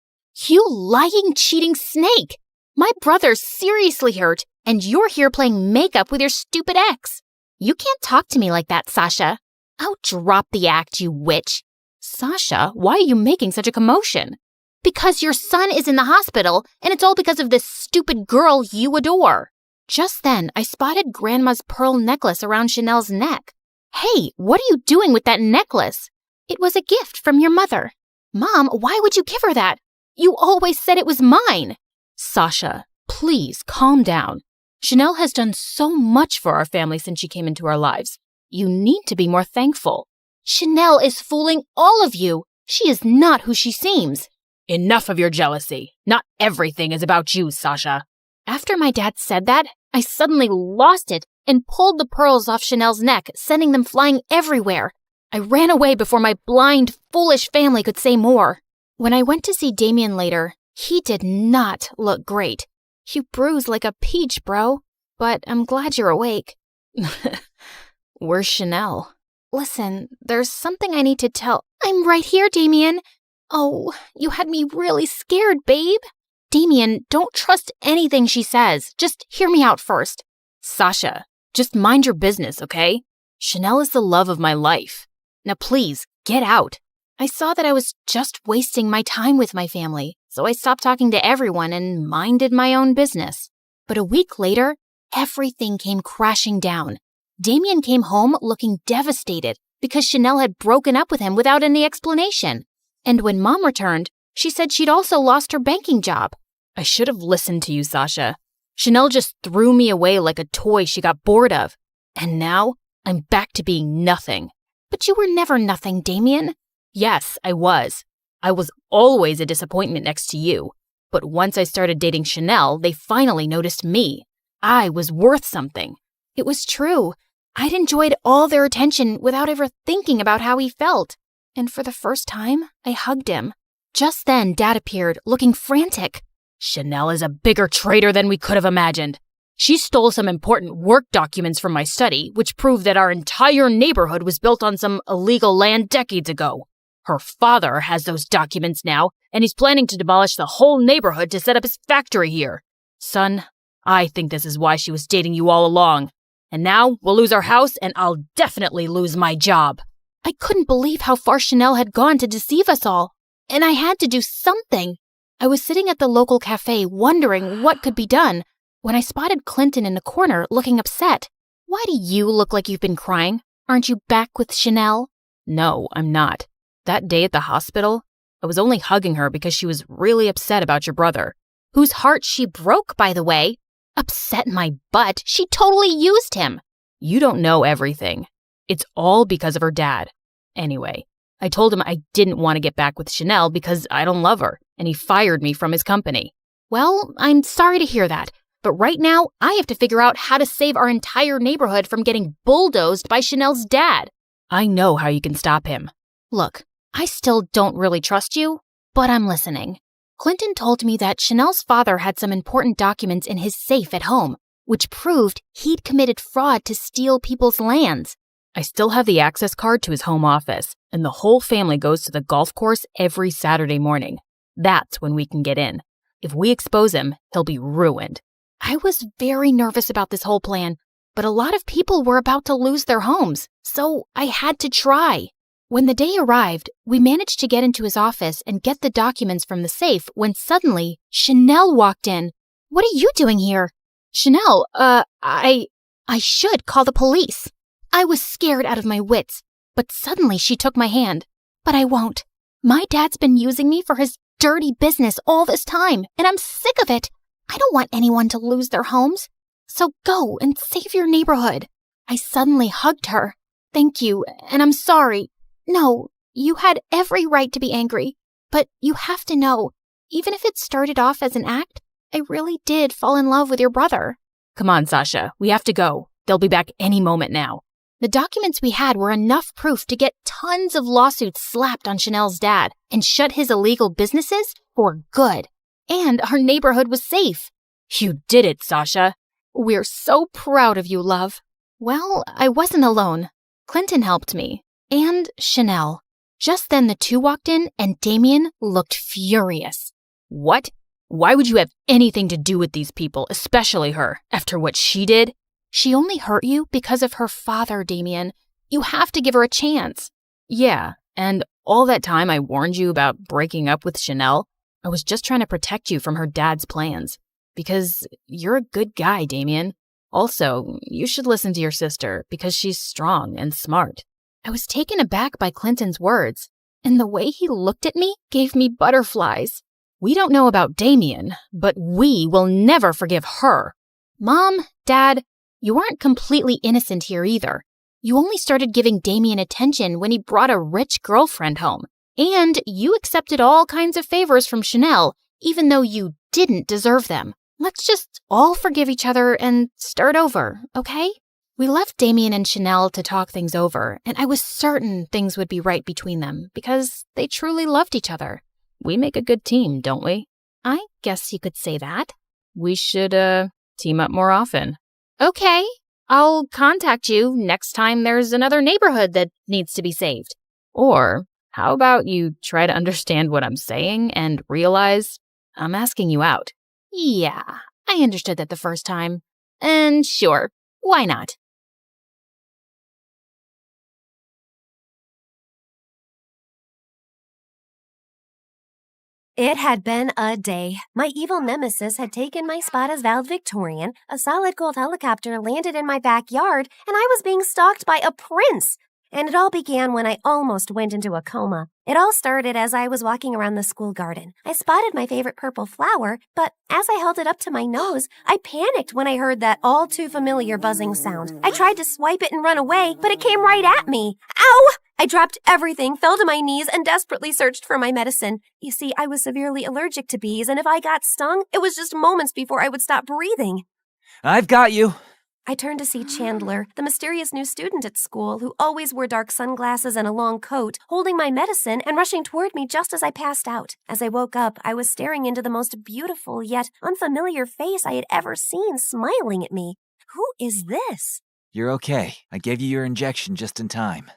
You lying, cheating snake! My brother's seriously hurt, and you're here playing makeup with your stupid ex. You can't talk to me like that, Sasha. Oh, drop the act, you witch. Sasha, why are you making such a commotion? Because your son is in the hospital, and it's all because of this stupid girl you adore. Just then, I spotted Grandma's pearl necklace around Chanel's neck. Hey, what are you doing with that necklace? It was a gift from your mother. Mom, why would you give her that? You always said it was mine. Sasha, please calm down. Chanel has done so much for our family since she came into our lives. You need to be more thankful. Chanel is fooling all of you. She is not who she seems. Enough of your jealousy. Not everything is about you, Sasha. After my dad said that, I suddenly lost it and pulled the pearls off Chanel's neck, sending them flying everywhere. I ran away before my blind, foolish family could say more. When I went to see Damien later, he did not look great. You bruised like a peach, bro. But I'm glad you're awake. Where's Chanel? Listen, there's something I need to tell. I'm right here, Damien. Oh, you had me really scared, babe. Damien, don't trust anything she says. Just hear me out first. Sasha, just mind your business, okay? Chanel is the love of my life. Now please, get out. I saw that I was just wasting my time with my family, so I stopped talking to everyone and minded my own business. But a week later, everything came crashing down. Damien came home looking devastated because Chanel had broken up with him without any explanation. And when Mom returned, she said she'd also lost her banking job. I should have listened to you, Sasha. Chanel just threw me away like a toy she got bored of. And now I'm back to being nothing. But you were never nothing, Damien. Yes, I was. I was always a disappointment next to you. But once I started dating Chanel, they finally noticed me. I was worth something. It was true. I'd enjoyed all their attention without ever thinking about how he felt. And for the first time, I hugged him. Just then, Dad appeared, looking frantic. Chanel is a bigger traitor than we could have imagined. She stole some important work documents from my study, which prove that our entire neighborhood was built on some illegal land decades ago. Her father has those documents now, and he's planning to demolish the whole neighborhood to set up his factory here. Son, I think this is why she was dating you all along. And now we'll lose our house, and I'll definitely lose my job. I couldn't believe how far Chanel had gone to deceive us all. And I had to do something. I was sitting at the local cafe wondering what could be done when I spotted Clinton in the corner looking upset. Why do you look like you've been crying? Aren't you back with Chanel? No, I'm not. That day at the hospital, I was only hugging her because she was really upset about your brother. Whose heart she broke, by the way. Upset my butt. She totally used him. You don't know everything. It's all because of her dad. Anyway, I told him I didn't want to get back with Chanel because I don't love her, and he fired me from his company. Well, I'm sorry to hear that, but right now I have to figure out how to save our entire neighborhood from getting bulldozed by Chanel's dad. I know how you can stop him. Look, I still don't really trust you, but I'm listening. Clinton told me that Chanel's father had some important documents in his safe at home, which proved he'd committed fraud to steal people's lands. I still have the access card to his home office, and the whole family goes to the golf course every Saturday morning. That's when we can get in. If we expose him, he'll be ruined. I was very nervous about this whole plan, but a lot of people were about to lose their homes, so I had to try. When the day arrived, we managed to get into his office and get the documents from the safe when suddenly Chanel walked in. What are you doing here? Chanel, I should call the police. I was scared out of my wits, but suddenly she took my hand. But I won't. My dad's been using me for his dirty business all this time, and I'm sick of it. I don't want anyone to lose their homes. So go and save your neighborhood. I suddenly hugged her. Thank you, and I'm sorry. No, you had every right to be angry, but you have to know, even if it started off as an act, I really did fall in love with your brother. Come on, Sasha, we have to go. They'll be back any moment now. The documents we had were enough proof to get tons of lawsuits slapped on Chanel's dad and shut his illegal businesses for good. And our neighborhood was safe. You did it, Sasha. We're so proud of you, love. Well, I wasn't alone. Clinton helped me. And Chanel. Just then the two walked in and Damien looked furious. What? Why would you have anything to do with these people, especially her, after what she did? She only hurt you because of her father, Damien. You have to give her a chance. Yeah, and all that time I warned you about breaking up with Chanel, I was just trying to protect you from her dad's plans. Because you're a good guy, Damien. Also, you should listen to your sister because she's strong and smart. I was taken aback by Clinton's words, and the way he looked at me gave me butterflies. We don't know about Damien, but we will never forgive her. Mom, Dad, you aren't completely innocent here either. You only started giving Damien attention when he brought a rich girlfriend home. And you accepted all kinds of favors from Chanel, even though you didn't deserve them. Let's just all forgive each other and start over, okay? We left Damien and Chanel to talk things over, and I was certain things would be right between them because they truly loved each other. We make a good team, don't we? I guess you could say that. We should, team up more often. Okay, I'll contact you next time there's another neighborhood that needs to be saved. Or how about you try to understand what I'm saying and realize I'm asking you out? Yeah, I understood that the first time. And sure, why not? It had been a day. My evil nemesis had taken my spot as valedictorian, a solid gold helicopter landed in my backyard, and I was being stalked by a prince. And it all began when I almost went into a coma. It all started as I was walking around the school garden. I spotted my favorite purple flower, but as I held it up to my nose, I panicked when I heard that all too familiar buzzing sound. I tried to swipe it and run away, but it came right at me. Ow! I dropped everything, fell to my knees, and desperately searched for my medicine. You see, I was severely allergic to bees, and if I got stung, it was just moments before I would stop breathing. I've got you. I turned to see Chandler, the mysterious new student at school who always wore dark sunglasses and a long coat, holding my medicine and rushing toward me just as I passed out. As I woke up, I was staring into the most beautiful yet unfamiliar face I had ever seen smiling at me. Who is this? You're okay. I gave you your injection just in time.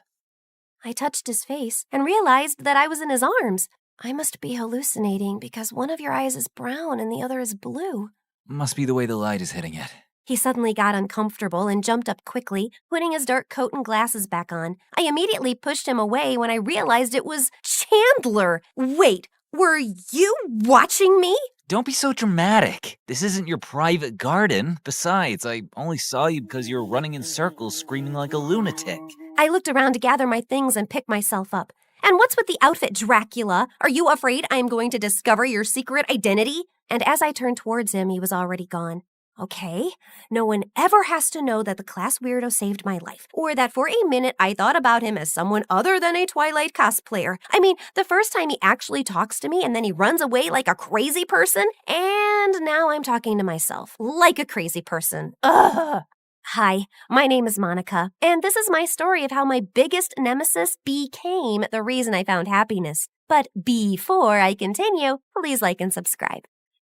I touched his face and realized that I was in his arms. I must be hallucinating because one of your eyes is brown and the other is blue. Must be the way the light is hitting it. He suddenly got uncomfortable and jumped up quickly, putting his dark coat and glasses back on. I immediately pushed him away when I realized it was Chandler. Wait, were you watching me? Don't be so dramatic. This isn't your private garden. Besides, I only saw you because you were running in circles screaming like a lunatic. I looked around to gather my things and pick myself up. And what's with the outfit, Dracula? Are you afraid I am going to discover your secret identity? And as I turned towards him, he was already gone. Okay, no one ever has to know that the class weirdo saved my life, or that for a minute I thought about him as someone other than a Twilight cosplayer. I mean, the first time he actually talks to me and then he runs away like a crazy person, and now I'm talking to myself like a crazy person. Ugh. Hi, my name is Monica, and this is my story of how my biggest nemesis became the reason I found happiness. But before I continue, please like and subscribe.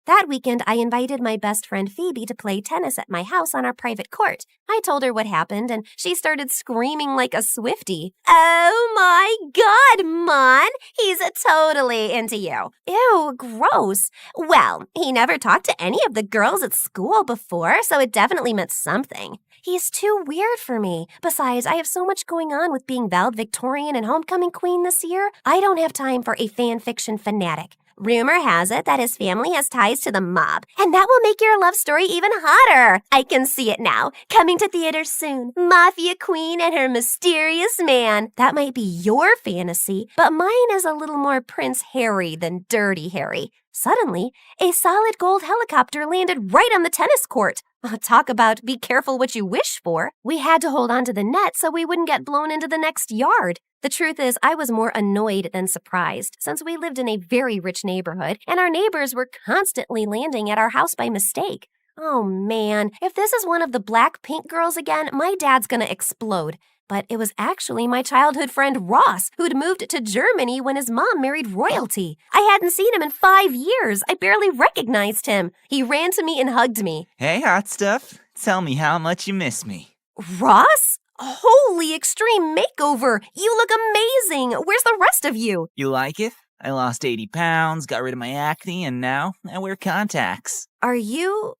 That weekend, I invited my best friend Phoebe to play tennis at my house on our private court. I told her what happened, and she started screaming like a Swiftie. Oh my God, Mon! He's totally into you. Ew, gross. Well, he never talked to any of the girls at school before, so it definitely meant something. He's too weird for me. Besides, I have so much going on with being valedictorian and homecoming queen this year. I don't have time for a fan fiction fanatic. Rumor has it that his family has ties to the mob, and that will make your love story even hotter. I can see it now. Coming to theaters soon. Mafia Queen and her mysterious man. That might be your fantasy, but mine is a little more Prince Harry than Dirty Harry. Suddenly, a solid gold helicopter landed right on the tennis court. Talk about be careful what you wish for. We had to hold on to the net so we wouldn't get blown into the next yard. The truth is, I was more annoyed than surprised, since we lived in a very rich neighborhood, and our neighbors were constantly landing at our house by mistake. Oh man, if this is one of the Blackpink girls again, my dad's gonna explode. But it was actually my childhood friend Ross, who'd moved to Germany when his mom married royalty. I hadn't seen him in 5 years. I barely recognized him. He ran to me and hugged me. Hey, hot stuff. Tell me how much you miss me. Ross? Holy extreme makeover! You look amazing! Where's the rest of you? You like it? I lost 80 pounds, got rid of my acne, and now I wear contacts. Are you,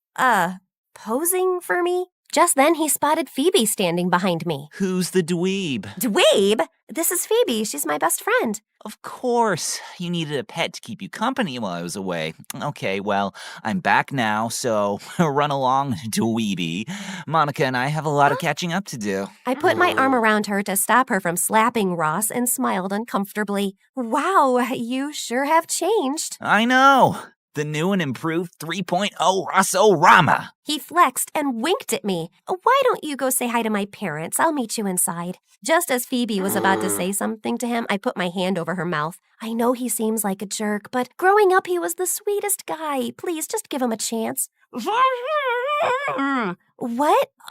posing for me? Just then, he spotted Phoebe standing behind me. Who's the dweeb? Dweeb? This is Phoebe. She's my best friend. Of course. You needed a pet to keep you company while I was away. Okay, well, I'm back now, so run along, dweeby. Monica and I have a lot of catching up to do. I put my arm around her to stop her from slapping Ross and smiled uncomfortably. Wow, you sure have changed. I know. The new and improved 3.0 Rosso-Rama. He flexed and winked at me. Why don't you go say hi to my parents? I'll meet you inside. Just as Phoebe was about to say something to him, I put my hand over her mouth. I know he seems like a jerk, but growing up he was the sweetest guy. Please, just give him a chance. What?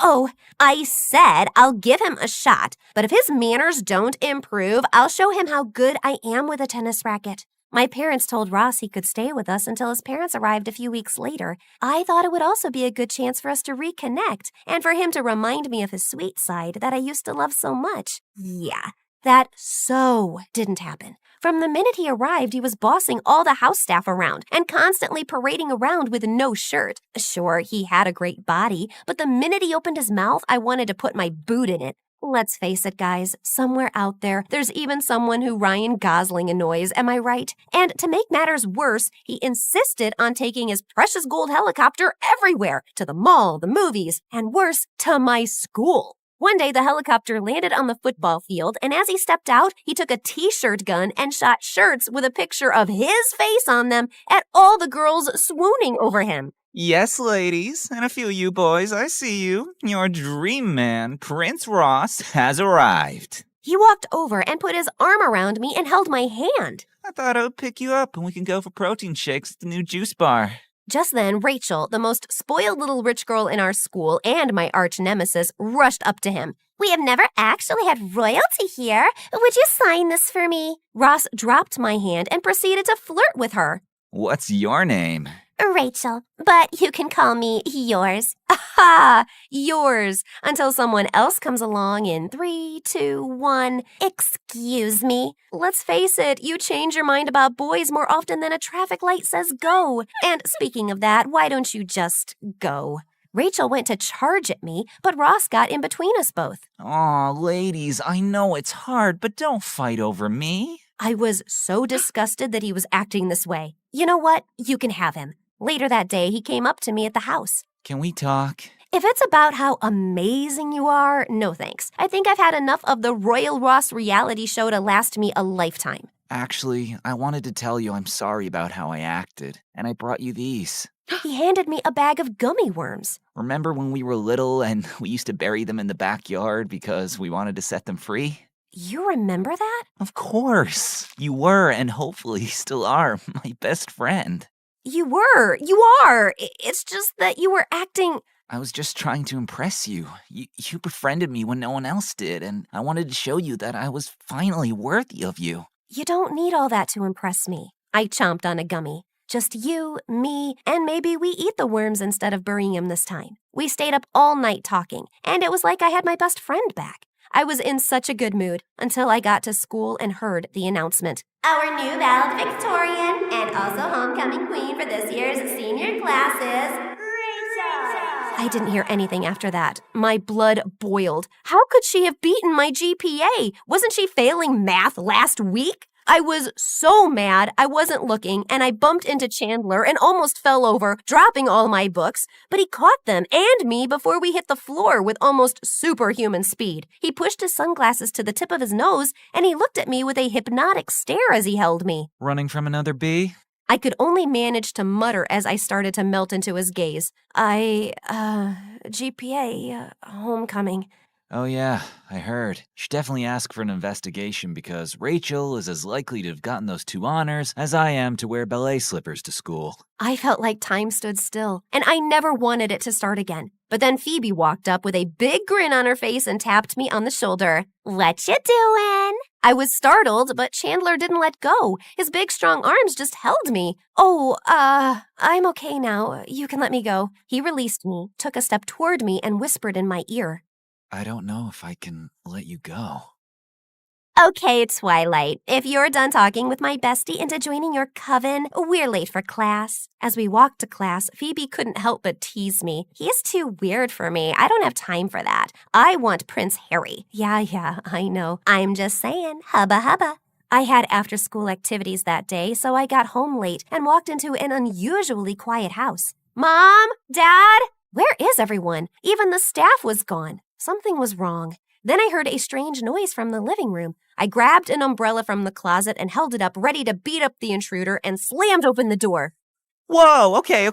Oh, I said I'll give him a shot, but if his manners don't improve, I'll show him how good I am with a tennis racket. My parents told Ross he could stay with us until his parents arrived a few weeks later. I thought it would also be a good chance for us to reconnect and for him to remind me of his sweet side that I used to love so much. Yeah, that so didn't happen. From the minute he arrived, he was bossing all the house staff around and constantly parading around with no shirt. Sure, he had a great body, but the minute he opened his mouth, I wanted to put my boot in it. Let's face it, guys, somewhere out there, there's even someone who Ryan Gosling annoys, am I right? And to make matters worse, he insisted on taking his precious gold helicopter everywhere, to the mall, the movies, and worse, to my school. One day, the helicopter landed on the football field, and as he stepped out, he took a t-shirt gun and shot shirts with a picture of his face on them at all the girls swooning over him. Yes, ladies, and a few of you boys, I see you. Your dream man, Prince Ross, has arrived. He walked over and put his arm around me and held my hand. I thought I would pick you up and we can go for protein shakes at the new juice bar. Just then, Rachel, the most spoiled little rich girl in our school and my arch nemesis, rushed up to him. We have never actually had royalty here. Would you sign this for me? Ross dropped my hand and proceeded to flirt with her. What's your name? Rachel, but you can call me yours. Aha! Yours. Until someone else comes along in 3, 2, 1. Excuse me. Let's face it, you change your mind about boys more often than a traffic light says go. And speaking of that, why don't you just go? Rachel went to charge at me, but Ross got in between us both. Aw, ladies, I know it's hard, but don't fight over me. I was so disgusted that he was acting this way. You know what? You can have him. Later that day, he came up to me at the house. Can we talk? If it's about how amazing you are, no thanks. I think I've had enough of the Royal Ross reality show to last me a lifetime. Actually, I wanted to tell you I'm sorry about how I acted, and I brought you these. He handed me a bag of gummy worms. Remember when we were little and we used to bury them in the backyard because we wanted to set them free? You remember that? Of course. You were, and hopefully still are, my best friend. You are. It's just that you were acting... I was just trying to impress you. You befriended me when no one else did, and I wanted to show you that I was finally worthy of you. You don't need all that to impress me. I chomped on a gummy. Just you, me, and maybe we eat the worms instead of burying them this time. We stayed up all night talking, and it was like I had my best friend back. I was in such a good mood until I got to school and heard the announcement. Our new valedictorian and also homecoming queen for this year's senior classes, Rachel. I didn't hear anything after that. My blood boiled. How could she have beaten my GPA? Wasn't she failing math last week? I was so mad I wasn't looking, and I bumped into Chandler and almost fell over, dropping all my books, but he caught them and me before we hit the floor with almost superhuman speed. He pushed his sunglasses to the tip of his nose, and he looked at me with a hypnotic stare as he held me. Running from another bee? I could only manage to mutter as I started to melt into his gaze. GPA, homecoming. Oh yeah, I heard. You should definitely ask for an investigation because Rachel is as likely to have gotten those 2 honors as I am to wear ballet slippers to school. I felt like time stood still, and I never wanted it to start again. But then Phoebe walked up with a big grin on her face and tapped me on the shoulder. What you doing? I was startled, but Chandler didn't let go. His big, strong arms just held me. I'm okay now. You can let me go. He released me, took a step toward me, and whispered in my ear. I don't know if I can let you go. Okay, Twilight. If you're done talking with my bestie into joining your coven, we're late for class. As we walked to class, Phoebe couldn't help but tease me. He's too weird for me. I don't have time for that. I want Prince Harry. Yeah, I know. I'm just saying. Hubba hubba. I had after-school activities that day, so I got home late and walked into an unusually quiet house. Mom? Dad? Where is everyone? Even the staff was gone. Something was wrong. Then I heard a strange noise from the living room. I grabbed an umbrella from the closet and held it up, ready to beat up the intruder, and slammed open the door. Whoa, okay, you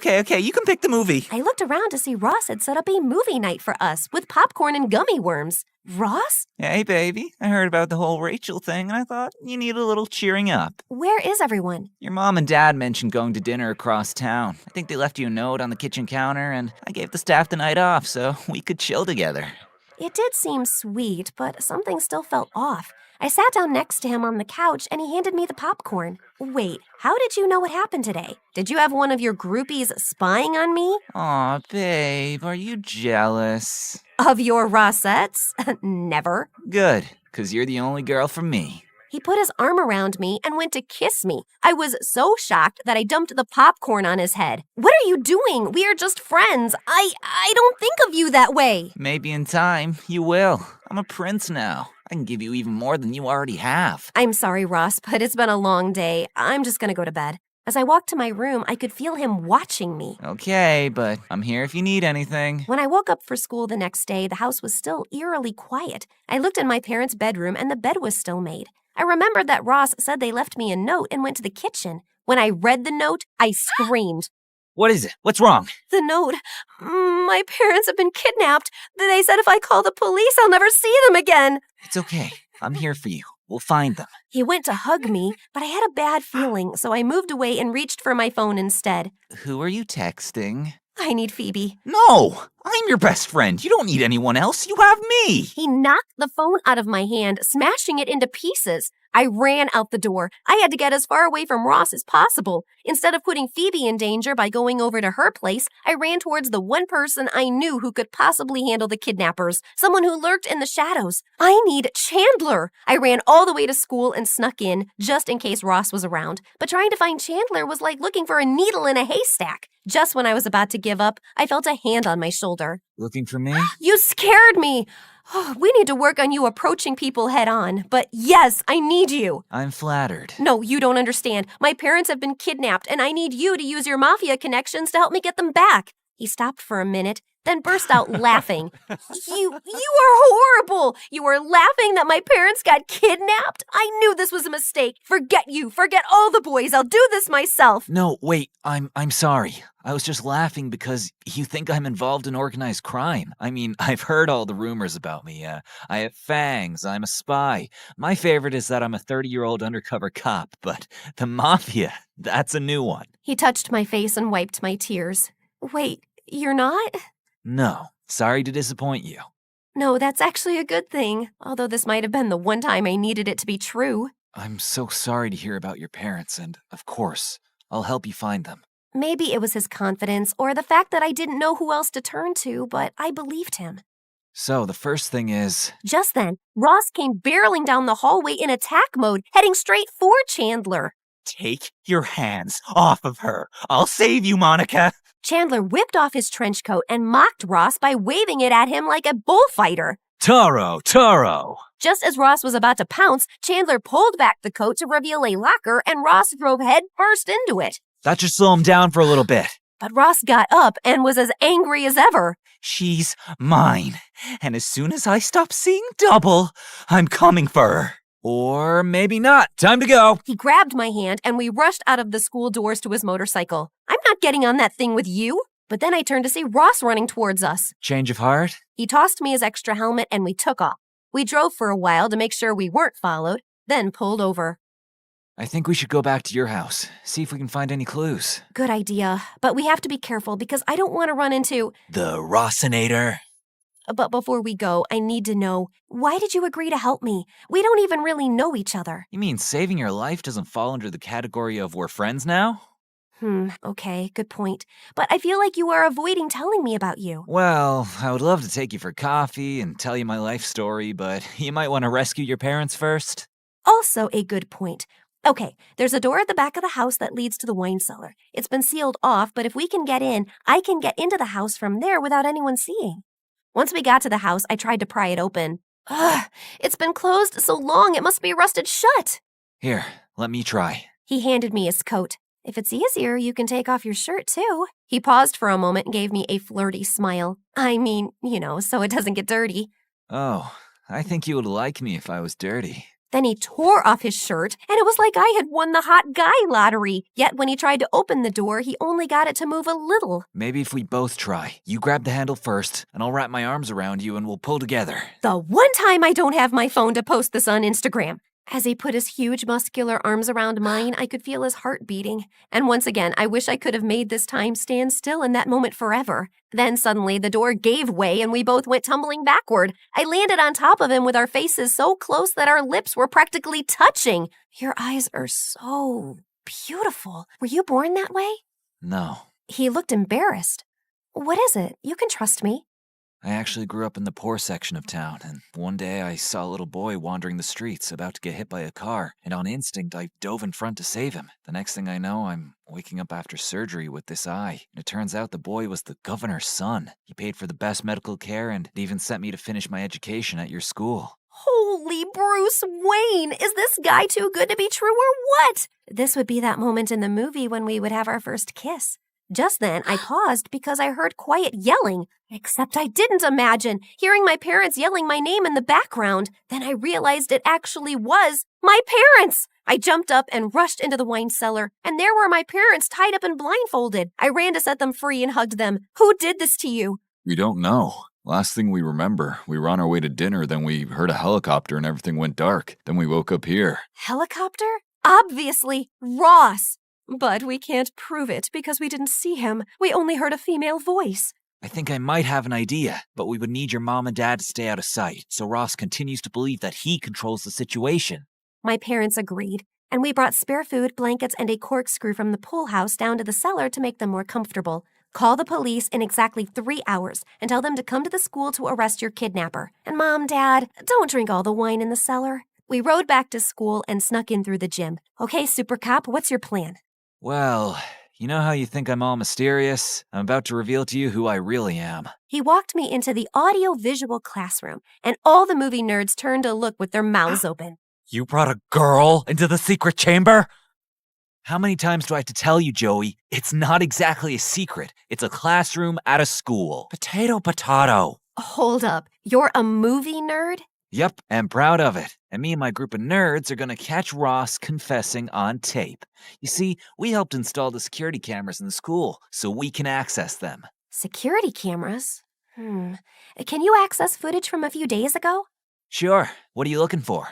can pick the movie. I looked around to see Ross had set up a movie night for us with popcorn and gummy worms. Ross? Hey, baby, I heard about the whole Rachel thing, and I thought you need a little cheering up. Where is everyone? Your mom and dad mentioned going to dinner across town. I think they left you a note on the kitchen counter, and I gave the staff the night off so we could chill together. It did seem sweet, but something still felt off. I sat down next to him on the couch, and he handed me the popcorn. Wait, how did you know what happened today? Did you have one of your groupies spying on me? Aw, babe, are you jealous? Of your Rossettes? Never. Good, 'cause you're the only girl for me. He put his arm around me and went to kiss me. I was so shocked that I dumped the popcorn on his head. What are you doing? We are just friends. I don't think of you that way. Maybe in time, you will. I'm a prince now. I can give you even more than you already have. I'm sorry, Ross, but it's been a long day. I'm just gonna go to bed. As I walked to my room, I could feel him watching me. Okay, but I'm here if you need anything. When I woke up for school the next day, the house was still eerily quiet. I looked in my parents' bedroom and the bed was still made. I remembered that Ross said they left me a note and went to the kitchen. When I read the note, I screamed. What is it? What's wrong? The note. My parents have been kidnapped. They said if I call the police, I'll never see them again. It's okay. I'm here for you. We'll find them. He went to hug me, but I had a bad feeling, so I moved away and reached for my phone instead. Who are you texting? I need Phoebe. No! I'm your best friend. You don't need anyone else. You have me. He knocked the phone out of my hand, smashing it into pieces. I ran out the door. I had to get as far away from Ross as possible. Instead of putting Phoebe in danger by going over to her place, I ran towards the one person I knew who could possibly handle the kidnappers, someone who lurked in the shadows. I need Chandler. I ran all the way to school and snuck in, just in case Ross was around. But trying to find Chandler was like looking for a needle in a haystack. Just when I was about to give up, I felt a hand on my shoulder. Looking for me? You scared me! Oh, we need to work on you approaching people head on. But yes, I need you. I'm flattered. No, you don't understand. My parents have been kidnapped, and I need you to use your mafia connections to help me get them back. He stopped for a minute, then burst out laughing. You are horrible! You are laughing that my parents got kidnapped? I knew this was a mistake. Forget you. Forget all the boys. I'll do this myself. No, wait. I'm sorry. I was just laughing because you think I'm involved in organized crime. I mean, I've heard all the rumors about me. I have fangs. I'm a spy. My favorite is that I'm a 30-year-old undercover cop, but the mafia, that's a new one. He touched my face and wiped my tears. Wait, you're not? No, sorry to disappoint you. No, that's actually a good thing, although this might have been the one time I needed it to be true. I'm so sorry to hear about your parents, and of course, I'll help you find them. Maybe it was his confidence or the fact that I didn't know who else to turn to, but I believed him. So, the first thing is... Just then, Ross came barreling down the hallway in attack mode, heading straight for Chandler. Take your hands off of her. I'll save you, Monica. Chandler whipped off his trench coat and mocked Ross by waving it at him like a bullfighter. Taro! Just as Ross was about to pounce, Chandler pulled back the coat to reveal a locker, and Ross drove head first into it. That should slow him down for a little bit. But Ross got up and was as angry as ever. She's mine. And as soon as I stop seeing double, I'm coming for her. Or maybe not. Time to go. He grabbed my hand and we rushed out of the school doors to his motorcycle. I'm not getting on that thing with you. But then I turned to see Ross running towards us. Change of heart? He tossed me his extra helmet and we took off. We drove for a while to make sure we weren't followed, then pulled over. I think we should go back to your house, see if we can find any clues. Good idea, but we have to be careful because I don't want to run into... The Rossinator. But before we go, I need to know, why did you agree to help me? We don't even really know each other. You mean saving your life doesn't fall under the category of we're friends now? Okay, good point. But I feel like you are avoiding telling me about you. Well, I would love to take you for coffee and tell you my life story, but you might want to rescue your parents first. Also a good point. Okay, there's a door at the back of the house that leads to the wine cellar. It's been sealed off, but if we can get in, I can get into the house from there without anyone seeing. Once we got to the house, I tried to pry it open. Ugh, it's been closed so long it must be rusted shut. Here, let me try. He handed me his coat. If it's easier, you can take off your shirt too. He paused for a moment and gave me a flirty smile. I mean, so it doesn't get dirty. Oh, I think you would like me if I was dirty. Then he tore off his shirt, and it was like I had won the hot guy lottery. Yet when he tried to open the door, he only got it to move a little. Maybe if we both try. You grab the handle first, and I'll wrap my arms around you and we'll pull together. The one time I don't have my phone to post this on Instagram. As he put his huge muscular arms around mine, I could feel his heart beating. And once again, I wish I could have made this time stand still in that moment forever. Then suddenly the door gave way and we both went tumbling backward. I landed on top of him with our faces so close that our lips were practically touching. Your eyes are so beautiful. Were you born that way? No. He looked embarrassed. What is it? You can trust me. I actually grew up in the poor section of town, and one day I saw a little boy wandering the streets about to get hit by a car, and on instinct I dove in front to save him. The next thing I know, I'm waking up after surgery with this eye, and it turns out the boy was the governor's son. He paid for the best medical care and even sent me to finish my education at your school. Holy Bruce Wayne! Is this guy too good to be true or what? This would be that moment in the movie when we would have our first kiss. Just then, I paused because I heard quiet yelling, except I didn't imagine hearing my parents yelling my name in the background. Then I realized it actually was my parents. I jumped up and rushed into the wine cellar, and there were my parents tied up and blindfolded. I ran to set them free and hugged them. Who did this to you? We don't know. Last thing we remember, we were on our way to dinner, then we heard a helicopter and everything went dark. Then we woke up here. Helicopter? Obviously, Ross. But we can't prove it because we didn't see him. We only heard a female voice. I think I might have an idea, but we would need your mom and dad to stay out of sight, so Ross continues to believe that he controls the situation. My parents agreed, and we brought spare food, blankets, and a corkscrew from the pool house down to the cellar to make them more comfortable. Call the police in exactly 3 hours and tell them to come to the school to arrest your kidnapper. And Mom, Dad, don't drink all the wine in the cellar. We rode back to school and snuck in through the gym. Okay, Super Cop, what's your plan? Well, you know how you think I'm all mysterious? I'm about to reveal to you who I really am. He walked me into the audio-visual classroom, and all the movie nerds turned to look with their mouths open. You brought a girl into the secret chamber? How many times do I have to tell you, Joey? It's not exactly a secret. It's a classroom at a school. Potato. Hold up, you're a movie nerd? Yep, and proud of it. And me and my group of nerds are gonna catch Ross confessing on tape. You see, we helped install the security cameras in the school so we can access them. Security cameras? Can you access footage from a few days ago? Sure. What are you looking for?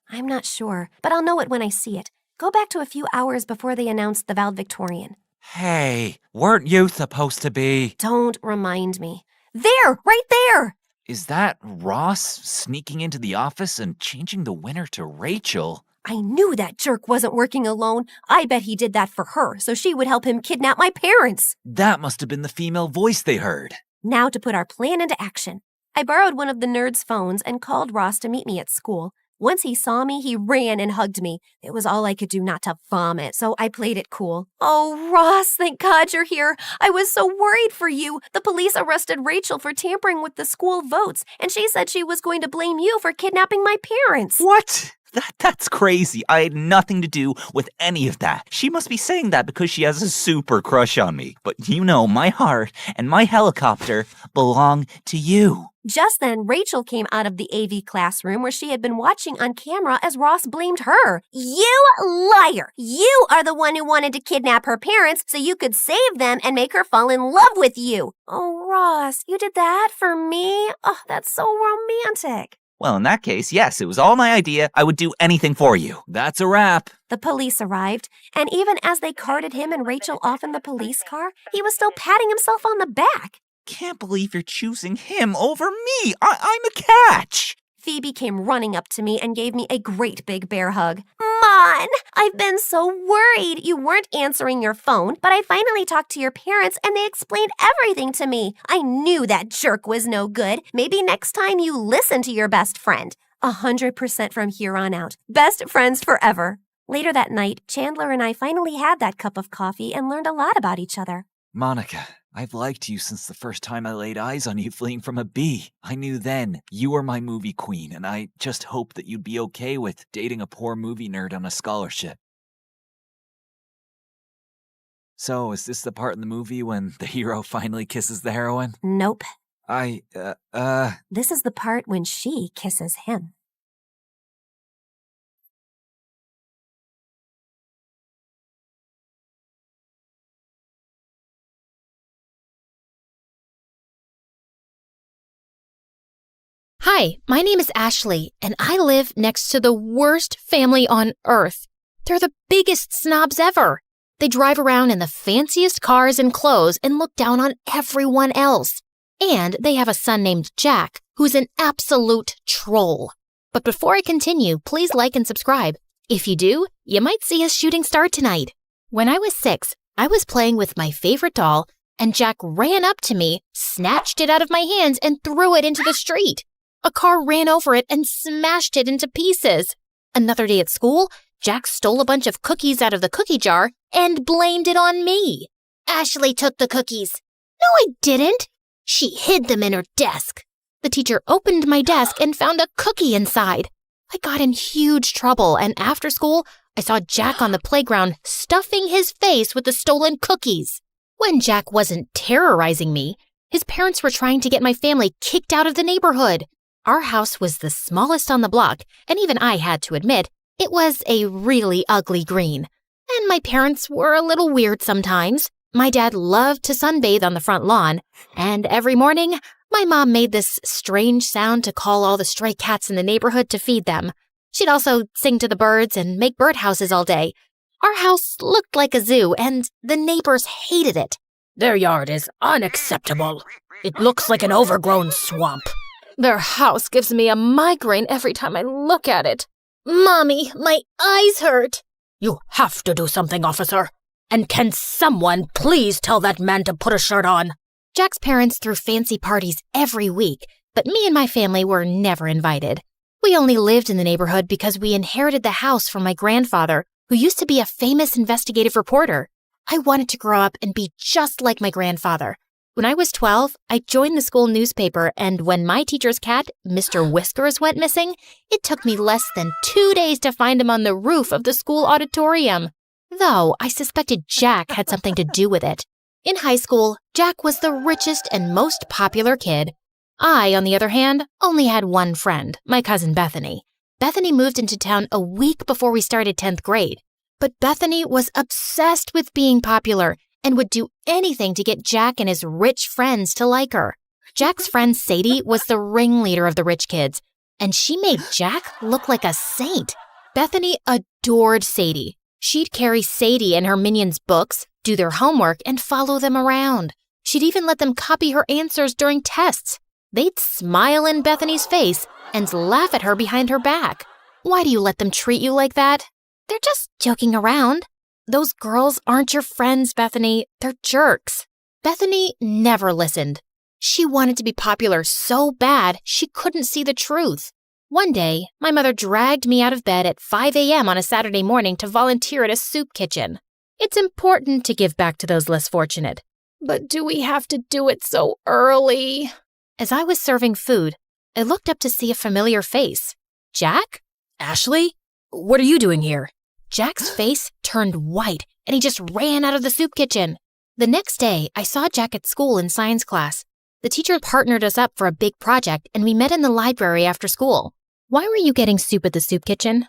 I'm not sure, but I'll know it when I see it. Go back to a few hours before they announced the valedictorian. Hey, weren't you supposed to be? Don't remind me. There! Right there! Is that Ross sneaking into the office and changing the winner to Rachel? I knew that jerk wasn't working alone. I bet he did that for her, so she would help him kidnap my parents. That must have been the female voice they heard. Now to put our plan into action. I borrowed one of the nerds' phones and called Ross to meet me at school. Once he saw me, he ran and hugged me. It was all I could do not to vomit, so I played it cool. Oh, Ross, thank God you're here. I was so worried for you. The police arrested Rachel for tampering with the school votes, and she said she was going to blame you for kidnapping my parents. What? That's crazy. I had nothing to do with any of that. She must be saying that because she has a super crush on me. But you know, my heart and my helicopter belong to you. Just then, Rachel came out of the AV classroom where she had been watching on camera as Ross blamed her. You liar! You are the one who wanted to kidnap her parents so you could save them and make her fall in love with you. Oh, Ross, you did that for me? Oh, that's so romantic. Well, in that case, yes, it was all my idea. I would do anything for you. That's a wrap. The police arrived, and even as they carted him and Rachel off in the police car, he was still patting himself on the back. Can't believe you're choosing him over me. I'm a catch. Phoebe came running up to me and gave me a great big bear hug. Mon, I've been so worried. You weren't answering your phone, but I finally talked to your parents and they explained everything to me. I knew that jerk was no good. Maybe next time you listen to your best friend. 100% from here on out. Best friends forever. Later that night, Chandler and I finally had that cup of coffee and learned a lot about each other. Monica, I've liked you since the first time I laid eyes on you fleeing from a bee. I knew then you were my movie queen, and I just hoped that you'd be okay with dating a poor movie nerd on a scholarship. So, is this the part in the movie when the hero finally kisses the heroine? Nope. This is the part when she kisses him. Hi, my name is Ashley, and I live next to the worst family on earth. They're the biggest snobs ever. They drive around in the fanciest cars and clothes and look down on everyone else. And they have a son named Jack, who's an absolute troll. But before I continue, please like and subscribe. If you do, you might see a shooting star tonight. When I was 6, I was playing with my favorite doll, and Jack ran up to me, snatched it out of my hands, and threw it into the street. A car ran over it and smashed it into pieces. Another day at school, Jack stole a bunch of cookies out of the cookie jar and blamed it on me. Ashley took the cookies. No, I didn't. She hid them in her desk. The the teacher opened my desk and found a cookie inside. I got in huge trouble, and after school, I saw Jack on the playground stuffing his face with the stolen cookies. When Jack wasn't terrorizing me, his parents were trying to get my family kicked out of the neighborhood. Our house was the smallest on the block, and even I had to admit, it was a really ugly green. And my parents were a little weird sometimes. My dad loved to sunbathe on the front lawn, and every morning, my mom made this strange sound to call all the stray cats in the neighborhood to feed them. She'd also sing to the birds and make birdhouses all day. Our house looked like a zoo, and the neighbors hated it. Their yard is unacceptable. It looks like an overgrown swamp. Their house gives me a migraine every time I look at it. Mommy, my eyes hurt. You have to do something, officer. And can someone please tell that man to put a shirt on? Jack's parents threw fancy parties every week, but me and my family were never invited. We only lived in the neighborhood because we inherited the house from my grandfather, who used to be a famous investigative reporter. I wanted to grow up and be just like my grandfather. When I was 12, I joined the school newspaper, and when my teacher's cat, Mr. Whiskers, went missing, it took me less than 2 days to find him on the roof of the school auditorium. Though I suspected Jack had something to do with it. In high school, Jack was the richest and most popular kid. I, on the other hand, only had one friend, my cousin Bethany. Bethany moved into town a week before we started 10th grade. But Bethany was obsessed with being popular and would do anything to get Jack and his rich friends to like her. Jack's friend Sadie was the ringleader of the rich kids, and she made Jack look like a saint. Bethany adored Sadie. She'd carry Sadie and her minions' books, do their homework, and follow them around. She'd even let them copy her answers during tests. They'd smile in Bethany's face and laugh at her behind her back. Why do you let them treat you like that? They're just joking around. Those girls aren't your friends, Bethany. They're jerks. Bethany never listened. She wanted to be popular so bad she couldn't see the truth. One day, my mother dragged me out of bed at 5 a.m. on a Saturday morning to volunteer at a soup kitchen. It's important to give back to those less fortunate. But do we have to do it so early? As I was serving food, I looked up to see a familiar face. Jack? Ashley? What are you doing here? Jack's face turned white, and he just ran out of the soup kitchen. The next day, I saw Jack at school in science class. The teacher partnered us up for a big project, and we met in the library after school. Why were you getting soup at the soup kitchen?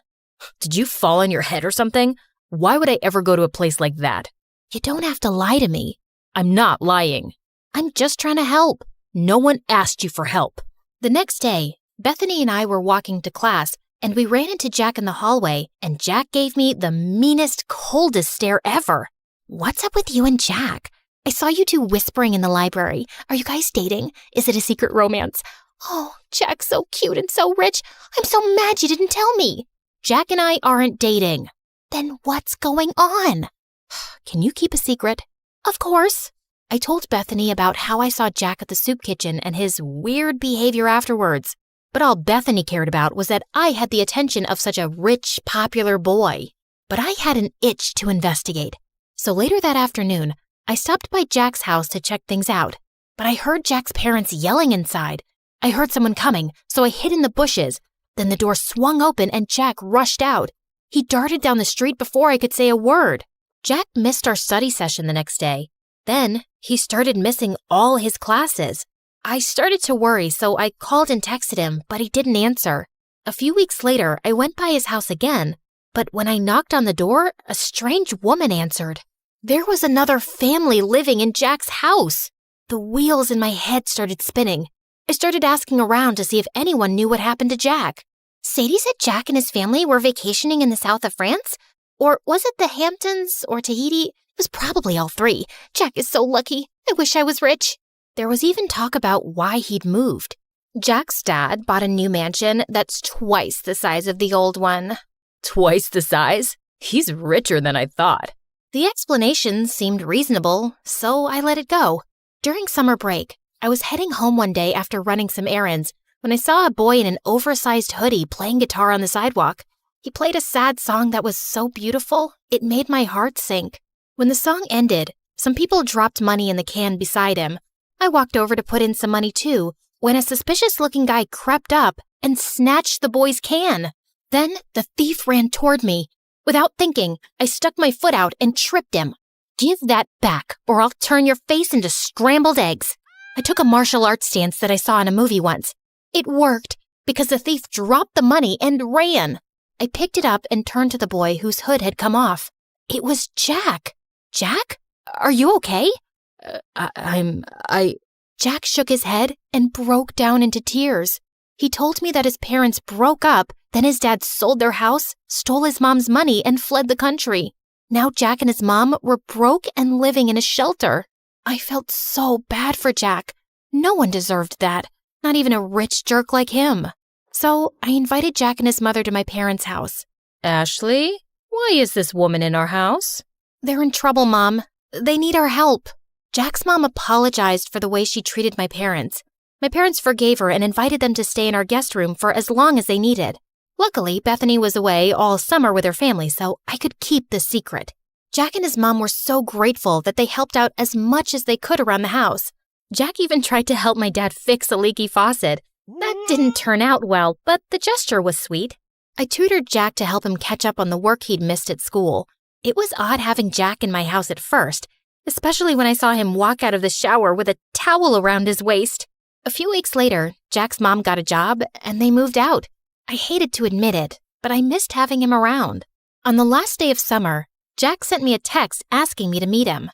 Did you fall on your head or something? Why would I ever go to a place like that? You don't have to lie to me. I'm not lying. I'm just trying to help. No one asked you for help. The next day, Bethany and I were walking to class, and we ran into Jack in the hallway, and Jack gave me the meanest, coldest stare ever. What's up with you and Jack? I saw you two whispering in the library. Are you guys dating? Is it a secret romance? Oh, Jack's so cute and so rich. I'm so mad you didn't tell me. Jack and I aren't dating. Then what's going on? Can you keep a secret? Of course. I told Bethany about how I saw Jack at the soup kitchen and his weird behavior afterwards. But all Bethany cared about was that I had the attention of such a rich, popular boy. But I had an itch to investigate. So later that afternoon, I stopped by Jack's house to check things out. But I heard Jack's parents yelling inside. I heard someone coming, so I hid in the bushes. Then the door swung open and Jack rushed out. He darted down the street before I could say a word. Jack missed our study session the next day. Then he started missing all his classes. I started to worry, so I called and texted him, but he didn't answer. A few weeks later, I went by his house again, but when I knocked on the door, a strange woman answered. There was another family living in Jack's house. The wheels in my head started spinning. I started asking around to see if anyone knew what happened to Jack. Sadie said Jack and his family were vacationing in the south of France? Or was it the Hamptons or Tahiti? It was probably all three. Jack is so lucky. I wish I was rich. There was even talk about why he'd moved. Jack's dad bought a new mansion that's twice the size of the old one. Twice the size? He's richer than I thought. The explanation seemed reasonable, so I let it go. During summer break, I was heading home one day after running some errands when I saw a boy in an oversized hoodie playing guitar on the sidewalk. He played a sad song that was so beautiful, it made my heart sink. When the song ended, some people dropped money in the can beside him. I walked over to put in some money too, when a suspicious-looking guy crept up and snatched the boy's can. Then the thief ran toward me. Without thinking, I stuck my foot out and tripped him. Give that back, or I'll turn your face into scrambled eggs. I took a martial arts stance that I saw in a movie once. It worked, because the thief dropped the money and ran. I picked it up and turned to the boy whose hood had come off. It was Jack. Jack? Are you okay? Jack shook his head and broke down into tears. He told me that his parents broke up, then his dad sold their house, stole his mom's money, and fled the country. Now Jack and his mom were broke and living in a shelter. I felt so bad for Jack. No one deserved that, not even a rich jerk like him. So I invited Jack and his mother to my parents' house. Ashley, why is this woman in our house? They're in trouble, Mom. They need our help. Jack's mom apologized for the way she treated my parents. My parents forgave her and invited them to stay in our guest room for as long as they needed. Luckily, Bethany was away all summer with her family, so I could keep the secret. Jack and his mom were so grateful that they helped out as much as they could around the house. Jack even tried to help my dad fix a leaky faucet. That didn't turn out well, but the gesture was sweet. I tutored Jack to help him catch up on the work he'd missed at school. It was odd having Jack in my house at first, especially when I saw him walk out of the shower with a towel around his waist. A few weeks later, Jack's mom got a job and they moved out. I hated to admit it, but I missed having him around. On the last day of summer, Jack sent me a text asking me to meet him.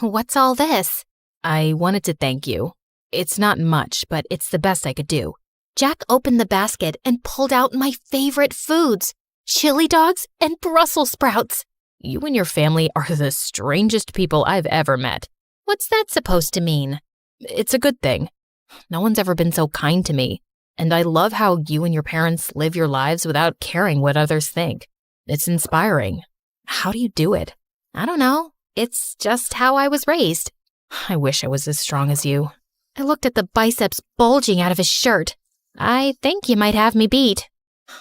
What's all this? I wanted to thank you. It's not much, but it's the best I could do. Jack opened the basket and pulled out my favorite foods, chili dogs and Brussels sprouts. You and your family are the strangest people I've ever met. What's that supposed to mean? It's a good thing. No one's ever been so kind to me, and I love how you and your parents live your lives without caring what others think. It's inspiring. How do you do it? I don't know. It's just how I was raised. I wish I was as strong as you. I looked at the biceps bulging out of his shirt. I think you might have me beat.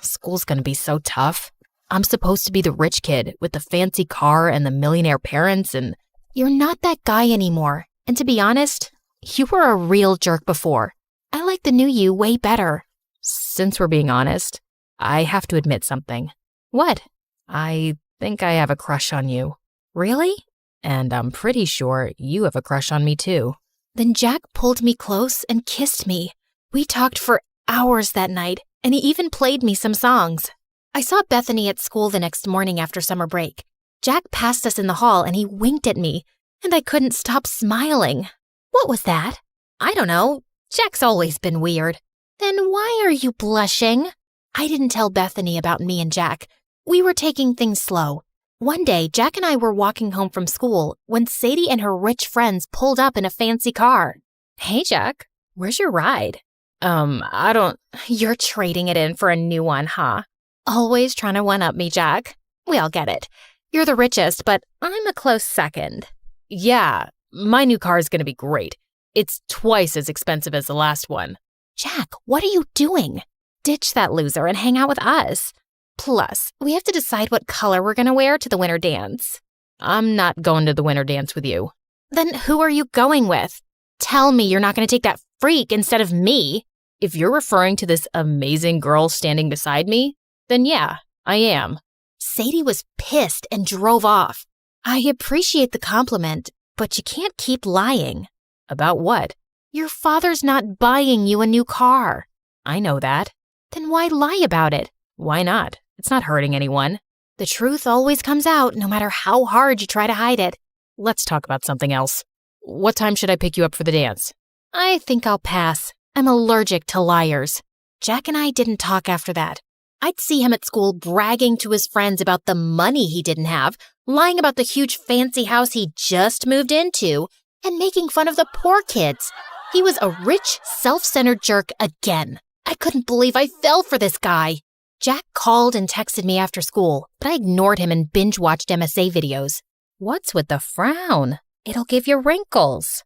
School's gonna be so tough. I'm supposed to be the rich kid with the fancy car and the millionaire parents, and you're not that guy anymore. And to be honest, you were a real jerk before. I like the new you way better. Since we're being honest, I have to admit something. What? I think I have a crush on you. Really? And I'm pretty sure you have a crush on me too. Then Jack pulled me close and kissed me. We talked for hours that night, and he even played me some songs. I saw Bethany at school the next morning after summer break. Jack passed us in the hall and he winked at me, and I couldn't stop smiling. What was that? I don't know. Jack's always been weird. Then why are you blushing? I didn't tell Bethany about me and Jack. We were taking things slow. One day, Jack and I were walking home from school when Sadie and her rich friends pulled up in a fancy car. Hey, Jack, where's your ride? I don't... You're trading it in for a new one, huh? Always trying to one-up me, Jack. We all get it. You're the richest, but I'm a close second. Yeah, my new car is gonna be great. It's twice as expensive as the last one. Jack, what are you doing? Ditch that loser and hang out with us. Plus, we have to decide what color we're gonna wear to the winter dance. I'm not going to the winter dance with you. Then who are you going with? Tell me you're not gonna take that freak instead of me. If you're referring to this amazing girl standing beside me, then yeah, I am. Sadie was pissed and drove off. I appreciate the compliment, but you can't keep lying. About what? Your father's not buying you a new car. I know that. Then why lie about it? Why not? It's not hurting anyone. The truth always comes out, no matter how hard you try to hide it. Let's talk about something else. What time should I pick you up for the dance? I think I'll pass. I'm allergic to liars. Jack and I didn't talk after that. I'd see him at school bragging to his friends about the money he didn't have, lying about the huge fancy house he just moved into, and making fun of the poor kids. He was a rich, self-centered jerk again. I couldn't believe I fell for this guy. Jack called and texted me after school, but I ignored him and binge-watched MSA videos. What's with the frown? It'll give you wrinkles.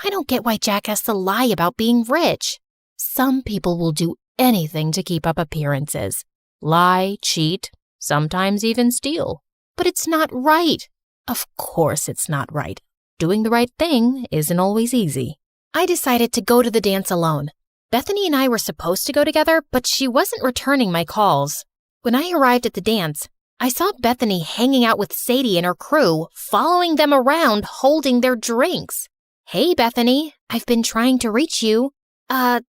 I don't get why Jack has to lie about being rich. Some people will do anything to keep up appearances. Lie, cheat, sometimes even steal. But it's not right. Of course it's not right. Doing the right thing isn't always easy. I decided to go to the dance alone. Bethany and I were supposed to go together, but she wasn't returning my calls. When I arrived at the dance, I saw Bethany hanging out with Sadie and her crew, following them around, holding their drinks. Hey, Bethany, I've been trying to reach you.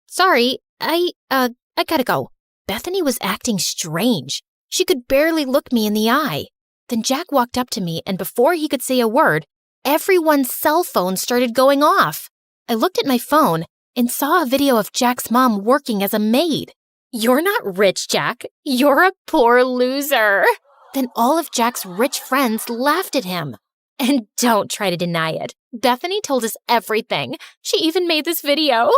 Sorry, I gotta go. Bethany was acting strange. She could barely look me in the eye. Then Jack walked up to me, and before he could say a word, everyone's cell phone started going off. I looked at my phone and saw a video of Jack's mom working as a maid. You're not rich, Jack. You're a poor loser. Then all of Jack's rich friends laughed at him. And don't try to deny it. Bethany told us everything. She even made this video.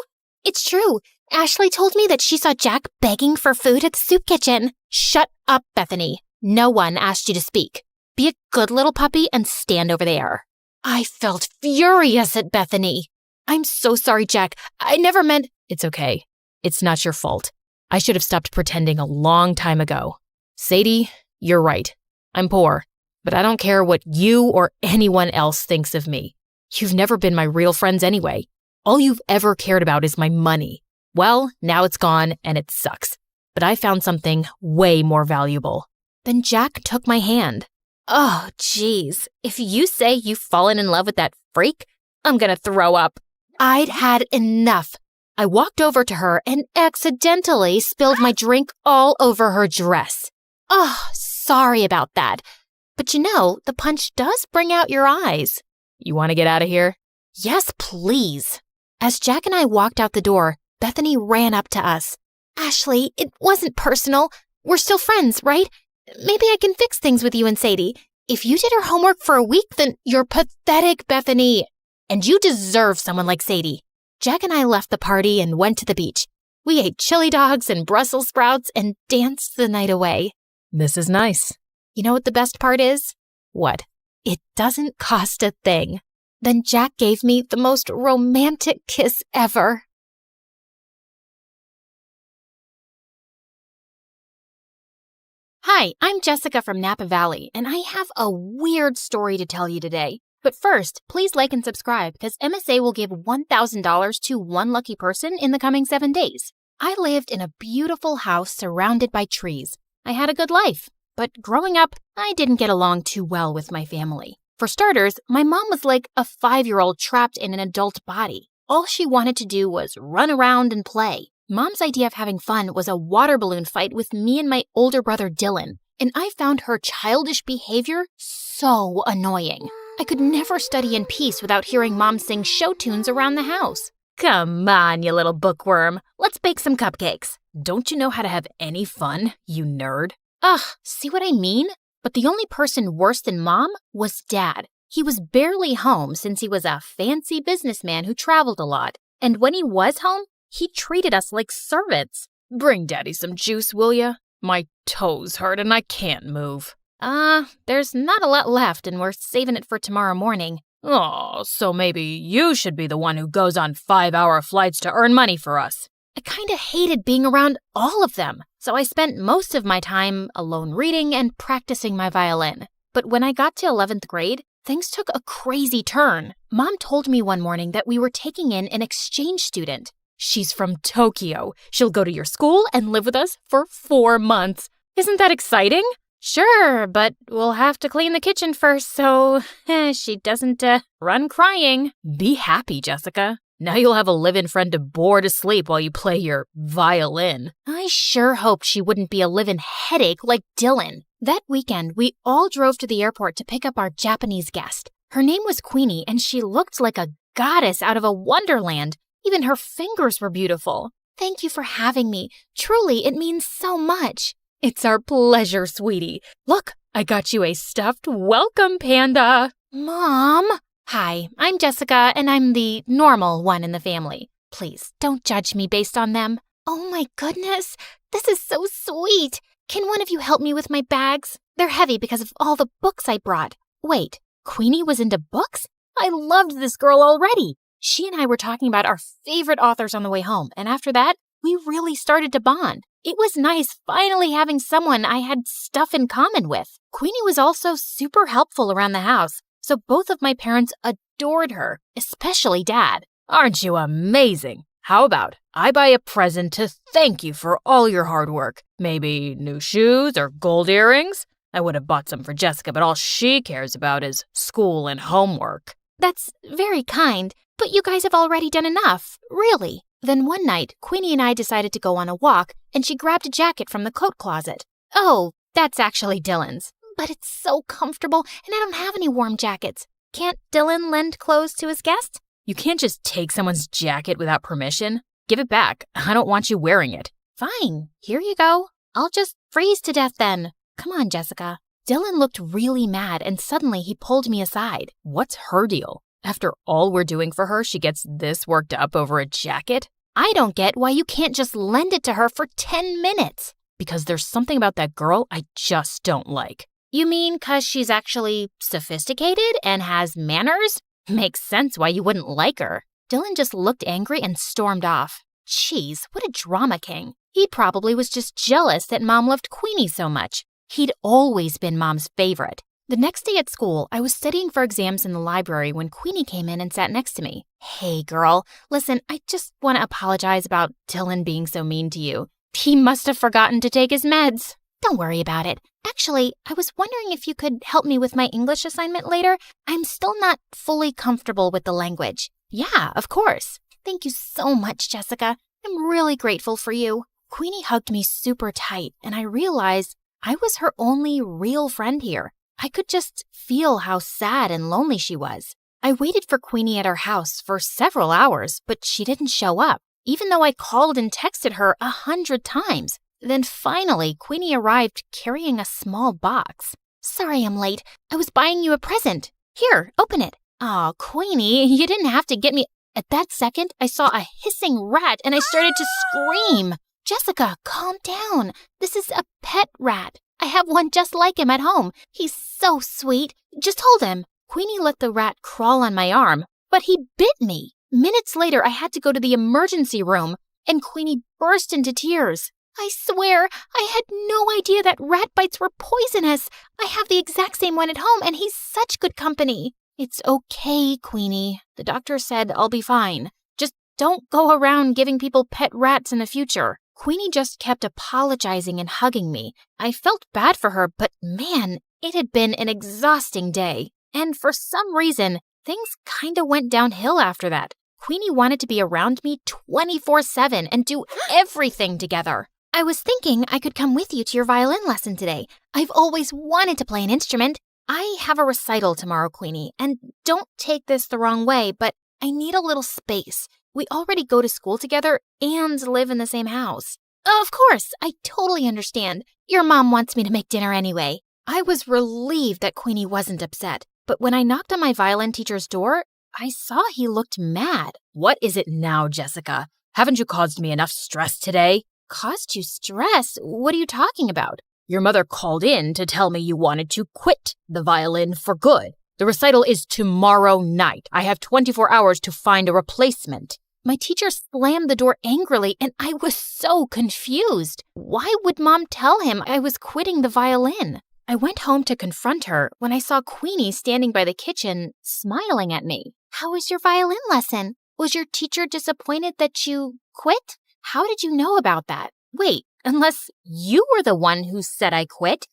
It's true. Ashley told me that she saw Jack begging for food at the soup kitchen. Shut up, Bethany. No one asked you to speak. Be a good little puppy and stand over there. I felt furious at Bethany. I'm so sorry, Jack. I never meant... It's okay. It's not your fault. I should have stopped pretending a long time ago. Sadie, you're right. I'm poor, but I don't care what you or anyone else thinks of me. You've never been my real friends anyway. All you've ever cared about is my money. Well, now it's gone and it sucks. But I found something way more valuable. Then Jack took my hand. Oh, geez. If you say you've fallen in love with that freak, I'm gonna throw up. I'd had enough. I walked over to her and accidentally spilled my drink all over her dress. Oh, sorry about that. But you know, the punch does bring out your eyes. You want to get out of here? Yes, please. As Jack and I walked out the door, Bethany ran up to us. Ashley, it wasn't personal. We're still friends, right? Maybe I can fix things with you and Sadie. If you did her homework for a week, then you're pathetic, Bethany. And you deserve someone like Sadie. Jack and I left the party and went to the beach. We ate chili dogs and Brussels sprouts and danced the night away. This is nice. You know what the best part is? What? It doesn't cost a thing. Then Jack gave me the most romantic kiss ever. Hi, I'm Jessica from Napa Valley, and I have a weird story to tell you today. But first, please like and subscribe because MSA will give $1,000 to one lucky person in the coming 7 days. I lived in a beautiful house surrounded by trees. I had a good life, but growing up, I didn't get along too well with my family. For starters, my mom was like a 5-year-old trapped in an adult body. All she wanted to do was run around and play. Mom's idea of having fun was a water balloon fight with me and my older brother Dylan, and I found her childish behavior so annoying. I could never study in peace without hearing Mom sing show tunes around the house. Come on, you little bookworm. Let's bake some cupcakes. Don't you know how to have any fun, you nerd? Ugh, see what I mean? But the only person worse than Mom was Dad. He was barely home since he was a fancy businessman who traveled a lot. And when he was home, he treated us like servants. Bring Daddy some juice, will ya? My toes hurt and I can't move. There's not a lot left and we're saving it for tomorrow morning. Oh, so maybe you should be the one who goes on 5-hour flights to earn money for us. I kinda hated being around all of them, so I spent most of my time alone reading and practicing my violin. But when I got to 11th grade, things took a crazy turn. Mom told me one morning that we were taking in an exchange student. She's from Tokyo. She'll go to your school and live with us for 4 months. Isn't that exciting? Sure, but we'll have to clean the kitchen first so she doesn't run crying. Be happy, Jessica. Now you'll have a live-in friend to bore to sleep while you play your violin. I sure hoped she wouldn't be a live-in headache like Dylan. That weekend, we all drove to the airport to pick up our Japanese guest. Her name was Queenie, and she looked like a goddess out of a wonderland. Even her fingers were beautiful. Thank you for having me. Truly, it means so much. It's our pleasure, sweetie. Look, I got you a stuffed welcome panda. Mom? Hi, I'm Jessica, and I'm the normal one in the family. Please, don't judge me based on them. Oh my goodness, this is so sweet. Can one of you help me with my bags? They're heavy because of all the books I brought. Wait, Queenie was into books? I loved this girl already. She and I were talking about our favorite authors on the way home, and after that, we really started to bond. It was nice finally having someone I had stuff in common with. Queenie was also super helpful around the house, so both of my parents adored her, especially Dad. Aren't you amazing? How about I buy a present to thank you for all your hard work. Maybe new shoes or gold earrings? I would have bought some for Jessica, but all she cares about is school and homework. That's very kind, but you guys have already done enough, really. Then one night, Queenie and I decided to go on a walk, and she grabbed a jacket from the coat closet. Oh, that's actually Dylan's. But it's so comfortable, and I don't have any warm jackets. Can't Dylan lend clothes to his guests? You can't just take someone's jacket without permission. Give it back. I don't want you wearing it. Fine, here you go. I'll just freeze to death then. Come on, Jessica. Dylan looked really mad, and suddenly he pulled me aside. What's her deal? After all we're doing for her, she gets this worked up over a jacket? I don't get why you can't just lend it to her for 10 minutes. Because there's something about that girl I just don't like. You mean 'cause she's actually sophisticated and has manners? Makes sense why you wouldn't like her. Dylan just looked angry and stormed off. Jeez, what a drama king. He probably was just jealous that Mom loved Queenie so much. He'd always been Mom's favorite. The next day at school, I was studying for exams in the library when Queenie came in and sat next to me. Hey, girl, listen, I just want to apologize about Dylan being so mean to you. He must have forgotten to take his meds. Don't worry about it. Actually, I was wondering if you could help me with my English assignment later. I'm still not fully comfortable with the language. Yeah, of course. Thank you so much, Jessica. I'm really grateful for you. Queenie hugged me super tight, and I realized I was her only real friend here. I could just feel how sad and lonely she was. I waited for Queenie at her house for several hours, but she didn't show up, even though I called and texted her 100 times. Then finally, Queenie arrived carrying a small box. Sorry I'm late. I was buying you a present. Here, open it. Aw, Queenie, you didn't have to get me. At that second, I saw a hissing rat and I started to scream. Jessica, calm down. This is a pet rat. I have one just like him at home. He's so sweet. Just hold him. Queenie let the rat crawl on my arm, but he bit me. Minutes later, I had to go to the emergency room, and Queenie burst into tears. I swear, I had no idea that rat bites were poisonous. I have the exact same one at home, and he's such good company. It's okay, Queenie. The doctor said I'll be fine. Just don't go around giving people pet rats in the future. Queenie just kept apologizing and hugging me. I felt bad for her, but man, it had been an exhausting day. And for some reason, things kinda went downhill after that. Queenie wanted to be around me 24/7 and do everything together. I was thinking I could come with you to your violin lesson today. I've always wanted to play an instrument. I have a recital tomorrow, Queenie, and don't take this the wrong way, but I need a little space. We already go to school together and live in the same house. Of course, I totally understand. Your mom wants me to make dinner anyway. I was relieved that Queenie wasn't upset, but when I knocked on my violin teacher's door, I saw he looked mad. What is it now, Jessica? Haven't you caused me enough stress today? Caused you stress? What are you talking about? Your mother called in to tell me you wanted to quit the violin for good. The recital is tomorrow night. I have 24 hours to find a replacement. My teacher slammed the door angrily, and I was so confused. Why would Mom tell him I was quitting the violin? I went home to confront her when I saw Queenie standing by the kitchen, smiling at me. How was your violin lesson? Was your teacher disappointed that you quit? How did you know about that? Wait, unless you were the one who said I quit?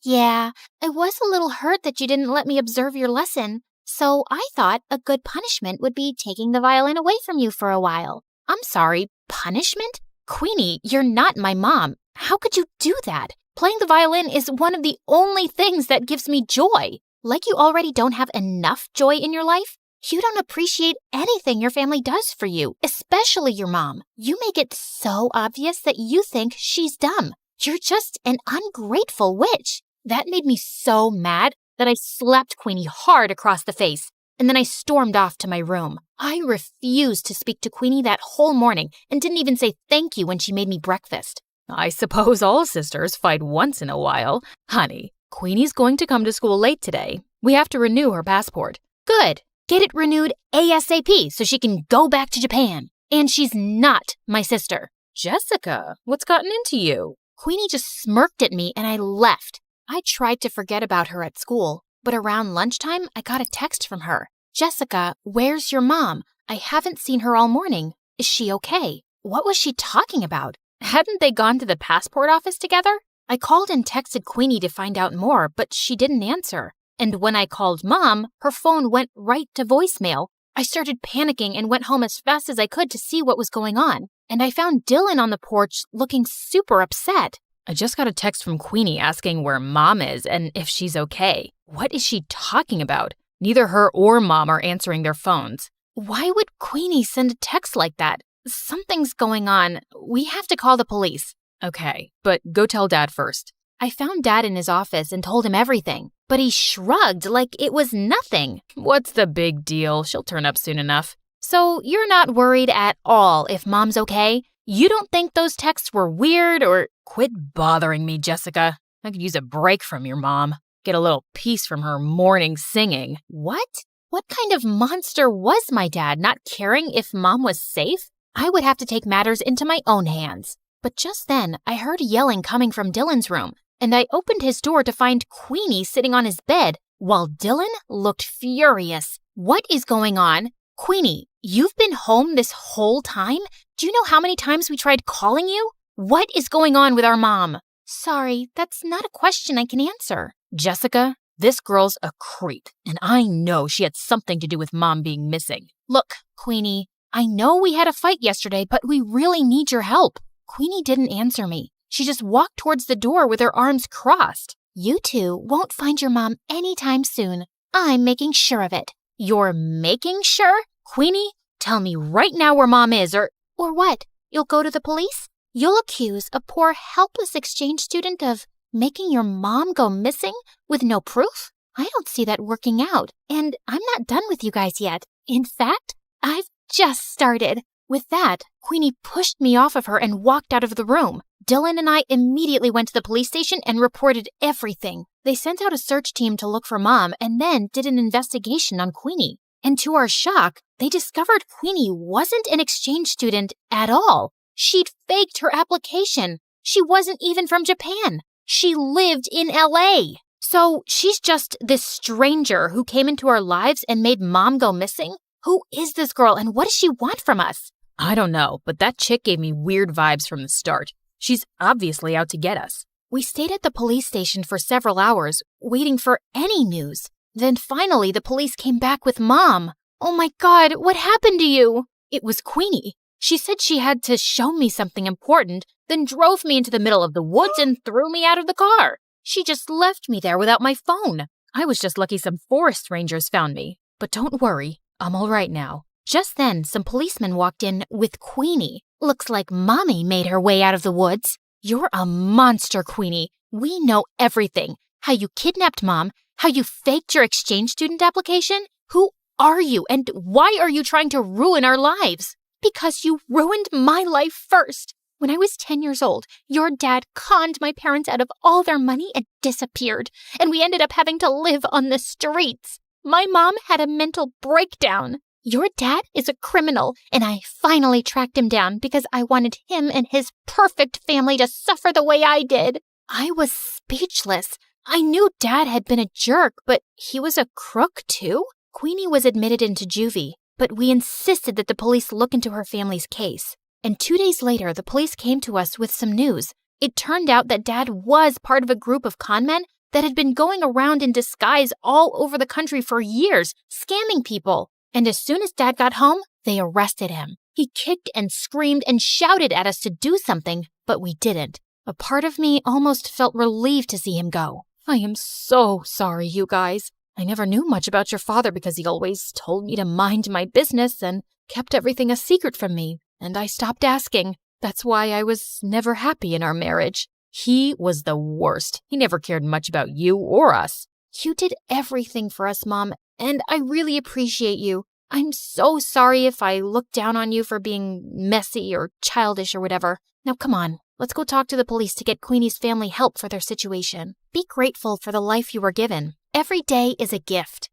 Yeah, I was a little hurt that you didn't let me observe your lesson. So I thought a good punishment would be taking the violin away from you for a while. I'm sorry, punishment? Queenie, you're not my mom. How could you do that? Playing the violin is one of the only things that gives me joy. Like you already don't have enough joy in your life? You don't appreciate anything your family does for you, especially your mom. You make it so obvious that you think she's dumb. You're just an ungrateful witch. That made me so mad that I slapped Queenie hard across the face, and then I stormed off to my room. I refused to speak to Queenie that whole morning and didn't even say thank you when she made me breakfast. I suppose all sisters fight once in a while. Honey, Queenie's going to come to school late today. We have to renew her passport. Good. Get it renewed ASAP so she can go back to Japan. And she's not my sister. Jessica, what's gotten into you? Queenie just smirked at me and I left. I tried to forget about her at school, but around lunchtime, I got a text from her. Jessica, where's your mom? I haven't seen her all morning. Is she okay? What was she talking about? Hadn't they gone to the passport office together? I called and texted Queenie to find out more, but she didn't answer. And when I called Mom, her phone went right to voicemail. I started panicking and went home as fast as I could to see what was going on. And I found Dylan on the porch looking super upset. I just got a text from Queenie asking where Mom is and if she's okay. What is she talking about? Neither her or Mom are answering their phones. Why would Queenie send a text like that? Something's going on. We have to call the police. Okay, but go tell Dad first. I found Dad in his office and told him everything, but he shrugged like it was nothing. What's the big deal? She'll turn up soon enough. So you're not worried at all if Mom's okay? You don't think those texts were weird or... Quit bothering me, Jessica. I could use a break from your mom. Get a little peace from her morning singing. What? What kind of monster was my dad, not caring if Mom was safe? I would have to take matters into my own hands. But just then, I heard yelling coming from Dylan's room, and I opened his door to find Queenie sitting on his bed, while Dylan looked furious. What is going on? Queenie, you've been home this whole time? Do you know how many times we tried calling you? What is going on with our mom? Sorry, that's not a question I can answer. Jessica, this girl's a creep, and I know she had something to do with Mom being missing. Look, Queenie, I know we had a fight yesterday, but we really need your help. Queenie didn't answer me. She just walked towards the door with her arms crossed. You two won't find your mom anytime soon. I'm making sure of it. You're making sure? Queenie, tell me right now where Mom is, or what? You'll go to the police? You'll accuse a poor, helpless exchange student of making your mom go missing with no proof? I don't see that working out, and I'm not done with you guys yet. In fact, I've just started. With that, Queenie pushed me off of her and walked out of the room. Dylan and I immediately went to the police station and reported everything. They sent out a search team to look for Mom and then did an investigation on Queenie. And to our shock, they discovered Queenie wasn't an exchange student at all. She'd faked her application. She wasn't even from Japan. She lived in LA. So she's just this stranger who came into our lives and made Mom go missing? Who is this girl and what does she want from us? I don't know, but that chick gave me weird vibes from the start. She's obviously out to get us. We stayed at the police station for several hours, waiting for any news. Then finally, the police came back with Mom. Oh my God, what happened to you? It was Queenie. She said she had to show me something important, then drove me into the middle of the woods and threw me out of the car. She just left me there without my phone. I was just lucky some forest rangers found me. But don't worry, I'm all right now. Just then, some policemen walked in with Queenie. Looks like Mommy made her way out of the woods. You're a monster, Queenie. We know everything. How you kidnapped Mom, how you faked your exchange student application. Who are you and why are you trying to ruin our lives? Because you ruined my life first. When I was 10 years old, your dad conned my parents out of all their money and disappeared, and we ended up having to live on the streets. My mom had a mental breakdown. Your dad is a criminal, and I finally tracked him down because I wanted him and his perfect family to suffer the way I did. I was speechless. I knew Dad had been a jerk, but he was a crook too? Queenie was admitted into juvie, but we insisted that the police look into her family's case. And 2 days later, the police came to us with some news. It turned out that Dad was part of a group of conmen that had been going around in disguise all over the country for years, scamming people. And as soon as Dad got home, they arrested him. He kicked and screamed and shouted at us to do something, but we didn't. A part of me almost felt relieved to see him go. I am so sorry, you guys. I never knew much about your father because he always told me to mind my business and kept everything a secret from me, and I stopped asking. That's why I was never happy in our marriage. He was the worst. He never cared much about you or us. You did everything for us, Mom, and I really appreciate you. I'm so sorry if I looked down on you for being messy or childish or whatever. Now come on, let's go talk to the police to get Queenie's family help for their situation. Be grateful for the life you were given. Every day is a gift.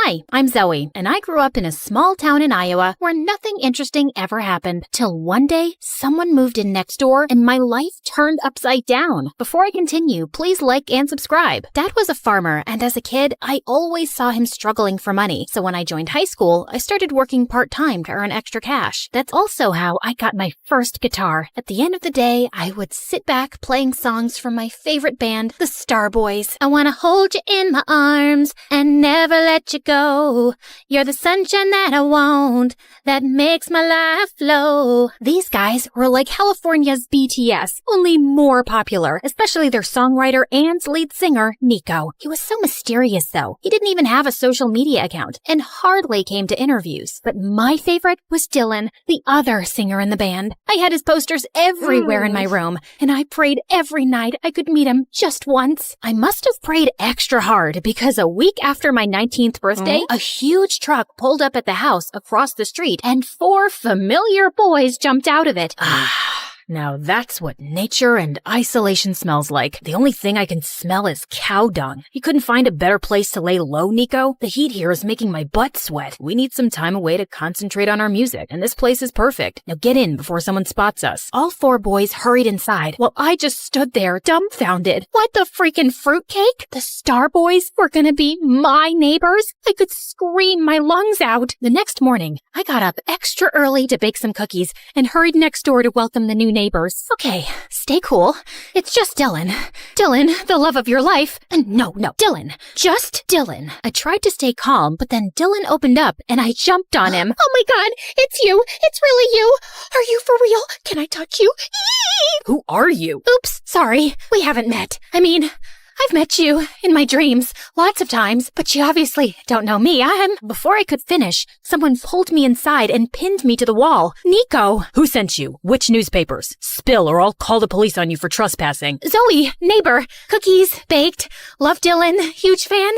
Hi, I'm Zoe, and I grew up in a small town in Iowa where nothing interesting ever happened. Till one day, someone moved in next door and my life turned upside down. Before I continue, please like and subscribe. Dad was a farmer, and as a kid, I always saw him struggling for money. So when I joined high school, I started working part-time to earn extra cash. That's also how I got my first guitar. At the end of the day, I would sit back playing songs from my favorite band, the Starboys. I wanna hold you in my arms and never let you go. You're the sunshine that I want, that makes my life flow. These guys were like California's BTS, only more popular, especially their songwriter and lead singer, Nico. He was so mysterious though. He didn't even have a social media account and hardly came to interviews. But my favorite was Dylan, the other singer in the band. I had his posters everywhere in my room, and I prayed every night I could meet him just once. I must have prayed extra hard because a week after my 19th birthday, a huge truck pulled up at the house across the street and 4 familiar boys jumped out of it. Now that's what nature and isolation smells like. The only thing I can smell is cow dung. You couldn't find a better place to lay low, Nico? The heat here is making my butt sweat. We need some time away to concentrate on our music, and this place is perfect. Now get in before someone spots us. All 4 boys hurried inside while I just stood there dumbfounded. What the freaking fruitcake? The Starboys were gonna be my neighbors? I could scream my lungs out. The next morning, I got up extra early to bake some cookies and hurried next door to welcome the new neighbors. Okay, stay cool. It's just Dylan. Dylan, the love of your life. And no, Dylan. Just Dylan. I tried to stay calm, but then Dylan opened up and I jumped on him. Oh my god, it's you. It's really you. Are you for real? Can I touch you? Who are you? Oops, sorry. We haven't met. I mean, I've met you in my dreams lots of times, but you obviously don't know me. Before I could finish, someone pulled me inside and pinned me to the wall. Nico! Who sent you? Which newspapers? Spill or I'll call the police on you for trespassing. Zoe, neighbor, cookies, baked, love Dylan, huge fan.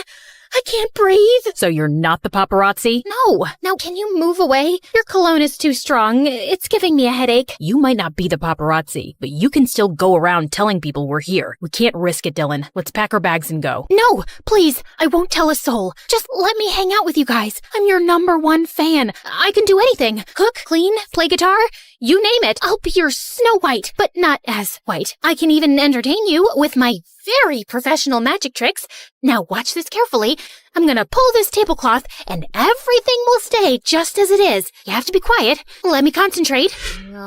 I can't breathe. So you're not the paparazzi? No. Now, can you move away? Your cologne is too strong. It's giving me a headache. You might not be the paparazzi, but you can still go around telling people we're here. We can't risk it, Dylan. Let's pack our bags and go. No, please. I won't tell a soul. Just let me hang out with you guys. I'm your #1 fan. I can do anything. Cook, clean, play guitar. You name it. I'll be your Snow White, but not as white. I can even entertain you with my very professional magic tricks. Now watch this carefully. I'm gonna pull this tablecloth and everything will stay just as it is. You have to be quiet. Let me concentrate. Abracadabra!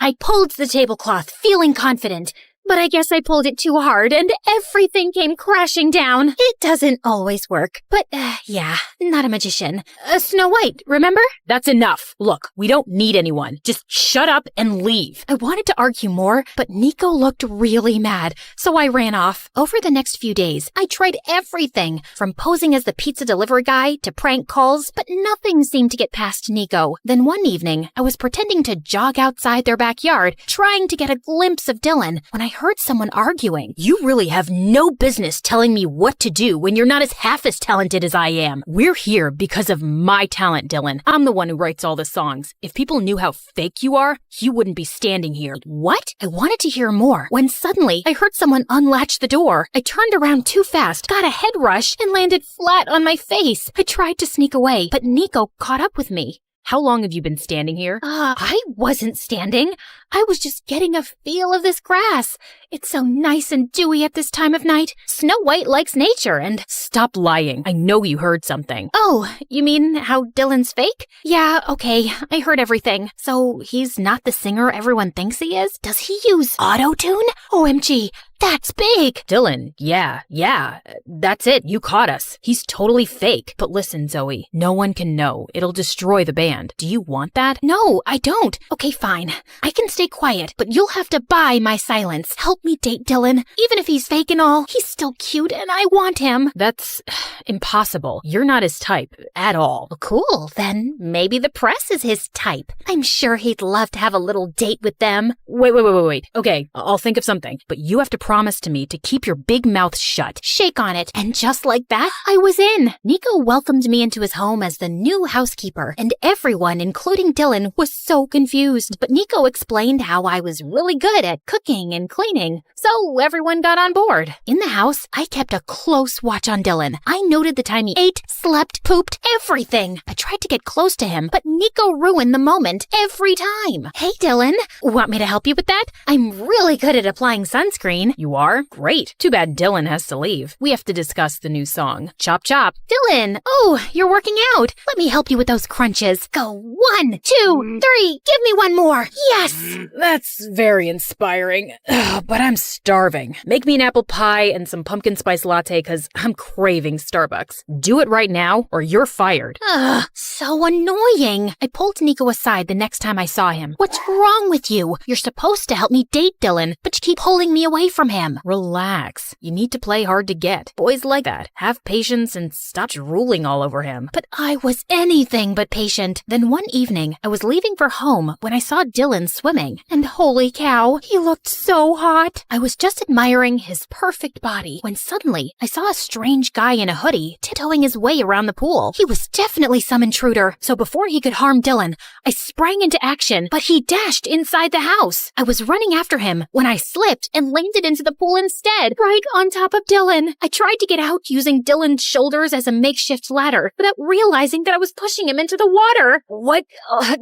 I pulled the tablecloth, feeling confident. But I guess I pulled it too hard and everything came crashing down. It doesn't always work. But, yeah, not a magician. Snow White, remember? That's enough. Look, we don't need anyone. Just shut up and leave. I wanted to argue more, but Nico looked really mad, so I ran off. Over the next few days, I tried everything, from posing as the pizza delivery guy to prank calls, but nothing seemed to get past Nico. Then one evening, I was pretending to jog outside their backyard, trying to get a glimpse of Dylan, when I heard someone arguing. You really have no business telling me what to do when you're not as half as talented as I am. We're here because of my talent, Dylan. I'm the one who writes all the songs. If people knew how fake you are, you wouldn't be standing here. What? I wanted to hear more when suddenly I heard someone unlatch the door. I turned around too fast, got a head rush, and landed flat on my face. I tried to sneak away, but Nico caught up with me. How long have you been standing here? I wasn't standing. I was just getting a feel of this grass. It's so nice and dewy at this time of night. Snow White likes nature and... Stop lying. I know you heard something. Oh, you mean how Dylan's fake? Yeah, okay. I heard everything. So he's not the singer everyone thinks he is? Does he use auto-tune? OMG, that's big. Dylan, yeah. That's it. You caught us. He's totally fake. But listen, Zoe, no one can know. It'll destroy the band. Do you want that? No, I don't. Okay, fine. I can stay quiet, but you'll have to buy my silence. Help me date Dylan. Even if he's fake and all, he's still cute and I want him. That's impossible. You're not his type at all. Well, cool. Then maybe the press is his type. I'm sure he'd love to have a little date with them. Wait. Okay, I'll think of something. But you have to promise to me to keep your big mouth shut. Shake on it. And just like that, I was in. Nico welcomed me into his home as the new housekeeper, and everyone, including Dylan, was so confused. But Nico explained how I was really good at cooking and cleaning, so everyone got on board. In the house, I kept a close watch on Dylan. I noted the time he ate, slept, pooped, everything. I tried to get close to him, but Nico ruined the moment every time. Hey, Dylan, want me to help you with that? I'm really good at applying sunscreen. You are? Great. Too bad Dylan has to leave. We have to discuss the new song. Chop chop. Dylan, oh, you're working out. Let me help you with those crunches. Go 1, 2, 3. Give me one more. Yes. That's very inspiring, but I'm starving. Make me an apple pie and some pumpkin spice latte because I'm craving Starbucks. Do it right now or you're fired. So annoying. I pulled Nico aside the next time I saw him. What's wrong with you? You're supposed to help me date Dylan, but you keep pulling me away from him. Relax. You need to play hard to get. Boys like that. Have patience and stop drooling all over him. But I was anything but patient. Then one evening, I was leaving for home when I saw Dylan swimming. And holy cow, he looked so hot. I was just admiring his perfect body when suddenly I saw a strange guy in a hoodie tiptoeing his way around the pool. He was definitely some intruder, so before he could harm Dylan, I sprang into action, but he dashed inside the house. I was running after him when I slipped and landed into the pool instead, right on top of Dylan. I tried to get out using Dylan's shoulders as a makeshift ladder, without realizing that I was pushing him into the water. What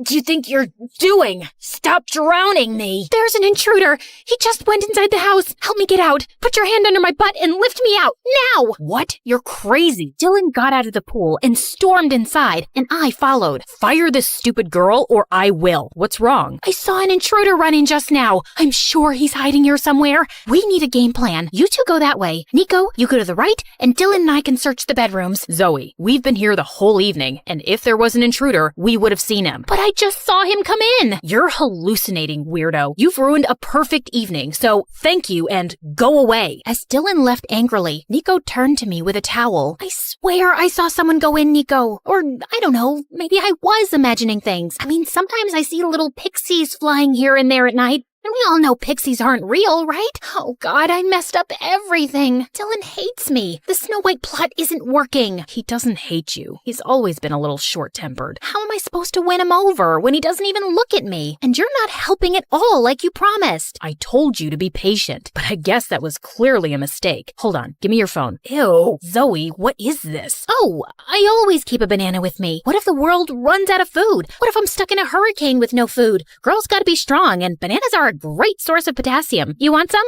do you think you're doing? Stop drowning me. There's an intruder. He just went inside the house. Help me get out. Put your hand under my butt and lift me out, now! What? You're crazy. Dylan got out of the pool and stormed inside, and I followed. Fire this stupid girl or I will. What's wrong? I saw an intruder running just now. I'm sure he's hiding here somewhere. We need a game plan. You two go that way. Nico, you go to the right, and Dylan and I can search the bedrooms. Zoe, we've been here the whole evening, and if there was an intruder, we would have seen him. But I just saw him come in. You're hallucinating, weirdo. You've ruined a perfect evening, so thank you and go away. As Dylan left angrily, Nico turned to me with a towel. I swear I saw someone go in, Nico. Or, I don't know, maybe I was imagining things. I mean, sometimes I see little pixies flying here and there at night. And we all know pixies aren't real, right? Oh God, I messed up everything. Dylan hates me. The Snow White plot isn't working. He doesn't hate you. He's always been a little short-tempered. How am I supposed to win him over when he doesn't even look at me? And you're not helping at all like you promised. I told you to be patient, but I guess that was clearly a mistake. Hold on, give me your phone. Ew, Zoe, what is this? Oh, I always keep a banana with me. What if the world runs out of food? What if I'm stuck in a hurricane with no food? Girls gotta be strong, and bananas are a great source of potassium. You want some?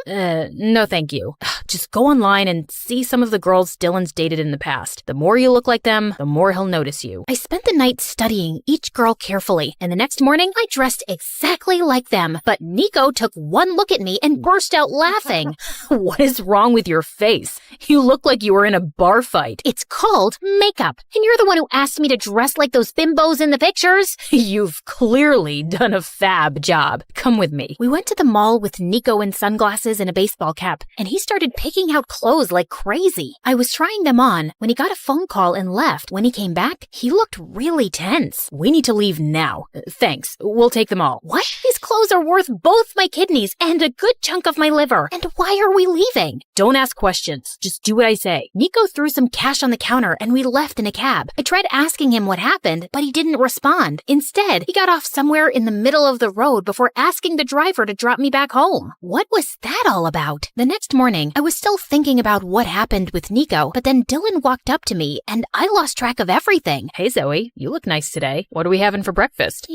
No thank you. Just go online and see some of the girls Dylan's dated in the past. The more you look like them, the more he'll notice you. I spent the night studying each girl carefully, and the next morning I dressed exactly like them. But Nico took one look at me and burst out laughing. What is wrong with your face? You look like you were in a bar fight. It's called makeup, and you're the one who asked me to dress like those bimbos in the pictures. You've clearly done a fab job. Come with me. We went to the mall with Nico in sunglasses and a baseball cap, and he started picking out clothes like crazy. I was trying them on when he got a phone call and left. When he came back, he looked really tense. We need to leave now. Thanks. We'll take them all. What? These clothes are worth both my kidneys and a good chunk of my liver. And why are we leaving? Don't ask questions. Just do what I say. Nico threw some cash on the counter and we left in a cab. I tried asking him what happened, but he didn't respond. Instead, he got off somewhere in the middle of the road before asking the driver to drop me back home. What was that all about? The next morning, I was still thinking about what happened with Nico, but then Dylan walked up to me and I lost track of everything. Hey Zoe, you look nice today. What are we having for breakfast?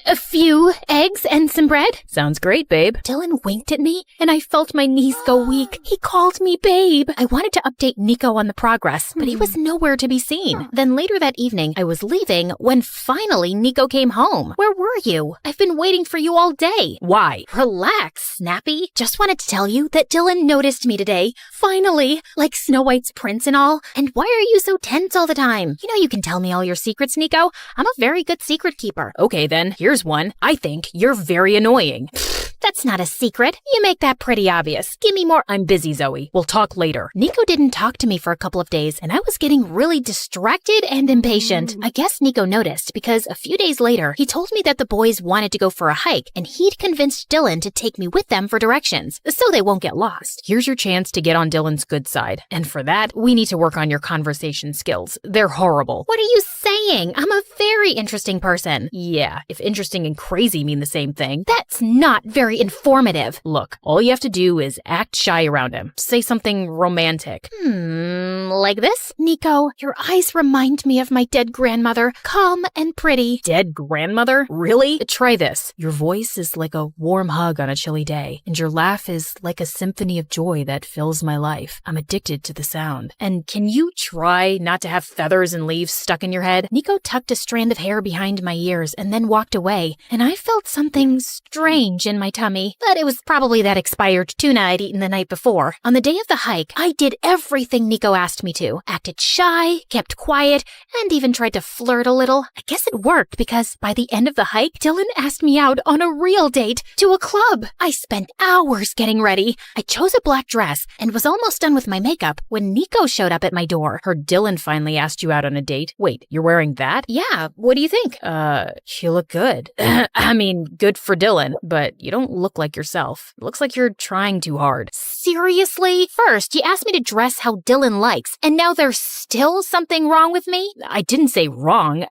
A few eggs and some bread. Sounds great, babe. Dylan winked at me and I felt my knees go weak. He called me babe. I wanted to update Nico on the progress, but he was nowhere to be seen. Then later that evening, I was leaving when finally Nico came home. Where were you? I've been waiting for you all day. Why? Relax, Snappy. Just wanted to tell you that Dylan noticed me today. Finally, like Snow White's prince and all. And why are you so tense all the time? You know you can tell me all your secrets, Nico. I'm a very good secret keeper. Okay then, here's one. I think you're very annoying. That's not a secret. You make that pretty obvious. Give me more. I'm busy, Zoe. We'll talk later. Nico didn't talk to me for a couple of days, and I was getting really distracted and impatient. I guess Nico noticed because a few days later, he told me that the boys wanted to go for a hike, and he'd convinced Dylan to take me with them for directions, so they won't get lost. Here's your chance to get on Dylan's good side. And for that, we need to work on your conversation skills. They're horrible. What are you saying? I'm a very interesting person. Yeah, if interesting and crazy mean the same thing. That's not very informative. Look, all you have to do is act shy around him. Say something romantic. Like this? Nico, your eyes remind me of my dead grandmother, calm and pretty. Dead grandmother? Really? Try this. Your voice is like a warm hug on a chilly day, and your laugh is like a symphony of joy that fills my life. I'm addicted to the sound. And can you try not to have feathers and leaves stuck in your head? Nico tucked a strand of hair behind my ears and then walked away, and I felt something strange in my tummy, but it was probably that expired tuna I'd eaten the night before. On the day of the hike, I did everything Nico asked me to. Acted shy, kept quiet, and even tried to flirt a little. I guess it worked because by the end of the hike, Dylan asked me out on a real date to a club. I spent hours getting ready. I chose a black dress and was almost done with my makeup when Nico showed up at my door. Heard Dylan finally asked you out on a date. Wait, you're wearing that? Yeah, what do you think? You look good. I mean, good for Dylan, but you don't look like yourself. It looks like you're trying too hard. Seriously? First, you asked me to dress how Dylan likes, and now there's still something wrong with me? I didn't say wrong.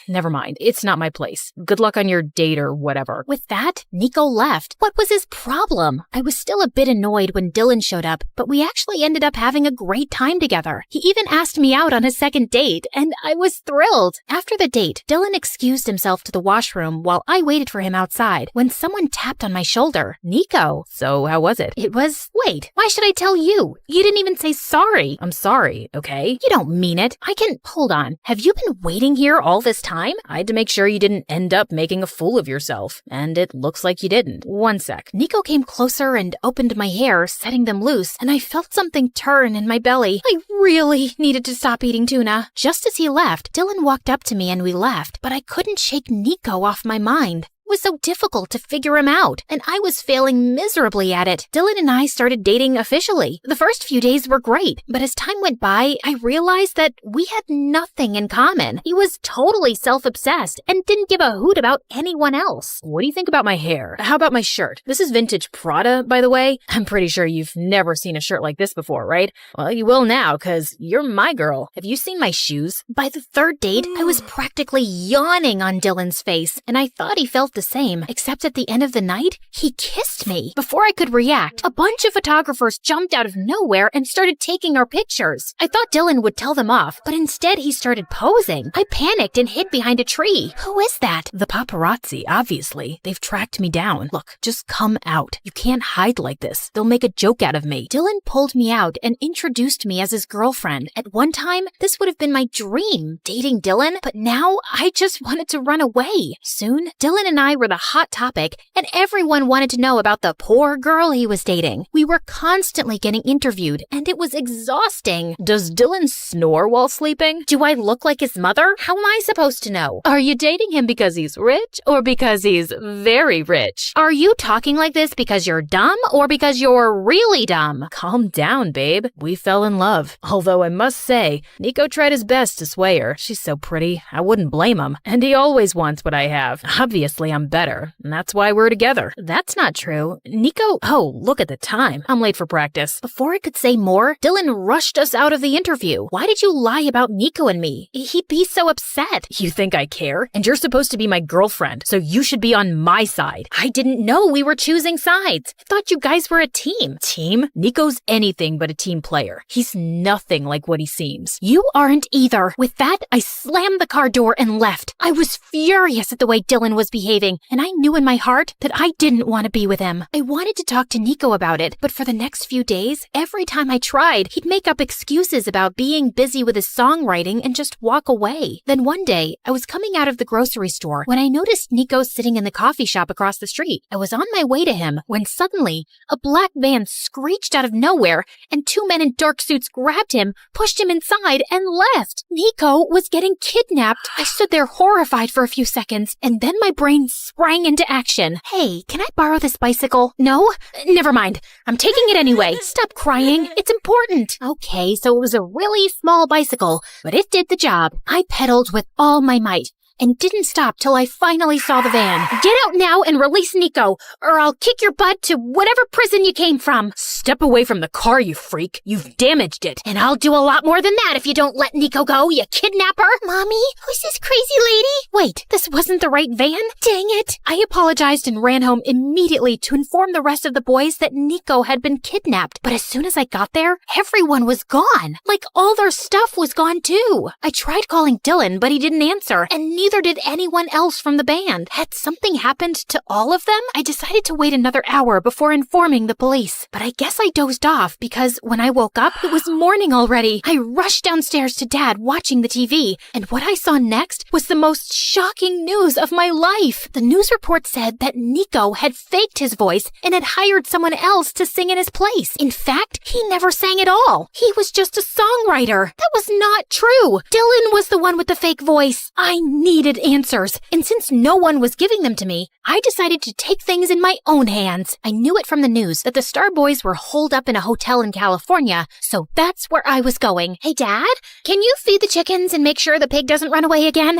Never mind. It's not my place. Good luck on your date or whatever. With that, Nico left. What was his problem? I was still a bit annoyed when Dylan showed up, but we actually ended up having a great time together. He even asked me out on a second date, and I was thrilled. After the date, Dylan excused himself to the washroom while I waited for him outside when someone tapped on my shoulder. Nico. So how was it? Wait, why should I tell you? You didn't even say sorry. I'm sorry, okay? You don't mean it. Hold on. Have you been waiting here all this time? I had to make sure you didn't end up making a fool of yourself, and it looks like you didn't. One sec. Nico came closer and opened my hair, setting them loose, and I felt something turn in my belly. I really needed to stop eating tuna. Just as he left, Dylan walked up to me and we laughed, but I couldn't shake Nico off my mind. It was so difficult to figure him out, and I was failing miserably at it. Dylan and I started dating officially. The first few days were great, but as time went by, I realized that we had nothing in common. He was totally self-obsessed and didn't give a hoot about anyone else. What do you think about my hair? How about my shirt? This is vintage Prada, by the way. I'm pretty sure you've never seen a shirt like this before, right? Well, you will now, because you're my girl. Have you seen my shoes? By the third date, I was practically yawning on Dylan's face, and I thought he felt the same, except at the end of the night, he kissed me. Before I could react, a bunch of photographers jumped out of nowhere and started taking our pictures. I thought Dylan would tell them off, but instead he started posing. I panicked and hid behind a tree. Who is that? The paparazzi, obviously. They've tracked me down. Look, just come out. You can't hide like this. They'll make a joke out of me. Dylan pulled me out and introduced me as his girlfriend. At one time, this would have been my dream, dating Dylan, but now I just wanted to run away. Soon, Dylan and I were the hot topic, and everyone wanted to know about the poor girl he was dating. We were constantly getting interviewed, and it was exhausting. Does Dylan snore while sleeping? Do I look like his mother? How am I supposed to know? Are you dating him because he's rich or because he's very rich? Are you talking like this because you're dumb or because you're really dumb? Calm down, babe. We fell in love. Although I must say, Nico tried his best to sway her. She's so pretty, I wouldn't blame him. And he always wants what I have. Obviously, I'm better, and that's why we're together. That's not true. Nico... Oh, look at the time. I'm late for practice. Before I could say more, Dylan rushed us out of the interview. Why did you lie about Nico and me? He'd be so upset. You think I care? And you're supposed to be my girlfriend, so you should be on my side. I didn't know we were choosing sides. I thought you guys were a team. Team? Nico's anything but a team player. He's nothing like what he seems. You aren't either. With that, I slammed the car door and left. I was furious at the way Dylan was behaving, and I knew in my heart that I didn't want to be with him. I wanted to talk to Nico about it, but for the next few days, every time I tried, he'd make up excuses about being busy with his songwriting and just walk away. Then one day, I was coming out of the grocery store when I noticed Nico sitting in the coffee shop across the street. I was on my way to him when suddenly, a black van screeched out of nowhere and two men in dark suits grabbed him, pushed him inside, and left. Nico was getting kidnapped. I stood there horrified for a few seconds, and then my brain sprang into action. Hey, can I borrow this bicycle? No? Never mind. I'm taking it anyway. Stop crying. It's important. Okay, so it was a really small bicycle, but it did the job. I pedaled with all my might and didn't stop till I finally saw the van. Get out now and release Nico, or I'll kick your butt to whatever prison you came from. Step away from the car, you freak. You've damaged it. And I'll do a lot more than that if you don't let Nico go, you kidnapper. Mommy, who's this crazy lady? Wait, this wasn't the right van? Dang it. I apologized and ran home immediately to inform the rest of the boys that Nico had been kidnapped. But as soon as I got there, everyone was gone. Like all their stuff was gone too. I tried calling Dylan, but he didn't answer, and neither did anyone else from the band. Had something happened to all of them? I decided to wait another hour before informing the police. But I guess I dozed off because when I woke up, it was morning already. I rushed downstairs to Dad watching the TV, and what I saw next was the most shocking news of my life. The news report said that Nico had faked his voice and had hired someone else to sing in his place. In fact, he never sang at all. He was just a songwriter. That was not true. Dylan was the one with the fake voice. I needed answers, and since no one was giving them to me, I decided to take things in my own hands. I knew it from the news that the Star Boys were holed up in a hotel in California, so that's where I was going. Hey, Dad, can you feed the chickens and make sure the pig doesn't run away again?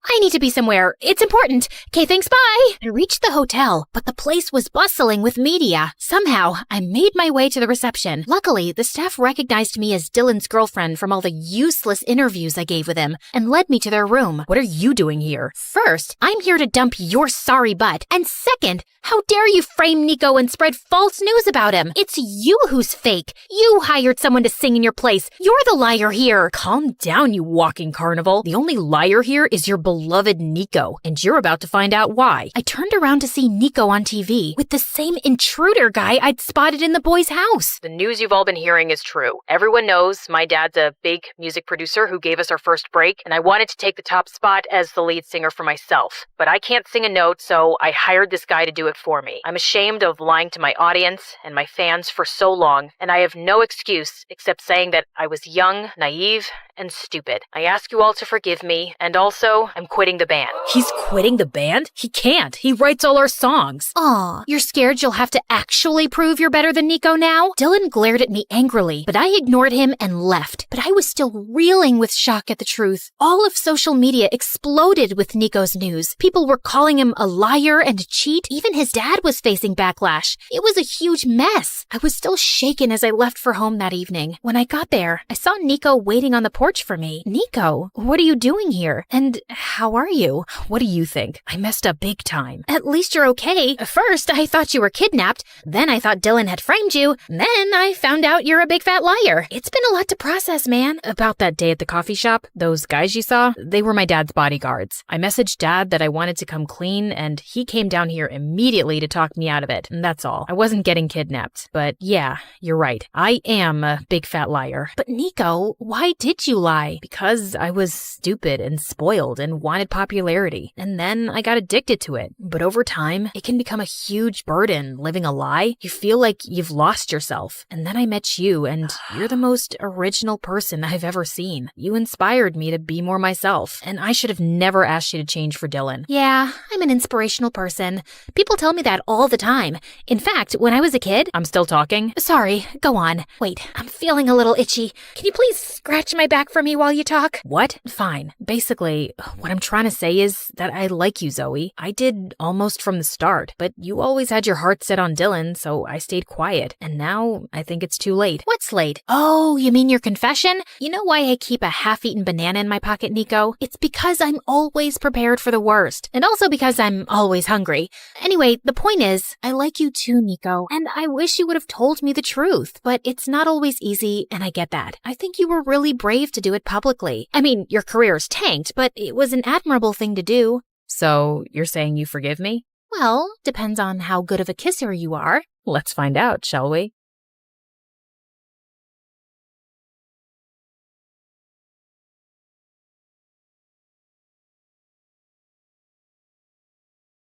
I need to be somewhere. It's important. Okay, thanks, bye. I reached the hotel, but the place was bustling with media. Somehow, I made my way to the reception. Luckily, the staff recognized me as Dylan's girlfriend from all the useless interviews I gave with him and led me to their room. What are you doing here? First, I'm here to dump your sorry butt. And second, how dare you frame Nico and spread false news about him? It's you who's fake. You hired someone to sing in your place. You're the liar here. Calm down, you walking carnival. The only liar here is your beloved Nico, and you're about to find out why. I turned around to see Nico on TV with the same intruder guy I'd spotted in the boys' house. The news you've all been hearing is true. Everyone knows my dad's a big music producer who gave us our first break, and I wanted to take the top spot as the lead singer for myself. But I can't sing a note, so I hired this guy to do it for me. I'm ashamed of lying to my audience and my fans for so long, and I have no excuse except saying that I was young, naive, and stupid. I ask you all to forgive me, and also, I'm quitting the band. He's quitting the band? He can't. He writes all our songs. Aw, you're scared you'll have to actually prove you're better than Nico now? Dylan glared at me angrily, but I ignored him and left. But I was still reeling with shock at the truth. All of social media exploded with Nico's news. People were calling him a liar and a cheat. Even his dad was facing backlash. It was a huge mess. I was still shaken as I left for home that evening. When I got there, I saw Nico waiting on the porch for me. Nico, what are you doing here? And how are you? What do you think? I messed up big time. At least you're okay. First, I thought you were kidnapped. Then I thought Dylan had framed you. Then I found out you're a big fat liar. It's been a lot to process, man. About that day at the coffee shop, those guys you saw, they were my dad's bodyguards. I messaged Dad that I wanted to come clean, and he came down here immediately to talk me out of it. And that's all. I wasn't getting kidnapped. But yeah, you're right. I am a big fat liar. But Nico, why did you lie? Because I was stupid and spoiled and wanted popularity. And then I got addicted to it. But over time, it can become a huge burden living a lie. You feel like you've lost yourself. And then I met you, and you're the most original person I've ever seen. You inspired me to be more myself. And I should have never asked you to change for Dylan. Yeah, I'm an inspirational person. People tell me that all the time. In fact, when I was a kid... I'm still talking? Sorry, go on. Wait, I'm feeling a little itchy. Can you please scratch my back for me while you talk? What? Fine. Basically, what I'm trying to say is that I like you, Zoe. I did almost from the start, but you always had your heart set on Dylan, so I stayed quiet. And now I think it's too late. What's late? Oh, you mean your confession? You know why I keep a half-eaten banana in my pocket, Nico? It's because I'm always prepared for the worst. And also because I'm always hungry. Anyway, the point is, I like you too, Nico. And I wish you would have told me the truth. But it's not always easy, and I get that. I think you were really brave to do it publicly. I mean, your career's tanked, but it was an admirable thing to do. So, you're saying you forgive me? Well, depends on how good of a kisser you are. Let's find out, shall we?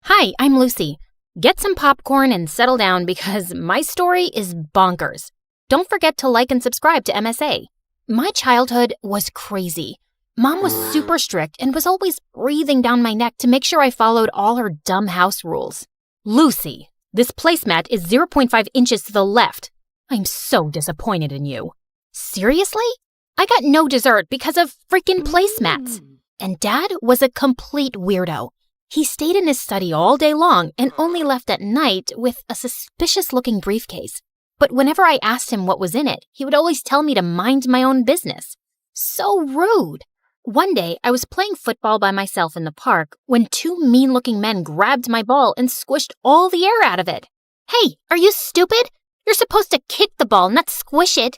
Hi, I'm Lucy. Get some popcorn and settle down because my story is bonkers. Don't forget to like and subscribe to MSA. My childhood was crazy. Mom was super strict and was always breathing down my neck to make sure I followed all her dumb house rules. Lucy, this placemat is 0.5 inches to the left. I'm so disappointed in you. Seriously? I got no dessert because of freaking placemats. And Dad was a complete weirdo. He stayed in his study all day long and only left at night with a suspicious-looking briefcase. But whenever I asked him what was in it, he would always tell me to mind my own business. So rude. One day, I was playing football by myself in the park when two mean-looking men grabbed my ball and squished all the air out of it. Hey, are you stupid? You're supposed to kick the ball, not squish it.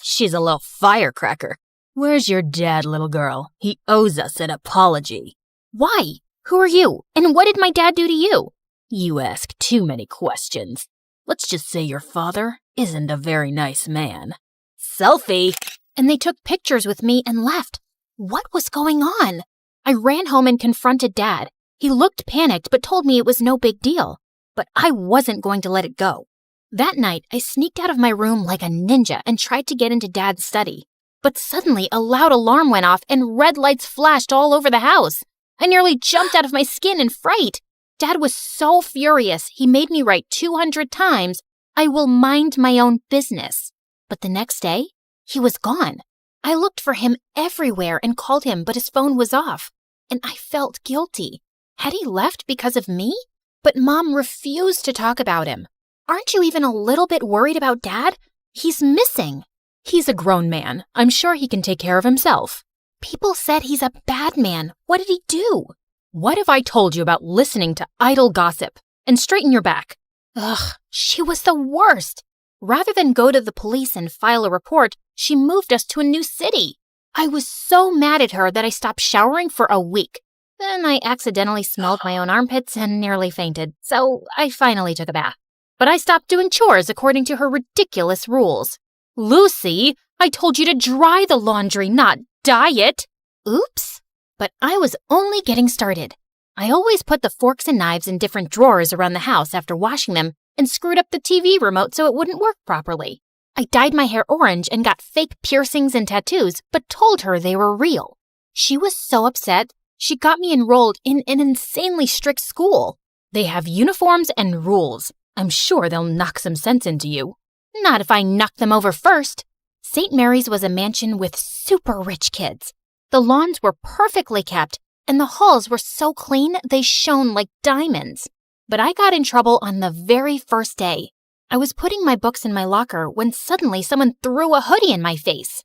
She's a little firecracker. Where's your dad, little girl? He owes us an apology. Why? Who are you? And what did my dad do to you? You ask too many questions. Let's just say your father isn't a very nice man. Selfie! And they took pictures with me and left. What was going on? I ran home and confronted Dad. He looked panicked but told me it was no big deal. But I wasn't going to let it go. That night, I sneaked out of my room like a ninja and tried to get into Dad's study. But suddenly, a loud alarm went off and red lights flashed all over the house. I nearly jumped out of my skin in fright. Dad was so furious, he made me write 200 times, "I will mind my own business." But the next day, he was gone. I looked for him everywhere and called him, but his phone was off. And I felt guilty. Had he left because of me? But Mom refused to talk about him. Aren't you even a little bit worried about Dad? He's missing. He's a grown man. I'm sure he can take care of himself. People said he's a bad man. What did he do? What have I told you about listening to idle gossip? And straighten your back. Ugh, she was the worst. Rather than go to the police and file a report, she moved us to a new city. I was so mad at her that I stopped showering for a week. Then I accidentally smelled my own armpits and nearly fainted, so I finally took a bath. But I stopped doing chores according to her ridiculous rules. Lucy, I told you to dry the laundry, not dye it. Oops. But I was only getting started. I always put the forks and knives in different drawers around the house after washing them and screwed up the TV remote so it wouldn't work properly. I dyed my hair orange and got fake piercings and tattoos, but told her they were real. She was so upset, she got me enrolled in an insanely strict school. They have uniforms and rules. I'm sure they'll knock some sense into you. Not if I knock them over first. St. Mary's was a mansion with super rich kids. The lawns were perfectly kept, and the halls were so clean they shone like diamonds. But I got in trouble on the very first day. I was putting my books in my locker when suddenly someone threw a hoodie in my face.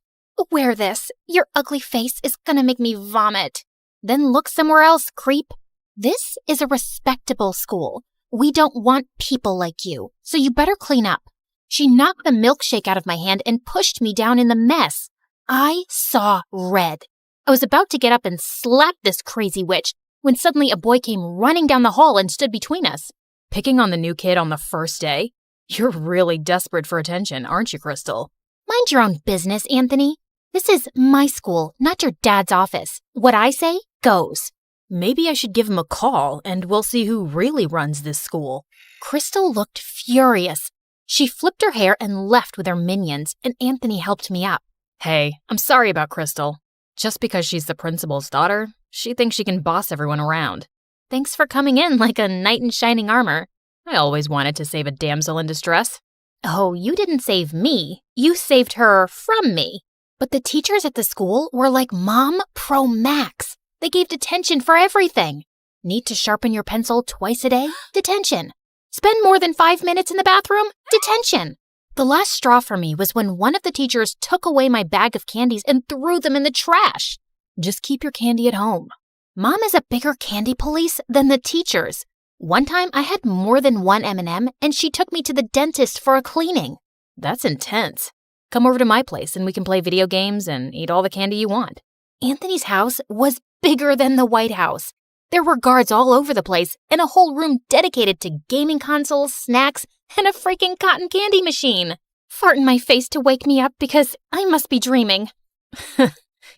Wear this. Your ugly face is gonna make me vomit. Then look somewhere else, creep. This is a respectable school. We don't want people like you, so you better clean up. She knocked the milkshake out of my hand and pushed me down in the mess. I saw red. I was about to get up and slap this crazy witch when suddenly a boy came running down the hall and stood between us. Picking on the new kid on the first day? You're really desperate for attention, aren't you, Crystal? Mind your own business, Anthony. This is my school, not your dad's office. What I say goes. Maybe I should give him a call and we'll see who really runs this school. Crystal looked furious. She flipped her hair and left with her minions, and Anthony helped me up. Hey, I'm sorry about Crystal. Just because she's the principal's daughter, she thinks she can boss everyone around. Thanks for coming in like a knight in shining armor. I always wanted to save a damsel in distress. Oh, you didn't save me. You saved her from me. But the teachers at the school were like Mom Pro Max. They gave detention for everything. Need to sharpen your pencil twice a day? Detention. Spend more than 5 minutes in the bathroom? Detention. The last straw for me was when one of the teachers took away my bag of candies and threw them in the trash. Just keep your candy at home. Mom is a bigger candy police than the teachers. One time I had more than one M&M and she took me to the dentist for a cleaning. That's intense. Come over to my place and we can play video games and eat all the candy you want. Anthony's house was bigger than the White House. There were guards all over the place and a whole room dedicated to gaming consoles, snacks, and a freaking cotton candy machine. Fart in my face to wake me up because I must be dreaming.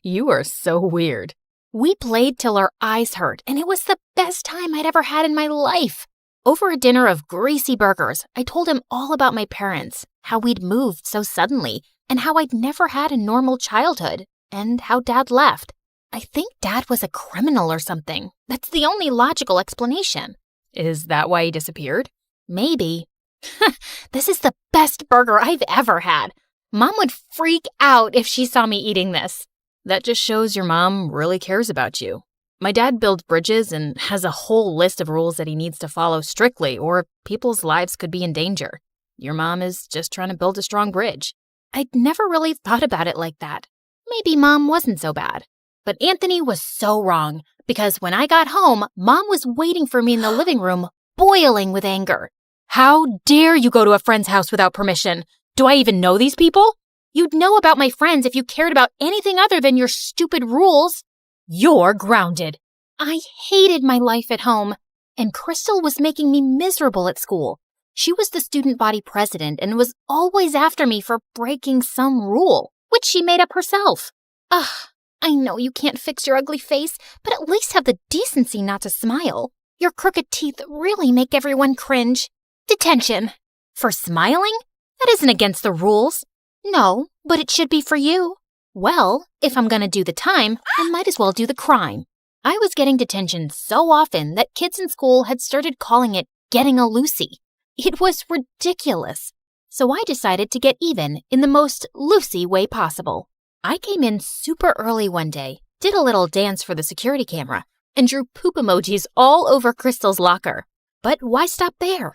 You are so weird. We played till our eyes hurt, and it was the best time I'd ever had in my life. Over a dinner of greasy burgers, I told him all about my parents, how we'd moved so suddenly, and how I'd never had a normal childhood. and how Dad left. I think Dad was a criminal or something. That's the only logical explanation. Is that why he disappeared? Maybe. This is the best burger I've ever had. Mom would freak out if she saw me eating this. That just shows your mom really cares about you. My dad builds bridges and has a whole list of rules that he needs to follow strictly, or people's lives could be in danger. Your mom is just trying to build a strong bridge. I'd never really thought about it like that. Maybe Mom wasn't so bad. But Anthony was so wrong, because when I got home, Mom was waiting for me in the living room, boiling with anger. How dare you go to a friend's house without permission? Do I even know these people? You'd know about my friends if you cared about anything other than your stupid rules. You're grounded. I hated my life at home, and Crystal was making me miserable at school. She was the student body president and was always after me for breaking some rule, which she made up herself. Ugh, I know you can't fix your ugly face, but at least have the decency not to smile. Your crooked teeth really make everyone cringe. Detention. For smiling? That isn't against the rules. No, but it should be for you. Well, if I'm gonna do the time, I might as well do the crime. I was getting detention so often that kids in school had started calling it getting a Lucy. It was ridiculous. So I decided to get even in the most Lucy way possible. I came in super early one day, did a little dance for the security camera, and drew poop emojis all over Crystal's locker. But why stop there?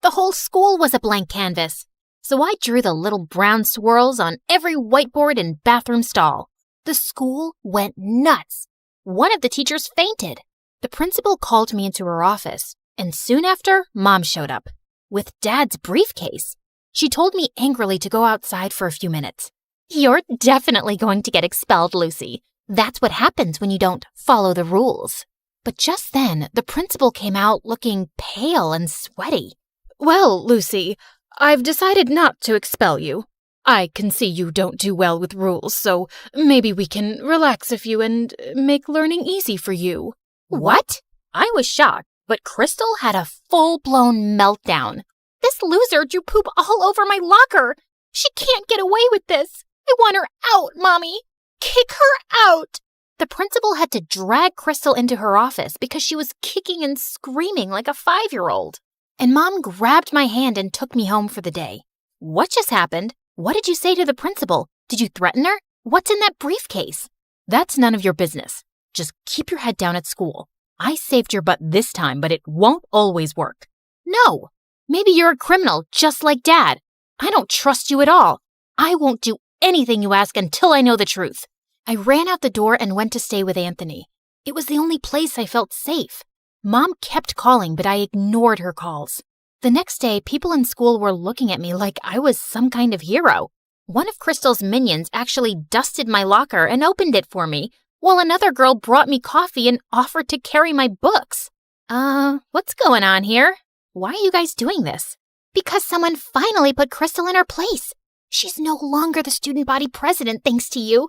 The whole school was a blank canvas. So I drew the little brown swirls on every whiteboard and bathroom stall. The school went nuts. One of the teachers fainted. The principal called me into her office, and soon after, Mom showed up with Dad's briefcase. She told me angrily to go outside for a few minutes. You're definitely going to get expelled, Lucy. That's what happens when you don't follow the rules. But just then, the principal came out looking pale and sweaty. Well, Lucy, I've decided not to expel you. I can see you don't do well with rules, so maybe we can relax a few and make learning easy for you. What? I was shocked, but Crystal had a full-blown meltdown. This loser drew poop all over my locker. She can't get away with this. I want her out, Mommy. Kick her out. The principal had to drag Crystal into her office because she was kicking and screaming like a 5-year-old. And Mom grabbed my hand and took me home for the day. What just happened? What did you say to the principal? Did you threaten her? What's in that briefcase? That's none of your business. Just keep your head down at school. I saved your butt this time, but it won't always work. No, maybe you're a criminal just like Dad. I don't trust you at all. I won't do anything you ask until I know the truth. I ran out the door and went to stay with Anthony. It was the only place I felt safe. Mom kept calling, but I ignored her calls. The next day, people in school were looking at me like I was some kind of hero. One of Crystal's minions actually dusted my locker and opened it for me, while another girl brought me coffee and offered to carry my books. What's going on here? Why are you guys doing this? Because someone finally put Crystal in her place. She's no longer the student body president thanks to you.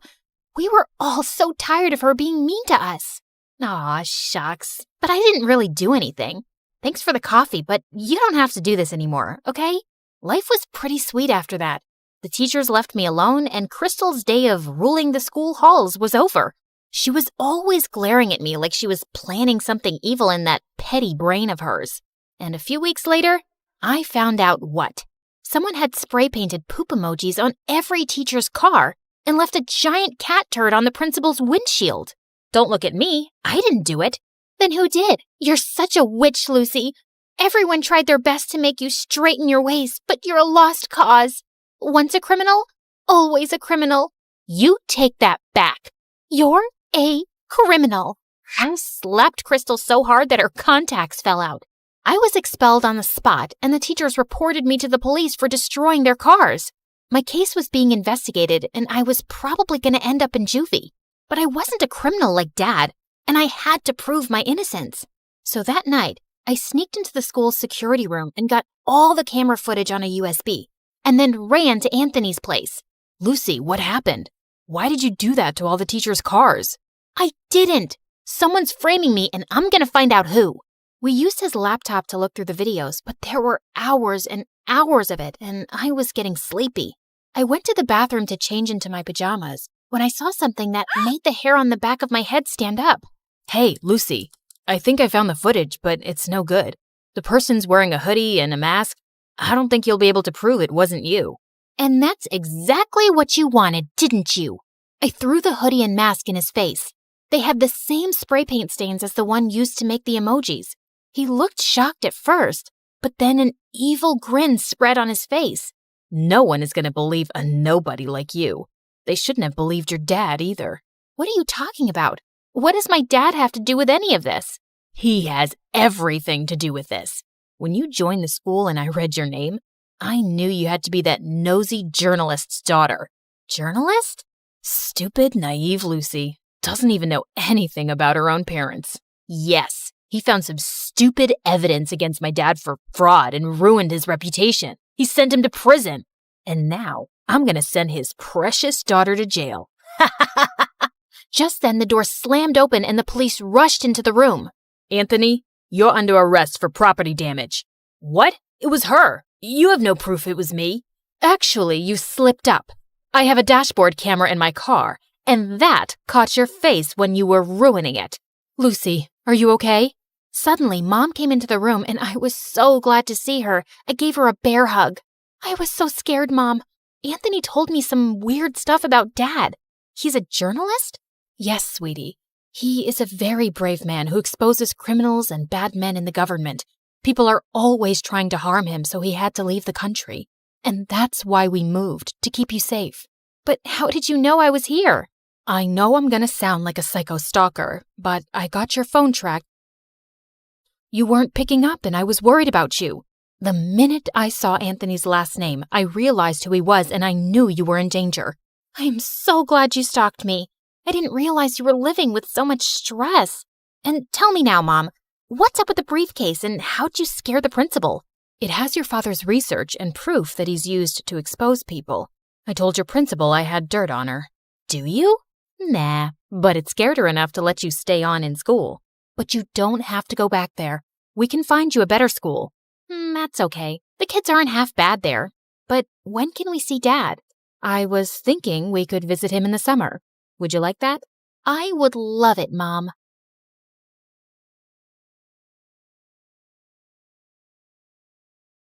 We were all so tired of her being mean to us. Aw, shucks. But I didn't really do anything. Thanks for the coffee, but you don't have to do this anymore, okay? Life was pretty sweet after that. The teachers left me alone, and Crystal's day of ruling the school halls was over. She was always glaring at me like she was planning something evil in that petty brain of hers. And a few weeks later, I found out what. Someone had spray-painted poop emojis on every teacher's car and left a giant cat turd on the principal's windshield. Don't look at me. I didn't do it. Then who did? You're such a witch, Lucy. Everyone tried their best to make you straighten your ways, but you're a lost cause. Once a criminal, always a criminal. You take that back. You're a criminal. I slapped Crystal so hard that her contacts fell out. I was expelled on the spot, and the teachers reported me to the police for destroying their cars. My case was being investigated, and I was probably going to end up in juvie. But I wasn't a criminal like Dad, and I had to prove my innocence. So that night, I sneaked into the school's security room and got all the camera footage on a USB, and then ran to Anthony's place. Lucy, what happened? Why did you do that to all the teachers' cars? I didn't. Someone's framing me, and I'm going to find out who. We used his laptop to look through the videos, but there were hours and hours of it, and I was getting sleepy. I went to the bathroom to change into my pajamas, when I saw something that made the hair on the back of my head stand up. Hey, Lucy, I think I found the footage, but it's no good. The person's wearing a hoodie and a mask. I don't think you'll be able to prove it wasn't you. And that's exactly what you wanted, didn't you? I threw the hoodie and mask in his face. They had the same spray paint stains as the one used to make the emojis. He looked shocked at first, but then an evil grin spread on his face. No one is going to believe a nobody like you. They shouldn't have believed your dad either. What are you talking about? What does my dad have to do with any of this? He has everything to do with this. When you joined the school and I read your name, I knew you had to be that nosy journalist's daughter. Journalist? Stupid, naive Lucy. Doesn't even know anything about her own parents. Yes, he found some stupid evidence against my dad for fraud and ruined his reputation. He sent him to prison. And now I'm going to send his precious daughter to jail. Just then, the door slammed open and the police rushed into the room. Anthony, you're under arrest for property damage. What? It was her. You have no proof it was me. Actually, you slipped up. I have a dashboard camera in my car, and that caught your face when you were ruining it. Lucy, are you okay? Suddenly, Mom came into the room, and I was so glad to see her. I gave her a bear hug. I was so scared, Mom. Anthony told me some weird stuff about Dad. He's a journalist? Yes, sweetie. He is a very brave man who exposes criminals and bad men in the government. People are always trying to harm him, so he had to leave the country. And that's why we moved, to keep you safe. But how did you know I was here? I know I'm gonna sound like a psycho stalker, but I got your phone tracked. You weren't picking up and I was worried about you. The minute I saw Anthony's last name, I realized who he was and I knew you were in danger. I am so glad you stalked me. I didn't realize you were living with so much stress. And tell me now, Mom, what's up with the briefcase and how'd you scare the principal? It has your father's research and proof that he's used to expose people. I told your principal I had dirt on her. Do you? Nah, but it scared her enough to let you stay on in school. But you don't have to go back there. We can find you a better school. That's okay. The kids aren't half bad there. But when can we see Dad? I was thinking we could visit him in the summer. Would you like that? I would love it, Mom.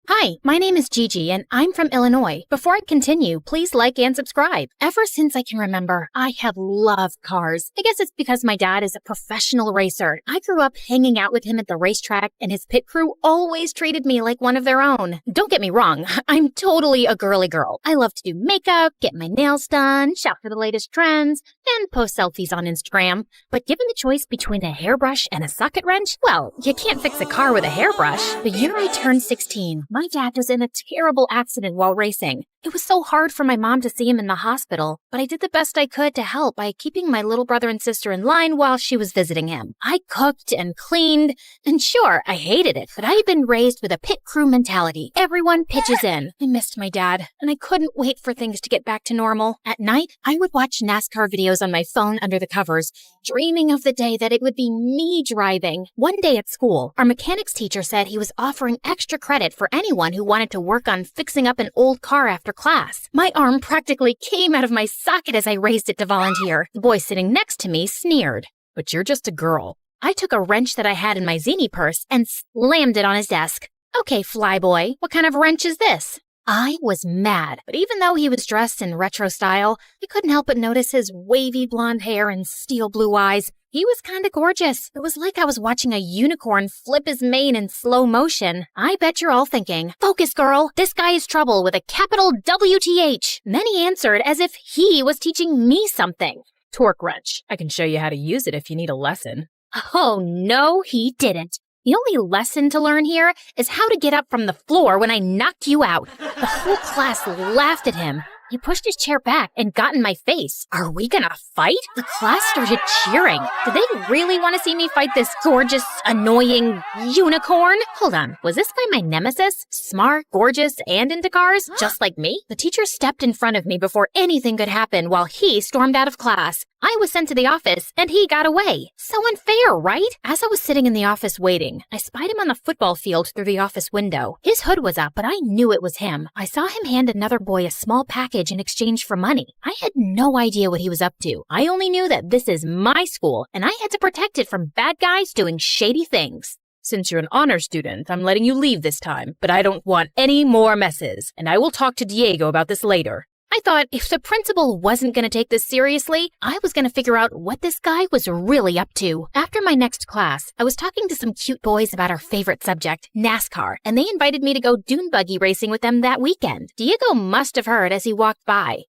Hi, my name is Gigi, and I'm from Illinois. Before I continue, please like and subscribe. Ever since I can remember, I have loved cars. I guess it's because my dad is a professional racer. I grew up hanging out with him at the racetrack, and his pit crew always treated me like one of their own. Don't get me wrong, I'm totally a girly girl. I love to do makeup, get my nails done, shop for the latest trends, and post selfies on Instagram. But given the choice between a hairbrush and a socket wrench, well, you can't fix a car with a hairbrush. The year I turned 16, my dad was in a terrible accident while racing. It was so hard for my mom to see him in the hospital, but I did the best I could to help by keeping my little brother and sister in line while she was visiting him. I cooked and cleaned, and sure, I hated it, but I had been raised with a pit crew mentality. Everyone pitches in. I missed my dad, and I couldn't wait for things to get back to normal. At night, I would watch NASCAR videos on my phone under the covers, dreaming of the day that it would be me driving. One day at school, our mechanics teacher said he was offering extra credit for anyone who wanted to work on fixing up an old car after class. My arm practically came out of my socket as I raised it to volunteer. The boy sitting next to me sneered. But you're just a girl. I took a wrench that I had in my zini purse and slammed it on his desk. Okay, flyboy, what kind of wrench is this? I was mad, but even though he was dressed in retro style, I couldn't help but notice his wavy blonde hair and steel blue eyes. He was kinda gorgeous. It was like I was watching a unicorn flip his mane in slow motion. I bet you're all thinking, focus girl, this guy is trouble with a capital WTH. And then he answered as if he was teaching me something. Torque wrench. I can show you how to use it if you need a lesson. Oh, no, he didn't. The only lesson to learn here is how to get up from the floor when I knocked you out. The whole class laughed at him. He pushed his chair back and got in my face. Are we gonna fight? The class started cheering. Did they really want to see me fight this gorgeous, annoying unicorn? Hold on, was this guy my nemesis? Smart, gorgeous, and into cars? Just like me? The teacher stepped in front of me before anything could happen while he stormed out of class. I was sent to the office, and he got away. So unfair, right? As I was sitting in the office waiting, I spied him on the football field through the office window. His hood was up, but I knew it was him. I saw him hand another boy a small package in exchange for money. I had no idea what he was up to. I only knew that this is my school, and I had to protect it from bad guys doing shady things. Since you're an honor student, I'm letting you leave this time, but I don't want any more messes, and I will talk to Diego about this later. I thought if the principal wasn't going to take this seriously, I was going to figure out what this guy was really up to. After my next class, I was talking to some cute boys about our favorite subject, NASCAR, and they invited me to go dune buggy racing with them that weekend. Diego must have heard as he walked by.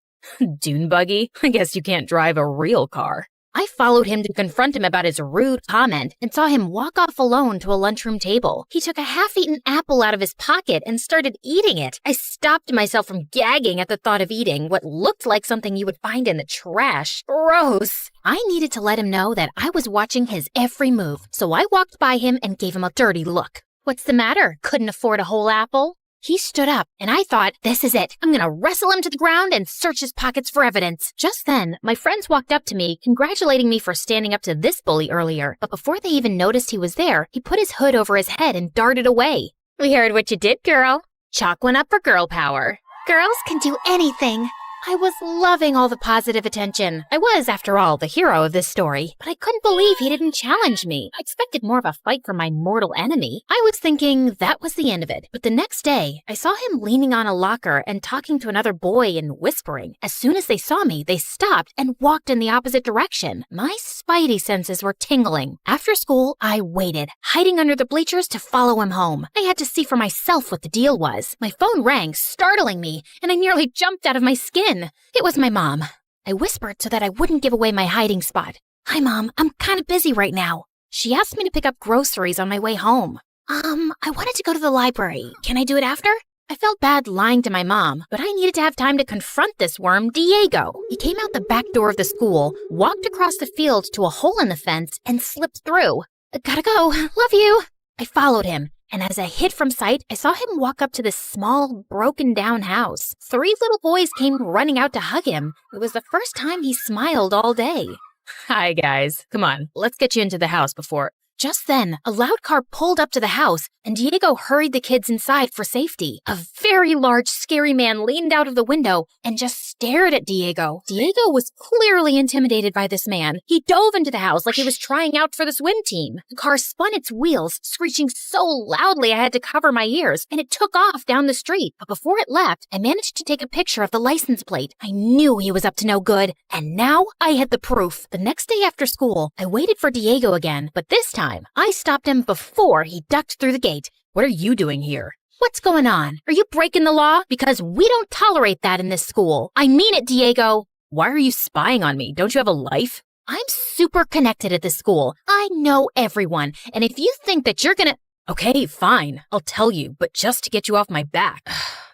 Dune buggy? I guess you can't drive a real car. I followed him to confront him about his rude comment and saw him walk off alone to a lunchroom table. He took a half-eaten apple out of his pocket and started eating it. I stopped myself from gagging at the thought of eating what looked like something you would find in the trash. Gross. I needed to let him know that I was watching his every move, so I walked by him and gave him a dirty look. What's the matter? Couldn't afford a whole apple? He stood up, and I thought, this is it. I'm gonna wrestle him to the ground and search his pockets for evidence. Just then, my friends walked up to me, congratulating me for standing up to this bully earlier. But before they even noticed he was there, he put his hood over his head and darted away. We heard what you did, girl. Chalk one up for girl power. Girls can do anything. I was loving all the positive attention. I was, after all, the hero of this story, but I couldn't believe he didn't challenge me. I expected more of a fight from my mortal enemy. I was thinking that was the end of it. But the next day, I saw him leaning on a locker and talking to another boy and whispering. As soon as they saw me, they stopped and walked in the opposite direction. My spidey senses were tingling. After school, I waited, hiding under the bleachers to follow him home. I had to see for myself what the deal was. My phone rang, startling me, and I nearly jumped out of my skin. It was my mom. I whispered so that I wouldn't give away my hiding spot. Hi, Mom. I'm kind of busy right now. She asked me to pick up groceries on my way home. I wanted to go to the library. Can I do it after? I felt bad lying to my mom, but I needed to have time to confront this worm, Diego. He came out the back door of the school, walked across the field to a hole in the fence, and slipped through. Gotta go. Love you. I followed him. And as I hid from sight, I saw him walk up to this small, broken-down house. 3 little boys came running out to hug him. It was the first time he smiled all day. Hi, guys. Come on, let's get you into the house before... Just then, a loud car pulled up to the house, and Diego hurried the kids inside for safety. A very large, scary man leaned out of the window and just stared at Diego. Diego was clearly intimidated by this man. He dove into the house like he was trying out for the swim team. The car spun its wheels, screeching so loudly I had to cover my ears, and it took off down the street. But before it left, I managed to take a picture of the license plate. I knew he was up to no good, and now I had the proof. The next day after school, I waited for Diego again, but this time, I stopped him before he ducked through the gate. What are you doing here? What's going on? Are you breaking the law? Because we don't tolerate that in this school. I mean it, Diego. Why are you spying on me? Don't you have a life? I'm super connected at this school. I know everyone. And if you think that you're gonna... Okay, fine. I'll tell you, but just to get you off my back.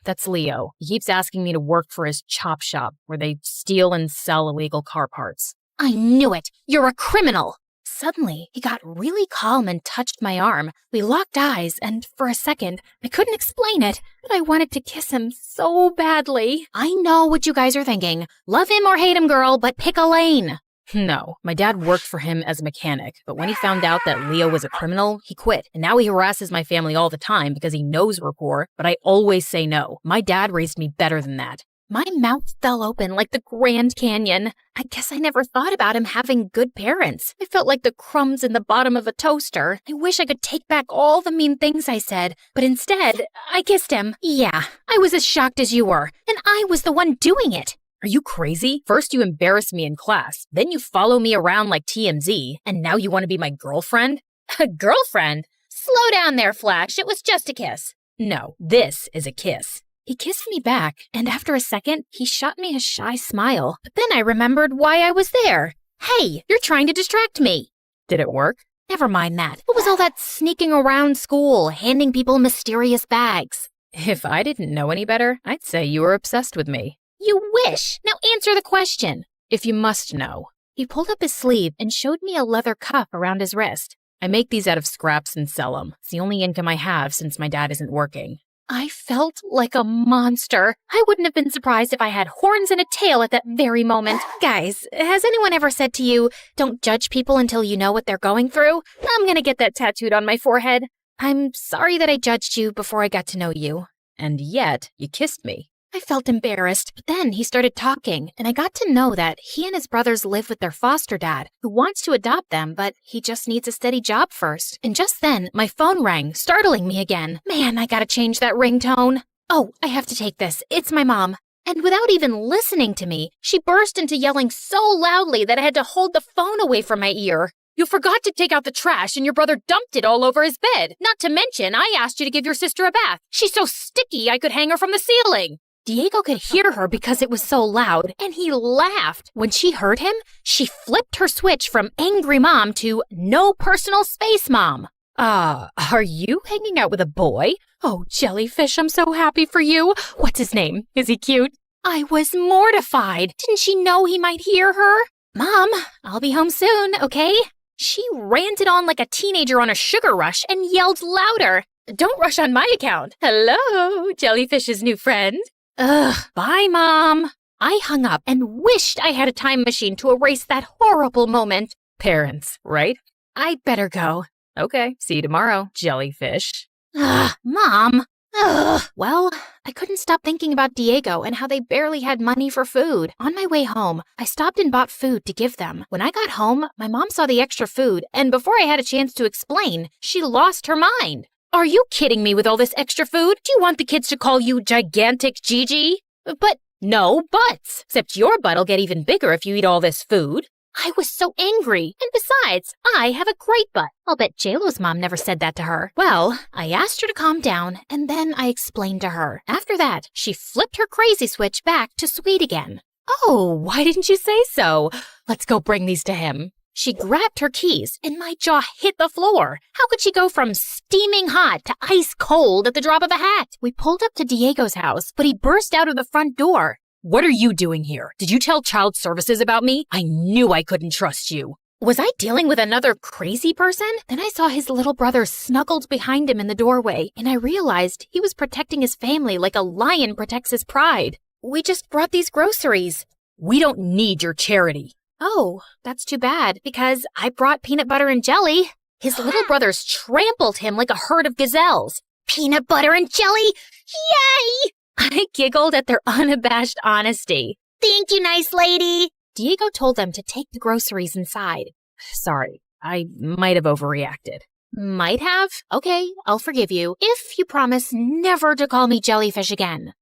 That's Leo. He keeps asking me to work for his chop shop where they steal and sell illegal car parts. I knew it. You're a criminal. Suddenly, he got really calm and touched my arm. We locked eyes, and for a second, I couldn't explain it, but I wanted to kiss him so badly. I know what you guys are thinking. Love him or hate him, girl, but pick a lane. No, my dad worked for him as a mechanic, but when he found out that Leo was a criminal, he quit. And now he harasses my family all the time because he knows we're poor, but I always say no. My dad raised me better than that. My mouth fell open like the Grand Canyon. I guess I never thought about him having good parents. I felt like the crumbs in the bottom of a toaster. I wish I could take back all the mean things I said, but instead, I kissed him. Yeah, I was as shocked as you were, and I was the one doing it. Are you crazy? First you embarrass me in class, then you follow me around like TMZ, and now you want to be my girlfriend? A girlfriend? Slow down there, Flash. It was just a kiss. No, this is a kiss. He kissed me back, and after a second, he shot me a shy smile. But then I remembered why I was there. Hey, you're trying to distract me. Did it work? Never mind that. What was all that sneaking around school, handing people mysterious bags? If I didn't know any better, I'd say you were obsessed with me. You wish. Now answer the question. If you must know. He pulled up his sleeve and showed me a leather cuff around his wrist. I make these out of scraps and sell them. It's the only income I have since my dad isn't working. I felt like a monster. I wouldn't have been surprised if I had horns and a tail at that very moment. Guys, has anyone ever said to you, don't judge people until you know what they're going through? I'm gonna get that tattooed on my forehead. I'm sorry that I judged you before I got to know you. And yet, you kissed me. I felt embarrassed, but then he started talking, and I got to know that he and his brothers live with their foster dad, who wants to adopt them, but he just needs a steady job first. And just then, my phone rang, startling me again. Man, I gotta change that ringtone. Oh, I have to take this. It's my mom. And without even listening to me, she burst into yelling so loudly that I had to hold the phone away from my ear. You forgot to take out the trash and your brother dumped it all over his bed. Not to mention, I asked you to give your sister a bath. She's so sticky I could hang her from the ceiling. Diego could hear her because it was so loud, and he laughed. When she heard him, she flipped her switch from angry mom to no personal space mom. Are you hanging out with a boy? Oh, Jellyfish, I'm so happy for you. What's his name? Is he cute? I was mortified. Didn't she know he might hear her? Mom, I'll be home soon, okay? She ranted on like a teenager on a sugar rush and yelled louder. Don't rush on my account. Hello, Jellyfish's new friend. Ugh, bye, Mom. I hung up and wished I had a time machine to erase that horrible moment. Parents, right? I'd better go. Okay, see you tomorrow, Jellyfish. Ugh, Mom. Ugh. Well, I couldn't stop thinking about Diego and how they barely had money for food. On my way home, I stopped and bought food to give them. When I got home, my mom saw the extra food, and before I had a chance to explain, she lost her mind. Are you kidding me with all this extra food? Do you want the kids to call you Gigantic Gigi? But no buts. Except your butt'll get even bigger if you eat all this food. I was so angry. And besides, I have a great butt. I'll bet JLo's mom never said that to her. Well, I asked her to calm down, and then I explained to her. After that, she flipped her crazy switch back to sweet again. Oh, why didn't you say so? Let's go bring these to him. She grabbed her keys, and my jaw hit the floor. How could she go from steaming hot to ice cold at the drop of a hat? We pulled up to Diego's house, but he burst out of the front door. What are you doing here? Did you tell child services about me? I knew I couldn't trust you. Was I dealing with another crazy person? Then I saw his little brother snuggled behind him in the doorway, and I realized he was protecting his family like a lion protects his pride. We just brought these groceries. We don't need your charity. Oh, that's too bad, because I brought peanut butter and jelly. His little brothers trampled him like a herd of gazelles. Peanut butter and jelly? Yay! I giggled at their unabashed honesty. Thank you, nice lady. Diego told them to take the groceries inside. Sorry, I might have overreacted. Might have? Okay, I'll forgive you, if you promise never to call me Jellyfish again.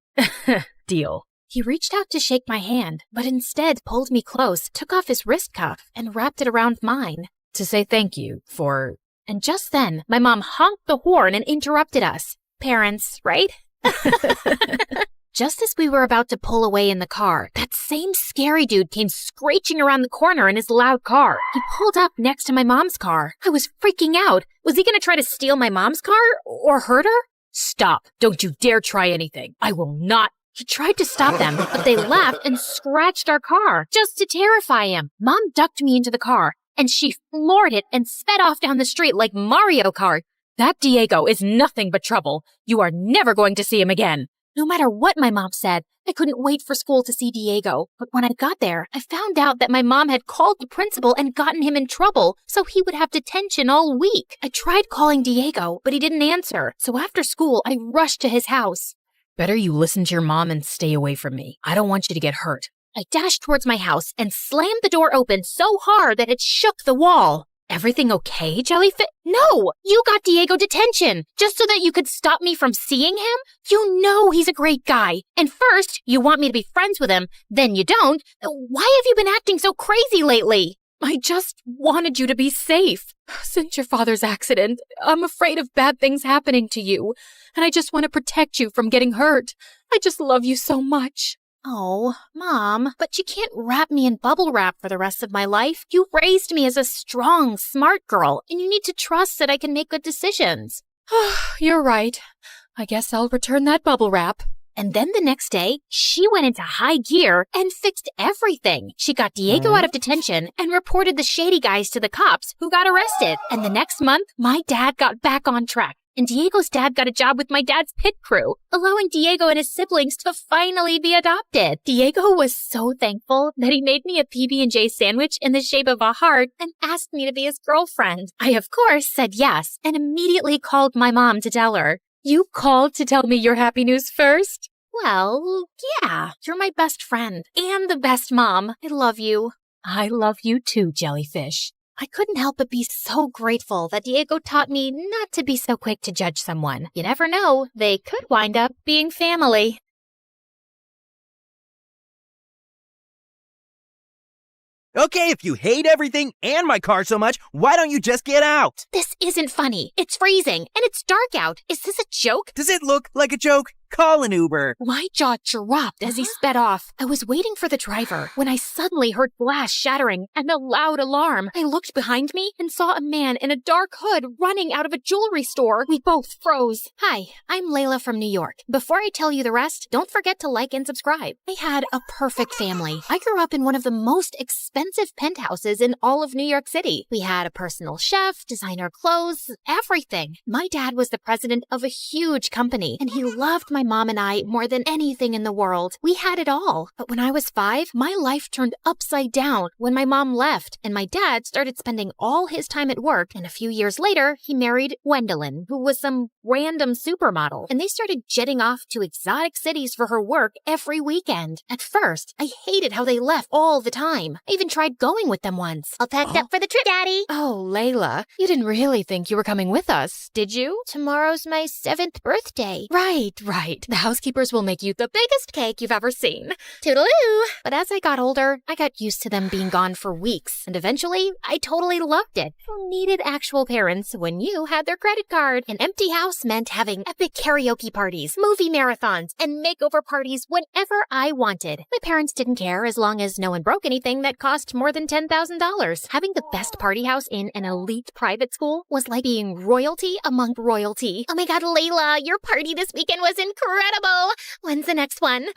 Deal. He reached out to shake my hand, but instead pulled me close, took off his wrist cuff, and wrapped it around mine. To say thank you for... And just then, my mom honked the horn and interrupted us. Parents, right? Just as we were about to pull away in the car, that same scary dude came screeching around the corner in his loud car. He pulled up next to my mom's car. I was freaking out. Was he going to try to steal my mom's car or hurt her? Stop. Don't you dare try anything. I will not. He tried to stop them, but they laughed and scratched our car just to terrify him. Mom ducked me into the car, and she floored it and sped off down the street like Mario Kart. That Diego is nothing but trouble. You are never going to see him again. No matter what my mom said, I couldn't wait for school to see Diego. But when I got there, I found out that my mom had called the principal and gotten him in trouble, so he would have detention all week. I tried calling Diego, but he didn't answer. So after school, I rushed to his house. Better you listen to your mom and stay away from me. I don't want you to get hurt. I dashed towards my house and slammed the door open so hard that it shook the wall. Everything okay, Jellyfish? No! You got Diego detention, just so that you could stop me from seeing him? You know he's a great guy. And first, you want me to be friends with him, then you don't. Why have you been acting so crazy lately? I just wanted you to be safe. Since your father's accident, I'm afraid of bad things happening to you, and I just want to protect you from getting hurt. I just love you so much. Oh, Mom, but you can't wrap me in bubble wrap for the rest of my life. You raised me as a strong, smart girl, and you need to trust that I can make good decisions. You're right. I guess I'll return that bubble wrap. And then the next day, she went into high gear and fixed everything. She got Diego out of detention and reported the shady guys to the cops who got arrested. And the next month, my dad got back on track. And Diego's dad got a job with my dad's pit crew, allowing Diego and his siblings to finally be adopted. Diego was so thankful that he made me a PB&J sandwich in the shape of a heart and asked me to be his girlfriend. I, of course, said yes and immediately called my mom to tell her. You called to tell me your happy news first? Well, yeah, you're my best friend and the best mom. I love you. I love you too, Jellyfish. I couldn't help but be so grateful that Diego taught me not to be so quick to judge someone. You never know, they could wind up being family. Okay, if you hate everything and my car so much, why don't you just get out? This isn't funny. It's freezing, and it's dark out. Is this a joke? Does it look like a joke? Call an Uber. My jaw dropped as he sped off. I was waiting for the driver when I suddenly heard glass shattering and a loud alarm. I looked behind me and saw a man in a dark hood running out of a jewelry store. We both froze. Hi, I'm Layla from New York. Before I tell you the rest, don't forget to like and subscribe. I had a perfect family. I grew up in one of the most expensive penthouses in all of New York City. We had a personal chef, designer clothes, everything. My dad was the president of a huge company, and he loved my mom and I more than anything in the world. We had it all. But when I was 5, my life turned upside down when my mom left, and my dad started spending all his time at work, and a few years later, he married Gwendolyn, who was some random supermodel, and they started jetting off to exotic cities for her work every weekend. At first, I hated how they left all the time. I even tried going with them once. All packed up for the trip, Daddy. Oh, Layla, you didn't really think you were coming with us, did you? Tomorrow's my 7th birthday. Right. The housekeepers will make you the biggest cake you've ever seen. Toodaloo! But as I got older, I got used to them being gone for weeks, and eventually, I totally loved it. Who needed actual parents when you had their credit card? An empty house meant having epic karaoke parties, movie marathons, and makeover parties whenever I wanted. My parents didn't care as long as no one broke anything that cost more than $10,000. Having the best party house in an elite private school was like being royalty among royalty. Oh my god, Layla, your party this weekend was incredible! When's the next one?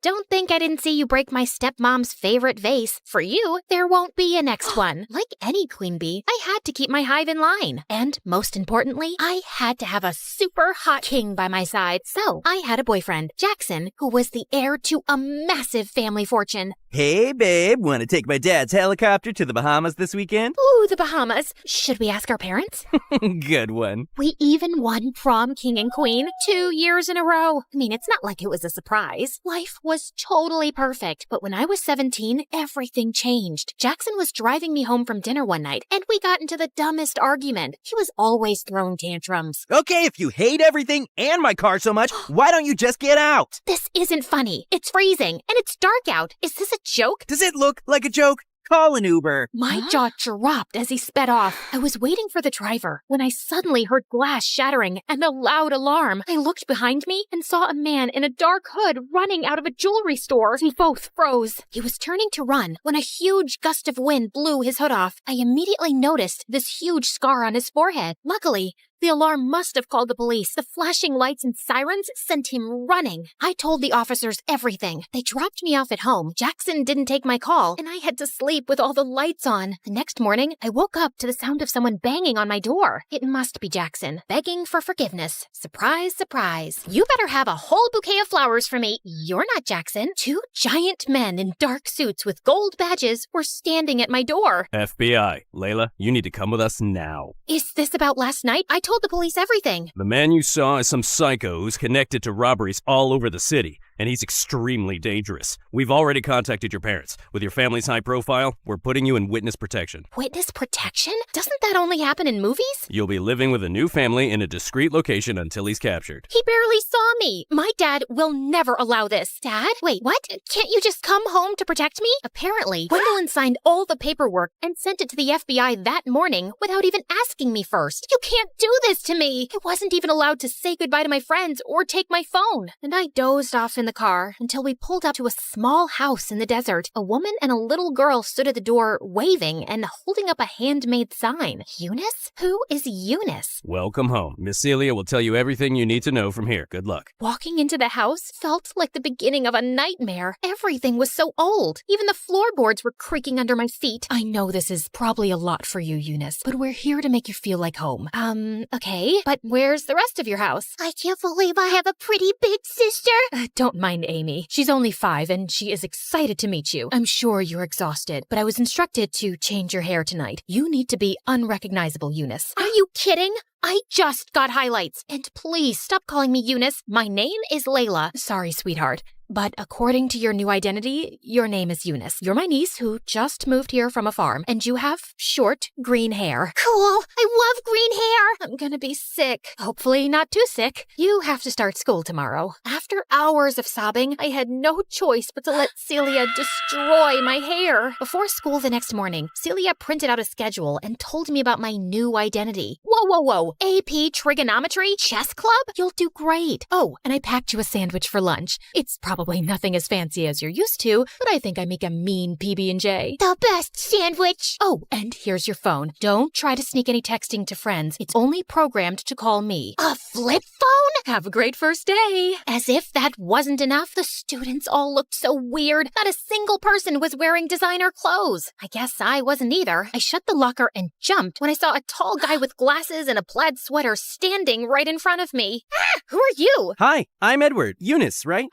Don't think I didn't see you break my stepmom's favorite vase. For you, there won't be a next one. Like any queen bee, I had to keep my hive in line. And most importantly, I had to have a super hot king by my side. So I had a boyfriend, Jackson, who was the heir to a massive family fortune. Hey, babe, want to take my dad's helicopter to the Bahamas this weekend? Ooh, the Bahamas. Should we ask our parents? Good one. We even won prom king and queen 2 years in a row. I mean, it's not like it was a surprise. Life was totally perfect. But when I was 17, everything changed. Jackson was driving me home from dinner one night, and we got into the dumbest argument. He was always throwing tantrums. Okay, if you hate everything and my car so much, why don't you just get out? This isn't funny. It's freezing, and it's dark out. Is this a joke? Does it look like a joke? Call an Uber. My jaw dropped as he sped off. I was waiting for the driver when I suddenly heard glass shattering and a loud alarm. I looked behind me and saw a man in a dark hood running out of a jewelry store. We both froze. He was turning to run when a huge gust of wind blew his hood off. I immediately noticed this huge scar on his forehead. Luckily, the alarm must have called the police. The flashing lights and sirens sent him running. I told the officers everything. They dropped me off at home. Jackson didn't take my call, and I had to sleep with all the lights on. The next morning, I woke up to the sound of someone banging on my door. It must be Jackson, begging for forgiveness. Surprise, surprise. You better have a whole bouquet of flowers for me. You're not Jackson. 2 giant men in dark suits with gold badges were standing at my door. FBI, Layla, you need to come with us now. Is this about last night? I told the police everything. The man you saw is some psycho who's connected to robberies all over the city, and he's extremely dangerous. We've already contacted your parents. With your family's high profile, we're putting you in witness protection. Witness protection? Doesn't that only happen in movies? You'll be living with a new family in a discreet location until he's captured. He barely saw me. My dad will never allow this. Dad? Wait, what? Can't you just come home to protect me? Apparently, Gwendolyn signed all the paperwork and sent it to the FBI that morning without even asking me first. You can't do this to me. I wasn't even allowed to say goodbye to my friends or take my phone. And I dozed off in the car until we pulled up to a small house in the desert. A woman and a little girl stood at the door waving and holding up a handmade sign. Eunice? Who is Eunice? Welcome home. Miss Celia will tell you everything you need to know from here. Good luck. Walking into the house felt like the beginning of a nightmare. Everything was so old. Even the floorboards were creaking under my feet. I know this is probably a lot for you, Eunice, but we're here to make you feel like home. Okay, but where's the rest of your house? I can't believe I have a pretty big sister. Don't mind Amy. She's only 5 and she is excited to meet you. I'm sure you're exhausted, but I was instructed to change your hair tonight. You need to be unrecognizable, Eunice. Are you kidding? I just got highlights. And please stop calling me Eunice. My name is Layla. Sorry, sweetheart. But according to your new identity, your name is Eunice. You're my niece who just moved here from a farm, and you have short, green hair. Cool. I love green hair. I'm gonna be sick. Hopefully not too sick. You have to start school tomorrow. After hours of sobbing, I had no choice but to let Celia destroy my hair. Before school the next morning, Celia printed out a schedule and told me about my new identity. Whoa. AP Trigonometry? Chess Club? You'll do great. Oh, and I packed you a sandwich for lunch. It's probably nothing as fancy as you're used to, but I think I make a mean PB&J. The best sandwich. Oh, and here's your phone. Don't try to sneak any texting to friends. It's only programmed to call me. A flip phone? Have a great first day. As if that wasn't enough, the students all looked so weird. Not a single person was wearing designer clothes. I guess I wasn't either. I shut the locker and jumped when I saw a tall guy with glasses and a plaid sweater standing right in front of me. Who are you? Hi, I'm Edward. Eunice, right?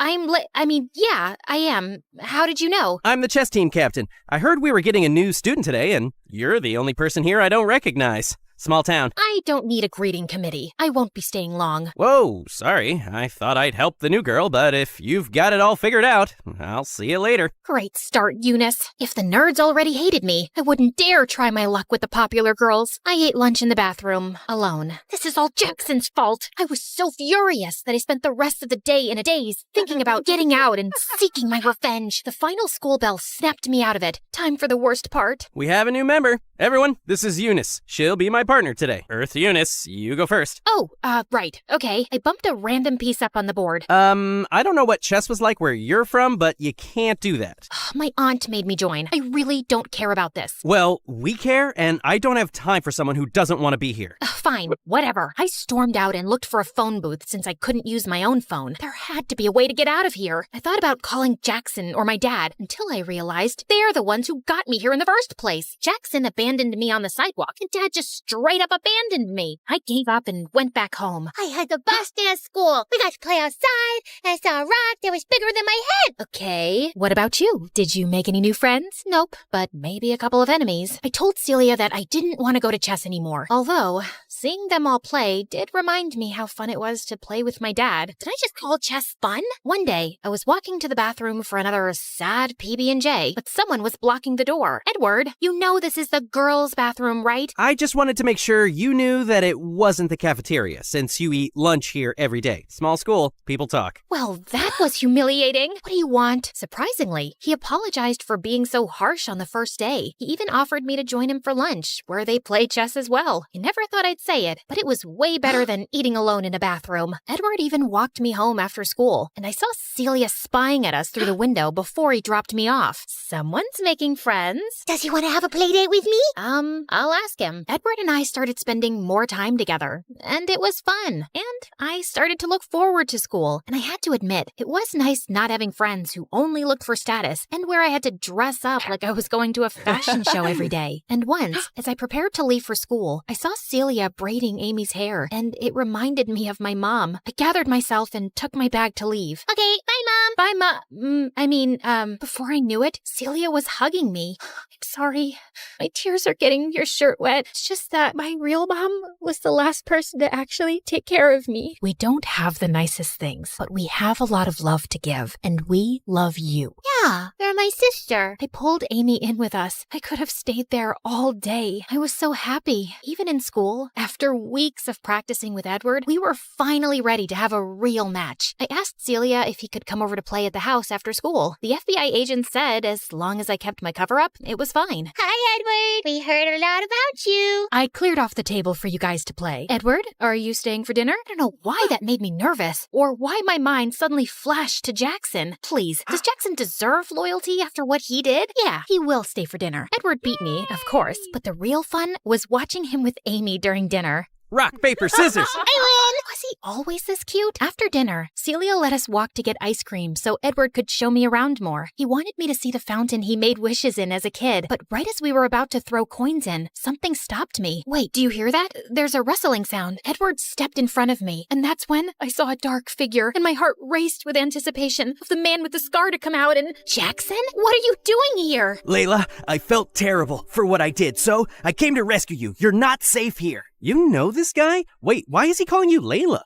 Yeah, I am. How did you know? I'm the chess team captain. I heard we were getting a new student today, and you're the only person here I don't recognize. Small town. I don't need a greeting committee. I won't be staying long. Whoa, sorry. I thought I'd help the new girl, but if you've got it all figured out, I'll see you later. Great start, Eunice. If the nerds already hated me, I wouldn't dare try my luck with the popular girls. I ate lunch in the bathroom, alone. This is all Jackson's fault. I was so furious that I spent the rest of the day in a daze, thinking about getting out and seeking my revenge. The final school bell snapped me out of it. Time for the worst part. We have a new member. Everyone, this is Eunice. She'll be my partner today. Earth Eunice, you go first. Oh, right. Okay. I bumped a random piece up on the board. I don't know what chess was like where you're from, but you can't do that. My aunt made me join. I really don't care about this. Well, we care, and I don't have time for someone who doesn't want to be here. Fine, whatever. I stormed out and looked for a phone booth since I couldn't use my own phone. There had to be a way to get out of here. I thought about calling Jackson or my dad until I realized they're the ones who got me here in the first place. Jackson abandoned me on the sidewalk, and Dad just straight up abandoned me. I gave up and went back home. I had the best day at school. We got to play outside, and I saw a rock that was bigger than my head. Okay, what about you? Did you make any new friends? Nope, but maybe a couple of enemies. I told Celia that I didn't want to go to chess anymore. Although, seeing them all play did remind me how fun it was to play with my dad. Did I just call chess fun? One day, I was walking to the bathroom for another sad PB&J, but someone was blocking the door. Edward, you know this is the girls' bathroom, right? I just wanted to make sure you knew that it wasn't the cafeteria, since you eat lunch here every day. Small school, people talk. Well, that was humiliating. What do you want? Surprisingly, he apologized for being so harsh on the first day. He even offered me to join him for lunch, where they play chess as well. I never thought I'd say it, but it was way better than eating alone in a bathroom. Edward even walked me home after school, and I saw Celia spying at us through the window before he dropped me off. Someone's making friends. Does he want to have a play date with me? I'll ask him. Edward and I started spending more time together, and it was fun. And I started to look forward to school, and I had to admit, it was nice not having friends who only looked for status and where I had to dress up like I was going to a fashion show every day. And once, as I prepared to leave for school, I saw Celia braiding Amy's hair, and it reminded me of my mom. I gathered myself and took my bag to leave. Okay, bye, Mom. Bye, before I knew it, Celia was hugging me. I'm sorry. My tears are getting your shirt wet. It's just that my real mom was the last person to actually take care of me. We don't have the nicest things, but we have a lot of love to give, and we love you. Yeah, you're my sister. I pulled Amy in with us. I could have stayed there all day. I was so happy. Even in school, after weeks of practicing with Edward, we were finally ready to have a real match. I asked Celia if he could come over to play at the house after school. The FBI agent said as long as I kept my cover up, it was fine. Hi, Edward. We heard a lot about you. I cleared off the table for you guys to play. Edward, are you staying for dinner? I don't know why that made me nervous, or why my mind suddenly flashed to Jackson. Please, does Jackson deserve loyalty after what he did? Yeah, he will stay for dinner. Edward beat me, of course, but the real fun was watching him with Amy during dinner. Rock, paper, scissors! I win! Was he always this cute? After dinner, Celia let us walk to get ice cream so Edward could show me around more. He wanted me to see the fountain he made wishes in as a kid, but right as we were about to throw coins in, something stopped me. Wait, do you hear that? There's a rustling sound. Edward stepped in front of me, and that's when I saw a dark figure, and my heart raced with anticipation of the man with the scar to come out and... Jackson? What are you doing here? Layla, I felt terrible for what I did, so I came to rescue you. You're not safe here. You know this guy? Wait, why is he calling you Layla?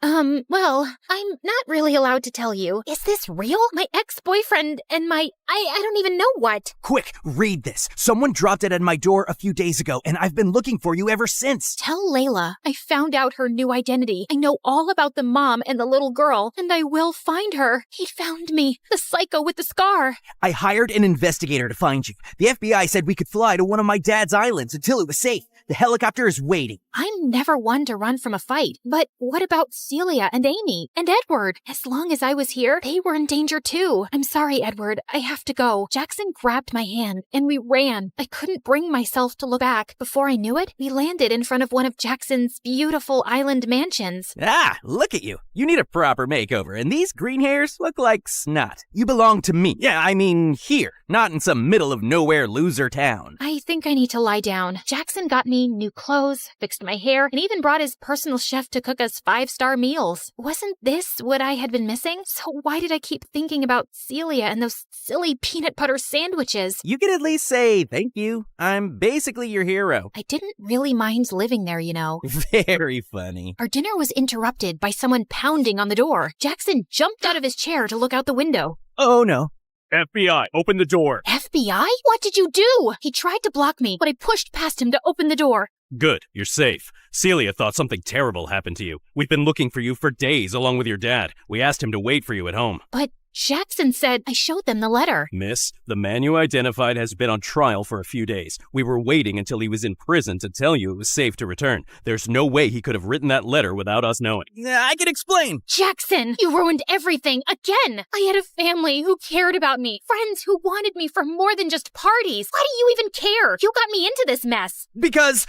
Well, I'm not really allowed to tell you. Is this real? My ex-boyfriend and my... I don't even know what. Quick, read this. Someone dropped it at my door a few days ago, and I've been looking for you ever since. Tell Layla I found out her new identity. I know all about the mom and the little girl, and I will find her. He found me, the psycho with the scar. I hired an investigator to find you. The FBI said we could fly to one of my dad's islands until it was safe. The helicopter is waiting. I'm never one to run from a fight. But what about Celia and Amy and Edward? As long as I was here, they were in danger too. I'm sorry, Edward. I have to go. Jackson grabbed my hand and we ran. I couldn't bring myself to look back. Before I knew it, we landed in front of one of Jackson's beautiful island mansions. Ah, look at you. You need a proper makeover, and these green hairs look like snot. You belong to me. Yeah, I mean here, not in some middle of nowhere loser town. I think I need to lie down. Jackson got me new clothes, fixed my hair, and even brought his personal chef to cook us 5-star meals. Wasn't this what I had been missing? So why did I keep thinking about Celia and those silly peanut butter sandwiches? You can at least say thank you. I'm basically your hero. I didn't really mind living there, you know. Very funny. Our dinner was interrupted by someone pounding on the door. Jackson jumped out of his chair to look out the window. Oh no. FBI, open the door. FBI? What did you do? He tried to block me, but I pushed past him to open the door. Good, you're safe. Celia thought something terrible happened to you. We've been looking for you for days along with your dad. We asked him to wait for you at home. But Jackson said I showed them the letter. Miss, the man you identified has been on trial for a few days. We were waiting until he was in prison to tell you it was safe to return. There's no way he could have written that letter without us knowing. I can explain. Jackson, you ruined everything again. I had a family who cared about me, friends who wanted me for more than just parties. Why do you even care? You got me into this mess. Because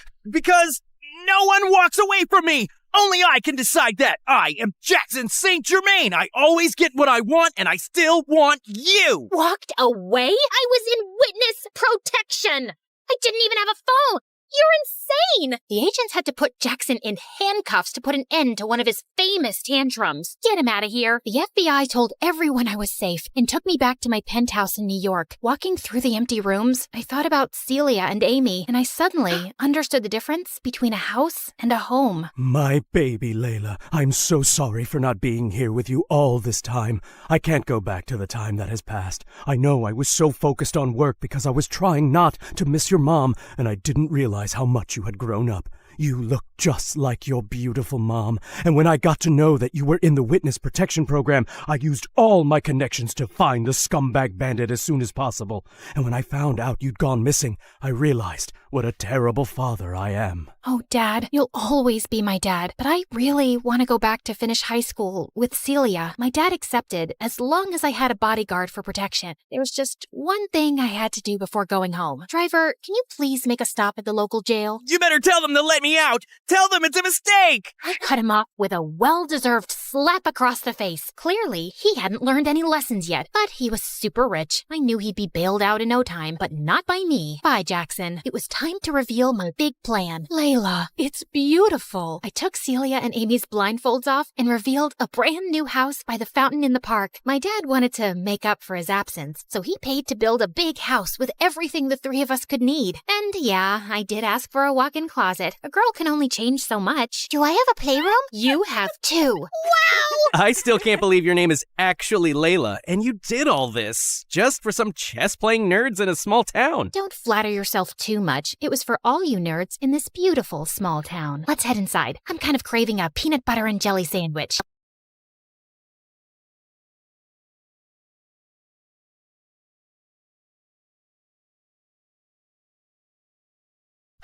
no one walks away from me. Only I can decide that. I am Jackson St. Germain. I always get what I want, and I still want you. Walked away? I was in witness protection. I didn't even have a phone. You're insane! The agents had to put Jackson in handcuffs to put an end to one of his famous tantrums. Get him out of here. The FBI told everyone I was safe and took me back to my penthouse in New York. Walking through the empty rooms, I thought about Celia and Amy, and I suddenly understood the difference between a house and a home. My baby Layla, I'm so sorry for not being here with you all this time. I can't go back to the time that has passed. I know I was so focused on work because I was trying not to miss your mom, and I didn't realize how much you had grown up. You look just like your beautiful mom, and when I got to know that you were in the witness protection program, I used all my connections to find the scumbag bandit as soon as possible. And when I found out you'd gone missing, I realized what a terrible father I am. Oh, Dad, you'll always be my dad, but I really want to go back to finish high school with Celia. My dad accepted as long as I had a bodyguard for protection. There was just one thing I had to do before going home. Driver, can you please make a stop at the local jail? You better tell them to let me out. Tell them it's a mistake. I cut him off with a well-deserved slap across the face. Clearly, he hadn't learned any lessons yet, but he was super rich. I knew he'd be bailed out in no time, but not by me. Bye, Jackson. It was time to reveal my big plan. Layla, it's beautiful. I took Celia and Amy's blindfolds off and revealed a brand new house by the fountain in the park. My dad wanted to make up for his absence, so he paid to build a big house with everything the three of us could need. And yeah, I did ask for a walk-in closet. A girl can only change so much. Do I have a playroom? You have two. Wow! I still can't believe your name is actually Layla, and you did all this just for some chess-playing nerds in a small town. Don't flatter yourself too much. It was for all you nerds in this beautiful small town. Let's head inside. I'm kind of craving a peanut butter and jelly sandwich.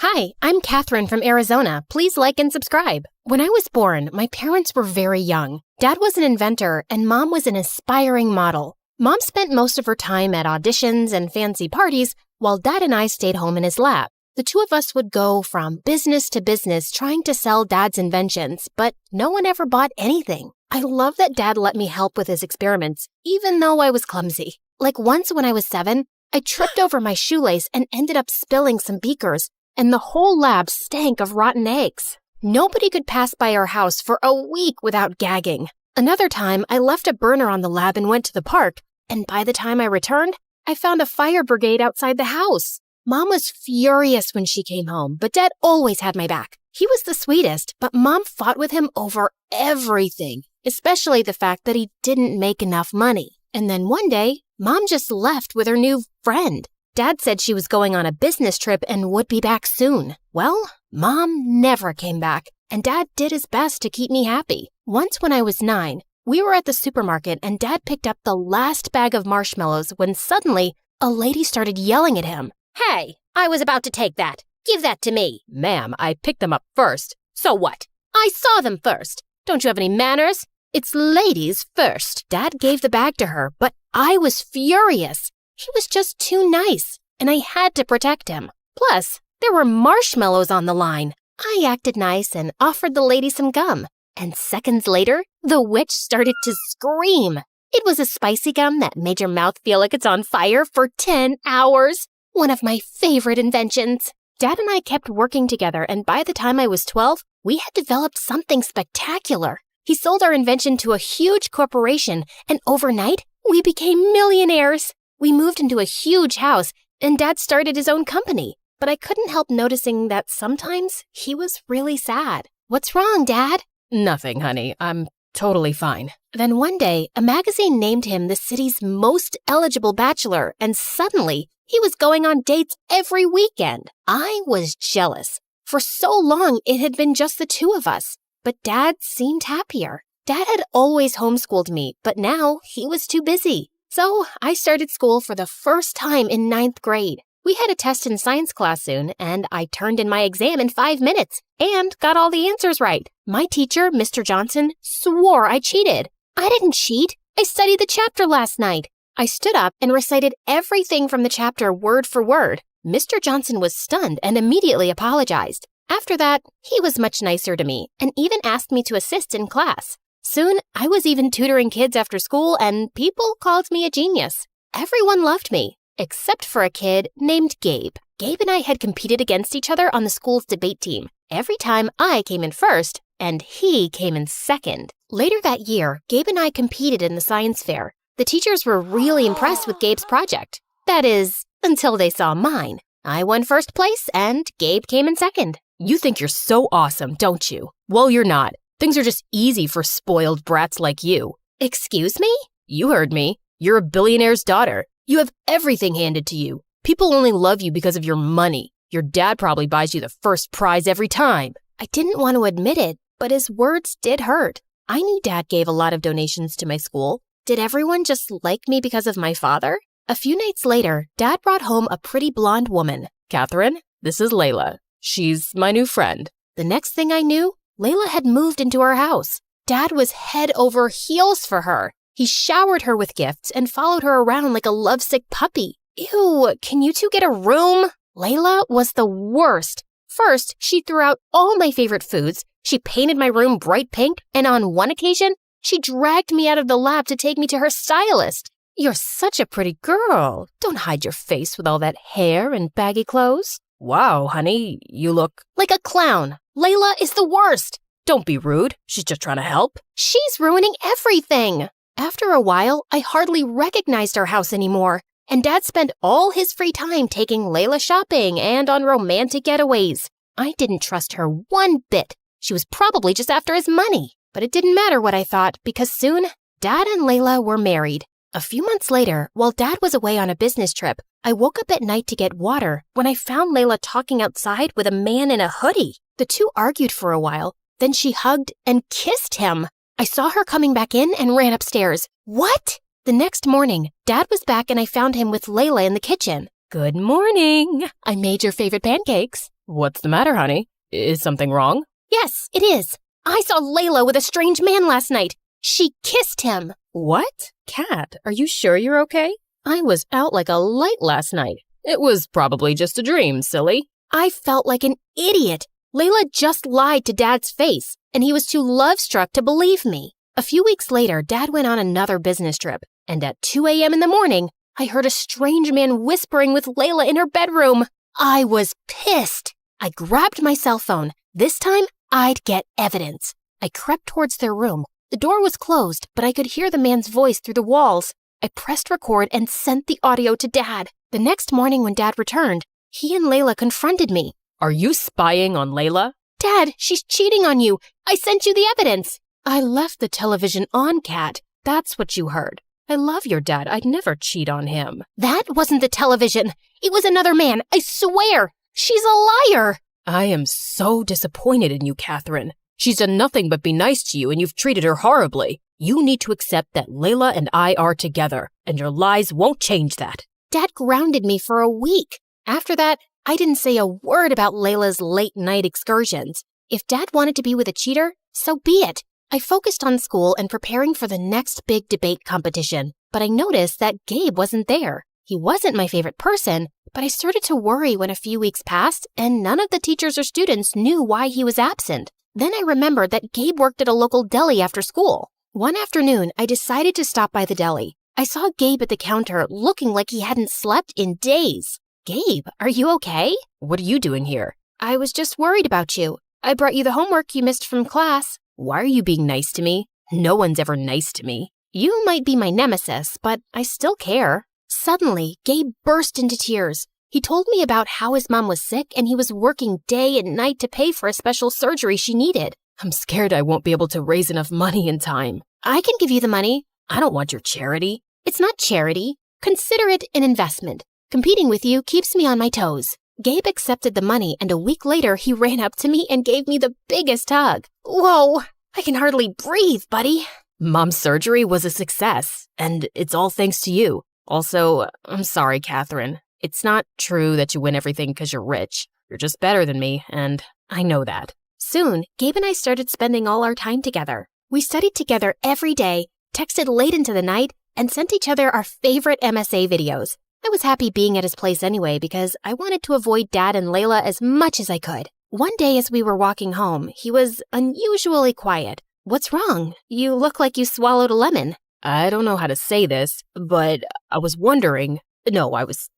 Hi, Hi, I'm Catherine from Arizona. Please like and subscribe. When I was born, my parents were very young. Dad was an inventor and Mom was an aspiring model. Mom spent most of her time at auditions and fancy parties, while Dad and I stayed home in his lab. The two of us would go from business to business trying to sell Dad's inventions, but no one ever bought anything. I love that Dad let me help with his experiments, even though I was clumsy. Like once when I was 7, I tripped over my shoelace and ended up spilling some beakers, and the whole lab stank of rotten eggs. Nobody could pass by our house for a week without gagging. Another time, I left a burner on the lab and went to the park, and by the time I returned, I found a fire brigade outside the house. Mom was furious when she came home, but Dad always had my back. He was the sweetest, but Mom fought with him over everything, especially the fact that he didn't make enough money. And then one day, Mom just left with her new friend. Dad said she was going on a business trip and would be back soon. Well, Mom never came back, and Dad did his best to keep me happy. Once when I was 9, we were at the supermarket and Dad picked up the last bag of marshmallows when suddenly a lady started yelling at him. Hey, I was about to take that. Give that to me. Ma'am, I picked them up first. So what? I saw them first. Don't you have any manners? It's ladies first. Dad gave the bag to her, but I was furious. He was just too nice, and I had to protect him. Plus, there were marshmallows on the line. I acted nice and offered the lady some gum. And seconds later, the witch started to scream. It was a spicy gum that made your mouth feel like it's on fire for 10 hours. One of my favorite inventions. Dad and I kept working together, and by the time I was 12, we had developed something spectacular. He sold our invention to a huge corporation, and overnight, we became millionaires. We moved into a huge house, and Dad started his own company. But I couldn't help noticing that sometimes he was really sad. What's wrong, Dad? Nothing, honey. I'm totally fine. Then one day, a magazine named him the city's most eligible bachelor, and suddenly, he was going on dates every weekend. I was jealous. For so long, it had been just the two of us. But Dad seemed happier. Dad had always homeschooled me, but now he was too busy. So I started school for the first time in 9th grade. We had a test in science class soon, and I turned in my exam in 5 minutes and got all the answers right. My teacher, Mr. Johnson, swore I cheated. I didn't cheat. I studied the chapter last night. I stood up and recited everything from the chapter word for word. Mr. Johnson was stunned and immediately apologized. After that, he was much nicer to me and even asked me to assist in class. Soon, I was even tutoring kids after school, and people called me a genius. Everyone loved me, except for a kid named Gabe. Gabe and I had competed against each other on the school's debate team. Every time I came in first, and he came in second. Later that year, Gabe and I competed in the science fair. The teachers were really impressed with Gabe's project. That is, until they saw mine. I won first place, and Gabe came in second. You think you're so awesome, don't you? Well, you're not. Things are just easy for spoiled brats like you. Excuse me? You heard me. You're a billionaire's daughter. You have everything handed to you. People only love you because of your money. Your dad probably buys you the first prize every time. I didn't want to admit it, but his words did hurt. I knew Dad gave a lot of donations to my school. Did everyone just like me because of my father? A few nights later, Dad brought home a pretty blonde woman. Catherine, this is Layla. She's my new friend. The next thing I knew, Layla had moved into our house. Dad was head over heels for her. He showered her with gifts and followed her around like a lovesick puppy. Ew, can you two get a room? Layla was the worst. First, she threw out all my favorite foods. She painted my room bright pink, and on one occasion, she dragged me out of the lab to take me to her stylist. You're such a pretty girl. Don't hide your face with all that hair and baggy clothes. Wow, honey, you look like a clown. Layla is the worst. Don't be rude. She's just trying to help. She's ruining everything. After a while, I hardly recognized our house anymore, and Dad spent all his free time taking Layla shopping and on romantic getaways. I didn't trust her one bit. She was probably just after his money. But it didn't matter what I thought, because soon, Dad and Layla were married. A few months later, while Dad was away on a business trip, I woke up at night to get water when I found Layla talking outside with a man in a hoodie. The two argued for a while, then she hugged and kissed him. I saw her coming back in and ran upstairs. What? The next morning, Dad was back and I found him with Layla in the kitchen. Good morning. I made your favorite pancakes. What's the matter, honey? Is something wrong? Yes, it is. I saw Layla with a strange man last night. She kissed him. What? Kat, are you sure you're okay? I was out like a light last night. It was probably just a dream, silly. I felt like an idiot. Layla just lied to Dad's face, and he was too love-struck to believe me. A few weeks later, Dad went on another business trip, and at 2 a.m. in the morning, I heard a strange man whispering with Layla in her bedroom. I was pissed. I grabbed my cell phone. This time, I'd get evidence. I crept towards their room. The door was closed, but I could hear the man's voice through the walls. I pressed record and sent the audio to Dad. The next morning when Dad returned, he and Layla confronted me. Are you spying on Layla? Dad, she's cheating on you. I sent you the evidence. I left the television on, Kat. That's what you heard. I love your dad. I'd never cheat on him. That wasn't the television. It was another man. I swear. She's a liar. I am so disappointed in you, Catherine. She's done nothing but be nice to you, and you've treated her horribly. You need to accept that Layla and I are together, and your lies won't change that. Dad grounded me for a week. After that, I didn't say a word about Layla's late-night excursions. If Dad wanted to be with a cheater, so be it. I focused on school and preparing for the next big debate competition, but I noticed that Gabe wasn't there. He wasn't my favorite person, but I started to worry when a few weeks passed and none of the teachers or students knew why he was absent. Then I remembered that Gabe worked at a local deli after school. One afternoon, I decided to stop by the deli. I saw Gabe at the counter looking like he hadn't slept in days. Gabe, are you okay? What are you doing here? I was just worried about you. I brought you the homework you missed from class. Why are you being nice to me? No one's ever nice to me. You might be my nemesis, but I still care. Suddenly, Gabe burst into tears. He told me about how his mom was sick and he was working day and night to pay for a special surgery she needed. I'm scared I won't be able to raise enough money in time. I can give you the money. I don't want your charity. It's not charity. Consider it an investment. Competing with you keeps me on my toes. Gabe accepted the money, and a week later, he ran up to me and gave me the biggest hug. Whoa, I can hardly breathe, buddy. Mom's surgery was a success, and it's all thanks to you. Also, I'm sorry, Catherine. It's not true that you win everything because you're rich. You're just better than me, and I know that. Soon, Gabe and I started spending all our time together. We studied together every day, texted late into the night, and sent each other our favorite MSA videos. I was happy being at his place anyway because I wanted to avoid Dad and Layla as much as I could. One day as we were walking home, he was unusually quiet. What's wrong? You look like you swallowed a lemon. I don't know how to say this, but I was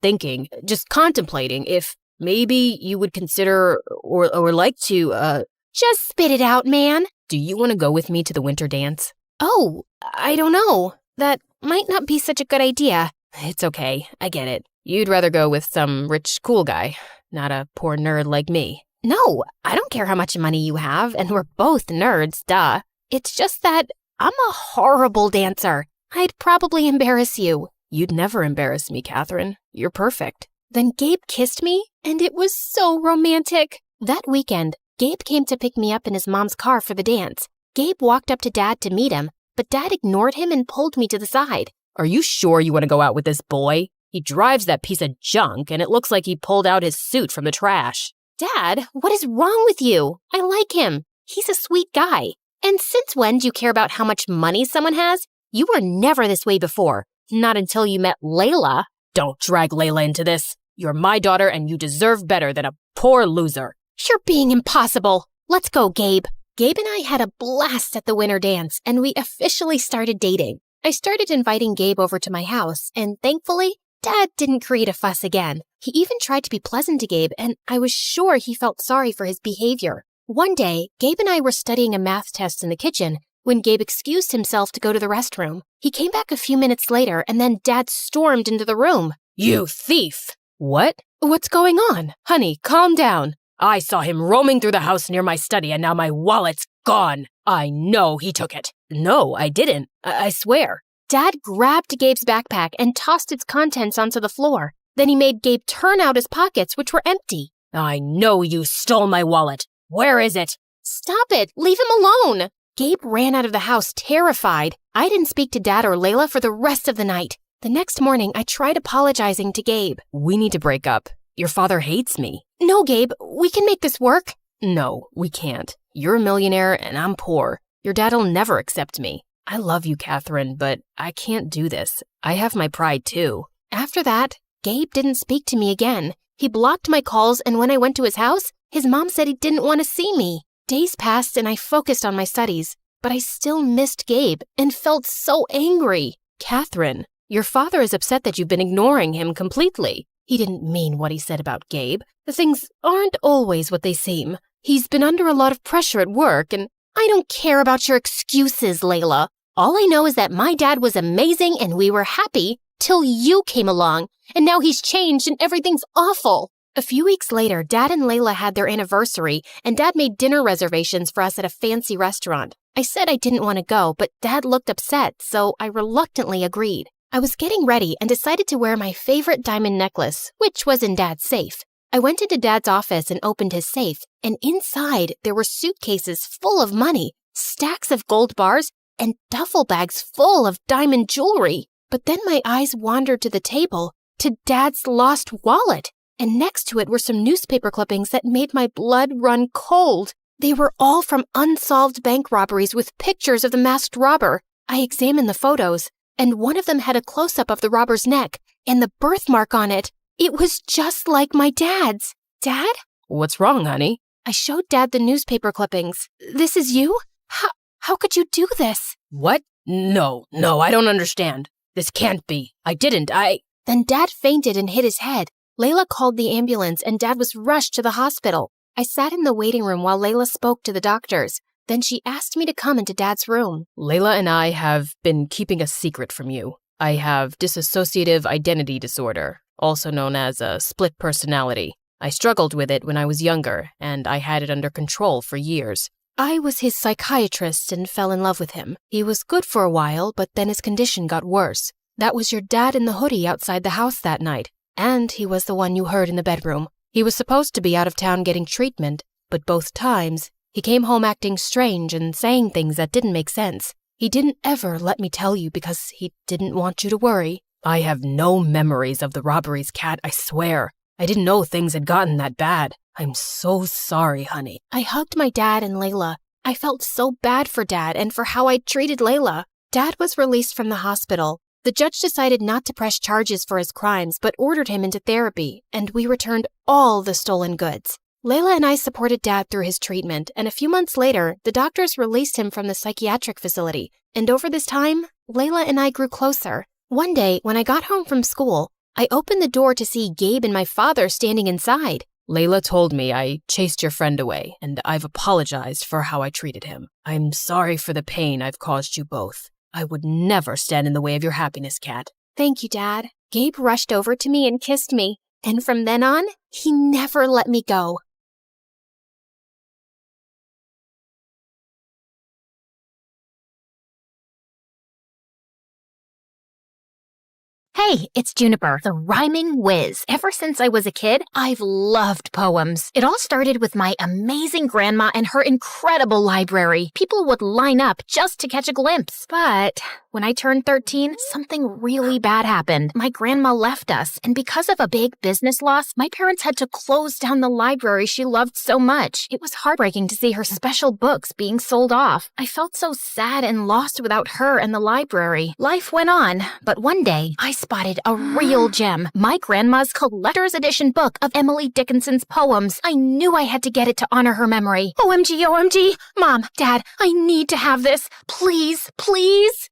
thinking, just contemplating if maybe you would consider or like to, Just spit it out, man. Do you want to go with me to the winter dance? Oh, I don't know. That might not be such a good idea. It's okay, I get it. You'd rather go with some rich, cool guy, not a poor nerd like me. No, I don't care how much money you have, and we're both nerds, duh. It's just that I'm a horrible dancer. I'd probably embarrass you. You'd never embarrass me, Catherine. You're perfect. Then Gabe kissed me, and it was so romantic. That weekend, Gabe came to pick me up in his mom's car for the dance. Gabe walked up to Dad to meet him, but Dad ignored him and pulled me to the side. Are you sure you want to go out with this boy? He drives that piece of junk, and it looks like he pulled out his suit from the trash. Dad, what is wrong with you? I like him. He's a sweet guy. And since when do you care about how much money someone has? You were never this way before. Not until you met Layla. Don't drag Layla into this. You're my daughter, and you deserve better than a poor loser. You're being impossible. Let's go, Gabe. Gabe and I had a blast at the winter dance, and we officially started dating. I started inviting Gabe over to my house, and thankfully, Dad didn't create a fuss again. He even tried to be pleasant to Gabe, and I was sure he felt sorry for his behavior. One day, Gabe and I were studying a math test in the kitchen when Gabe excused himself to go to the restroom. He came back a few minutes later, and then Dad stormed into the room. You thief! What? What's going on? Honey, calm down. I saw him roaming through the house near my study, and now my wallet's gone. I know he took it. No, I didn't. I swear. Dad grabbed Gabe's backpack and tossed its contents onto the floor. Then he made Gabe turn out his pockets, which were empty. I know you stole my wallet. Where is it? Stop it. Leave him alone. Gabe ran out of the house terrified. I didn't speak to Dad or Layla for the rest of the night. The next morning, I tried apologizing to Gabe. We need to break up. your father hates me. No, Gabe, we can make this work. No, we can't. You're a millionaire and I'm poor. Your dad'll never accept me. I love you, Catherine, but I can't do this. I have my pride too. After that, Gabe didn't speak to me again. He blocked my calls, and when I went to his house, his mom said he didn't want to see me. Days passed and I focused on my studies, but I still missed Gabe and felt so angry. Catherine, your father is upset that you've been ignoring him completely. He didn't mean what he said about Gabe. The things aren't always what they seem. He's been under a lot of pressure at work, and I don't care about your excuses, Layla. All I know is that my dad was amazing and we were happy till you came along, and now he's changed and everything's awful. A few weeks later, Dad and Layla had their anniversary, and Dad made dinner reservations for us at a fancy restaurant. I said I didn't want to go, but Dad looked upset, so I reluctantly agreed. I was getting ready and decided to wear my favorite diamond necklace, which was in Dad's safe. I went into Dad's office and opened his safe, and inside there were suitcases full of money, stacks of gold bars, and duffel bags full of diamond jewelry. But then my eyes wandered to the table, to Dad's lost wallet, and next to it were some newspaper clippings that made my blood run cold. They were all from unsolved bank robberies with pictures of the masked robber. I examined the photos, and one of them had a close-up of the robber's neck and the birthmark on it. It was just like my dad's. Dad? What's wrong, honey? I showed Dad the newspaper clippings. This is you? How could you do this? What? No, I don't understand. This can't be. I didn't. Then Dad fainted and hit his head. Layla called the ambulance and Dad was rushed to the hospital. I sat in the waiting room while Layla spoke to the doctors. Then she asked me to come into Dad's room. Layla and I have been keeping a secret from you. I have dissociative identity disorder, also known as a split personality. I struggled with it when I was younger, and I had it under control for years. I was his psychiatrist and fell in love with him. He was good for a while, but then his condition got worse. That was your dad in the hoodie outside the house that night, and he was the one you heard in the bedroom. He was supposed to be out of town getting treatment, but both times, he came home acting strange and saying things that didn't make sense. He didn't ever let me tell you because he didn't want you to worry. I have no memories of the robberies, Kat, I swear. I didn't know things had gotten that bad. I'm so sorry, honey. I hugged my dad and Layla. I felt so bad for Dad and for how I'd treated Layla. Dad was released from the hospital. The judge decided not to press charges for his crimes, but ordered him into therapy, and we returned all the stolen goods. Layla and I supported Dad through his treatment, and a few months later, the doctors released him from the psychiatric facility. And over this time, Layla and I grew closer. One day, when I got home from school, I opened the door to see Gabe and my father standing inside. Layla told me I chased your friend away, and I've apologized for how I treated him. I'm sorry for the pain I've caused you both. I would never stand in the way of your happiness, Kat. Thank you, Dad. Gabe rushed over to me and kissed me, and from then on, he never let me go. Hey, it's Juniper, the rhyming whiz. Ever since I was a kid, I've loved poems. It all started with my amazing grandma and her incredible library. People would line up just to catch a glimpse. But when I turned 13, something really bad happened. My grandma left us, and because of a big business loss, my parents had to close down the library she loved so much. It was heartbreaking to see her special books being sold off. I felt so sad and lost without her and the library. Life went on, but one day, I spotted a real gem, my grandma's collector's edition book of Emily Dickinson's poems. I knew I had to get it to honor her memory. OMG, OMG. Mom, Dad, I need to have this. Please, please.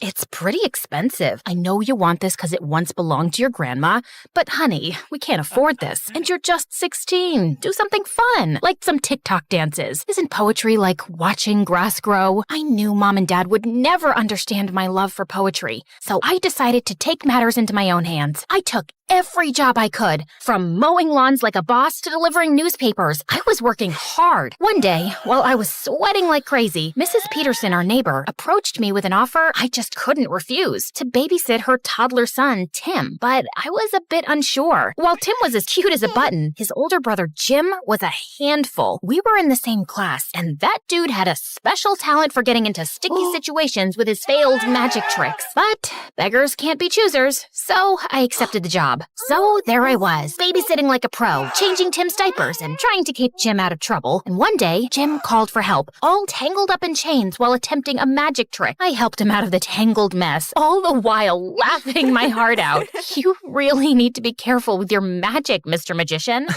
It's pretty expensive. I know you want this because it once belonged to your grandma, but honey, we can't afford this. And you're just 16. Do something fun, like some TikTok dances. Isn't poetry like watching grass grow? I knew Mom and Dad would never understand my love for poetry, so I decided to take matters into my own hands. I took every job I could, from mowing lawns like a boss to delivering newspapers. I was working hard. One day, while I was sweating like crazy, Mrs. Peterson, our neighbor, approached me with an offer I just couldn't refuse, to babysit her toddler son, Tim. But I was a bit unsure. While Tim was as cute as a button, his older brother Jim was a handful. We were in the same class, and that dude had a special talent for getting into sticky situations with his failed magic tricks. But beggars can't be choosers, so I accepted the job. job. So there I was, babysitting like a pro, changing Tim's diapers and trying to keep Jim out of trouble. And one day, Jim called for help, all tangled up in chains while attempting a magic trick. I helped him out of the tangled mess, all the while laughing my heart out. You really need to be careful with your magic, Mr. Magician.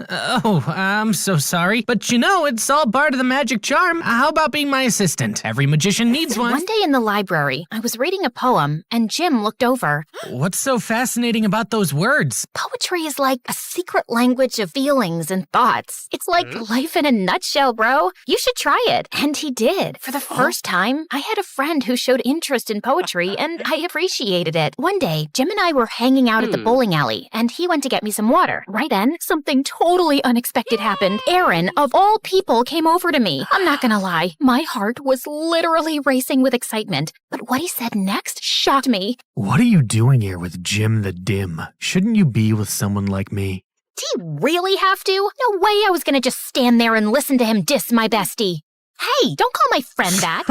Oh, I'm so sorry. But it's all part of the magic charm. How about being my assistant? Every magician needs one. One day in the library, I was reading a poem, and Jim looked over. What's so fascinating about those words? Poetry is like a secret language of feelings and thoughts. It's like life in a nutshell, bro. You should try it. And he did. For the first time, I had a friend who showed interest in poetry, and I appreciated it. One day, Jim and I were hanging out at the bowling alley, and he went to get me some water. Right then, something totally unexpected happened. Aaron, of all people, came over to me. I'm not gonna lie, my heart was literally racing with excitement. But what he said next shocked me. What are you doing here with Jim the Dim? Shouldn't you be with someone like me? Did he really have to? No way I was gonna just stand there and listen to him diss my bestie. Hey, don't call my friend that.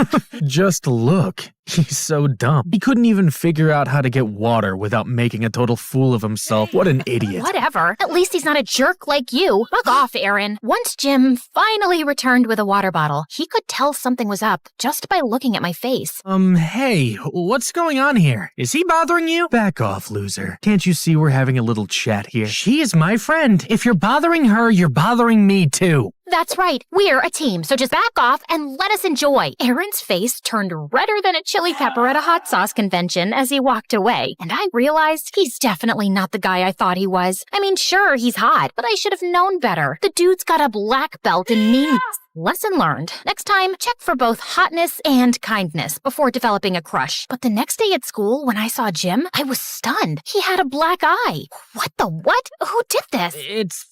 Just look. He's so dumb. He couldn't even figure out how to get water without making a total fool of himself. What an idiot. Whatever. At least he's not a jerk like you. Fuck off, Aaron. Once Jim finally returned with a water bottle, he could tell something was up just by looking at my face. Hey, what's going on here? Is he bothering you? Back off, loser. Can't you see we're having a little chat here? She is my friend. If you're bothering her, you're bothering me too. That's right. We're a team, so just back off and let us enjoy. Aaron's face turned redder than a chili pepper at a hot sauce convention as he walked away, and I realized he's definitely not the guy I thought he was. I mean, sure, he's hot, but I should have known better. The dude's got a black belt in meanness. Lesson learned. Next time, check for both hotness and kindness before developing a crush. But the next day at school, when I saw Jim, I was stunned. He had a black eye. What the what? Who did this?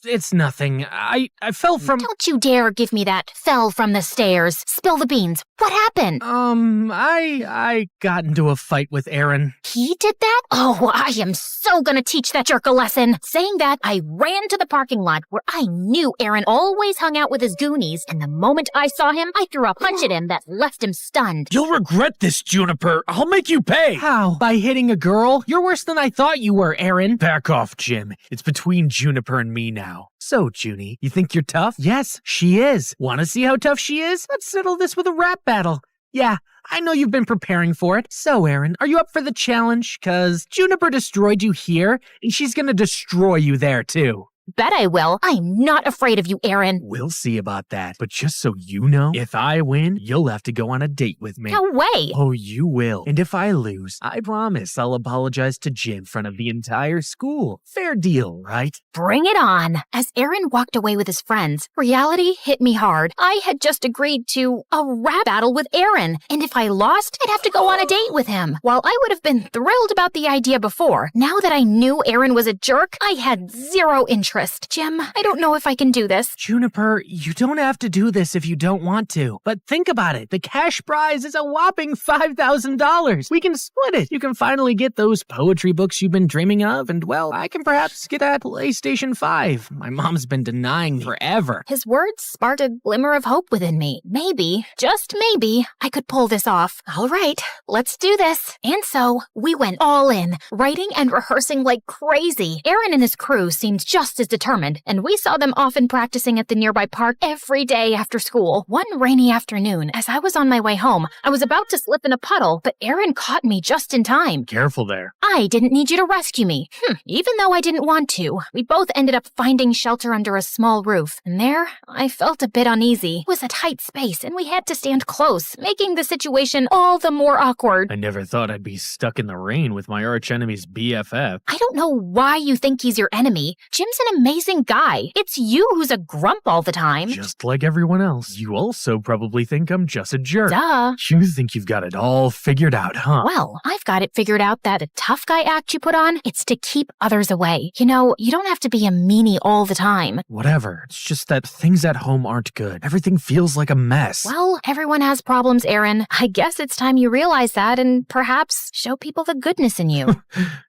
It's nothing. I fell from... Don't you dare give me that fell from the stairs. Spill the beans. What happened? I got into a fight with Aaron. He did that? Oh, I am so gonna teach that jerk a lesson. Saying that, I ran to the parking lot where I knew Aaron always hung out with his goonies, and the moment I saw him, I threw a punch at him that left him stunned. You'll regret this, Juniper. I'll make you pay. How? By hitting a girl? You're worse than I thought you were, Aaron. Back off, Jim. It's between Juniper and me now. So, Junie, you think you're tough? Yes, she is. Want to see how tough she is? Let's settle this with a rap battle. Yeah, I know you've been preparing for it. So, Aaron, are you up for the challenge? 'Cause Juniper destroyed you here, and she's gonna destroy you there, too. Bet I will. I'm not afraid of you, Aaron. We'll see about that. But just so you know, if I win, you'll have to go on a date with me. No way. Oh, you will. And if I lose, I promise I'll apologize to Jim in front of the entire school. Fair deal, right? Bring it on. As Aaron walked away with his friends, reality hit me hard. I had just agreed to a rap battle with Aaron, and if I lost, I'd have to go on a date with him. While I would have been thrilled about the idea before, now that I knew Aaron was a jerk, I had zero interest. Jim, I don't know if I can do this. Juniper, you don't have to do this if you don't want to. But think about it. The cash prize is a whopping $5,000. We can split it. You can finally get those poetry books you've been dreaming of, and, well, I can perhaps get that PlayStation 5. My mom's been denying me forever. His words sparked a glimmer of hope within me. Maybe, just maybe, I could pull this off. All right, let's do this. And so, we went all in, writing and rehearsing like crazy. Aaron and his crew seemed just as determined, and we saw them often practicing at the nearby park every day after school. One rainy afternoon, as I was on my way home, I was about to slip in a puddle, but Aaron caught me just in time. Careful there. I didn't need you to rescue me. Even though I didn't want to, we both ended up finding shelter under a small roof, and there, I felt a bit uneasy. It was a tight space, and we had to stand close, making the situation all the more awkward. I never thought I'd be stuck in the rain with my archenemy's BFF. I don't know why you think he's your enemy. Jim's an amazing guy. It's you who's a grump all the time. Just like everyone else. You also probably think I'm just a jerk. Duh. You think you've got it all figured out, huh? Well, I've got it figured out that a tough guy act you put on, it's to keep others away. You know, you don't have to be a meanie all the time. Whatever. It's just that things at home aren't good. Everything feels like a mess. Well, everyone has problems, Aaron. I guess it's time you realize that and perhaps show people the goodness in you.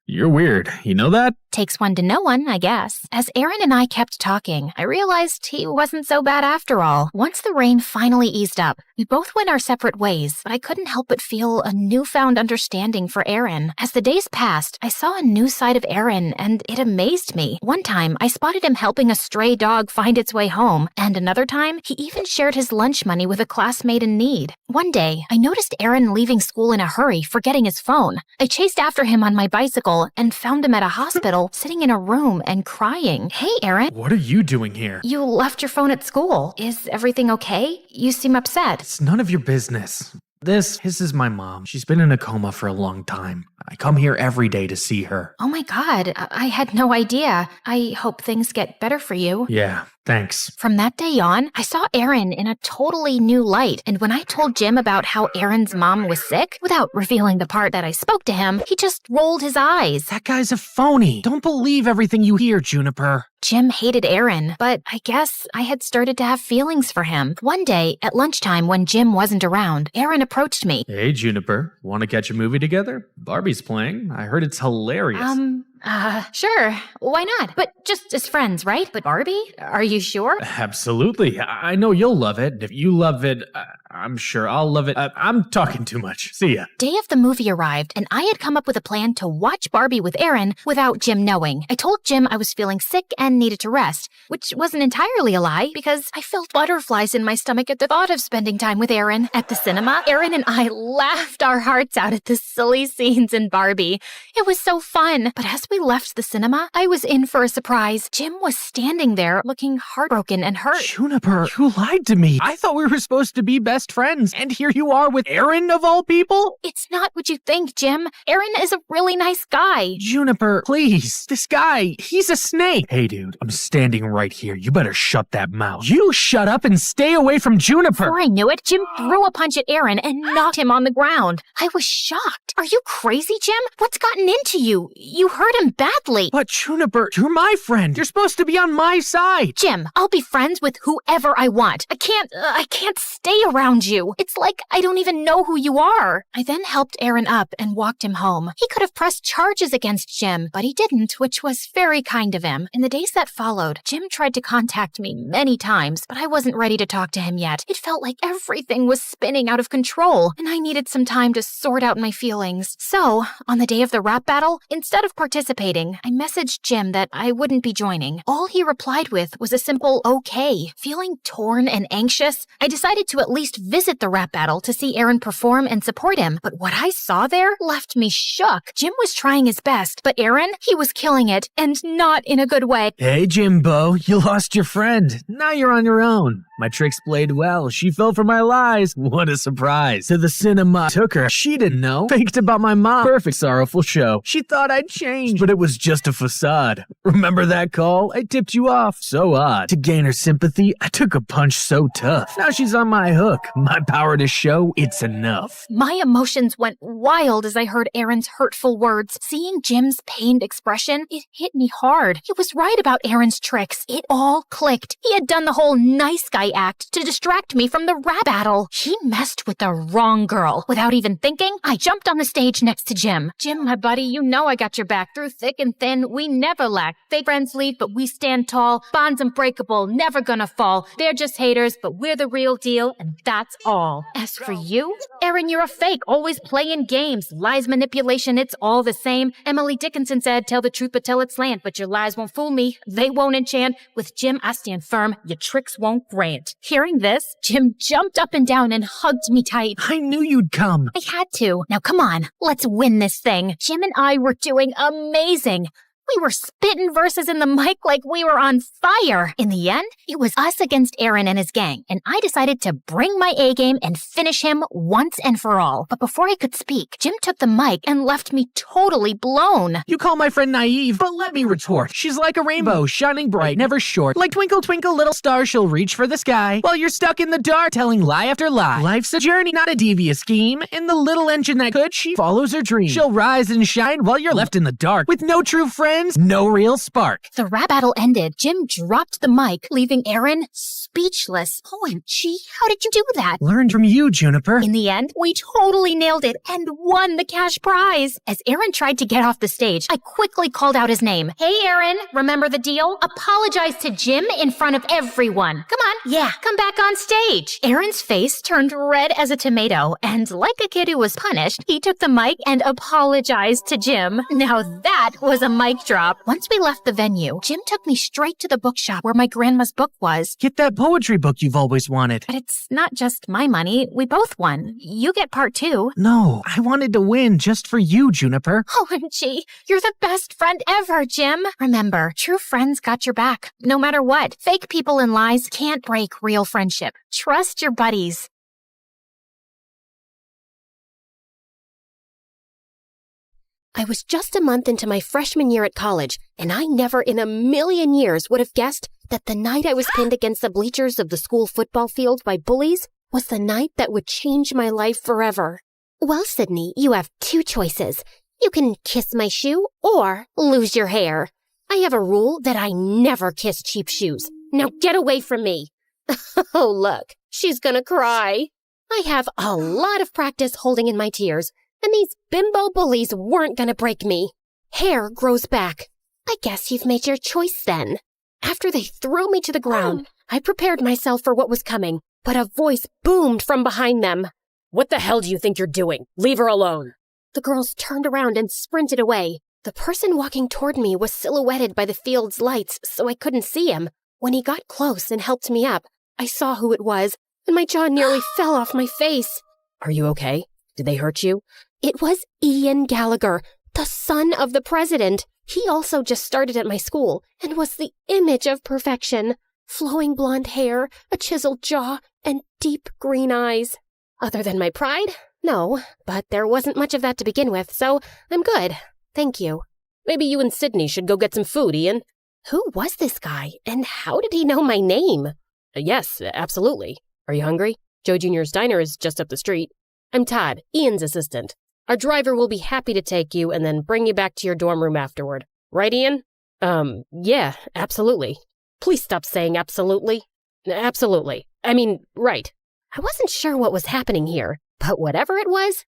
You're weird. You know that? Takes one to know one, I guess. As Aaron and I kept talking, I realized he wasn't so bad after all. Once the rain finally eased up, we both went our separate ways, but I couldn't help but feel a newfound understanding for Aaron. As the days passed, I saw a new side of Aaron, and it amazed me. One time, I spotted him helping a stray dog find its way home, and another time, he even shared his lunch money with a classmate in need. One day, I noticed Aaron leaving school in a hurry, forgetting his phone. I chased after him on my bicycle and found him at a hospital, sitting in a room and crying. Hey, Aaron. What are you doing here? You left your phone at school. Is everything okay? You seem upset. It's none of your business. This is my mom. She's been in a coma for a long time. I come here every day to see her. Oh my God, I had no idea. I hope things get better for you. Yeah, thanks. From that day on, I saw Aaron in a totally new light, and when I told Jim about how Aaron's mom was sick, without revealing the part that I spoke to him, he just rolled his eyes. That guy's a phony. Don't believe everything you hear, Juniper. Jim hated Aaron, but I guess I had started to have feelings for him. One day, at lunchtime when Jim wasn't around, Aaron approached me. Hey, Juniper. Want to catch a movie together? Barbie's playing. I heard it's hilarious. Sure. Why not? But just as friends, right? But Barbie? Are you sure? Absolutely. I know you'll love it. If you love it, I'm sure I'll love it. I'm talking too much. See ya. Day of the movie arrived, and I had come up with a plan to watch Barbie with Aaron without Jim knowing. I told Jim I was feeling sick and needed to rest, which wasn't entirely a lie because I felt butterflies in my stomach at the thought of spending time with Aaron. At the cinema, Aaron and I laughed our hearts out at the silly scenes in Barbie. It was so fun. But as we left the cinema, I was in for a surprise. Jim was standing there looking heartbroken and hurt. Juniper, you lied to me. I thought we were supposed to be best friends, and here you are with Aaron of all people? It's not what you think, Jim. Aaron is a really nice guy. Juniper, please. This guy, he's a snake. Hey, dude, I'm standing right here. You better shut that mouth. You shut up and stay away from Juniper. Before I knew it, Jim threw a punch at Aaron and knocked him on the ground. I was shocked. Are you crazy, Jim? What's gotten into you? You hurt him badly. But Juniper, you're my friend. You're supposed to be on my side. Jim, I'll be friends with whoever I want. I can't stay around you. It's like I don't even know who you are. I then helped Aaron up and walked him home. He could have pressed charges against Jim, but he didn't, which was very kind of him. In the days that followed, Jim tried to contact me many times, but I wasn't ready to talk to him yet. It felt like everything was spinning out of control, and I needed some time to sort out my feelings. So, on the day of the rap battle, instead of participating, I messaged Jim that I wouldn't be joining. All he replied with was a simple okay. Feeling torn and anxious, I decided to at least visit the rap battle to see Aaron perform and support him, but what I saw there left me shook. Jim was trying his best, but Aaron, he was killing it, and not in a good way. Hey, Jimbo, you lost your friend. Now you're on your own. My tricks played well. She fell for my lies. What a surprise. To the cinema. Took her. She didn't know. Faked about my mom. Perfect sorrowful show. She thought I'd changed, but it was just a facade. Remember that call? I tipped you off. So odd. To gain her sympathy, I took a punch so tough. Now she's on my hook. My power to show it's enough. My emotions went wild as I heard Aaron's hurtful words. Seeing Jim's pained expression, it hit me hard. He was right about Aaron's tricks. It all clicked. He had done the whole nice guy act to distract me from the rap battle. He messed with the wrong girl. Without even thinking, I jumped on the stage next to Jim. Jim, my buddy, you know I got your back through thick and thin. We never lack. Fake friends leave, but we stand tall. Bonds unbreakable, never gonna fall. They're just haters, but we're the real deal, and that's all. As for you, Aaron, you're a fake, always playing games. Lies, manipulation, it's all the same. Emily Dickinson said, tell the truth but tell it slant, but your lies won't fool me. They won't enchant. With Jim, I stand firm. Your tricks won't grant. Hearing this, Jim jumped up and down and hugged me tight. I knew you'd come. I had to. Now come on, let's win this thing. Jim and I were doing amazing. We were spitting verses in the mic like we were on fire. In the end, it was us against Aaron and his gang, and I decided to bring my A-game and finish him once and for all. But before I could speak, Jim took the mic and left me totally blown. You call my friend naive, but let me retort. She's like a rainbow, shining bright, never short. Like twinkle, twinkle, little star, she'll reach for the sky, while you're stuck in the dark, telling lie after lie. Life's a journey, not a devious scheme. In the little engine that could, she follows her dream. She'll rise and shine while you're left in the dark, with no true friend friends, no real spark. The rap battle ended. Jim dropped the mic, leaving Aaron speechless. OMG, how did you do that? Learned from you, Juniper. In the end, we totally nailed it and won the cash prize. As Aaron tried to get off the stage, I quickly called out his name. Hey, Aaron, remember the deal? Apologize to Jim in front of everyone. Come on, yeah, come back on stage. Aaron's face turned red as a tomato, and like a kid who was punished, he took the mic and apologized to Jim. Now that was a mic drop. Once we left the venue, Jim took me straight to the bookshop where my grandma's book was. Get that poetry book you've always wanted. But it's not just my money. We both won. You get part 2. No, I wanted to win just for you, Juniper. OMG, you're the best friend ever, Jim. Remember, true friends got your back, no matter what. Fake people and lies can't break real friendship. Trust your buddies. I was just a month into my freshman year at college, and I never in a million years would have guessed that the night I was pinned against the bleachers of the school football field by bullies was the night that would change my life forever. Well, Sydney, you have 2 choices. You can kiss my shoe or lose your hair. I have a rule that I never kiss cheap shoes. Now get away from me. Oh, look, she's gonna cry. I have a lot of practice holding in my tears, and these bimbo bullies weren't gonna break me. Hair grows back. I guess you've made your choice then. After they threw me to the ground, I prepared myself for what was coming, but a voice boomed from behind them. What the hell do you think you're doing? Leave her alone. The girls turned around and sprinted away. The person walking toward me was silhouetted by the field's lights, so I couldn't see him. When he got close and helped me up, I saw who it was, and my jaw nearly fell off my face. Are you okay? Did they hurt you? It was Ian Gallagher, the son of the president. He also just started at my school and was the image of perfection. Flowing blonde hair, a chiseled jaw, and deep green eyes. Other than my pride? No, but there wasn't much of that to begin with, so I'm good. Thank you. Maybe you and Sydney should go get some food, Ian. Who was this guy, and how did he know my name? Yes, absolutely. Are you hungry? Joe Jr.'s Diner is just up the street. I'm Todd, Ian's assistant. Our driver will be happy to take you and then bring you back to your dorm room afterward. Right, Ian? Yeah, absolutely. Please stop saying absolutely. Absolutely. I mean, right. I wasn't sure what was happening here, but whatever it was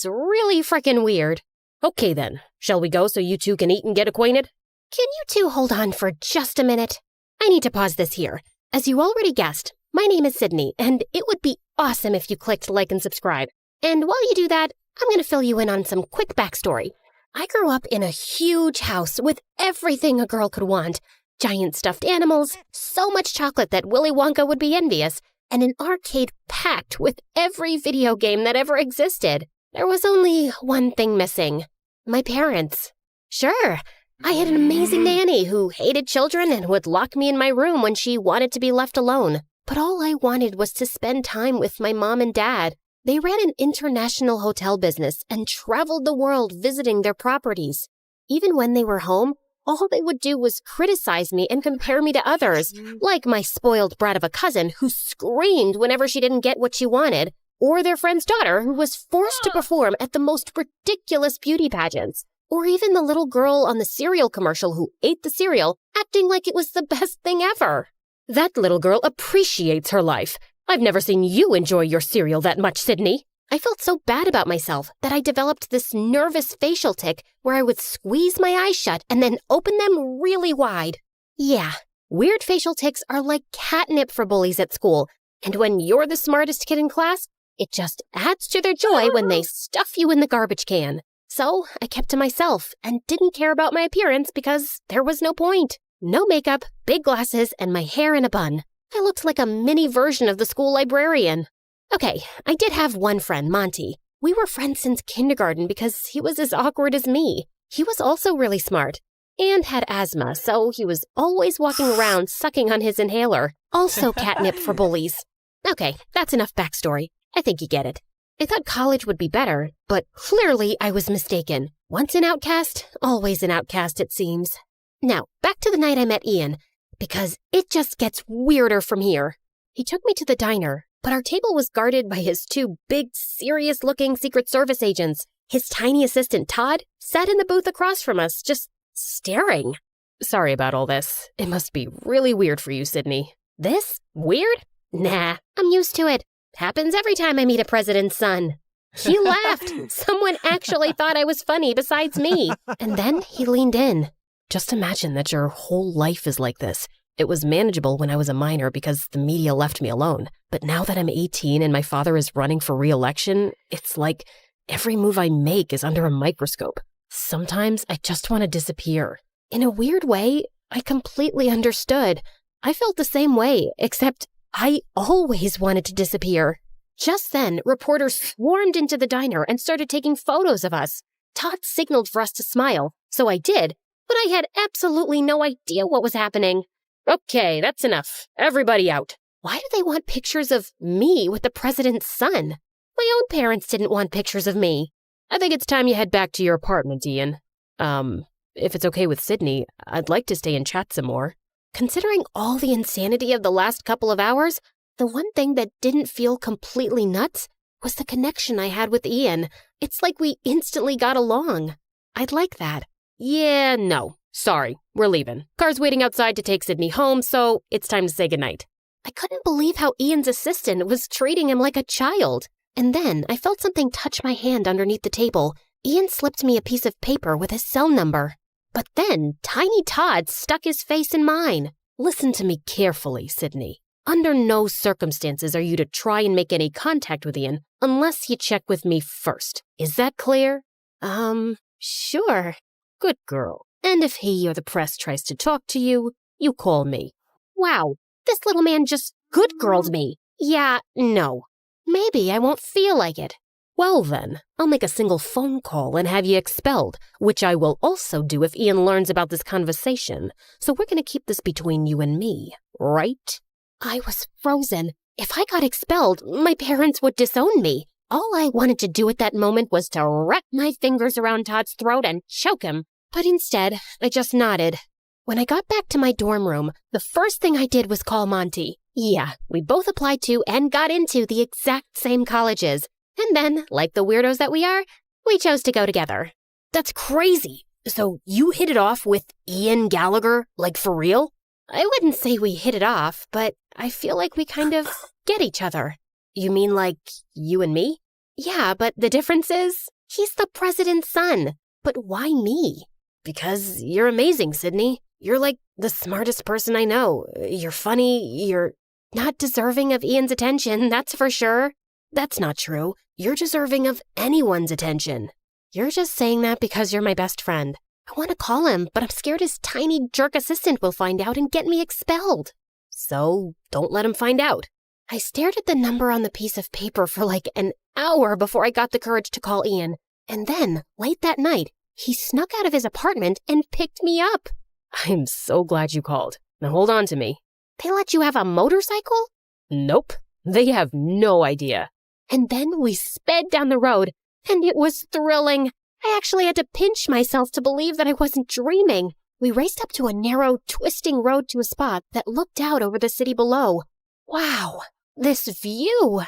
really frickin' weird. Okay then, shall we go so you two can eat and get acquainted? Can you two hold on for just a minute? I need to pause this here. As you already guessed, my name is Sydney, and it would be awesome if you clicked like and subscribe. And while you do that, I'm going to fill you in on some quick backstory. I grew up in a huge house with everything a girl could want. Giant stuffed animals, so much chocolate that Willy Wonka would be envious, and an arcade packed with every video game that ever existed. There was only one thing missing. My parents. Sure, I had an amazing nanny who hated children and would lock me in my room when she wanted to be left alone. But all I wanted was to spend time with my mom and dad. They ran an international hotel business and traveled the world visiting their properties. Even when they were home, all they would do was criticize me and compare me to others, like my spoiled brat of a cousin who screamed whenever she didn't get what she wanted, or their friend's daughter who was forced to perform at the most ridiculous beauty pageants, or even the little girl on the cereal commercial who ate the cereal, acting like it was the best thing ever. That little girl appreciates her life. I've never seen you enjoy your cereal that much, Sydney. I felt so bad about myself that I developed this nervous facial tic where I would squeeze my eyes shut and then open them really wide. Yeah, weird facial tics are like catnip for bullies at school, and when you're the smartest kid in class, it just adds to their joy when they stuff you in the garbage can. So I kept to myself and didn't care about my appearance because there was no point. No makeup, big glasses, and my hair in a bun. I looked like a mini version of the school librarian. Okay, I did have one friend, Monty. We were friends since kindergarten because he was as awkward as me. He was also really smart and had asthma, so he was always walking around sucking on his inhaler. Also catnip for bullies. Okay, that's enough backstory. I think you get it. I thought college would be better, but clearly I was mistaken. Once an outcast, always an outcast, it seems. Now, back to the night I met Ian, because it just gets weirder from here. He took me to the diner, but our table was guarded by his two big, serious-looking Secret Service agents. His tiny assistant, Todd, sat in the booth across from us, just Staring? Sorry about all this. It must be really weird for you, Sydney. This? Weird? Nah, I'm used to it. Happens every time I meet a president's son. He laughed. Someone actually thought I was funny besides me. And then he leaned in. Just imagine that your whole life is like this. It was manageable when I was a minor because the media left me alone. But now that I'm 18 and my father is running for re-election, it's like every move I make is under a microscope. Sometimes I just want to disappear. In a weird way, I completely understood. I felt the same way, except I always wanted to disappear. Just then, reporters swarmed into the diner and started taking photos of us. Todd signaled for us to smile, so I did, but I had absolutely no idea what was happening. Okay, that's enough. Everybody out. Why do they want pictures of me with the president's son? My own parents didn't want pictures of me. I think it's time you head back to your apartment, Ian. If it's okay with Sydney, I'd like to stay and chat some more. Considering all the insanity of the last couple of hours, the one thing that didn't feel completely nuts was the connection I had with Ian. It's like we instantly got along. I'd like that. Yeah, no. Sorry, we're leaving. Car's waiting outside to take Sydney home, so it's time to say goodnight. I couldn't believe how Ian's assistant was treating him like a child. And then I felt something touch my hand underneath the table. Ian slipped me a piece of paper with his cell number. But then Tiny Todd stuck his face in mine. Listen to me carefully, Sydney. Under no circumstances are you to try and make any contact with Ian unless you check with me first. Is that clear? Sure. Good girl. And if he or the press tries to talk to you, you call me. Wow, this little man just good-girled me. Yeah, no. Maybe I won't feel like it. Well then, I'll make a single phone call and have you expelled, which I will also do if Ian learns about this conversation. So we're going to keep this between you and me, right? I was frozen. If I got expelled, my parents would disown me. All I wanted to do at that moment was to wrap my fingers around Todd's throat and choke him. But instead, I just nodded. When I got back to my dorm room, the first thing I did was call Monty. Yeah, we both applied to and got into the exact same colleges. And then, like the weirdos that we are, we chose to go together. That's crazy. So you hit it off with Ian Gallagher, like for real? I wouldn't say we hit it off, but I feel like we kind of get each other. You mean like you and me? Yeah, but the difference is, he's the president's son. But why me? Because you're amazing, Sydney. You're like the smartest person I know. You're funny, you're not deserving of Ian's attention, that's for sure. That's not true. You're deserving of anyone's attention. You're just saying that because you're my best friend. I want to call him, but I'm scared his tiny jerk assistant will find out and get me expelled. So don't let him find out. I stared at the number on the piece of paper for like an hour before I got the courage to call Ian. And then, late that night, he snuck out of his apartment and picked me up. I'm so glad you called. Now hold on to me. They let you have a motorcycle? Nope. They have no idea. And then we sped down the road, and it was thrilling. I actually had to pinch myself to believe that I wasn't dreaming. We raced up to a narrow, twisting road to a spot that looked out over the city below. Wow, this view!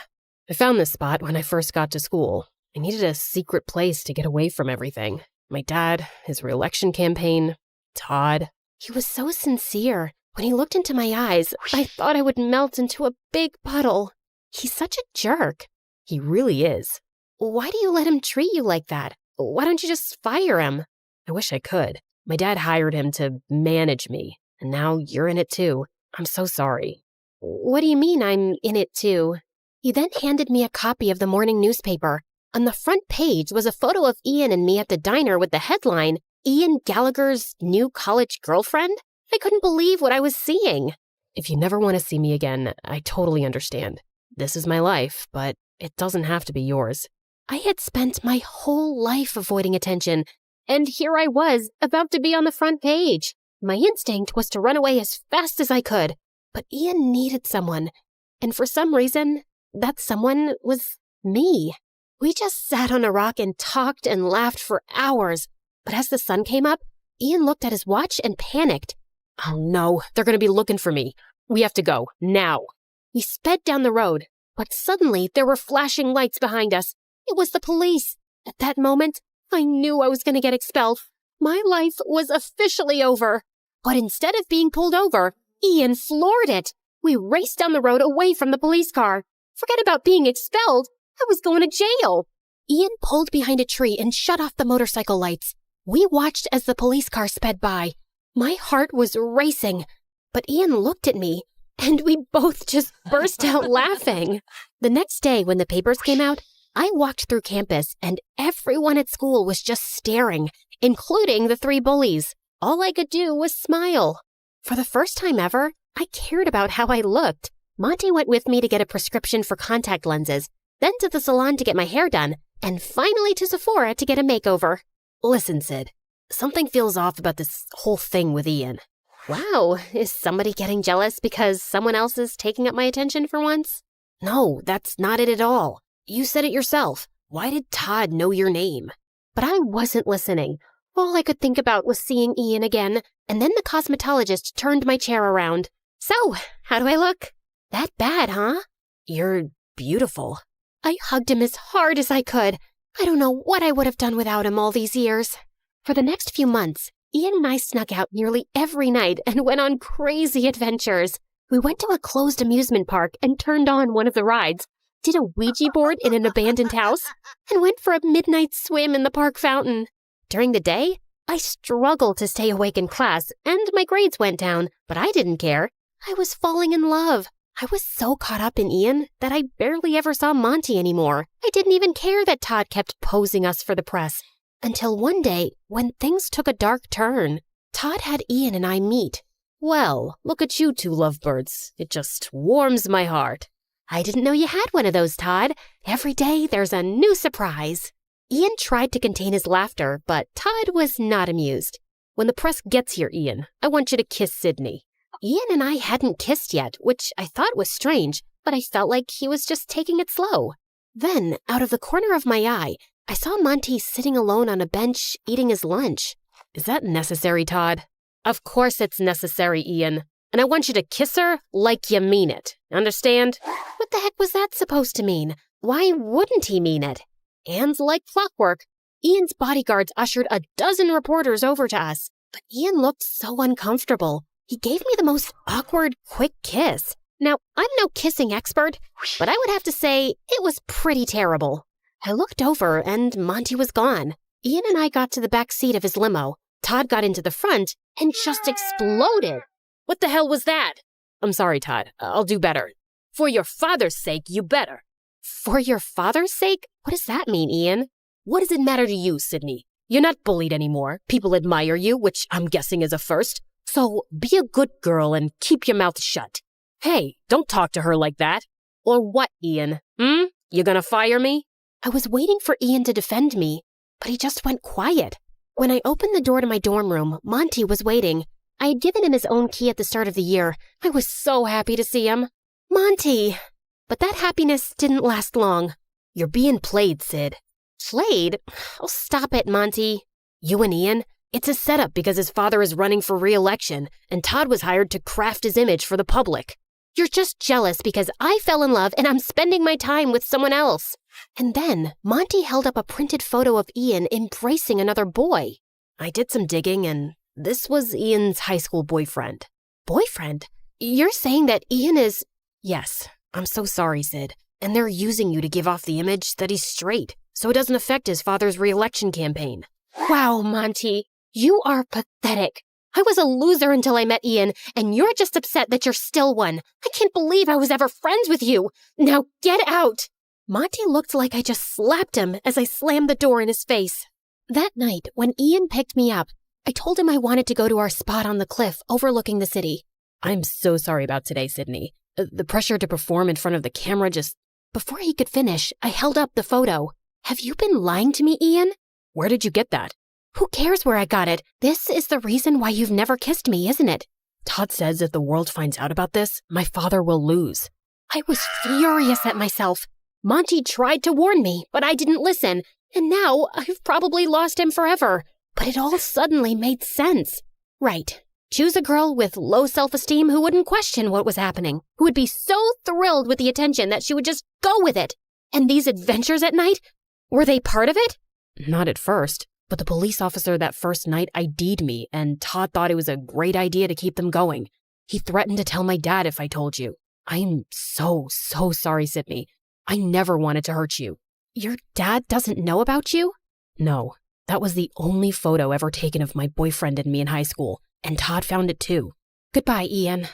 I found this spot when I first got to school. I needed a secret place to get away from everything. My dad, his re-election campaign, Todd. He was so sincere. When he looked into my eyes, I thought I would melt into a big puddle. He's such a jerk. He really is. Why do you let him treat you like that? Why don't you just fire him? I wish I could. My dad hired him to manage me, and now you're in it too. I'm so sorry. What do you mean I'm in it too? He then handed me a copy of the morning newspaper. On the front page was a photo of Ian and me at the diner with the headline, Ian Gallagher's new college girlfriend? I couldn't believe what I was seeing. If you never want to see me again, I totally understand. This is my life, but it doesn't have to be yours. I had spent my whole life avoiding attention, and here I was, about to be on the front page. My instinct was to run away as fast as I could, but Ian needed someone, and for some reason, that someone was me. We just sat on a rock and talked and laughed for hours, but as the sun came up, Ian looked at his watch and panicked. Oh no, they're going to be looking for me. We have to go, now. We sped down the road, but suddenly there were flashing lights behind us. It was the police. At that moment, I knew I was going to get expelled. My life was officially over. But instead of being pulled over, Ian floored it. We raced down the road away from the police car. Forget about being expelled. I was going to jail. Ian pulled behind a tree and shut off the motorcycle lights. We watched as the police car sped by. My heart was racing. But Ian looked at me, and we both just burst out laughing. The next day, when the papers came out, I walked through campus, and everyone at school was just staring, including the 3 bullies. All I could do was smile. For the first time ever, I cared about how I looked. Monty went with me to get a prescription for contact lenses, then to the salon to get my hair done, and finally to Sephora to get a makeover. Listen, Sid, something feels off about this whole thing with Ian. Wow, is somebody getting jealous because someone else is taking up my attention for once? No, that's not it at all. You said it yourself. Why did Todd know your name? But I wasn't listening. All I could think about was seeing Ian again, and then the cosmetologist turned my chair around. So, how do I look? That bad, huh? You're beautiful. I hugged him as hard as I could. I don't know what I would have done without him all these years. For the next few months, Ian and I snuck out nearly every night and went on crazy adventures. We went to a closed amusement park and turned on one of the rides, did a Ouija board in an abandoned house, and went for a midnight swim in the park fountain. During the day, I struggled to stay awake in class, and my grades went down, but I didn't care. I was falling in love. I was so caught up in Ian that I barely ever saw Monty anymore. I didn't even care that Todd kept posing us for the press. Until one day, when things took a dark turn, Todd had Ian and I meet. Well, look at you 2 lovebirds. It just warms my heart. I didn't know you had one of those, Todd. Every day there's a new surprise. Ian tried to contain his laughter, but Todd was not amused. When the press gets here, Ian, I want you to kiss Sydney. Ian and I hadn't kissed yet, which I thought was strange, but I felt like he was just taking it slow. Then, out of the corner of my eye, I saw Monty sitting alone on a bench eating his lunch. Is that necessary, Todd? Of course it's necessary, Ian. And I want you to kiss her like you mean it. Understand? What the heck was that supposed to mean? Why wouldn't he mean it? And like clockwork, Ian's bodyguards ushered a dozen reporters over to us. But Ian looked so uncomfortable. He gave me the most awkward, quick kiss. Now, I'm no kissing expert, but I would have to say it was pretty terrible. I looked over and Monty was gone. Ian and I got to the back seat of his limo. Todd got into the front and just exploded. What the hell was that? I'm sorry, Todd. I'll do better. For your father's sake, you better. For your father's sake? What does that mean, Ian? What does it matter to you, Sydney? You're not bullied anymore. People admire you, which I'm guessing is a first. So be a good girl and keep your mouth shut. Hey, don't talk to her like that. Or what, Ian? You gonna fire me? I was waiting for Ian to defend me, but he just went quiet. When I opened the door to my dorm room, Monty was waiting. I had given him his own key at the start of the year. I was so happy to see him. Monty! But that happiness didn't last long. You're being played, Sid. Played? Oh, stop it, Monty. You and Ian? It's a setup because his father is running for re-election, and Todd was hired to craft his image for the public. You're just jealous because I fell in love and I'm spending my time with someone else. And then Monty held up a printed photo of Ian embracing another boy. I did some digging, and this was Ian's high school boyfriend. Boyfriend? You're saying that Ian is... Yes, I'm so sorry, Sid. And they're using you to give off the image that he's straight, so it doesn't affect his father's re-election campaign. Wow, Monty, you are pathetic. I was a loser until I met Ian, and you're just upset that you're still one. I can't believe I was ever friends with you. Now get out. Monty looked like I just slapped him as I slammed the door in his face. That night, when Ian picked me up, I told him I wanted to go to our spot on the cliff overlooking the city. I'm so sorry about today, Sydney. The pressure to perform in front of the camera just... Before he could finish, I held up the photo. Have you been lying to me, Ian? Where did you get that? Who cares where I got it? This is the reason why you've never kissed me, isn't it? Todd says if the world finds out about this, my father will lose. I was furious at myself. Monty tried to warn me, but I didn't listen, and now I've probably lost him forever. But it all suddenly made sense. Right. Choose a girl with low self-esteem who wouldn't question what was happening, who would be so thrilled with the attention that she would just go with it. And these adventures at night, were they part of it? Not at first. But the police officer that first night ID'd me, and Todd thought it was a great idea to keep them going. He threatened to tell my dad if I told you. I'm so sorry, Sydney. I never wanted to hurt you. Your dad doesn't know about you? No, that was the only photo ever taken of my boyfriend and me in high school, and Todd found it too. Goodbye, Ian.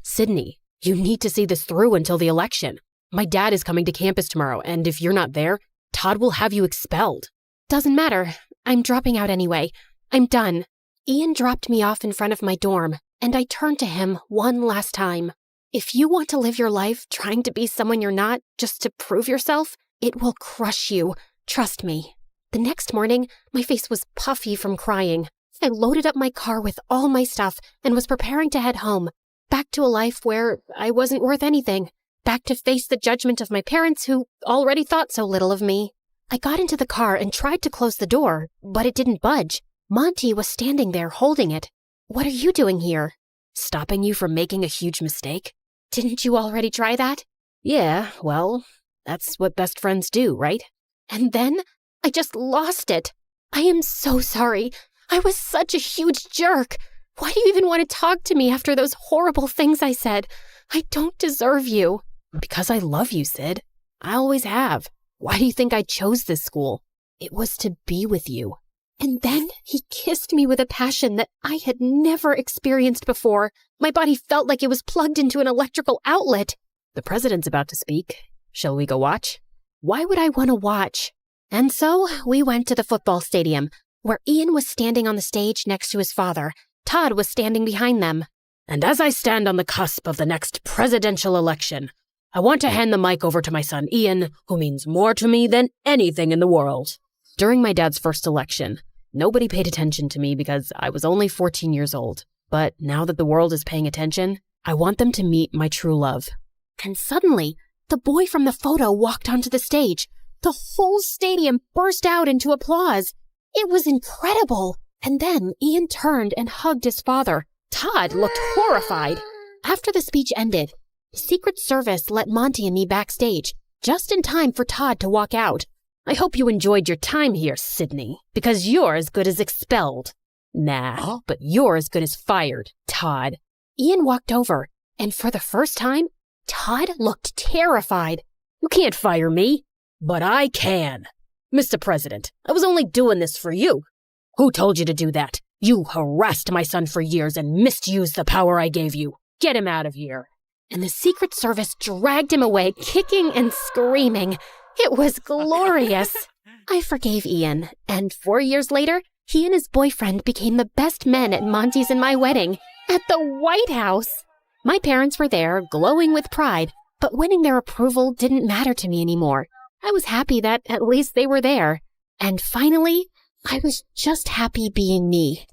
Sydney, you need to see this through until the election. My dad is coming to campus tomorrow, and if you're not there, Todd will have you expelled. Doesn't matter. I'm dropping out anyway. I'm done. Ian dropped me off in front of my dorm, and I turned to him one last time. If you want to live your life trying to be someone you're not just to prove yourself, it will crush you. Trust me. The next morning, my face was puffy from crying. I loaded up my car with all my stuff and was preparing to head home, back to a life where I wasn't worth anything, back to face the judgment of my parents who already thought so little of me. I got into the car and tried to close the door, but it didn't budge. Monty was standing there holding it. What are you doing here? Stopping you from making a huge mistake? Didn't you already try that? Yeah, well, that's what best friends do, right? And then I just lost it. I am so sorry. I was such a huge jerk. Why do you even want to talk to me after those horrible things I said? I don't deserve you. Because I love you, Sid. I always have. Why do you think I chose this school? It was to be with you. And then he kissed me with a passion that I had never experienced before. My body felt like it was plugged into an electrical outlet. The president's about to speak. Shall we go watch? Why would I want to watch? And so we went to the football stadium, where Ian was standing on the stage next to his father. Todd was standing behind them. And as I stand on the cusp of the next presidential election, I want to hand the mic over to my son Ian, who means more to me than anything in the world. During my dad's first election, nobody paid attention to me because I was only 14 years old. But now that the world is paying attention, I want them to meet my true love. And suddenly, the boy from the photo walked onto the stage. The whole stadium burst out into applause. It was incredible. And then Ian turned and hugged his father. Todd looked horrified. After the speech ended, Secret Service let Monty and me backstage, just in time for Todd to walk out. I hope you enjoyed your time here, Sydney, because you're as good as expelled. Nah, but you're as good as fired, Todd. Ian walked over, and for the first time, Todd looked terrified. You can't fire me, but I can. Mr. President, I was only doing this for you. Who told you to do that? You harassed my son for years and misused the power I gave you. Get him out of here. And the Secret Service dragged him away, kicking and screaming. It was glorious. I forgave Ian, and 4 years later, he and his boyfriend became the best men at Monty's and my wedding, at the White House. My parents were there, glowing with pride, but winning their approval didn't matter to me anymore. I was happy that at least they were there. And finally, I was just happy being me.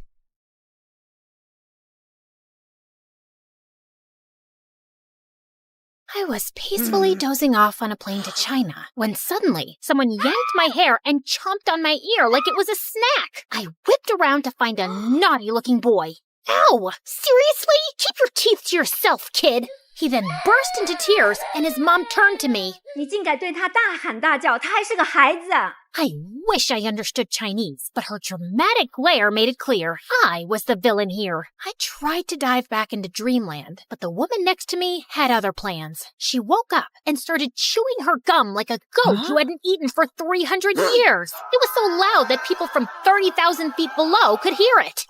I was peacefully dozing off on a plane to China when suddenly someone yanked my hair and chomped on my ear like it was a snack. I whipped around to find a naughty-looking boy. Ow! Seriously? Keep your teeth to yourself, kid! He then burst into tears and his mom turned to me. 你竟敢对他大喊大叫，他还是个孩子。 I wish I understood Chinese, but her dramatic glare made it clear I was the villain here. I tried to dive back into dreamland, but the woman next to me had other plans. She woke up and started chewing her gum like a goat who hadn't eaten for 300 years. It was so loud that people from 30,000 feet below could hear it.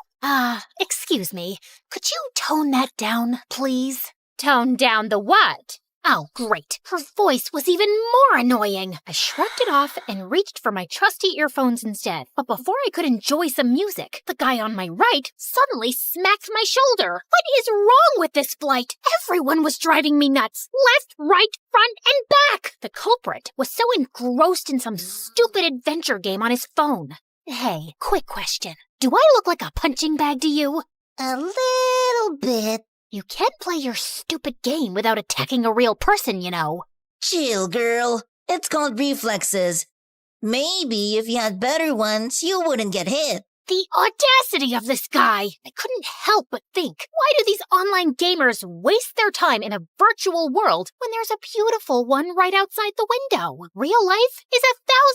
Excuse me, could you tone that down, please? Tone down the what? Oh, great. Her voice was even more annoying. I shrugged it off and reached for my trusty earphones instead. But before I could enjoy some music, the guy on my right suddenly smacked my shoulder. What is wrong with this flight? Everyone was driving me nuts. Left, right, front, and back. The culprit was so engrossed in some stupid adventure game on his phone. Hey, quick question. Do I look like a punching bag to you? A little bit. You can't play your stupid game without attacking a real person, you know. Chill, girl. It's called reflexes. Maybe if you had better ones, you wouldn't get hit. The audacity of this guy! I couldn't help but think, why do these online gamers waste their time in a virtual world when there's a beautiful one right outside the window? Real life is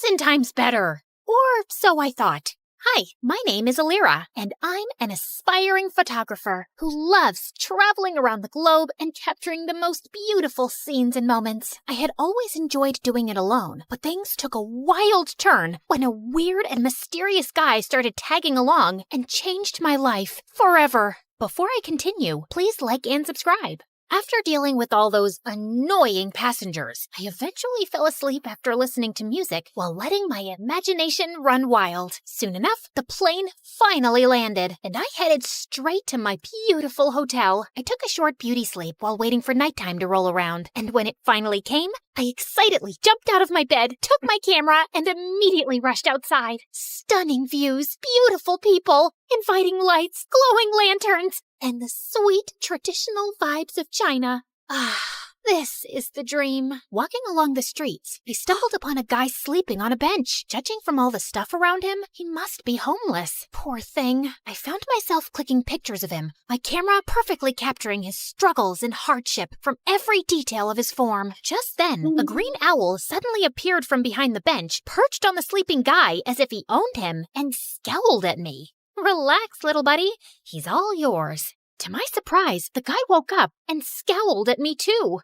1,000 times better. Or so I thought. Hi, my name is Alira, and I'm an aspiring photographer who loves traveling around the globe and capturing the most beautiful scenes and moments. I had always enjoyed doing it alone, but things took a wild turn when a weird and mysterious guy started tagging along and changed my life forever. Before I continue, please like and subscribe. After dealing with all those annoying passengers, I eventually fell asleep after listening to music while letting my imagination run wild. Soon enough, the plane finally landed, and I headed straight to my beautiful hotel. I took a short beauty sleep while waiting for nighttime to roll around, and when it finally came, I excitedly jumped out of my bed, took my camera, and immediately rushed outside. Stunning views, beautiful people, inviting lights, glowing lanterns, and the sweet traditional vibes of China. Ah, this is the dream. Walking along the streets, I stumbled upon a guy sleeping on a bench. Judging from all the stuff around him, he must be homeless. Poor thing. I found myself clicking pictures of him, my camera perfectly capturing his struggles and hardship from every detail of his form. Just then, a green owl suddenly appeared from behind the bench, perched on the sleeping guy as if he owned him, and scowled at me. Relax, little buddy. He's all yours. To my surprise, the guy woke up and scowled at me too.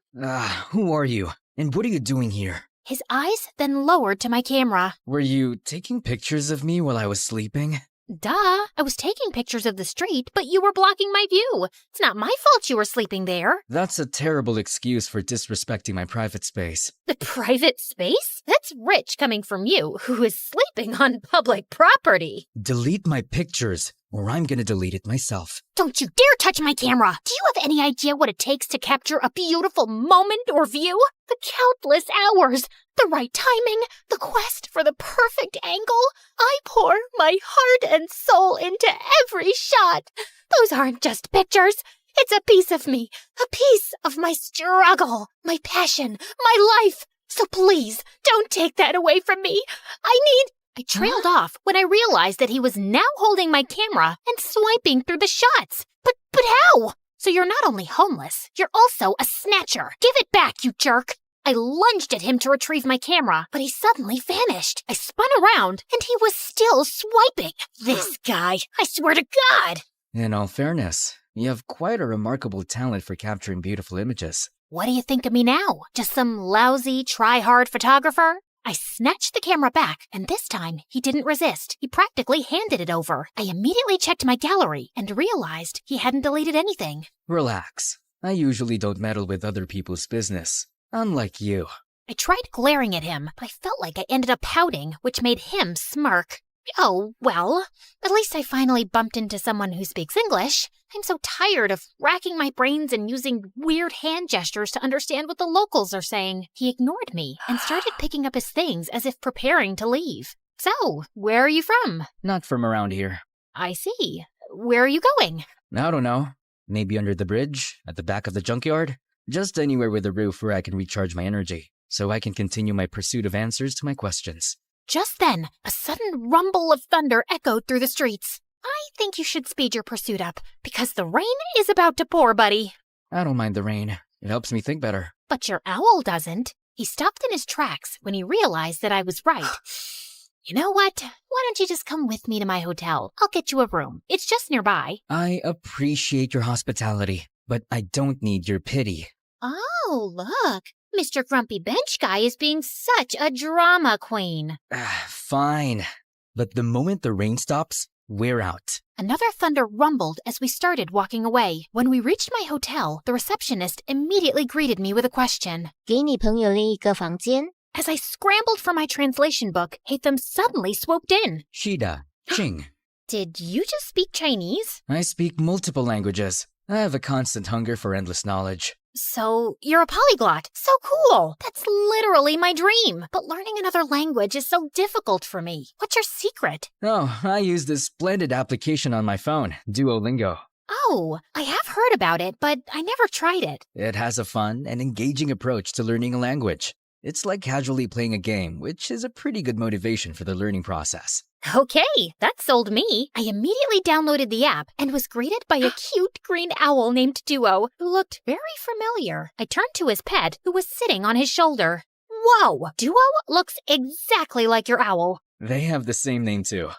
Who are you? And what are you doing here? His eyes then lowered to my camera. Were you taking pictures of me while I was sleeping? Duh, I was taking pictures of the street, but you were blocking my view. It's not my fault you were sleeping there. That's a terrible excuse for disrespecting my private space. The private space? That's rich coming from you, who is sleeping on public property. Delete my pictures, or I'm gonna delete it myself. Don't you dare touch my camera! Do you have any idea what it takes to capture a beautiful moment or view? The countless hours, the right timing, the quest for the perfect angle. I pour my heart and soul into every shot. Those aren't just pictures. It's a piece of me, a piece of my struggle, my passion, my life. So please, don't take that away from me. I trailed off when I realized that he was now holding my camera and swiping through the shots. But how? So you're not only homeless, you're also a snatcher. Give it back, you jerk. I lunged at him to retrieve my camera, but he suddenly vanished. I spun around, and he was still swiping. This guy, I swear to God. In all fairness, you have quite a remarkable talent for capturing beautiful images. What do you think of me now? Just some lousy, try-hard photographer? I snatched the camera back, and this time he didn't resist. He practically handed it over. I immediately checked my gallery and realized he hadn't deleted anything. Relax. I usually don't meddle with other people's business. Unlike you. I tried glaring at him, but I felt like I ended up pouting, which made him smirk. Oh, well, at least I finally bumped into someone who speaks English. I'm so tired of racking my brains and using weird hand gestures to understand what the locals are saying. He ignored me and started picking up his things as if preparing to leave. So, where are you from? Not from around here. I see. Where are you going? I don't know. Maybe under the bridge, at the back of the junkyard? Just anywhere with a roof where I can recharge my energy, so I can continue my pursuit of answers to my questions. Just then, a sudden rumble of thunder echoed through the streets. I think you should speed your pursuit up, because the rain is about to pour, buddy. I don't mind the rain. It helps me think better. But your owl doesn't. He stopped in his tracks when he realized that I was right. You know what? Why don't you just come with me to my hotel? I'll get you a room. It's just nearby. I appreciate your hospitality, but I don't need your pity. Oh, look. Mr. Grumpy Bench Guy is being such a drama queen. Fine. But the moment the rain stops, we're out. Another thunder rumbled as we started walking away. When we reached my hotel, the receptionist immediately greeted me with a question. 给你朋友另一个房间. As I scrambled for my translation book, Hatham suddenly swooped in. Shida, Ching. Did you just speak Chinese? I speak multiple languages. I have a constant hunger for endless knowledge. So, you're a polyglot. So cool. That's literally my dream. But learning another language is so difficult for me. What's your secret? Oh, I use this splendid application on my phone, Duolingo. Oh, I have heard about it, but I never tried it. It has a fun and engaging approach to learning a language. It's like casually playing a game, which is a pretty good motivation for the learning process. Okay, that sold me. I immediately downloaded the app and was greeted by a cute green owl named Duo, who looked very familiar. I turned to his pet, who was sitting on his shoulder. Whoa, Duo looks exactly like your owl. They have the same name too.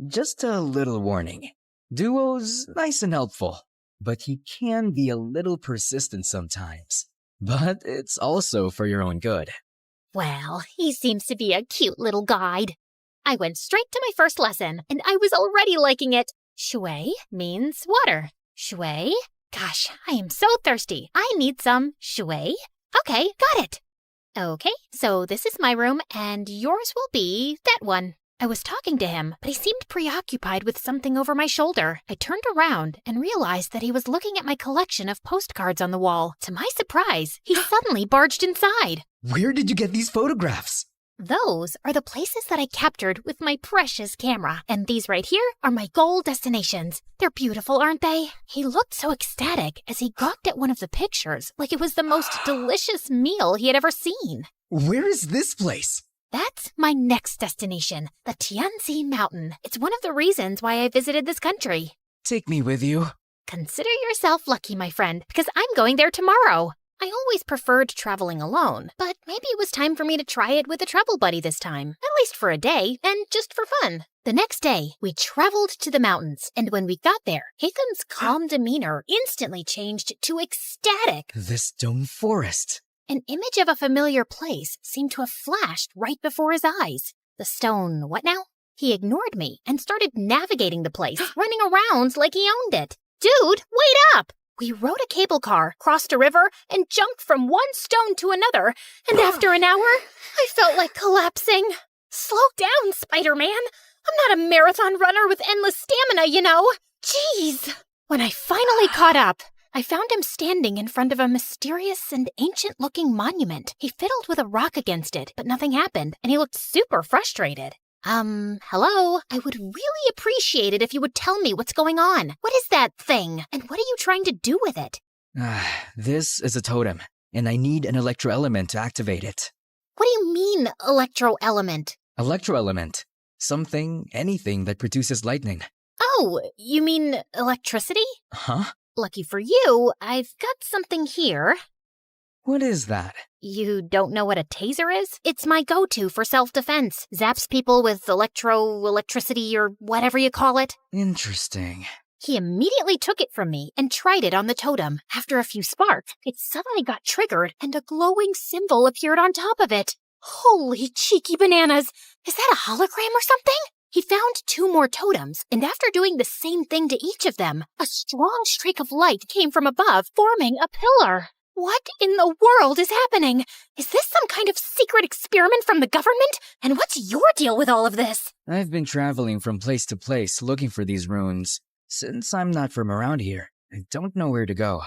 Just a little warning. Duo's nice and helpful, but he can be a little persistent sometimes. But it's also for your own good. Well, he seems to be a cute little guide. I went straight to my first lesson, and I was already liking it. Shui means water. Shui? Gosh, I am so thirsty. I need some shui. Okay, got it. Okay, so this is my room, and yours will be that one. I was talking to him, but he seemed preoccupied with something over my shoulder. I turned around and realized that he was looking at my collection of postcards on the wall. To my surprise, he suddenly barged inside. Where did you get these photographs? Those are the places that I captured with my precious camera, and these right here are my goal destinations. They're beautiful, aren't they? He looked so ecstatic as he gawked at one of the pictures, like it was the most delicious meal he had ever seen. Where is this place? That's my next destination, the Tianzi Mountain. It's one of the reasons why I visited this country. Take me with you. Consider yourself lucky, my friend, because I'm going there tomorrow. I always preferred traveling alone, but maybe it was time for me to try it with a travel buddy this time, at least for a day, and just for fun. The next day, we traveled to the mountains, and when we got there, Haytham's calm demeanor instantly changed to ecstatic. The stone forest. An image of a familiar place seemed to have flashed right before his eyes. The stone, what now? He ignored me and started navigating the place, running around like he owned it. Dude, wait up! We rode a cable car, crossed a river, and jumped from one stone to another, and after an hour, I felt like collapsing. Slow down, Spider-Man. I'm not a marathon runner with endless stamina, you know. Jeez. When I finally caught up, I found him standing in front of a mysterious and ancient-looking monument. He fiddled with a rock against it, but nothing happened, and he looked super frustrated. Hello? I would really appreciate it if you would tell me what's going on. What is that thing? And what are you trying to do with it? This is a totem, and I need an electroelement to activate it. What do you mean, electroelement? Electroelement. Something, anything that produces lightning. Oh, you mean electricity? Huh? Lucky for you, I've got something here. What is that? You don't know what a taser is? It's my go-to for self-defense. Zaps people with electricity or whatever you call it. Interesting. He immediately took it from me and tried it on the totem. After a few sparks, it suddenly got triggered and a glowing symbol appeared on top of it. Holy cheeky bananas! Is that a hologram or something? He found 2 more totems, and after doing the same thing to each of them, a strong streak of light came from above, forming a pillar. What in the world is happening? Is this some kind of secret experiment from the government? And what's your deal with all of this? I've been traveling from place to place looking for these runes. Since I'm not from around here, I don't know where to go.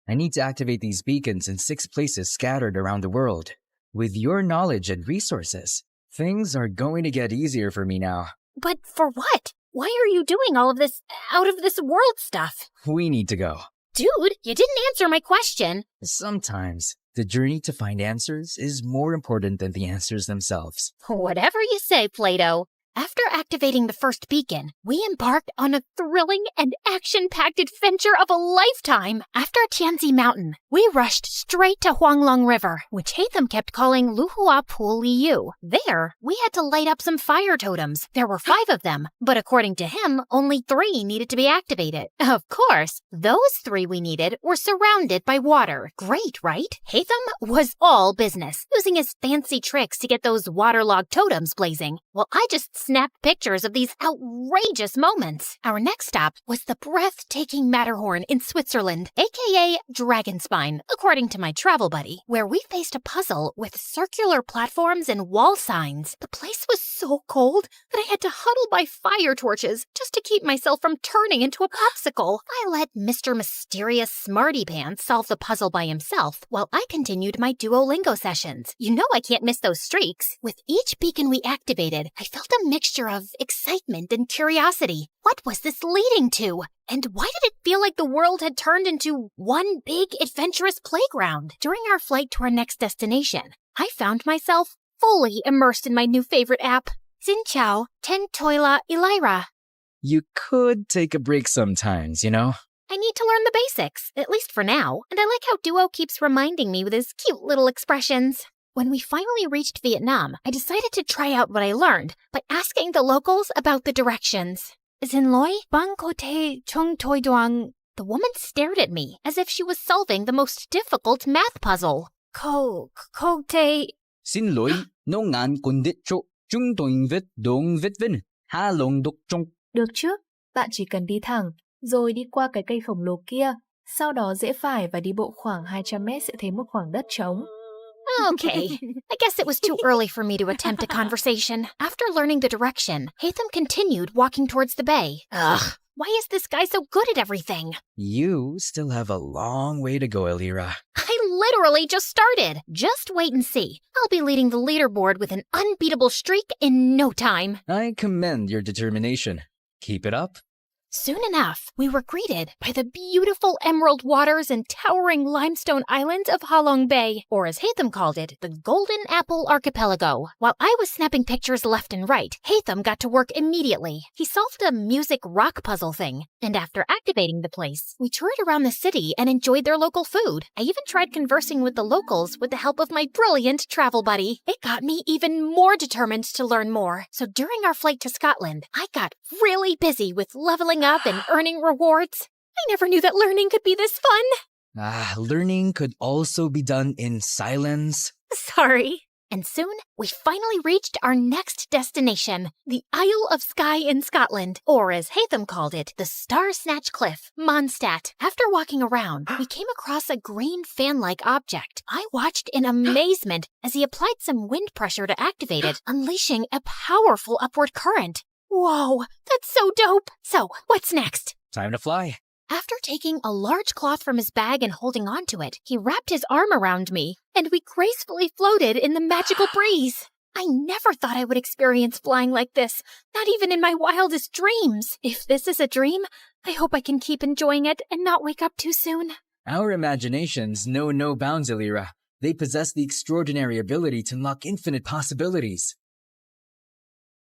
I need to activate these beacons in 6 places scattered around the world. With your knowledge and resources, things are going to get easier for me now. But for what? Why are you doing all of this out-of-this-world stuff? We need to go. Dude, you didn't answer my question. Sometimes, the journey to find answers is more important than the answers themselves. Whatever you say, Plato. After activating the first beacon, we embarked on a thrilling and action-packed adventure of a lifetime. After Tianzi Mountain, we rushed straight to Huanglong River, which Haytham kept calling Luhua Pool Liu. There, we had to light up some fire totems. There were 5 of them, but according to him, only 3 needed to be activated. Of course, those 3 we needed were surrounded by water. Great, right? Haytham was all business, using his fancy tricks to get those waterlogged totems blazing, while I just snapped pictures of these outrageous moments. Our next stop was the breathtaking Matterhorn in Switzerland, aka Dragonspine, according to my travel buddy, where we faced a puzzle with circular platforms and wall signs. The place was so cold that I had to huddle by fire torches just to keep myself from turning into a popsicle. I let Mr. Mysterious Smarty Pants solve the puzzle by himself, while I continued my Duolingo sessions. You know I can't miss those streaks. With each beacon we activated, I felt a mixture of excitement and curiosity. What was this leading to? And why did it feel like the world had turned into one big adventurous playground? During our flight to our next destination, I found myself fully immersed in my new favorite app, Xin Ten Toila Elira. You could take a break sometimes, you know? I need to learn the basics, at least for now, and I like how Duo keeps reminding me with his cute little expressions. When we finally reached Vietnam, I decided to try out what I learned by asking the locals about the directions. Xin lỗi, bang có thể chung tôi doang. The woman stared at me as if she was solving the most difficult math puzzle. Có thể... Xin lỗi, no ngàn con đít chỗ, chúng tôi viết đông viết vinh, ha lông đục trong. Được chứ, bạn chỉ cần đi thẳng, rồi đi qua cái cây khổng lồ kia, sau đó rẽ phải và đi bộ khoảng 200 mét sẽ thấy một khoảng đất trống. Okay, I guess it was too early for me to attempt a conversation. After learning the direction, Hatham continued walking towards the bay. Ugh, why is this guy so good at everything? You still have a long way to go, Elira. I literally just started. Just wait and see. I'll be leading the leaderboard with an unbeatable streak in no time. I commend your determination. Keep it up. Soon enough, we were greeted by the beautiful emerald waters and towering limestone islands of Halong Bay, or as Hatham called it, the Golden Apple Archipelago. While I was snapping pictures left and right, Hatham got to work immediately. He solved a music rock puzzle thing, and after activating the place, we toured around the city and enjoyed their local food. I even tried conversing with the locals with the help of my brilliant travel buddy. It got me even more determined to learn more. So during our flight to Scotland, I got really busy with leveling up and earning rewards. I never knew that learning could be this fun. Learning could also be done in silence. Sorry. And soon, we finally reached our next destination, the Isle of Skye in Scotland, or as Hatham called it, the Star Snatch Cliff, Mondstadt. After walking around, we came across a green fan-like object. I watched in amazement as he applied some wind pressure to activate it, unleashing a powerful upward current. Whoa, that's so dope! So, what's next? Time to fly. After taking a large cloth from his bag and holding onto it, he wrapped his arm around me, and we gracefully floated in the magical breeze. I never thought I would experience flying like this, not even in my wildest dreams. If this is a dream, I hope I can keep enjoying it and not wake up too soon. Our imaginations know no bounds, Elira. They possess the extraordinary ability to unlock infinite possibilities.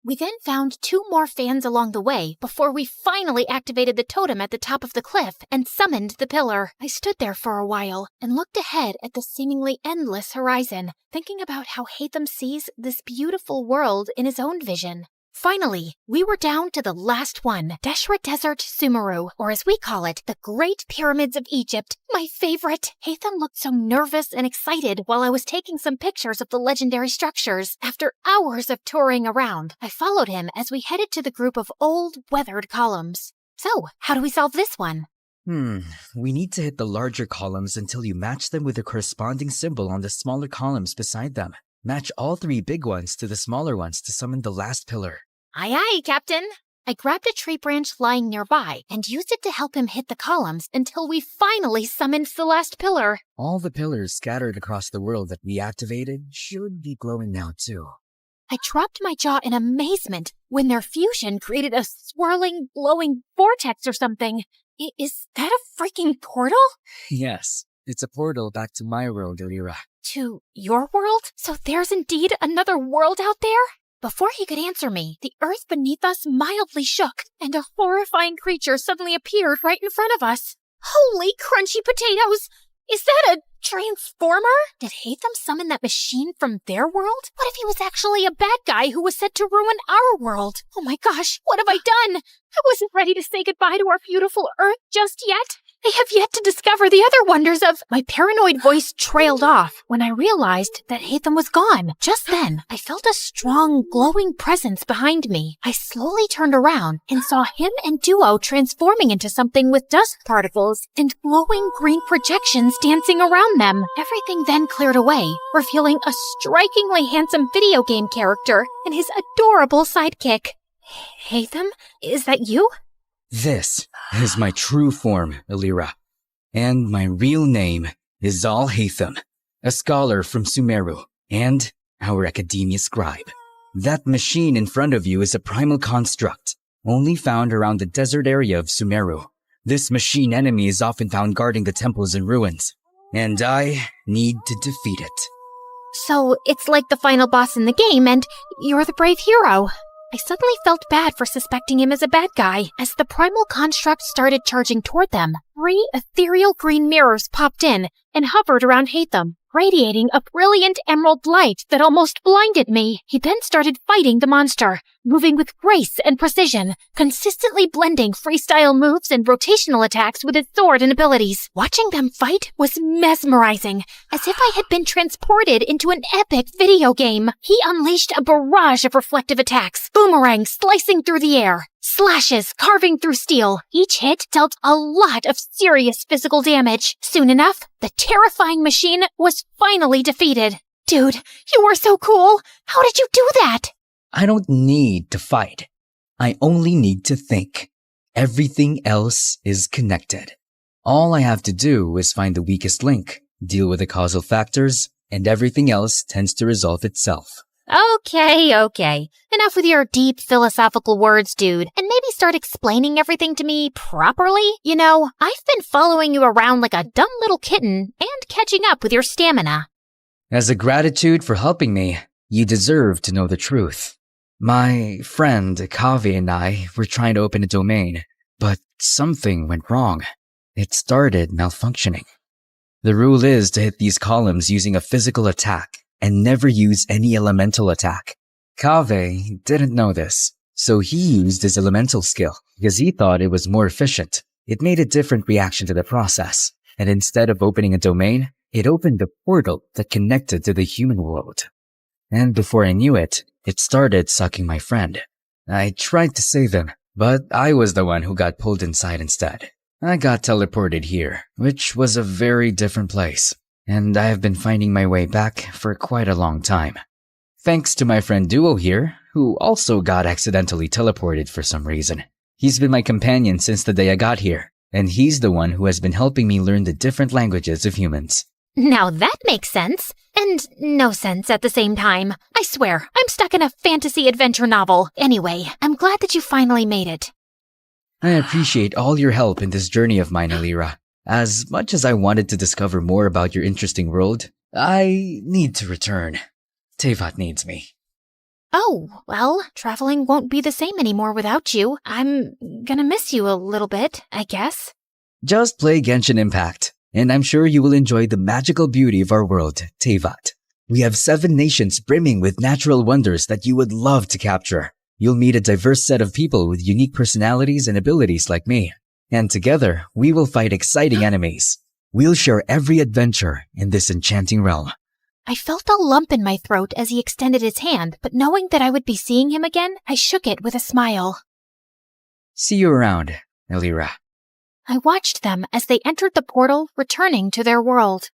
We then found 2 more fans along the way before we finally activated the totem at the top of the cliff and summoned the pillar. I stood there for a while and looked ahead at the seemingly endless horizon, thinking about how Hatham sees this beautiful world in his own vision. Finally, we were down to the last one, Deshra Desert Sumeru, or as we call it, the Great Pyramids of Egypt. My favorite! Hatham looked so nervous and excited while I was taking some pictures of the legendary structures. After hours of touring around, I followed him as we headed to the group of old, weathered columns. So, how do we solve this one? We need to hit the larger columns until you match them with a corresponding symbol on the smaller columns beside them. Match all 3 big ones to the smaller ones to summon the last pillar. Aye, aye, Captain. I grabbed a tree branch lying nearby and used it to help him hit the columns until we finally summoned the last pillar. All the pillars scattered across the world that we activated should be glowing now too. I dropped my jaw in amazement when their fusion created a swirling, glowing vortex or something. Is that a freaking portal? Yes, it's a portal back to my world, Elira. To your world? So there's indeed another world out there? Before he could answer me, the earth beneath us mildly shook, and a horrifying creature suddenly appeared right in front of us. Holy crunchy potatoes! Is that a transformer? Did Hatham summon that machine from their world? What if he was actually a bad guy who was set to ruin our world? Oh my gosh, what have I done? I wasn't ready to say goodbye to our beautiful earth just yet. I have yet to discover the other wonders of... My paranoid voice trailed off when I realized that Hatham was gone. Just then, I felt a strong, glowing presence behind me. I slowly turned around and saw him and Duo transforming into something with dust particles and glowing green projections dancing around them. Everything then cleared away, revealing a strikingly handsome video game character and his adorable sidekick. Hatham, is that you? This is my true form, Elira. And my real name is Zal Hatham, a scholar from Sumeru, and our academia scribe. That machine in front of you is a primal construct, only found around the desert area of Sumeru. This machine enemy is often found guarding the temples and ruins, and I need to defeat it. So it's like the final boss in the game, and you're the brave hero. I suddenly felt bad for suspecting him as a bad guy. As the primal construct started charging toward them, 3 ethereal green mirrors popped in and hovered around Hatham. radiating a brilliant emerald light that almost blinded me. He then started fighting the monster, moving with grace and precision, consistently blending freestyle moves and rotational attacks with his sword and abilities. Watching them fight was mesmerizing, as if I had been transported into an epic video game. He unleashed a barrage of reflective attacks, boomerangs slicing through the air, slashes carving through steel. Each hit dealt a lot of serious physical damage. Soon enough, the terrifying machine was finally defeated. Dude, you were so cool. How did you do that? I don't need to fight. I only need to think. Everything else is connected. All I have to do is find the weakest link, deal with the causal factors, and everything else tends to resolve itself. Okay. Enough with your deep philosophical words, dude, and maybe start explaining everything to me properly. You know, I've been following you around like a dumb little kitten and catching up with your stamina. As a gratitude for helping me, you deserve to know the truth. My friend Kavi and I were trying to open a domain, but something went wrong. It started malfunctioning. The rule is to hit these columns using a physical attack and never use any elemental attack. Kaveh didn't know this, so he used his elemental skill because he thought it was more efficient. It made a different reaction to the process, and instead of opening a domain, it opened a portal that connected to the human world. And before I knew it, it started sucking my friend. I tried to save him, but I was the one who got pulled inside instead. I got teleported here, which was a very different place, and I have been finding my way back for quite a long time. Thanks to my friend Duo here, who also got accidentally teleported for some reason. He's been my companion since the day I got here, and he's the one who has been helping me learn the different languages of humans. Now that makes sense, and no sense at the same time. I swear, I'm stuck in a fantasy adventure novel. Anyway, I'm glad that you finally made it. I appreciate all your help in this journey of mine, Alira. As much as I wanted to discover more about your interesting world, I need to return. Tevat needs me. Oh, well, traveling won't be the same anymore without you. I'm gonna miss you a little bit, I guess. Just play Genshin Impact, and I'm sure you will enjoy the magical beauty of our world, Tevat. We have 7 nations brimming with natural wonders that you would love to capture. You'll meet a diverse set of people with unique personalities and abilities like me. And together, we will fight exciting enemies. We'll share every adventure in this enchanting realm. I felt a lump in my throat as he extended his hand, but knowing that I would be seeing him again, I shook it with a smile. See you around, Alira. I watched them as they entered the portal, returning to their world.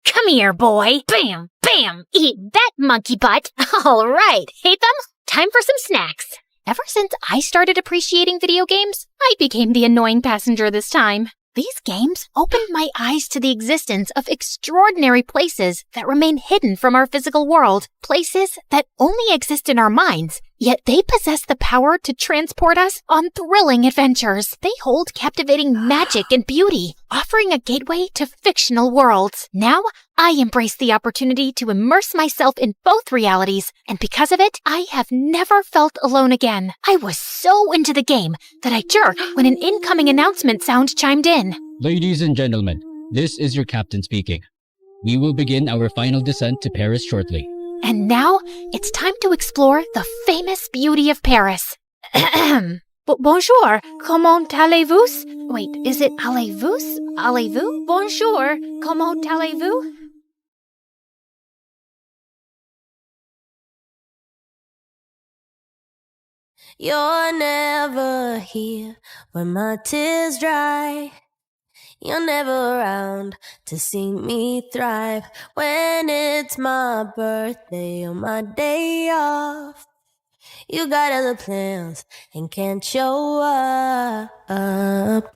Come here, boy. Bam, bam, eat that monkey butt. All right, hate them? Time for some snacks. Ever since I started appreciating video games, I became the annoying passenger this time. These games opened my eyes to the existence of extraordinary places that remain hidden from our physical world, places that only exist in our minds, yet they possess the power to transport us on thrilling adventures. They hold captivating magic and beauty, offering a gateway to fictional worlds. Now, I embrace the opportunity to immerse myself in both realities, and because of it, I have never felt alone again. I was so into the game that I jerked when an incoming announcement sound chimed in. Ladies and gentlemen, this is your captain speaking. We will begin our final descent to Paris shortly. And now, it's time to explore the famous beauty of Paris. Bonjour, comment allez-vous? Wait, is it allez-vous? Allez-vous? Bonjour, comment allez-vous? You're never here when my tears dry. You're never around to see me thrive. When it's my birthday or my day off, you got other plans and can't show up.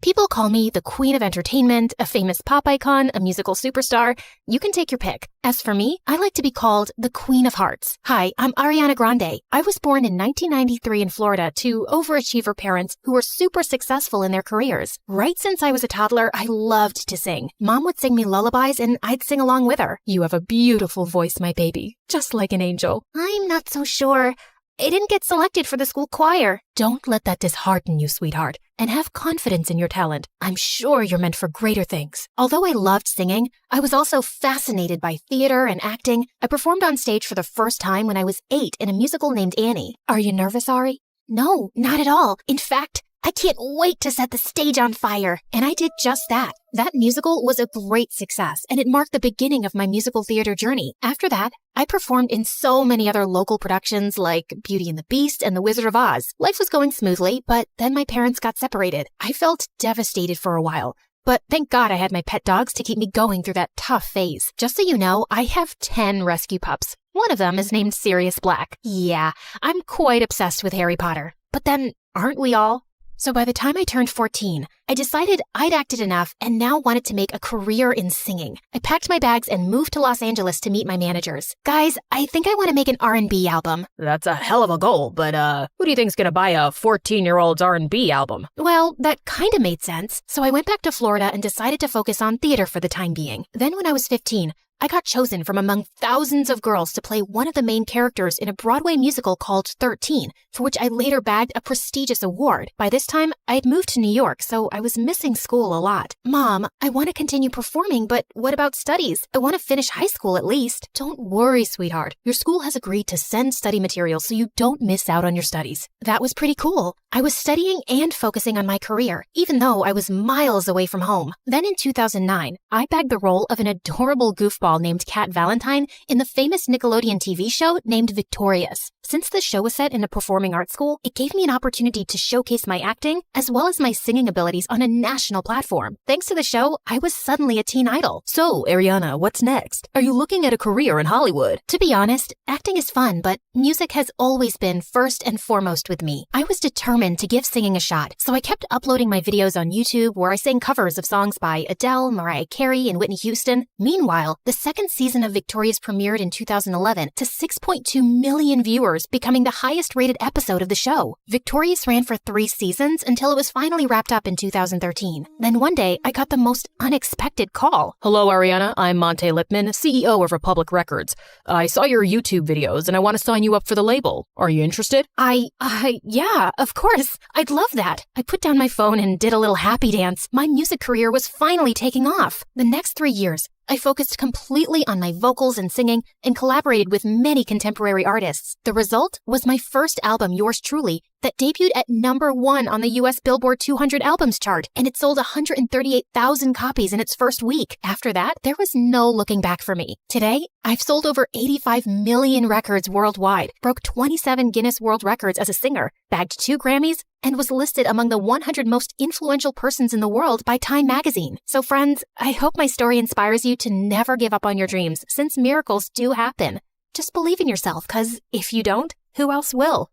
People call me the queen of entertainment, a famous pop icon, a musical superstar. You can take your pick. As for me, I like to be called the Queen of Hearts. Hi, I'm Ariana Grande. I was born in 1993 in Florida to overachiever parents who were super successful in their careers. Right since I was a toddler, I loved to sing. Mom would sing me lullabies and I'd sing along with her. You have a beautiful voice, my baby, just like an angel. I'm not so sure. I didn't get selected for the school choir. Don't let that dishearten you, sweetheart, and have confidence in your talent. I'm sure you're meant for greater things. Although I loved singing, I was also fascinated by theater and acting. I performed on stage for the first time when I was 8 in a musical named Annie. Are you nervous, Ari? No, not at all. In fact, I can't wait to set the stage on fire. And I did just that. That musical was a great success, and it marked the beginning of my musical theater journey. After that, I performed in so many other local productions like Beauty and the Beast and The Wizard of Oz. Life was going smoothly, but then my parents got separated. I felt devastated for a while. But thank God I had my pet dogs to keep me going through that tough phase. Just so you know, I have 10 rescue pups. One of them is named Sirius Black. Yeah, I'm quite obsessed with Harry Potter. But then, aren't we all? So by the time I turned 14, I decided I'd acted enough and now wanted to make a career in singing. I packed my bags and moved to Los Angeles to meet my managers. Guys, I think I want to make an R&B album. That's a hell of a goal, but who do you think's gonna buy a 14-year-old's R&B album? Well, that kind of made sense. So I went back to Florida and decided to focus on theater for the time being. Then when I was 15, I got chosen from among thousands of girls to play one of the main characters in a Broadway musical called 13, for which I later bagged a prestigious award. By this time, I had moved to New York, so I was missing school a lot. Mom, I want to continue performing, but what about studies? I want to finish high school at least. Don't worry, sweetheart. Your school has agreed to send study materials so you don't miss out on your studies. That was pretty cool. I was studying and focusing on my career, even though I was miles away from home. Then in 2009, I bagged the role of an adorable goofball named Cat Valentine in the famous Nickelodeon TV show named Victorious. Since the show was set in a performing arts school, it gave me an opportunity to showcase my acting as well as my singing abilities on a national platform. Thanks to the show, I was suddenly a teen idol. So, Ariana, what's next? Are you looking at a career in Hollywood? To be honest, acting is fun, but music has always been first and foremost with me. I was determined to give singing a shot, so I kept uploading my videos on YouTube where I sang covers of songs by Adele, Mariah Carey, and Whitney Houston. Meanwhile, the second season of Victorious premiered in 2011 to 6.2 million viewers, becoming the highest rated episode of the show. Victorious ran for 3 seasons until it was finally wrapped up in 2013. Then one day, I got the most unexpected call. Hello, Ariana. I'm Monte Lipman, CEO of Republic Records. I saw your YouTube videos and I want to sign you up for the label. Are you interested? Yeah, of course. I'd love that. I put down my phone and did a little happy dance. My music career was finally taking off. The next 3 years, I focused completely on my vocals and singing and collaborated with many contemporary artists. The result was my first album, Yours Truly, that debuted at #1 on the US Billboard 200 albums chart, and it sold 138,000 copies in its first week. After that, there was no looking back for me. Today, I've sold over 85 million records worldwide, broke 27 Guinness World Records as a singer, bagged 2 Grammys, and was listed among the 100 most influential persons in the world by Time magazine. So friends, I hope my story inspires you to never give up on your dreams, since miracles do happen. Just believe in yourself, because if you don't, who else will?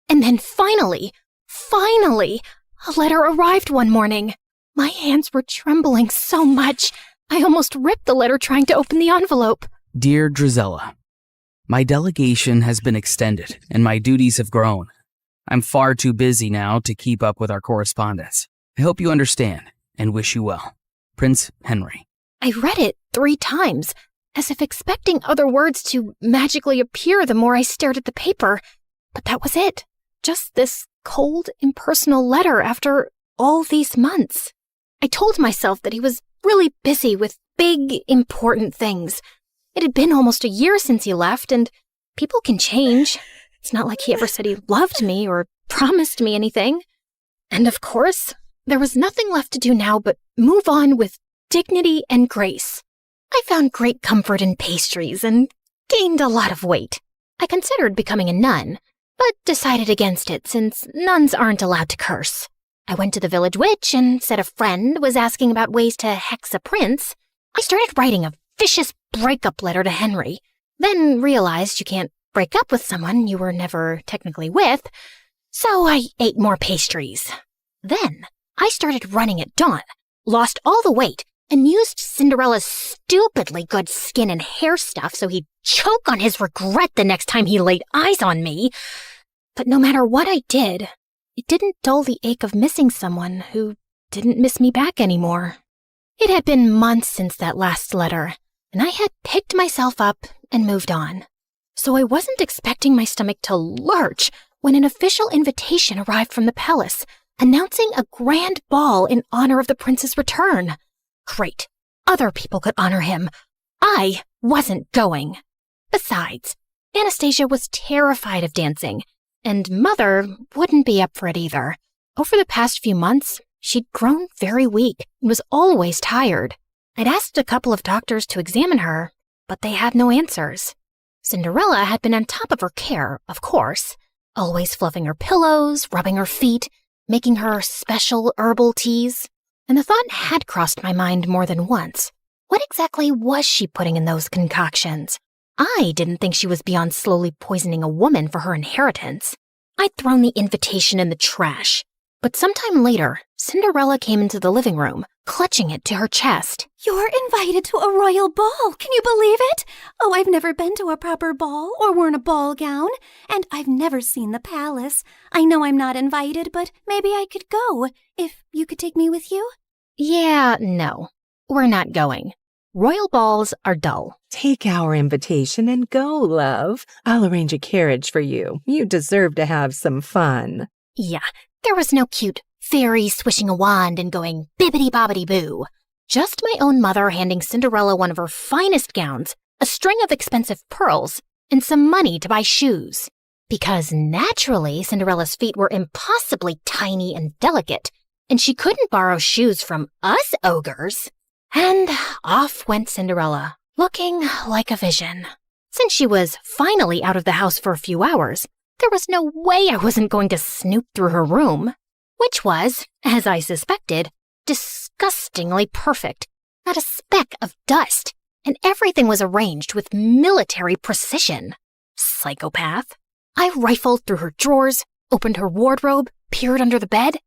And then finally, a letter arrived one morning. My hands were trembling so much, I almost ripped the letter trying to open the envelope. Dear Drizella, my delegation has been extended and my duties have grown. I'm far too busy now to keep up with our correspondence. I hope you understand and wish you well. Prince Henry. I read it 3 times, as if expecting other words to magically appear the more I stared at the paper. But that was it. Just this cold, impersonal letter after all these months. I told myself that he was really busy with big, important things. It had been almost a year since he left, and people can change. It's not like he ever said he loved me or promised me anything. And of course, there was nothing left to do now but move on with dignity and grace. I found great comfort in pastries and gained a lot of weight. I considered becoming a nun, but decided against it since nuns aren't allowed to curse. I went to the village witch and said a friend was asking about ways to hex a prince. I started writing a vicious breakup letter to Henry, then realized you can't break up with someone you were never technically with, so I ate more pastries. Then I started running at dawn, lost all the weight, and used Cinderella's stupidly good skin and hair stuff so he'd choke on his regret the next time he laid eyes on me. But no matter what I did, it didn't dull the ache of missing someone who didn't miss me back anymore. It had been months since that last letter. and I had picked myself up and moved on. So I wasn't expecting my stomach to lurch when an official invitation arrived from the palace, announcing a grand ball in honor of the prince's return. Great. Other people could honor him. I wasn't going. Besides, Anastasia was terrified of dancing, and Mother wouldn't be up for it either. Over the past few months, she'd grown very weak and was always tired. I'd asked a couple of doctors to examine her, but they had no answers. Cinderella had been on top of her care, of course, always fluffing her pillows, rubbing her feet, making her special herbal teas. And the thought had crossed my mind more than once. What exactly was she putting in those concoctions? I didn't think she was beyond slowly poisoning a woman for her inheritance. I'd thrown the invitation in the trash. But sometime later, Cinderella came into the living room, clutching it to her chest. You're invited to a royal ball. Can you believe it? Oh, I've never been to a proper ball or worn a ball gown, and I've never seen the palace. I know I'm not invited, but maybe I could go, if you could take me with you. Yeah, no. We're not going. Royal balls are dull. Take our invitation and go, love. I'll arrange a carriage for you. You deserve to have some fun. Yeah, there was no cute fairy swishing a wand and going bibbidi-bobbidi-boo. Just my own mother handing Cinderella one of her finest gowns, a string of expensive pearls, and some money to buy shoes. Because naturally, Cinderella's feet were impossibly tiny and delicate, and she couldn't borrow shoes from us ogres. And off went Cinderella, looking like a vision. Since she was finally out of the house for a few hours, there was no way I wasn't going to snoop through her room, which was, as I suspected, disgustingly perfect. Not a speck of dust, and everything was arranged with military precision. Psychopath. I rifled through her drawers, opened her wardrobe, peered under the bed.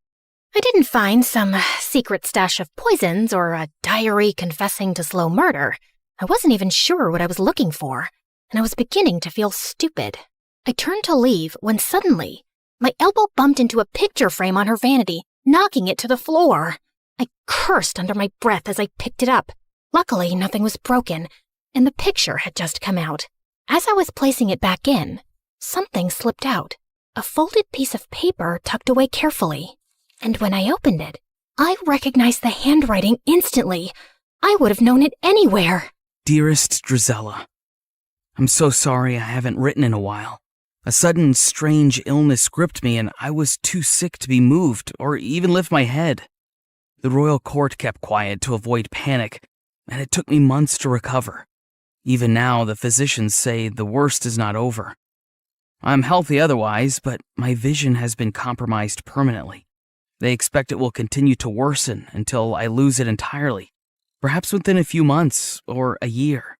I didn't find some secret stash of poisons or a diary confessing to slow murder. I wasn't even sure what I was looking for, and I was beginning to feel stupid. I turned to leave when suddenly, my elbow bumped into a picture frame on her vanity, knocking it to the floor. I cursed under my breath as I picked it up. Luckily, nothing was broken, and the picture had just come out. As I was placing it back in, something slipped out, a folded piece of paper tucked away carefully. And when I opened it, I recognized the handwriting instantly. I would have known it anywhere. Dearest Drizella, I'm so sorry I haven't written in a while. A sudden, strange illness gripped me and I was too sick to be moved or even lift my head. The royal court kept quiet to avoid panic, and it took me months to recover. Even now, the physicians say the worst is not over. I'm healthy otherwise, but my vision has been compromised permanently. They expect it will continue to worsen until I lose it entirely, perhaps within a few months or a year.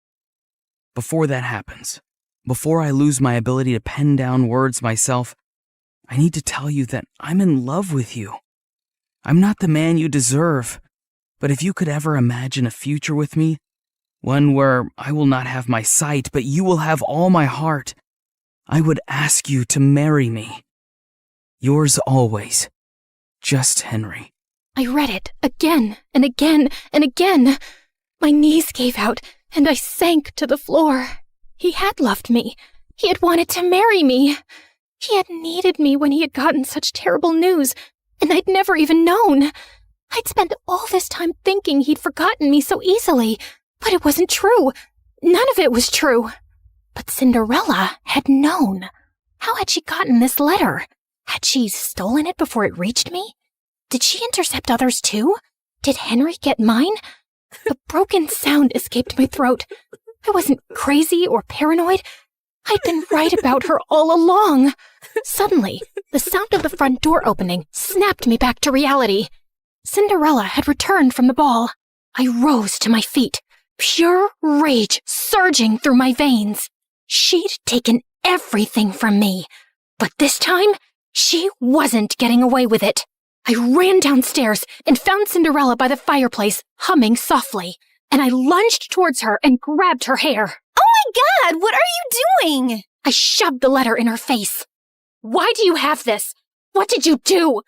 Before that happens, before I lose my ability to pen down words myself, I need to tell you that I'm in love with you. I'm not the man you deserve, but if you could ever imagine a future with me, one where I will not have my sight, but you will have all my heart, I would ask you to marry me. Yours always, Just Henry. I read it again and again and again. My knees gave out and I sank to the floor. He had loved me. He had wanted to marry me. He had needed me when he had gotten such terrible news, and I'd never even known. I'd spent all this time thinking he'd forgotten me so easily, but it wasn't true. None of it was true. But Cinderella had known. How had she gotten this letter? Had she stolen it before it reached me? Did she intercept others too? Did Henry get mine? A broken sound escaped my throat. I wasn't crazy or paranoid. I'd been right about her all along. Suddenly, the sound of the front door opening snapped me back to reality. Cinderella had returned from the ball. I rose to my feet, pure rage surging through my veins. She'd taken everything from me, but this time, she wasn't getting away with it. I ran downstairs and found Cinderella by the fireplace, humming softly, and I lunged towards her and grabbed her hair. Oh my God, what are you doing? I shoved the letter in her face. Why do you have this? What did you do?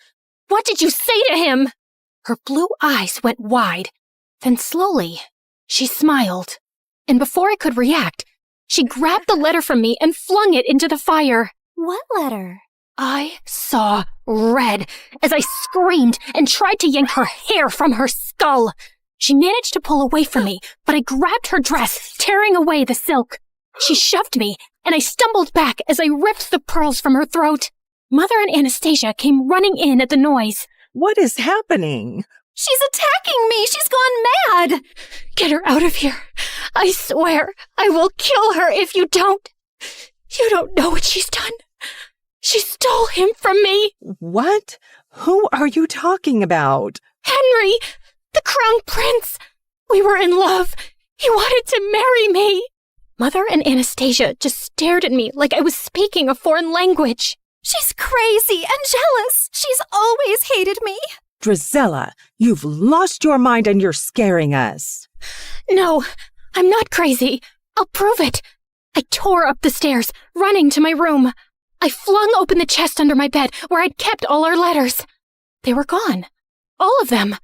What did you say to him? Her blue eyes went wide. Then slowly, she smiled. And before I could react, she grabbed the letter from me and flung it into the fire. What letter? I saw red as I screamed and tried to yank her hair from her skull. She managed to pull away from me, but I grabbed her dress, tearing away the silk. She shoved me, and I stumbled back as I ripped the pearls from her throat. Mother and Anastasia came running in at the noise. What is happening? She's attacking me! She's gone mad! Get her out of here. I swear I will kill her if you don't. You don't know what she's done. She stole him from me. What? Who are you talking about? Henry, the crown prince. We were in love. He wanted to marry me. Mother and Anastasia just stared at me like I was speaking a foreign language. She's crazy and jealous. She's always hated me. Drizella, you've lost your mind and you're scaring us. No, I'm not crazy. I'll prove it. I tore up the stairs, running to my room. I flung open the chest under my bed where I'd kept all our letters. They were gone. All of them.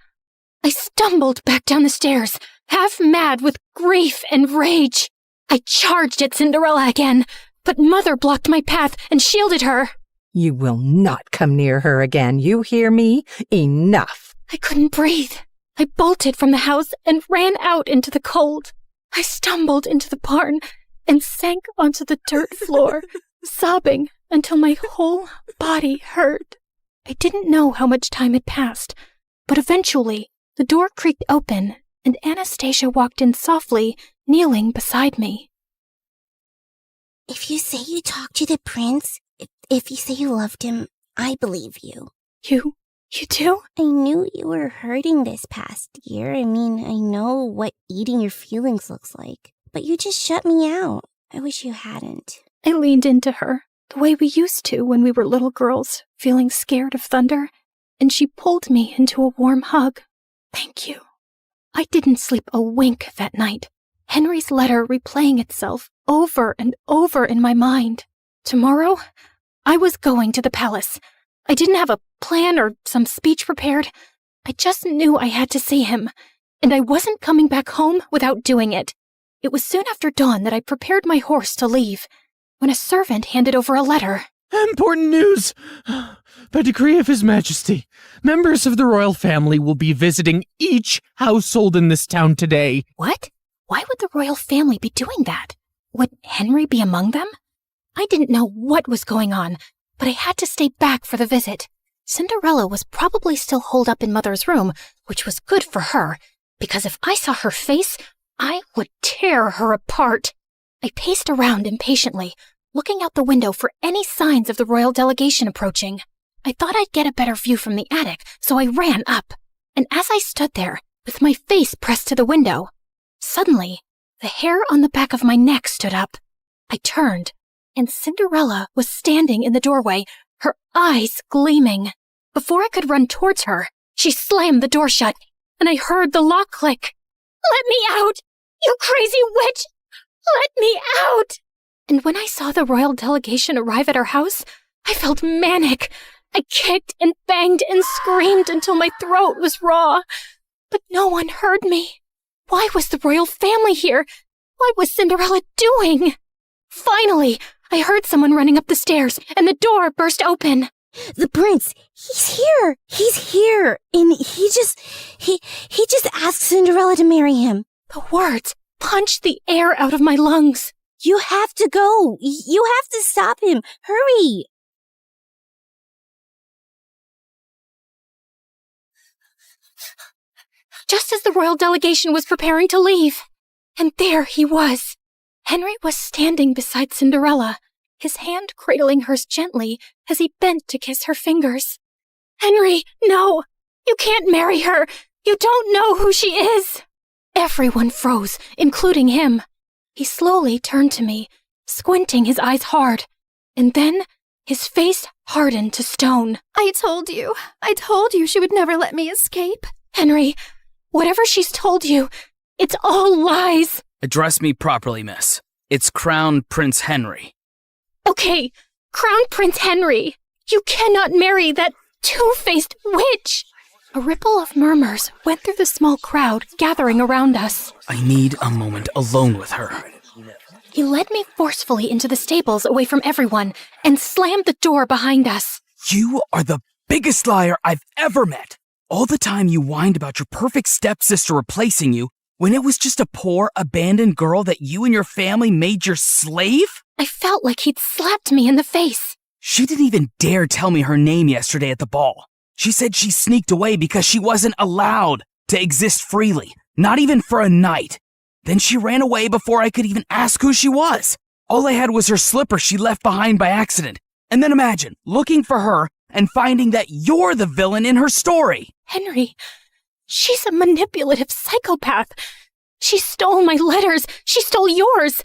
I stumbled back down the stairs, half mad with grief and rage. I charged at Cinderella again, but Mother blocked my path and shielded her. You will not come near her again, you hear me? Enough. I couldn't breathe. I bolted from the house and ran out into the cold. I stumbled into the barn and sank onto the dirt floor, sobbing until my whole body hurt. I didn't know how much time had passed, but eventually the door creaked open and Anastasia walked in softly, kneeling beside me. If you say you talked to the prince, if you say you loved him, I believe you. You do? I knew you were hurting this past year. I mean, I know what eating your feelings looks like. But you just shut me out. I wish you hadn't. I leaned into her, the way we used to when we were little girls, feeling scared of thunder, and she pulled me into a warm hug. Thank you. I didn't sleep a wink that night. Henry's letter replaying itself over and over in my mind. Tomorrow, I was going to the palace. I didn't have a plan or some speech prepared. I just knew I had to see him, and I wasn't coming back home without doing it. It was soon after dawn that I prepared my horse to leave, when a servant handed over a letter. Important news! By decree of His Majesty, members of the royal family will be visiting each household in this town today. What? Why would the royal family be doing that? Would Henry be among them? I didn't know what was going on, but I had to stay back for the visit. Cinderella was probably still holed up in Mother's room, which was good for her, because if I saw her face, I would tear her apart. I paced around impatiently, looking out the window for any signs of the royal delegation approaching. I thought I'd get a better view from the attic, so I ran up. And as I stood there, with my face pressed to the window, suddenly, the hair on the back of my neck stood up. I turned, and Cinderella was standing in the doorway, her eyes gleaming. Before I could run towards her, she slammed the door shut, and I heard the lock click. "Let me out! You crazy witch! Let me out!" And when I saw the royal delegation arrive at our house, I felt manic. I kicked and banged and screamed until my throat was raw. But no one heard me. Why was the royal family here? What was Cinderella doing? Finally, I heard someone running up the stairs, and the door burst open. The prince, he's here. He's here. And he just asked Cinderella to marry him. The words punched the air out of my lungs. You have to go. You have to stop him. Hurry. Just as the royal delegation was preparing to leave. And there he was. Henry was standing beside Cinderella, his hand cradling hers gently as he bent to kiss her fingers. "Henry, no! You can't marry her! You don't know who she is!" Everyone froze, including him. He slowly turned to me, squinting his eyes hard, and then his face hardened to stone. I told you she would never let me escape. Henry, whatever she's told you, it's all lies. Address me properly, miss. It's Crown Prince Henry. Okay, Crown Prince Henry. You cannot marry that two-faced witch. A ripple of murmurs went through the small crowd gathering around us. I need a moment alone with her. He led me forcefully into the stables away from everyone and slammed the door behind us. You are the biggest liar I've ever met. All the time you whined about your perfect stepsister replacing you when it was just a poor, abandoned girl that you and your family made your slave? I felt like he'd slapped me in the face. She didn't even dare tell me her name yesterday at the ball. She said she sneaked away because she wasn't allowed to exist freely, not even for a night. Then she ran away before I could even ask who she was. All I had was her slipper she left behind by accident. And then imagine looking for her and finding that you're the villain in her story. Henry, she's a manipulative psychopath. She stole my letters. She stole yours.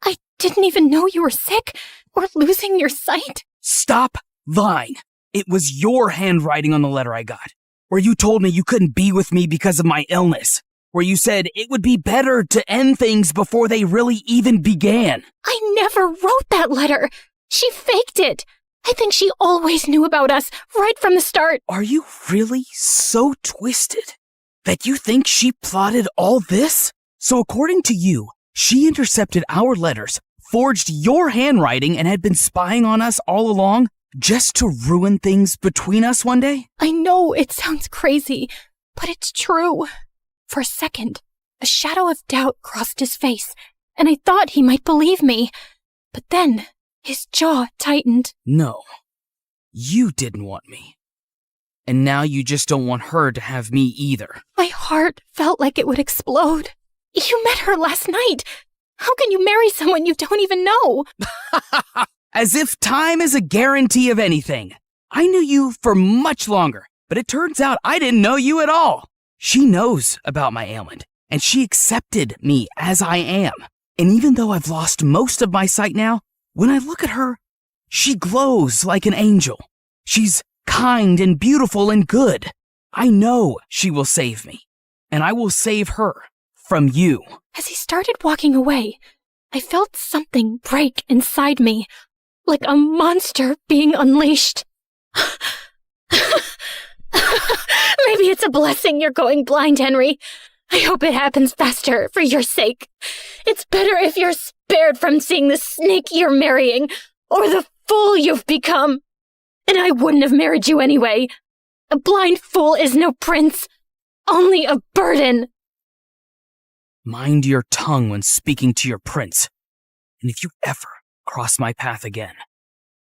I didn't even know you were sick or losing your sight. Stop lying. It was your handwriting on the letter I got, where you told me you couldn't be with me because of my illness, where you said it would be better to end things before they really even began. I never wrote that letter. She faked it. I think she always knew about us right from the start. Are you really so twisted that you think she plotted all this? So according to you, she intercepted our letters, forged your handwriting, and had been spying on us all along just to ruin things between us one day? I know it sounds crazy, but it's true. For a second, a shadow of doubt crossed his face, and I thought he might believe me. But then his jaw tightened. No, you didn't want me. And now you just don't want her to have me either. My heart felt like it would explode. You met her last night. How can you marry someone you don't even know? As if time is a guarantee of anything. I knew you for much longer, but it turns out I didn't know you at all. She knows about my ailment, and she accepted me as I am. And even though I've lost most of my sight now, when I look at her, she glows like an angel. She's kind and beautiful and good. I know she will save me, and I will save her from you. As he started walking away, I felt something break inside me, like a monster being unleashed. Maybe it's a blessing you're going blind, Henry. I hope it happens faster for your sake. It's better if you're spared from seeing the snake you're marrying, or the fool you've become. And I wouldn't have married you anyway. A blind fool is no prince, only a burden. Mind your tongue when speaking to your prince. And if you ever cross my path again,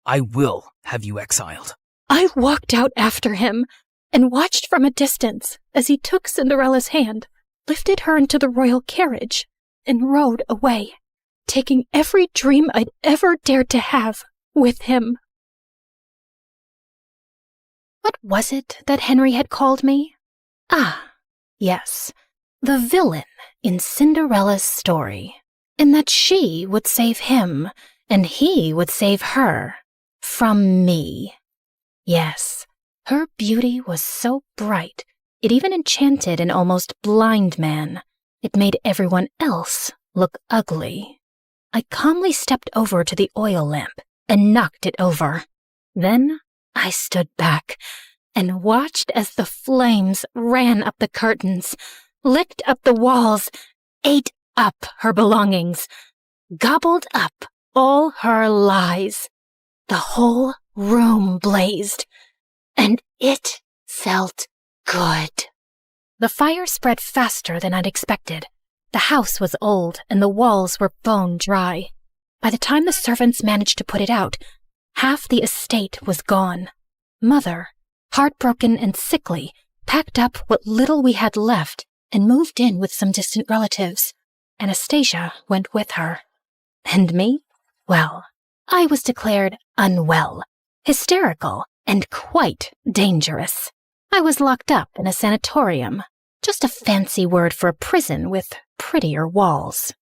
I will have you exiled. I walked out after him and watched from a distance as he took Cinderella's hand, lifted her into the royal carriage, and rode away, taking every dream I'd ever dared to have with him. What was it that Henry had called me? Ah, yes, the villain in Cinderella's story, in that she would save him and he would save her from me. Yes, her beauty was so bright, it even enchanted an almost blind man. It made everyone else look ugly. I calmly stepped over to the oil lamp and knocked it over. Then I stood back and watched as the flames ran up the curtains, licked up the walls, ate up her belongings, gobbled up all her lies. The whole room blazed, and it felt good. The fire spread faster than I'd expected. The house was old, and the walls were bone dry. By the time the servants managed to put it out, half the estate was gone. Mother, heartbroken and sickly, packed up what little we had left and moved in with some distant relatives. Anastasia went with her. And me? Well, I was declared unwell, hysterical, and quite dangerous. I was locked up in a sanatorium, just a fancy word for a prison with prettier walls.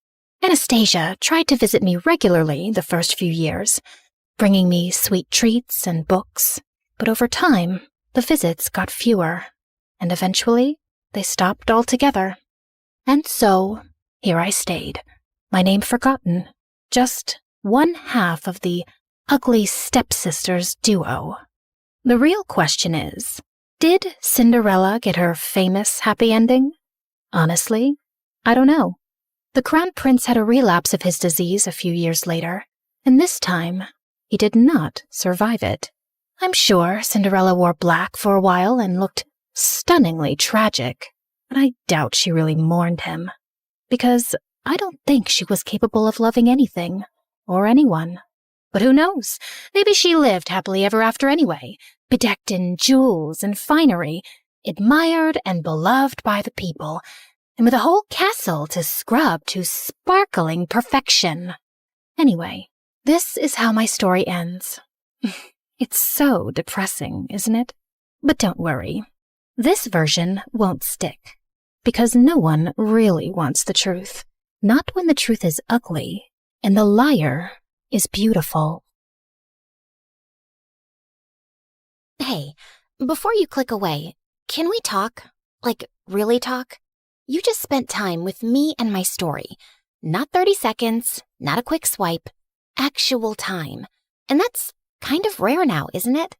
Anastasia tried to visit me regularly the first few years, bringing me sweet treats and books, but over time, the visits got fewer, and eventually they stopped altogether. And so, here I stayed, my name forgotten, just one half of the ugly stepsisters duo. The real question is, Did Cinderella get her famous happy ending? Honestly, I don't know. The Crown Prince had a relapse of his disease a few years later, and this time, he did not survive it. I'm sure Cinderella wore black for a while and looked stunningly tragic, but I doubt she really mourned him, because I don't think she was capable of loving anything or anyone. But who knows? Maybe she lived happily ever after anyway, bedecked in jewels and finery, admired and beloved by the people, and with a whole castle to scrub to sparkling perfection. Anyway, this is how my story ends. It's so depressing, isn't it? But don't worry. This version won't stick, because no one really wants the truth. Not when the truth is ugly and the liar is beautiful. Hey, before you click away, can we talk? Like, really talk? You just spent time with me and my story. Not 30 seconds, not a quick swipe, actual time. And that's kind of rare now, isn't it?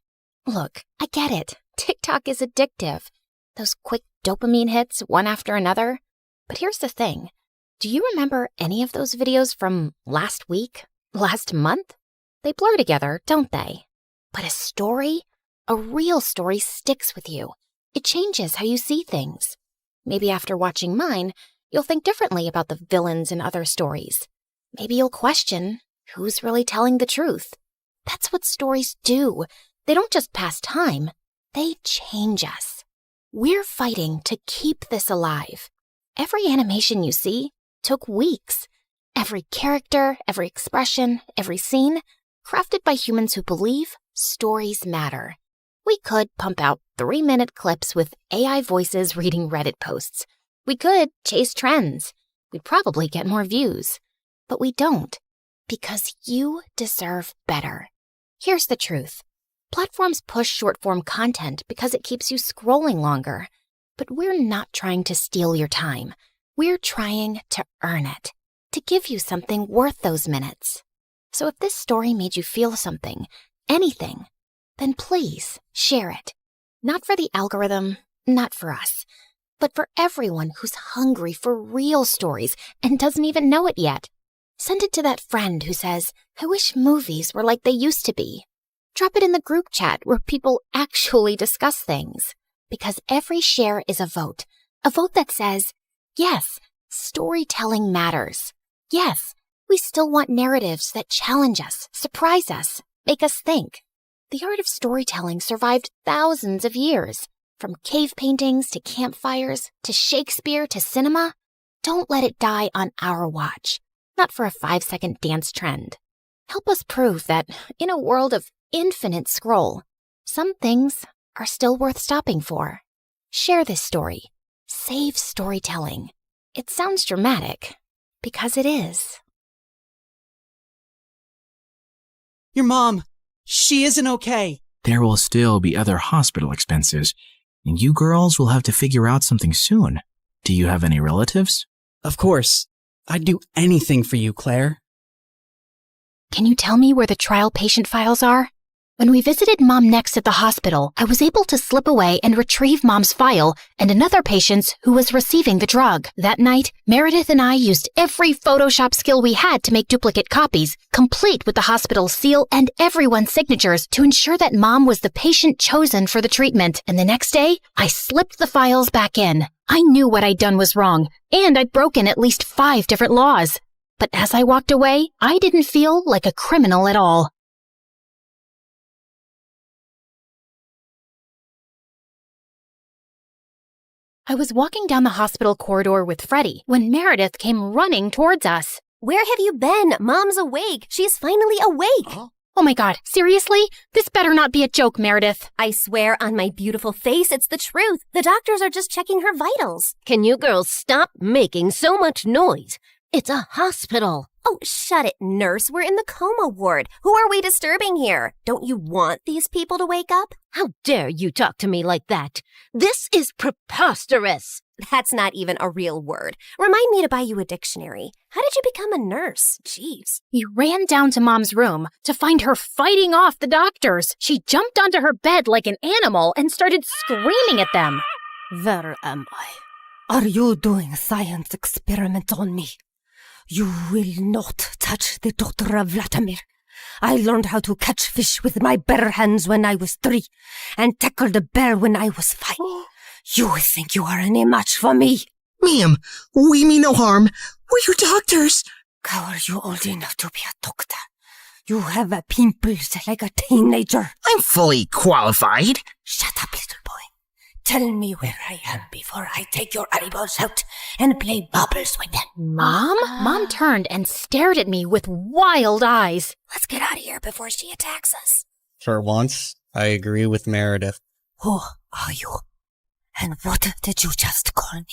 Look, I get it. TikTok is addictive. Those quick dopamine hits, one after another. But here's the thing. Do you remember any of those videos from last week? Last month? They blur together, don't they? But a story, a real story, sticks with you. It changes how you see things. Maybe after watching mine, you'll think differently about the villains in other stories. Maybe you'll question who's really telling the truth. That's what stories do. They don't just pass time, they change us. We're fighting to keep this alive. Every animation you see took weeks. Every character, every expression, every scene, crafted by humans who believe stories matter. We could pump out 3-minute clips with AI voices reading Reddit posts. We could chase trends. We'd probably get more views. But we don't, because you deserve better. Here's the truth. Platforms push short-form content because it keeps you scrolling longer. But we're not trying to steal your time. We're trying to earn it, to give you something worth those minutes. So if this story made you feel something, anything, then please share it. Not for the algorithm, not for us, but for everyone who's hungry for real stories and doesn't even know it yet. Send it to that friend who says, I wish movies were like they used to be. Drop it in the group chat where people actually discuss things. Because every share is a vote that says, yes, storytelling matters. Yes, we still want narratives that challenge us, surprise us, make us think. The art of storytelling survived thousands of years. From cave paintings to campfires to Shakespeare to cinema. Don't let it die on our watch. Not for a 5-second dance trend. Help us prove that in a world of infinite scroll, some things are still worth stopping for. Share this story. Save storytelling. It sounds dramatic, because it is. Your mom, she isn't okay. There will still be other hospital expenses, and you girls will have to figure out something soon. Do you have any relatives? Of course. I'd do anything for you, Claire. Can you tell me where the trial patient files are? When we visited Mom next at the hospital, I was able to slip away and retrieve Mom's file and another patient's who was receiving the drug. That night, Meredith and I used every Photoshop skill we had to make duplicate copies, complete with the hospital seal and everyone's signatures to ensure that Mom was the patient chosen for the treatment. And the next day, I slipped the files back in. I knew what I'd done was wrong, and I'd broken at least 5 different laws. But as I walked away, I didn't feel like a criminal at all. I was walking down the hospital corridor with Freddie when Meredith came running towards us. Where have you been? Mom's awake. She's finally awake. Huh? Oh my God, seriously? This better not be a joke, Meredith. I swear on my beautiful face, it's the truth. The doctors are just checking her vitals. Can you girls stop making so much noise? It's a hospital. Oh, shut it, nurse. We're in the coma ward. Who are we disturbing here? Don't you want these people to wake up? How dare you talk to me like that? This is preposterous. That's not even a real word. Remind me to buy you a dictionary. How did you become a nurse? Jeez. We ran down to Mom's room to find her fighting off the doctors. She jumped onto her bed like an animal and started screaming at them. Where am I? Are you doing a science experiment on me? You will not touch the daughter of Vladimir. I learned how to catch fish with my bare hands when I was 3 and tackled a bear when I was 5. You think you are any match for me? Ma'am, we mean no harm. We're your doctors. How are you old enough to be a doctor? You have pimples like a teenager. I'm fully qualified. Shut up, little boy. Tell me where I am before I take your eyeballs out and play bubbles with them. Mom? Mom turned and stared at me with wild eyes. Let's get out of here before she attacks us. For once, I agree with Meredith. Who are you? And what did you just call me?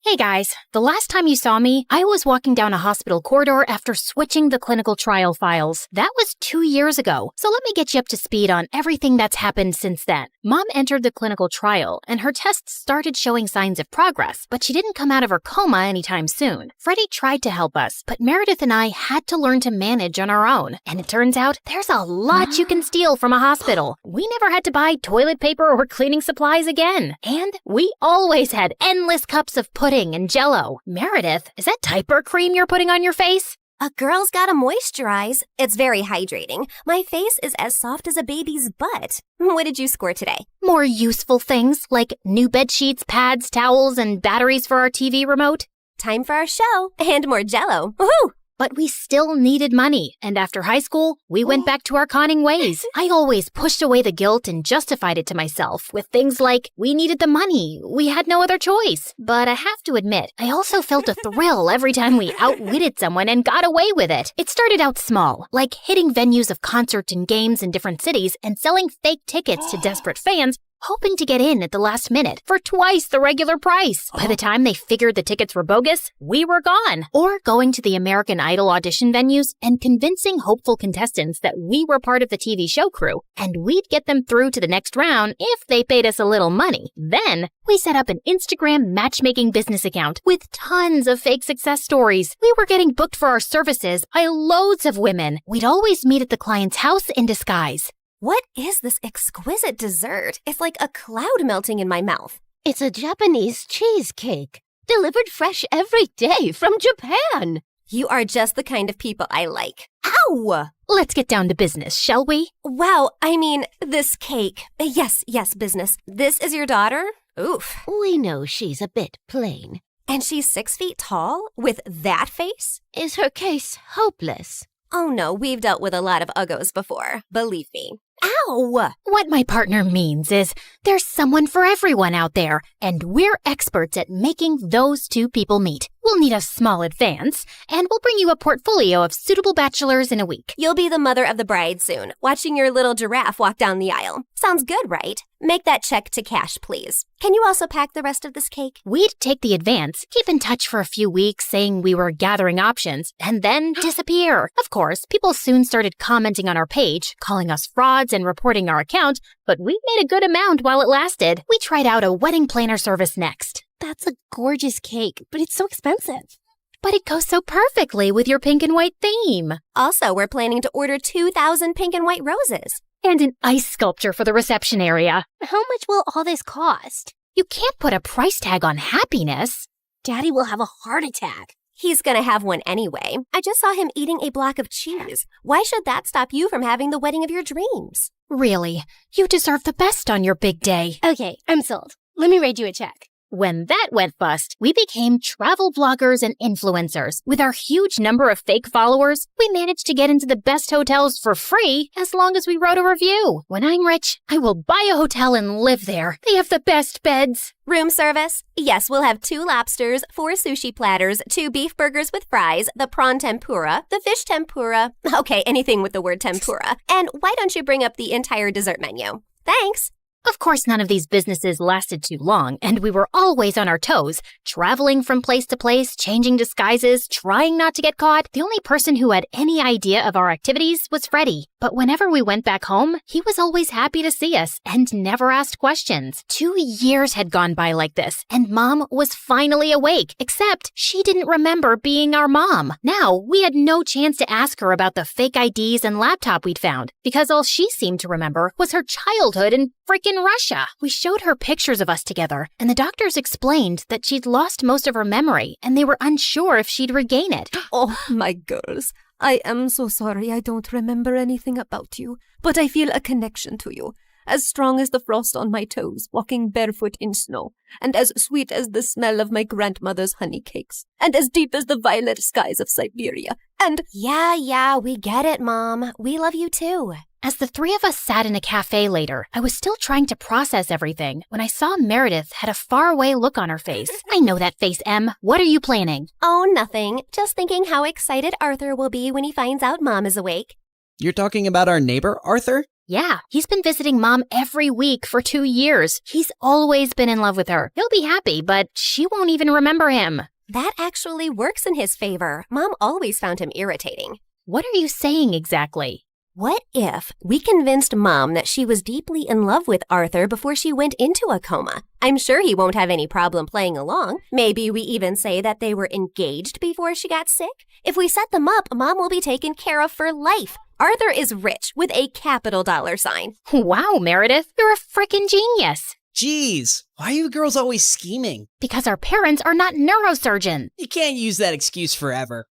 Hey guys, the last time you saw me, I was walking down a hospital corridor after switching the clinical trial files. That was 2 years ago, so let me get you up to speed on everything that's happened since then. Mom entered the clinical trial, and her tests started showing signs of progress, but she didn't come out of her coma anytime soon. Freddie tried to help us, but Meredith and I had to learn to manage on our own. And it turns out, there's a lot you can steal from a hospital. We never had to buy toilet paper or cleaning supplies again. And we always had endless cups of pudding and Jell-O. Meredith, is that diaper cream you're putting on your face? A girl's gotta moisturize. It's very hydrating. My face is as soft as a baby's butt. What did you score today? More useful things like new bed sheets, pads, towels, and batteries for our TV remote. Time for our show and more Jell-O. Woohoo! But we still needed money, and after high school, we went back to our conning ways. I always pushed away the guilt and justified it to myself with things like, we needed the money, we had no other choice. But I have to admit, I also felt a thrill every time we outwitted someone and got away with it. It started out small, like hitting venues of concerts and games in different cities and selling fake tickets to desperate fans, hoping to get in at the last minute for twice the regular price. By the time they figured the tickets were bogus, we were gone. Or going to the American Idol audition venues and convincing hopeful contestants that we were part of the TV show crew, and we'd get them through to the next round if they paid us a little money. Then, we set up an Instagram matchmaking business account with tons of fake success stories. We were getting booked for our services by loads of women. We'd always meet at the client's house in disguise. What is this exquisite dessert? It's like a cloud melting in my mouth. It's a Japanese cheesecake, delivered fresh every day from Japan. You are just the kind of people I like. Ow! Let's get down to business, shall we? Wow, I mean, this cake. Yes, business. This is your daughter? Oof. We know she's a bit plain. And she's 6 feet tall? With that face? Is her case hopeless? Oh no, we've dealt with a lot of uggos before. Believe me. Ow! What my partner means is there's someone for everyone out there, and we're experts at making those two people meet. We'll need a small advance, and we'll bring you a portfolio of suitable bachelors in a week. You'll be the mother of the bride soon, watching your little giraffe walk down the aisle. Sounds good, right? Make that check to cash, please. Can you also pack the rest of this cake? We'd take the advance, keep in touch for a few weeks saying we were gathering options, and then disappear. Of course, people soon started commenting on our page, calling us frauds and reporting our account, but we made a good amount while it lasted. We tried out a wedding planner service next. That's a gorgeous cake, but it's so expensive. But it goes so perfectly with your pink and white theme. Also, we're planning to order 2,000 pink and white roses. And an ice sculpture for the reception area. How much will all this cost? You can't put a price tag on happiness. Daddy will have a heart attack. He's gonna have one anyway. I just saw him eating a block of cheese. Why should that stop you from having the wedding of your dreams? Really, you deserve the best on your big day. Okay, I'm sold. Let me write you a check. When that went bust, we became travel bloggers and influencers. With our huge number of fake followers, we managed to get into the best hotels for free as long as we wrote a review. When I'm rich, I will buy a hotel and live there. They have the best beds. Room service? Yes, we'll have 2 lobsters, 4 sushi platters, 2 beef burgers with fries, the prawn tempura, the fish tempura. Okay, anything with the word tempura. And why don't you bring up the entire dessert menu? Thanks. Of course, none of these businesses lasted too long, and we were always on our toes, traveling from place to place, changing disguises, trying not to get caught. The only person who had any idea of our activities was Freddie. But whenever we went back home, he was always happy to see us and never asked questions. 2 years had gone by like this, and Mom was finally awake, except she didn't remember being our mom. Now, we had no chance to ask her about the fake IDs and laptop we'd found, because all she seemed to remember was her childhood in frickin' Russia. We showed her pictures of us together, and the doctors explained that she'd lost most of her memory, and they were unsure if she'd regain it. Oh, my girls, I am so sorry I don't remember anything about you, but I feel a connection to you, as strong as the frost on my toes, walking barefoot in snow, and as sweet as the smell of my grandmother's honey cakes, and as deep as the violet skies of Siberia, and— Yeah, we get it, Mom. We love you too. As the three of us sat in a cafe later, I was still trying to process everything when I saw Meredith had a faraway look on her face. I know that face, Em. What are you planning? Oh, nothing. Just thinking how excited Arthur will be when he finds out Mom is awake. You're talking about our neighbor, Arthur? Yeah, he's been visiting Mom every week for 2 years. He's always been in love with her. He'll be happy, but she won't even remember him. That actually works in his favor. Mom always found him irritating. What are you saying exactly? What if we convinced Mom that she was deeply in love with Arthur before she went into a coma? I'm sure he won't have any problem playing along. Maybe we even say that they were engaged before she got sick. If we set them up, Mom will be taken care of for life. Arthur is rich with a capital $sign. Wow, Meredith, you're a frickin' genius. Jeez, why are you girls always scheming? Because our parents are not neurosurgeons. You can't use that excuse forever.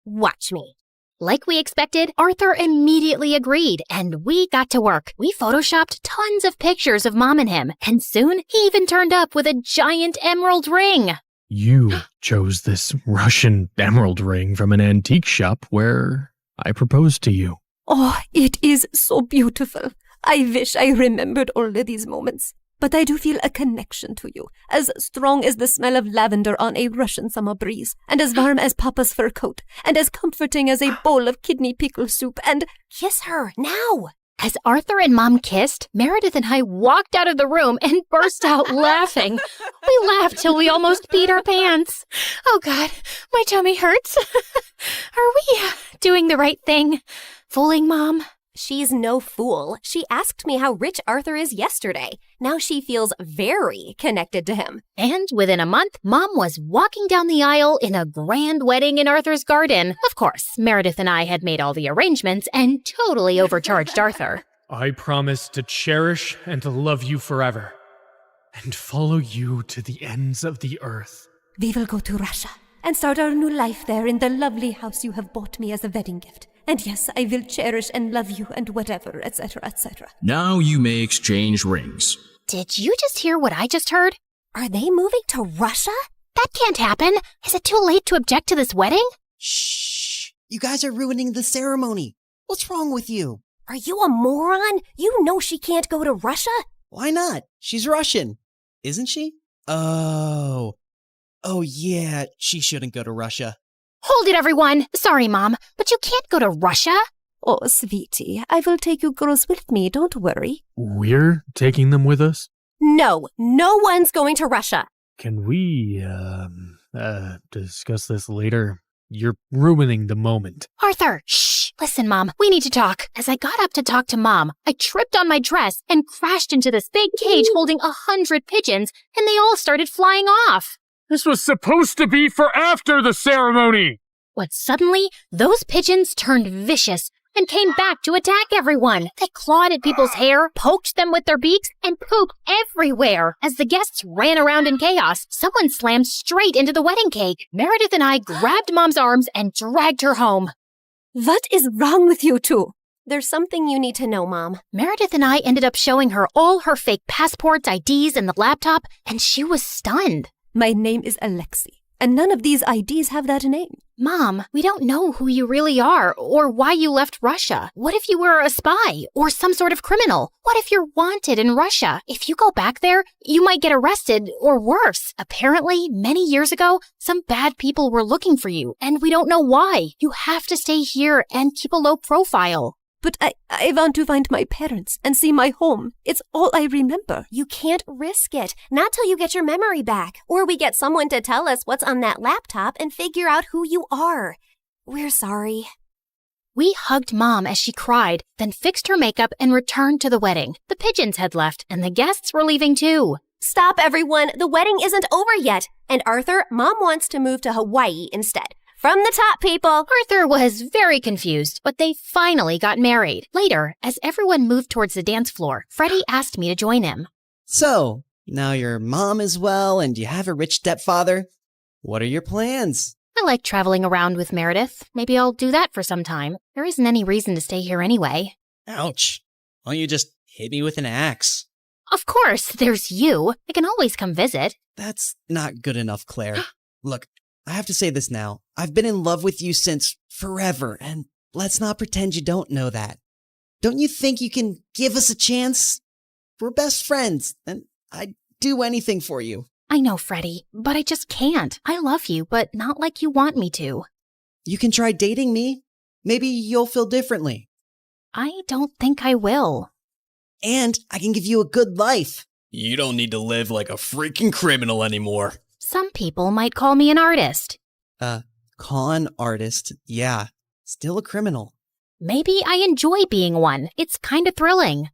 Watch me. Like we expected, Arthur immediately agreed, and we got to work. We photoshopped tons of pictures of Mom and him, and soon he even turned up with a giant emerald ring. You chose this Russian emerald ring from an antique shop where I proposed to you. Oh, it is so beautiful. I wish I remembered all of these moments. But I do feel a connection to you, as strong as the smell of lavender on a Russian summer breeze, and as warm as Papa's fur coat, and as comforting as a bowl of kidney pickle soup, and— Kiss her, now! As Arthur and Mom kissed, Meredith and I walked out of the room and burst out laughing. We laughed till we almost peed our pants. Oh God, my tummy hurts. Are we doing the right thing? Fooling Mom? She's no fool. She asked me how rich Arthur is yesterday. Now she feels very connected to him. And within a month, Mom was walking down the aisle in a grand wedding in Arthur's garden. Of course, Meredith and I had made all the arrangements and totally overcharged Arthur. I promise to cherish and to love you forever, and follow you to the ends of the earth. We will go to Russia and start our new life there in the lovely house you have bought me as a wedding gift. And yes, I will cherish and love you and whatever, etc., etc. Now you may exchange rings. Did you just hear what I just heard? Are they moving to Russia? That can't happen. Is it too late to object to this wedding? Shh! You guys are ruining the ceremony. What's wrong with you? Are you a moron? You know she can't go to Russia. Why not? She's Russian, isn't she? Oh, yeah, she shouldn't go to Russia. Hold it, everyone. Sorry, Mom, but you can't go to Russia. Oh, sweetie, I will take you girls with me, don't worry. We're taking them with us? No one's going to Russia. Can we, discuss this later? You're ruining the moment. Arthur, shh. Listen, Mom, we need to talk. As I got up to talk to Mom, I tripped on my dress and crashed into this big cage holding 100 pigeons, and they all started flying off. This was supposed to be for after the ceremony! But suddenly, those pigeons turned vicious and came back to attack everyone. They clawed at people's hair, poked them with their beaks, and pooped everywhere. As the guests ran around in chaos, someone slammed straight into the wedding cake. Meredith and I grabbed Mom's arms and dragged her home. What is wrong with you two? There's something you need to know, Mom. Meredith and I ended up showing her all her fake passports, IDs, and the laptop, and she was stunned. My name is Alexei, and none of these IDs have that name. Mom, we don't know who you really are or why you left Russia. What if you were a spy or some sort of criminal? What if you're wanted in Russia? If you go back there, you might get arrested or worse. Apparently, many years ago, some bad people were looking for you, and we don't know why. You have to stay here and keep a low profile. But I want to find my parents and see my home. It's all I remember. You can't risk it. Not till you get your memory back. Or we get someone to tell us what's on that laptop and figure out who you are. We're sorry. We hugged Mom as she cried, then fixed her makeup and returned to the wedding. The pigeons had left, and the guests were leaving too. Stop, everyone. The wedding isn't over yet. And Arthur, Mom wants to move to Hawaii instead. From the top, people. Arthur was very confused, but they finally got married. Later, as everyone moved towards the dance floor, Freddie asked me to join him. So, now your mom is well and you have a rich stepfather. What are your plans? I like traveling around with Meredith. Maybe I'll do that for some time. There isn't any reason to stay here anyway. Ouch. Why don't you just hit me with an axe? Of course, there's you. I can always come visit. That's not good enough, Claire. Look, I have to say this now. I've been in love with you since forever, and let's not pretend you don't know that. Don't you think you can give us a chance? We're best friends, and I'd do anything for you. I know, Freddie, but I just can't. I love you, but not like you want me to. You can try dating me. Maybe you'll feel differently. I don't think I will. And I can give you a good life. You don't need to live like a freaking criminal anymore. Some people might call me an artist. Con artist, yeah. Still a criminal. Maybe I enjoy being one. It's kind of thrilling.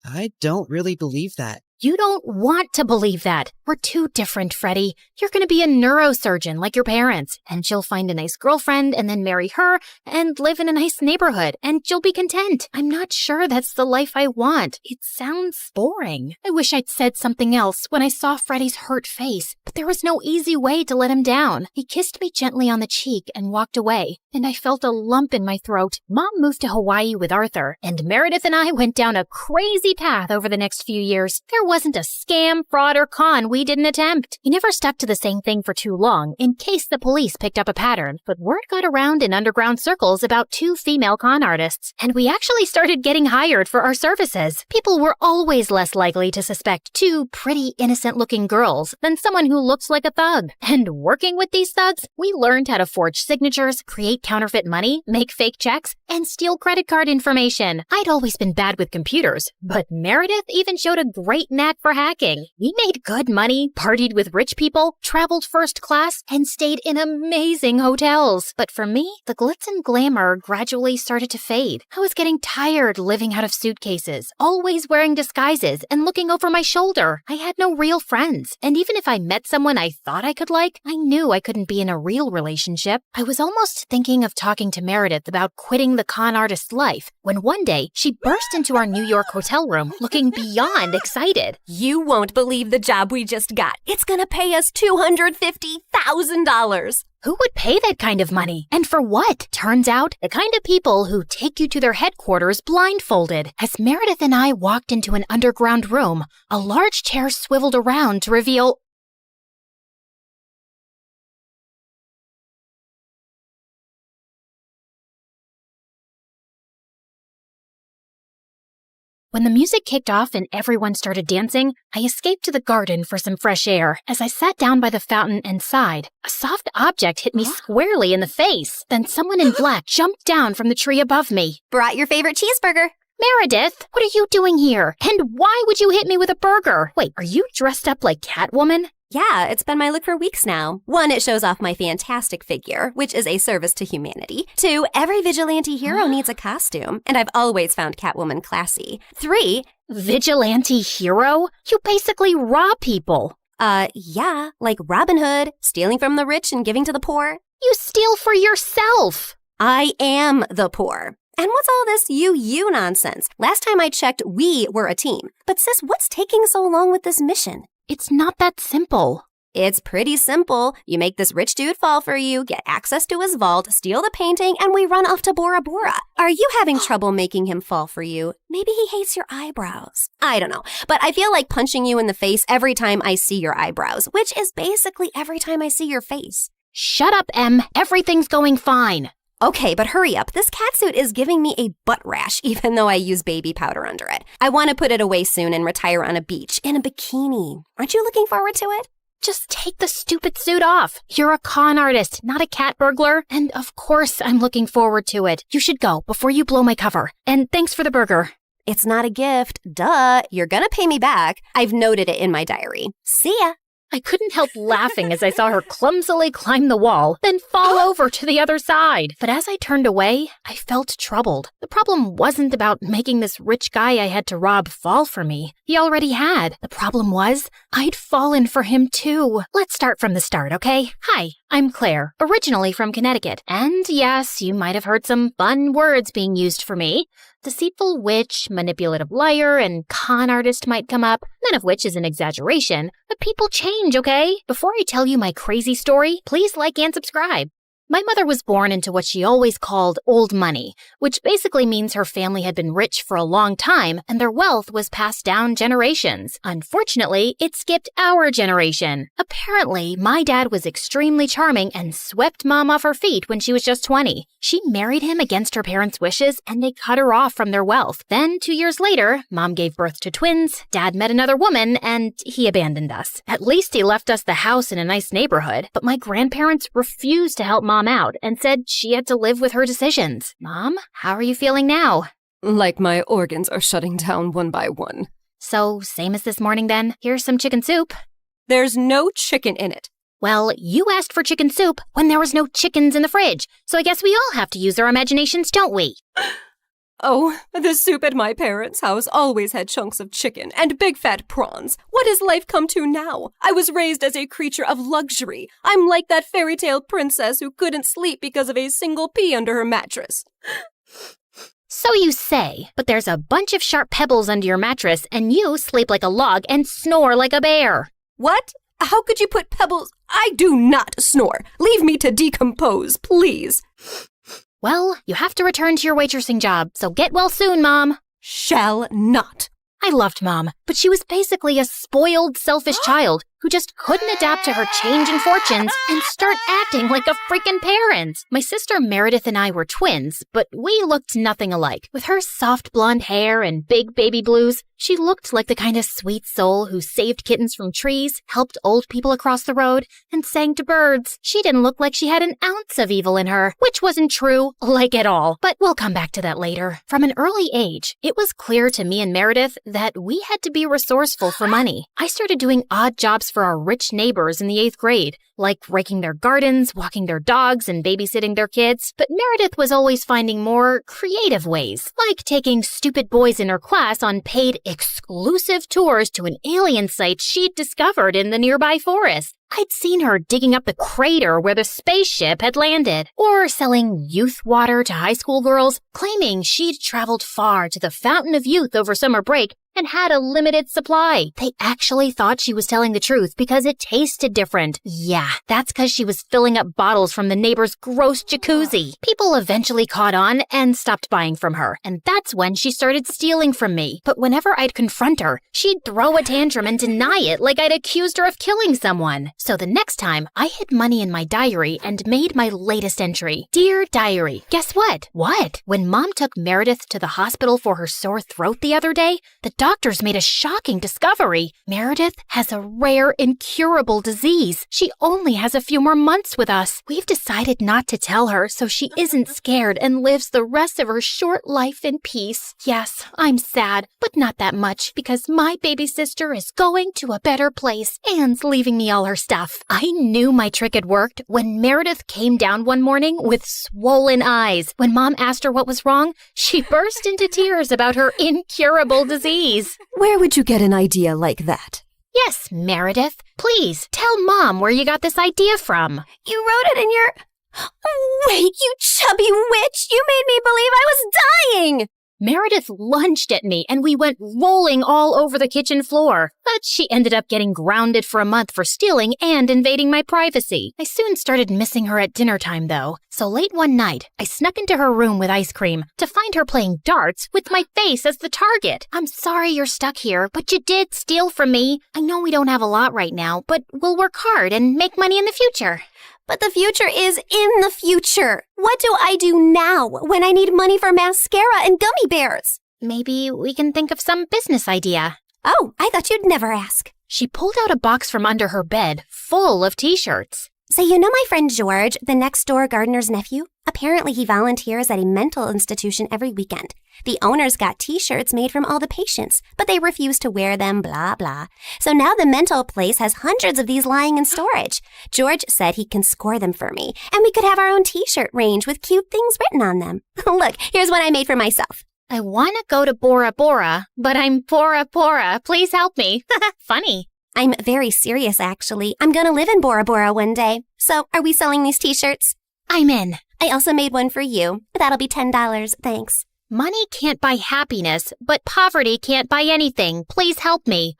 I don't really believe that. You don't want to believe that. We're too different, Freddie. You're going to be a neurosurgeon like your parents, and she'll find a nice girlfriend and then marry her and live in a nice neighborhood, and you'll be content. I'm not sure that's the life I want. It sounds boring. I wish I'd said something else when I saw Freddie's hurt face, but there was no easy way to let him down. He kissed me gently on the cheek and walked away, and I felt a lump in my throat. Mom moved to Hawaii with Arthur, and Meredith and I went down a crazy path over the next few years. There wasn't a scam, fraud, or con we didn't attempt. We never stuck to the same thing for too long, in case the police picked up a pattern, but word got around in underground circles about 2 female con artists, and we actually started getting hired for our services. People were always less likely to suspect 2 pretty, innocent-looking girls than someone who looks like a thug. And working with these thugs, we learned how to forge signatures, create counterfeit money, make fake checks, and steal credit card information. I'd always been bad with computers, but Meredith even showed a great knack for hacking. We made good money, partied with rich people, traveled first class, and stayed in amazing hotels. But for me, the glitz and glamour gradually started to fade. I was getting tired living out of suitcases, always wearing disguises and looking over my shoulder. I had no real friends, and even if I met someone I thought I could like, I knew I couldn't be in a real relationship. I was almost thinking of talking to Meredith about quitting the con artist life, when one day she burst into our New York hotel room looking beyond excited. You won't believe the job we just got. It's gonna pay us $250,000. Who would pay that kind of money? And for what? Turns out, the kind of people who take you to their headquarters blindfolded. As Meredith and I walked into an underground room, a large chair swiveled around to reveal... When the music kicked off and everyone started dancing, I escaped to the garden for some fresh air. As I sat down by the fountain and sighed, a soft object hit me squarely in the face. Then someone in black jumped down from the tree above me. Brought your favorite cheeseburger. Meredith, what are you doing here? And why would you hit me with a burger? Wait, are you dressed up like Catwoman? Yeah, it's been my look for weeks now. 1, it shows off my fantastic figure, which is a service to humanity. 2, every vigilante hero needs a costume, and I've always found Catwoman classy. 3, vigilante hero? You basically rob people. Yeah, like Robin Hood, stealing from the rich and giving to the poor. You steal for yourself. I am the poor. And what's all this you nonsense? Last time I checked, we were a team. But sis, what's taking so long with this mission? It's not that simple. It's pretty simple. You make this rich dude fall for you, get access to his vault, steal the painting, and we run off to Bora Bora. Are you having trouble making him fall for you? Maybe he hates your eyebrows. I don't know, but I feel like punching you in the face every time I see your eyebrows, which is basically every time I see your face. Shut up, Em. Everything's going fine. Okay, but hurry up. This catsuit is giving me a butt rash, even though I use baby powder under it. I want to put it away soon and retire on a beach in a bikini. Aren't you looking forward to it? Just take the stupid suit off. You're a con artist, not a cat burglar. And of course, I'm looking forward to it. You should go before you blow my cover. And thanks for the burger. It's not a gift. Duh. You're gonna pay me back. I've noted it in my diary. See ya. I couldn't help laughing as I saw her clumsily climb the wall, then fall over to the other side. But as I turned away, I felt troubled. The problem wasn't about making this rich guy I had to rob fall for me. He already had. The problem was, I'd fallen for him too. Let's start from the start, okay? Hi, I'm Claire, originally from Connecticut. And yes, you might have heard some fun words being used for me. Deceitful witch, manipulative liar, and con artist might come up, none of which is an exaggeration. But people change, okay? Before I tell you my crazy story, please like and subscribe. My mother was born into what she always called old money, which basically means her family had been rich for a long time and their wealth was passed down generations. Unfortunately, it skipped our generation. Apparently, my dad was extremely charming and swept Mom off her feet when she was just 20. She married him against her parents' wishes and they cut her off from their wealth. Then, 2 years later, Mom gave birth to twins, Dad met another woman, and he abandoned us. At least he left us the house in a nice neighborhood, but my grandparents refused to help Mom out and said she had to live with her decisions. Mom, how are you feeling now? Like my organs are shutting down one by one. So, same as this morning then? Here's some chicken soup. There's no chicken in it. Well, you asked for chicken soup when there was no chickens in the fridge, so I guess we all have to use our imaginations, don't we? Oh, the soup at my parents' house always had chunks of chicken and big fat prawns. What has life come to now? I was raised as a creature of luxury. I'm like that fairy tale princess who couldn't sleep because of a single pea under her mattress. So you say, but there's a bunch of sharp pebbles under your mattress and you sleep like a log and snore like a bear. What? How could you put pebbles? I do not snore. Leave me to decompose, please. Well, you have to return to your waitressing job, so get well soon, Mom. Shall not. I loved Mom, but she was basically a spoiled, selfish child who just couldn't adapt to her change in fortunes and start acting like a freaking parent. My sister Meredith and I were twins, but we looked nothing alike. With her soft blonde hair and big baby blues, she looked like the kind of sweet soul who saved kittens from trees, helped old people across the road, and sang to birds. She didn't look like she had an ounce of evil in her, which wasn't true, like at all. But we'll come back to that later. From an early age, it was clear to me and Meredith that we had to be resourceful for money. I started doing odd jobs for our rich neighbors in the 8th grade, like raking their gardens, walking their dogs, and babysitting their kids. But Meredith was always finding more creative ways, like taking stupid boys in her class on paid exclusive tours to an alien site she'd discovered in the nearby forest. I'd seen her digging up the crater where the spaceship had landed, or selling youth water to high school girls, claiming she'd traveled far to the Fountain of Youth over summer break and had a limited supply. They actually thought she was telling the truth because it tasted different. Yeah, that's because she was filling up bottles from the neighbor's gross jacuzzi. People eventually caught on and stopped buying from her, and that's when she started stealing from me. But whenever I'd confront her, she'd throw a tantrum and deny it like I'd accused her of killing someone. So the next time, I hid money in my diary and made my latest entry. Dear Diary, guess what? What? When Mom took Meredith to the hospital for her sore throat the other day, the doctors made a shocking discovery. Meredith has a rare, incurable disease. She only has a few more months with us. We've decided not to tell her so she isn't scared and lives the rest of her short life in peace. Yes, I'm sad, but not that much because my baby sister is going to a better place and's leaving me all her stuff. I knew my trick had worked when Meredith came down one morning with swollen eyes. When Mom asked her what was wrong, she burst into tears about her incurable disease. Where would you get an idea like that? Yes, Meredith. Please, tell Mom where you got this idea from. You wrote it in your... Wait, you chubby witch! You made me believe I was dying! Meredith lunged at me and we went rolling all over the kitchen floor. But she ended up getting grounded for a month for stealing and invading my privacy. I soon started missing her at dinner time though. So late one night, I snuck into her room with ice cream to find her playing darts with my face as the target. I'm sorry you're stuck here, but you did steal from me. I know we don't have a lot right now, but we'll work hard and make money in the future. But the future is in the future. What do I do now when I need money for mascara and gummy bears? Maybe we can think of some business idea. Oh, I thought you'd never ask. She pulled out a box from under her bed full of t-shirts. So you know my friend George, the next-door gardener's nephew? Apparently he volunteers at a mental institution every weekend. The owners got t-shirts made from all the patients, but they refuse to wear them, blah, blah. So now the mental place has hundreds of these lying in storage. George said he can score them for me, and we could have our own t-shirt range with cute things written on them. Look, here's one I made for myself. I want to go to Bora Bora, but I'm Bora Bora. Please help me. Funny. I'm very serious, actually. I'm gonna live in Bora Bora one day. So, are we selling these t-shirts? I'm in. I also made one for you. That'll be $10, thanks. Money can't buy happiness, but poverty can't buy anything. Please help me.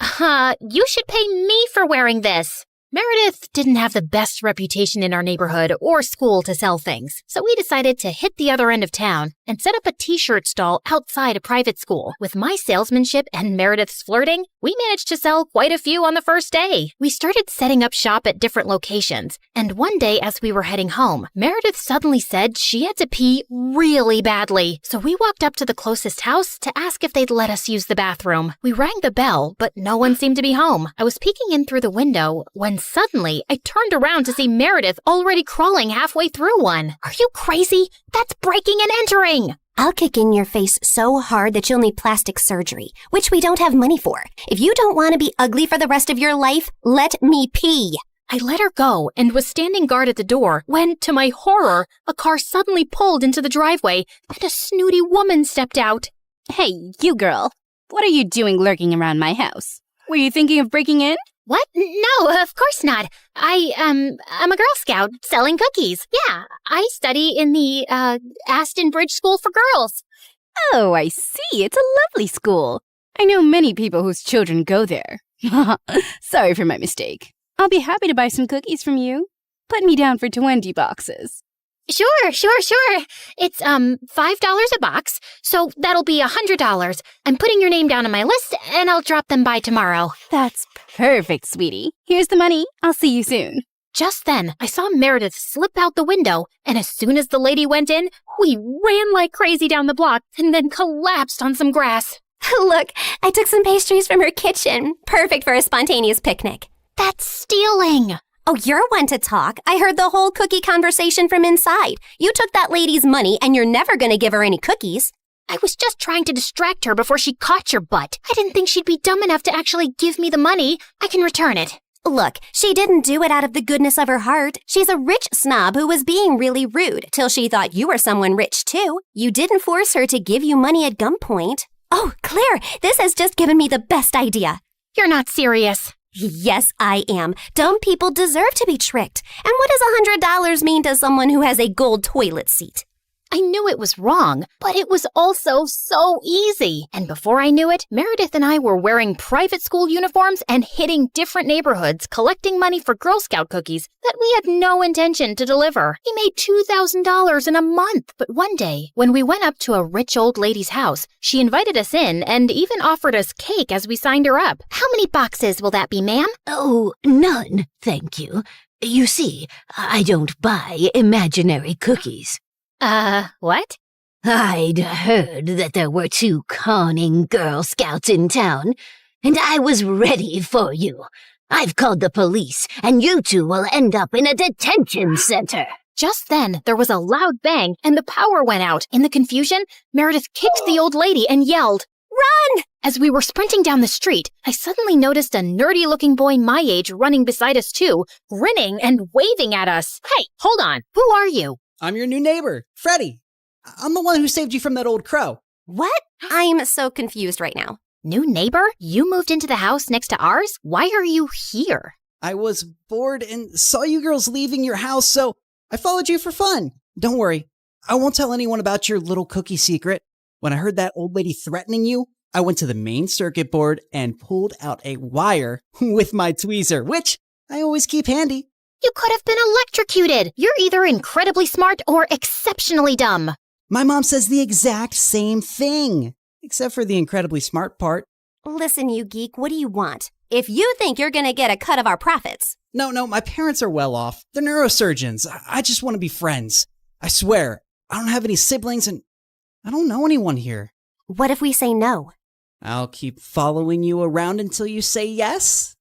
You should pay me for wearing this. Meredith didn't have the best reputation in our neighborhood or school to sell things, so we decided to hit the other end of town and set up a t-shirt stall outside a private school. With my salesmanship and Meredith's flirting, we managed to sell quite a few on the first day. We started setting up shop at different locations, and one day as we were heading home, Meredith suddenly said she had to pee really badly. So we walked up to the closest house to ask if they'd let us use the bathroom. We rang the bell, but no one seemed to be home. I was peeking in through the window when suddenly I turned around to see Meredith already crawling halfway through one. Are you crazy? That's breaking and entering! I'll kick in your face so hard that you'll need plastic surgery, which we don't have money for. If you don't want to be ugly for the rest of your life, let me pee. I let her go and was standing guard at the door when, to my horror, a car suddenly pulled into the driveway and a snooty woman stepped out. Hey, you girl. What are you doing lurking around my house? Were you thinking of breaking in? What? No, of course not. I'm a Girl Scout selling cookies. Yeah, I study in the, Aston Bridge School for Girls. Oh, I see. It's a lovely school. I know many people whose children go there. Sorry for my mistake. I'll be happy to buy some cookies from you. Put me down for 20 boxes. Sure. It's, $5 a box, so that'll be $100. I'm putting your name down on my list, and I'll drop them by tomorrow. That's perfect, sweetie. Here's the money. I'll see you soon. Just then, I saw Meredith slip out the window, and as soon as the lady went in, we ran like crazy down the block and then collapsed on some grass. Look, I took some pastries from her kitchen. Perfect for a spontaneous picnic. That's stealing. Oh, you're one to talk. I heard the whole cookie conversation from inside. You took that lady's money and you're never going to give her any cookies. I was just trying to distract her before she caught your butt. I didn't think she'd be dumb enough to actually give me the money. I can return it. Look, she didn't do it out of the goodness of her heart. She's a rich snob who was being really rude till she thought you were someone rich too. You didn't force her to give you money at gunpoint. Oh, Claire, this has just given me the best idea. You're not serious. Yes, I am. Dumb people deserve to be tricked. And what does $100 mean to someone who has a gold toilet seat? I knew it was wrong, but it was also so easy. And before I knew it, Meredith and I were wearing private school uniforms and hitting different neighborhoods collecting money for Girl Scout cookies that we had no intention to deliver. We made $2,000 in a month. But one day, when we went up to a rich old lady's house, she invited us in and even offered us cake as we signed her up. How many boxes will that be, ma'am? Oh, none, thank you. You see, I don't buy imaginary cookies. What? I'd heard that there were 2 conning Girl Scouts in town, and I was ready for you. I've called the police, and you 2 will end up in a detention center. Just then, there was a loud bang, and the power went out. In the confusion, Meredith kicked the old lady and yelled, "Run!" As we were sprinting down the street, I suddenly noticed a nerdy-looking boy my age running beside us too, grinning and waving at us. Hey, hold on. Who are you? I'm your new neighbor, Freddie. I'm the one who saved you from that old crow. What? I'm so confused right now. New neighbor? You moved into the house next to ours? Why are you here? I was bored and saw you girls leaving your house, so I followed you for fun. Don't worry, I won't tell anyone about your little cookie secret. When I heard that old lady threatening you, I went to the main circuit board and pulled out a wire with my tweezer, which I always keep handy. You could have been electrocuted. You're either incredibly smart or exceptionally dumb. My mom says the exact same thing, except for the incredibly smart part. Listen, you geek, what do you want? If you think you're going to get a cut of our profits. No, my parents are well off. They're neurosurgeons. I just want to be friends. I swear, I don't have any siblings and I don't know anyone here. What if we say no? I'll keep following you around until you say yes?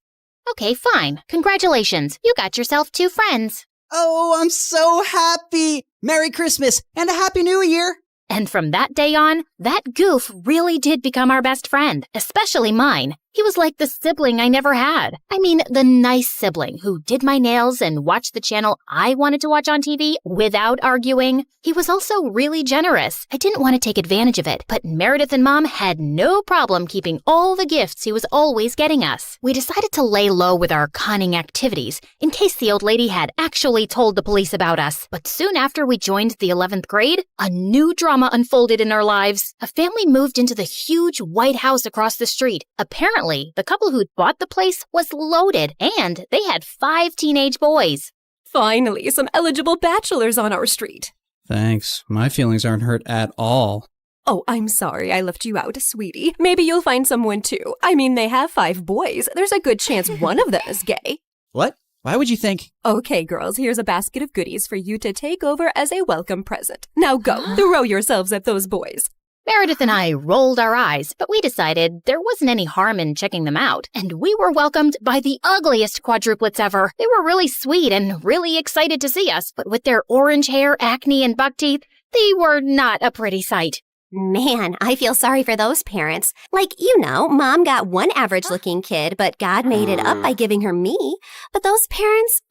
Okay, fine. Congratulations. You got yourself 2 friends. Oh, I'm so happy! Merry Christmas and a Happy New Year! And from that day on, that goof really did become our best friend, especially mine. He was like the sibling I never had. I mean, the nice sibling who did my nails and watched the channel I wanted to watch on TV without arguing. He was also really generous. I didn't want to take advantage of it, but Meredith and Mom had no problem keeping all the gifts he was always getting us. We decided to lay low with our conning activities in case the old lady had actually told the police about us. But soon after we joined the 11th grade, a new drama unfolded in our lives. A family moved into the huge white house across the street. Apparently, the couple who'd bought the place was loaded, and they had 5 teenage boys. Finally, some eligible bachelors on our street. Thanks. My feelings aren't hurt at all. Oh, I'm sorry I left you out, sweetie. Maybe you'll find someone too. I mean, they have 5 boys. There's a good chance one of them is gay. What? Why would you think? Okay, girls, here's a basket of goodies for you to take over as a welcome present. Now go, throw yourselves at those boys. Meredith and I rolled our eyes, but we decided there wasn't any harm in checking them out, and we were welcomed by the ugliest quadruplets ever. They were really sweet and really excited to see us, but with their orange hair, acne, and buck teeth, they were not a pretty sight. Man, I feel sorry for those parents. Like, Mom got one average-looking kid, but God made it up by giving her me. But those parents,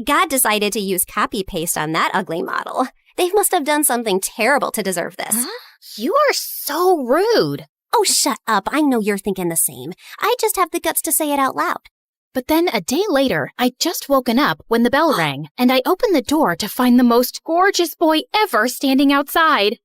God decided to use copy-paste on that ugly model. They must have done something terrible to deserve this. You are so rude. Oh, shut up. I know you're thinking the same. I just have the guts to say it out loud. But then a day later, I'd just woken up when the bell rang, and I opened the door to find the most gorgeous boy ever standing outside.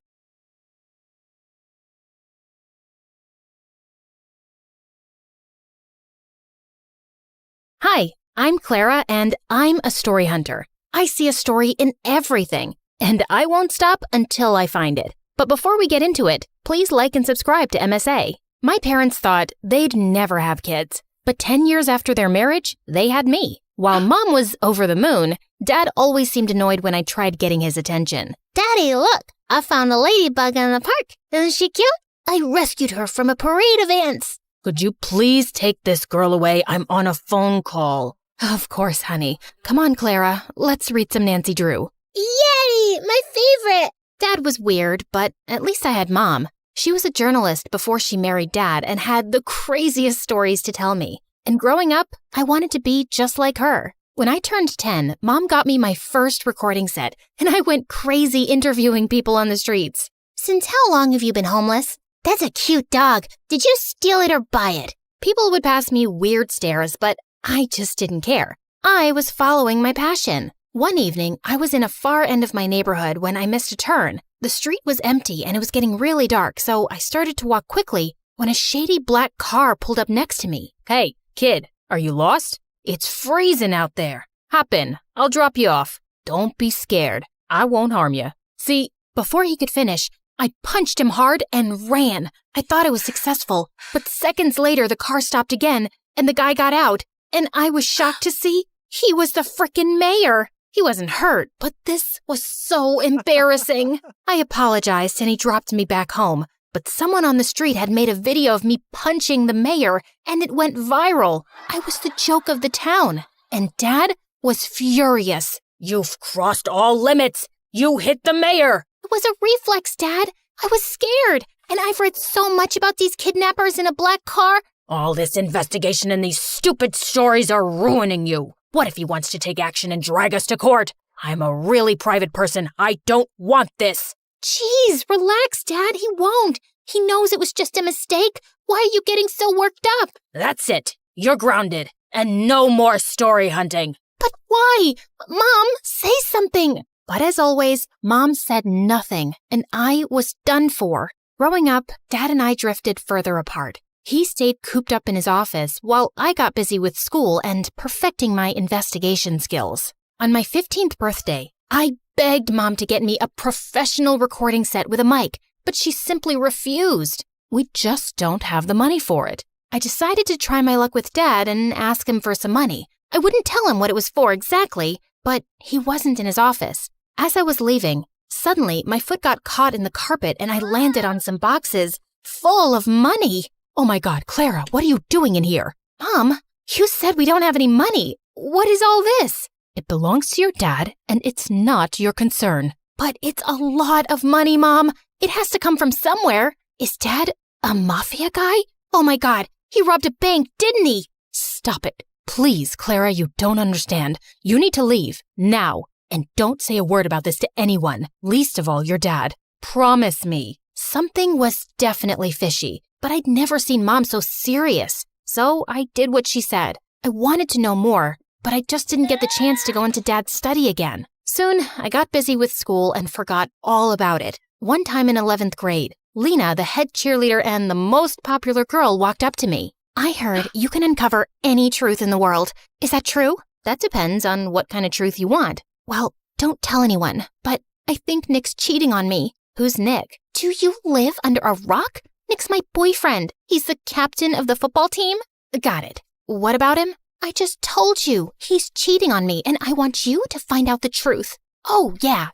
Hi, I'm Clara, and I'm a story hunter. I see a story in everything, and I won't stop until I find it. But before we get into it, please like and subscribe to MSA. My parents thought they'd never have kids, but 10 years after their marriage, they had me. While Mom was over the moon, Dad always seemed annoyed when I tried getting his attention. Daddy, look! I found a ladybug in the park. Isn't she cute? I rescued her from a parade of ants. Could you please take this girl away? I'm on a phone call. Of course, honey. Come on, Clara. Let's read some Nancy Drew. Yay! My favorite! Dad was weird, but at least I had Mom. She was a journalist before she married Dad and had the craziest stories to tell me. And growing up, I wanted to be just like her. When I turned 10, Mom got me my first recording set, and I went crazy interviewing people on the streets. Since how long have you been homeless? That's a cute dog. Did you steal it or buy it? People would pass me weird stares, but I just didn't care. I was following my passion. One evening, I was in a far end of my neighborhood when I missed a turn. The street was empty and it was getting really dark, so I started to walk quickly when a shady black car pulled up next to me. Hey, kid, are you lost? It's freezing out there. Hop in. I'll drop you off. Don't be scared. I won't harm you. See, before he could finish, I punched him hard and ran. I thought I was successful, but seconds later the car stopped again and the guy got out, and I was shocked to see he was the frickin' mayor. He wasn't hurt, but this was so embarrassing. I apologized and he dropped me back home, but someone on the street had made a video of me punching the mayor and it went viral. I was the joke of the town, and Dad was furious. You've crossed all limits. You hit the mayor. It was a reflex, Dad. I was scared, and I've read so much about these kidnappers in a black car. All this investigation and these stupid stories are ruining you. What if he wants to take action and drag us to court? I'm a really private person. I don't want this. Jeez, relax, Dad. He won't. He knows it was just a mistake. Why are you getting so worked up? That's it. You're grounded. And no more story hunting. But why? Mom, say something. But as always, Mom said nothing, and I was done for. Growing up, Dad and I drifted further apart. He stayed cooped up in his office while I got busy with school and perfecting my investigation skills. On my 15th birthday, I begged Mom to get me a professional recording set with a mic, but she simply refused. We just don't have the money for it. I decided to try my luck with Dad and ask him for some money. I wouldn't tell him what it was for exactly, but he wasn't in his office. As I was leaving, suddenly my foot got caught in the carpet and I landed on some boxes full of money. Oh my God, Clara, what are you doing in here? Mom, You said we don't have any money. What is all this? It belongs to your dad, and it's not your concern. But it's a lot of money, Mom. It has to come from somewhere. Is Dad a mafia guy? Oh my God, he robbed a bank, didn't he? Stop it. Please, Clara, you don't understand. You need to leave, now. And don't say a word about this to anyone, least of all your dad. Promise me. Something was definitely fishy, but I'd never seen Mom so serious. So I did what she said. I wanted to know more, but I just didn't get the chance to go into Dad's study again. Soon, I got busy with school and forgot all about it. One time in 11th grade, Lena, the head cheerleader and the most popular girl, walked up to me. I heard you can uncover any truth in the world. Is that true? That depends on what kind of truth you want. Well, don't tell anyone, but I think Nick's cheating on me. Who's Nick? Do you live under a rock? Nick's my boyfriend. He's the captain of the football team. Got it. What about him? I just told you. He's cheating on me, and I want you to find out the truth. Oh, yeah.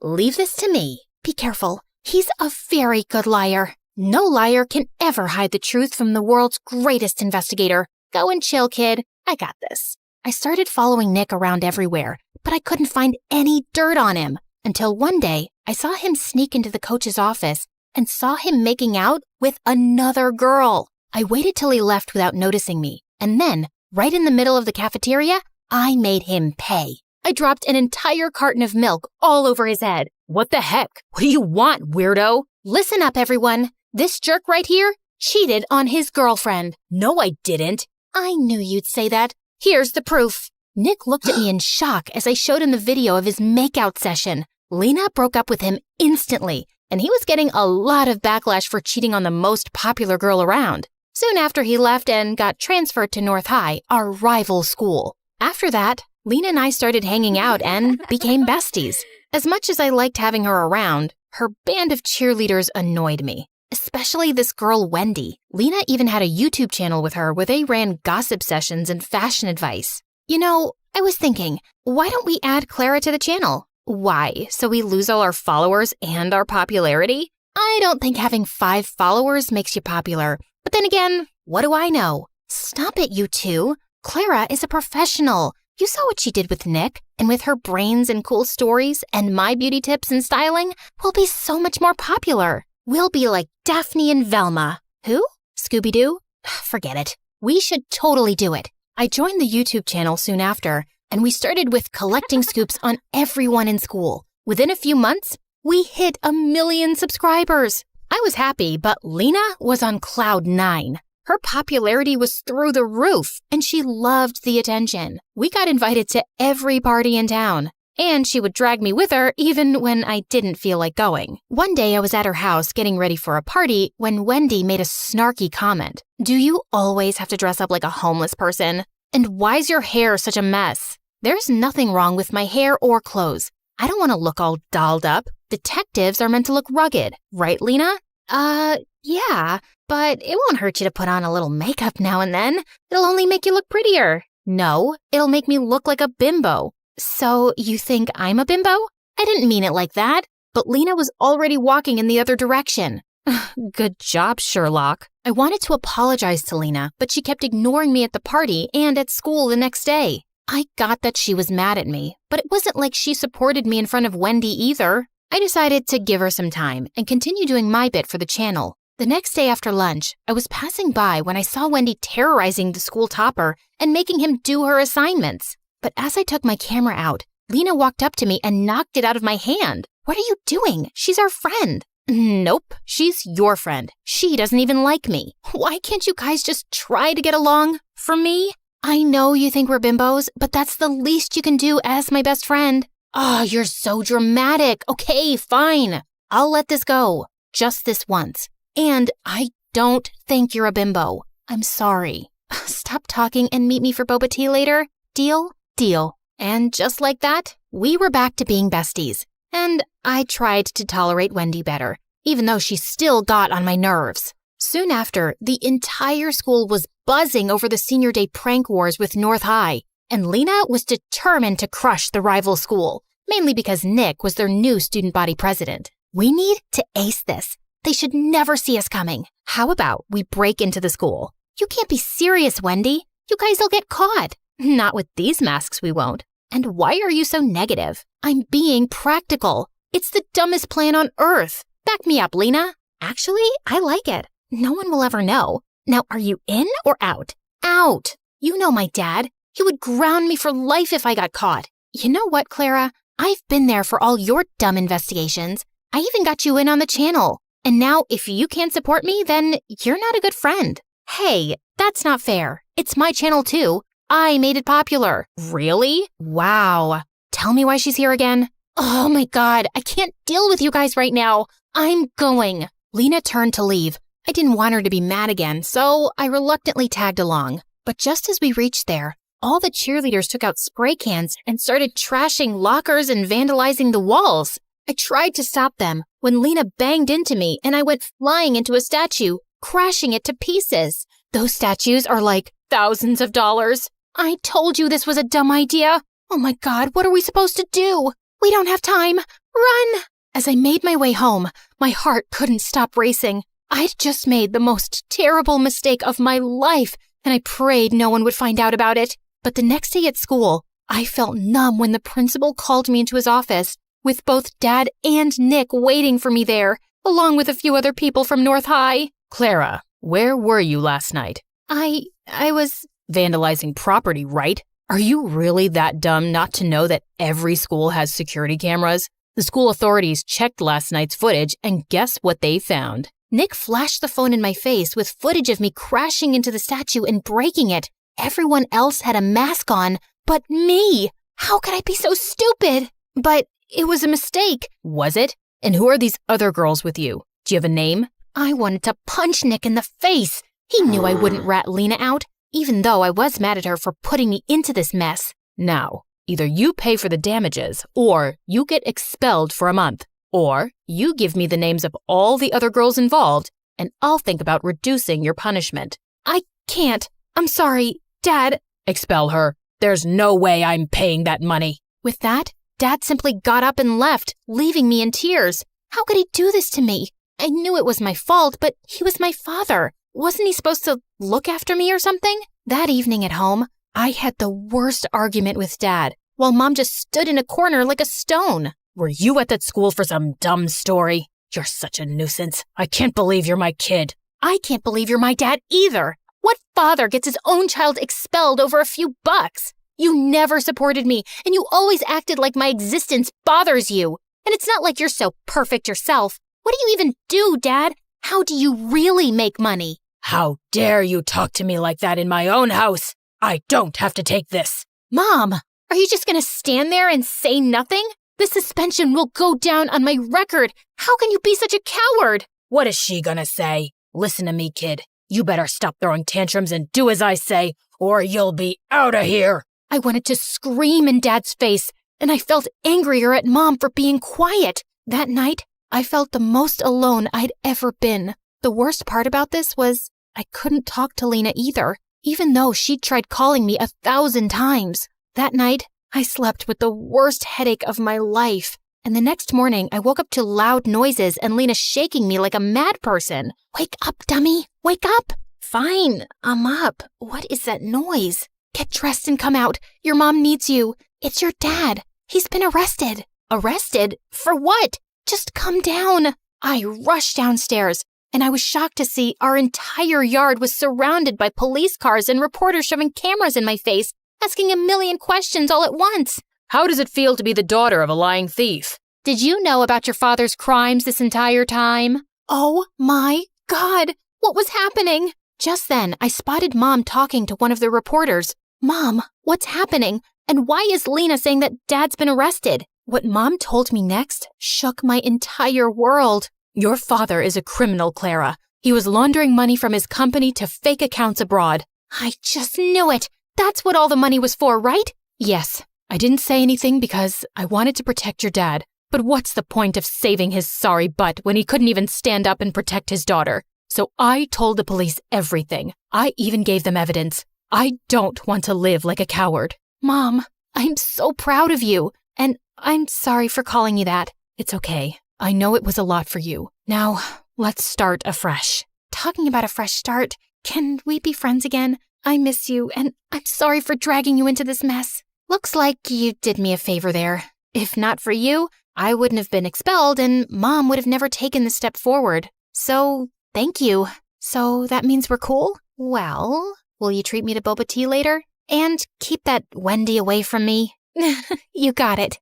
Leave this to me. Be careful. He's a very good liar. No liar can ever hide the truth from the world's greatest investigator. Go and chill, kid. I got this. I started following Nick around everywhere, but I couldn't find any dirt on him. Until one day, I saw him sneak into the coach's office and saw him making out with another girl. I waited till he left without noticing me, and then, right in the middle of the cafeteria, I made him pay. I dropped an entire carton of milk all over his head. What the heck? What do you want, weirdo? Listen up, everyone. This jerk right here cheated on his girlfriend. No, I didn't. I knew you'd say that. Here's the proof. Nick looked at me in shock as I showed him the video of his makeout session. Lena broke up with him instantly, and he was getting a lot of backlash for cheating on the most popular girl around. Soon after, he left and got transferred to North High, our rival school. After that, Lena and I started hanging out and became besties. As much as I liked having her around, her band of cheerleaders annoyed me. Especially this girl, Wendy. Lena even had a YouTube channel with her where they ran gossip sessions and fashion advice. You know, I was thinking, why don't we add Clara to the channel? Why? So we lose all our followers and our popularity? I don't think having 5 followers makes you popular. But then again, what do I know? Stop it, you two. Clara is a professional. You saw what she did with Nick, and with her brains and cool stories and my beauty tips and styling, we'll be so much more popular. We'll be like Daphne and Velma. Who? Scooby-Doo? Forget it. We should totally do it. I joined the YouTube channel soon after, and we started with collecting scoops on everyone in school. Within a few months, we hit 1 million subscribers. I was happy, but Lena was on cloud 9. Her popularity was through the roof, and she loved the attention. We got invited to every party in town, and she would drag me with her even when I didn't feel like going. One day I was at her house getting ready for a party when Wendy made a snarky comment. Do you always have to dress up like a homeless person? And why's your hair such a mess? There's nothing wrong with my hair or clothes. I don't want to look all dolled up. Detectives are meant to look rugged, right, Lena? Yeah, but it won't hurt you to put on a little makeup now and then. It'll only make you look prettier. No, it'll make me look like a bimbo. So you think I'm a bimbo? I didn't mean it like that. But Lena was already walking in the other direction. Good job, Sherlock. I wanted to apologize to Lena, but she kept ignoring me at the party and at school the next day. I got that she was mad at me, but it wasn't like she supported me in front of Wendy either. I decided to give her some time and continue doing my bit for the channel. The next day after lunch, I was passing by when I saw Wendy terrorizing the school topper and making him do her assignments. But as I took my camera out, Lena walked up to me and knocked it out of my hand. What are you doing? She's our friend. Nope, she's your friend. She doesn't even like me. Why can't you guys just try to get along? For me? I know you think we're bimbos, but that's the least you can do as my best friend. Oh, you're so dramatic. Okay, fine. I'll let this go. Just this once. And I don't think you're a bimbo. I'm sorry. Stop talking and meet me for boba tea later. Deal? Deal. And just like that, we were back to being besties. And I tried to tolerate Wendy better, even though she still got on my nerves. Soon after, the entire school was buzzing over the senior day prank wars with North High, and Lena was determined to crush the rival school, mainly because Nick was their new student body president. We need to ace this. They should never see us coming. How about we break into the school? You can't be serious, Wendy. You guys'll get caught. Not with these masks, we won't. And why are you so negative? I'm being practical. It's the dumbest plan on earth. Back me up, Lena. Actually, I like it. No one will ever know. Now, are you in or out? Out. You know my dad. He would ground me for life if I got caught. You know what, Clara? I've been there for all your dumb investigations. I even got you in on the channel. And now, if you can't support me, then you're not a good friend. Hey, that's not fair. It's my channel too. I made it popular. Really? Wow. Tell me why she's here again. Oh my God, I can't deal with you guys right now. I'm going. Lena turned to leave. I didn't want her to be mad again, so I reluctantly tagged along. But just as we reached there, all the cheerleaders took out spray cans and started trashing lockers and vandalizing the walls. I tried to stop them when Lena banged into me and I went flying into a statue, crashing it to pieces. Those statues are like thousands of dollars. I told you this was a dumb idea. Oh my God, what are we supposed to do? We don't have time. Run! As I made my way home, my heart couldn't stop racing. I'd just made the most terrible mistake of my life, and I prayed no one would find out about it. But the next day at school, I felt numb when the principal called me into his office, with both Dad and Nick waiting for me there, along with a few other people from North High. Clara, where were you last night? I was vandalizing property, right? Are you really that dumb not to know that every school has security cameras? The school authorities checked last night's footage, and guess what they found? Nick flashed the phone in my face with footage of me crashing into the statue and breaking it. Everyone else had a mask on, but me. How could I be so stupid? But it was a mistake. Was it? And who are these other girls with you? Do you have a name? I wanted to punch Nick in the face. He knew I wouldn't rat Lena out, even though I was mad at her for putting me into this mess. Now, either you pay for the damages, or you get expelled for a month, or you give me the names of all the other girls involved, and I'll think about reducing your punishment. I can't. I'm sorry, Dad. Expel her. There's no way I'm paying that money. With that, Dad simply got up and left, leaving me in tears. How could he do this to me? I knew it was my fault, but he was my father. Wasn't he supposed to look after me or something? That evening at home, I had the worst argument with Dad, while Mom just stood in a corner like a stone. Were you at that school for some dumb story? You're such a nuisance. I can't believe you're my kid. I can't believe you're my dad either. What father gets his own child expelled over a few bucks? You never supported me, and you always acted like my existence bothers you. And it's not like you're so perfect yourself. What do you even do, Dad? How do you really make money? How dare you talk to me like that in my own house? I don't have to take this. Mom, are you just going to stand there and say nothing? The suspension will go down on my record. How can you be such a coward? What is she gonna say? Listen to me, kid. You better stop throwing tantrums and do as I say, or you'll be out of here. I wanted to scream in Dad's face, and I felt angrier at Mom for being quiet. That night, I felt the most alone I'd ever been. The worst part about this was I couldn't talk to Lena either, even though she'd tried calling me 1,000 times. That night, I slept with the worst headache of my life. And the next morning, I woke up to loud noises and Lena shaking me like a mad person. Wake up, dummy. Wake up. Fine, I'm up. What is that noise? Get dressed and come out. Your mom needs you. It's your dad. He's been arrested. Arrested? For what? Just come down. I rushed downstairs, and I was shocked to see our entire yard was surrounded by police cars and reporters shoving cameras in my face, asking a million questions all at once. How does it feel to be the daughter of a lying thief? Did you know about your father's crimes this entire time? Oh my God, what was happening? Just then, I spotted Mom talking to one of the reporters. Mom, what's happening? And why is Lena saying that Dad's been arrested? What Mom told me next shook my entire world. Your father is a criminal, Clara. He was laundering money from his company to fake accounts abroad. I just knew it. That's what all the money was for, right? Yes. I didn't say anything because I wanted to protect your dad. But what's the point of saving his sorry butt when he couldn't even stand up and protect his daughter? So I told the police everything. I even gave them evidence. I don't want to live like a coward. Mom, I'm so proud of you. And I'm sorry for calling you that. It's okay. I know it was a lot for you. Now, let's start afresh. Talking about a fresh start, can we be friends again? I miss you, and I'm sorry for dragging you into this mess. Looks like you did me a favor there. If not for you, I wouldn't have been expelled and Mom would have never taken the step forward. So, thank you. So that means we're cool? Well, will you treat me to boba tea later? And keep that Wendy away from me? You got it.